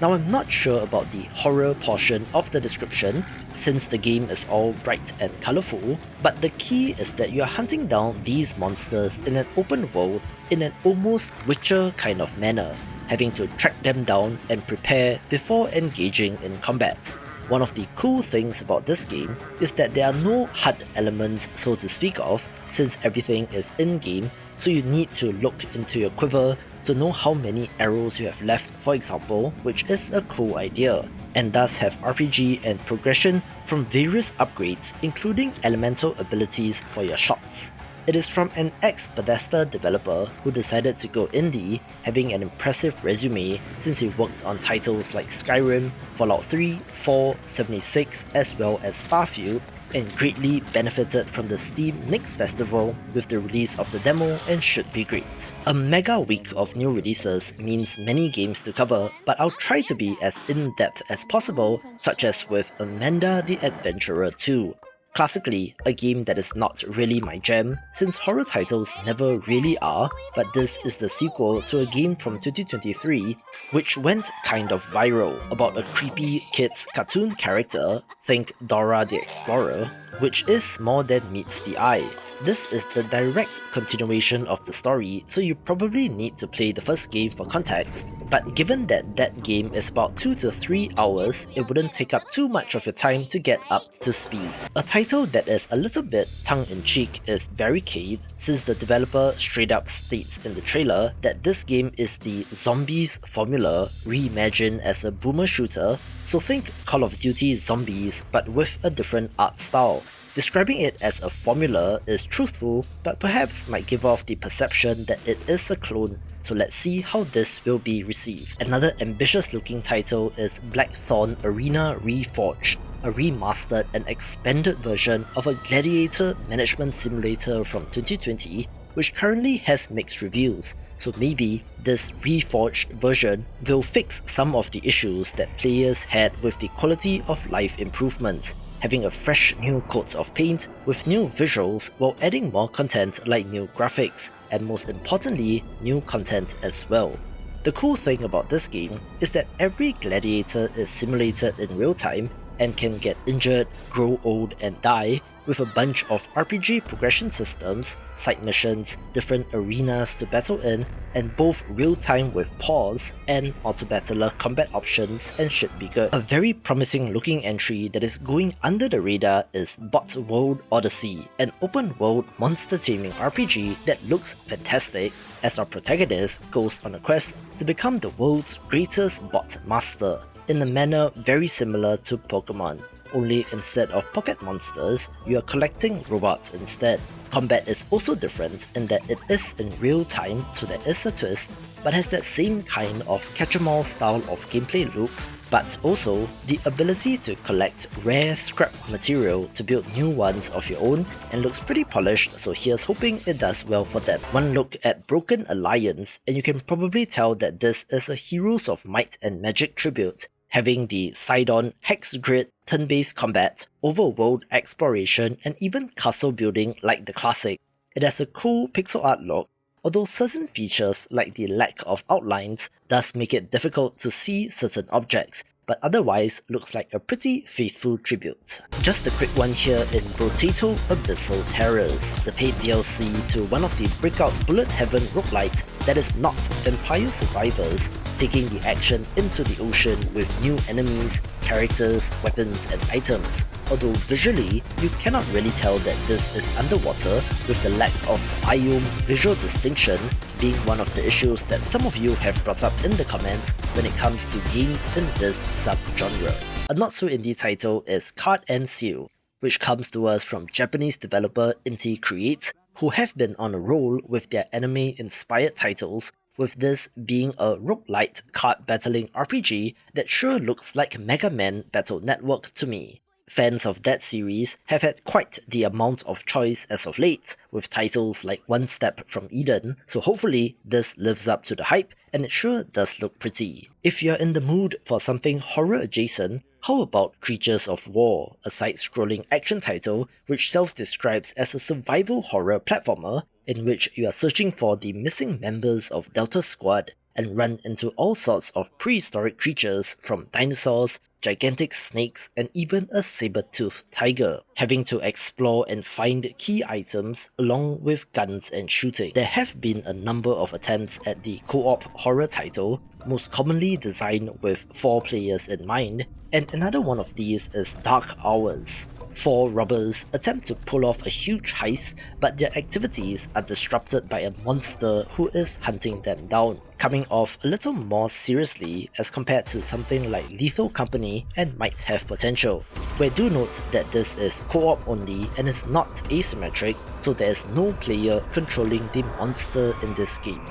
Now, I'm not sure about the horror portion of the description, since the game is all bright and colourful, but the key is that you are hunting down these monsters in an open world in an almost Witcher kind of manner, having to track them down and prepare before engaging in combat. One of the cool things about this game is that there are no HUD elements so to speak of, since everything is in-game, so you need to look into your quiver to know how many arrows you have left, for example, which is a cool idea, and thus have RPG and progression from various upgrades, including elemental abilities for your shots. It is from an ex-Bethesda developer who decided to go indie, having an impressive resume since he worked on titles like Skyrim, Fallout 3, 4, 76, as well as Starfield, and greatly benefited from the Steam Next Festival with the release of the demo and should be great. A mega week of new releases means many games to cover, but I'll try to be as in-depth as possible, such as with Amanda the Adventurer 2. Classically, a game that is not really my jam, since horror titles never really are, but this is the sequel to a game from 2023 which went kind of viral about a creepy kid's cartoon character, think Dora the Explorer, which is more than meets the eye. This is the direct continuation of the story, so you probably need to play the first game for context, but given that that game is about 2 to 3 hours, it wouldn't take up too much of your time to get up to speed. A title that is a little bit tongue-in-cheek is Barricade, since the developer straight up states in the trailer that this game is the zombies formula reimagined as a boomer shooter, so think Call of Duty Zombies but with a different art style. Describing it as a formula is truthful, but perhaps might give off the perception that it is a clone, so let's see how this will be received. Another ambitious looking title is Blackthorn Arena Reforged, a remastered and expanded version of a gladiator management simulator from 2020, which currently has mixed reviews, so maybe this reforged version will fix some of the issues that players had with the quality of life improvements, having a fresh new coat of paint with new visuals while adding more content like new graphics, and most importantly, new content as well. The cool thing about this game is that every gladiator is simulated in real time and can get injured, grow old and die, with a bunch of RPG progression systems, side missions, different arenas to battle in, and both real-time with pause and auto-battler combat options, and should be good. A very promising looking entry that is going under the radar is Bot World Odyssey, an open-world monster taming RPG that looks fantastic, as our protagonist goes on a quest to become the world's greatest bot master, in a manner very similar to Pokemon. Only instead of pocket monsters, you are collecting robots instead. Combat is also different in that it is in real time, so there is a twist, but has that same kind of catch-em-all style of gameplay loop, but also the ability to collect rare scrap material to build new ones of your own, and looks pretty polished, so here's hoping it does well for them. One look at Broken Alliance and you can probably tell that this is a Heroes of Might and Magic tribute, having the side-on hex grid, turn-based combat, overworld exploration, and even castle building like the classic. It has a cool pixel art look, although certain features like the lack of outlines does make it difficult to see certain objects, but otherwise looks like a pretty faithful tribute. Just a quick one here in Potato Abyssal Terrors, the paid DLC to one of the breakout Bullet Heaven roguelites that is not Vampire Survivors, taking the action into the ocean with new enemies, characters, weapons and items. Although visually, you cannot really tell that this is underwater, with the lack of biome visual distinction being one of the issues that some of you have brought up in the comments when it comes to games in this subgenre. A not-so-indie title is Card and Seal, which comes to us from Japanese developer Inti Creates, who have been on a roll with their anime-inspired titles, with this being a roguelite card battling RPG that sure looks like Mega Man Battle Network to me. Fans of that series have had quite the amount of choice as of late, with titles like One Step from Eden, so hopefully this lives up to the hype, and it sure does look pretty. If you're in the mood for something horror adjacent, how about Creatures of War, a side-scrolling action title which self-describes as a survival horror platformer in which you are searching for the missing members of Delta Squad and run into all sorts of prehistoric creatures from dinosaurs, gigantic snakes, and even a saber-toothed tiger, having to explore and find key items along with guns and shooting. There have been a number of attempts at the co-op horror title, most commonly designed with 4 players in mind, and another one of these is Dark Hours. 4 robbers attempt to pull off a huge heist, but their activities are disrupted by a monster who is hunting them down, coming off a little more seriously as compared to something like Lethal Company and Might Have Potential, where do note that this is co-op only and is not asymmetric, so there is no player controlling the monster in this game.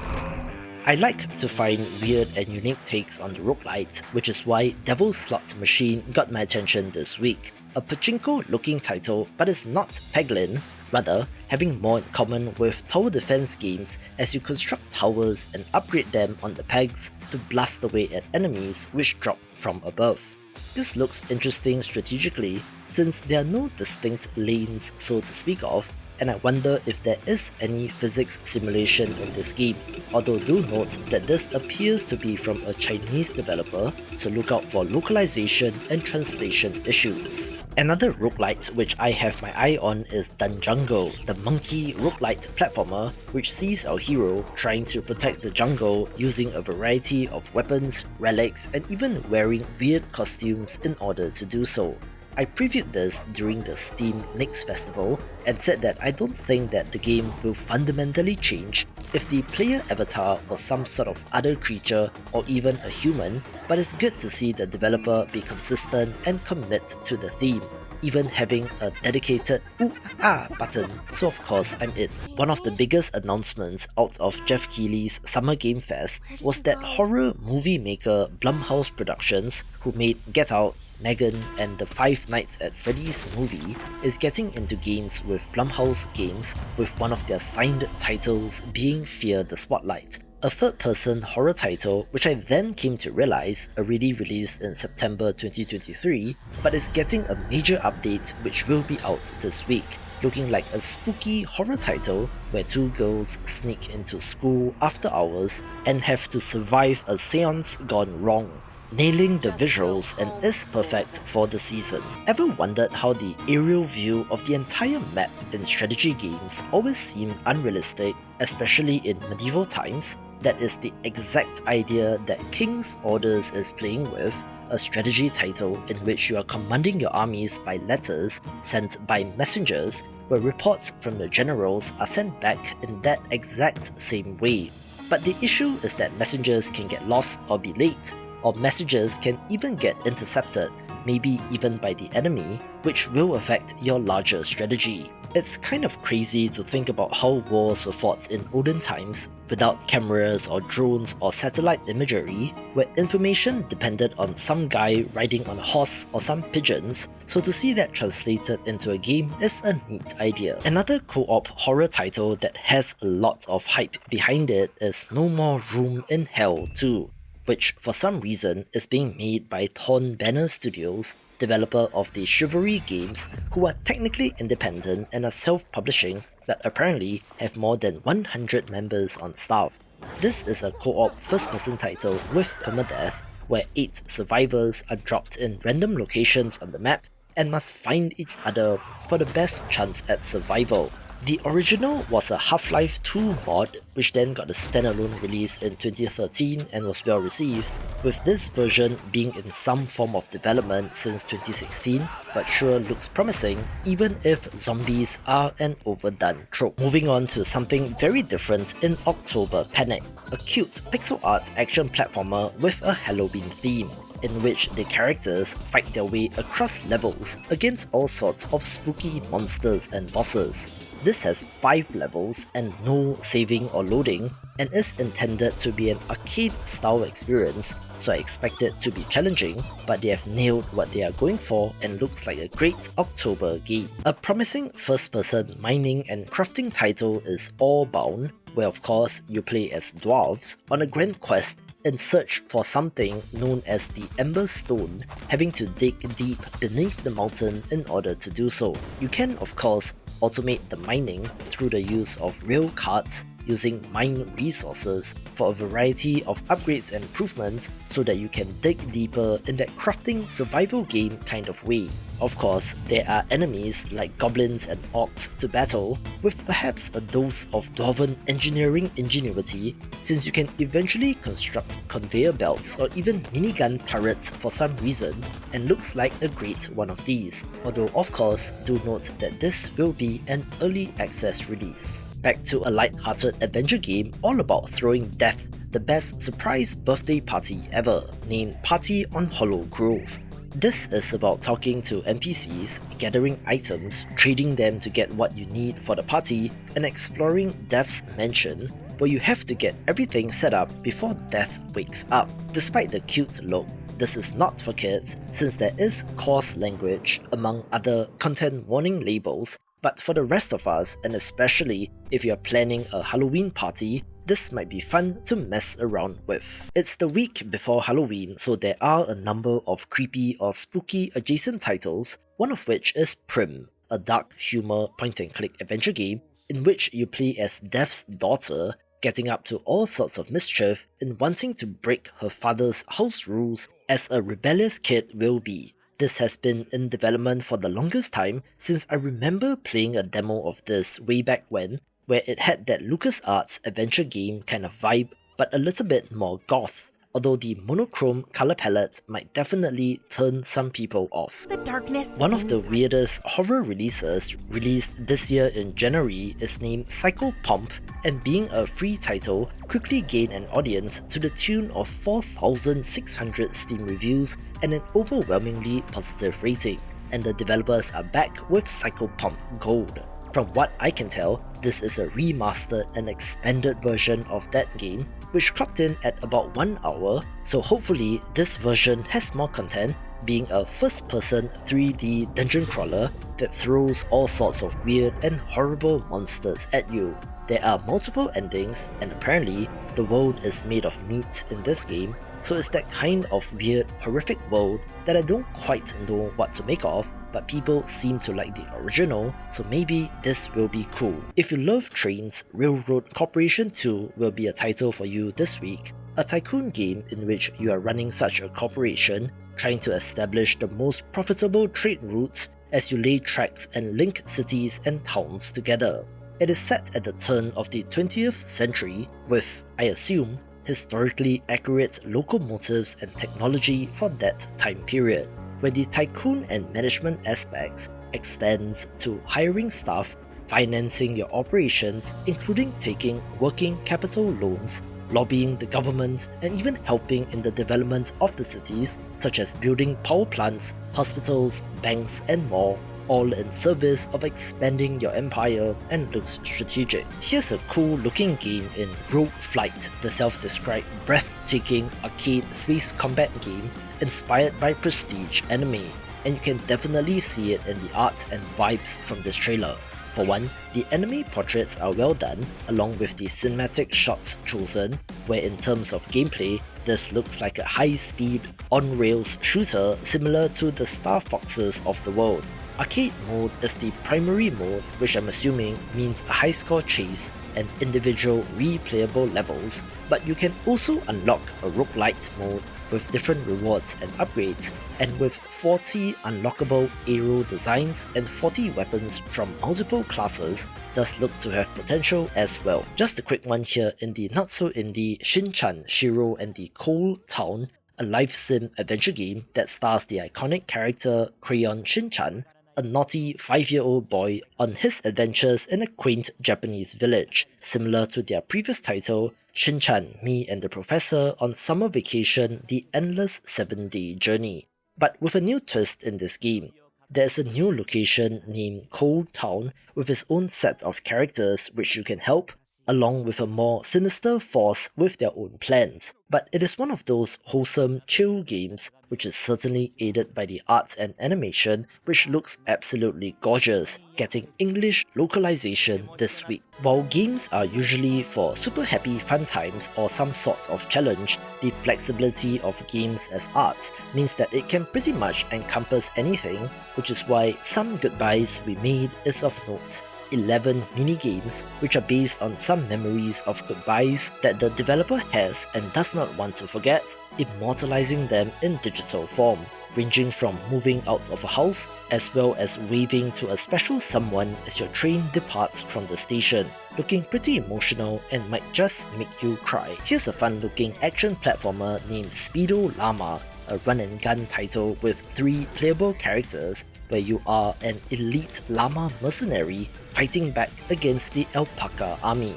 I like to find weird and unique takes on the roguelite, which is why Devil's Slot Machine got my attention this week. A pachinko-looking title, but is not Peglin, rather having more in common with tower defense games as you construct towers and upgrade them on the pegs to blast away at enemies which drop from above. This looks interesting strategically since there are no distinct lanes so to speak of, and I wonder if there is any physics simulation in this game, although do note that this appears to be from a Chinese developer, so look out for localization and translation issues. Another roguelite which I have my eye on is Dunjungle, the monkey roguelite platformer which sees our hero trying to protect the jungle using a variety of weapons, relics, and even wearing weird costumes in order to do so. I previewed this during the Steam Next Festival and said that I don't think that the game will fundamentally change if the player avatar was some sort of other creature or even a human, but it's good to see the developer be consistent and commit to the theme, even having a dedicated ooh ah button, so of course I'm in. One of the biggest announcements out of Jeff Keighley's Summer Game Fest was that horror movie maker Blumhouse Productions, who made Get Out, Megan, and the Five Nights at Freddy's movie, is getting into games with Blumhouse Games, with one of their signed titles being Fear the Spotlight, a third-person horror title which I then came to realize already released in September 2023, but is getting a major update which will be out this week, looking like a spooky horror title where 2 girls sneak into school after hours and have to survive a seance gone wrong, nailing the visuals and is perfect for the season. Ever wondered how the aerial view of the entire map in strategy games always seemed unrealistic, especially in medieval times? That is the exact idea that King's Orders is playing with, a strategy title in which you are commanding your armies by letters sent by messengers, where reports from the generals are sent back in that exact same way. But the issue is that messengers can get lost or be late, or messages can even get intercepted, maybe even by the enemy, which will affect your larger strategy. It's kind of crazy to think about how wars were fought in olden times without cameras or drones or satellite imagery, where information depended on some guy riding on a horse or some pigeons, so to see that translated into a game is a neat idea. Another co-op horror title that has a lot of hype behind it is No More Room in Hell 2, which for some reason is being made by Torn Banner Studios, developer of the Chivalry games, who are technically independent and are self-publishing, but apparently have more than 100 members on staff. This is a co-op first-person title with permadeath, where 8 survivors are dropped in random locations on the map and must find each other for the best chance at survival. The original was a Half-Life 2 mod, which then got a standalone release in 2013 and was well received, with this version being in some form of development since 2016, but sure looks promising even if zombies are an overdone trope. Moving on to something very different in October Panic, a cute pixel art action platformer with a Halloween theme, in which the characters fight their way across levels against all sorts of spooky monsters and bosses. This has 5 levels and no saving or loading, and is intended to be an arcade-style experience, so I expect it to be challenging, but they have nailed what they are going for and looks like a great October game. A promising first-person mining and crafting title is Allbound, where of course you play as dwarves on a grand quest in search for something known as the Ember Stone, having to dig deep beneath the mountain in order to do so. You can of course automate the mining through the use of rail carts using mine resources for a variety of upgrades and improvements so that you can dig deeper in that crafting survival game kind of way. Of course, there are enemies like goblins and orcs to battle, with perhaps a dose of dwarven engineering ingenuity, since you can eventually construct conveyor belts or even minigun turrets for some reason, and looks like a great one of these, although of course do note that this will be an early access release. Back to a light-hearted adventure game all about throwing death, the best surprise birthday party ever, named Party on Hollow Grove. This is about talking to NPCs, gathering items, trading them to get what you need for the party, and exploring Death's mansion, where you have to get everything set up before Death wakes up. Despite the cute look, this is not for kids since there is coarse language among other content warning labels, but for the rest of us, and especially if you're planning a Halloween party, this might be fun to mess around with. It's the week before Halloween, so there are a number of creepy or spooky adjacent titles, one of which is Prim, a dark humor point-and-click adventure game in which you play as Death's daughter, getting up to all sorts of mischief and wanting to break her father's house rules as a rebellious kid will be. This has been in development for the longest time since I remember playing a demo of this way back when, where it had that LucasArts adventure game kind of vibe, but a little bit more goth, although the monochrome color palette might definitely turn some people off. The darkness One of the inside. weirdest horror releases released this year in January is named Psycho Pomp, and being a free title, quickly gained an audience to the tune of 4,600 Steam reviews and an overwhelmingly positive rating, and the developers are back with Psycho Pomp Gold. From what I can tell, this is a remastered and expanded version of that game, which clocked in at about 1 hour, so hopefully this version has more content, being a first-person 3D dungeon crawler that throws all sorts of weird and horrible monsters at you. There are multiple endings, and apparently the world is made of meat in this game, so it's that kind of weird, horrific world that I don't quite know what to make of, but people seem to like the original, so maybe this will be cool. If you love trains, Railroad Corporation 2 will be a title for you this week, a tycoon game in which you are running such a corporation, trying to establish the most profitable trade routes as you lay tracks and link cities and towns together. It is set at the turn of the 20th century with, I assume, historically accurate locomotives and technology for that time period, where the tycoon and management aspects extends to hiring staff, financing your operations, including taking working capital loans, lobbying the government, and even helping in the development of the cities, such as building power plants, hospitals, banks, and more, all in service of expanding your empire and looks strategic. Here's a cool looking game in Rogue Flight, the self-described breathtaking arcade space combat game inspired by prestige anime, and you can definitely see it in the art and vibes from this trailer. For one, the anime portraits are well done, along with the cinematic shots chosen, where in terms of gameplay, this looks like a high-speed, on-rails shooter similar to the Star Foxes of the world. Arcade mode is the primary mode, which I'm assuming means a high-score chase and individual replayable levels, but you can also unlock a roguelite mode with different rewards and upgrades, and with 40 unlockable aero designs and 40 weapons from multiple classes, does look to have potential as well. Just a quick one here in the not-so-indie Shin-chan, Shiro and the Coal Town, a life sim adventure game that stars the iconic character Crayon Shin-chan, a naughty 5-year-old boy on his adventures in a quaint Japanese village, similar to their previous title, Shin-chan, Me and the Professor on Summer Vacation, The Endless 7-Day Journey. But with a new twist in this game. There's a new location named Coal Town with its own set of characters which you can help, along with a more sinister force with their own plans. But it is one of those wholesome, chill games which is certainly aided by the art and animation, which looks absolutely gorgeous, getting English localization this week. While games are usually for super happy fun times or some sort of challenge, the flexibility of games as art means that it can pretty much encompass anything, which is why Some Goodbyes We Made is of note. 11 mini-games which are based on some memories of goodbyes that the developer has and does not want to forget, immortalizing them in digital form, ranging from moving out of a house as well as waving to a special someone as your train departs from the station, looking pretty emotional and might just make you cry. Here's a fun-looking action platformer named Speedo Llama, a run-and-gun title with 3 playable characters where you are an elite llama mercenary fighting back against the alpaca army.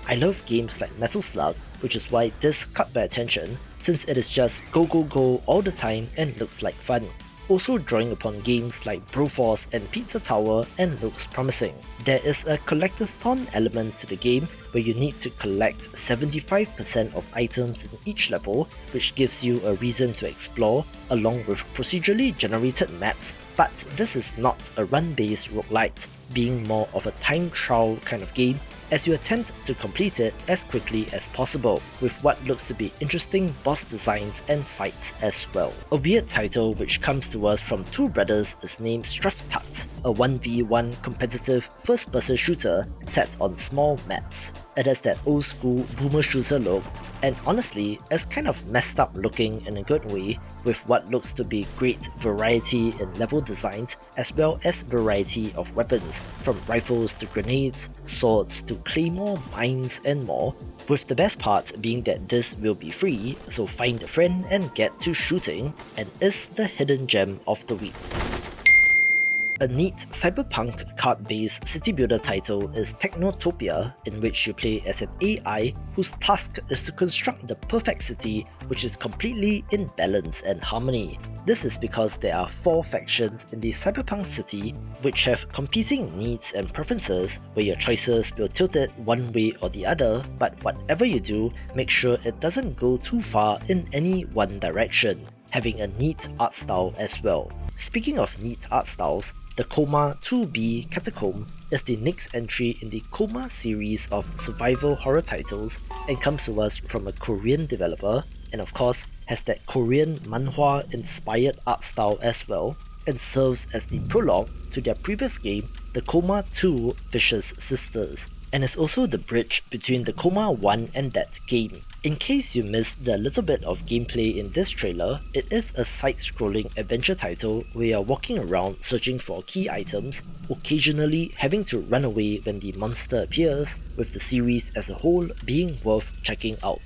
I love games like Metal Slug, which is why this caught my attention, since it is just go go go all the time and looks like fun. Also drawing upon games like Broforce and Pizza Tower and looks promising. There is a collectathon element to the game where you need to collect 75% of items in each level, which gives you a reason to explore, along with procedurally generated maps, but this is not a run-based roguelite, being more of a time trial kind of game as you attempt to complete it as quickly as possible, with what looks to be interesting boss designs and fights as well. A weird title which comes to us from two brothers is named Straftat, a 1v1 competitive first-person shooter set on small maps. It has that old school boomer shooter look, and honestly, it's kind of messed up looking in a good way, with what looks to be great variety in level designs as well as variety of weapons, from rifles to grenades, swords to claymore, mines and more, with the best part being that this will be free, so find a friend and get to shooting, and is the hidden gem of the week. A neat cyberpunk card-based city builder title is Technotopia, in which you play as an AI whose task is to construct the perfect city which is completely in balance and harmony. This is because there are 4 factions in the cyberpunk city which have competing needs and preferences, where your choices will tilt it one way or the other, but whatever you do, make sure it doesn't go too far in any one direction, having a neat art style as well. Speaking of neat art styles, the Coma 2B Catacomb is the next entry in the Coma series of survival horror titles and comes to us from a Korean developer, and of course has that Korean manhwa inspired art style as well, and serves as the prologue to their previous game, the Coma 2 Vicious Sisters, and is also the bridge between the Coma 1 and that game. In case you missed the little bit of gameplay in this trailer, it is a side-scrolling adventure title where you're walking around searching for key items, occasionally having to run away when the monster appears, with the series as a whole being worth checking out.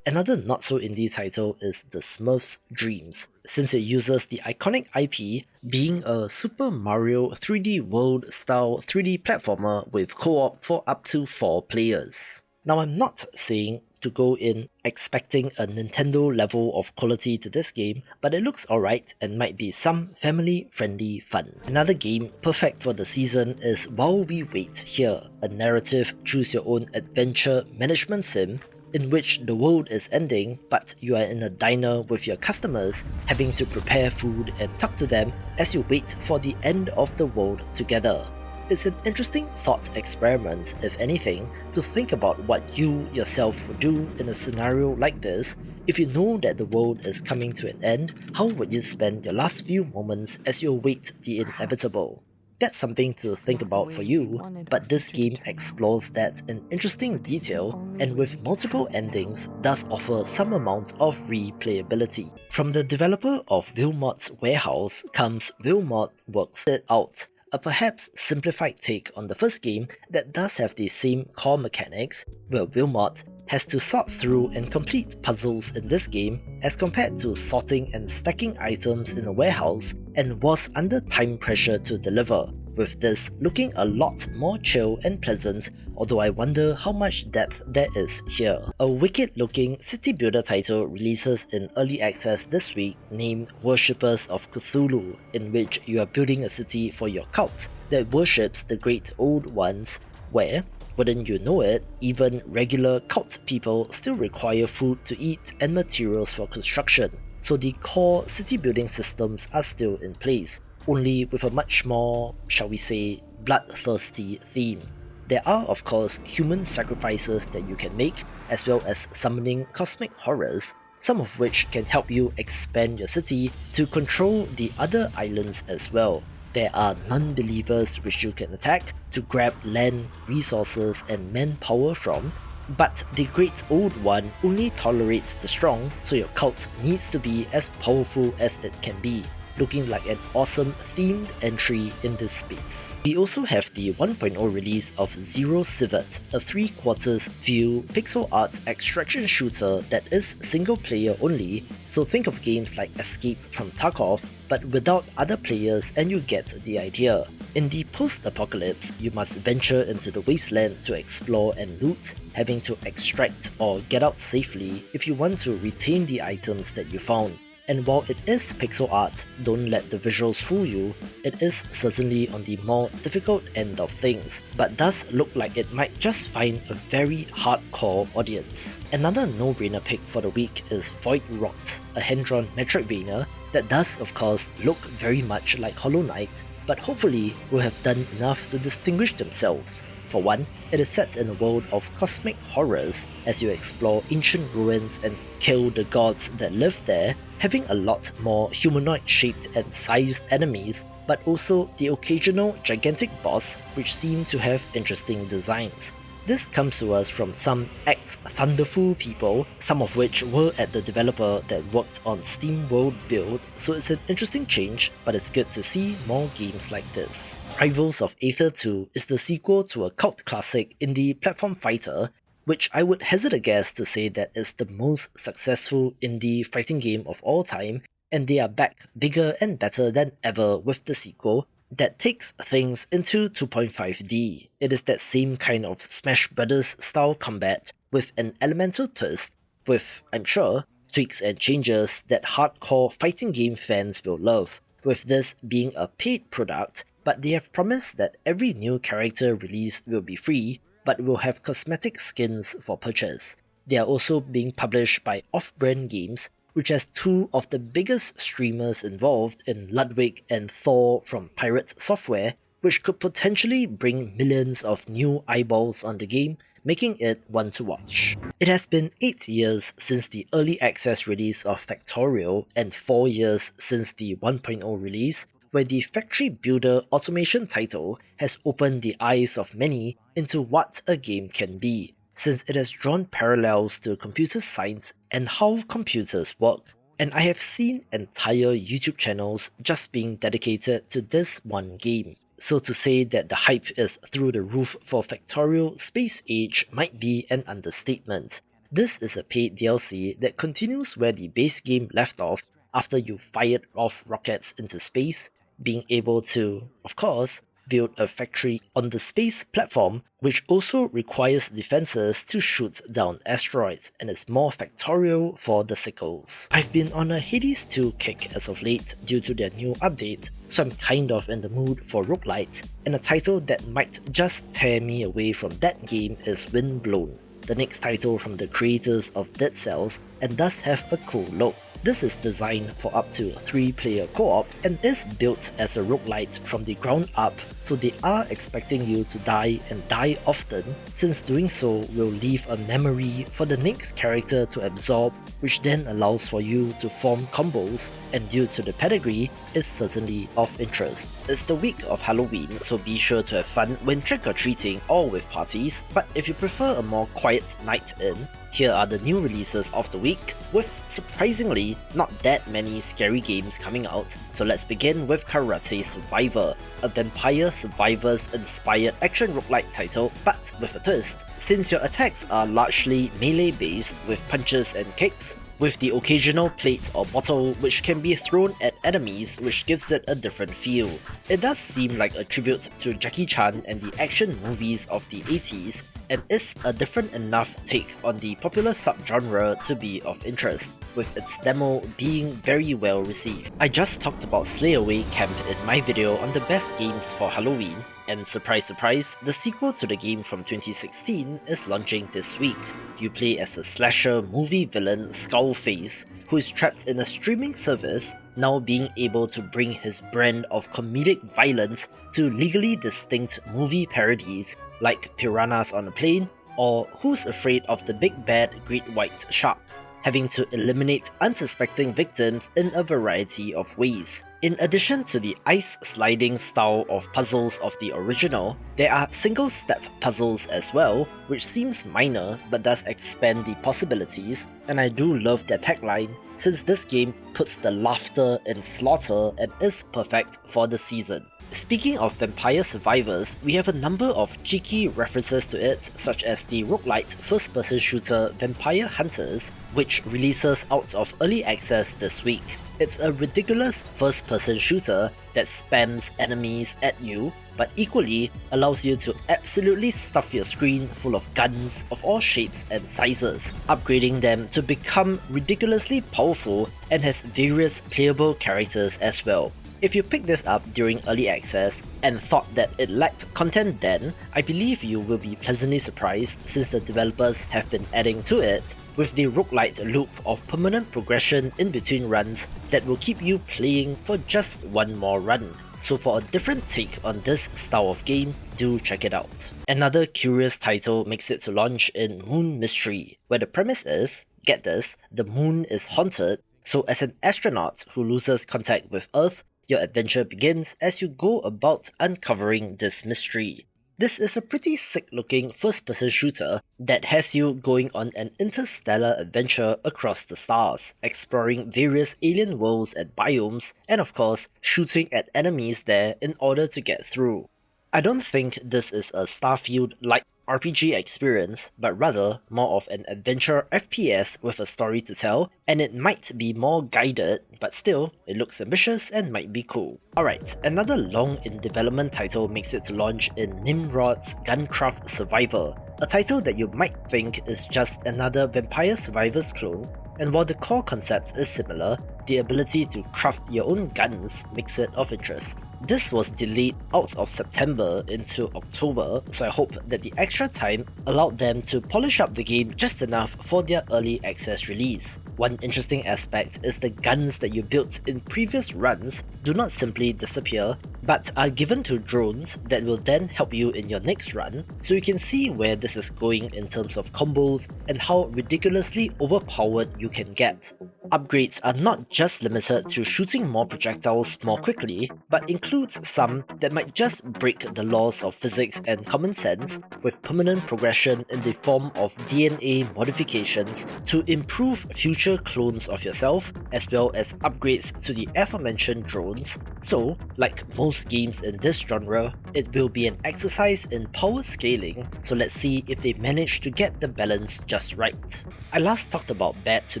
Another not-so-indie title is The Smurfs' Dreams, since it uses the iconic IP being a Super Mario 3D World style 3D platformer with co-op for up to 4 players. Now, I'm not saying to go in expecting a Nintendo level of quality to this game, but it looks alright and might be some family-friendly fun. Another game perfect for the season is While We Wait Here, a narrative choose-your-own adventure management sim in which the world is ending, but you are in a diner with your customers, having to prepare food and talk to them as you wait for the end of the world together. It's an interesting thought experiment, if anything, to think about what you yourself would do in a scenario like this. If you know that the world is coming to an end, how would you spend your last few moments as you await the inevitable? That's something to think about for you, but this game explores that in interesting detail and with multiple endings does offer some amount of replayability. From the developer of Wilmot's Warehouse comes Wilmot Works It Out, a perhaps simplified take on the first game that does have the same core mechanics, where Wilmot has to sort through and complete puzzles in this game as compared to sorting and stacking items in a warehouse, and was under time pressure to deliver, with this looking a lot more chill and pleasant, although I wonder how much depth there is here. A wicked looking city builder title releases in early access this week named Worshippers of Cthulhu, in which you are building a city for your cult that worships the great old ones, where, wouldn't you know it, even regular cult people still require food to eat and materials for construction, so the core city building systems are still in place, only with a much more, shall we say, bloodthirsty theme. There are of course human sacrifices that you can make, as well as summoning cosmic horrors, some of which can help you expand your city to control the other islands as well. There are non-believers which you can attack to grab land, resources and manpower from, but the Great Old One only tolerates the strong, so your cult needs to be as powerful as it can be, looking like an awesome themed entry in this space. We also have the 1.0 release of Zero Civet, a 3/4 view pixel art extraction shooter that is single player only, so think of games like Escape from Tarkov, but without other players, and you get the idea. In the post-apocalypse, you must venture into the wasteland to explore and loot, having to extract or get out safely if you want to retain the items that you found. And while it is pixel art, don't let the visuals fool you, it is certainly on the more difficult end of things, but does look like it might just find a very hardcore audience. Another no-brainer pick for the week is Void Rot, a hand-drawn Metroidvania that does of course look very much like Hollow Knight, but hopefully will have done enough to distinguish themselves. For one, it is set in a world of cosmic horrors as you explore ancient ruins and kill the gods that live there, having a lot more humanoid-shaped and sized enemies, but also the occasional gigantic boss which seem to have interesting designs. This comes to us from some ex-Thunderful people, some of which were at the developer that worked on SteamWorld Build, so it's an interesting change, but it's good to see more games like this. Rivals of Aether 2 is the sequel to a cult classic indie platform fighter, which I would hazard a guess to say that is the most successful indie fighting game of all time, and they are back bigger and better than ever with the sequel that takes things into 2.5D. It is that same kind of Smash Brothers style combat with an elemental twist, with, I'm sure, tweaks and changes that hardcore fighting game fans will love, with this being a paid product, but they have promised that every new character released will be free, but will have cosmetic skins for purchase. They are also being published by Off-Brand Games, which has two of the biggest streamers involved in Ludwig and Thor from Pirate Software, which could potentially bring millions of new eyeballs on the game, making it one to watch. It has been 8 years since the early access release of Factorial and 4 years since the 1.0 release, where the factory builder automation title has opened the eyes of many into what a game can be, since it has drawn parallels to computer science and how computers work. And I have seen entire YouTube channels just being dedicated to this one game. So to say that the hype is through the roof for Factorial Space Age might be an understatement. This is a paid DLC that continues where the base game left off after you fired off rockets into space, being able to, of course, build a factory on the space platform, which also requires defenses to shoot down asteroids, and is more Factorial for the sickles. I've been on a Hades 2 kick as of late due to their new update, so I'm kind of in the mood for roguelites, and a title that might just tear me away from that game is Windblown, the next title from the creators of Dead Cells, and does have a cool look. This is designed for up to 3-player co-op and is built as a roguelite from the ground up, so they are expecting you to die and die often, since doing so will leave a memory for the next character to absorb, which then allows for you to form combos, and due to the pedigree, is certainly of interest. It's the week of Halloween, so be sure to have fun when trick-or-treating or with parties, but if you prefer a more quiet night in, here are the new releases of the week, with surprisingly not that many scary games coming out. So let's begin with Karate Survivor, a Vampire Survivors inspired action roguelike title, but with a twist, since your attacks are largely melee based with punches and kicks, with the occasional plate or bottle which can be thrown at enemies, which gives it a different feel. It does seem like a tribute to Jackie Chan and the action movies of the 80s, and is a different enough take on the popular subgenre to be of interest, with its demo being very well received. I just talked about Slayaway Camp in my video on the best games for Halloween, and surprise surprise, the sequel to the game from 2016 is launching this week. You play as a slasher movie villain Skullface, who is trapped in a streaming service, now being able to bring his brand of comedic violence to legally distinct movie parodies like Piranhas on a Plane or Who's Afraid of the Big Bad Great White Shark, having to eliminate unsuspecting victims in a variety of ways. In addition to the ice sliding style of puzzles of the original, there are single step puzzles as well, which seems minor but does expand the possibilities, and I do love their tagline, since this game puts the laughter in slaughter and is perfect for the season. Speaking of Vampire Survivors, we have a number of cheeky references to it, such as the roguelite first-person shooter Vampire Hunters, which releases out of early access this week. It's a ridiculous first-person shooter that spams enemies at you, but equally allows you to absolutely stuff your screen full of guns of all shapes and sizes, upgrading them to become ridiculously powerful and has various playable characters as well. If you picked this up during early access and thought that it lacked content then, I believe you will be pleasantly surprised since the developers have been adding to it, with the roguelite loop of permanent progression in between runs that will keep you playing for just one more run. So for a different take on this style of game, do check it out. Another curious title makes it to launch in Moon Mystery, where the premise is, get this, the moon is haunted, so as an astronaut who loses contact with Earth, your adventure begins as you go about uncovering this mystery. This is a pretty sick looking first person shooter that has you going on an interstellar adventure across the stars, exploring various alien worlds and biomes, and of course, shooting at enemies there in order to get through. I don't think this is a Starfield-like RPG experience, but rather more of an adventure FPS with a story to tell, and it might be more guided, but still, it looks ambitious and might be cool. Alright, another long in development title makes it to launch in Nimrod's Guncraft Survivor, a title that you might think is just another Vampire Survivors clone, and while the core concept is similar, the ability to craft your own guns makes it of interest. This was delayed out of September into October, so I hope that the extra time allowed them to polish up the game just enough for their early access release. One interesting aspect is the guns that you built in previous runs do not simply disappear, but are given to drones that will then help you in your next run, so you can see where this is going in terms of combos and how ridiculously overpowered you can get. Upgrades are not just limited to shooting more projectiles more quickly, but includes some that might just break the laws of physics and common sense, with permanent progression in the form of DNA modifications to improve future clones of yourself, as well as upgrades to the aforementioned drones. So, like most games in this genre, it will be an exercise in power scaling, so let's see if they manage to get the balance just right. I last talked about Bad to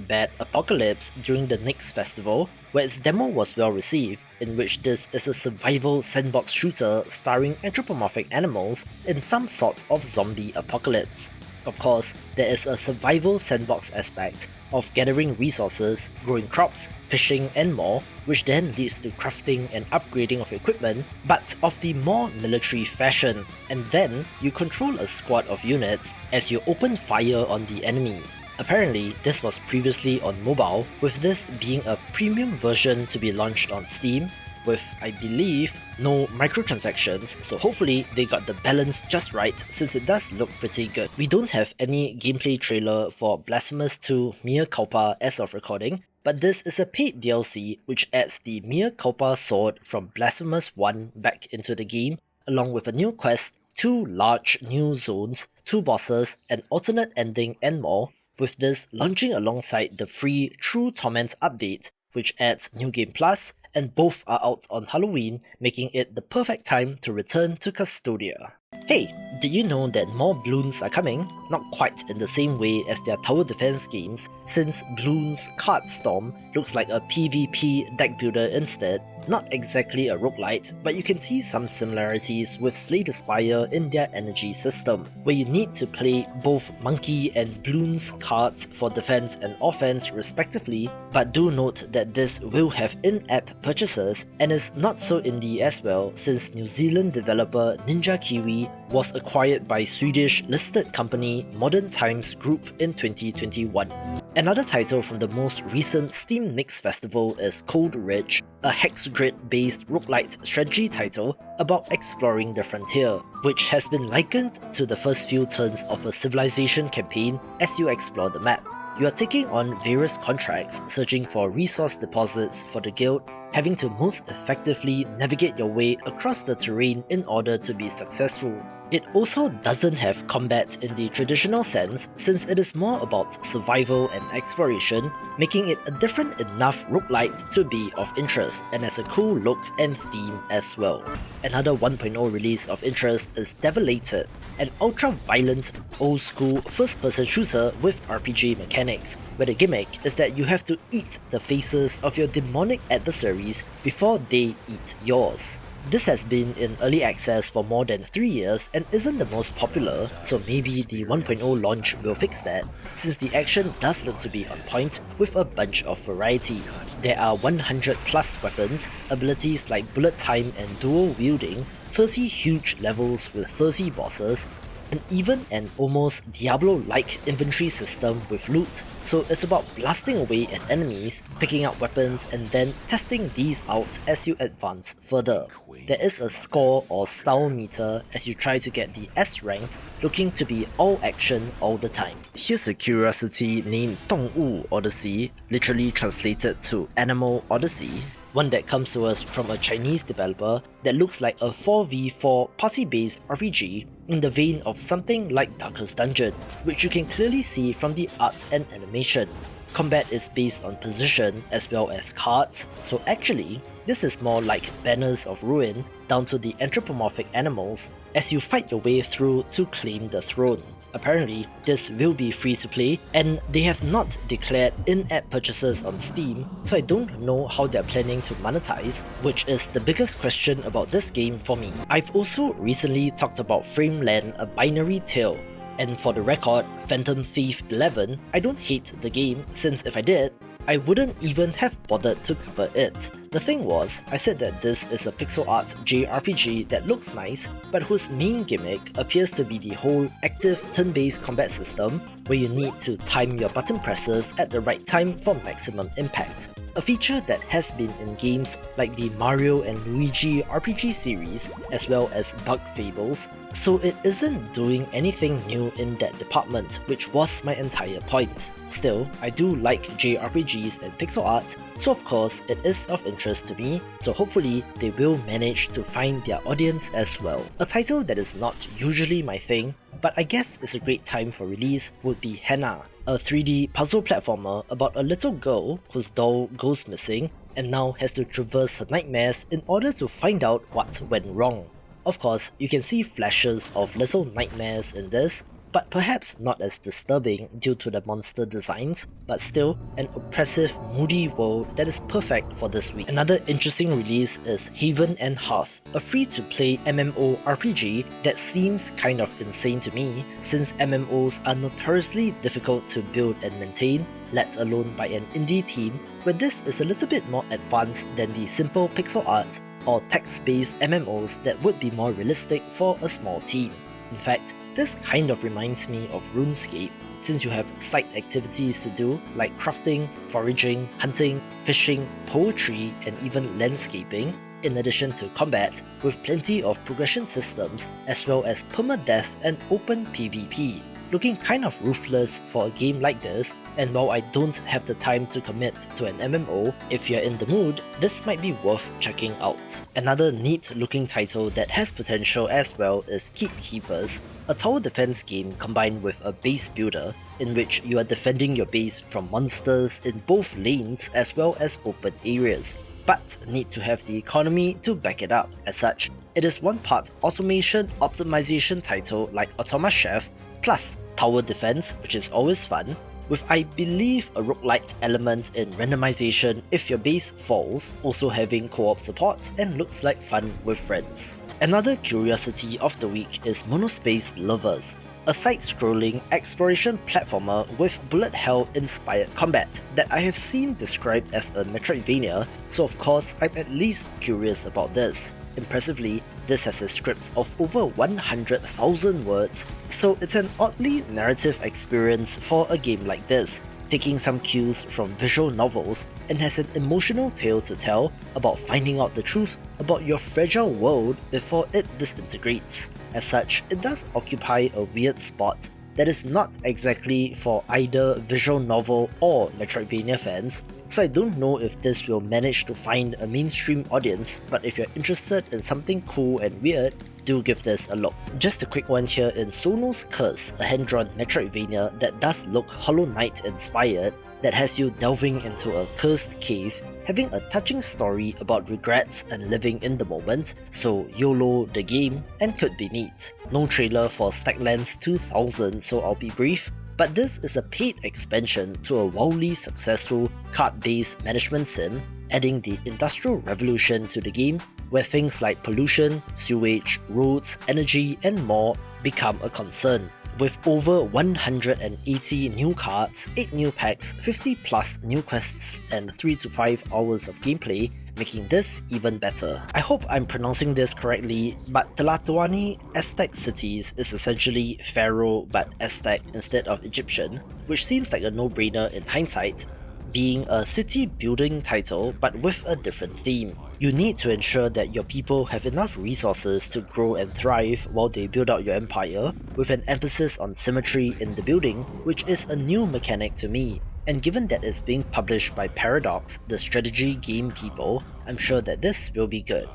Bad Apocalypse during the Nyx Festival, where its demo was well received, in which this is a survival sandbox shooter starring anthropomorphic animals in some sort of zombie apocalypse. Of course, there is a survival sandbox aspect of gathering resources, growing crops, fishing and more, which then leads to crafting and upgrading of equipment, but of the more military fashion, and then you control a squad of units as you open fire on the enemy. Apparently, this was previously on mobile, with this being a premium version to be launched on Steam, with, I believe, no microtransactions, so hopefully they got the balance just right since it does look pretty good. We don't have any gameplay trailer for Blasphemous 2 Mea Culpa as of recording, but this is a paid DLC which adds the Mea Culpa sword from Blasphemous 1 back into the game, along with a new quest, 2 large new zones, 2 bosses, an alternate ending and more, with this launching alongside the free True Torment update, which adds New Game Plus, and both are out on Halloween, making it the perfect time to return to Custodia. Hey, did you know that more Bloons are coming? Not quite in the same way as their tower defense games, since Bloons Card Storm looks like a PvP deck builder instead. Not exactly a roguelite, but you can see some similarities with Slay the Spire in their energy system, where you need to play both Monkey and Bloons cards for defense and offense respectively, but do note that this will have in-app purchases and is not so indie as well, since New Zealand developer Ninja Kiwi was acquired by Swedish listed company Modern Times Group in 2021. Another title from the most recent Steam Next Festival is Cold Ridge, a hex grid-based roguelite strategy title about exploring the frontier, which has been likened to the first few turns of a Civilization campaign as you explore the map. You are taking on various contracts, searching for resource deposits for the guild, having to most effectively navigate your way across the terrain in order to be successful. It also doesn't have combat in the traditional sense, since it is more about survival and exploration, making it a different enough roguelite to be of interest, and has a cool look and theme as well. Another 1.0 release of interest is Devolated, an ultra-violent, old-school first-person shooter with RPG mechanics, where the gimmick is that you have to eat the faces of your demonic adversaries before they eat yours. This has been in early access for more than 3 years and isn't the most popular, so maybe the 1.0 launch will fix that, since the action does look to be on point with a bunch of variety. There are 100 plus weapons, abilities like bullet time and dual wielding, 30 huge levels with 30 bosses, and even an almost Diablo-like inventory system with loot, so it's about blasting away at enemies, picking up weapons, and then testing these out as you advance further. There is a score or style meter as you try to get the S rank, looking to be all action all the time. Here's a curiosity named 动物 Odyssey, literally translated to Animal Odyssey, one that comes to us from a Chinese developer that looks like a 4v4 party-based RPG in the vein of something like Darkest Dungeon, which you can clearly see from the art and animation. Combat is based on position as well as cards, so actually, this is more like Banners of Ruin down to the anthropomorphic animals as you fight your way through to claim the throne. Apparently, this will be free to play, and they have not declared in-app purchases on Steam, so I don't know how they're planning to monetize, which is the biggest question about this game for me. I've also recently talked about Frameland, A Binary Tale, and for the record, Phantom Thief 11, I don't hate the game, since if I did, I wouldn't even have bothered to cover it. The thing was, I said that this is a pixel art JRPG that looks nice, but whose main gimmick appears to be the whole active turn-based combat system, where you need to time your button presses at the right time for maximum impact. A feature that has been in games like the Mario and Luigi RPG series, as well as Bug Fables, so it isn't doing anything new in that department, which was my entire point. Still, I do like JRPGs and pixel art, so of course it is of interest to me, so hopefully they will manage to find their audience as well. A title that is not usually my thing, but I guess is a great time for release would be Hannah, a 3D puzzle platformer about a little girl whose doll goes missing and now has to traverse her nightmares in order to find out what went wrong. Of course, you can see flashes of little nightmares in this, but perhaps not as disturbing due to the monster designs, but still an oppressive, moody world that is perfect for this week. Another interesting release is Haven and Hearth, a free-to-play MMORPG that seems kind of insane to me, since MMOs are notoriously difficult to build and maintain, let alone by an indie team, where this is a little bit more advanced than the simple pixel art or text-based MMOs that would be more realistic for a small team. In fact, this kind of reminds me of RuneScape, since you have side activities to do like crafting, foraging, hunting, fishing, poetry, and even landscaping, in addition to combat, with plenty of progression systems as well as permadeath and open PvP. Looking kind of ruthless for a game like this, and while I don't have the time to commit to an MMO, if you're in the mood, this might be worth checking out. Another neat looking title that has potential as well is Keep Keepers, a tower defense game combined with a base builder, in which you are defending your base from monsters in both lanes as well as open areas, but need to have the economy to back it up. As such, it is one part automation optimization title like Automa Chef, plus tower defense, which is always fun, with I believe a roguelite element in randomization if your base falls, also having co-op support and looks like fun with friends. Another curiosity of the week is Monospace Lovers, a side-scrolling exploration platformer with bullet hell inspired combat that I have seen described as a Metroidvania, so of course I'm at least curious about this. Impressively, this has a script of over 100,000 words, so it's an oddly narrative experience for a game like this, taking some cues from visual novels and has an emotional tale to tell about finding out the truth about your fragile world before it disintegrates. As such, it does occupy a weird spot that is not exactly for either visual novel or Metroidvania fans, so I don't know if this will manage to find a mainstream audience, but if you're interested in something cool and weird, do give this a look. Just a quick one here in Sono's Curse, a hand-drawn Metroidvania that does look Hollow Knight inspired, that has you delving into a cursed cave, having a touching story about regrets and living in the moment, so YOLO the game, and could be neat. No trailer for Stacklands 2000, so I'll be brief, but this is a paid expansion to a wildly successful card-based management sim, adding the Industrial Revolution to the game, where things like pollution, sewage, roads, energy, and more become a concern. With over 180 new cards, 8 new packs, 50 plus new quests, and 3 to 5 hours of gameplay, making this even better. I hope I'm pronouncing this correctly, but Tlatoani Aztec Cities is essentially Pharaoh but Aztec instead of Egyptian, which seems like a no-brainer in hindsight, being a city building title but with a different theme. You need to ensure that your people have enough resources to grow and thrive while they build out your empire, with an emphasis on symmetry in the building, which is a new mechanic to me. And given that it's being published by Paradox, the strategy game people, I'm sure that this will be good.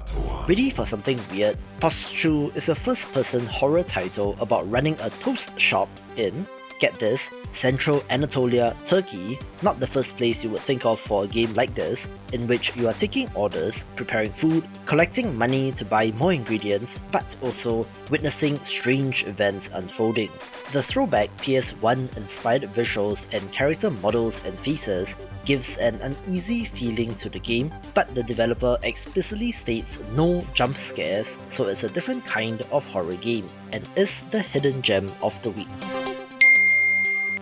Ready for something weird? Toschu is a first-person horror title about running a toast shop in, get this, Central Anatolia, Turkey, not the first place you would think of for a game like this, in which you are taking orders, preparing food, collecting money to buy more ingredients, but also witnessing strange events unfolding. The throwback PS1 inspired visuals and character models and faces gives an uneasy feeling to the game, but the developer explicitly states no jump scares, so it's a different kind of horror game, and is the hidden gem of the week.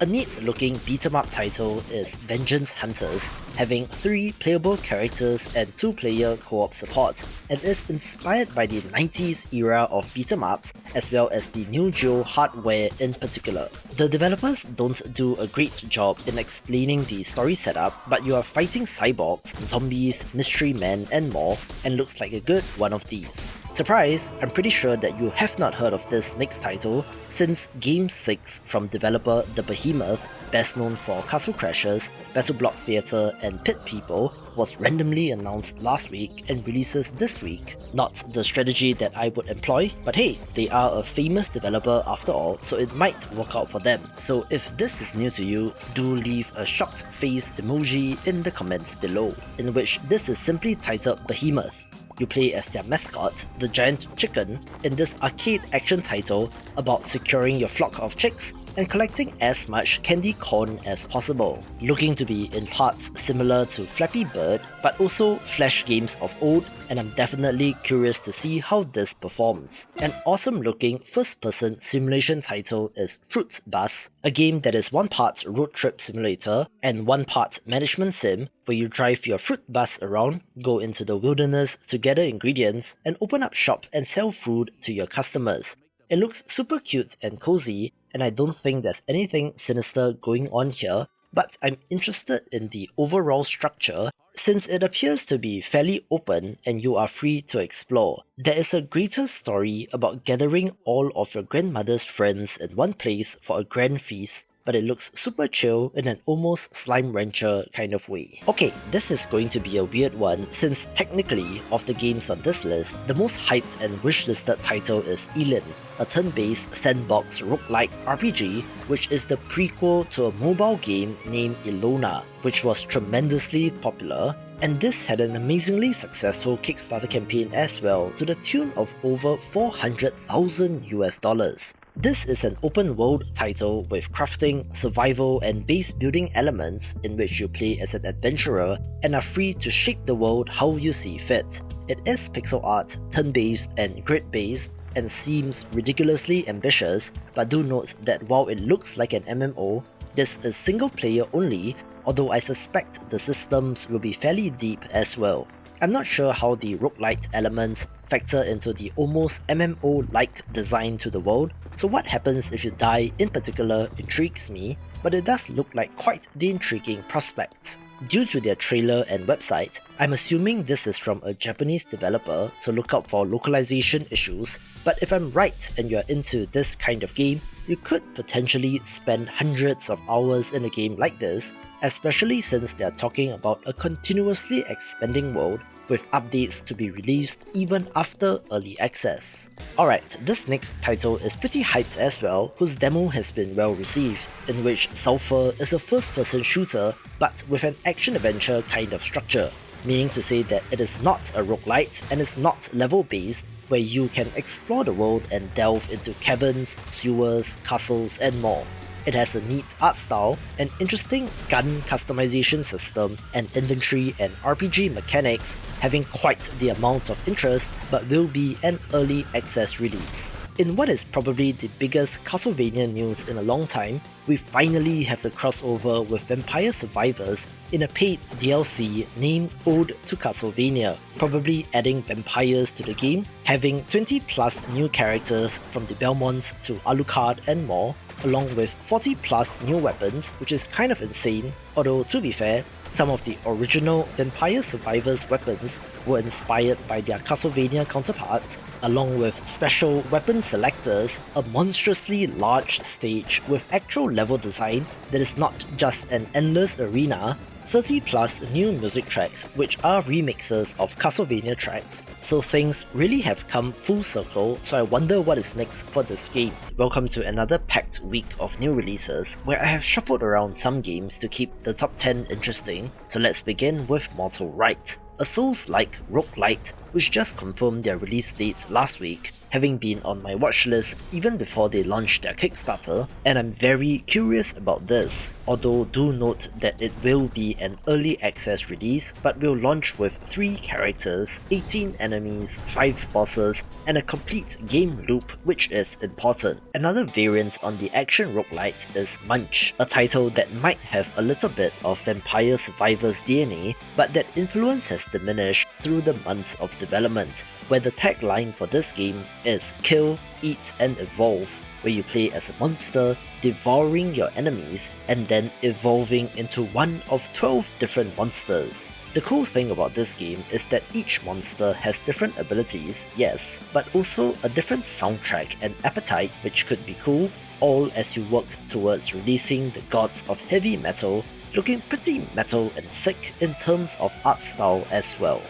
A neat looking beat-em-up title is Vengeance Hunters, having 3 playable characters and 2-player co-op support, and is inspired by the 90s era of beat-em-ups as well as the Neo Geo hardware in particular. The developers don't do a great job in explaining the story setup, but you are fighting cyborgs, zombies, mystery men, and more, and looks like a good one of these. Surprise! I'm pretty sure that you have not heard of this next title, since Game 6 from developer The Behemoth, best known for Castle Crashers, Battle Block Theatre, and Pit People, was randomly announced last week and releases this week. Not the strategy that I would employ, but hey, they are a famous developer after all, so it might work out for them. So if this is new to you, do leave a shocked face emoji in the comments below, in which this is simply titled Behemoth. You play as their mascot, the giant chicken, in this arcade action title about securing your flock of chicks and collecting as much candy corn as possible. Looking to be in parts similar to Flappy Bird, but also Flash games of old, and I'm definitely curious to see how this performs. An awesome looking first-person simulation title is Fruit Bus, a game that is one part road trip simulator and one part management sim, where you drive your fruit bus around, go into the wilderness to gather ingredients, and open up shop and sell food to your customers. It looks super cute and cozy, and I don't think there's anything sinister going on here, but I'm interested in the overall structure since it appears to be fairly open and you are free to explore. There is a greater story about gathering all of your grandmother's friends in one place for a grand feast, but it looks super chill in an almost Slime Rancher kind of way. Okay, this is going to be a weird one since technically, of the games on this list, the most hyped and wishlisted title is Elin, a turn-based sandbox roguelike RPG which is the prequel to a mobile game named Ilona, which was tremendously popular, and this had an amazingly successful Kickstarter campaign as well to the tune of over $400,000. This is an open world title with crafting, survival and base building elements in which you play as an adventurer and are free to shape the world how you see fit. It is pixel art, turn-based and grid-based, and seems ridiculously ambitious, but do note that while it looks like an MMO, this is single player only, although I suspect the systems will be fairly deep as well. I'm not sure how the roguelite elements factor into the almost MMO-like design to the world, so what happens if you die in particular intrigues me, but it does look like quite the intriguing prospect. Due to their trailer and website, I'm assuming this is from a Japanese developer, so look out for localization issues, but if I'm right and you're into this kind of game, you could potentially spend hundreds of hours in a game like this, especially since they're talking about a continuously expanding world with updates to be released even after early access. Alright, this next title is pretty hyped as well, whose demo has been well received, in which Sulphur is a first-person shooter but with an action-adventure kind of structure, meaning to say that it is not a roguelite and is not level-based, where you can explore the world and delve into caverns, sewers, castles and more. It has a neat art style, an interesting gun customization system, and inventory and RPG mechanics having quite the amount of interest, but will be an early access release. In what is probably the biggest Castlevania news in a long time, we finally have the crossover with Vampire Survivors in a paid DLC named Ode to Castlevania, probably adding vampires to the game, having 20 plus new characters from the Belmonts to Alucard and more, along with 40 plus new weapons, which is kind of insane, although to be fair, some of the original Vampire Survivors weapons were inspired by their Castlevania counterparts, along with special weapon selectors, a monstrously large stage with actual level design that is not just an endless arena, 30 plus new music tracks which are remixes of Castlevania tracks, so things really have come full circle, so I wonder what is next for this game. Welcome to another packed week of new releases, where I have shuffled around some games to keep the top 10 interesting, so let's begin with Mortal Right, a Souls-like roguelite which just confirmed their release date last week, having been on my watchlist even before they launched their Kickstarter, and I'm very curious about this, although do note that it will be an early access release but will launch with 3 characters, 18 enemies, 5 bosses, and a complete game loop, which is important. Another variant on the action roguelite is Munch, a title that might have a little bit of Vampire Survivors DNA, but that influence has diminished through the months of development, where the tagline for this game is Kill, Eat and Evolve, where you play as a monster, devouring your enemies, and then evolving into one of 12 different monsters. The cool thing about this game is that each monster has different abilities, yes, but also a different soundtrack and appetite, which could be cool, all as you work towards releasing the gods of heavy metal, looking pretty metal and sick in terms of art style as well.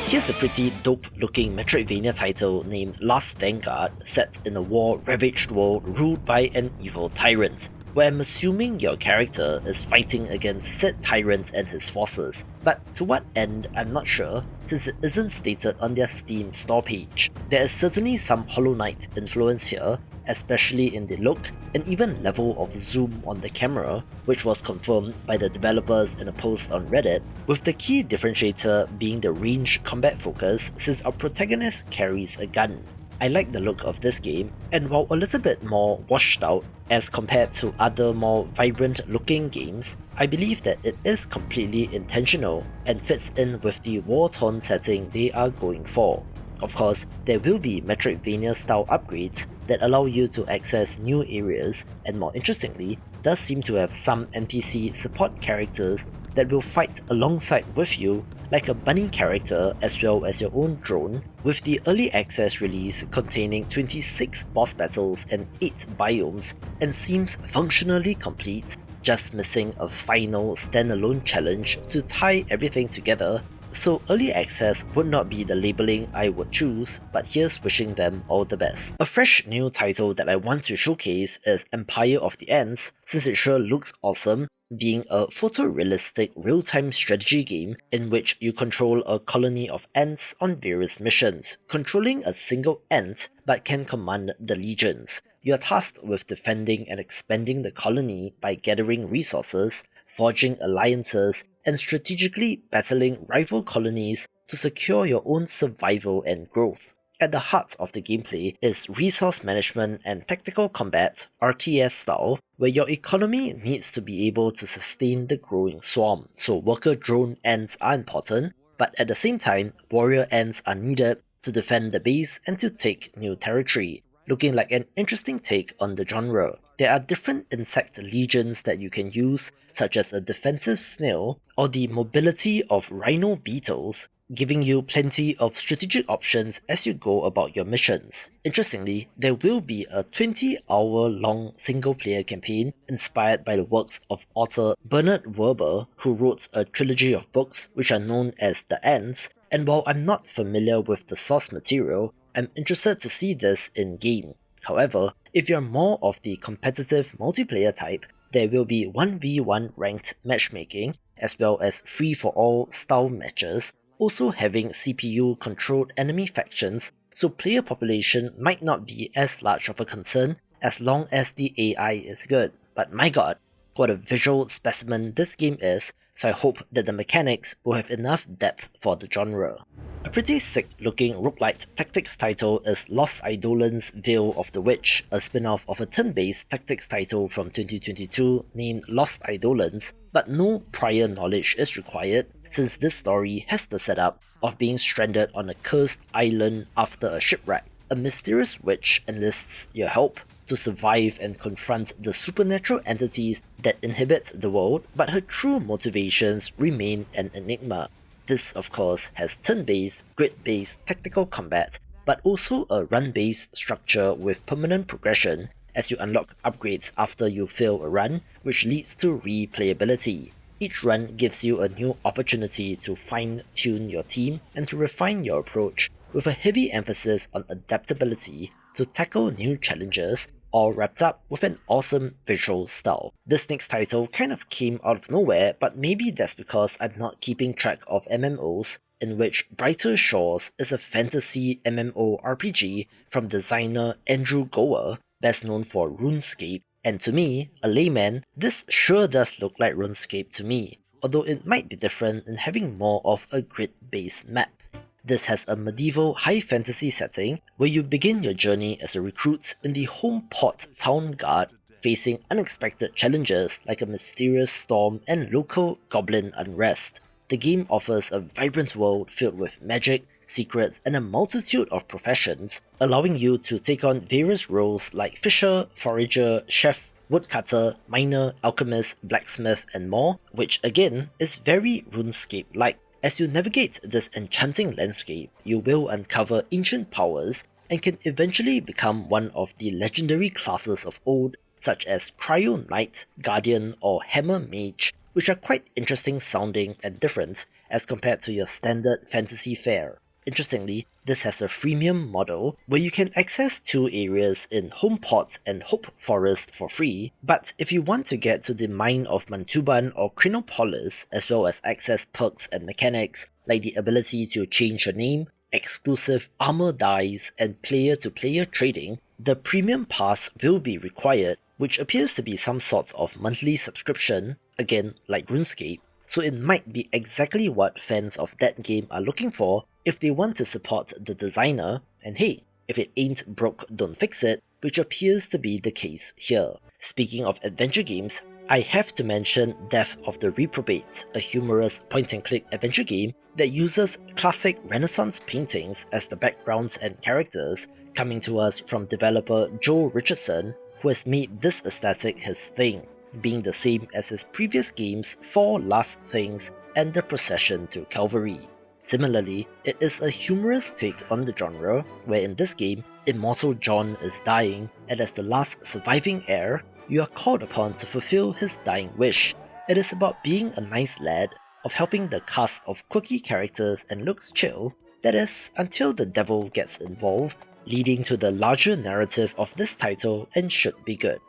Here's a pretty dope looking Metroidvania title named Last Vanguard, set in a war-ravaged world ruled by an evil tyrant, where I'm assuming your character is fighting against said tyrant and his forces, but to what end I'm not sure, since it isn't stated on their Steam store page. There is certainly some Hollow Knight influence here, especially in the look and even level of zoom on the camera, which was confirmed by the developers in a post on Reddit, with the key differentiator being the range combat focus since our protagonist carries a gun. I like the look of this game, and while a little bit more washed out as compared to other more vibrant looking games, I believe that it is completely intentional and fits in with the war-torn setting they are going for. Of course, there will be Metroidvania style upgrades, that allow you to access new areas, and more interestingly, does seem to have some NPC support characters that will fight alongside with you, like a bunny character as well as your own drone, with the early access release containing 26 boss battles and 8 biomes, and seems functionally complete, just missing a final standalone challenge to tie everything together. So early access would not be the labeling I would choose, but here's wishing them all the best. A fresh new title that I want to showcase is Empire of the Ants, since it sure looks awesome, being a photorealistic real-time strategy game in which you control a colony of ants on various missions, controlling a single ant but can command the legions. You are tasked with defending and expanding the colony by gathering resources, forging alliances, and strategically battling rival colonies to secure your own survival and growth. At the heart of the gameplay is resource management and tactical combat, RTS style, where your economy needs to be able to sustain the growing swarm, so worker drone ants are important, but at the same time, warrior ants are needed to defend the base and to take new territory, looking like an interesting take on the genre. There are different insect legions that you can use, such as a defensive snail or the mobility of rhino beetles, giving you plenty of strategic options as you go about your missions. Interestingly, there will be a 20-hour-long single-player campaign inspired by the works of author Bernard Werber, who wrote a trilogy of books which are known as The Ants, and while I'm not familiar with the source material, I'm interested to see this in-game. However, if you're more of the competitive multiplayer type, there will be 1v1 ranked matchmaking, as well as free-for-all style matches, also having CPU-controlled enemy factions, so player population might not be as large of a concern as long as the AI is good. But my god, what a visual specimen this game is, so I hope that the mechanics will have enough depth for the genre. A pretty sick looking roguelite tactics title is Lost Eidolon's Veil of the Witch, a spin-off of a turn-based tactics title from 2022 named Lost Eidolons, but no prior knowledge is required since this story has the setup of being stranded on a cursed island after a shipwreck. A mysterious witch enlists your help to survive and confront the supernatural entities that inhabit the world, but her true motivations remain an enigma. This, of course, has turn-based, grid-based tactical combat, but also a run-based structure with permanent progression as you unlock upgrades after you fail a run, which leads to replayability. Each run gives you a new opportunity to fine-tune your team and to refine your approach, with a heavy emphasis on adaptability to tackle new challenges, all wrapped up with an awesome visual style. This next title kind of came out of nowhere, but maybe that's because I'm not keeping track of MMOs, in which Brighter Shores is a fantasy MMORPG from designer Andrew Gower, best known for RuneScape, and to me, a layman, this sure does look like RuneScape to me, although it might be different in having more of a grid-based map. This has a medieval high fantasy setting where you begin your journey as a recruit in the home port town guard, facing unexpected challenges like a mysterious storm and local goblin unrest. The game offers a vibrant world filled with magic, secrets, and a multitude of professions, allowing you to take on various roles like fisher, forager, chef, woodcutter, miner, alchemist, blacksmith, and more, which again is very RuneScape-like. As you navigate this enchanting landscape, you will uncover ancient powers and can eventually become one of the legendary classes of old, such as Cryo Knight, Guardian, or Hammer Mage, which are quite interesting sounding and different as compared to your standard fantasy fare. Interestingly, this has a freemium model where you can access 2 areas in Homeport and Hope Forest for free, but if you want to get to the mine of Mantuban or Krinopolis, as well as access perks and mechanics like the ability to change your name, exclusive armor dies, and player-to-player trading, the premium pass will be required, which appears to be some sort of monthly subscription, again like RuneScape, so it might be exactly what fans of that game are looking for if they want to support the designer, and hey, if it ain't broke, don't fix it, which appears to be the case here. Speaking of adventure games, I have to mention Death of the Reprobate, a humorous point-and-click adventure game that uses classic Renaissance paintings as the backgrounds and characters, coming to us from developer Joe Richardson, who has made this aesthetic his thing, being the same as his previous games 4 Last Things and The Procession to Calvary. Similarly, it is a humorous take on the genre, where in this game, immortal John is dying, and as the last surviving heir, you are called upon to fulfill his dying wish. It is about being a nice lad, of helping the cast of quirky characters and looks chill, that is, until the devil gets involved, leading to the larger narrative of this title and should be good.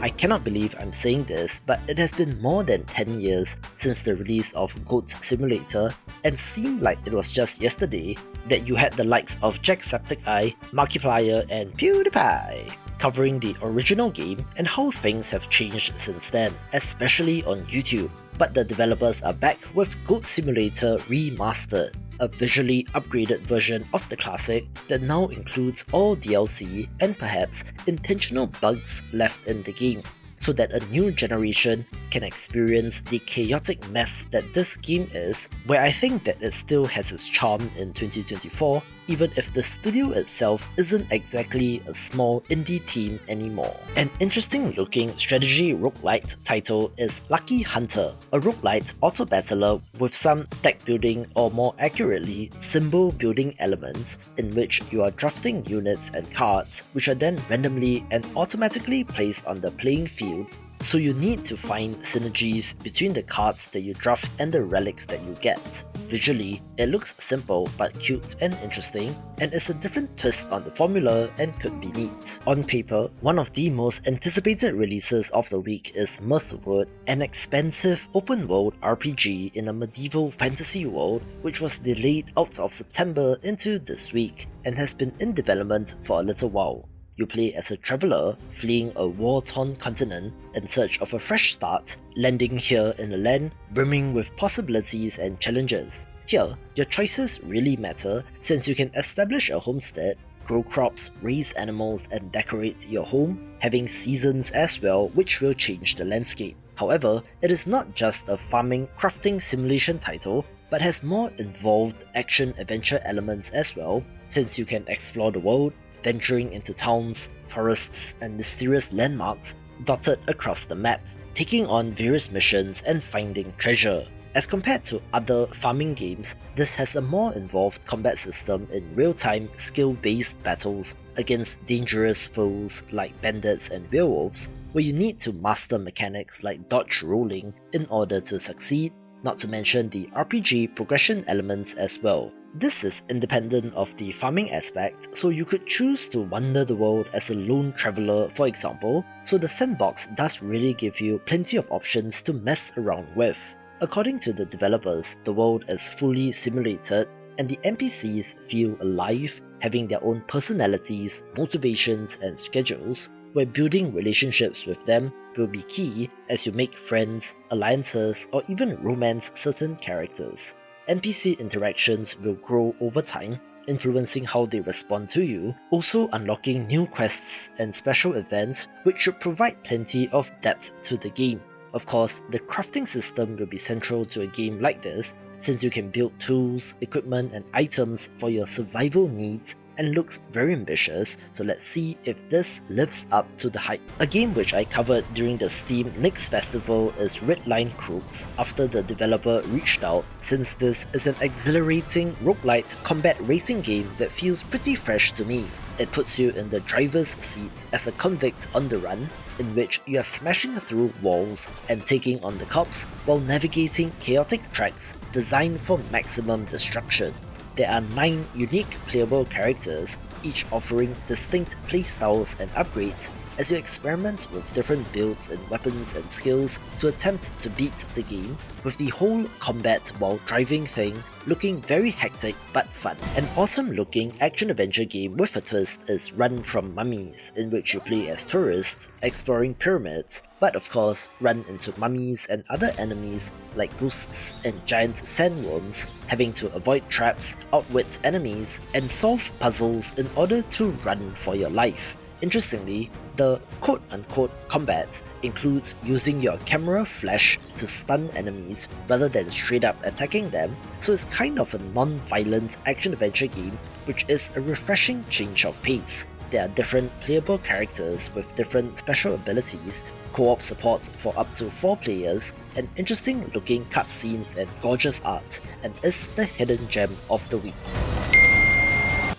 I cannot believe I'm saying this, but it has been more than 10 years since the release of Goat Simulator, and seemed like it was just yesterday that you had the likes of Jacksepticeye, Markiplier and PewDiePie covering the original game and how things have changed since then, especially on YouTube. But the developers are back with Goat Simulator Remastered, a visually upgraded version of the classic that now includes all DLC and perhaps intentional bugs left in the game, so that a new generation can experience the chaotic mess that this game is, where I think that it still has its charm in 2024, even if the studio itself isn't exactly a small indie team anymore. An interesting looking strategy roguelite title is Lucky Hunter, a roguelite auto-battler with some deck building, or more accurately, symbol building elements, in which you are drafting units and cards, which are then randomly and automatically placed on the playing field. So you need to find synergies between the cards that you draft and the relics that you get. Visually, it looks simple but cute and interesting, and is a different twist on the formula and could be neat. On paper, one of the most anticipated releases of the week is Mirthwood, an expensive open-world RPG in a medieval fantasy world which was delayed out of September into this week, and has been in development for a little while. You play as a traveller fleeing a war-torn continent in search of a fresh start, landing here in a land brimming with possibilities and challenges. Here, your choices really matter, since you can establish a homestead, grow crops, raise animals and decorate your home, having seasons as well, which will change the landscape. However, it is not just a farming crafting simulation title, but has more involved action-adventure elements as well, since you can explore the world, venturing into towns, forests, and mysterious landmarks dotted across the map, taking on various missions and finding treasure. As compared to other farming games, this has a more involved combat system in real-time, skill-based battles against dangerous foes like bandits and werewolves, where you need to master mechanics like dodge rolling in order to succeed, not to mention the RPG progression elements as well. This is independent of the farming aspect, so you could choose to wander the world as a lone traveller, for example, so the sandbox does really give you plenty of options to mess around with. According to the developers, the world is fully simulated, and the NPCs feel alive, having their own personalities, motivations and schedules, where building relationships with them will be key as you make friends, alliances, or even romance certain characters. NPC interactions will grow over time, influencing how they respond to you, also unlocking new quests and special events which should provide plenty of depth to the game. Of course, the crafting system will be central to a game like this, since you can build tools, equipment and items for your survival needs, and looks very ambitious, so let's see if this lives up to the hype. A game which I covered during the Steam Next Festival is Redline Crooks, after the developer reached out, since this is an exhilarating roguelite combat racing game that feels pretty fresh to me. It puts you in the driver's seat as a convict on the run, in which you are smashing through walls and taking on the cops while navigating chaotic tracks designed for maximum destruction. There are 9 unique playable characters, each offering distinct playstyles and upgrades as you experiment with different builds and weapons and skills to attempt to beat the game, with the whole combat while driving thing looking very hectic but fun. An awesome looking action-adventure game with a twist is Run from Mummies, in which you play as tourists exploring pyramids, but of course run into mummies and other enemies like ghosts and giant sandworms, having to avoid traps, outwit enemies, and solve puzzles in order to run for your life. Interestingly, the quote-unquote combat includes using your camera flash to stun enemies rather than straight up attacking them, so it's kind of a non-violent action-adventure game, which is a refreshing change of pace. There are different playable characters with different special abilities, co-op support for up to 4 players, and interesting looking cutscenes and gorgeous art, and is the hidden gem of the week.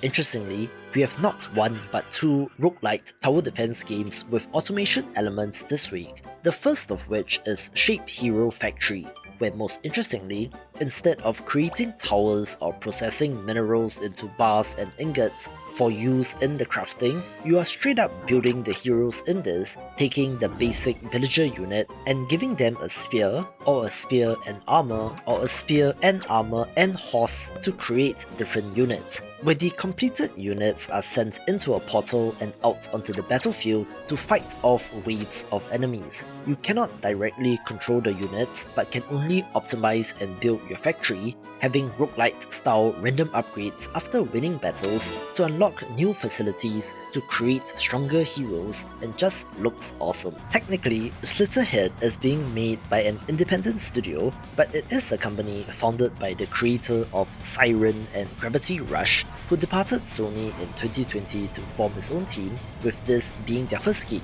Interestingly, we have not one but 2 roguelite tower defense games with automation elements this week, the first of which is Shape Hero Factory, where most interestingly, instead of creating towers or processing minerals into bars and ingots for use in the crafting, you are straight up building the heroes in this, taking the basic villager unit and giving them a spear, or a spear and armor, or a spear and armor and horse to create different units, where the completed units are sent into a portal and out onto the battlefield to fight off waves of enemies. You cannot directly control the units, but can only optimize and build your factory, having roguelite style random upgrades after winning battles to unlock new facilities to create stronger heroes, and just looks awesome. Technically, Slitterhead is being made by an independent studio, but it is a company founded by the creator of Siren and Gravity Rush, who departed Sony in 2020 to form his own team, with this being their first game.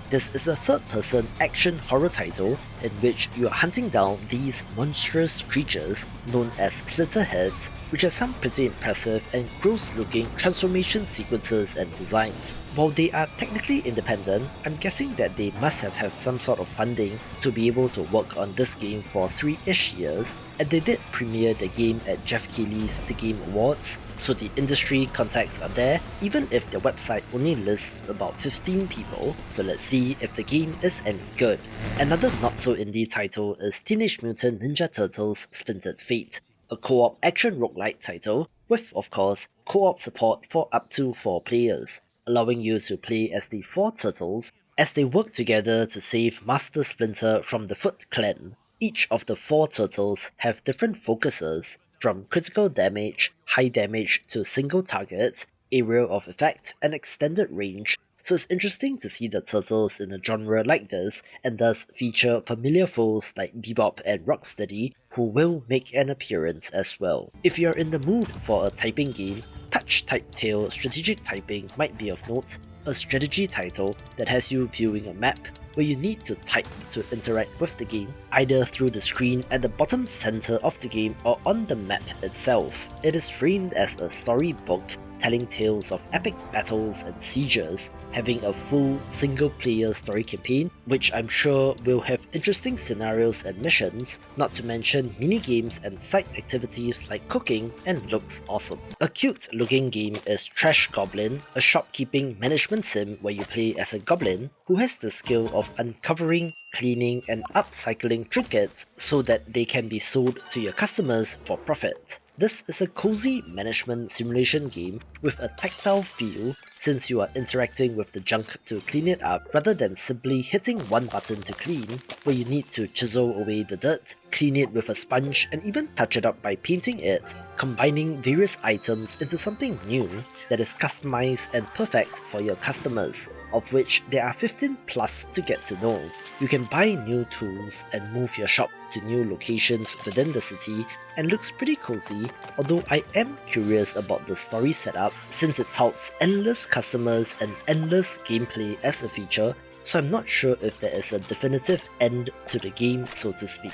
This is a third-person action horror title in which you are hunting down these monstrous creatures known as Slitterheads, which have some pretty impressive and gross-looking transformation sequences and designs. While they are technically independent, I'm guessing that they must have had some sort of funding to be able to work on this game for 3-ish years, and they did premiere the game at Jeff Keighley's The Game Awards, so the industry contacts are there, even if their website only lists about 15 people, so let's see if the game is any good. Another not-so-indie title is Teenage Mutant Ninja Turtles Splintered Fate, a co-op action roguelite title with, of course, co-op support for up to 4 players, allowing you to play as the 4 turtles as they work together to save Master Splinter from the Foot Clan. Each of the 4 turtles have different focuses, from critical damage, high damage to single target, area of effect, and extended range, so it's interesting to see the turtles in a genre like this, and thus feature familiar foes like Bebop and Rocksteady, who will make an appearance as well. If you're in the mood for a typing game, Touch Type Tale Strategic Typing might be of note, a strategy title that has you viewing a map where you need to type to interact with the game, either through the screen at the bottom center of the game or on the map itself. It is framed as a storybook telling tales of epic battles and sieges, having a full single-player story campaign, which I'm sure will have interesting scenarios and missions, not to mention mini-games and side activities like cooking, and looks awesome. A cute-looking game is Trash Goblin, a shopkeeping management sim where you play as a goblin who has the skill of uncovering, cleaning, and upcycling trinkets so that they can be sold to your customers for profit. This is a cozy management simulation game with a tactile feel, since you are interacting with the junk to clean it up rather than simply hitting one button to clean, where you need to chisel away the dirt, clean it with a sponge, and even touch it up by painting it, combining various items into something new that is customized and perfect for your customers, of which there are 15 plus to get to know. You can buy new tools and move your shop to new locations within the city, and looks pretty cozy, although I am curious about the story setup since it touts endless customers and endless gameplay as a feature, so I'm not sure if there is a definitive end to the game, so to speak.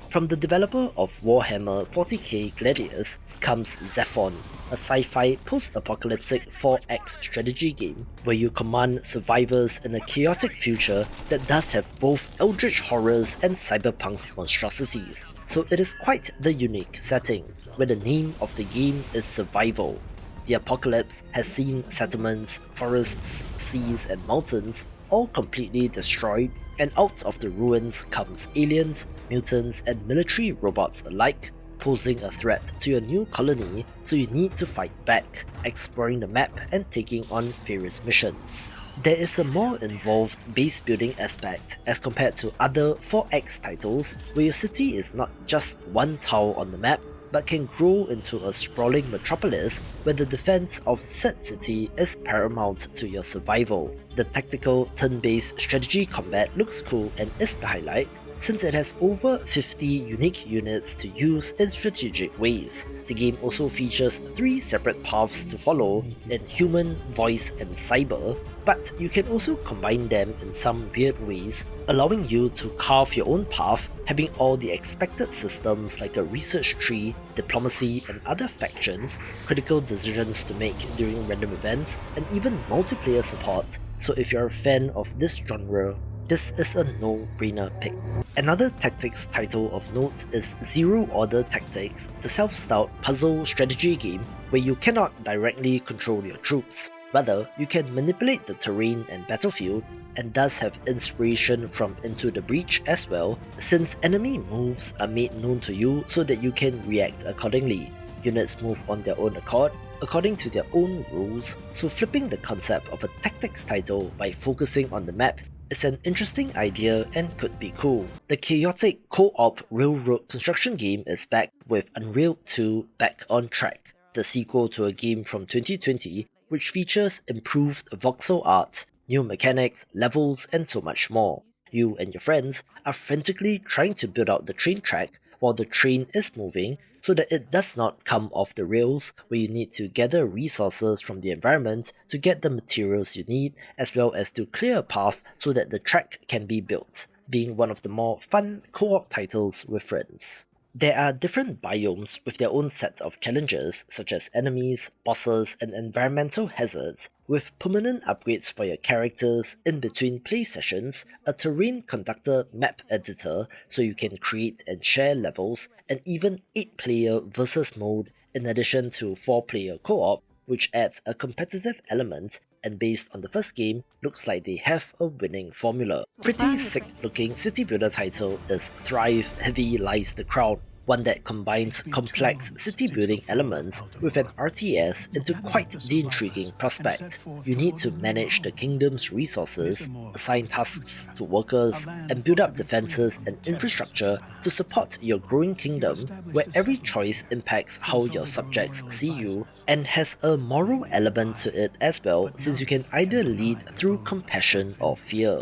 From the developer of Warhammer 40k Gladius comes Zephon, a sci-fi post-apocalyptic 4X strategy game where you command survivors in a chaotic future that does have both eldritch horrors and cyberpunk monstrosities, so it is quite the unique setting, where the name of the game is survival. The apocalypse has seen settlements, forests, seas, and mountains all completely destroyed, and out of the ruins comes aliens, mutants, and military robots alike, posing a threat to your new colony, so you need to fight back, exploring the map and taking on various missions. There is a more involved base building aspect as compared to other 4X titles, where your city is not just one tile on the map, but can grow into a sprawling metropolis where the defense of said city is paramount to your survival. The tactical, turn-based strategy combat looks cool and is the highlight, since it has over 50 unique units to use in strategic ways. The game also features 3 separate paths to follow in human, voice, and cyber, but you can also combine them in some weird ways, allowing you to carve your own path, having all the expected systems like a research tree, diplomacy, and other factions, critical decisions to make during random events, and even multiplayer support. So if you're a fan of this genre, this is a no-brainer pick. Another tactics title of note is Zero Order Tactics, the self-styled puzzle strategy game where you cannot directly control your troops. Rather, you can manipulate the terrain and battlefield, and thus have inspiration from Into the Breach as well, since enemy moves are made known to you so that you can react accordingly. Units move on their own accord, according to their own rules, so flipping the concept of a tactics title by focusing on the map is an interesting idea and could be cool. The chaotic co-op railroad construction game is back with Unreal 2 back on track, the sequel to a game from 2020 which features improved voxel art, new mechanics, levels, and so much more. You and your friends are frantically trying to build out the train track while the train is moving so that it does not come off the rails, where you need to gather resources from the environment to get the materials you need, as well as to clear a path so that the track can be built, being one of the more fun co-op titles with friends. There are different biomes with their own sets of challenges, such as enemies, bosses, and environmental hazards, with permanent upgrades for your characters in between play sessions, a terrain conductor map editor so you can create and share levels, and even 8-player versus mode in addition to 4-player co-op, which adds a competitive element, and based on the first game, looks like they have a winning formula. Pretty sick looking city builder title is Thrive Heavy Lies the Crown, one that combines complex city building elements with an RTS into quite the intriguing prospect. You need to manage the kingdom's resources, assign tasks to workers, and build up defenses and infrastructure to support your growing kingdom, where every choice impacts how your subjects see you, and has a moral element to it as well, since you can either lead through compassion or fear.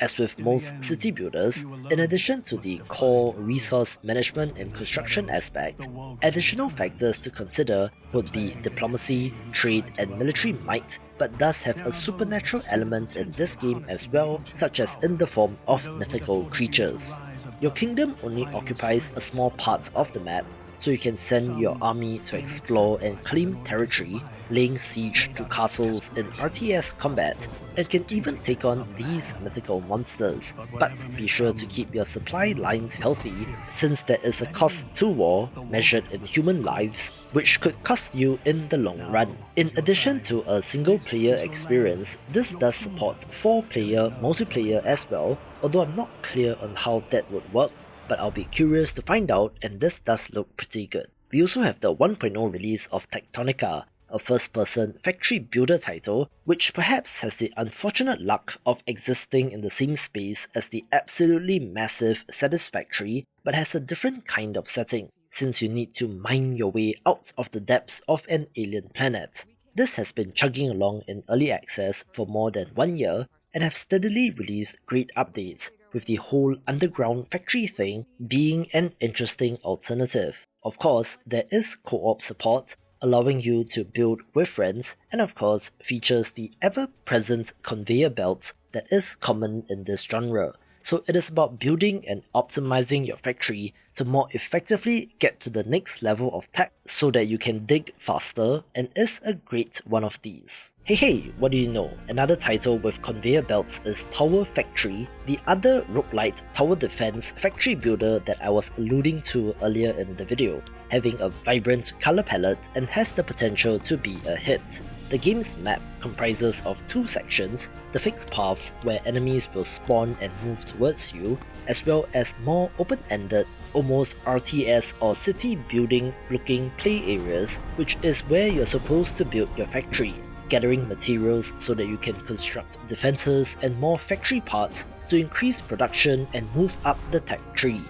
As with most city builders, in addition to the core resource management and construction aspect, additional factors to consider would be diplomacy, trade, and military might, but does have a supernatural element in this game as well, such as in the form of mythical creatures. Your kingdom only occupies a small part of the map, so you can send your army to explore and claim territory, laying siege to castles in RTS combat, and can even take on these mythical monsters. But be sure to keep your supply lines healthy, since there is a cost to war measured in human lives, which could cost you in the long run. In addition to a single player experience, this does support 4-player multiplayer as well, although I'm not clear on how that would work, but I'll be curious to find out, and this does look pretty good. We also have the 1.0 release of Tectonica, a first-person factory builder title, which perhaps has the unfortunate luck of existing in the same space as the absolutely massive Satisfactory, but has a different kind of setting, since you need to mine your way out of the depths of an alien planet. This has been chugging along in early access for more than 1 year, and have steadily released great updates, with the whole underground factory thing being an interesting alternative. Of course, there is co-op support, allowing you to build with friends, and of course features the ever-present conveyor belt that is common in this genre. So it is about building and optimizing your factory to more effectively get to the next level of tech so that you can dig faster, and is a great one of these. Hey, what do you know? Another title with conveyor belts is Tower Factory, the other roguelite tower defense factory builder that I was alluding to earlier in the video, having a vibrant color palette and has the potential to be a hit. The game's map comprises of 2 sections, the fixed paths where enemies will spawn and move towards you, as well as more open-ended, almost RTS or city building looking play areas, which is where you're supposed to build your factory, gathering materials so that you can construct defenses and more factory parts to increase production and move up the tech tree.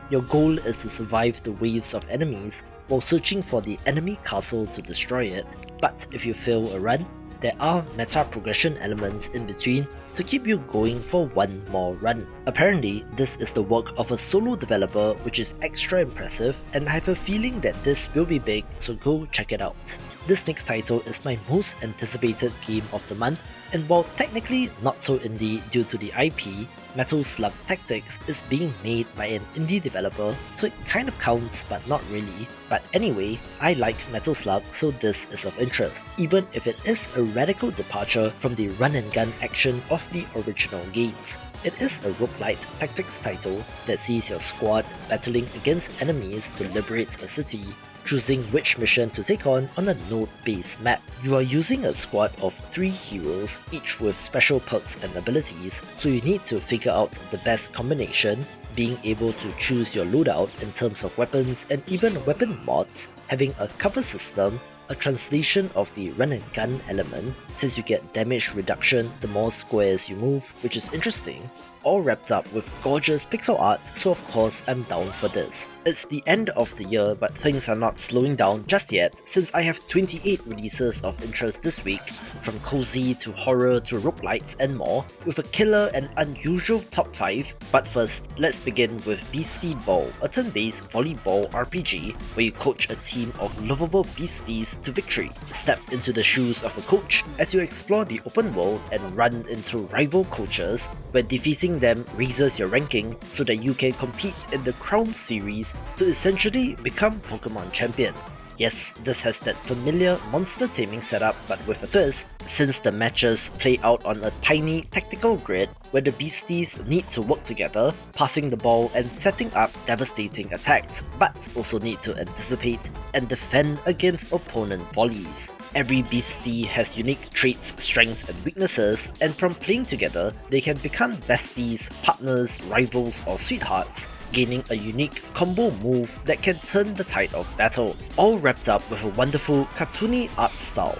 Your goal is to survive the waves of enemies, while searching for the enemy castle to destroy it, but if you fail a run, there are meta progression elements in between to keep you going for one more run. Apparently, this is the work of a solo developer, which is extra impressive, and I have a feeling that this will be big, so go check it out. This next title is my most anticipated game of the month, and while technically not so indie due to the IP, Metal Slug Tactics is being made by an indie developer, so it kind of counts but not really. But anyway, I like Metal Slug, so this is of interest, even if it is a radical departure from the run and gun action of the original games. It is a roguelite tactics title that sees your squad battling against enemies to liberate a city, choosing which mission to take on a node-based map. You are using a squad of 3 heroes, each with special perks and abilities, so you need to figure out the best combination, being able to choose your loadout in terms of weapons and even weapon mods, having a cover system, a translation of the run and gun element, since you get damage reduction the more squares you move, which is interesting, all wrapped up with gorgeous pixel art, so of course I'm down for this. It's the end of the year, but things are not slowing down just yet, since I have 28 releases of interest this week, from cozy to horror to roguelites and more, with a killer and unusual top 5. But first, let's begin with Beastie Ball, a turn-based volleyball RPG where you coach a team of lovable beasties to victory. Step into the shoes of a coach as you explore the open world and run into rival coaches, where defeating them raises your ranking so that you can compete in the Crown series to essentially become Pokemon champion. Yes, this has that familiar monster taming setup, but with a twist, since the matches play out on a tiny tactical grid where the beasties need to work together, passing the ball and setting up devastating attacks, but also need to anticipate and defend against opponent volleys. Every beastie has unique traits, strengths and weaknesses, and from playing together, they can become besties, partners, rivals or sweethearts, gaining a unique combo move that can turn the tide of battle, all wrapped up with a wonderful cartoony art style.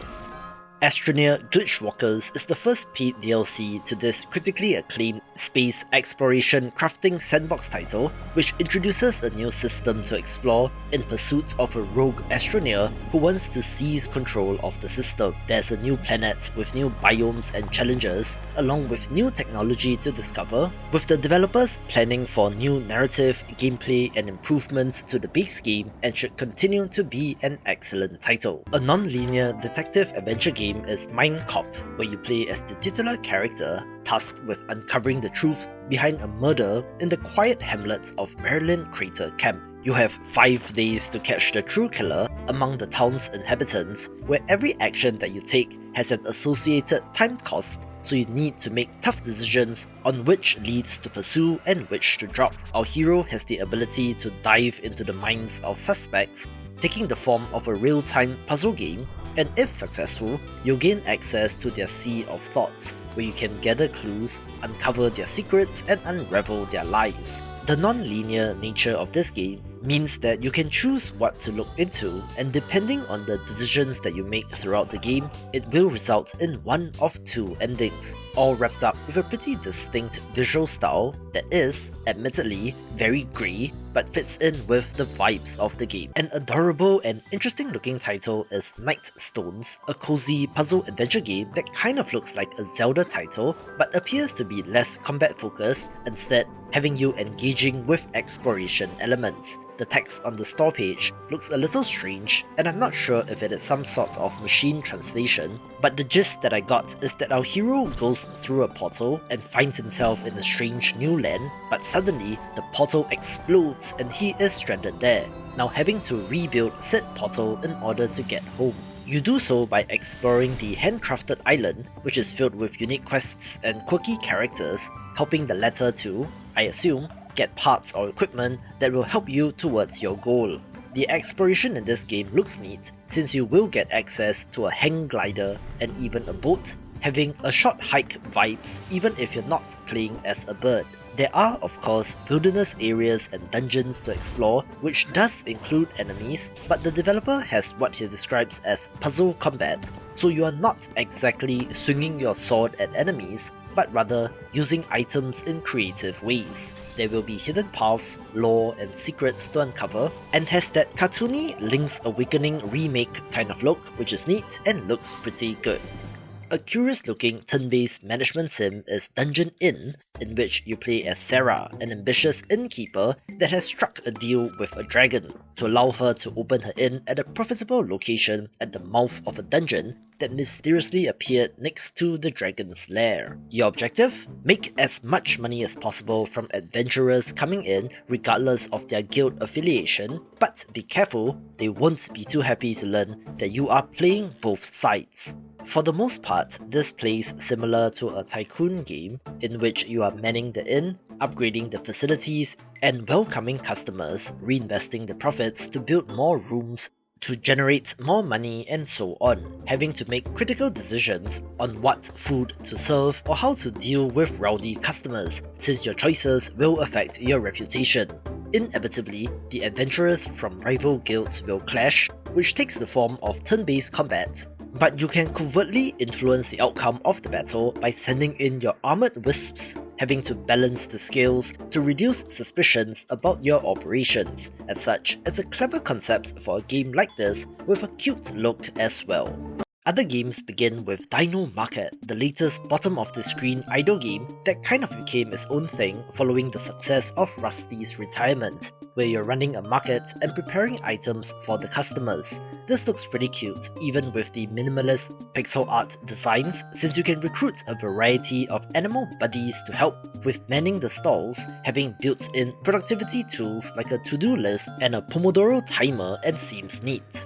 Astroneer Glitchwalkers is the first paid DLC to this critically acclaimed space exploration crafting sandbox title, which introduces a new system to explore in pursuit of a rogue astroneer who wants to seize control of the system. There's a new planet with new biomes and challenges, along with new technology to discover, with the developers planning for new narrative, gameplay and improvements to the base game, and should continue to be an excellent title. A non-linear detective adventure game is Mind Cop, where you play as the titular character tasked with uncovering the truth behind a murder in the quiet hamlet of Maryland Crater Camp. You have 5 days to catch the true killer among the town's inhabitants, where every action that you take has an associated time cost, so you need to make tough decisions on which leads to pursue and which to drop. Our hero has the ability to dive into the minds of suspects, taking the form of a real-time puzzle game, and if successful, you'll gain access to their sea of thoughts, where you can gather clues, uncover their secrets, and unravel their lies. The non-linear nature of this game means that you can choose what to look into, and depending on the decisions that you make throughout the game, it will result in one of 2 endings, all wrapped up with a pretty distinct visual style that is, admittedly, very grey, but fits in with the vibes of the game. An adorable and interesting looking title is Night Stones, a cozy puzzle adventure game that kind of looks like a Zelda title, but appears to be less combat focused, instead having you engaging with exploration elements. The text on the store page looks a little strange, and I'm not sure if it is some sort of machine translation, but the gist that I got is that our hero goes through a portal and finds himself in a strange new land, but suddenly the portal explodes and he is stranded there, now having to rebuild said portal in order to get home. You do so by exploring the handcrafted island, which is filled with unique quests and quirky characters, helping the latter to, I assume, get parts or equipment that will help you towards your goal. The exploration in this game looks neat, since you will get access to a hang glider and even a boat, having a short hike vibes even if you're not playing as a bird. There are of course wilderness areas and dungeons to explore, which does include enemies, but the developer has what he describes as puzzle combat, so you are not exactly swinging your sword at enemies, but rather using items in creative ways. There will be hidden paths, lore, and secrets to uncover, and has that cartoony Link's Awakening remake kind of look, which is neat and looks pretty good. A curious-looking turn-based management sim is Dungeon Inn, in which you play as Sarah, an ambitious innkeeper that has struck a deal with a dragon to allow her to open her inn at a profitable location at the mouth of a dungeon that mysteriously appeared next to the dragon's lair. Your objective? Make as much money as possible from adventurers coming in regardless of their guild affiliation, but be careful, they won't be too happy to learn that you are playing both sides. For the most part, this plays similar to a tycoon game in which you are manning the inn, upgrading the facilities, and welcoming customers, reinvesting the profits to build more rooms, to generate more money, and so on, having to make critical decisions on what food to serve or how to deal with rowdy customers, since your choices will affect your reputation. Inevitably, the adventurers from rival guilds will clash, which takes the form of turn-based combat. But you can covertly influence the outcome of the battle by sending in your armored wisps, having to balance the scales to reduce suspicions about your operations. As such, it's a clever concept for a game like this with a cute look as well. Other games begin with Dino Market, the latest bottom-of-the-screen idle game that kind of became its own thing following the success of Rusty's retirement, where you're running a market and preparing items for the customers. This looks pretty cute, even with the minimalist pixel art designs, since you can recruit a variety of animal buddies to help with manning the stalls, having built-in productivity tools like a to-do list and a Pomodoro timer, and seems neat.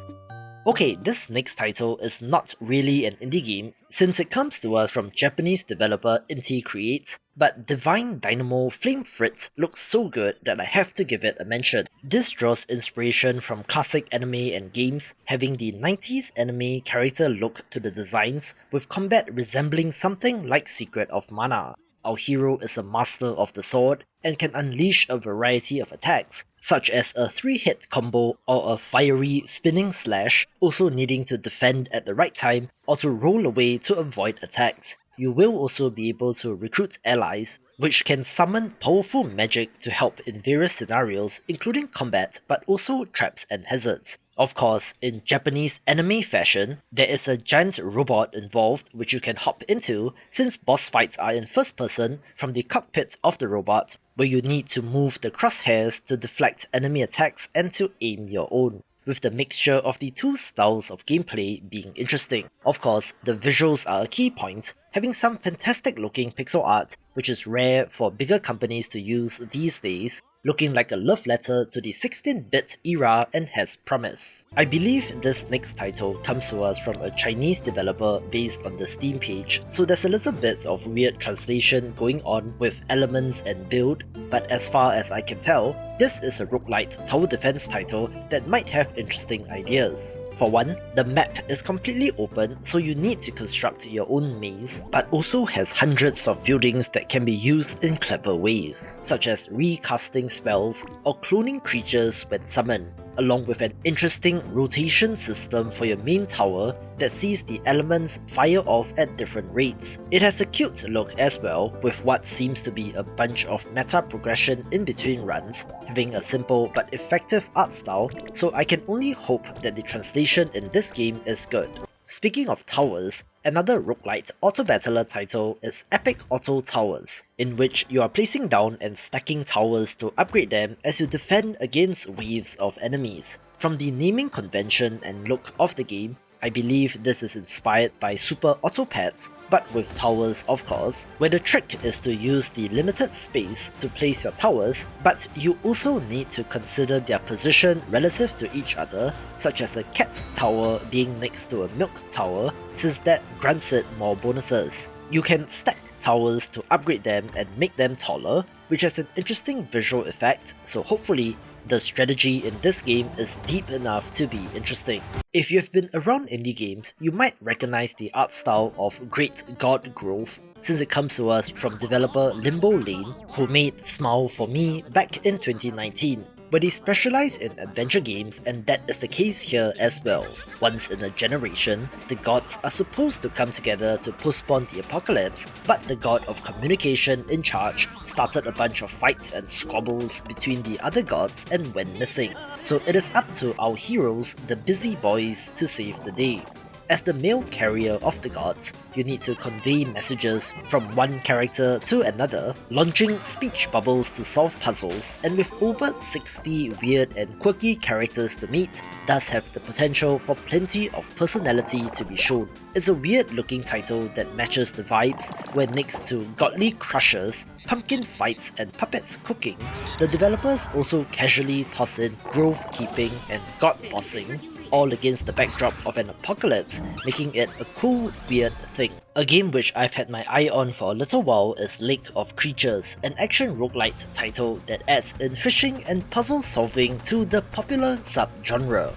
Okay, this next title is not really an indie game since it comes to us from Japanese developer Inti Creates, but Divine Dynamo Flame Frit looks so good that I have to give it a mention. This draws inspiration from classic anime and games, having the 90s anime character look to the designs, with combat resembling something like Secret of Mana. Our hero is a master of the sword and can unleash a variety of attacks, such as a 3-hit combo or a fiery spinning slash, also needing to defend at the right time or to roll away to avoid attacks. You will also be able to recruit allies, which can summon powerful magic to help in various scenarios, including combat, but also traps and hazards. Of course, in Japanese anime fashion, there is a giant robot involved which you can hop into, since boss fights are in first person from the cockpit of the robot, where you need to move the crosshairs to deflect enemy attacks and to aim your own, with the mixture of the two styles of gameplay being interesting. Of course, the visuals are a key point, having some fantastic looking pixel art, which is rare for bigger companies to use these days, looking like a love letter to the 16-bit era and has promise. I believe this next title comes to us from a Chinese developer based on the Steam page, so there's a little bit of weird translation going on with elements and build, but as far as I can tell, this is a roguelite tower defense title that might have interesting ideas. For one, the map is completely open, so you need to construct your own maze, but also has hundreds of buildings that can be used in clever ways, such as recasting spells or cloning creatures when summoned, along with an interesting rotation system for your main tower that sees the elements fire off at different rates. It has a cute look as well, with what seems to be a bunch of meta progression in between runs, having a simple but effective art style, so I can only hope that the translation in this game is good. Speaking of towers, another roguelite auto-battler title is Epic Auto Towers, in which you are placing down and stacking towers to upgrade them as you defend against waves of enemies. From the naming convention and look of the game, I believe this is inspired by Super Autopads, but with towers of course, where the trick is to use the limited space to place your towers, but you also need to consider their position relative to each other, such as a cat tower being next to a milk tower, since that grants it more bonuses. You can stack towers to upgrade them and make them taller, which has an interesting visual effect, so hopefully the strategy in this game is deep enough to be interesting. If you've been around indie games, you might recognize the art style of Great God Grove, since it comes to us from developer Limbo Lane, who made Smile for Me back in 2019. where they specialize in adventure games, and that is the case here as well. Once in a generation, the gods are supposed to come together to postpone the apocalypse, but the god of communication in charge started a bunch of fights and squabbles between the other gods and went missing. So it is up to our heroes, the busy boys, to save the day. As the mail carrier of the gods, you need to convey messages from one character to another, launching speech bubbles to solve puzzles, and with over 60 weird and quirky characters to meet, does have the potential for plenty of personality to be shown. It's a weird looking title that matches the vibes, where next to godly crushers, pumpkin fights and puppets cooking, the developers also casually toss in grove keeping and god bossing, all against the backdrop of an apocalypse, making it a cool, weird thing. A game which I've had my eye on for a little while is Lake of Creatures, an action roguelite title that adds in fishing and puzzle solving to the popular subgenre.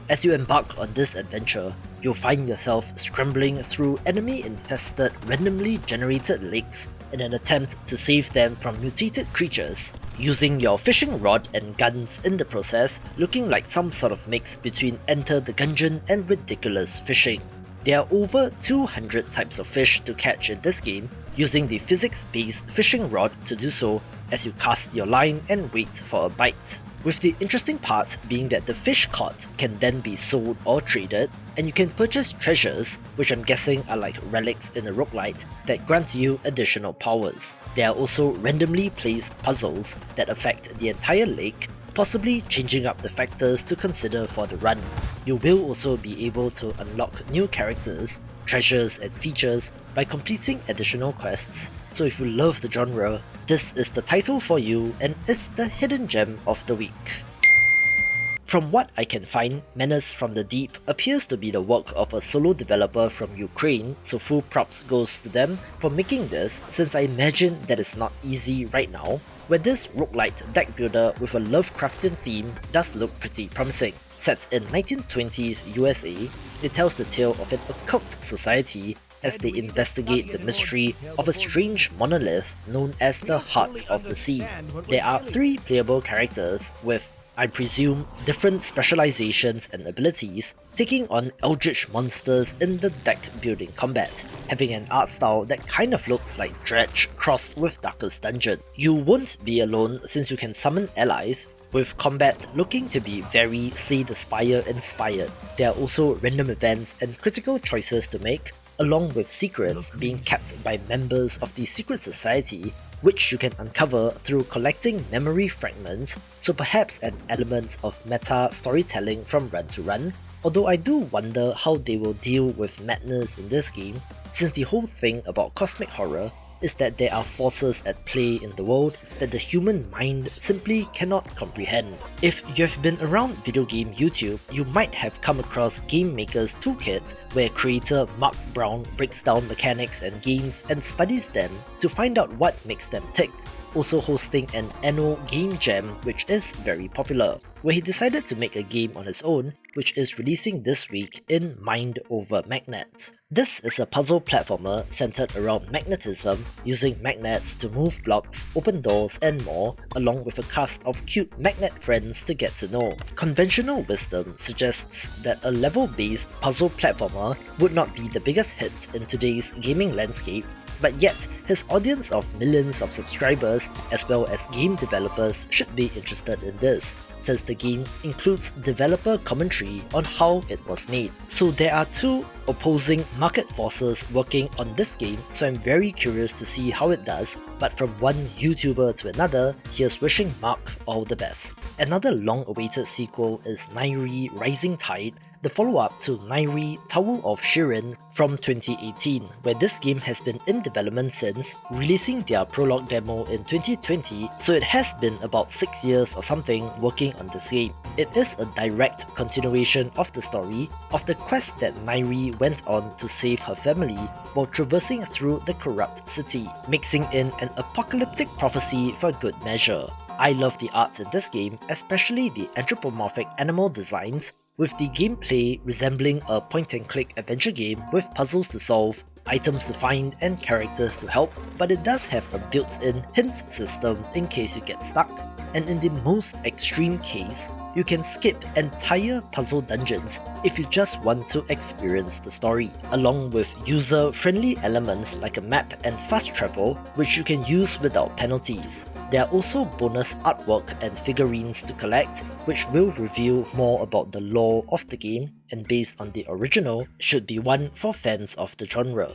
As you embark on this adventure, you'll find yourself scrambling through enemy-infested, randomly generated lakes in an attempt to save them from mutated creatures, using your fishing rod and guns in the process, looking like some sort of mix between Enter the Gungeon and Ridiculous Fishing. There are over 200 types of fish to catch in this game, using the physics-based fishing rod to do so as you cast your line and wait for a bite. With the interesting part being that the fish caught can then be sold or traded, and you can purchase treasures, which I'm guessing are like relics in a roguelite, that grant you additional powers. There are also randomly placed puzzles that affect the entire lake, possibly changing up the factors to consider for the run. You will also be able to unlock new characters, treasures and features by completing additional quests, so if you love the genre, this is the title for you and is the hidden gem of the week. From what I can find, Menace from the Deep appears to be the work of a solo developer from Ukraine, so full props goes to them for making this, since I imagine that it's not easy right now, where this roguelite deck builder with a Lovecraftian theme does look pretty promising. Set in 1920s USA, it tells the tale of an occult society as they investigate the mystery of a strange monolith known as the Heart of the Sea. There are 3 playable characters with, I presume, different specializations and abilities, taking on eldritch monsters in the deck building combat, having an art style that kind of looks like Dredge crossed with Darkest Dungeon. You won't be alone since you can summon allies, with combat looking to be very Slay the Spire inspired. There are also random events and critical choices to make, along with secrets being kept by members of the secret society, which you can uncover through collecting memory fragments, so perhaps an element of meta storytelling from run to run, although I do wonder how they will deal with madness in this game, since the whole thing about cosmic horror is that there are forces at play in the world that the human mind simply cannot comprehend. If you've been around video game YouTube, you might have come across Game Maker's Toolkit, where creator Mark Brown breaks down mechanics and games and studies them to find out what makes them tick, also hosting an annual game jam which is very popular, where he decided to make a game on his own, which is releasing this week in Mind Over Magnet. This is a puzzle platformer centered around magnetism, using magnets to move blocks, open doors and more, along with a cast of cute magnet friends to get to know. Conventional wisdom suggests that a level-based puzzle platformer would not be the biggest hit in today's gaming landscape, but yet his audience of millions of subscribers as well as game developers should be interested in this, since the game includes developer commentary on how it was made. So there are 2 opposing market forces working on this game, so I'm very curious to see how it does, but from one YouTuber to another, here's wishing Mark all the best. Another long-awaited sequel is Nairi Rising Tide, the follow-up to Nairi Tower of Shirin from 2018, where this game has been in development since, releasing their prologue demo in 2020, so it has been about 6 years or something working on this game. It is a direct continuation of the story of the quest that Nairi went on to save her family while traversing through the corrupt city, mixing in an apocalyptic prophecy for good measure. I love the art in this game, especially the anthropomorphic animal designs, with the gameplay resembling a point-and-click adventure game with puzzles to solve, items to find and characters to help, but it does have a built-in hint system in case you get stuck. and in the most extreme case, you can skip entire puzzle dungeons if you just want to experience the story, along with user-friendly elements like a map and fast travel, which you can use without penalties. There are also bonus artwork and figurines to collect, which will reveal more about the lore of the game, and based on the original, should be one for fans of the genre.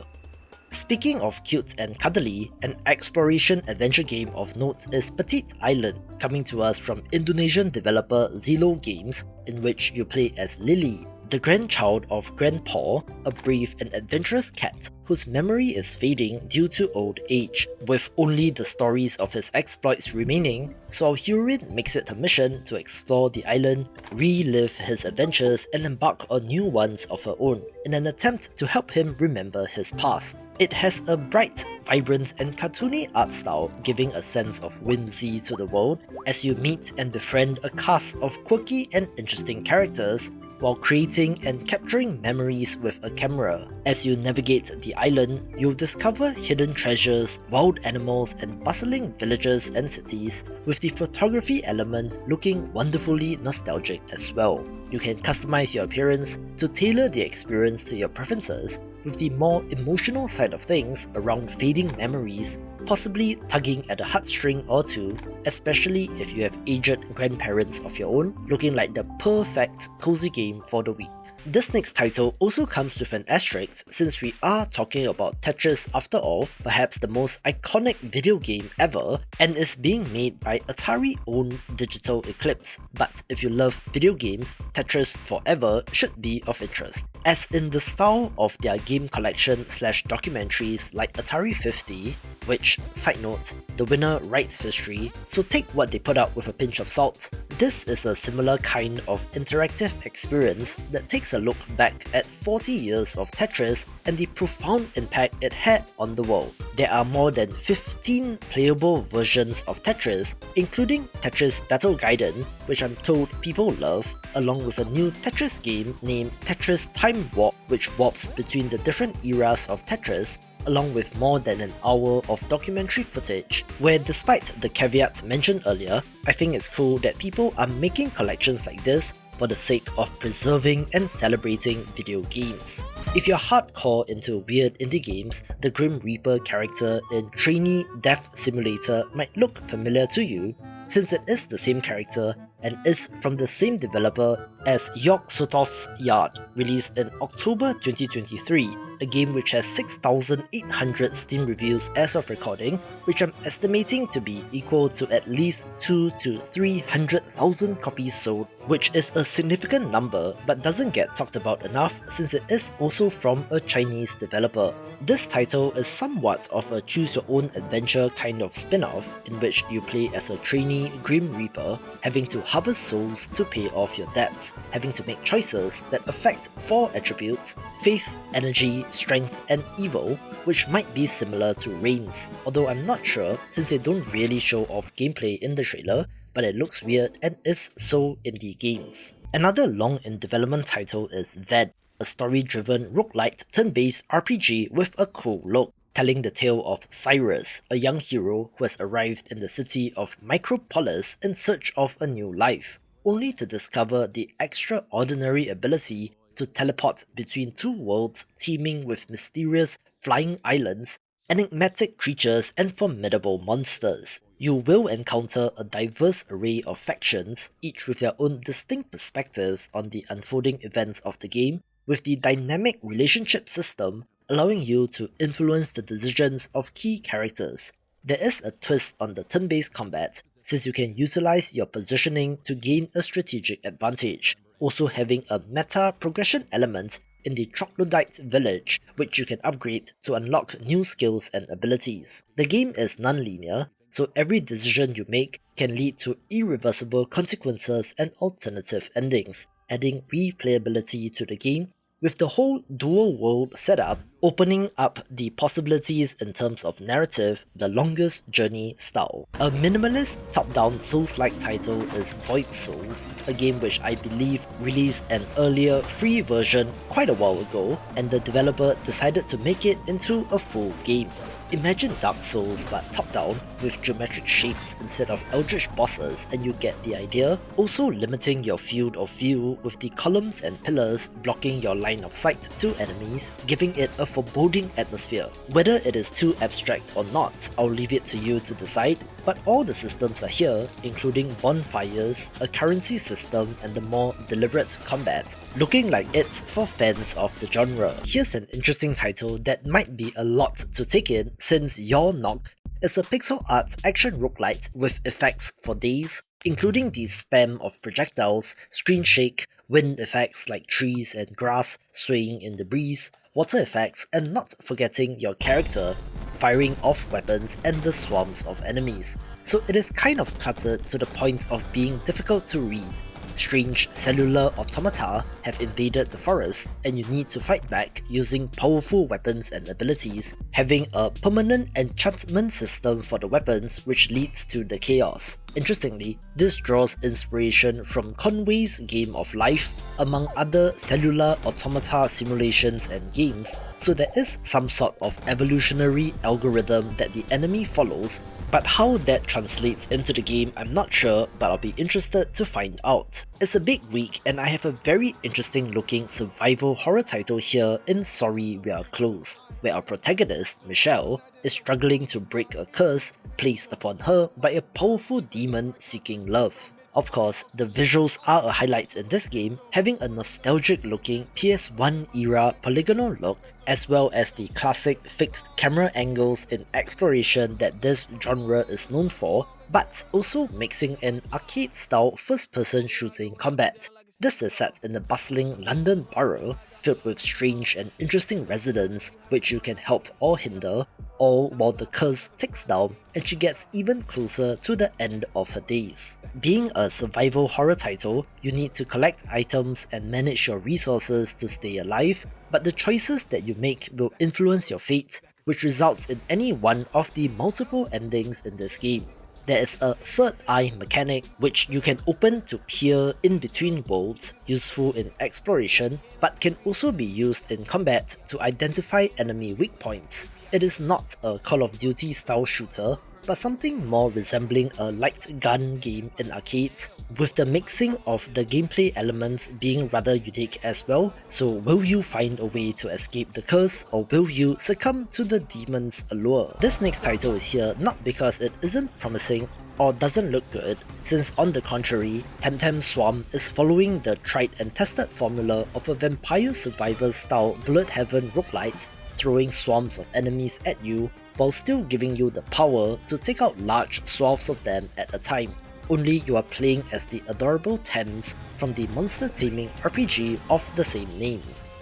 Speaking of cute and cuddly, an exploration adventure game of note is Petite Island, coming to us from Indonesian developer Zilo Games, in which you play as Lily, the grandchild of Grandpa, a brave and adventurous cat whose memory is fading due to old age, with only the stories of his exploits remaining, so our heroine makes it her mission to explore the island, relive his adventures, and embark on new ones of her own, in an attempt to help him remember his past. It has a bright, vibrant and cartoony art style, giving a sense of whimsy to the world as you meet and befriend a cast of quirky and interesting characters, while creating and capturing memories with a camera. As you navigate the island, you'll discover hidden treasures, wild animals, and bustling villages and cities, with the photography element looking wonderfully nostalgic as well. You can customize your appearance to tailor the experience to your preferences, with the more emotional side of things around fading memories possibly tugging at a heartstring or two, especially if you have aged grandparents of your own, looking like the perfect cozy game for the week. This next title also comes with an asterisk since we are talking about Tetris after all, perhaps the most iconic video game ever, and is being made by Atari-owned Digital Eclipse. But if you love video games, Tetris Forever should be of interest, as in the style of their game collection / documentaries like Atari 50, which, side note, the winner writes history, so take what they put out with a pinch of salt. This is a similar kind of interactive experience that takes a look back at 40 years of Tetris and the profound impact it had on the world. There are more than 15 playable versions of Tetris, including Tetris Battle Gaiden, which I'm told people love, along with a new Tetris game named Tetris Time Warp, which warps between the different eras of Tetris, along with more than an hour of documentary footage, where despite the caveat mentioned earlier, I think it's cool that people are making collections like this for the sake of preserving and celebrating video games. If you're hardcore into weird indie games, the Grim Reaper character in Trainee Death Simulator might look familiar to you, since it is the same character and is from the same developer as Yog Sothoth's Yard, released in October 2023, a game which has 6,800 Steam reviews as of recording, which I'm estimating to be equal to at least 200,000 to 300,000 copies sold, which is a significant number but doesn't get talked about enough since it is also from a Chinese developer. This title is somewhat of a choose-your-own-adventure kind of spin-off, in which you play as a trainee Grim Reaper, having to harvest souls to pay off your debts, having to make choices that affect 4 attributes: faith, energy, strength, and evil, which might be similar to Reigns, although I'm not sure since they don't really show off gameplay in the trailer, but it looks weird and is so indie games. Another long in development title is Ved, a story-driven roguelite turn-based RPG with a cool look, telling the tale of Cyrus, a young hero who has arrived in the city of Micropolis in search of a new life, only to discover the extraordinary ability to teleport between 2 worlds teeming with mysterious flying islands, enigmatic creatures, and formidable monsters. You will encounter a diverse array of factions, each with their own distinct perspectives on the unfolding events of the game, with the dynamic relationship system allowing you to influence the decisions of key characters. There is a twist on the turn-based combat, since you can utilize your positioning to gain a strategic advantage, also having a meta progression element in the Troglodyte village, which you can upgrade to unlock new skills and abilities. The game is non-linear, so every decision you make can lead to irreversible consequences and alternative endings, adding replayability to the game, with the whole dual world setup opening up the possibilities in terms of narrative, the longest journey style. A minimalist top-down Souls-like title is Void Souls, a game which I believe released an earlier free version quite a while ago, and the developer decided to make it into a full game. Imagine Dark Souls but top-down, with geometric shapes instead of eldritch bosses, and you get the idea. Also limiting your field of view with the columns and pillars blocking your line of sight to enemies, giving it a foreboding atmosphere. Whether it is too abstract or not, I'll leave it to you to decide, but all the systems are here, including bonfires, a currency system, and the more deliberate combat, looking like it's for fans of the genre. Here's an interesting title that might be a lot to take in, since Your Knock is a pixel art action roguelite with effects for days, including the spam of projectiles, screen shake, wind effects like trees and grass swaying in the breeze, water effects, and not forgetting your character firing off weapons and the swarms of enemies. So it is kind of cluttered to the point of being difficult to read. Strange cellular automata have invaded the forest, and you need to fight back using powerful weapons and abilities, having a permanent enchantment system for the weapons which leads to the chaos. Interestingly, this draws inspiration from Conway's Game of Life, among other cellular automata simulations and games, so there is some sort of evolutionary algorithm that the enemy follows, but how that translates into the game I'm not sure, but I'll be interested to find out. It's a big week and I have a very interesting looking survival horror title here in Sorry We Are Closed, where our protagonist, Michelle, is struggling to break a curse placed upon her by a powerful demon seeking love. Of course, the visuals are a highlight in this game, having a nostalgic looking PS1 era polygonal look, as well as the classic fixed camera angles in exploration that this genre is known for, but also mixing an arcade style first person shooting combat. This is set in the bustling London borough, filled with strange and interesting residents which you can help or hinder, all while the curse ticks down and she gets even closer to the end of her days. Being a survival horror title, you need to collect items and manage your resources to stay alive, but the choices that you make will influence your fate, which results in any one of the multiple endings in this game. There is a third eye mechanic which you can open to peer in between worlds, useful in exploration, but can also be used in combat to identify enemy weak points. It is not a Call of Duty style shooter, but something more resembling a light gun game in arcades, with the mixing of the gameplay elements being rather unique as well. So will you find a way to escape the curse, or will you succumb to the demon's allure? This next title is here not because it isn't promising or doesn't look good, since on the contrary, Temtem Swarm is following the tried and tested formula of a Vampire Survivors style bullet heaven roguelite, throwing swarms of enemies at you while still giving you the power to take out large swaths of them at a time. Only you are playing as the adorable Thames from the monster taming RPG of the same name.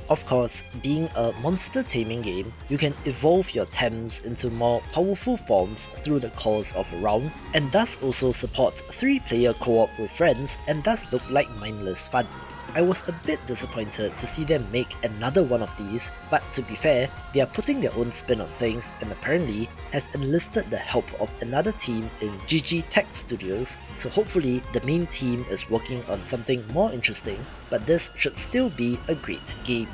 Of course, being a monster taming game, you can evolve your Thames into more powerful forms through the course of a round, and thus also support 3-player co-op with friends and thus look like mindless fun. I was a bit disappointed to see them make another one of these, but to be fair, they are putting their own spin on things and apparently has enlisted the help of another team in GG Tech Studios, so hopefully the main team is working on something more interesting, but this should still be a great game.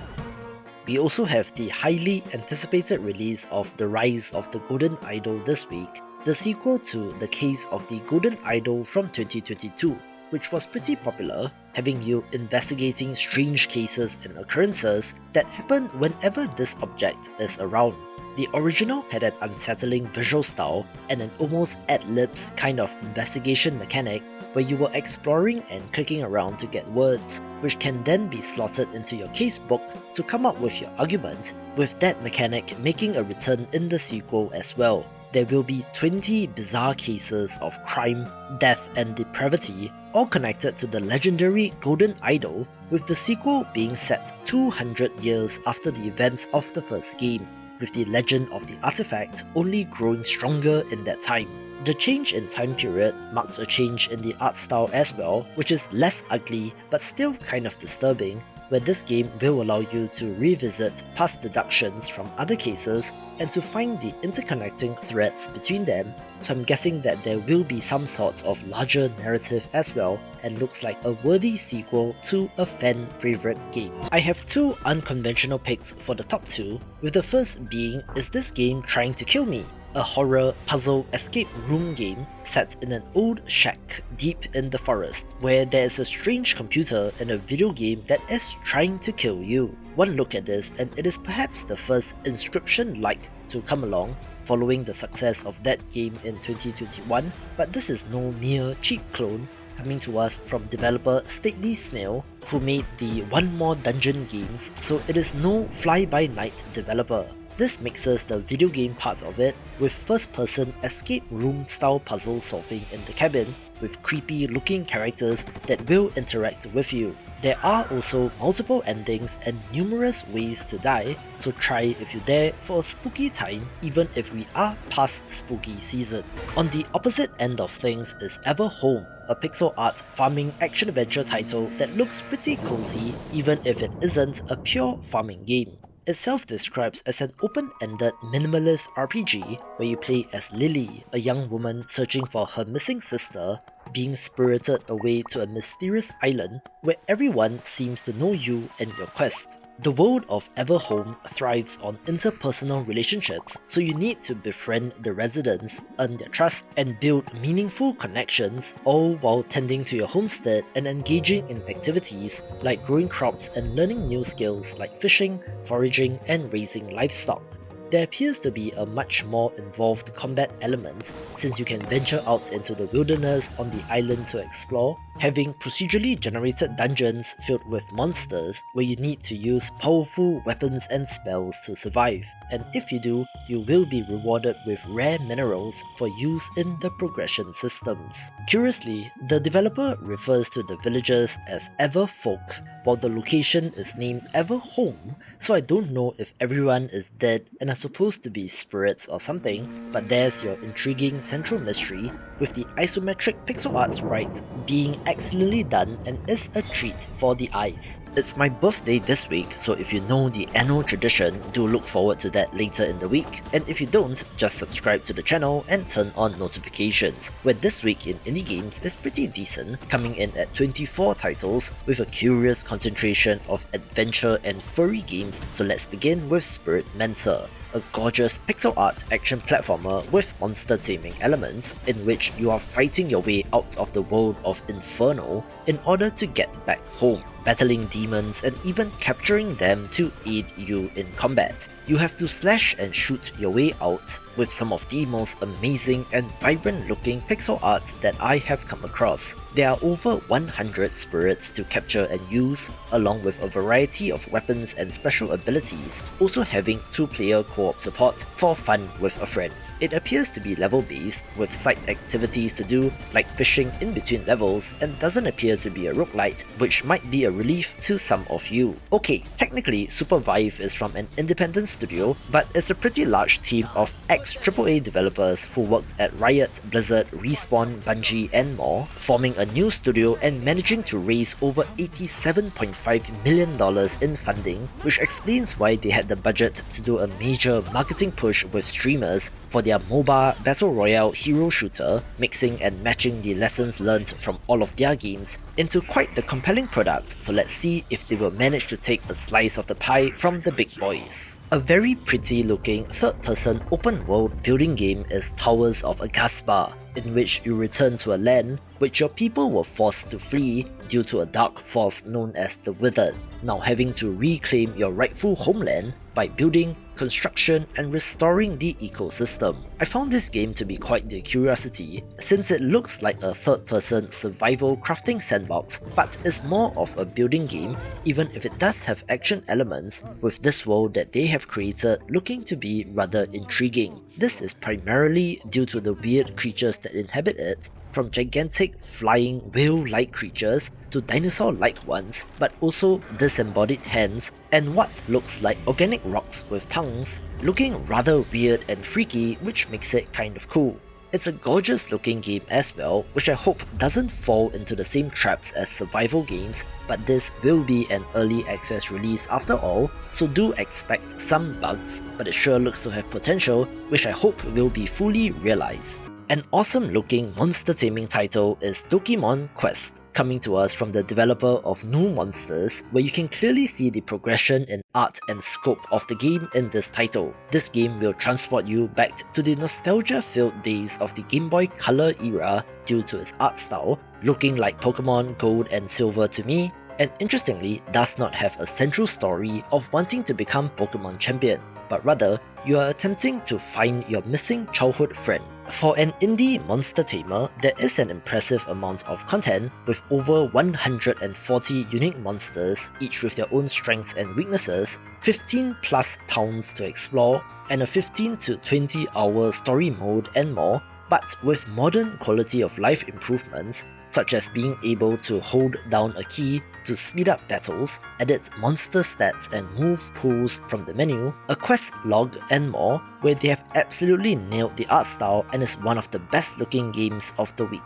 We also have the highly anticipated release of The Rise of the Golden Idol this week, the sequel to The Case of the Golden Idol from 2022, which was pretty popular, having you investigating strange cases and occurrences that happen whenever this object is around. The original had an unsettling visual style and an almost ad-libs kind of investigation mechanic where you were exploring and clicking around to get words, which can then be slotted into your casebook to come up with your argument, with that mechanic making a return in the sequel as well. There will be 20 bizarre cases of crime, death and depravity, all connected to the legendary Golden Idol, with the sequel being set 200 years after the events of the first game, with the legend of the artifact only growing stronger in that time. The change in time period marks a change in the art style as well, which is less ugly but still kind of disturbing, where this game will allow you to revisit past deductions from other cases and to find the interconnecting threads between them. So I'm guessing that there will be some sort of larger narrative as well, and looks like a worthy sequel to a fan favourite game. I have two unconventional picks for the top two, with the first being, is this game trying to kill me? A horror, puzzle, escape room game set in an old shack deep in the forest, where there is a strange computer in a video game that is trying to kill you. One look at this and it is perhaps the first Inscription-like to come along, following the success of that game in 2021, but this is no mere cheap clone, coming to us from developer Stately Snail, who made the One More Dungeon games, so it is no fly-by-night developer. This mixes the video game part of it with first-person escape room style puzzle solving in the cabin, with creepy looking characters that will interact with you. There are also multiple endings and numerous ways to die, so try if you dare for a spooky time, even if we are past spooky season. On the opposite end of things is Ever Home, a pixel art farming action-adventure title that looks pretty cozy even if it isn't a pure farming game. It self-describes as an open-ended minimalist RPG where you play as Lily, a young woman searching for her missing sister, being spirited away to a mysterious island where everyone seems to know you and your quest. The world of Ever Home thrives on interpersonal relationships, so you need to befriend the residents, earn their trust, and build meaningful connections, all while tending to your homestead and engaging in activities like growing crops and learning new skills like fishing, foraging, and raising livestock. There appears to be a much more involved combat element, since you can venture out into the wilderness on the island to explore, having procedurally generated dungeons filled with monsters where you need to use powerful weapons and spells to survive, and if you do, you will be rewarded with rare minerals for use in the progression systems. Curiously, the developer refers to the villagers as Ever Folk, while the location is named Ever Home, so I don't know if everyone is dead and are supposed to be spirits or something, but there's your intriguing central mystery, with the isometric pixel art sprite being excellently done and is a treat for the eyes. It's my birthday this week, so if you know the annual tradition, do look forward to that later in the week, and if you don't, just subscribe to the channel and turn on notifications, where this week in indie games is pretty decent, coming in at 24 titles with a curious concentration of adventure and furry games. So let's begin with Spirit Mancer, a gorgeous pixel art action platformer with monster taming elements, in which you are fighting your way out of the world of Inferno in order to get back home, battling demons and even capturing them to aid you in combat. You have to slash and shoot your way out with some of the most amazing and vibrant looking pixel art that I have come across. There are over 100 spirits to capture and use, along with a variety of weapons and special abilities, also having 2-player co-op support for fun with a friend. It appears to be level based, with side activities to do like fishing in between levels, and doesn't appear to be a roguelite, which might be a relief to some of you. Okay, technically Super Vive is from an independent studio, but it's a pretty large team of ex-AAA developers who worked at Riot, Blizzard, Respawn, Bungie and more, forming a new studio and managing to raise over $87.5 million in funding, which explains why they had the budget to do a major marketing push with streamers for their MOBA Battle Royale hero shooter, mixing and matching the lessons learned from all of their games into quite the compelling product, so let's see if they will manage to take a slice of the pie from the big boys. A very pretty looking third-person open-world building game is Towers of Agaspa, in which you return to a land which your people were forced to flee due to a dark force known as the Withered, now having to reclaim your rightful homeland by building, construction and restoring the ecosystem. I found this game to be quite the curiosity, since it looks like a third-person survival crafting sandbox, but is more of a building game, even if it does have action elements, with this world that they have created looking to be rather intriguing. This is primarily due to the weird creatures that inhabit it, from gigantic flying whale-like creatures to dinosaur-like ones, but also disembodied hands and what looks like organic rocks with tongues, looking rather weird and freaky, which makes it kind of cool. It's a gorgeous looking game as well, which I hope doesn't fall into the same traps as survival games, but this will be an early access release after all, so do expect some bugs, but it sure looks to have potential, which I hope will be fully realized. An awesome looking monster taming title is Dokimon Quest, coming to us from the developer of New Monsters, where you can clearly see the progression in art and scope of the game in this title. This game will transport you back to the nostalgia-filled days of the Game Boy Color era due to its art style, looking like Pokemon Gold and Silver to me, and interestingly does not have a central story of wanting to become Pokemon champion, but rather you are attempting to find your missing childhood friend. For an indie monster tamer, there is an impressive amount of content with over 140 unique monsters, each with their own strengths and weaknesses, 15 plus towns to explore, and a 15 to 20 hour story mode and more, but with modern quality of life improvements, such as being able to hold down a key to speed up battles, edit monster stats and move pools from the menu, a quest log and more, where they have absolutely nailed the art style and is one of the best looking games of the week.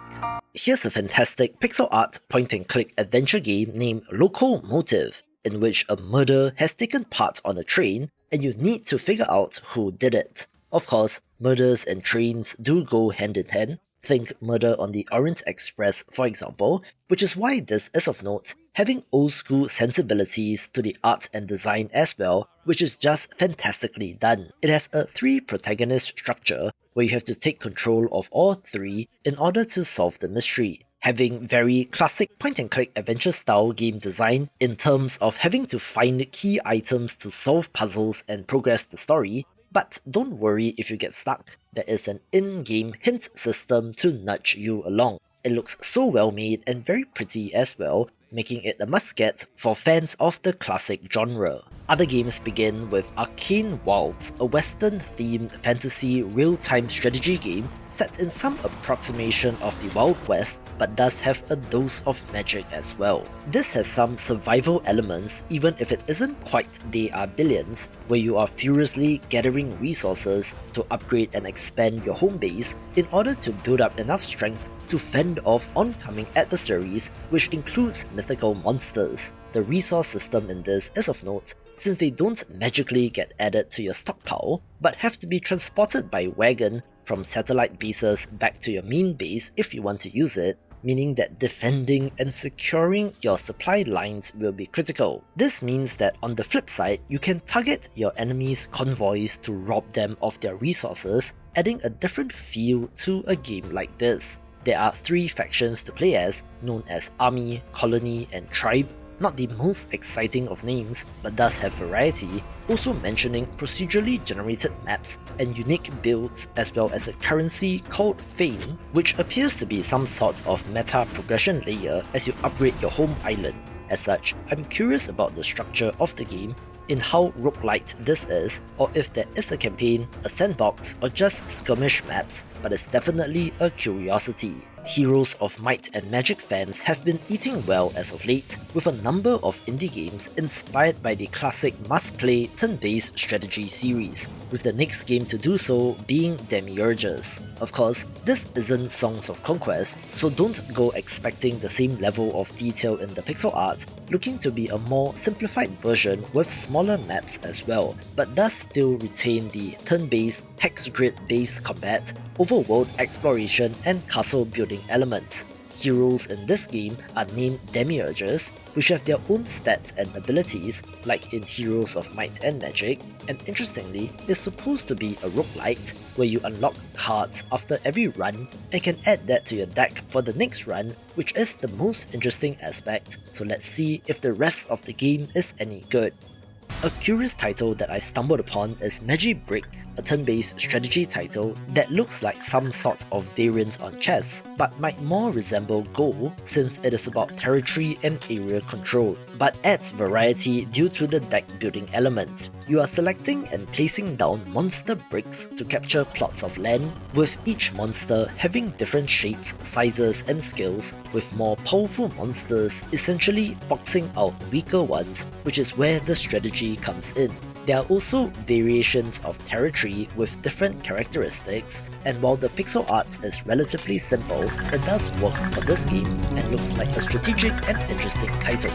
Here's a fantastic pixel art point and click adventure game named Locomotive, in which a murder has taken part on a train and you need to figure out who did it. Of course, murders and trains do go hand in hand. Think Murder on the Orient Express for example, which is why this is of note, having old school sensibilities to the art and design as well, which is just fantastically done. It has a 3 protagonist structure where you have to take control of all 3 in order to solve the mystery, having very classic point and click adventure style game design in terms of having to find key items to solve puzzles and progress the story. But don't worry if you get stuck, there is an in-game hint system to nudge you along. It looks so well made and very pretty as well, making it a must-get for fans of the classic genre. Other games begin with Arcane Wilds, a Western-themed fantasy real-time strategy game set in some approximation of the Wild West, but does have a dose of magic as well. This has some survival elements even if it isn't quite They Are Billions, where you are furiously gathering resources to upgrade and expand your home base in order to build up enough strength to fend off oncoming adversaries, which includes mythical monsters. The resource system in this is of note, since they don't magically get added to your stockpile, but have to be transported by wagon from satellite bases back to your main base if you want to use it, meaning that defending and securing your supply lines will be critical. This means that on the flip side, you can target your enemies' convoys to rob them of their resources, adding a different feel to a game like this. There are 3 factions to play as, known as Army, Colony and Tribe. Not the most exciting of names, but does have variety, also mentioning procedurally generated maps and unique builds, as well as a currency called Fame, which appears to be some sort of meta progression layer as you upgrade your home island. As such, I'm curious about the structure of the game, in how roguelite this is, or if there is a campaign, a sandbox, or just skirmish maps, but it's definitely a curiosity. Heroes of Might and Magic fans have been eating well as of late, with a number of indie games inspired by the classic must-play turn-based strategy series, with the next game to do so being Demiurges. Of course, this isn't Songs of Conquest, so don't go expecting the same level of detail in the pixel art, looking to be a more simplified version with smaller maps as well, but does still retain the turn-based, hex grid-based combat, overworld exploration and castle building elements. Heroes in this game are named Demiurges, which have their own stats and abilities, like in Heroes of Might and Magic, and interestingly, is supposed to be a roguelite, where you unlock cards after every run and can add that to your deck for the next run, which is the most interesting aspect, so let's see if the rest of the game is any good. A curious title that I stumbled upon is Magibrick, a turn-based strategy title that looks like some sort of variant on chess, but might more resemble Go since it is about territory and area control, but adds variety due to the deck building element. You are selecting and placing down monster bricks to capture plots of land, with each monster having different shapes, sizes and skills, with more powerful monsters essentially boxing out weaker ones, which is where the strategy comes in. There are also variations of territory with different characteristics, and while the pixel art is relatively simple, it does work for this game and looks like a strategic and interesting title.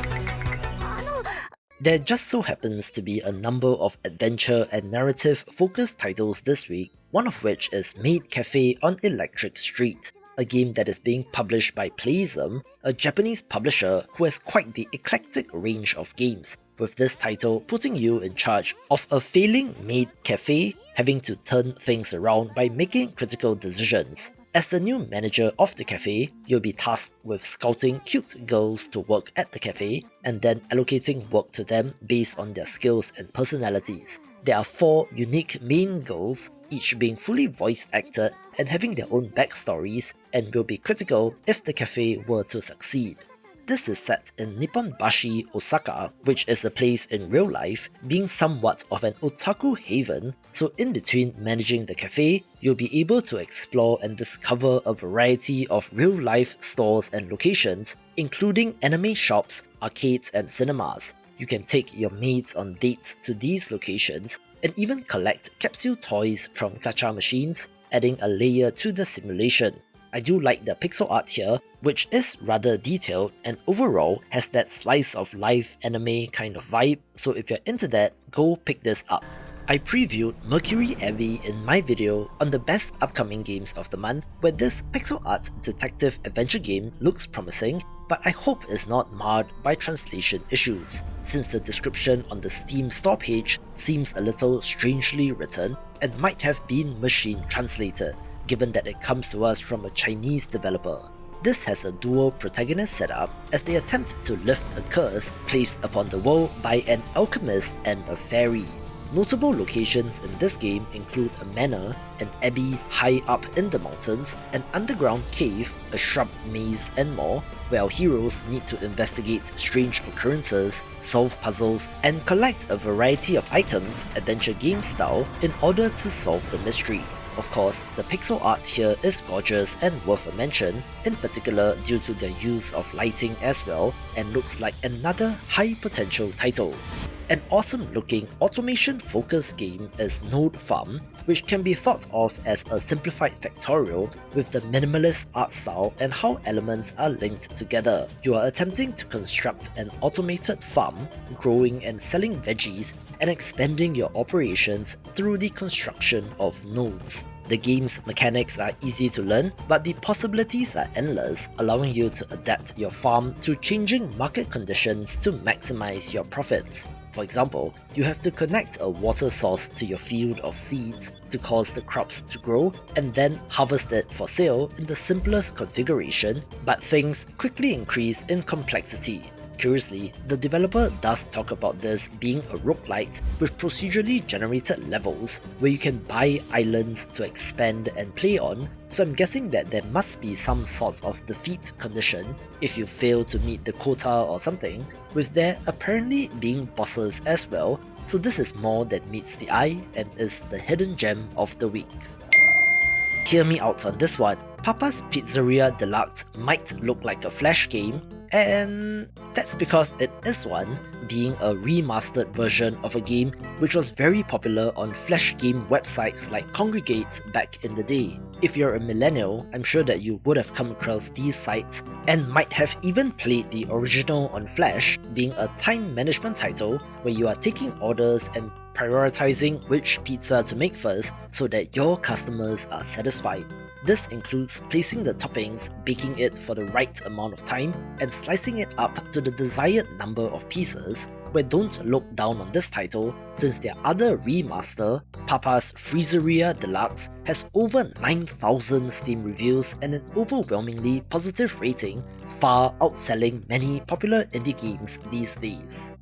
There just so happens to be a number of adventure and narrative focused titles this week, one of which is Maid Cafe on Electric Street, a game that is being published by Playism, a Japanese publisher who has quite the eclectic range of games, with this title putting you in charge of a failing maid cafe having to turn things around by making critical decisions. As the new manager of the cafe, you'll be tasked with scouting cute girls to work at the cafe and then allocating work to them based on their skills and personalities. There are 4 unique main girls, each being fully voice acted and having their own backstories, and will be critical if the cafe were to succeed. This is set in Nipponbashi, Osaka, which is a place in real life, being somewhat of an otaku haven, so in between managing the cafe, you'll be able to explore and discover a variety of real-life stores and locations, including anime shops, arcades and cinemas. You can take your maids on dates to these locations, and even collect capsule toys from gacha machines, adding a layer to the simulation. I do like the pixel art here, which is rather detailed and overall has that slice of life anime kind of vibe, so if you're into that, go pick this up. I previewed Mercury Abbey in my video on the best upcoming games of the month, where this pixel art detective adventure game looks promising, but I hope it's not marred by translation issues, since the description on the Steam store page seems a little strangely written and might have been machine translated, given that it comes to us from a Chinese developer. This has a dual protagonist setup as they attempt to lift a curse placed upon the world by an alchemist and a fairy. Notable locations in this game include a manor, an abbey high up in the mountains, an underground cave, a shrub maze and more, where our heroes need to investigate strange occurrences, solve puzzles, and collect a variety of items adventure game style in order to solve the mystery. Of course, the pixel art here is gorgeous and worth a mention, in particular due to their use of lighting as well, and looks like another high potential title. An awesome looking automation focused game is Node Farm, which can be thought of as a simplified factorial with the minimalist art style and how elements are linked together. You are attempting to construct an automated farm, growing and selling veggies, and expanding your operations through the construction of nodes. The game's mechanics are easy to learn, but the possibilities are endless, allowing you to adapt your farm to changing market conditions to maximize your profits. For example, you have to connect a water source to your field of seeds to cause the crops to grow, and then harvest it for sale in the simplest configuration, but things quickly increase in complexity. Curiously, the developer does talk about this being a roguelite with procedurally generated levels where you can buy islands to expand and play on, so I'm guessing that there must be some sort of defeat condition if you fail to meet the quota or something, with there apparently being bosses as well, so this is more than meets the eye and is the hidden gem of the week. Hear me out on this one. Papa's Pizzeria Deluxe might look like a Flash game, and that's because it is one, being a remastered version of a game which was very popular on Flash game websites like Kongregate back in the day. If you're a millennial, I'm sure that you would have come across these sites and might have even played the original on Flash, being a time management title where you are taking orders and prioritizing which pizza to make first so that your customers are satisfied. This includes placing the toppings, baking it for the right amount of time, and slicing it up to the desired number of pieces, where don't look down on this title since their other remaster, Papa's Freezeria Deluxe, has over 9,000 Steam reviews and an overwhelmingly positive rating, far outselling many popular indie games these days.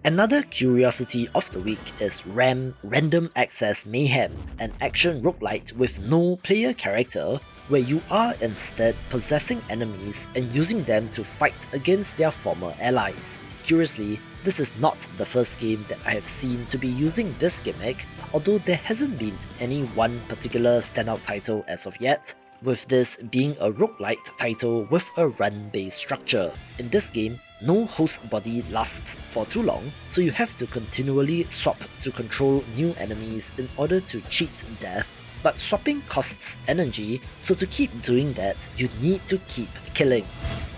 Another curiosity of the week is RAM Random Access Mayhem, an action roguelite with no player character, where you are instead possessing enemies and using them to fight against their former allies. Curiously, this is not the first game that I have seen to be using this gimmick, although there hasn't been any one particular standout title as of yet, with this being a roguelite title with a run-based structure. In this game, No host body lasts for too long, so you have to continually swap to control new enemies in order to cheat death, but swapping costs energy, so to keep doing that, you need to keep killing.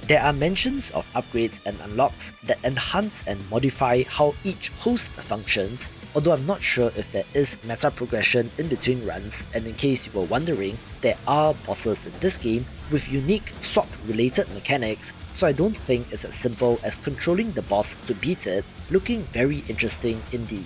There are mentions of upgrades and unlocks that enhance and modify how each host functions, although I'm not sure if there is meta progression in between runs, and in case you were wondering, there are bosses in this game with unique swap related mechanics, so I don't think it's as simple as controlling the boss to beat it, looking very interesting indeed.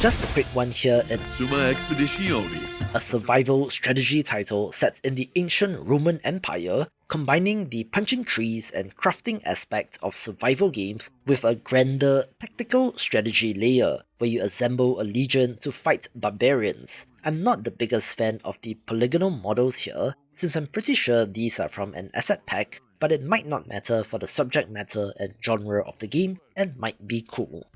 Just a quick one here in Summa Expeditionis, a survival strategy title set in the ancient Roman Empire, combining the punching trees and crafting aspect of survival games with a grander tactical strategy layer, where you assemble a legion to fight barbarians. I'm not the biggest fan of the polygonal models here, since I'm pretty sure these are from an asset pack, but it might not matter for the subject matter and genre of the game, and might be cool.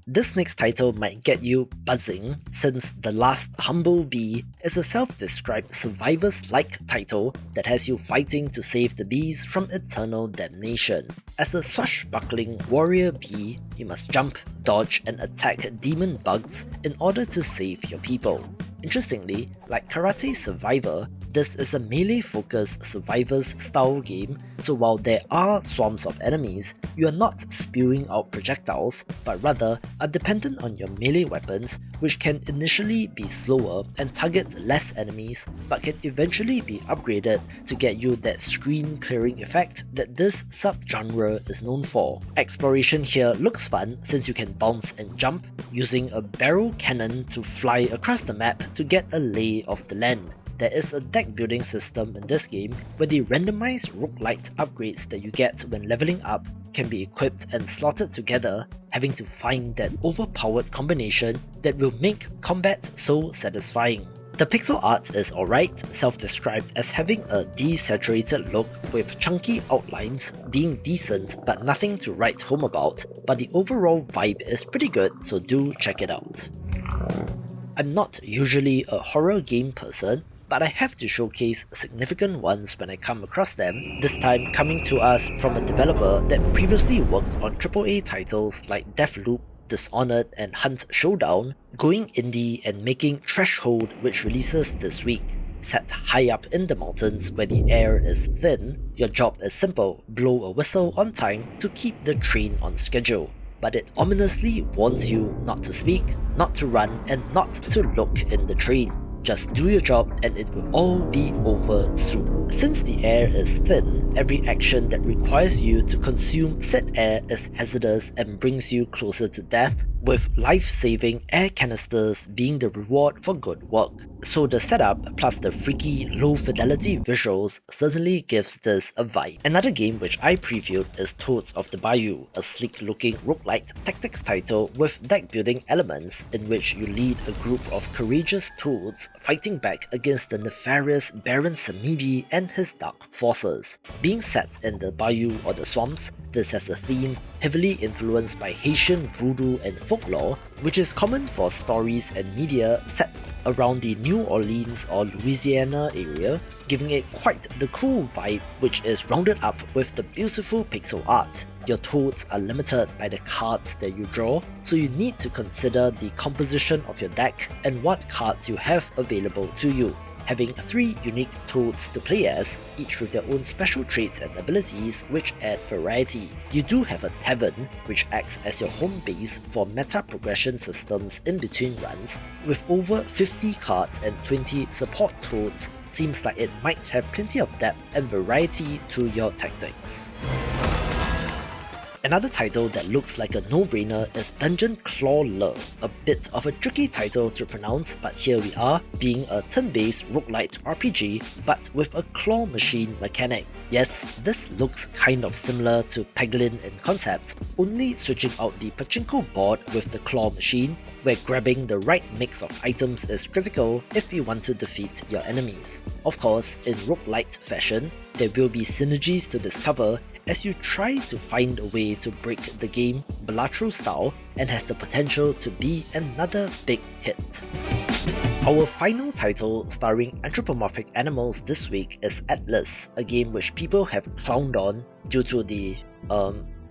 This next title might get you buzzing, since The Last Humble Bee is a self-described survivors-like title that has you fighting to save the bees from eternal damnation. As a swashbuckling warrior bee, you must jump, dodge, and attack demon bugs in order to save your people. Interestingly, like Karate Survivor, this is a melee-focused survivors-style game, so while there are swarms of enemies, you are not spewing out projectiles, but rather are dependent on your melee weapons, which can initially be slower and target less enemies, but can eventually be upgraded to get you that screen-clearing effect that this subgenre is known for. Exploration here looks fun since you can bounce and jump, using a barrel cannon to fly across the map to get a lay of the land. There is a deck building system in this game where the randomized roguelite upgrades that you get when leveling up can be equipped and slotted together, having to find that overpowered combination that will make combat so satisfying. The pixel art is alright, self-described as having a desaturated look with chunky outlines, being decent but nothing to write home about, but the overall vibe is pretty good, so do check it out. I'm not usually a horror game person, but I have to showcase significant ones when I come across them, this time coming to us from a developer that previously worked on AAA titles like Deathloop, Dishonored, and Hunt Showdown, going indie and making Threshold, which releases this week. Set high up in the mountains where the air is thin, your job is simple: blow a whistle on time to keep the train on schedule. But it ominously warns you not to speak, not to run, and not to look in the train. Just do your job and it will all be over soon. Since the air is thin, every action that requires you to consume said air is hazardous and brings you closer to death, with life-saving air canisters being the reward for good work. So the setup plus the freaky low-fidelity visuals certainly gives this a vibe. Another game which I previewed is Toads of the Bayou, a sleek-looking roguelite tactics title with deck-building elements in which you lead a group of courageous toads fighting back against the nefarious Baron Samibi and his dark forces. Being set in the bayou or the swamps, this has a theme heavily influenced by Haitian voodoo and folklore, which is common for stories and media set around the New Orleans or Louisiana area, giving it quite the cool vibe, which is rounded up with the beautiful pixel art. Your toads are limited by the cards that you draw, so you need to consider the composition of your deck and what cards you have available to you. Having 3 unique toads to play as, each with their own special traits and abilities which add variety. You do have a tavern, which acts as your home base for meta progression systems in between runs, with over 50 cards and 20 support toads. Seems like it might have plenty of depth and variety to your tactics. Another title that looks like a no-brainer is Dungeon Crawler, a bit of a tricky title to pronounce, but here we are, being a turn-based roguelite RPG, but with a claw machine mechanic. Yes, this looks kind of similar to Peglin in concept, only switching out the pachinko board with the claw machine, where grabbing the right mix of items is critical if you want to defeat your enemies. Of course, in roguelite fashion, there will be synergies to discover as you try to find a way to break the game Balatro style, and has the potential to be another big hit. Our final title starring anthropomorphic animals this week is Atlas, a game which people have clowned on due to the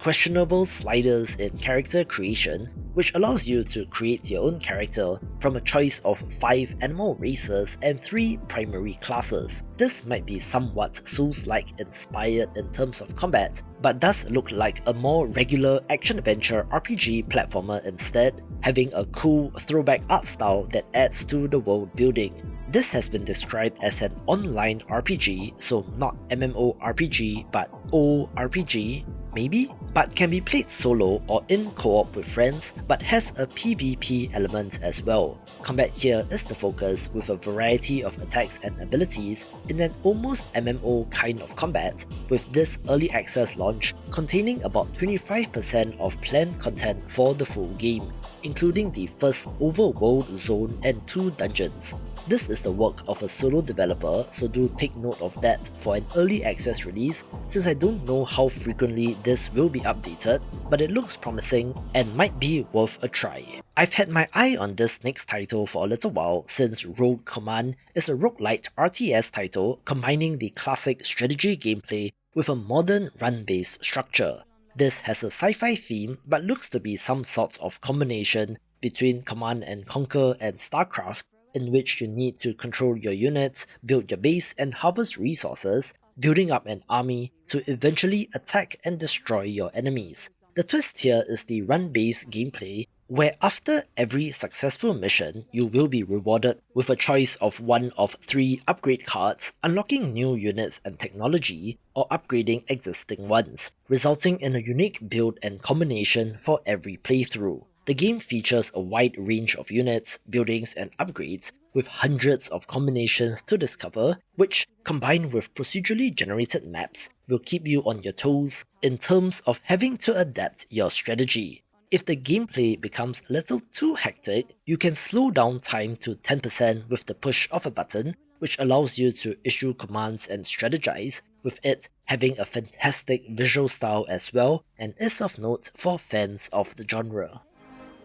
questionable sliders in character creation, which allows you to create your own character from a choice of 5 animal races and 3 primary classes. This might be somewhat Souls-like inspired in terms of combat, but does look like a more regular action-adventure RPG platformer instead, having a cool throwback art style that adds to the world building. This has been described as an online RPG, so not MMORPG but ORPG, maybe? But can be played solo or in co-op with friends, but has a PvP element as well. Combat here is the focus, with a variety of attacks and abilities in an almost MMO kind of combat, with this early access launch containing about 25% of planned content for the full game, including the first overworld zone and 2 dungeons. This is the work of a solo developer, so do take note of that for an early access release, since I don't know how frequently this will be updated, but it looks promising and might be worth a try. I've had my eye on this next title for a little while, since Rogue Command is a roguelite RTS title combining the classic strategy gameplay with a modern run-based structure. This has a sci-fi theme, but looks to be some sort of combination between Command and Conquer and StarCraft, in which you need to control your units, build your base and harvest resources, building up an army to eventually attack and destroy your enemies. The twist here is the run-based gameplay, where after every successful mission, you will be rewarded with a choice of one of 3 upgrade cards, unlocking new units and technology, or upgrading existing ones, resulting in a unique build and combination for every playthrough. The game features a wide range of units, buildings and upgrades, with hundreds of combinations to discover, which, combined with procedurally generated maps, will keep you on your toes in terms of having to adapt your strategy. If the gameplay becomes a little too hectic, you can slow down time to 10% with the push of a button, which allows you to issue commands and strategize, with it having a fantastic visual style as well, and is of note for fans of the genre.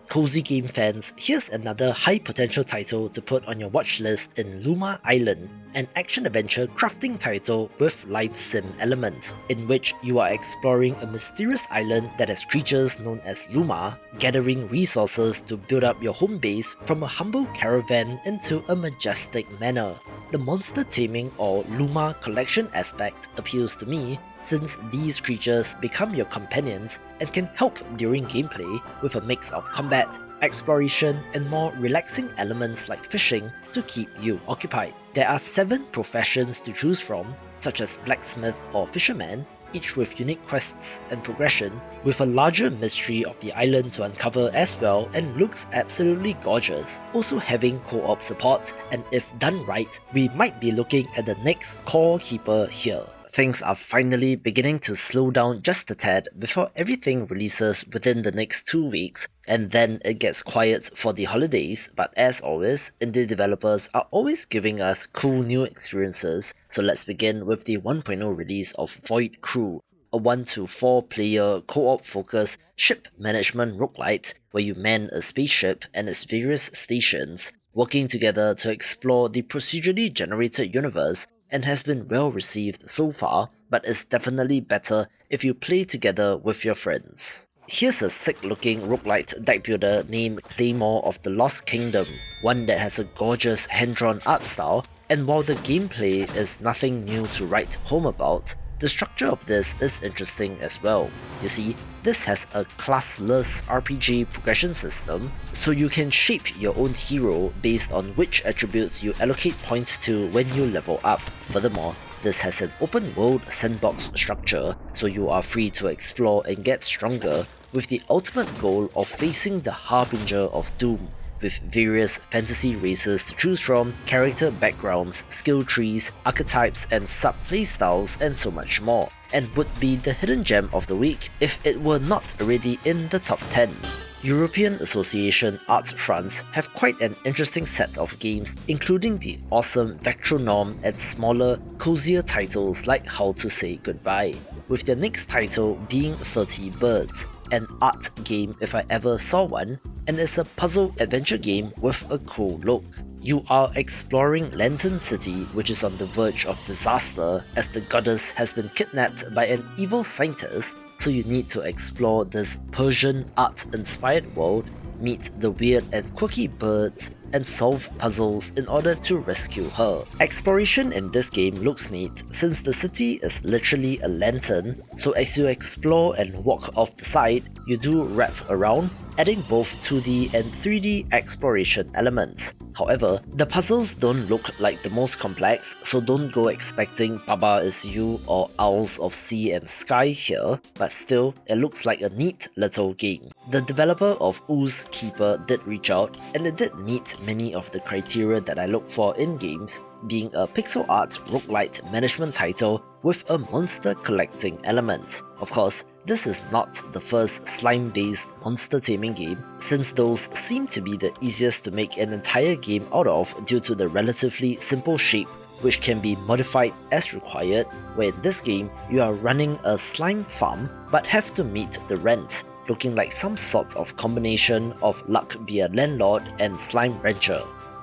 Cozy game fans, here's another high potential title to put on your watch list in Luma Island, an action-adventure crafting title with life sim elements, in which you are exploring a mysterious island that has creatures known as Luma, gathering resources to build up your home base from a humble caravan into a majestic manor. The monster taming or Luma collection aspect appeals to me, since these creatures become your companions and can help during gameplay with a mix of combat, exploration, and more relaxing elements like fishing to keep you occupied. There are 7 professions to choose from, such as blacksmith or fisherman, each with unique quests and progression, with a larger mystery of the island to uncover as well, and looks absolutely gorgeous, also having co-op support, and if done right, we might be looking at the next core keeper here. Things are finally beginning to slow down just a tad before everything releases within the next 2 weeks, and then it gets quiet for the holidays, but as always, indie developers are always giving us cool new experiences, so let's begin with the 1.0 release of Void Crew, a 1 to 4 player co-op focused ship management roguelite where you man a spaceship and its various stations, working together to explore the procedurally generated universe, and has been well received so far, but is definitely better if you play together with your friends. Here's a sick looking roguelite deck builder named Claymore of the Lost Kingdom, one that has a gorgeous hand-drawn art style, and while the gameplay is nothing new to write home about, the structure of this is interesting as well. You see, this has a classless RPG progression system, so you can shape your own hero based on which attributes you allocate points to when you level up. Furthermore, this has an open world sandbox structure, so you are free to explore and get stronger, with the ultimate goal of facing the Harbinger of Doom, with various fantasy races to choose from, character backgrounds, skill trees, archetypes and sub-playstyles, and so much more, and would be the hidden gem of the week if it were not already in the top 10. European Association Art fronts have quite an interesting set of games, including the awesome Vectronorm and smaller, cozier titles like How to Say Goodbye, with their next title being 30 Birds, an art game if I ever saw one, and it's a puzzle adventure game with a cool look. You are exploring Lantern City, which is on the verge of disaster as the goddess has been kidnapped by an evil scientist, so you need to explore this Persian art-inspired world, meet the weird and quirky birds, and solve puzzles in order to rescue her. Exploration in this game looks neat since the city is literally a lantern, so as you explore and walk off the side, you do wrap around, adding both 2D and 3D exploration elements. However, the puzzles don't look like the most complex, so don't go expecting Baba is You or Owls of Sea and Sky here, but still, it looks like a neat little game. The developer of Ooze Keeper did reach out, and it did meet many of the criteria that I look for in games, being a pixel art roguelite management title with a monster collecting element. Of course, this is not the first slime-based monster taming game, since those seem to be the easiest to make an entire game out of due to the relatively simple shape which can be modified as required, where in this game you are running a slime farm but have to meet the rent, looking like some sort of combination of Luck Be a Landlord and Slime Rancher.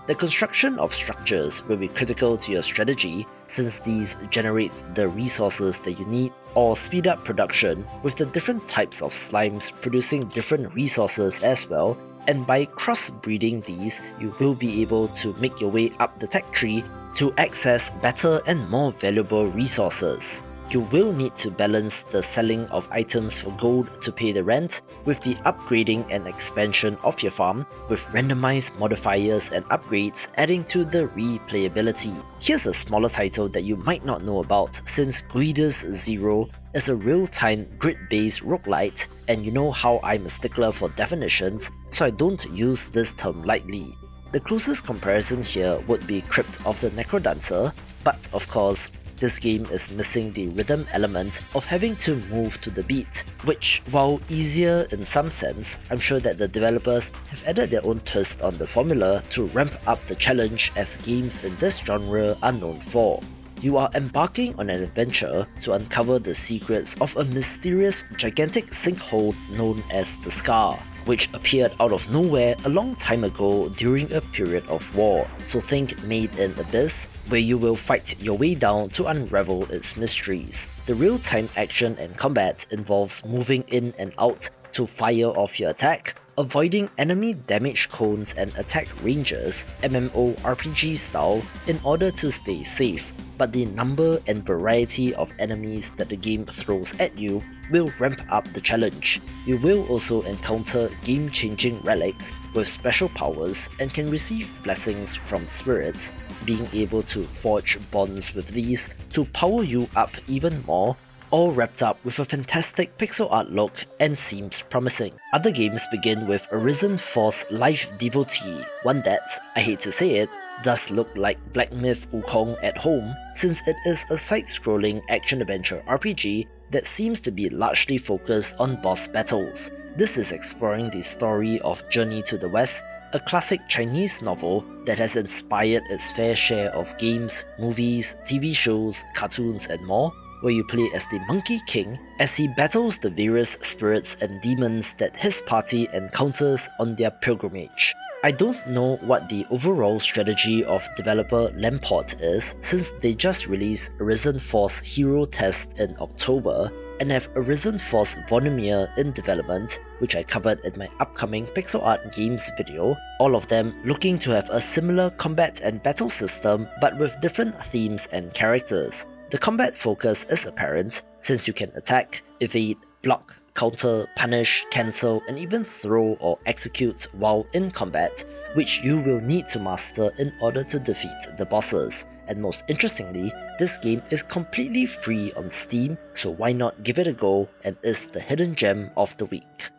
The construction of structures will be critical to your strategy since these generate the resources that you need or speed up production, with the different types of slimes producing different resources as well, and by crossbreeding these you will be able to make your way up the tech tree to access better and more valuable resources. You will need to balance the selling of items for gold to pay the rent with the upgrading and expansion of your farm, with randomized modifiers and upgrades adding to the replayability. Here's a smaller title that you might not know about, since Guidus Zero is a real-time grid-based roguelite, and you know how I'm a stickler for definitions, so I don't use this term lightly. The closest comparison here would be Crypt of the Necrodancer, but of course, this game is missing the rhythm element of having to move to the beat, which, while easier in some sense, I'm sure that the developers have added their own twist on the formula to ramp up the challenge as games in this genre are known for. You are embarking on an adventure to uncover the secrets of a mysterious gigantic sinkhole known as the Scar, which appeared out of nowhere a long time ago during a period of war, so think Made in Abyss, where you will fight your way down to unravel its mysteries. The real-time action and combat involves moving in and out to fire off your attack, avoiding enemy damage cones and attack ranges, MMORPG style, in order to stay safe, but the number and variety of enemies that the game throws at you will ramp up the challenge. You will also encounter game-changing relics with special powers and can receive blessings from spirits, being able to forge bonds with these to power you up even more, all wrapped up with a fantastic pixel art look and seems promising. Other games begin with Arisen Force Life Devotee, one that, I hate to say it, does look like Black Myth Wukong at home, since it is a side-scrolling action-adventure RPG that seems to be largely focused on boss battles. This is exploring the story of Journey to the West, a classic Chinese novel that has inspired its fair share of games, movies, TV shows, cartoons and more, where you play as the Monkey King as he battles the various spirits and demons that his party encounters on their pilgrimage. I don't know what the overall strategy of developer Lamport is, since they just released Arisen Force Hero Test in October and have Arisen Force Vonimir in development, which I covered in my upcoming pixel art games video, all of them looking to have a similar combat and battle system but with different themes and characters. The combat focus is apparent, since you can attack, evade, block, counter, punish, cancel, and even throw or execute while in combat, which you will need to master in order to defeat the bosses. And most interestingly, this game is completely free on Steam, so why not give it a go, and is the hidden gem of the week.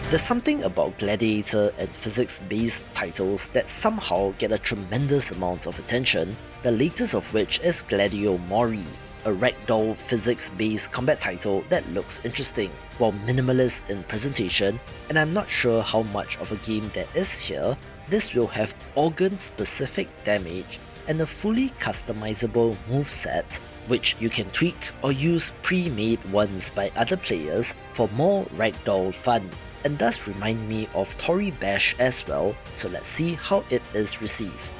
There's something about gladiator and physics-based titles that somehow get a tremendous amount of attention, the latest of which is Gladio Mori, a ragdoll physics-based combat title that looks interesting, while minimalist in presentation, and I'm not sure how much of a game there is here. This will have organ-specific damage and a fully customizable moveset, which you can tweak or use pre-made ones by other players for more ragdoll fun, and does remind me of Tori Bash as well, so let's see how it is received.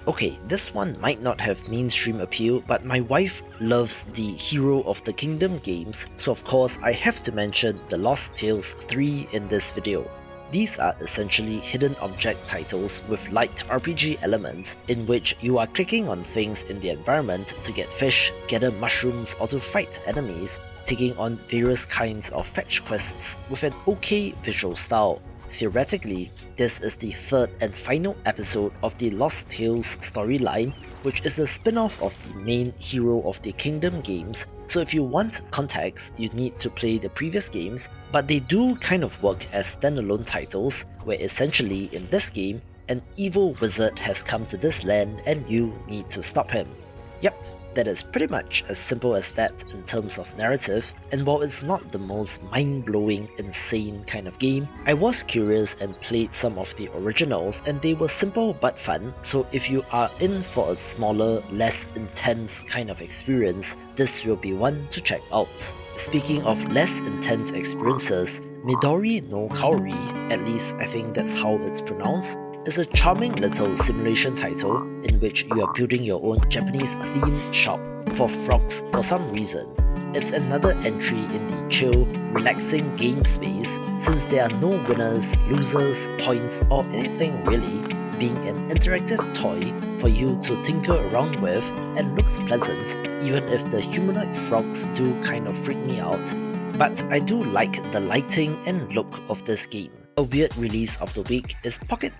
Okay, this one might not have mainstream appeal, but my wife loves the Hero of the Kingdom games, so of course I have to mention the Lost Tales 3 in this video. These are essentially hidden object titles with light RPG elements in which you are clicking on things in the environment to get fish, gather mushrooms, or to fight enemies, taking on various kinds of fetch quests with an okay visual style. Theoretically, this is the third and final episode of the Lost Tales storyline, which is a spin-off of the main Hero of the Kingdom games, so if you want context, you need to play the previous games, but they do kind of work as standalone titles, where essentially in this game, an evil wizard has come to this land and you need to stop him. Yep, that is pretty much as simple as that in terms of narrative, and while it's not the most mind-blowing, insane kind of game, I was curious and played some of the originals and they were simple but fun, so if you are in for a smaller, less intense kind of experience, this will be one to check out. Speaking of less intense experiences, Midori no Kaori, at least I think that's how it's pronounced, is a charming little simulation title in which you are building your own Japanese-themed shop for frogs for some reason. It's another entry in the chill, relaxing game space since there are no winners, losers, points, or anything really, being an interactive toy for you to tinker around with and looks pleasant even if the humanoid frogs do kind of freak me out. But I do like the lighting and look of this game. A weird release of the week is Pocket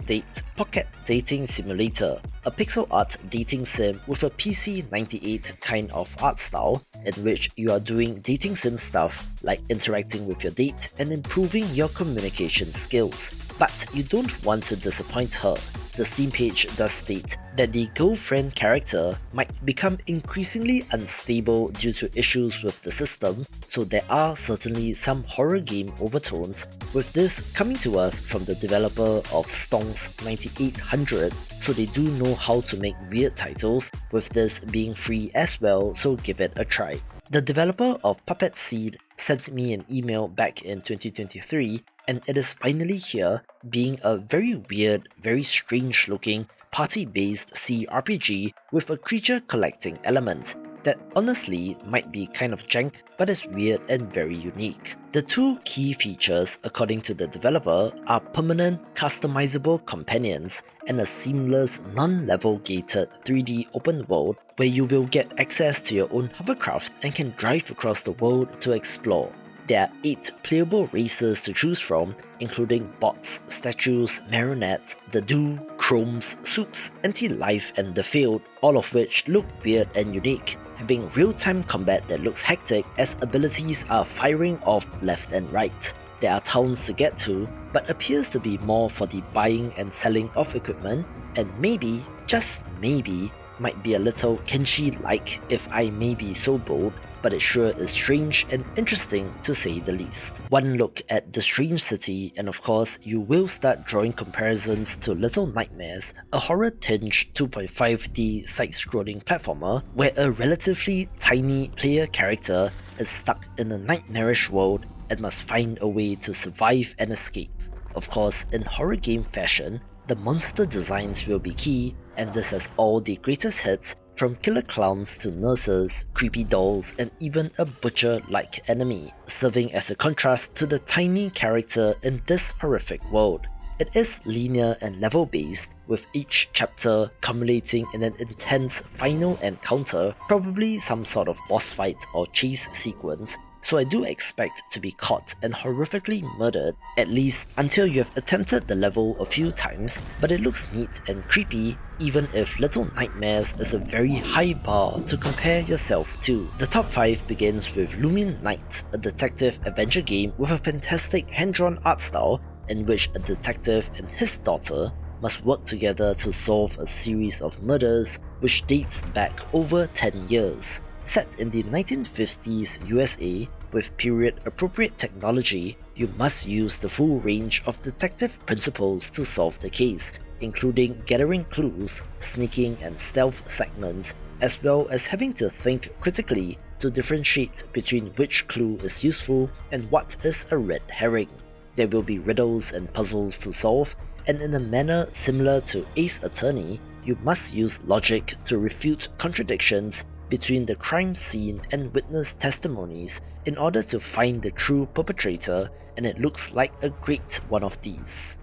Dating Simulator, a pixel art dating sim with a PC-98 kind of art style, in which you are doing dating sim stuff like interacting with your date and improving your communication skills. But you don't want to disappoint her. The Steam page does state that the girlfriend character might become increasingly unstable due to issues with the system, so there are certainly some horror game overtones, with this coming to us from the developer of Stonks 9800, so they do know how to make weird titles, with this being free as well, so give it a try. The developer of Puppet Seed sent me an email back in 2023, and it is finally here, being a very weird, very strange looking, party-based CRPG with a creature collecting element that honestly might be kind of jank, but is weird and very unique. The two key features, according to the developer, are permanent, customizable companions and a seamless, non-level gated 3D open world where you will get access to your own hovercraft and can drive across the world to explore. There are 8 playable races to choose from, including bots, statues, marionettes, the Do, Chromes, Soups, Anti-Life and The Field, all of which look weird and unique, having real-time combat that looks hectic as abilities are firing off left and right. There are towns to get to, but appears to be more for the buying and selling of equipment, and maybe, just maybe, might be a little Kenshi-like if I may be so bold, but it sure is strange and interesting to say the least. One look at the strange city, and of course you will start drawing comparisons to Little Nightmares, a horror-tinged 2.5D side-scrolling platformer where a relatively tiny player character is stuck in a nightmarish world and must find a way to survive and escape. Of course, in horror game fashion, the monster designs will be key, and this has all the greatest hits from killer clowns to nurses, creepy dolls, and even a butcher-like enemy, serving as a contrast to the tiny character in this horrific world. It is linear and level-based, with each chapter culminating in an intense final encounter, probably some sort of boss fight or chase sequence, so I do expect to be caught and horrifically murdered, at least until you have attempted the level a few times, but it looks neat and creepy, even if Little Nightmares is a very high bar to compare yourself to. The top 5 begins with Lumin Knight, a detective adventure game with a fantastic hand-drawn art style in which a detective and his daughter must work together to solve a series of murders which dates back over 10 years. Set in the 1950s USA, with period-appropriate technology, you must use the full range of detective principles to solve the case, including gathering clues, sneaking and stealth segments, as well as having to think critically to differentiate between which clue is useful and what is a red herring. There will be riddles and puzzles to solve, and in a manner similar to Ace Attorney, you must use logic to refute contradictions between the crime scene and witness testimonies in order to find the true perpetrator, and it looks like a great one of these.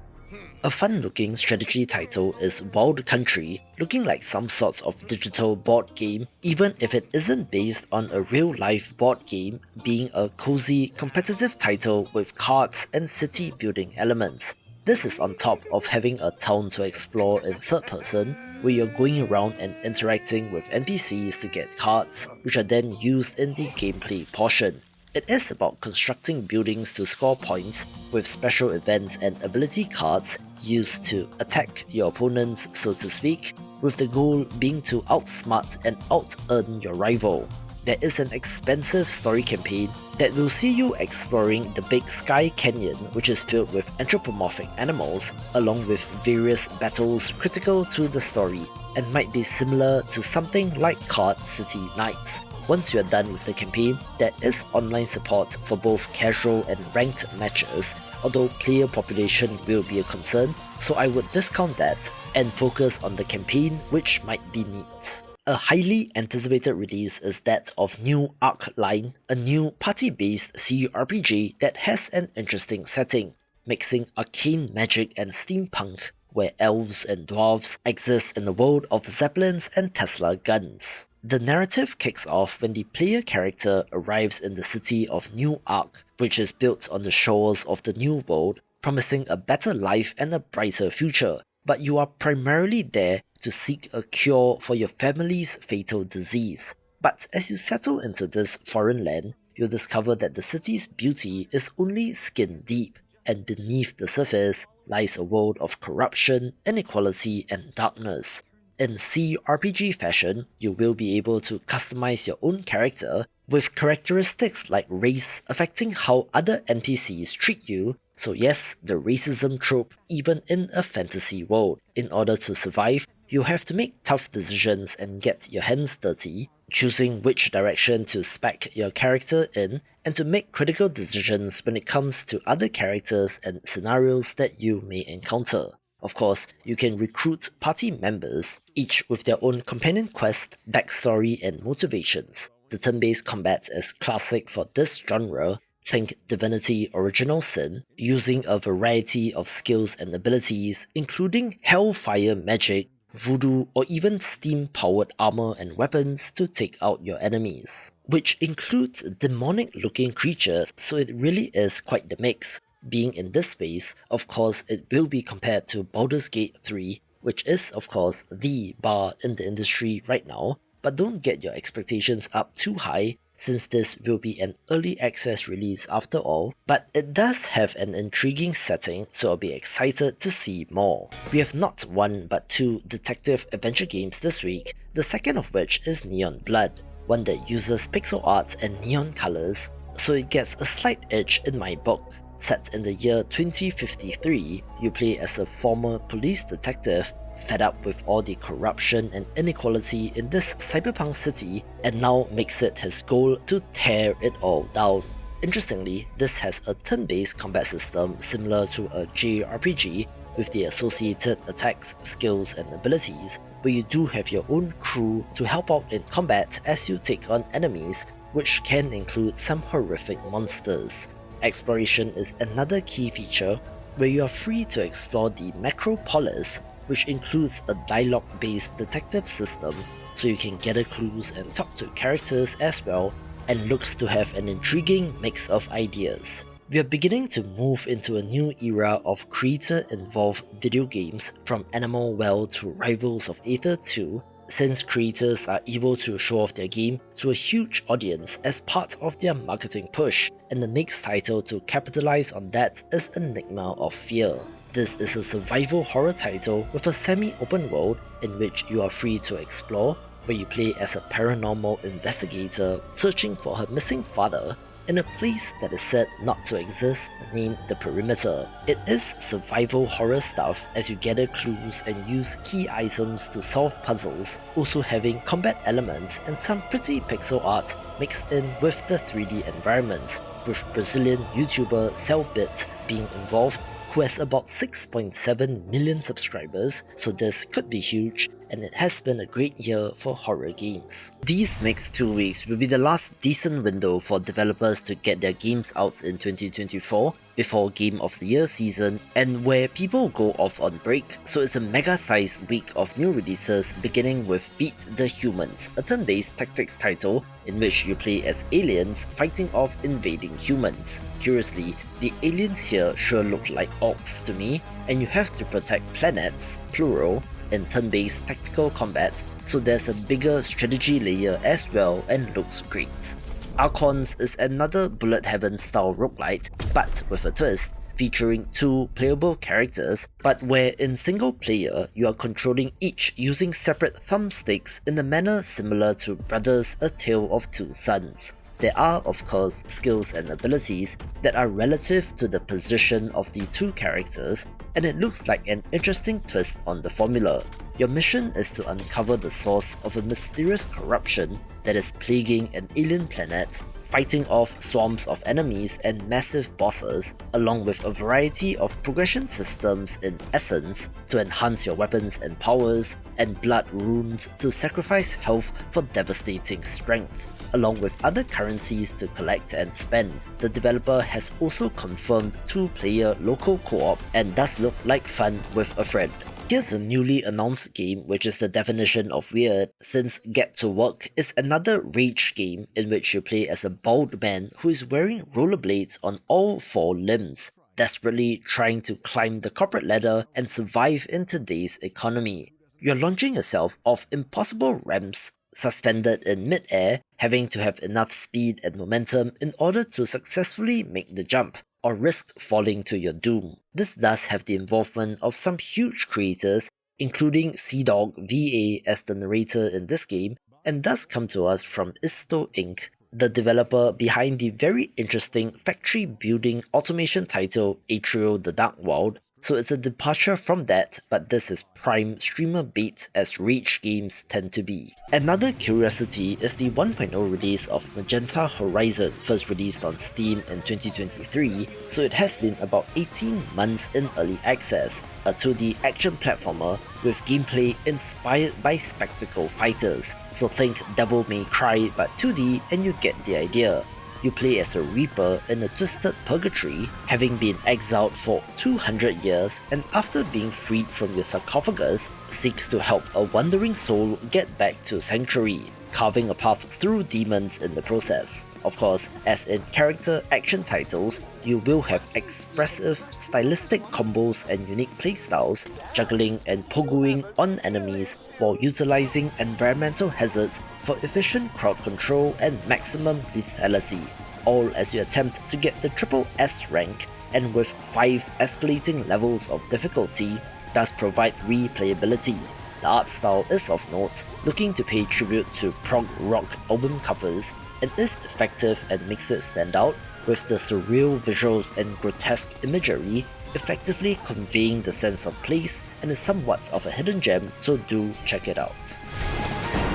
A fun-looking strategy title is Wild Country, looking like some sort of digital board game, even if it isn't based on a real-life board game, being a cozy, competitive title with cards and city-building elements. This is on top of having a town to explore in third person, where you're going around and interacting with NPCs to get cards, which are then used in the gameplay portion. It is about constructing buildings to score points, with special events and ability cards used to attack your opponents, so to speak, with the goal being to outsmart and out-earn your rival. There is an expensive story campaign that will see you exploring the Big Sky Canyon, which is filled with anthropomorphic animals, along with various battles critical to the story, and might be similar to something like Card City Nights. Once you are done with the campaign, there is online support for both casual and ranked matches, although player population will be a concern, so I would discount that and focus on the campaign, which might be neat. A highly anticipated release is that of New Arc Line, a new party-based CRPG that has an interesting setting, mixing arcane magic and steampunk, where elves and dwarves exist in the world of zeppelins and Tesla guns. The narrative kicks off when the player character arrives in the city of New Arc, which is built on the shores of the New World, promising a better life and a brighter future, but you are primarily there to seek a cure for your family's fatal disease. But as you settle into this foreign land, you'll discover that the city's beauty is only skin deep, and beneath the surface lies a world of corruption, inequality, and darkness. In CRPG fashion, you will be able to customize your own character, with characteristics like race affecting how other NPCs treat you, so yes, the racism trope even in a fantasy world. In order to survive, you have to make tough decisions and get your hands dirty, choosing which direction to spec your character in, and to make critical decisions when it comes to other characters and scenarios that you may encounter. Of course, you can recruit party members, each with their own companion quest, backstory, and motivations. The turn-based combat is classic for this genre, think Divinity Original Sin, using a variety of skills and abilities, including hellfire magic, voodoo, or even steam-powered armor and weapons to take out your enemies, which includes demonic-looking creatures, so it really is quite the mix. Being in this space, of course, it will be compared to Baldur's Gate 3, which is, of course, the bar in the industry right now, but don't get your expectations up too high, since this will be an early access release after all, but it does have an intriguing setting, so I'll be excited to see more. We have not one but two detective adventure games this week, the second of which is Neon Blood, one that uses pixel art and neon colors, so it gets a slight edge in my book. Set in the year 2053, you play as a former police detective fed up with all the corruption and inequality in this cyberpunk city, and now makes it his goal to tear it all down. Interestingly, this has a turn-based combat system similar to a JRPG with the associated attacks, skills, and abilities, where you do have your own crew to help out in combat as you take on enemies, which can include some horrific monsters. Exploration is another key feature, where you are free to explore the Macropolis, which includes a dialogue-based detective system, so you can gather clues and talk to characters as well, and looks to have an intriguing mix of ideas. We are beginning to move into a new era of creator-involved video games, from Animal Well to Rivals of Aether 2, since creators are able to show off their game to a huge audience as part of their marketing push, and the next title to capitalize on that is Enigma of Fear. This is a survival horror title with a semi-open world in which you are free to explore, where you play as a paranormal investigator searching for her missing father in a place that is said not to exist, named the Perimeter. It is survival horror stuff as you gather clues and use key items to solve puzzles, also having combat elements and some pretty pixel art mixed in with the 3D environments, with Brazilian YouTuber Cellbit being involved, who has about 6.7 million subscribers, so this could be huge, and it has been a great year for horror games. These next 2 weeks will be the last decent window for developers to get their games out in 2024 before Game of the Year season, and where people go off on break, so it's a mega-sized week of new releases beginning with Beat the Humans, a turn-based tactics title in which you play as aliens fighting off invading humans. Curiously, the aliens here sure look like orcs to me, and you have to protect planets, plural, in turn-based tactical combat, so there's a bigger strategy layer as well and looks great. Archons is another Bullet Heaven style roguelite, but with a twist, featuring 2 playable characters, but where in single player you are controlling each using separate thumbsticks in a manner similar to Brothers: A Tale of Two Sons. There are of course skills and abilities that are relative to the position of the 2 characters, and it looks like an interesting twist on the formula. Your mission is to uncover the source of a mysterious corruption that is plaguing an alien planet, fighting off swarms of enemies and massive bosses, along with a variety of progression systems in Essence to enhance your weapons and powers, and blood runes to sacrifice health for devastating strength, along with other currencies to collect and spend. The developer has also confirmed 2-player local co-op and does look like fun with a friend. Here's a newly announced game which is the definition of weird, since Get to Work is another rage game in which you play as a bald man who is wearing rollerblades on all 4 limbs, desperately trying to climb the corporate ladder and survive in today's economy. You're launching yourself off impossible ramps, suspended in mid-air, having to have enough speed and momentum in order to successfully make the jump, or risk falling to your doom. This does have the involvement of some huge creators, including Seadog VA as the narrator in this game, and does come to us from Isto Inc., the developer behind the very interesting factory building automation title Atrio the Dark World. So it's a departure from that, but this is prime streamer bait as rage games tend to be. Another curiosity is the 1.0 release of Magenta Horizon, first released on Steam in 2023, so it has been about 18 months in early access, a 2D action platformer with gameplay inspired by spectacle fighters. So think Devil May Cry but 2D and you get the idea. You play as a Reaper in a twisted purgatory, having been exiled for 200 years, and after being freed from your sarcophagus, seeks to help a wandering soul get back to Sanctuary, carving a path through demons in the process. Of course, as in character action titles, you will have expressive, stylistic combos and unique playstyles, juggling and pogoing on enemies while utilizing environmental hazards for efficient crowd control and maximum lethality, all as you attempt to get the triple S rank, and with 5 escalating levels of difficulty, does provide replayability. The art style is of note, looking to pay tribute to prog rock album covers, and is effective and makes it stand out, with the surreal visuals and grotesque imagery effectively conveying the sense of place, and is somewhat of a hidden gem, so do check it out.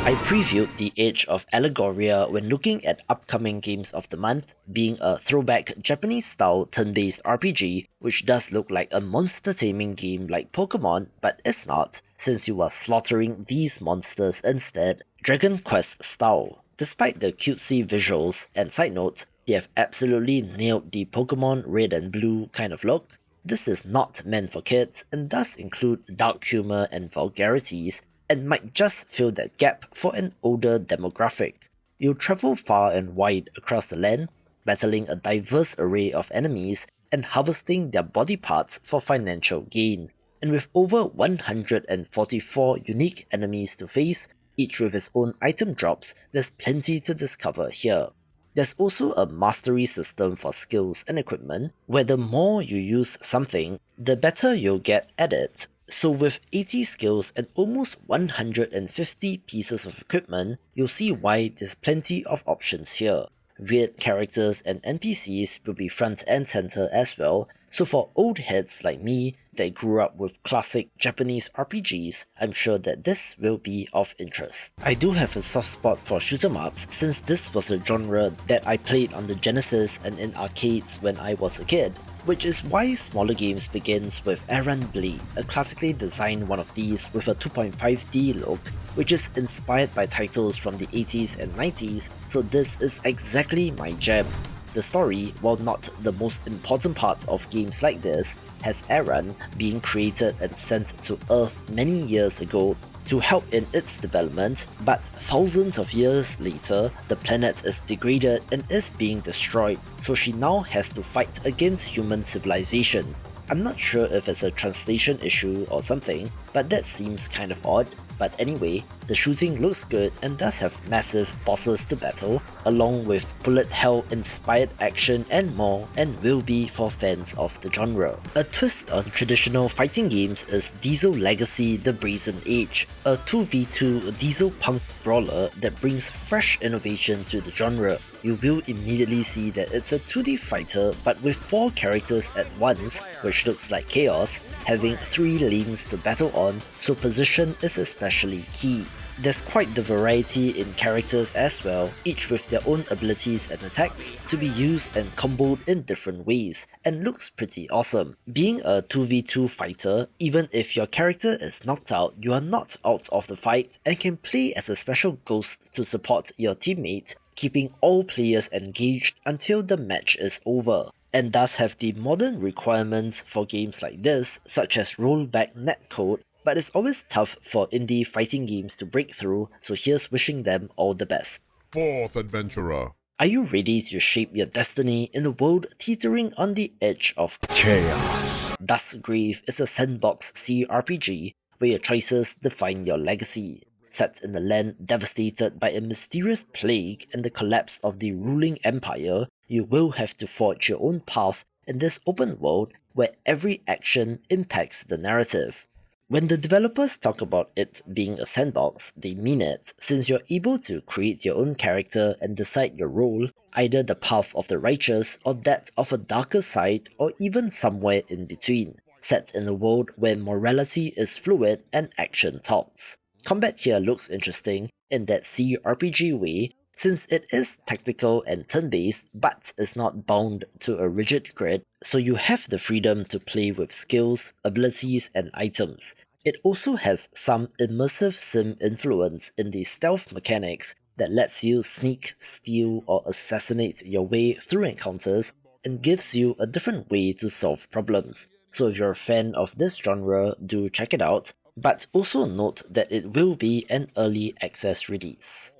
I previewed The Age of Allegoria when looking at upcoming games of the month, being a throwback Japanese-style turn-based RPG, which does look like a monster taming game like Pokemon, but is not, since you are slaughtering these monsters instead, Dragon Quest style. Despite the cutesy visuals, and side note, they have absolutely nailed the Pokemon Red and Blue kind of look. This is not meant for kids and does include dark humor and vulgarities, and might just fill that gap for an older demographic. You'll travel far and wide across the land, battling a diverse array of enemies and harvesting their body parts for financial gain. And with over 144 unique enemies to face, each with its own item drops, there's plenty to discover here. There's also a mastery system for skills and equipment, where the more you use something, the better you'll get at it. So with 80 skills and almost 150 pieces of equipment, you'll see why there's plenty of options here. Weird characters and NPCs will be front and center as well, so for old heads like me that grew up with classic Japanese RPGs, I'm sure that this will be of interest. I do have a soft spot for shoot 'em ups, since this was a genre that I played on the Genesis and in arcades when I was a kid. which is why smaller games begins with Erran Blade, a classically designed one of these with a 2.5D look, which is inspired by titles from the 80s and 90s, so this is exactly my jam. The story, while not the most important part of games like this, has Erran being created and sent to Earth many years ago to help in its development, but thousands of years later, the planet is degraded and is being destroyed, so she now has to fight against human civilization. I'm not sure if it's a translation issue or something, but that seems kind of odd. But anyway, the shooting looks good and does have massive bosses to battle, along with bullet hell inspired action and more, and will be for fans of the genre. A twist on traditional fighting games is Diesel Legacy: The Brazen Age, a 2v2 diesel punk brawler that brings fresh innovation to the genre. You will immediately see that it's a 2D fighter but with 4 characters at once, which looks like chaos, having 3 lanes to battle on, so position is especially key. There's quite the variety in characters as well, each with their own abilities and attacks to be used and comboed in different ways, and looks pretty awesome. Being a 2v2 fighter, even if your character is knocked out, you are not out of the fight and can play as a special ghost to support your teammate, keeping all players engaged until the match is over, and thus have the modern requirements for games like this, such as rollback netcode, but it's always tough for indie fighting games to break through, so here's wishing them all the best. 4th Adventurer. Are you ready to shape your destiny in a world teetering on the edge of Chaos. Duskgrave is a sandbox CRPG where your choices define your legacy. Set in a land devastated by a mysterious plague and the collapse of the ruling empire, you will have to forge your own path in this open world where every action impacts the narrative. When the developers talk about it being a sandbox, they mean it, since you're able to create your own character and decide your role, either the path of the righteous or that of a darker side, or even somewhere in between, set in a world where morality is fluid and action talks. Combat here looks interesting in that CRPG way, since it is tactical and turn-based but is not bound to a rigid grid, so you have the freedom to play with skills, abilities and items. It also has some immersive sim influence in the stealth mechanics that lets you sneak, steal or assassinate your way through encounters and gives you a different way to solve problems. So if you're a fan of this genre, do check it out. But also note that it will be an early access release.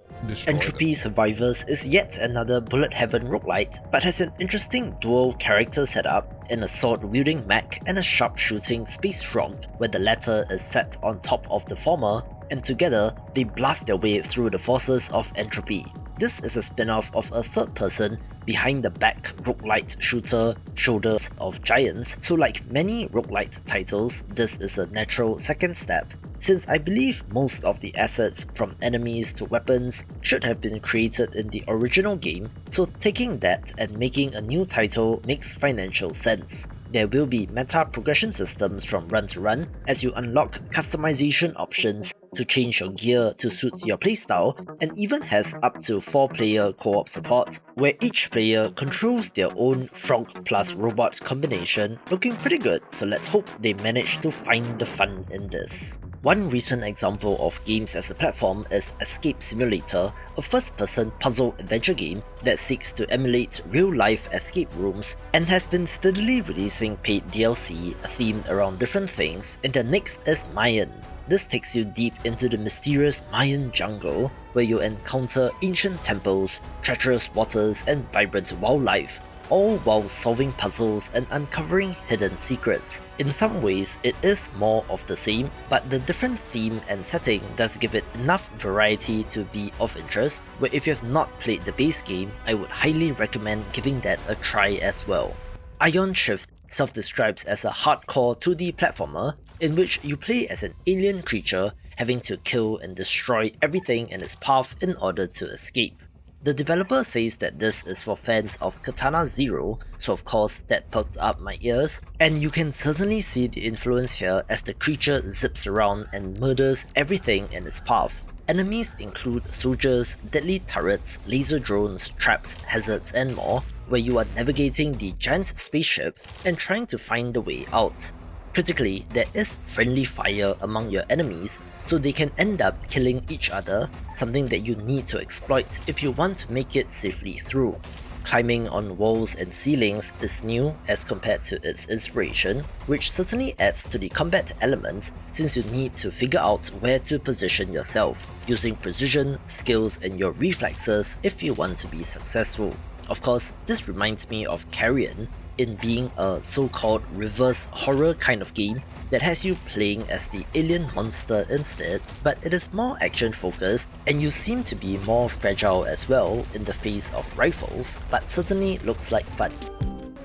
Entropy Survivors is yet another bullet heaven roguelite, but has an interesting dual character setup in a sword-wielding mech and a sharp-shooting space frog, where the latter is set on top of the former, and together they blast their way through the forces of entropy. This is a spin-off of a third-person, behind-the-back roguelite shooter Shoulders of Giants, so like many roguelite titles, this is a natural second step, since I believe most of the assets from enemies to weapons should have been created in the original game, so taking that and making a new title makes financial sense. There will be meta progression systems from run to run as you unlock customization options to change your gear to suit your playstyle, and even has up to 4-player co-op support, where each player controls their own frog plus robot combination, looking pretty good, so let's hope they manage to find the fun in this. One recent example of games as a platform is Escape Simulator, a first-person puzzle adventure game that seeks to emulate real-life escape rooms and has been steadily releasing paid DLC themed around different things, and the next is Mayan. This takes you deep into the mysterious Mayan jungle, where you encounter ancient temples, treacherous waters and vibrant wildlife, all while solving puzzles and uncovering hidden secrets. In some ways, it is more of the same, but the different theme and setting does give it enough variety to be of interest, where if you have not played the base game, I would highly recommend giving that a try as well. Ion Shift self-describes as a hardcore 2D platformer, in which you play as an alien creature having to kill and destroy everything in its path in order to escape. The developer says that this is for fans of Katana Zero, so of course that perked up my ears, and you can certainly see the influence here as the creature zips around and murders everything in its path. Enemies include soldiers, deadly turrets, laser drones, traps, hazards and more, where you are navigating the giant spaceship and trying to find the way out. Critically, there is friendly fire among your enemies, so they can end up killing each other, something that you need to exploit if you want to make it safely through. Climbing on walls and ceilings is new as compared to its inspiration, which certainly adds to the combat element since you need to figure out where to position yourself, using precision, skills and your reflexes if you want to be successful. Of course, this reminds me of Carrion in being a so-called reverse horror kind of game that has you playing as the alien monster instead, but it is more action focused and you seem to be more fragile as well in the face of rifles, but certainly looks like fun.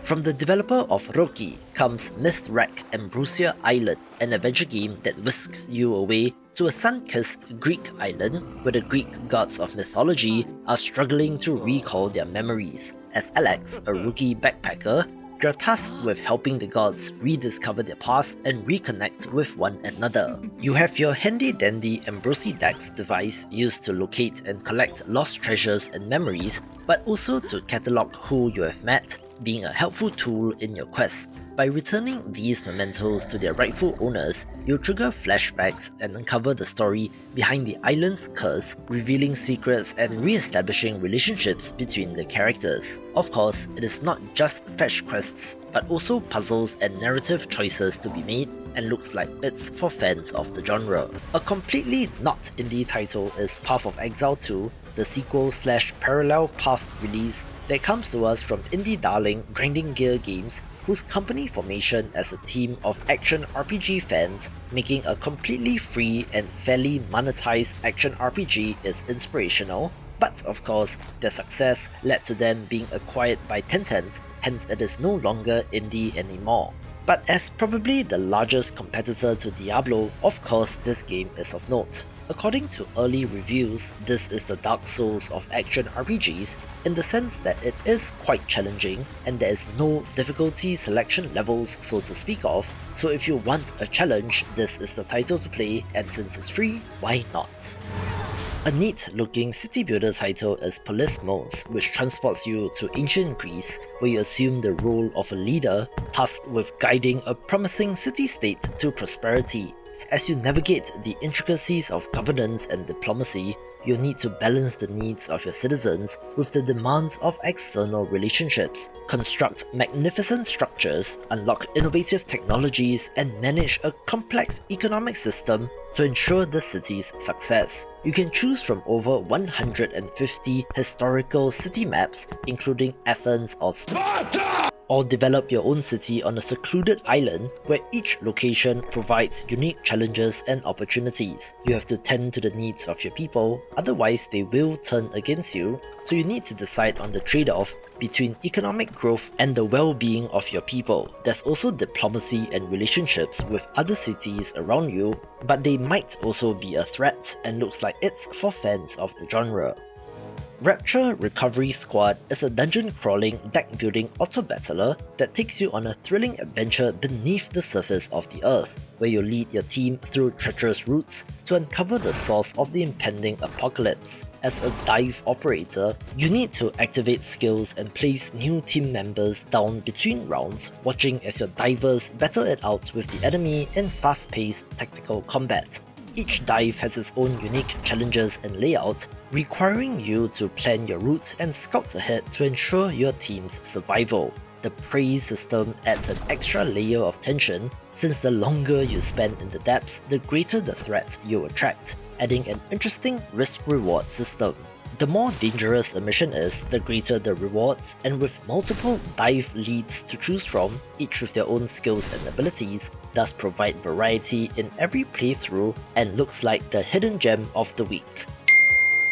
From the developer of Roki comes Mythrack Ambrosia Island, an adventure game that whisks you away to a sun-kissed Greek island where the Greek gods of mythology are struggling to recall their memories. As Alex, a rookie backpacker, you're tasked with helping the gods rediscover their past and reconnect with one another. You have your handy-dandy Ambrosidax device used to locate and collect lost treasures and memories, but also to catalogue who you have met, being a helpful tool in your quest. By returning these mementos to their rightful owners, you'll trigger flashbacks and uncover the story behind the island's curse, revealing secrets and re-establishing relationships between the characters. Of course, it is not just fetch quests, but also puzzles and narrative choices to be made, and looks like it's for fans of the genre. A completely not indie title is Path of Exile 2, the sequel/parallel path release that comes to us from indie darling Grinding Gear Games, whose company formation as a team of action RPG fans making a completely free and fairly monetized action RPG is inspirational, but of course, their success led to them being acquired by Tencent, hence it is no longer indie anymore. But as probably the largest competitor to Diablo, of course this game is of note. According to early reviews, this is the Dark Souls of action RPGs in the sense that it is quite challenging and there is no difficulty selection levels so to speak of, so if you want a challenge, this is the title to play, and since it's free, why not? A neat looking city builder title is Polismos, which transports you to ancient Greece, where you assume the role of a leader tasked with guiding a promising city-state to prosperity. As you navigate the intricacies of governance and diplomacy, you need to balance the needs of your citizens with the demands of external relationships, construct magnificent structures, unlock innovative technologies, and manage a complex economic system to ensure the city's success. You can choose from over 150 historical city maps, including Athens or Sparta, or develop your own city on a secluded island where each location provides unique challenges and opportunities. You have to tend to the needs of your people, otherwise they will turn against you, so you need to decide on the trade-off between economic growth and the well-being of your people. There's also diplomacy and relationships with other cities around you, but they might also be a threat and looks like it's for fans of the genre. Rapture Recovery Squad is a dungeon-crawling, deck-building auto-battler that takes you on a thrilling adventure beneath the surface of the Earth, where you lead your team through treacherous routes to uncover the source of the impending apocalypse. As a dive operator, you need to activate skills and place new team members down between rounds, watching as your divers battle it out with the enemy in fast-paced tactical combat. Each dive has its own unique challenges and layout, requiring you to plan your route and scout ahead to ensure your team's survival. The praise system adds an extra layer of tension, since the longer you spend in the depths, the greater the threat you attract, adding an interesting risk-reward system. The more dangerous a mission is, the greater the rewards, and with multiple dive leads to choose from, each with their own skills and abilities, does provide variety in every playthrough and looks like the hidden gem of the week.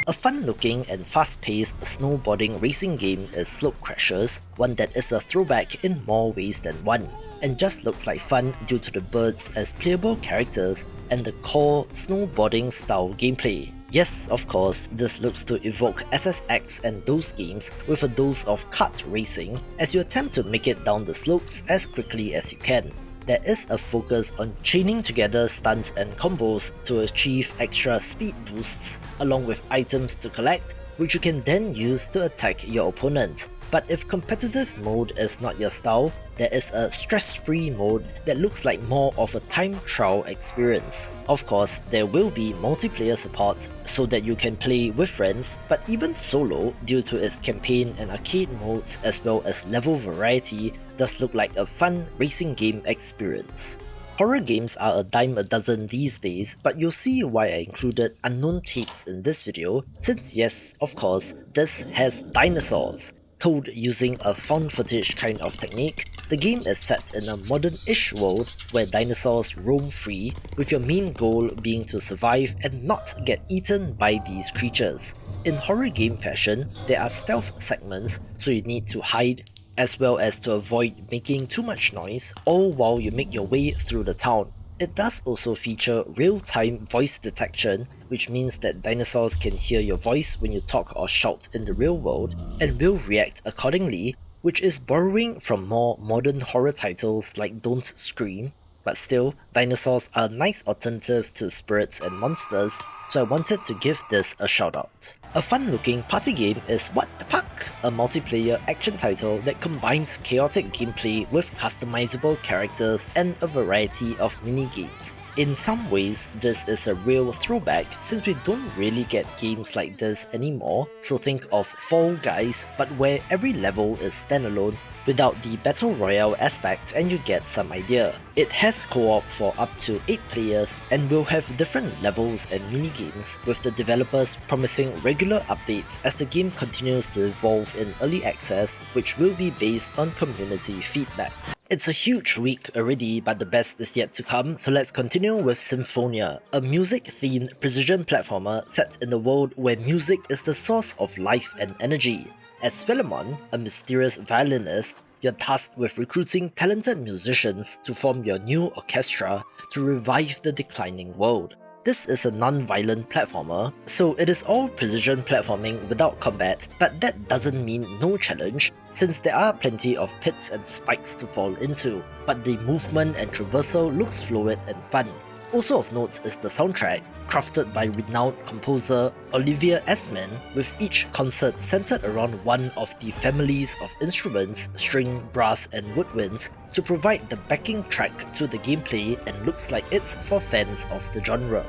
A fun-looking and fast-paced snowboarding racing game is Slope Crashers, one that is a throwback in more ways than one, and just looks like fun due to the birds as playable characters and the core snowboarding style gameplay. Yes, of course, this looks to evoke SSX and those games with a dose of kart racing as you attempt to make it down the slopes as quickly as you can. There is a focus on chaining together stunts and combos to achieve extra speed boosts, along with items to collect, which you can then use to attack your opponents. But if competitive mode is not your style, there is a stress-free mode that looks like more of a time trial experience. Of course, there will be multiplayer support so that you can play with friends, but even solo, due to its campaign and arcade modes as well as level variety, does look like a fun racing game experience. Horror games are a dime a dozen these days, but you'll see why I included Unknown Tapes in this video, since yes, of course, this has dinosaurs. Told using a found footage kind of technique, the game is set in a modern-ish world where dinosaurs roam free, with your main goal being to survive and not get eaten by these creatures. In horror game fashion, there are stealth segments, so you need to hide, as well as to avoid making too much noise, all while you make your way through the town. It does also feature real-time voice detection, which means that dinosaurs can hear your voice when you talk or shout in the real world, and will react accordingly, which is borrowing from more modern horror titles like Don't Scream, but still, dinosaurs are a nice alternative to spirits and monsters, so I wanted to give this a shout out. A fun looking party game is What the Puck, a multiplayer action title that combines chaotic gameplay with customizable characters and a variety of mini-games. In some ways, this is a real throwback since we don't really get games like this anymore, so think of Fall Guys, but where every level is standalone without the Battle Royale aspect, and you get some idea. It has co-op for up to 8 players and will have different levels and minigames, with the developers promising regular updates as the game continues to evolve in early access, which will be based on community feedback. It's a huge week already, but the best is yet to come, so let's continue with Symphonia, a music-themed precision platformer set in a world where music is the source of life and energy. As Clement, a mysterious violinist, you're tasked with recruiting talented musicians to form your new orchestra to revive the declining world. This is a non-violent platformer, so it is all precision platforming without combat, but that doesn't mean no challenge, since there are plenty of pits and spikes to fall into, but the movement and traversal looks fluid and fun. Also of note is the soundtrack, crafted by renowned composer Olivier Esman, with each concert centered around one of the families of instruments, string, brass and woodwinds, to provide the backing track to the gameplay, and looks like it's for fans of the genre.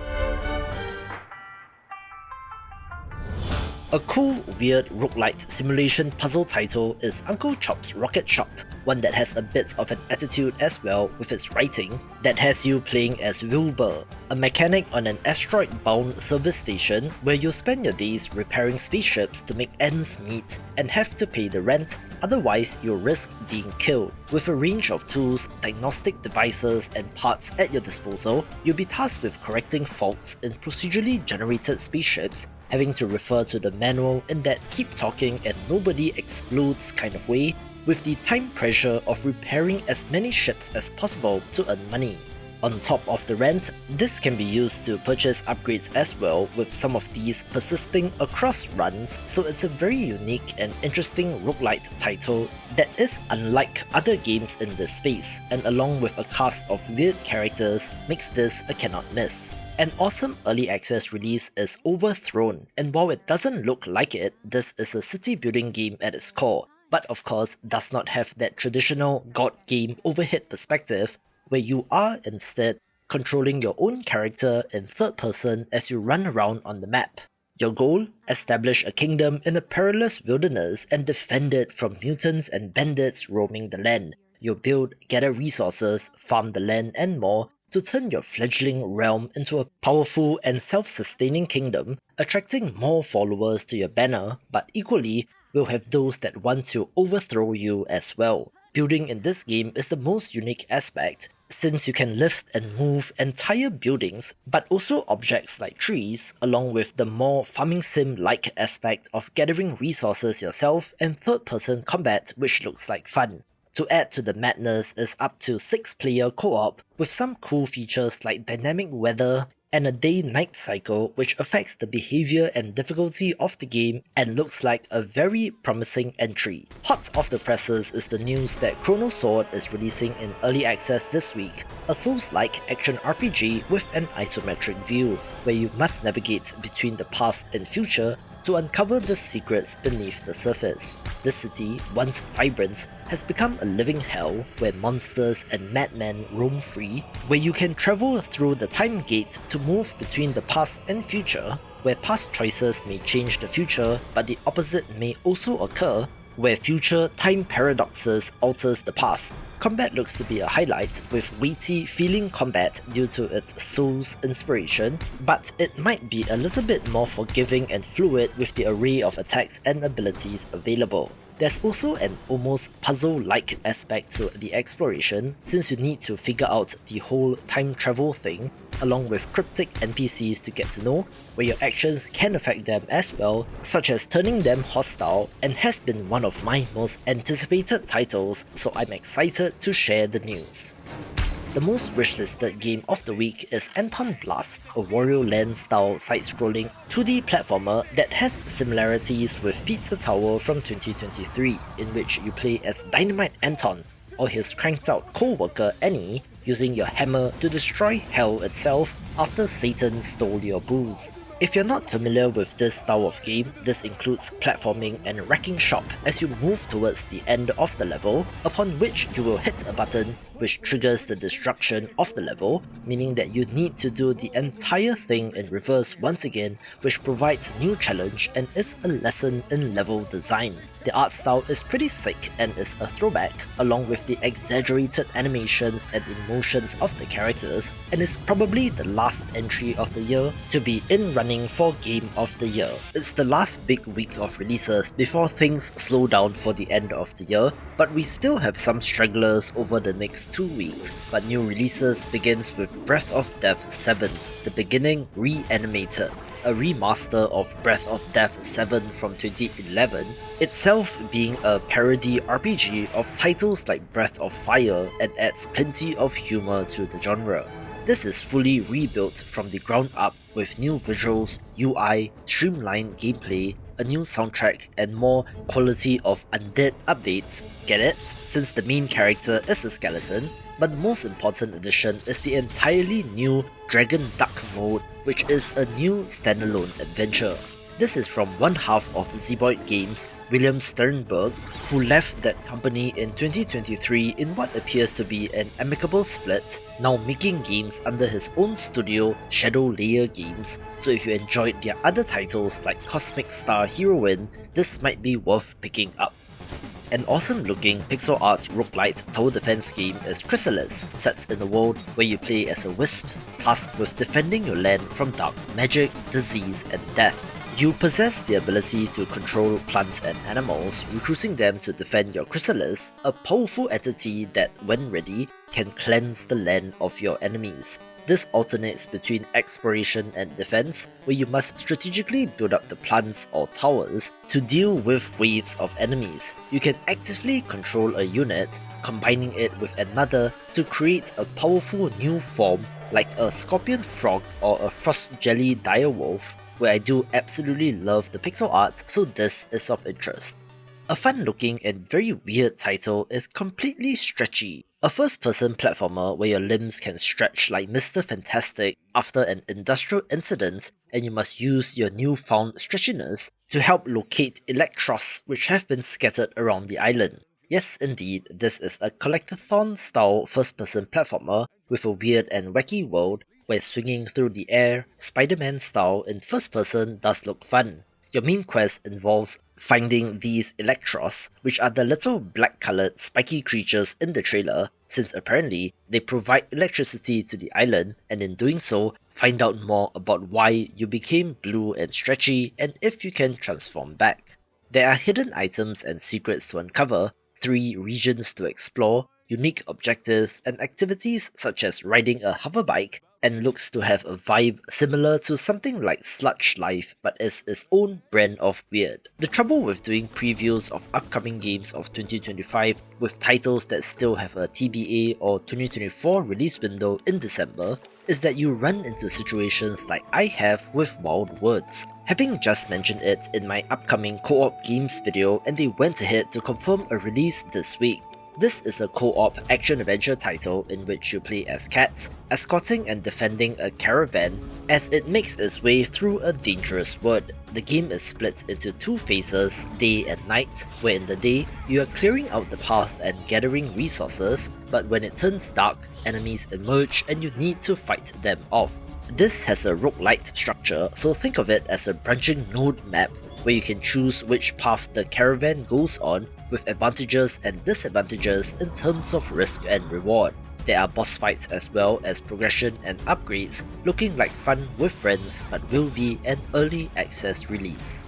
A cool, weird roguelite simulation puzzle title is Uncle Chop's Rocket Shop, one that has a bit of an attitude as well with its writing, that has you playing as Wilbur, a mechanic on an asteroid-bound service station where you spend your days repairing spaceships to make ends meet and have to pay the rent, otherwise you'll risk being killed. With a range of tools, diagnostic devices and parts at your disposal, you'll be tasked with correcting faults in procedurally generated spaceships, having to refer to the manual in that keep talking and nobody explodes kind of way, with the time pressure of repairing as many ships as possible to earn money. On top of the rent, this can be used to purchase upgrades as well, with some of these persisting across runs, so it's a very unique and interesting roguelite title that is unlike other games in this space, and along with a cast of weird characters, makes this a cannot miss. An awesome early access release is Overthrown, and while it doesn't look like it, this is a city building game at its core, but of course does not have that traditional god game overhead perspective, where you are instead controlling your own character in third person as you run around on the map. Your goal? Establish a kingdom in a perilous wilderness and defend it from mutants and bandits roaming the land. You build, gather resources, farm the land and more to turn your fledgling realm into a powerful and self-sustaining kingdom, attracting more followers to your banner, but equally will have those that want to overthrow you as well. Building in this game is the most unique aspect, since you can lift and move entire buildings, but also objects like trees, along with the more farming sim-like aspect of gathering resources yourself and third-person combat, which looks like fun. To add to the madness is up to 6-player co-op, with some cool features like dynamic weather and a day-night cycle which affects the behavior and difficulty of the game and looks like a very promising entry. Hot off the presses is the news that Chrono Sword is releasing in early access this week, a Souls-like action RPG with an isometric view, where you must navigate between the past and future to uncover the secrets beneath the surface. The city, once vibrant, has become a living hell where monsters and madmen roam free, where you can travel through the time gate to move between the past and future, where past choices may change the future, but the opposite may also occur, where future time paradoxes alters the past. Combat looks to be a highlight, with weighty feeling combat due to its Souls inspiration, but it might be a little bit more forgiving and fluid with the array of attacks and abilities available. There's also an almost puzzle-like aspect to the exploration, since you need to figure out the whole time travel thing, along with cryptic NPCs to get to know, where your actions can affect them as well, such as turning them hostile, and has been one of my most anticipated titles, so I'm excited to share the news. The most wishlisted game of the week is Anton Blast, a Wario Land-style side-scrolling 2D platformer that has similarities with Pizza Tower from 2023, in which you play as Dynamite Anton, or his cranked-out co-worker Annie, using your hammer to destroy hell itself after Satan stole your booze. If you're not familiar with this style of game, this includes platforming and wrecking shop as you move towards the end of the level, upon which you will hit a button which triggers the destruction of the level, meaning that you need to do the entire thing in reverse once again, which provides new challenge and is a lesson in level design. The art style is pretty sick and is a throwback, along with the exaggerated animations and emotions of the characters, and is probably the last entry of the year to be in running for Game of the Year. It's the last big week of releases before things slow down for the end of the year, but we still have some stragglers over the next 2 weeks. But new releases begins with Breath of Death 7, The Beginning Reanimated, a remaster of Breath of Death 7 from 2011, itself being a parody RPG of titles like Breath of Fire and adds plenty of humor to the genre. This is fully rebuilt from the ground up with new visuals, UI, streamlined gameplay, a new soundtrack, and more quality of undead updates. Get it? Since the main character is a skeleton, but the most important addition is the entirely new Dragon Duck mode, which is a new standalone adventure. This is from one half of Zeboyd Games, William Sternberg, who left that company in 2023 in what appears to be an amicable split, now making games under his own studio, Shadow Layer Games, so if you enjoyed their other titles like Cosmic Star Heroine, this might be worth picking up. An awesome looking pixel art roguelite tower defense game is Chrysalis, set in a world where you play as a wisp, tasked with defending your land from dark magic, disease, and death. You possess the ability to control plants and animals, recruiting them to defend your chrysalis, a powerful entity that, when ready, can cleanse the land of your enemies. This alternates between exploration and defense, where you must strategically build up the plants or towers to deal with waves of enemies. You can actively control a unit, combining it with another to create a powerful new form like a scorpion frog or a frost jelly direwolf, where I do absolutely love the pixel art, so this is of interest. A fun looking and very weird title is Completely Stretchy, a first-person platformer where your limbs can stretch like Mr. Fantastic after an industrial incident, and you must use your newfound stretchiness to help locate Electros which have been scattered around the island. Yes indeed, this is a collectathon-style first-person platformer with a weird and wacky world where swinging through the air, Spider-Man style in first person does look fun. Your main quest involves finding these Electros, which are the little black-coloured spiky creatures in the trailer, since apparently they provide electricity to the island, and in doing so, find out more about why you became blue and stretchy and if you can transform back. There are hidden items and secrets to uncover, 3 regions to explore, unique objectives, and activities such as riding a hoverbike, and looks to have a vibe similar to something like Sludge Life but is its own brand of weird. The trouble with doing previews of upcoming games of 2025 with titles that still have a TBA or 2024 release window in December is that you run into situations like I have with Wild Words. Having just mentioned it in my upcoming co-op games video, and they went ahead to confirm a release this week. This is a co-op action-adventure title in which you play as cats, escorting and defending a caravan as it makes its way through a dangerous wood. The game is split into two phases, day and night, where in the day, you are clearing out the path and gathering resources, but when it turns dark, enemies emerge and you need to fight them off. This has a roguelite structure, so think of it as a branching node map where you can choose which path the caravan goes on with advantages and disadvantages in terms of risk and reward. There are boss fights as well as progression and upgrades, looking like fun with friends but will be an early access release.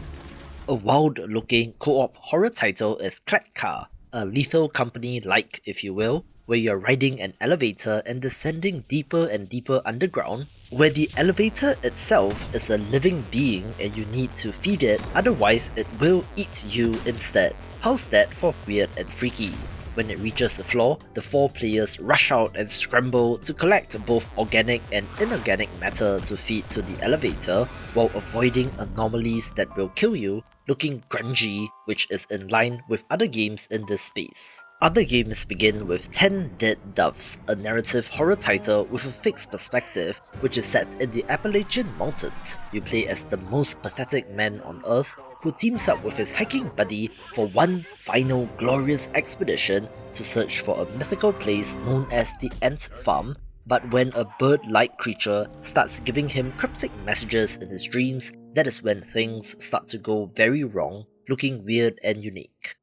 A wild-looking co-op horror title is Clement, a lethal company-like, if you will, where you're riding an elevator and descending deeper and deeper underground, where the elevator itself is a living being and you need to feed it, otherwise it will eat you instead. How's that for weird and freaky? When it reaches the floor, the 4 players rush out and scramble to collect both organic and inorganic matter to feed to the elevator, while avoiding anomalies that will kill you, looking grungy, which is in line with other games in this space. Other games begin with 10 Dead Doves, a narrative horror title with a fixed perspective which is set in the Appalachian Mountains. You play as the most pathetic man on earth who teams up with his hiking buddy for one final glorious expedition to search for a mythical place known as the Ant Farm, but when a bird-like creature starts giving him cryptic messages in his dreams, that is when things start to go very wrong, looking weird and unique.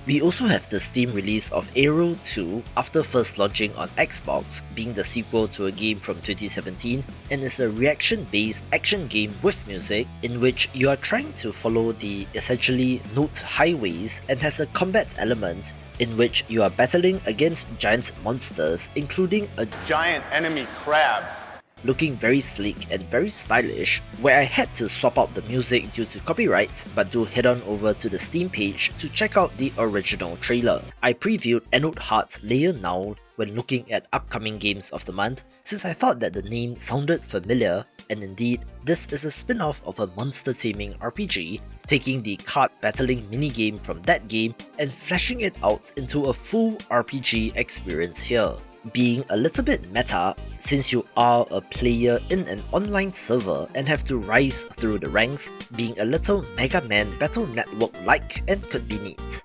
We also have the Steam release of Referral 2 after first launching on Xbox, being the sequel to a game from 2017, and is a reaction-based action game with music in which you are trying to follow the essentially note highways and has a combat element in which you are battling against giant monsters, including a giant enemy crab. Looking very sleek and very stylish, where I had to swap out the music due to copyright, but do head on over to the Steam page to check out the original trailer. I previewed Anode Heart Layer Now when looking at upcoming games of the month, since I thought that the name sounded familiar, and indeed, this is a spin-off of a monster taming RPG, taking the card battling minigame from that game and fleshing it out into a full RPG experience here. Being a little bit meta, since you are a player in an online server and have to rise through the ranks, being a little Mega Man Battle Network-like and could be neat.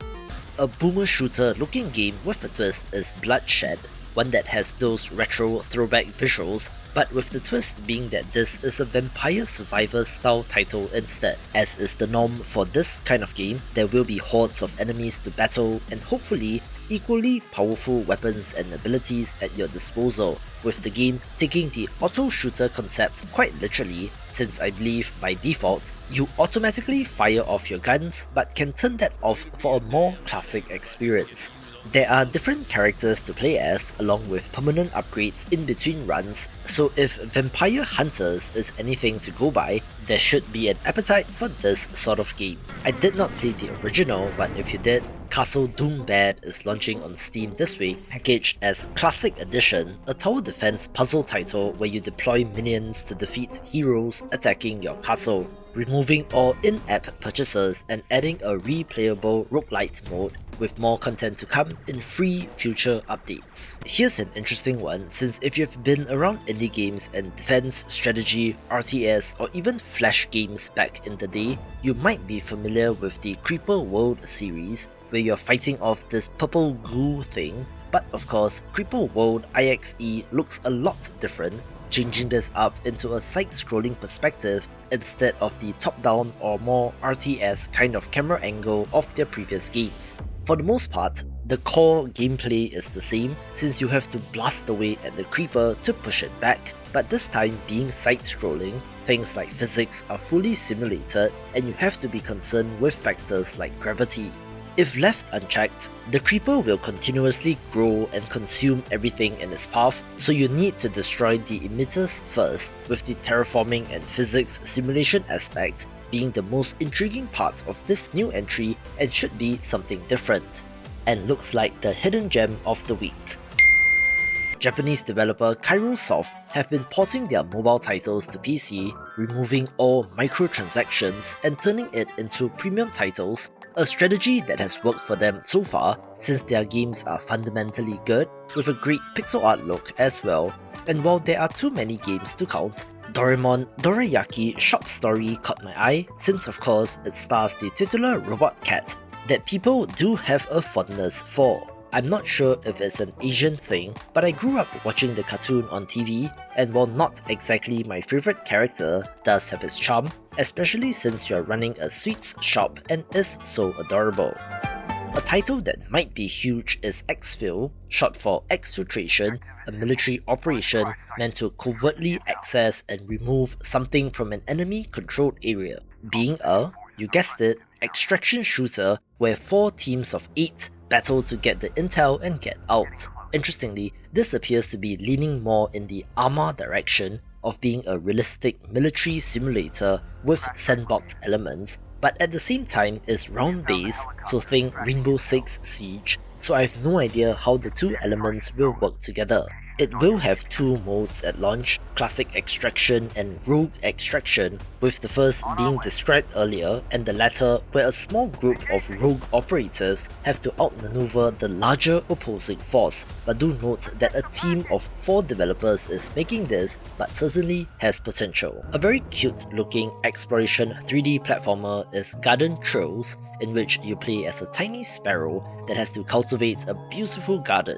A boomer shooter looking game with a twist is Bloodshed, one that has those retro throwback visuals, but with the twist being that this is a Vampire Survivor style title instead. As is the norm for this kind of game, there will be hordes of enemies to battle and hopefully equally powerful weapons and abilities at your disposal, with the game taking the auto shooter concept quite literally, since I believe by default, you automatically fire off your guns but can turn that off for a more classic experience. There are different characters to play as, along with permanent upgrades in between runs, so if Vampire Hunters is anything to go by, there should be an appetite for this sort of game. I did not play the original, but if you did, Castle Doombad is launching on Steam this week, packaged as Classic Edition, a tower defense puzzle title where you deploy minions to defeat heroes attacking your castle, removing all in-app purchases and adding a replayable roguelite mode, with more content to come in free future updates. Here's an interesting one, since if you've been around indie games and defense, strategy, RTS, or even flash games back in the day, you might be familiar with the Creeper World series, where you're fighting off this purple goo thing, but of course, Creeper World IXE looks a lot different, changing this up into a side-scrolling perspective instead of the top-down or more RTS kind of camera angle of their previous games. For the most part, the core gameplay is the same, since you have to blast away at the creeper to push it back, but this time being side-scrolling, things like physics are fully simulated and you have to be concerned with factors like gravity. If left unchecked, the creeper will continuously grow and consume everything in its path, so you need to destroy the emitters first, with the terraforming and physics simulation aspect being the most intriguing part of this new entry and should be something different. And looks like the hidden gem of the week. Japanese developer Kairosoft have been porting their mobile titles to PC, removing all microtransactions and turning it into premium titles, a strategy that has worked for them so far since their games are fundamentally good with a great pixel art look as well. And while there are too many games to count, Doraemon Dorayaki Shop Story caught my eye since of course it stars the titular robot cat that people do have a fondness for. I'm not sure if it's an Asian thing, but I grew up watching the cartoon on TV, and while not exactly my favourite character, does have its charm, especially since you're running a sweets shop and is so adorable. A title that might be huge is Exfil, short for Exfiltration, a military operation meant to covertly access and remove something from an enemy-controlled area, being a, you guessed it, extraction shooter where 4 teams of 8 battle to get the intel and get out. Interestingly, this appears to be leaning more in the Arma direction of being a realistic military simulator with sandbox elements, but at the same time is round-based, so think Rainbow Six Siege, so I have no idea how the two elements will work together. It will have 2 modes at launch, Classic Extraction and Rogue Extraction, with the first being described earlier and the latter where a small group of rogue operatives have to outmaneuver the larger opposing force, but do note that a team of 4 developers is making this but certainly has potential. A very cute looking exploration 3D platformer is Garden Trails, in which you play as a tiny sparrow that has to cultivate a beautiful garden.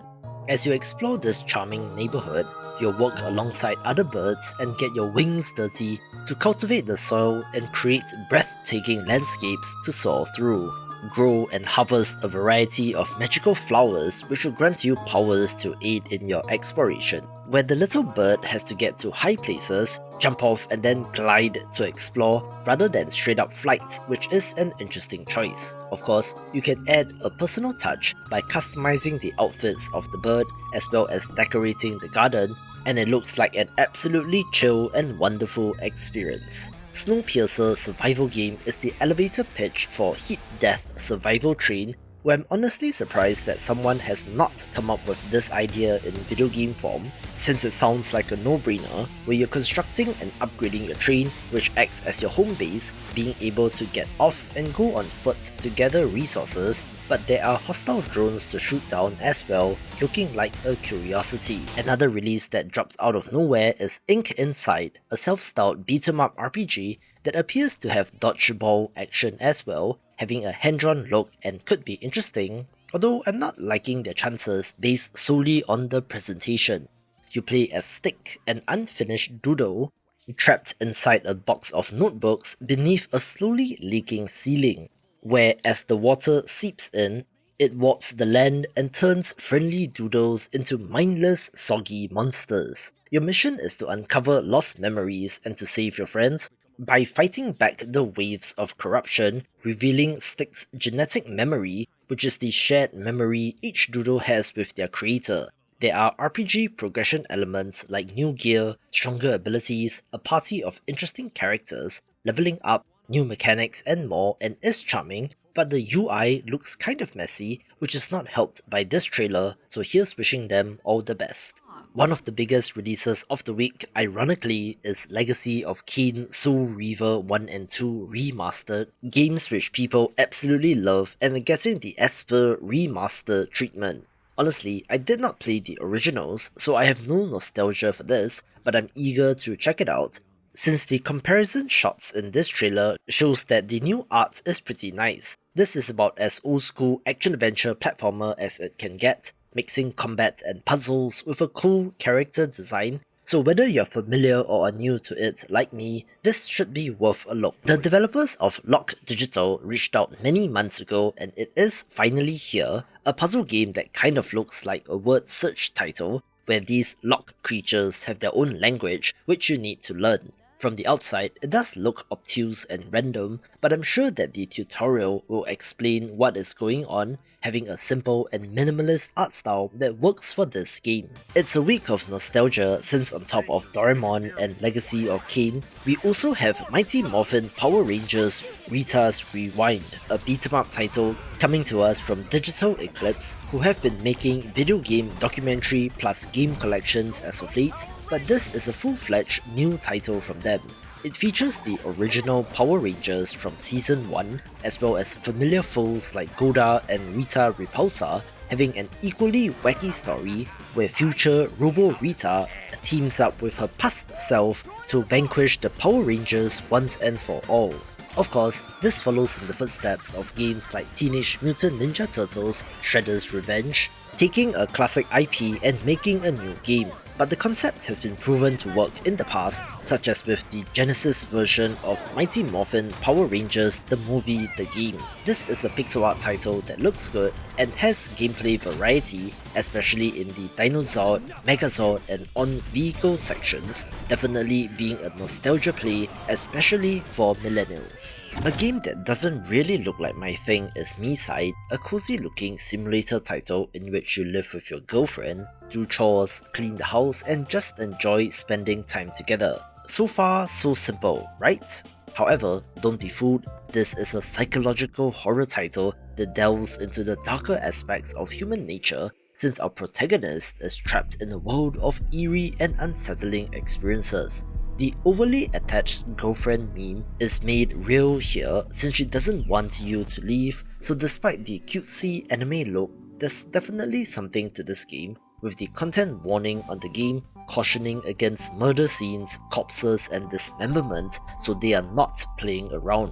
As you explore this charming neighbourhood, you'll work alongside other birds and get your wings dirty to cultivate the soil and create breathtaking landscapes to soar through. Grow and harvest a variety of magical flowers which will grant you powers to aid in your exploration, where the little bird has to get to high places, jump off and then glide to explore rather than straight up flight, which is an interesting choice. Of course, you can add a personal touch by customizing the outfits of the bird as well as decorating the garden, and it looks like an absolutely chill and wonderful experience. Snowpiercer survival game is the elevator pitch for Heat Death Survival Train, where I'm honestly surprised that someone has not come up with this idea in video game form, since it sounds like a no-brainer where you're constructing and upgrading a train which acts as your home base, being able to get off and go on foot to gather resources, but there are hostile drones to shoot down as well, looking like a curiosity. Another release that dropped out of nowhere is Ink Inside, a self-styled beat-em-up RPG that appears to have dodgeball action as well, having a hand-drawn look and could be interesting, although I'm not liking their chances based solely on the presentation. You play as Stick, an unfinished doodle, trapped inside a box of notebooks beneath a slowly leaking ceiling, where as the water seeps in, it warps the land and turns friendly doodles into mindless, soggy monsters. Your mission is to uncover lost memories and to save your friends by fighting back the waves of corruption, revealing Stick's genetic memory, which is the shared memory each doodle has with their creator. There are RPG progression elements like new gear, stronger abilities, a party of interesting characters, leveling up, new mechanics and more, and is charming, but the UI looks kind of messy, which is not helped by this trailer, so here's wishing them all the best. One of the biggest releases of the week, ironically, is Legacy of Kain Soul Reaver 1 and 2 Remastered, games which people absolutely love and are getting the Esper Remastered treatment. Honestly, I did not play the originals, so I have no nostalgia for this, but I'm eager to check it out, since the comparison shots in this trailer shows that the new art is pretty nice. This is about as old school action-adventure platformer as it can get, mixing combat and puzzles with a cool character design, so whether you're familiar or are new to it like me, this should be worth a look. The developers of Lock Digital reached out many months ago and it is finally here, a puzzle game that kind of looks like a word search title, where these lock creatures have their own language which you need to learn. From the outside, it does look obtuse and random, but I'm sure that the tutorial will explain what is going on, having a simple and minimalist art style that works for this game. It's a week of nostalgia since on top of Doraemon and Legacy of Kain, we also have Mighty Morphin Power Rangers Rita's Rewind, a beat-em-up title coming to us from Digital Eclipse, who have been making video game documentary plus game collections as of late, but this is a full-fledged new title from them. It features the original Power Rangers from Season 1, as well as familiar foes like Goda and Rita Repulsa, having an equally wacky story where future Robo Rita teams up with her past self to vanquish the Power Rangers once and for all. Of course, this follows in the footsteps of games like Teenage Mutant Ninja Turtles: Shredder's Revenge, taking a classic IP and making a new game. But the concept has been proven to work in the past, such as with the Genesis version of Mighty Morphin Power Rangers the movie, the game. This is a pixel art title that looks good and has gameplay variety, especially in the Dinozord, Megazord and on-vehicle sections, definitely being a nostalgia play, especially for millennials. A game that doesn't really look like my thing is Me-Side, a cozy looking simulator title in which you live with your girlfriend, do chores, clean the house and just enjoy spending time together. So far, so simple, right? However, don't be fooled, this is a psychological horror title that delves into the darker aspects of human nature, since our protagonist is trapped in a world of eerie and unsettling experiences. The overly attached girlfriend meme is made real here since she doesn't want you to leave, so despite the cutesy anime look, there's definitely something to this game, with the content warning on the game cautioning against murder scenes, corpses and dismemberment, so they are not playing around.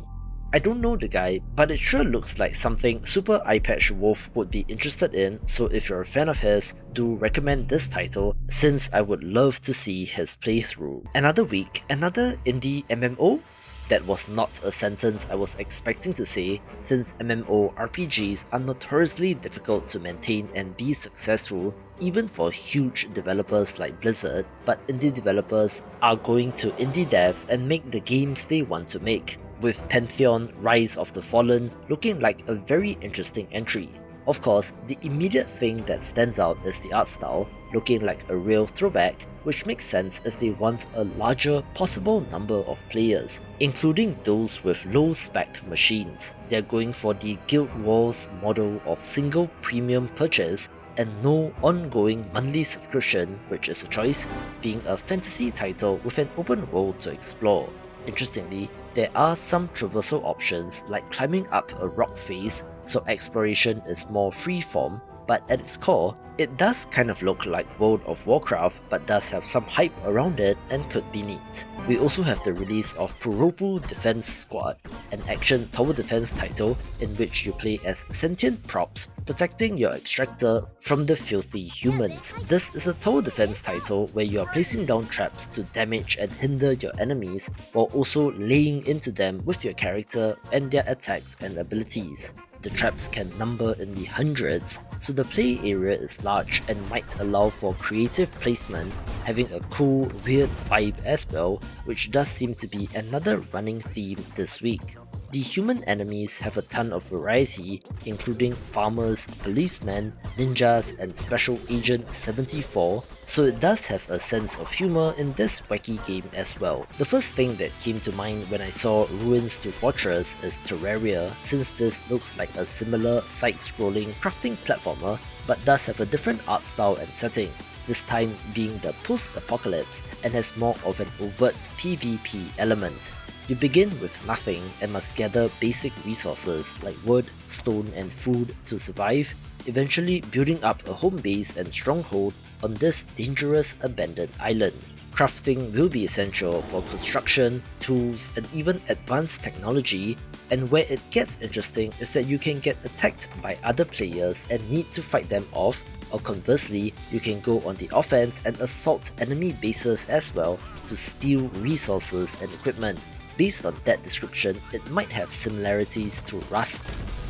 I don't know the guy, but it sure looks like something Super Eyepatch Wolf would be interested in, so if you're a fan of his, do recommend this title since I would love to see his playthrough. Another week, another indie MMO? That was not a sentence I was expecting to say, since MMORPGs are notoriously difficult to maintain and be successful, even for huge developers like Blizzard, but indie developers are going to indie dev and make the games they want to make, with Pantheon Rise of the Fallen looking like a very interesting entry. Of course, the immediate thing that stands out is the art style, looking like a real throwback, which makes sense if they want a larger possible number of players, including those with low-spec machines. They're going for the Guild Wars model of single premium purchase and no ongoing monthly subscription, which is a choice, being a fantasy title with an open world to explore. Interestingly, there are some traversal options like climbing up a rock face, so exploration is more freeform, but at its core, it does kind of look like World of Warcraft but does have some hype around it and could be neat. We also have the release of Puropu Defense Squad, an action tower defense title in which you play as sentient props protecting your extractor from the filthy humans. This is a tower defense title where you are placing down traps to damage and hinder your enemies while also laying into them with your character and their attacks and abilities. The traps can number in the hundreds, so the play area is large and might allow for creative placement, having a cool, weird vibe as well, which does seem to be another running theme this week. The human enemies have a ton of variety, including farmers, policemen, ninjas, and Special Agent 74, so it does have a sense of humor in this wacky game as well. The first thing that came to mind when I saw Ruins to Fortress is Terraria, since this looks like a similar side-scrolling crafting platformer, but does have a different art style and setting, this time being the post-apocalypse and has more of an overt PvP element. You begin with nothing and must gather basic resources like wood, stone and food to survive, eventually building up a home base and stronghold on this dangerous abandoned island. Crafting will be essential for construction, tools and even advanced technology, and where it gets interesting is that you can get attacked by other players and need to fight them off, or conversely, you can go on the offense and assault enemy bases as well to steal resources and equipment. Based on that description, it might have similarities to Rust,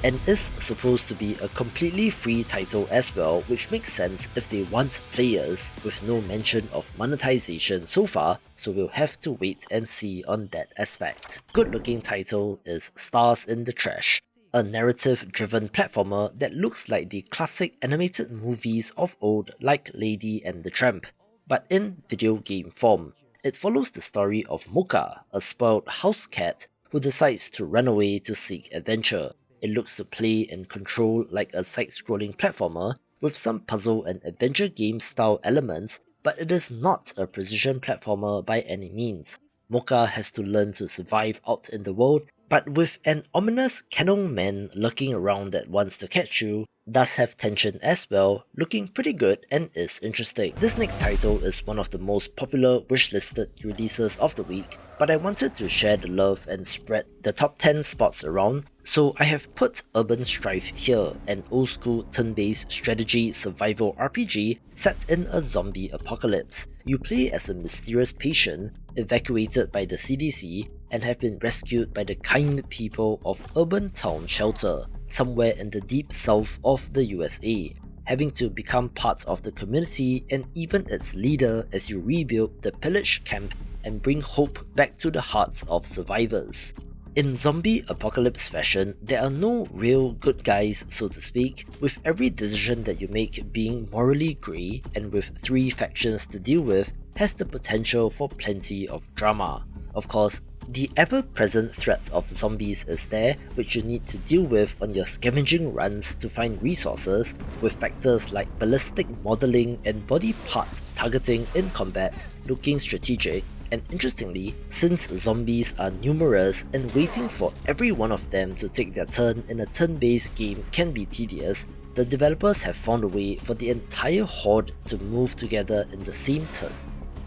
and is supposed to be a completely free title as well, which makes sense if they want players, with no mention of monetization so far, so we'll have to wait and see on that aspect. Good looking title is Stars in the Trash, a narrative-driven platformer that looks like the classic animated movies of old like Lady and the Tramp, but in video game form. It follows the story of Mocha, a spoiled house cat who decides to run away to seek adventure. It looks to play and control like a side-scrolling platformer with some puzzle and adventure game style elements, but it is not a precision platformer by any means. Mocha has to learn to survive out in the world, but with an ominous cannon man lurking around that wants to catch you, does have tension as well, looking pretty good and is interesting. This next title is one of the most popular wishlisted releases of the week, but I wanted to share the love and spread the top 10 spots around, so I have put Urban Strife here, an old school turn-based strategy survival RPG set in a zombie apocalypse. You play as a mysterious patient evacuated by the CDC and have been rescued by the kind people of Urban Town Shelter, somewhere in the deep south of the USA, having to become part of the community and even its leader as you rebuild the pillaged camp and bring hope back to the hearts of survivors. In zombie apocalypse fashion, there are no real good guys, so to speak, with every decision that you make being morally grey and with 3 factions to deal with has the potential for plenty of drama. Of course, the ever-present threat of zombies is there, which you need to deal with on your scavenging runs to find resources, with factors like ballistic modeling and body part targeting in combat looking strategic. And interestingly, since zombies are numerous and waiting for every one of them to take their turn in a turn-based game can be tedious, the developers have found a way for the entire horde to move together in the same turn.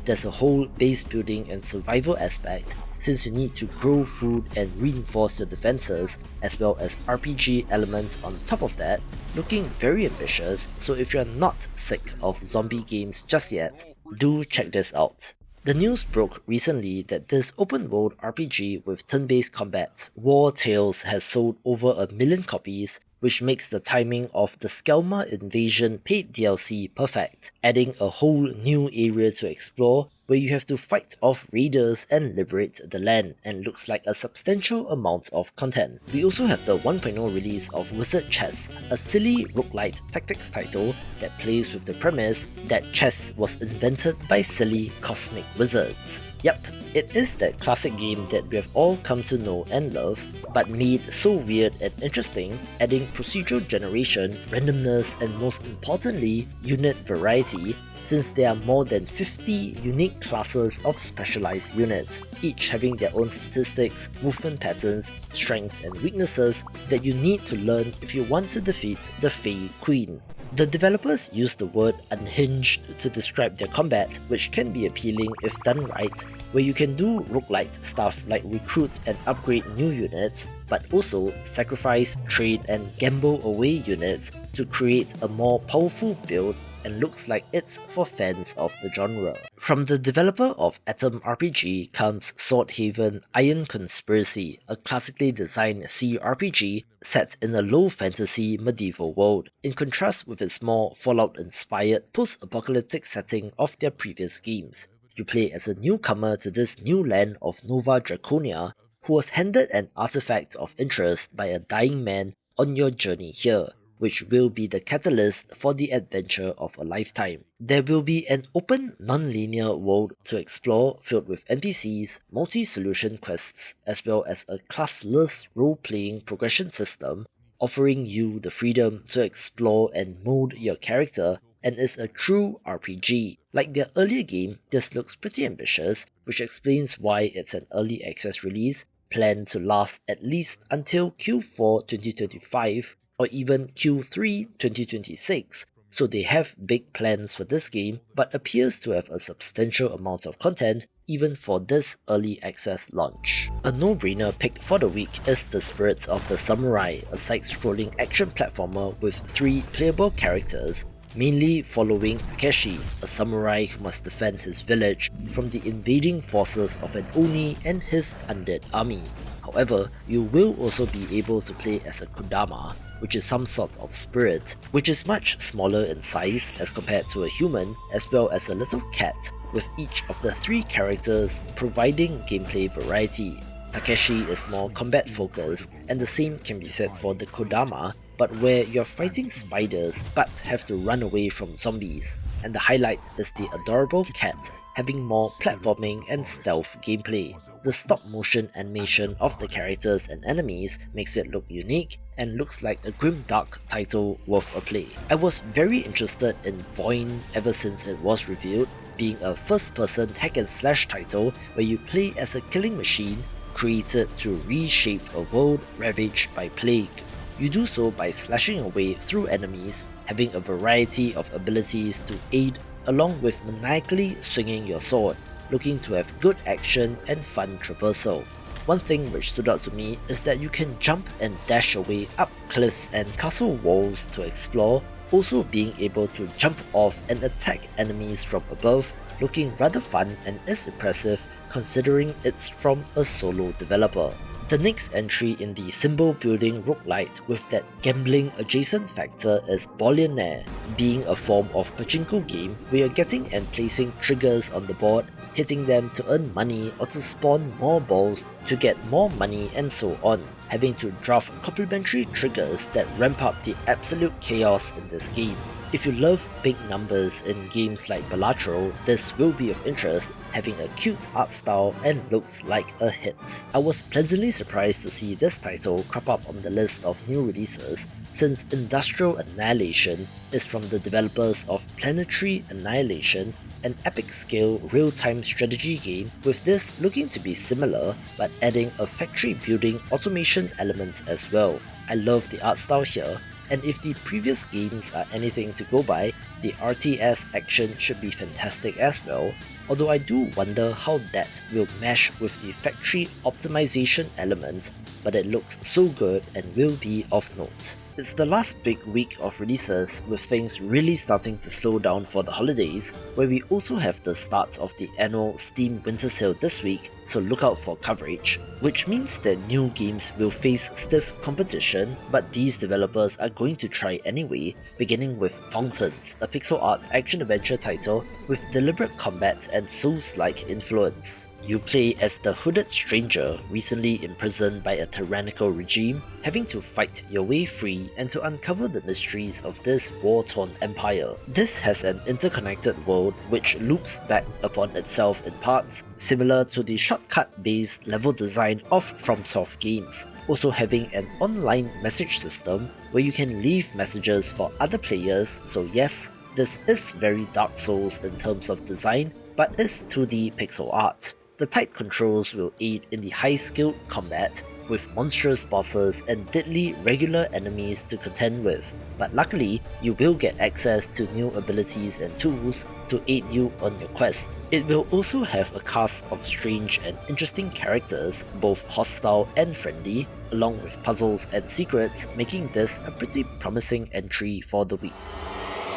There's a whole base building and survival aspect, since you need to grow food and reinforce your defenses, as well as RPG elements on top of that, looking very ambitious, so if you're not sick of zombie games just yet, do check this out. The news broke recently that this open world RPG with turn-based combat, War Tales, has sold over 1 million copies, which makes the timing of the Skelma Invasion paid DLC perfect, adding a whole new area to explore where you have to fight off raiders and liberate the land, and looks like a substantial amount of content. We also have the 1.0 release of Wizard Chess, a silly roguelite tactics title that plays with the premise that chess was invented by silly cosmic wizards. Yep, it is that classic game that we have all come to know and love, but made so weird and interesting, adding procedural generation, randomness, and most importantly, unit variety, since there are more than 50 unique classes of specialized units, each having their own statistics, movement patterns, strengths, and weaknesses that you need to learn if you want to defeat the Fey Queen. The developers use the word unhinged to describe their combat, which can be appealing if done right, where you can do roguelite stuff like recruit and upgrade new units, but also sacrifice, trade, and gamble away units to create a more powerful build, and looks like it's for fans of the genre. From the developer of Atom RPG comes Swordhaven Iron Conspiracy, a classically designed CRPG set in a low fantasy medieval world, in contrast with its more Fallout-inspired post-apocalyptic setting of their previous games. You play as a newcomer to this new land of Nova Draconia, who was handed an artifact of interest by a dying man on your journey here, which will be the catalyst for the adventure of a lifetime. There will be an open, non-linear world to explore filled with NPCs, multi-solution quests, as well as a classless role-playing progression system, offering you the freedom to explore and mold your character, and is a true RPG. Like their earlier game, this looks pretty ambitious, which explains why it's an early access release, planned to last at least until Q4 2025, or even Q3 2026, so they have big plans for this game, but appears to have a substantial amount of content even for this early access launch. A no-brainer pick for the week is The Spirits of the Samurai, a side-scrolling action platformer with 3 playable characters, mainly following Takeshi, a samurai who must defend his village from the invading forces of an Oni and his undead army. However, you will also be able to play as a Kodama, which is some sort of spirit, which is much smaller in size as compared to a human, as well as a little cat, with each of the 3 characters providing gameplay variety. Takeshi is more combat focused, and the same can be said for the Kodama, but where you're fighting spiders but have to run away from zombies, and the highlight is the adorable cat having more platforming and stealth gameplay. The stop-motion animation of the characters and enemies makes it look unique and looks like a grimdark title worth a play. I was very interested in Voin ever since it was revealed, being a first-person hack-and-slash title where you play as a killing machine created to reshape a world ravaged by plague. You do so by slashing away through enemies, having a variety of abilities to aid, along with maniacally swinging your sword, looking to have good action and fun traversal. One thing which stood out to me is that you can jump and dash away up cliffs and castle walls to explore, also being able to jump off and attack enemies from above, looking rather fun and is impressive considering it's from a solo developer. The next entry in the symbol building roguelite with that gambling adjacent factor is Billionaire, being a form of pachinko game where you're getting and placing triggers on the board, hitting them to earn money or to spawn more balls to get more money and so on, having to draft complementary triggers that ramp up the absolute chaos in this game. If you love big numbers in games like Balatro, this will be of interest, having a cute art style and looks like a hit. I was pleasantly surprised to see this title crop up on the list of new releases, since Industrial Annihilation is from the developers of Planetary Annihilation, an epic-scale real-time strategy game, with this looking to be similar but adding a factory building automation element as well. I love the art style here, and if the previous games are anything to go by, the RTS action should be fantastic as well, although I do wonder how that will mesh with the factory optimization element, but it looks so good and will be of note. It's the last big week of releases, with things really starting to slow down for the holidays, where we also have the start of the annual Steam Winter Sale this week, so look out for coverage, which means that new games will face stiff competition, but these developers are going to try anyway, beginning with Fountains, a pixel art action-adventure title with deliberate combat and Souls-like influence. You play as the hooded stranger recently imprisoned by a tyrannical regime, having to fight your way free and to uncover the mysteries of this war-torn empire. This has an interconnected world which loops back upon itself in parts, similar to the shortcut-based level design of FromSoft games, also having an online message system where you can leave messages for other players, so yes, this is very Dark Souls in terms of design, but is 2D pixel art. The tight controls will aid in the high-skilled combat, with monstrous bosses and deadly regular enemies to contend with, but luckily you will get access to new abilities and tools to aid you on your quest. It will also have a cast of strange and interesting characters, both hostile and friendly, along with puzzles and secrets, making this a pretty promising entry for the week.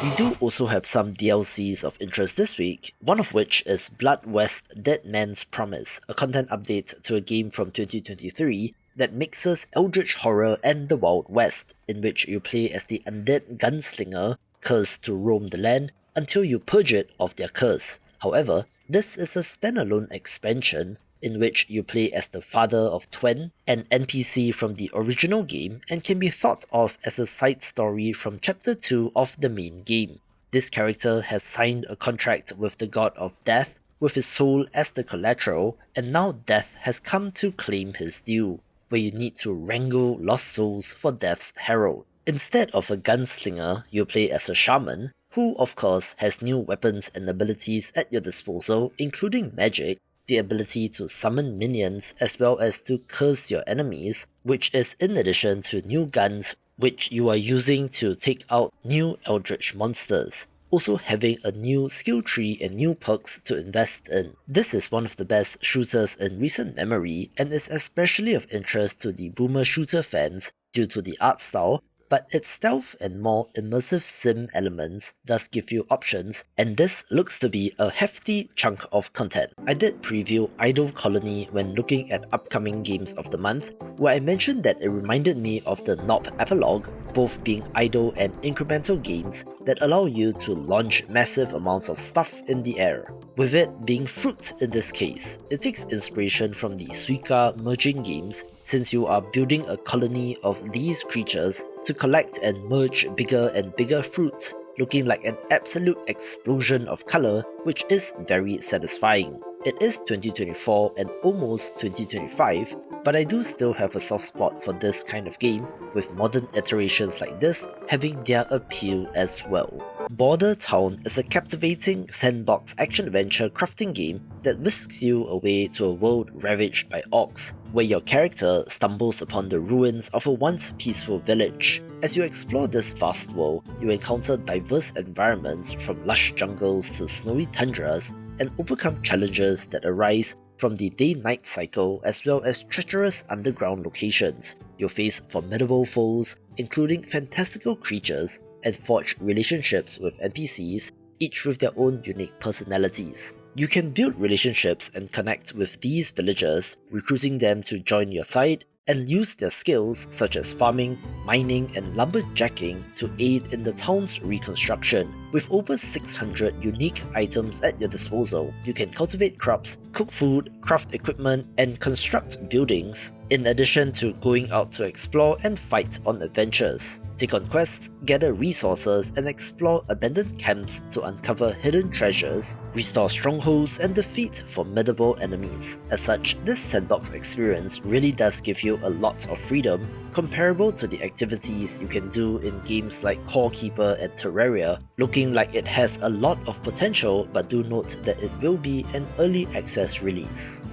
We do also have some DLCs of interest this week, one of which is Blood West Dead Man's Promise, a content update to a game from 2023 that mixes eldritch horror and the Wild West, in which you play as the undead gunslinger cursed to roam the land until you purge it of their curse. However, this is a standalone expansion in which you play as the father of Twen, an NPC from the original game, and can be thought of as a side story from chapter 2 of the main game. This character has signed a contract with the god of death, with his soul as the collateral, and now death has come to claim his due, where you need to wrangle lost souls for Death's herald. Instead of a gunslinger, you play as a shaman, who of course has new weapons and abilities at your disposal, including magic, the ability to summon minions as well as to curse your enemies, which is in addition to new guns which you are using to take out new eldritch monsters, also having a new skill tree and new perks to invest in. This is one of the best shooters in recent memory and is especially of interest to the boomer shooter fans due to the art style, but its stealth and more immersive sim elements does give you options, and this looks to be a hefty chunk of content. I did preview Idle Colony when looking at upcoming games of the month, where I mentioned that it reminded me of the Knob Epilogue, both being idle and incremental games that allow you to launch massive amounts of stuff in the air. With it being fruit in this case, it takes inspiration from the Suika merging games, since you are building a colony of these creatures to collect and merge bigger and bigger fruits, looking like an absolute explosion of colour, which is very satisfying. It is 2024 and almost 2025, but I do still have a soft spot for this kind of game, with modern iterations like this having their appeal as well. Border Town is a captivating sandbox action-adventure crafting game that whisks you away to a world ravaged by orcs, where your character stumbles upon the ruins of a once peaceful village. As you explore this vast world, you encounter diverse environments from lush jungles to snowy tundras, and overcome challenges that arise from the day-night cycle as well as treacherous underground locations. You'll face formidable foes, including fantastical creatures, and forge relationships with NPCs, each with their own unique personalities. You can build relationships and connect with these villagers, recruiting them to join your side, and use their skills such as farming, mining, and lumberjacking to aid in the town's reconstruction. With over 600 unique items at your disposal, you can cultivate crops, cook food, craft equipment, and construct buildings, in addition to going out to explore and fight on adventures. Take on quests, gather resources, and explore abandoned camps to uncover hidden treasures, restore strongholds, and defeat formidable enemies. As such, this sandbox experience really does give you a lot of freedom, comparable to the activities you can do in games like Core Keeper and Terraria, looking like it has a lot of potential, but do note that it will be an early access release.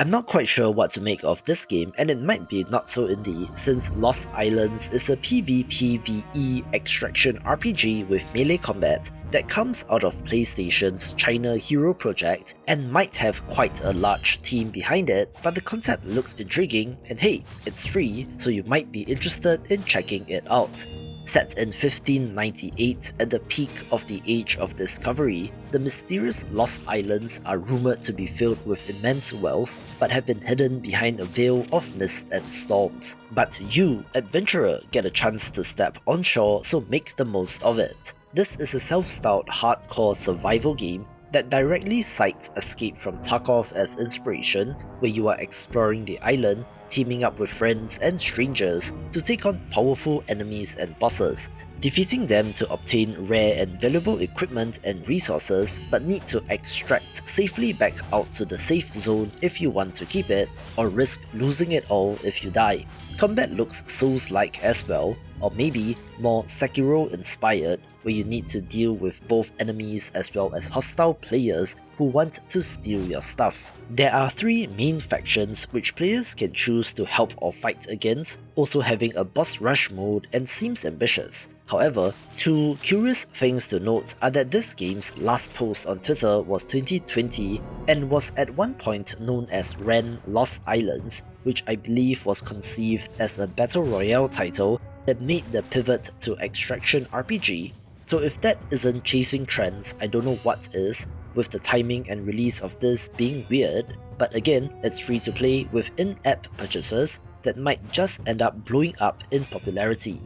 I'm not quite sure what to make of this game, and it might be not so indie, since Lost Islands is a PvPvE extraction RPG with melee combat that comes out of PlayStation's China Hero project and might have quite a large team behind it, but the concept looks intriguing, and hey, it's free, so you might be interested in checking it out. Set in 1598, at the peak of the Age of Discovery, the mysterious Lost Islands are rumoured to be filled with immense wealth, but have been hidden behind a veil of mist and storms. But you, adventurer, get a chance to step on shore, so make the most of it. This is a self-styled hardcore survival game that directly cites Escape from Tarkov as inspiration, where you are exploring the island, teaming up with friends and strangers to take on powerful enemies and bosses, defeating them to obtain rare and valuable equipment and resources, but need to extract safely back out to the safe zone if you want to keep it, or risk losing it all if you die. Combat looks Souls-like as well, or maybe more Sekiro inspired, where you need to deal with both enemies as well as hostile players who want to steal your stuff. There are 3 main factions which players can choose to help or fight against, also having a boss rush mode and seems ambitious. However, 2 curious things to note are that this game's last post on Twitter was 2020 and was at one point known as Ren Lost Islands, which I believe was conceived as a battle royale title that made the pivot to extraction RPG. So if that isn't chasing trends, I don't know what is, with the timing and release of this being weird, but again, it's free to play with in-app purchases that might just end up blowing up in popularity.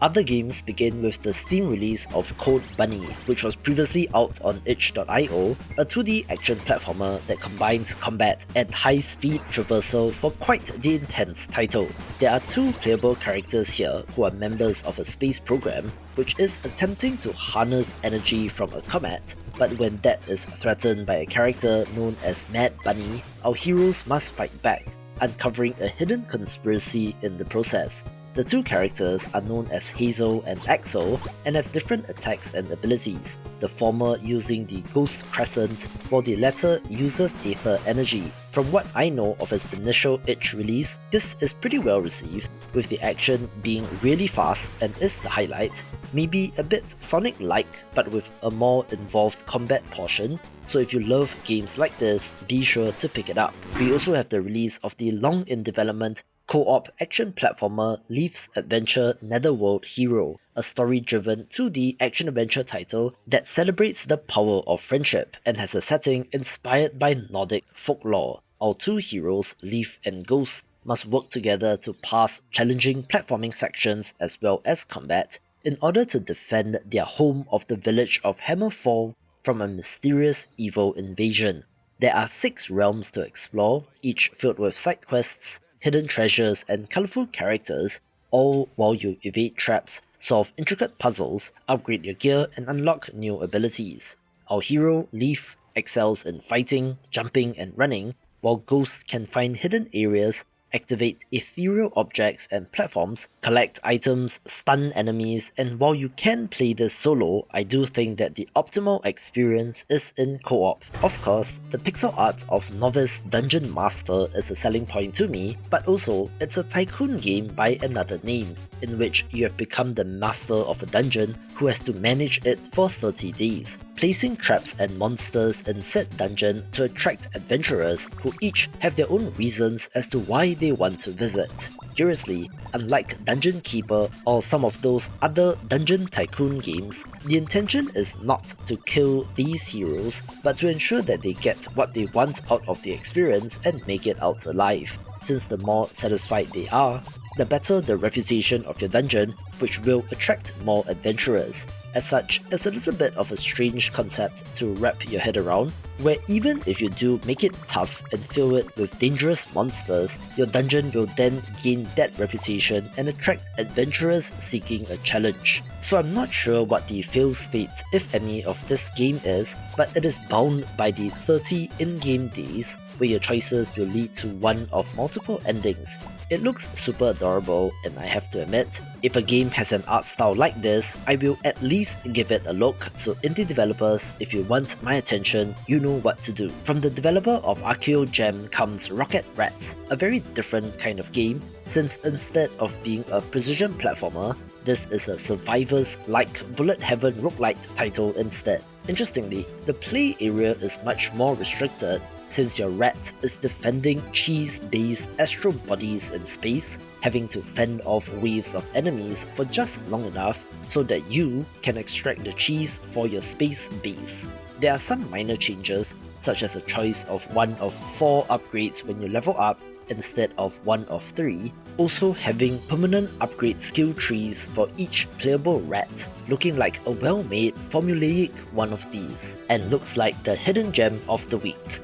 Other games begin with the Steam release of Code Bunny, which was previously out on itch.io, a 2D action platformer that combines combat and high-speed traversal for quite the intense title. There are 2 playable characters here who are members of a space program, which is attempting to harness energy from a comet, but when that is threatened by a character known as Mad Bunny, our heroes must fight back, uncovering a hidden conspiracy in the process. The 2 characters are known as Hazel and Axel and have different attacks and abilities, the former using the Ghost Crescent while the latter uses Aether Energy. From what I know of its initial itch release, this is pretty well received, with the action being really fast and is the highlight, maybe a bit Sonic-like but with a more involved combat portion, so if you love games like this, be sure to pick it up. We also have the release of the long in development co-op action platformer Leaf's Adventure Netherworld Hero, a story-driven 2D action-adventure title that celebrates the power of friendship and has a setting inspired by Nordic folklore. Our 2 heroes, Leaf and Ghost, must work together to pass challenging platforming sections as well as combat in order to defend their home of the village of Hammerfall from a mysterious evil invasion. There are 6 realms to explore, each filled with side quests, hidden treasures, and colourful characters, all while you evade traps, solve intricate puzzles, upgrade your gear, and unlock new abilities. Our hero, Leaf, excels in fighting, jumping, and running, while Ghost can find hidden areas activate ethereal objects and platforms, collect items, stun enemies, and while you can play this solo, I do think that the optimal experience is in co-op. Of course, the pixel art of Novice Dungeon Master is a selling point to me, but also it's a tycoon game by another name, in which you have become the master of a dungeon who has to manage it for 30 days, placing traps and monsters in said dungeon to attract adventurers who each have their own reasons as to why they want to visit. Curiously, unlike Dungeon Keeper or some of those other dungeon tycoon games, the intention is not to kill these heroes, but to ensure that they get what they want out of the experience and make it out alive, since the more satisfied they are, the better the reputation of your dungeon, which will attract more adventurers. As such, it's a little bit of a strange concept to wrap your head around, where even if you do make it tough and fill it with dangerous monsters, your dungeon will then gain that reputation and attract adventurers seeking a challenge. So I'm not sure what the fail state, if any, of this game is, but it is bound by the 30 in-game days, where your choices will lead to one of multiple endings. It looks super adorable, and I have to admit, if a game has an art style like this, I will at least give it a look, so indie developers, if you want my attention, you know what to do. From the developer of Archeo Gem comes Rocket Rats, a very different kind of game, since instead of being a precision platformer, this is a survivors-like bullet heaven roguelite title instead. Interestingly, the play area is much more restricted, since your rat is defending cheese-based astral bodies in space, having to fend off waves of enemies for just long enough so that you can extract the cheese for your space base. There are some minor changes, such as a choice of one of 4 upgrades when you level up instead of one of 3, also having permanent upgrade skill trees for each playable rat, looking like a well-made formulaic one of these, and looks like the hidden gem of the week.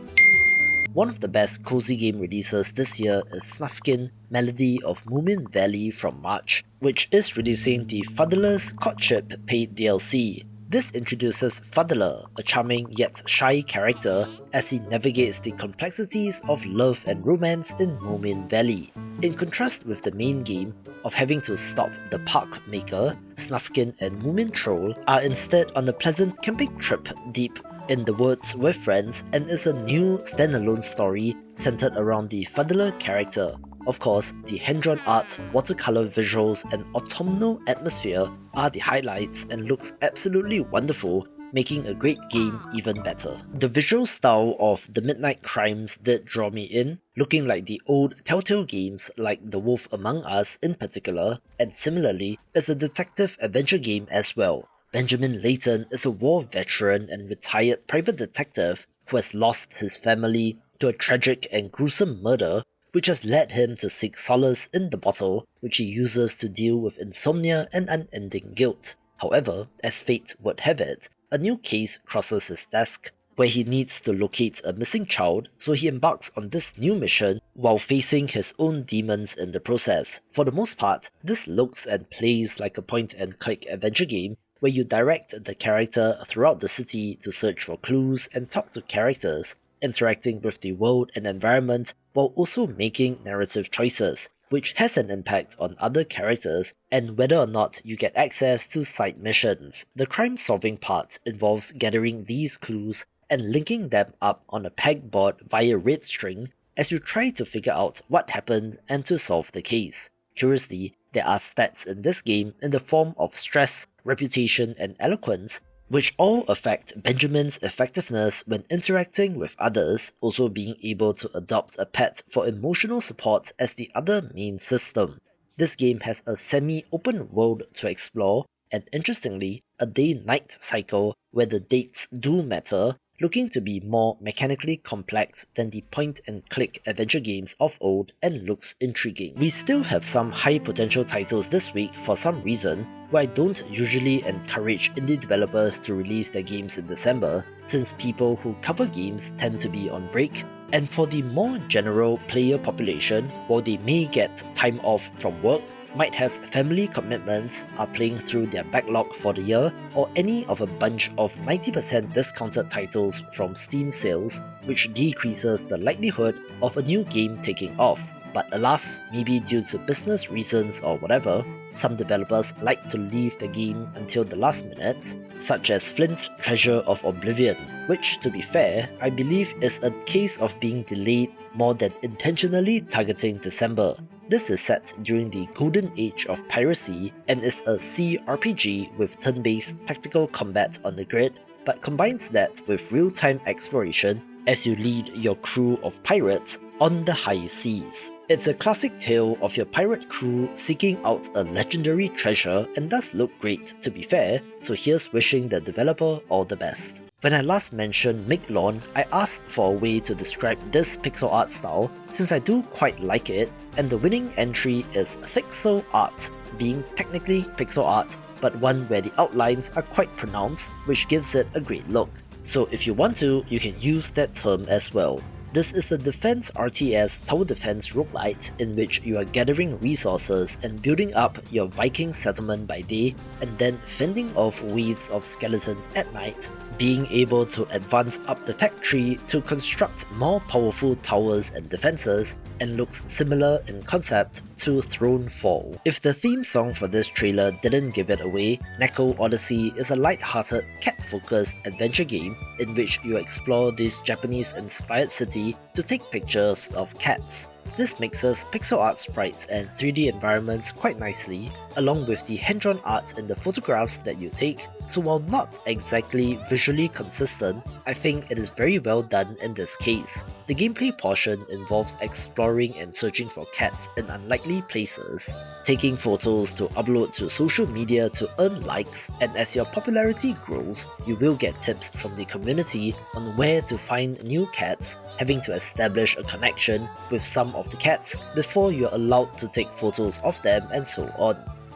One of the best cozy game releases this year is Snufkin Melody of Moomin Valley from March, which is releasing the Fuddler's Courtship paid DLC. This introduces Fuddler, a charming yet shy character, as he navigates the complexities of love and romance in Moomin Valley. In contrast with the main game of having to stop the park maker, Snufkin and Moomin Troll are instead on a pleasant camping trip deep in the woods with friends, and is a new standalone story centered around the Fuddler character. Of course, the hand-drawn art, watercolor visuals, and autumnal atmosphere are the highlights and looks absolutely wonderful, making a great game even better. The visual style of the Midnight Crimes did draw me in, looking like the old Telltale games like The Wolf Among Us in particular, and similarly is a detective adventure game as well. Benjamin Layton is a war veteran and retired private detective who has lost his family to a tragic and gruesome murder, which has led him to seek solace in the bottle, which he uses to deal with insomnia and unending guilt. However, as fate would have it, a new case crosses his desk, where he needs to locate a missing child, so he embarks on this new mission while facing his own demons in the process. For the most part, this looks and plays like a point-and-click adventure game, where you direct the character throughout the city to search for clues and talk to characters, interacting with the world and environment while also making narrative choices, which has an impact on other characters and whether or not you get access to side missions. The crime-solving part involves gathering these clues and linking them up on a pegboard via red string as you try to figure out what happened and to solve the case. Curiously, there are stats in this game in the form of stress, reputation, and eloquence, which all affect Benjamin's effectiveness when interacting with others, also being able to adopt a pet for emotional support as the other main system. This game has a semi-open world to explore, and interestingly, a day-night cycle where the dates do matter, looking to be more mechanically complex than the point-and-click adventure games of old and looks intriguing. We still have some high-potential titles this week for some reason, where I don't usually encourage indie developers to release their games in December, since people who cover games tend to be on break, and for the more general player population, while they may get time off from work, might have family commitments, are playing through their backlog for the year, or any of a bunch of 90% discounted titles from Steam sales, which decreases the likelihood of a new game taking off. but alas, maybe due to business reasons or whatever, some developers like to leave the game until the last minute, such as Flint's Treasure of Oblivion, which, to be fair, I believe is a case of being delayed more than intentionally targeting December. This is set during the golden age of piracy and is a CRPG with turn-based tactical combat on the grid, but combines that with real-time exploration as you lead your crew of pirates on the high seas. It's a classic tale of your pirate crew seeking out a legendary treasure and does look great, to be fair, so here's wishing the developer all the best. When I last mentioned Make Lawn, I asked for a way to describe this pixel art style since I do quite like it, and the winning entry is Pixel Art, being technically pixel art, but one where the outlines are quite pronounced, which gives it a great look. So if you want to, you can use that term as well. This is a defense RTS tower defense roguelite in which you are gathering resources and building up your Viking settlement by day and then fending off waves of skeletons at night, being able to advance up the tech tree to construct more powerful towers and defenses, and looks similar in concept to Thronefall. If the theme song for this trailer didn't give it away, Neko Odyssey is a light-hearted, cat-focused adventure game in which you explore this Japanese-inspired city to take pictures of cats. This mixes pixel art sprites and 3D environments quite nicely, along with the hand-drawn art in the photographs that you take, so while not exactly visually consistent, I think it is very well done in this case. The gameplay portion involves exploring and searching for cats in unlikely places, taking photos to upload to social media to earn likes, and as your popularity grows, you will get tips from the community on where to find new cats, having to establish a connection with some of the cats before you're allowed to take photos of them and so on.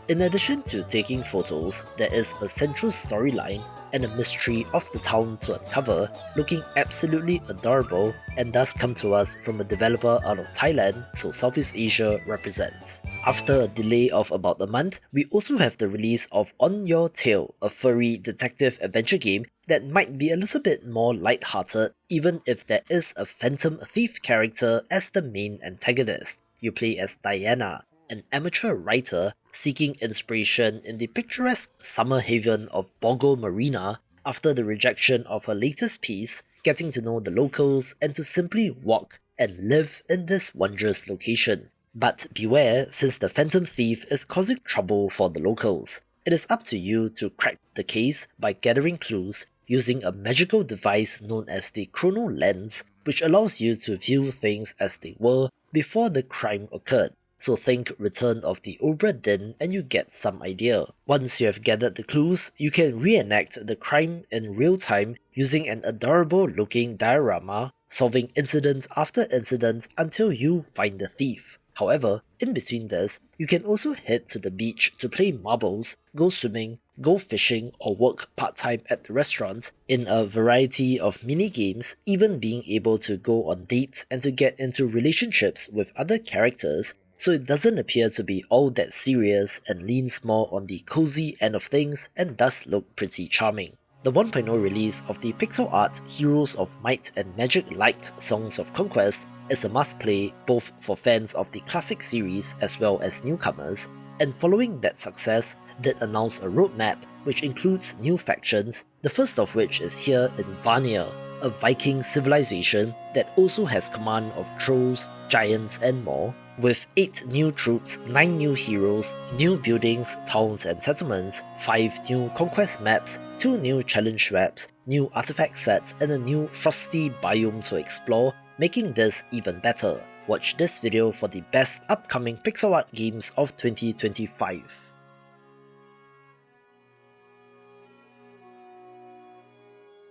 In addition to taking photos, there is a central storyline and a mystery of the town to uncover, looking absolutely adorable, and does come to us from a developer out of Thailand, so Southeast Asia represents. After a delay of about a month, we also have the release of On Your Tail, a furry detective adventure game that might be a little bit more light-hearted, even if there is a phantom thief character as the main antagonist. You play as Diana, an amateur writer seeking inspiration in the picturesque summer haven of Bogo Marina after the rejection of her latest piece, getting to know the locals and to simply walk and live in this wondrous location. But beware, since the phantom thief is causing trouble for the locals. It is up to you to crack the case by gathering clues using a magical device known as the Chrono Lens, which allows you to view things as they were before the crime occurred. So think Return of the Obra Dinn and you get some idea. Once you have gathered the clues, you can reenact the crime in real time using an adorable looking diorama, solving incident after incident until you find the thief. However, in between this, you can also head to the beach to play marbles, go swimming, go fishing, or work part-time at the restaurant in a variety of mini-games, even being able to go on dates and to get into relationships with other characters, so it doesn't appear to be all that serious and leans more on the cozy end of things and does look pretty charming. The 1.0 release of the pixel art Heroes of Might and Magic-like Songs of Conquest is a must-play both for fans of the classic series as well as newcomers, and following that success, did announce a roadmap which includes new factions, the first of which is here in Vanir, a Viking civilization that also has command of trolls, giants and more, with 8 new troops, 9 new heroes, new buildings, towns and settlements, 5 new conquest maps, 2 new challenge maps, new artifact sets and a new frosty biome to explore, making this even better. Watch this video for the best upcoming pixel art games of 2025.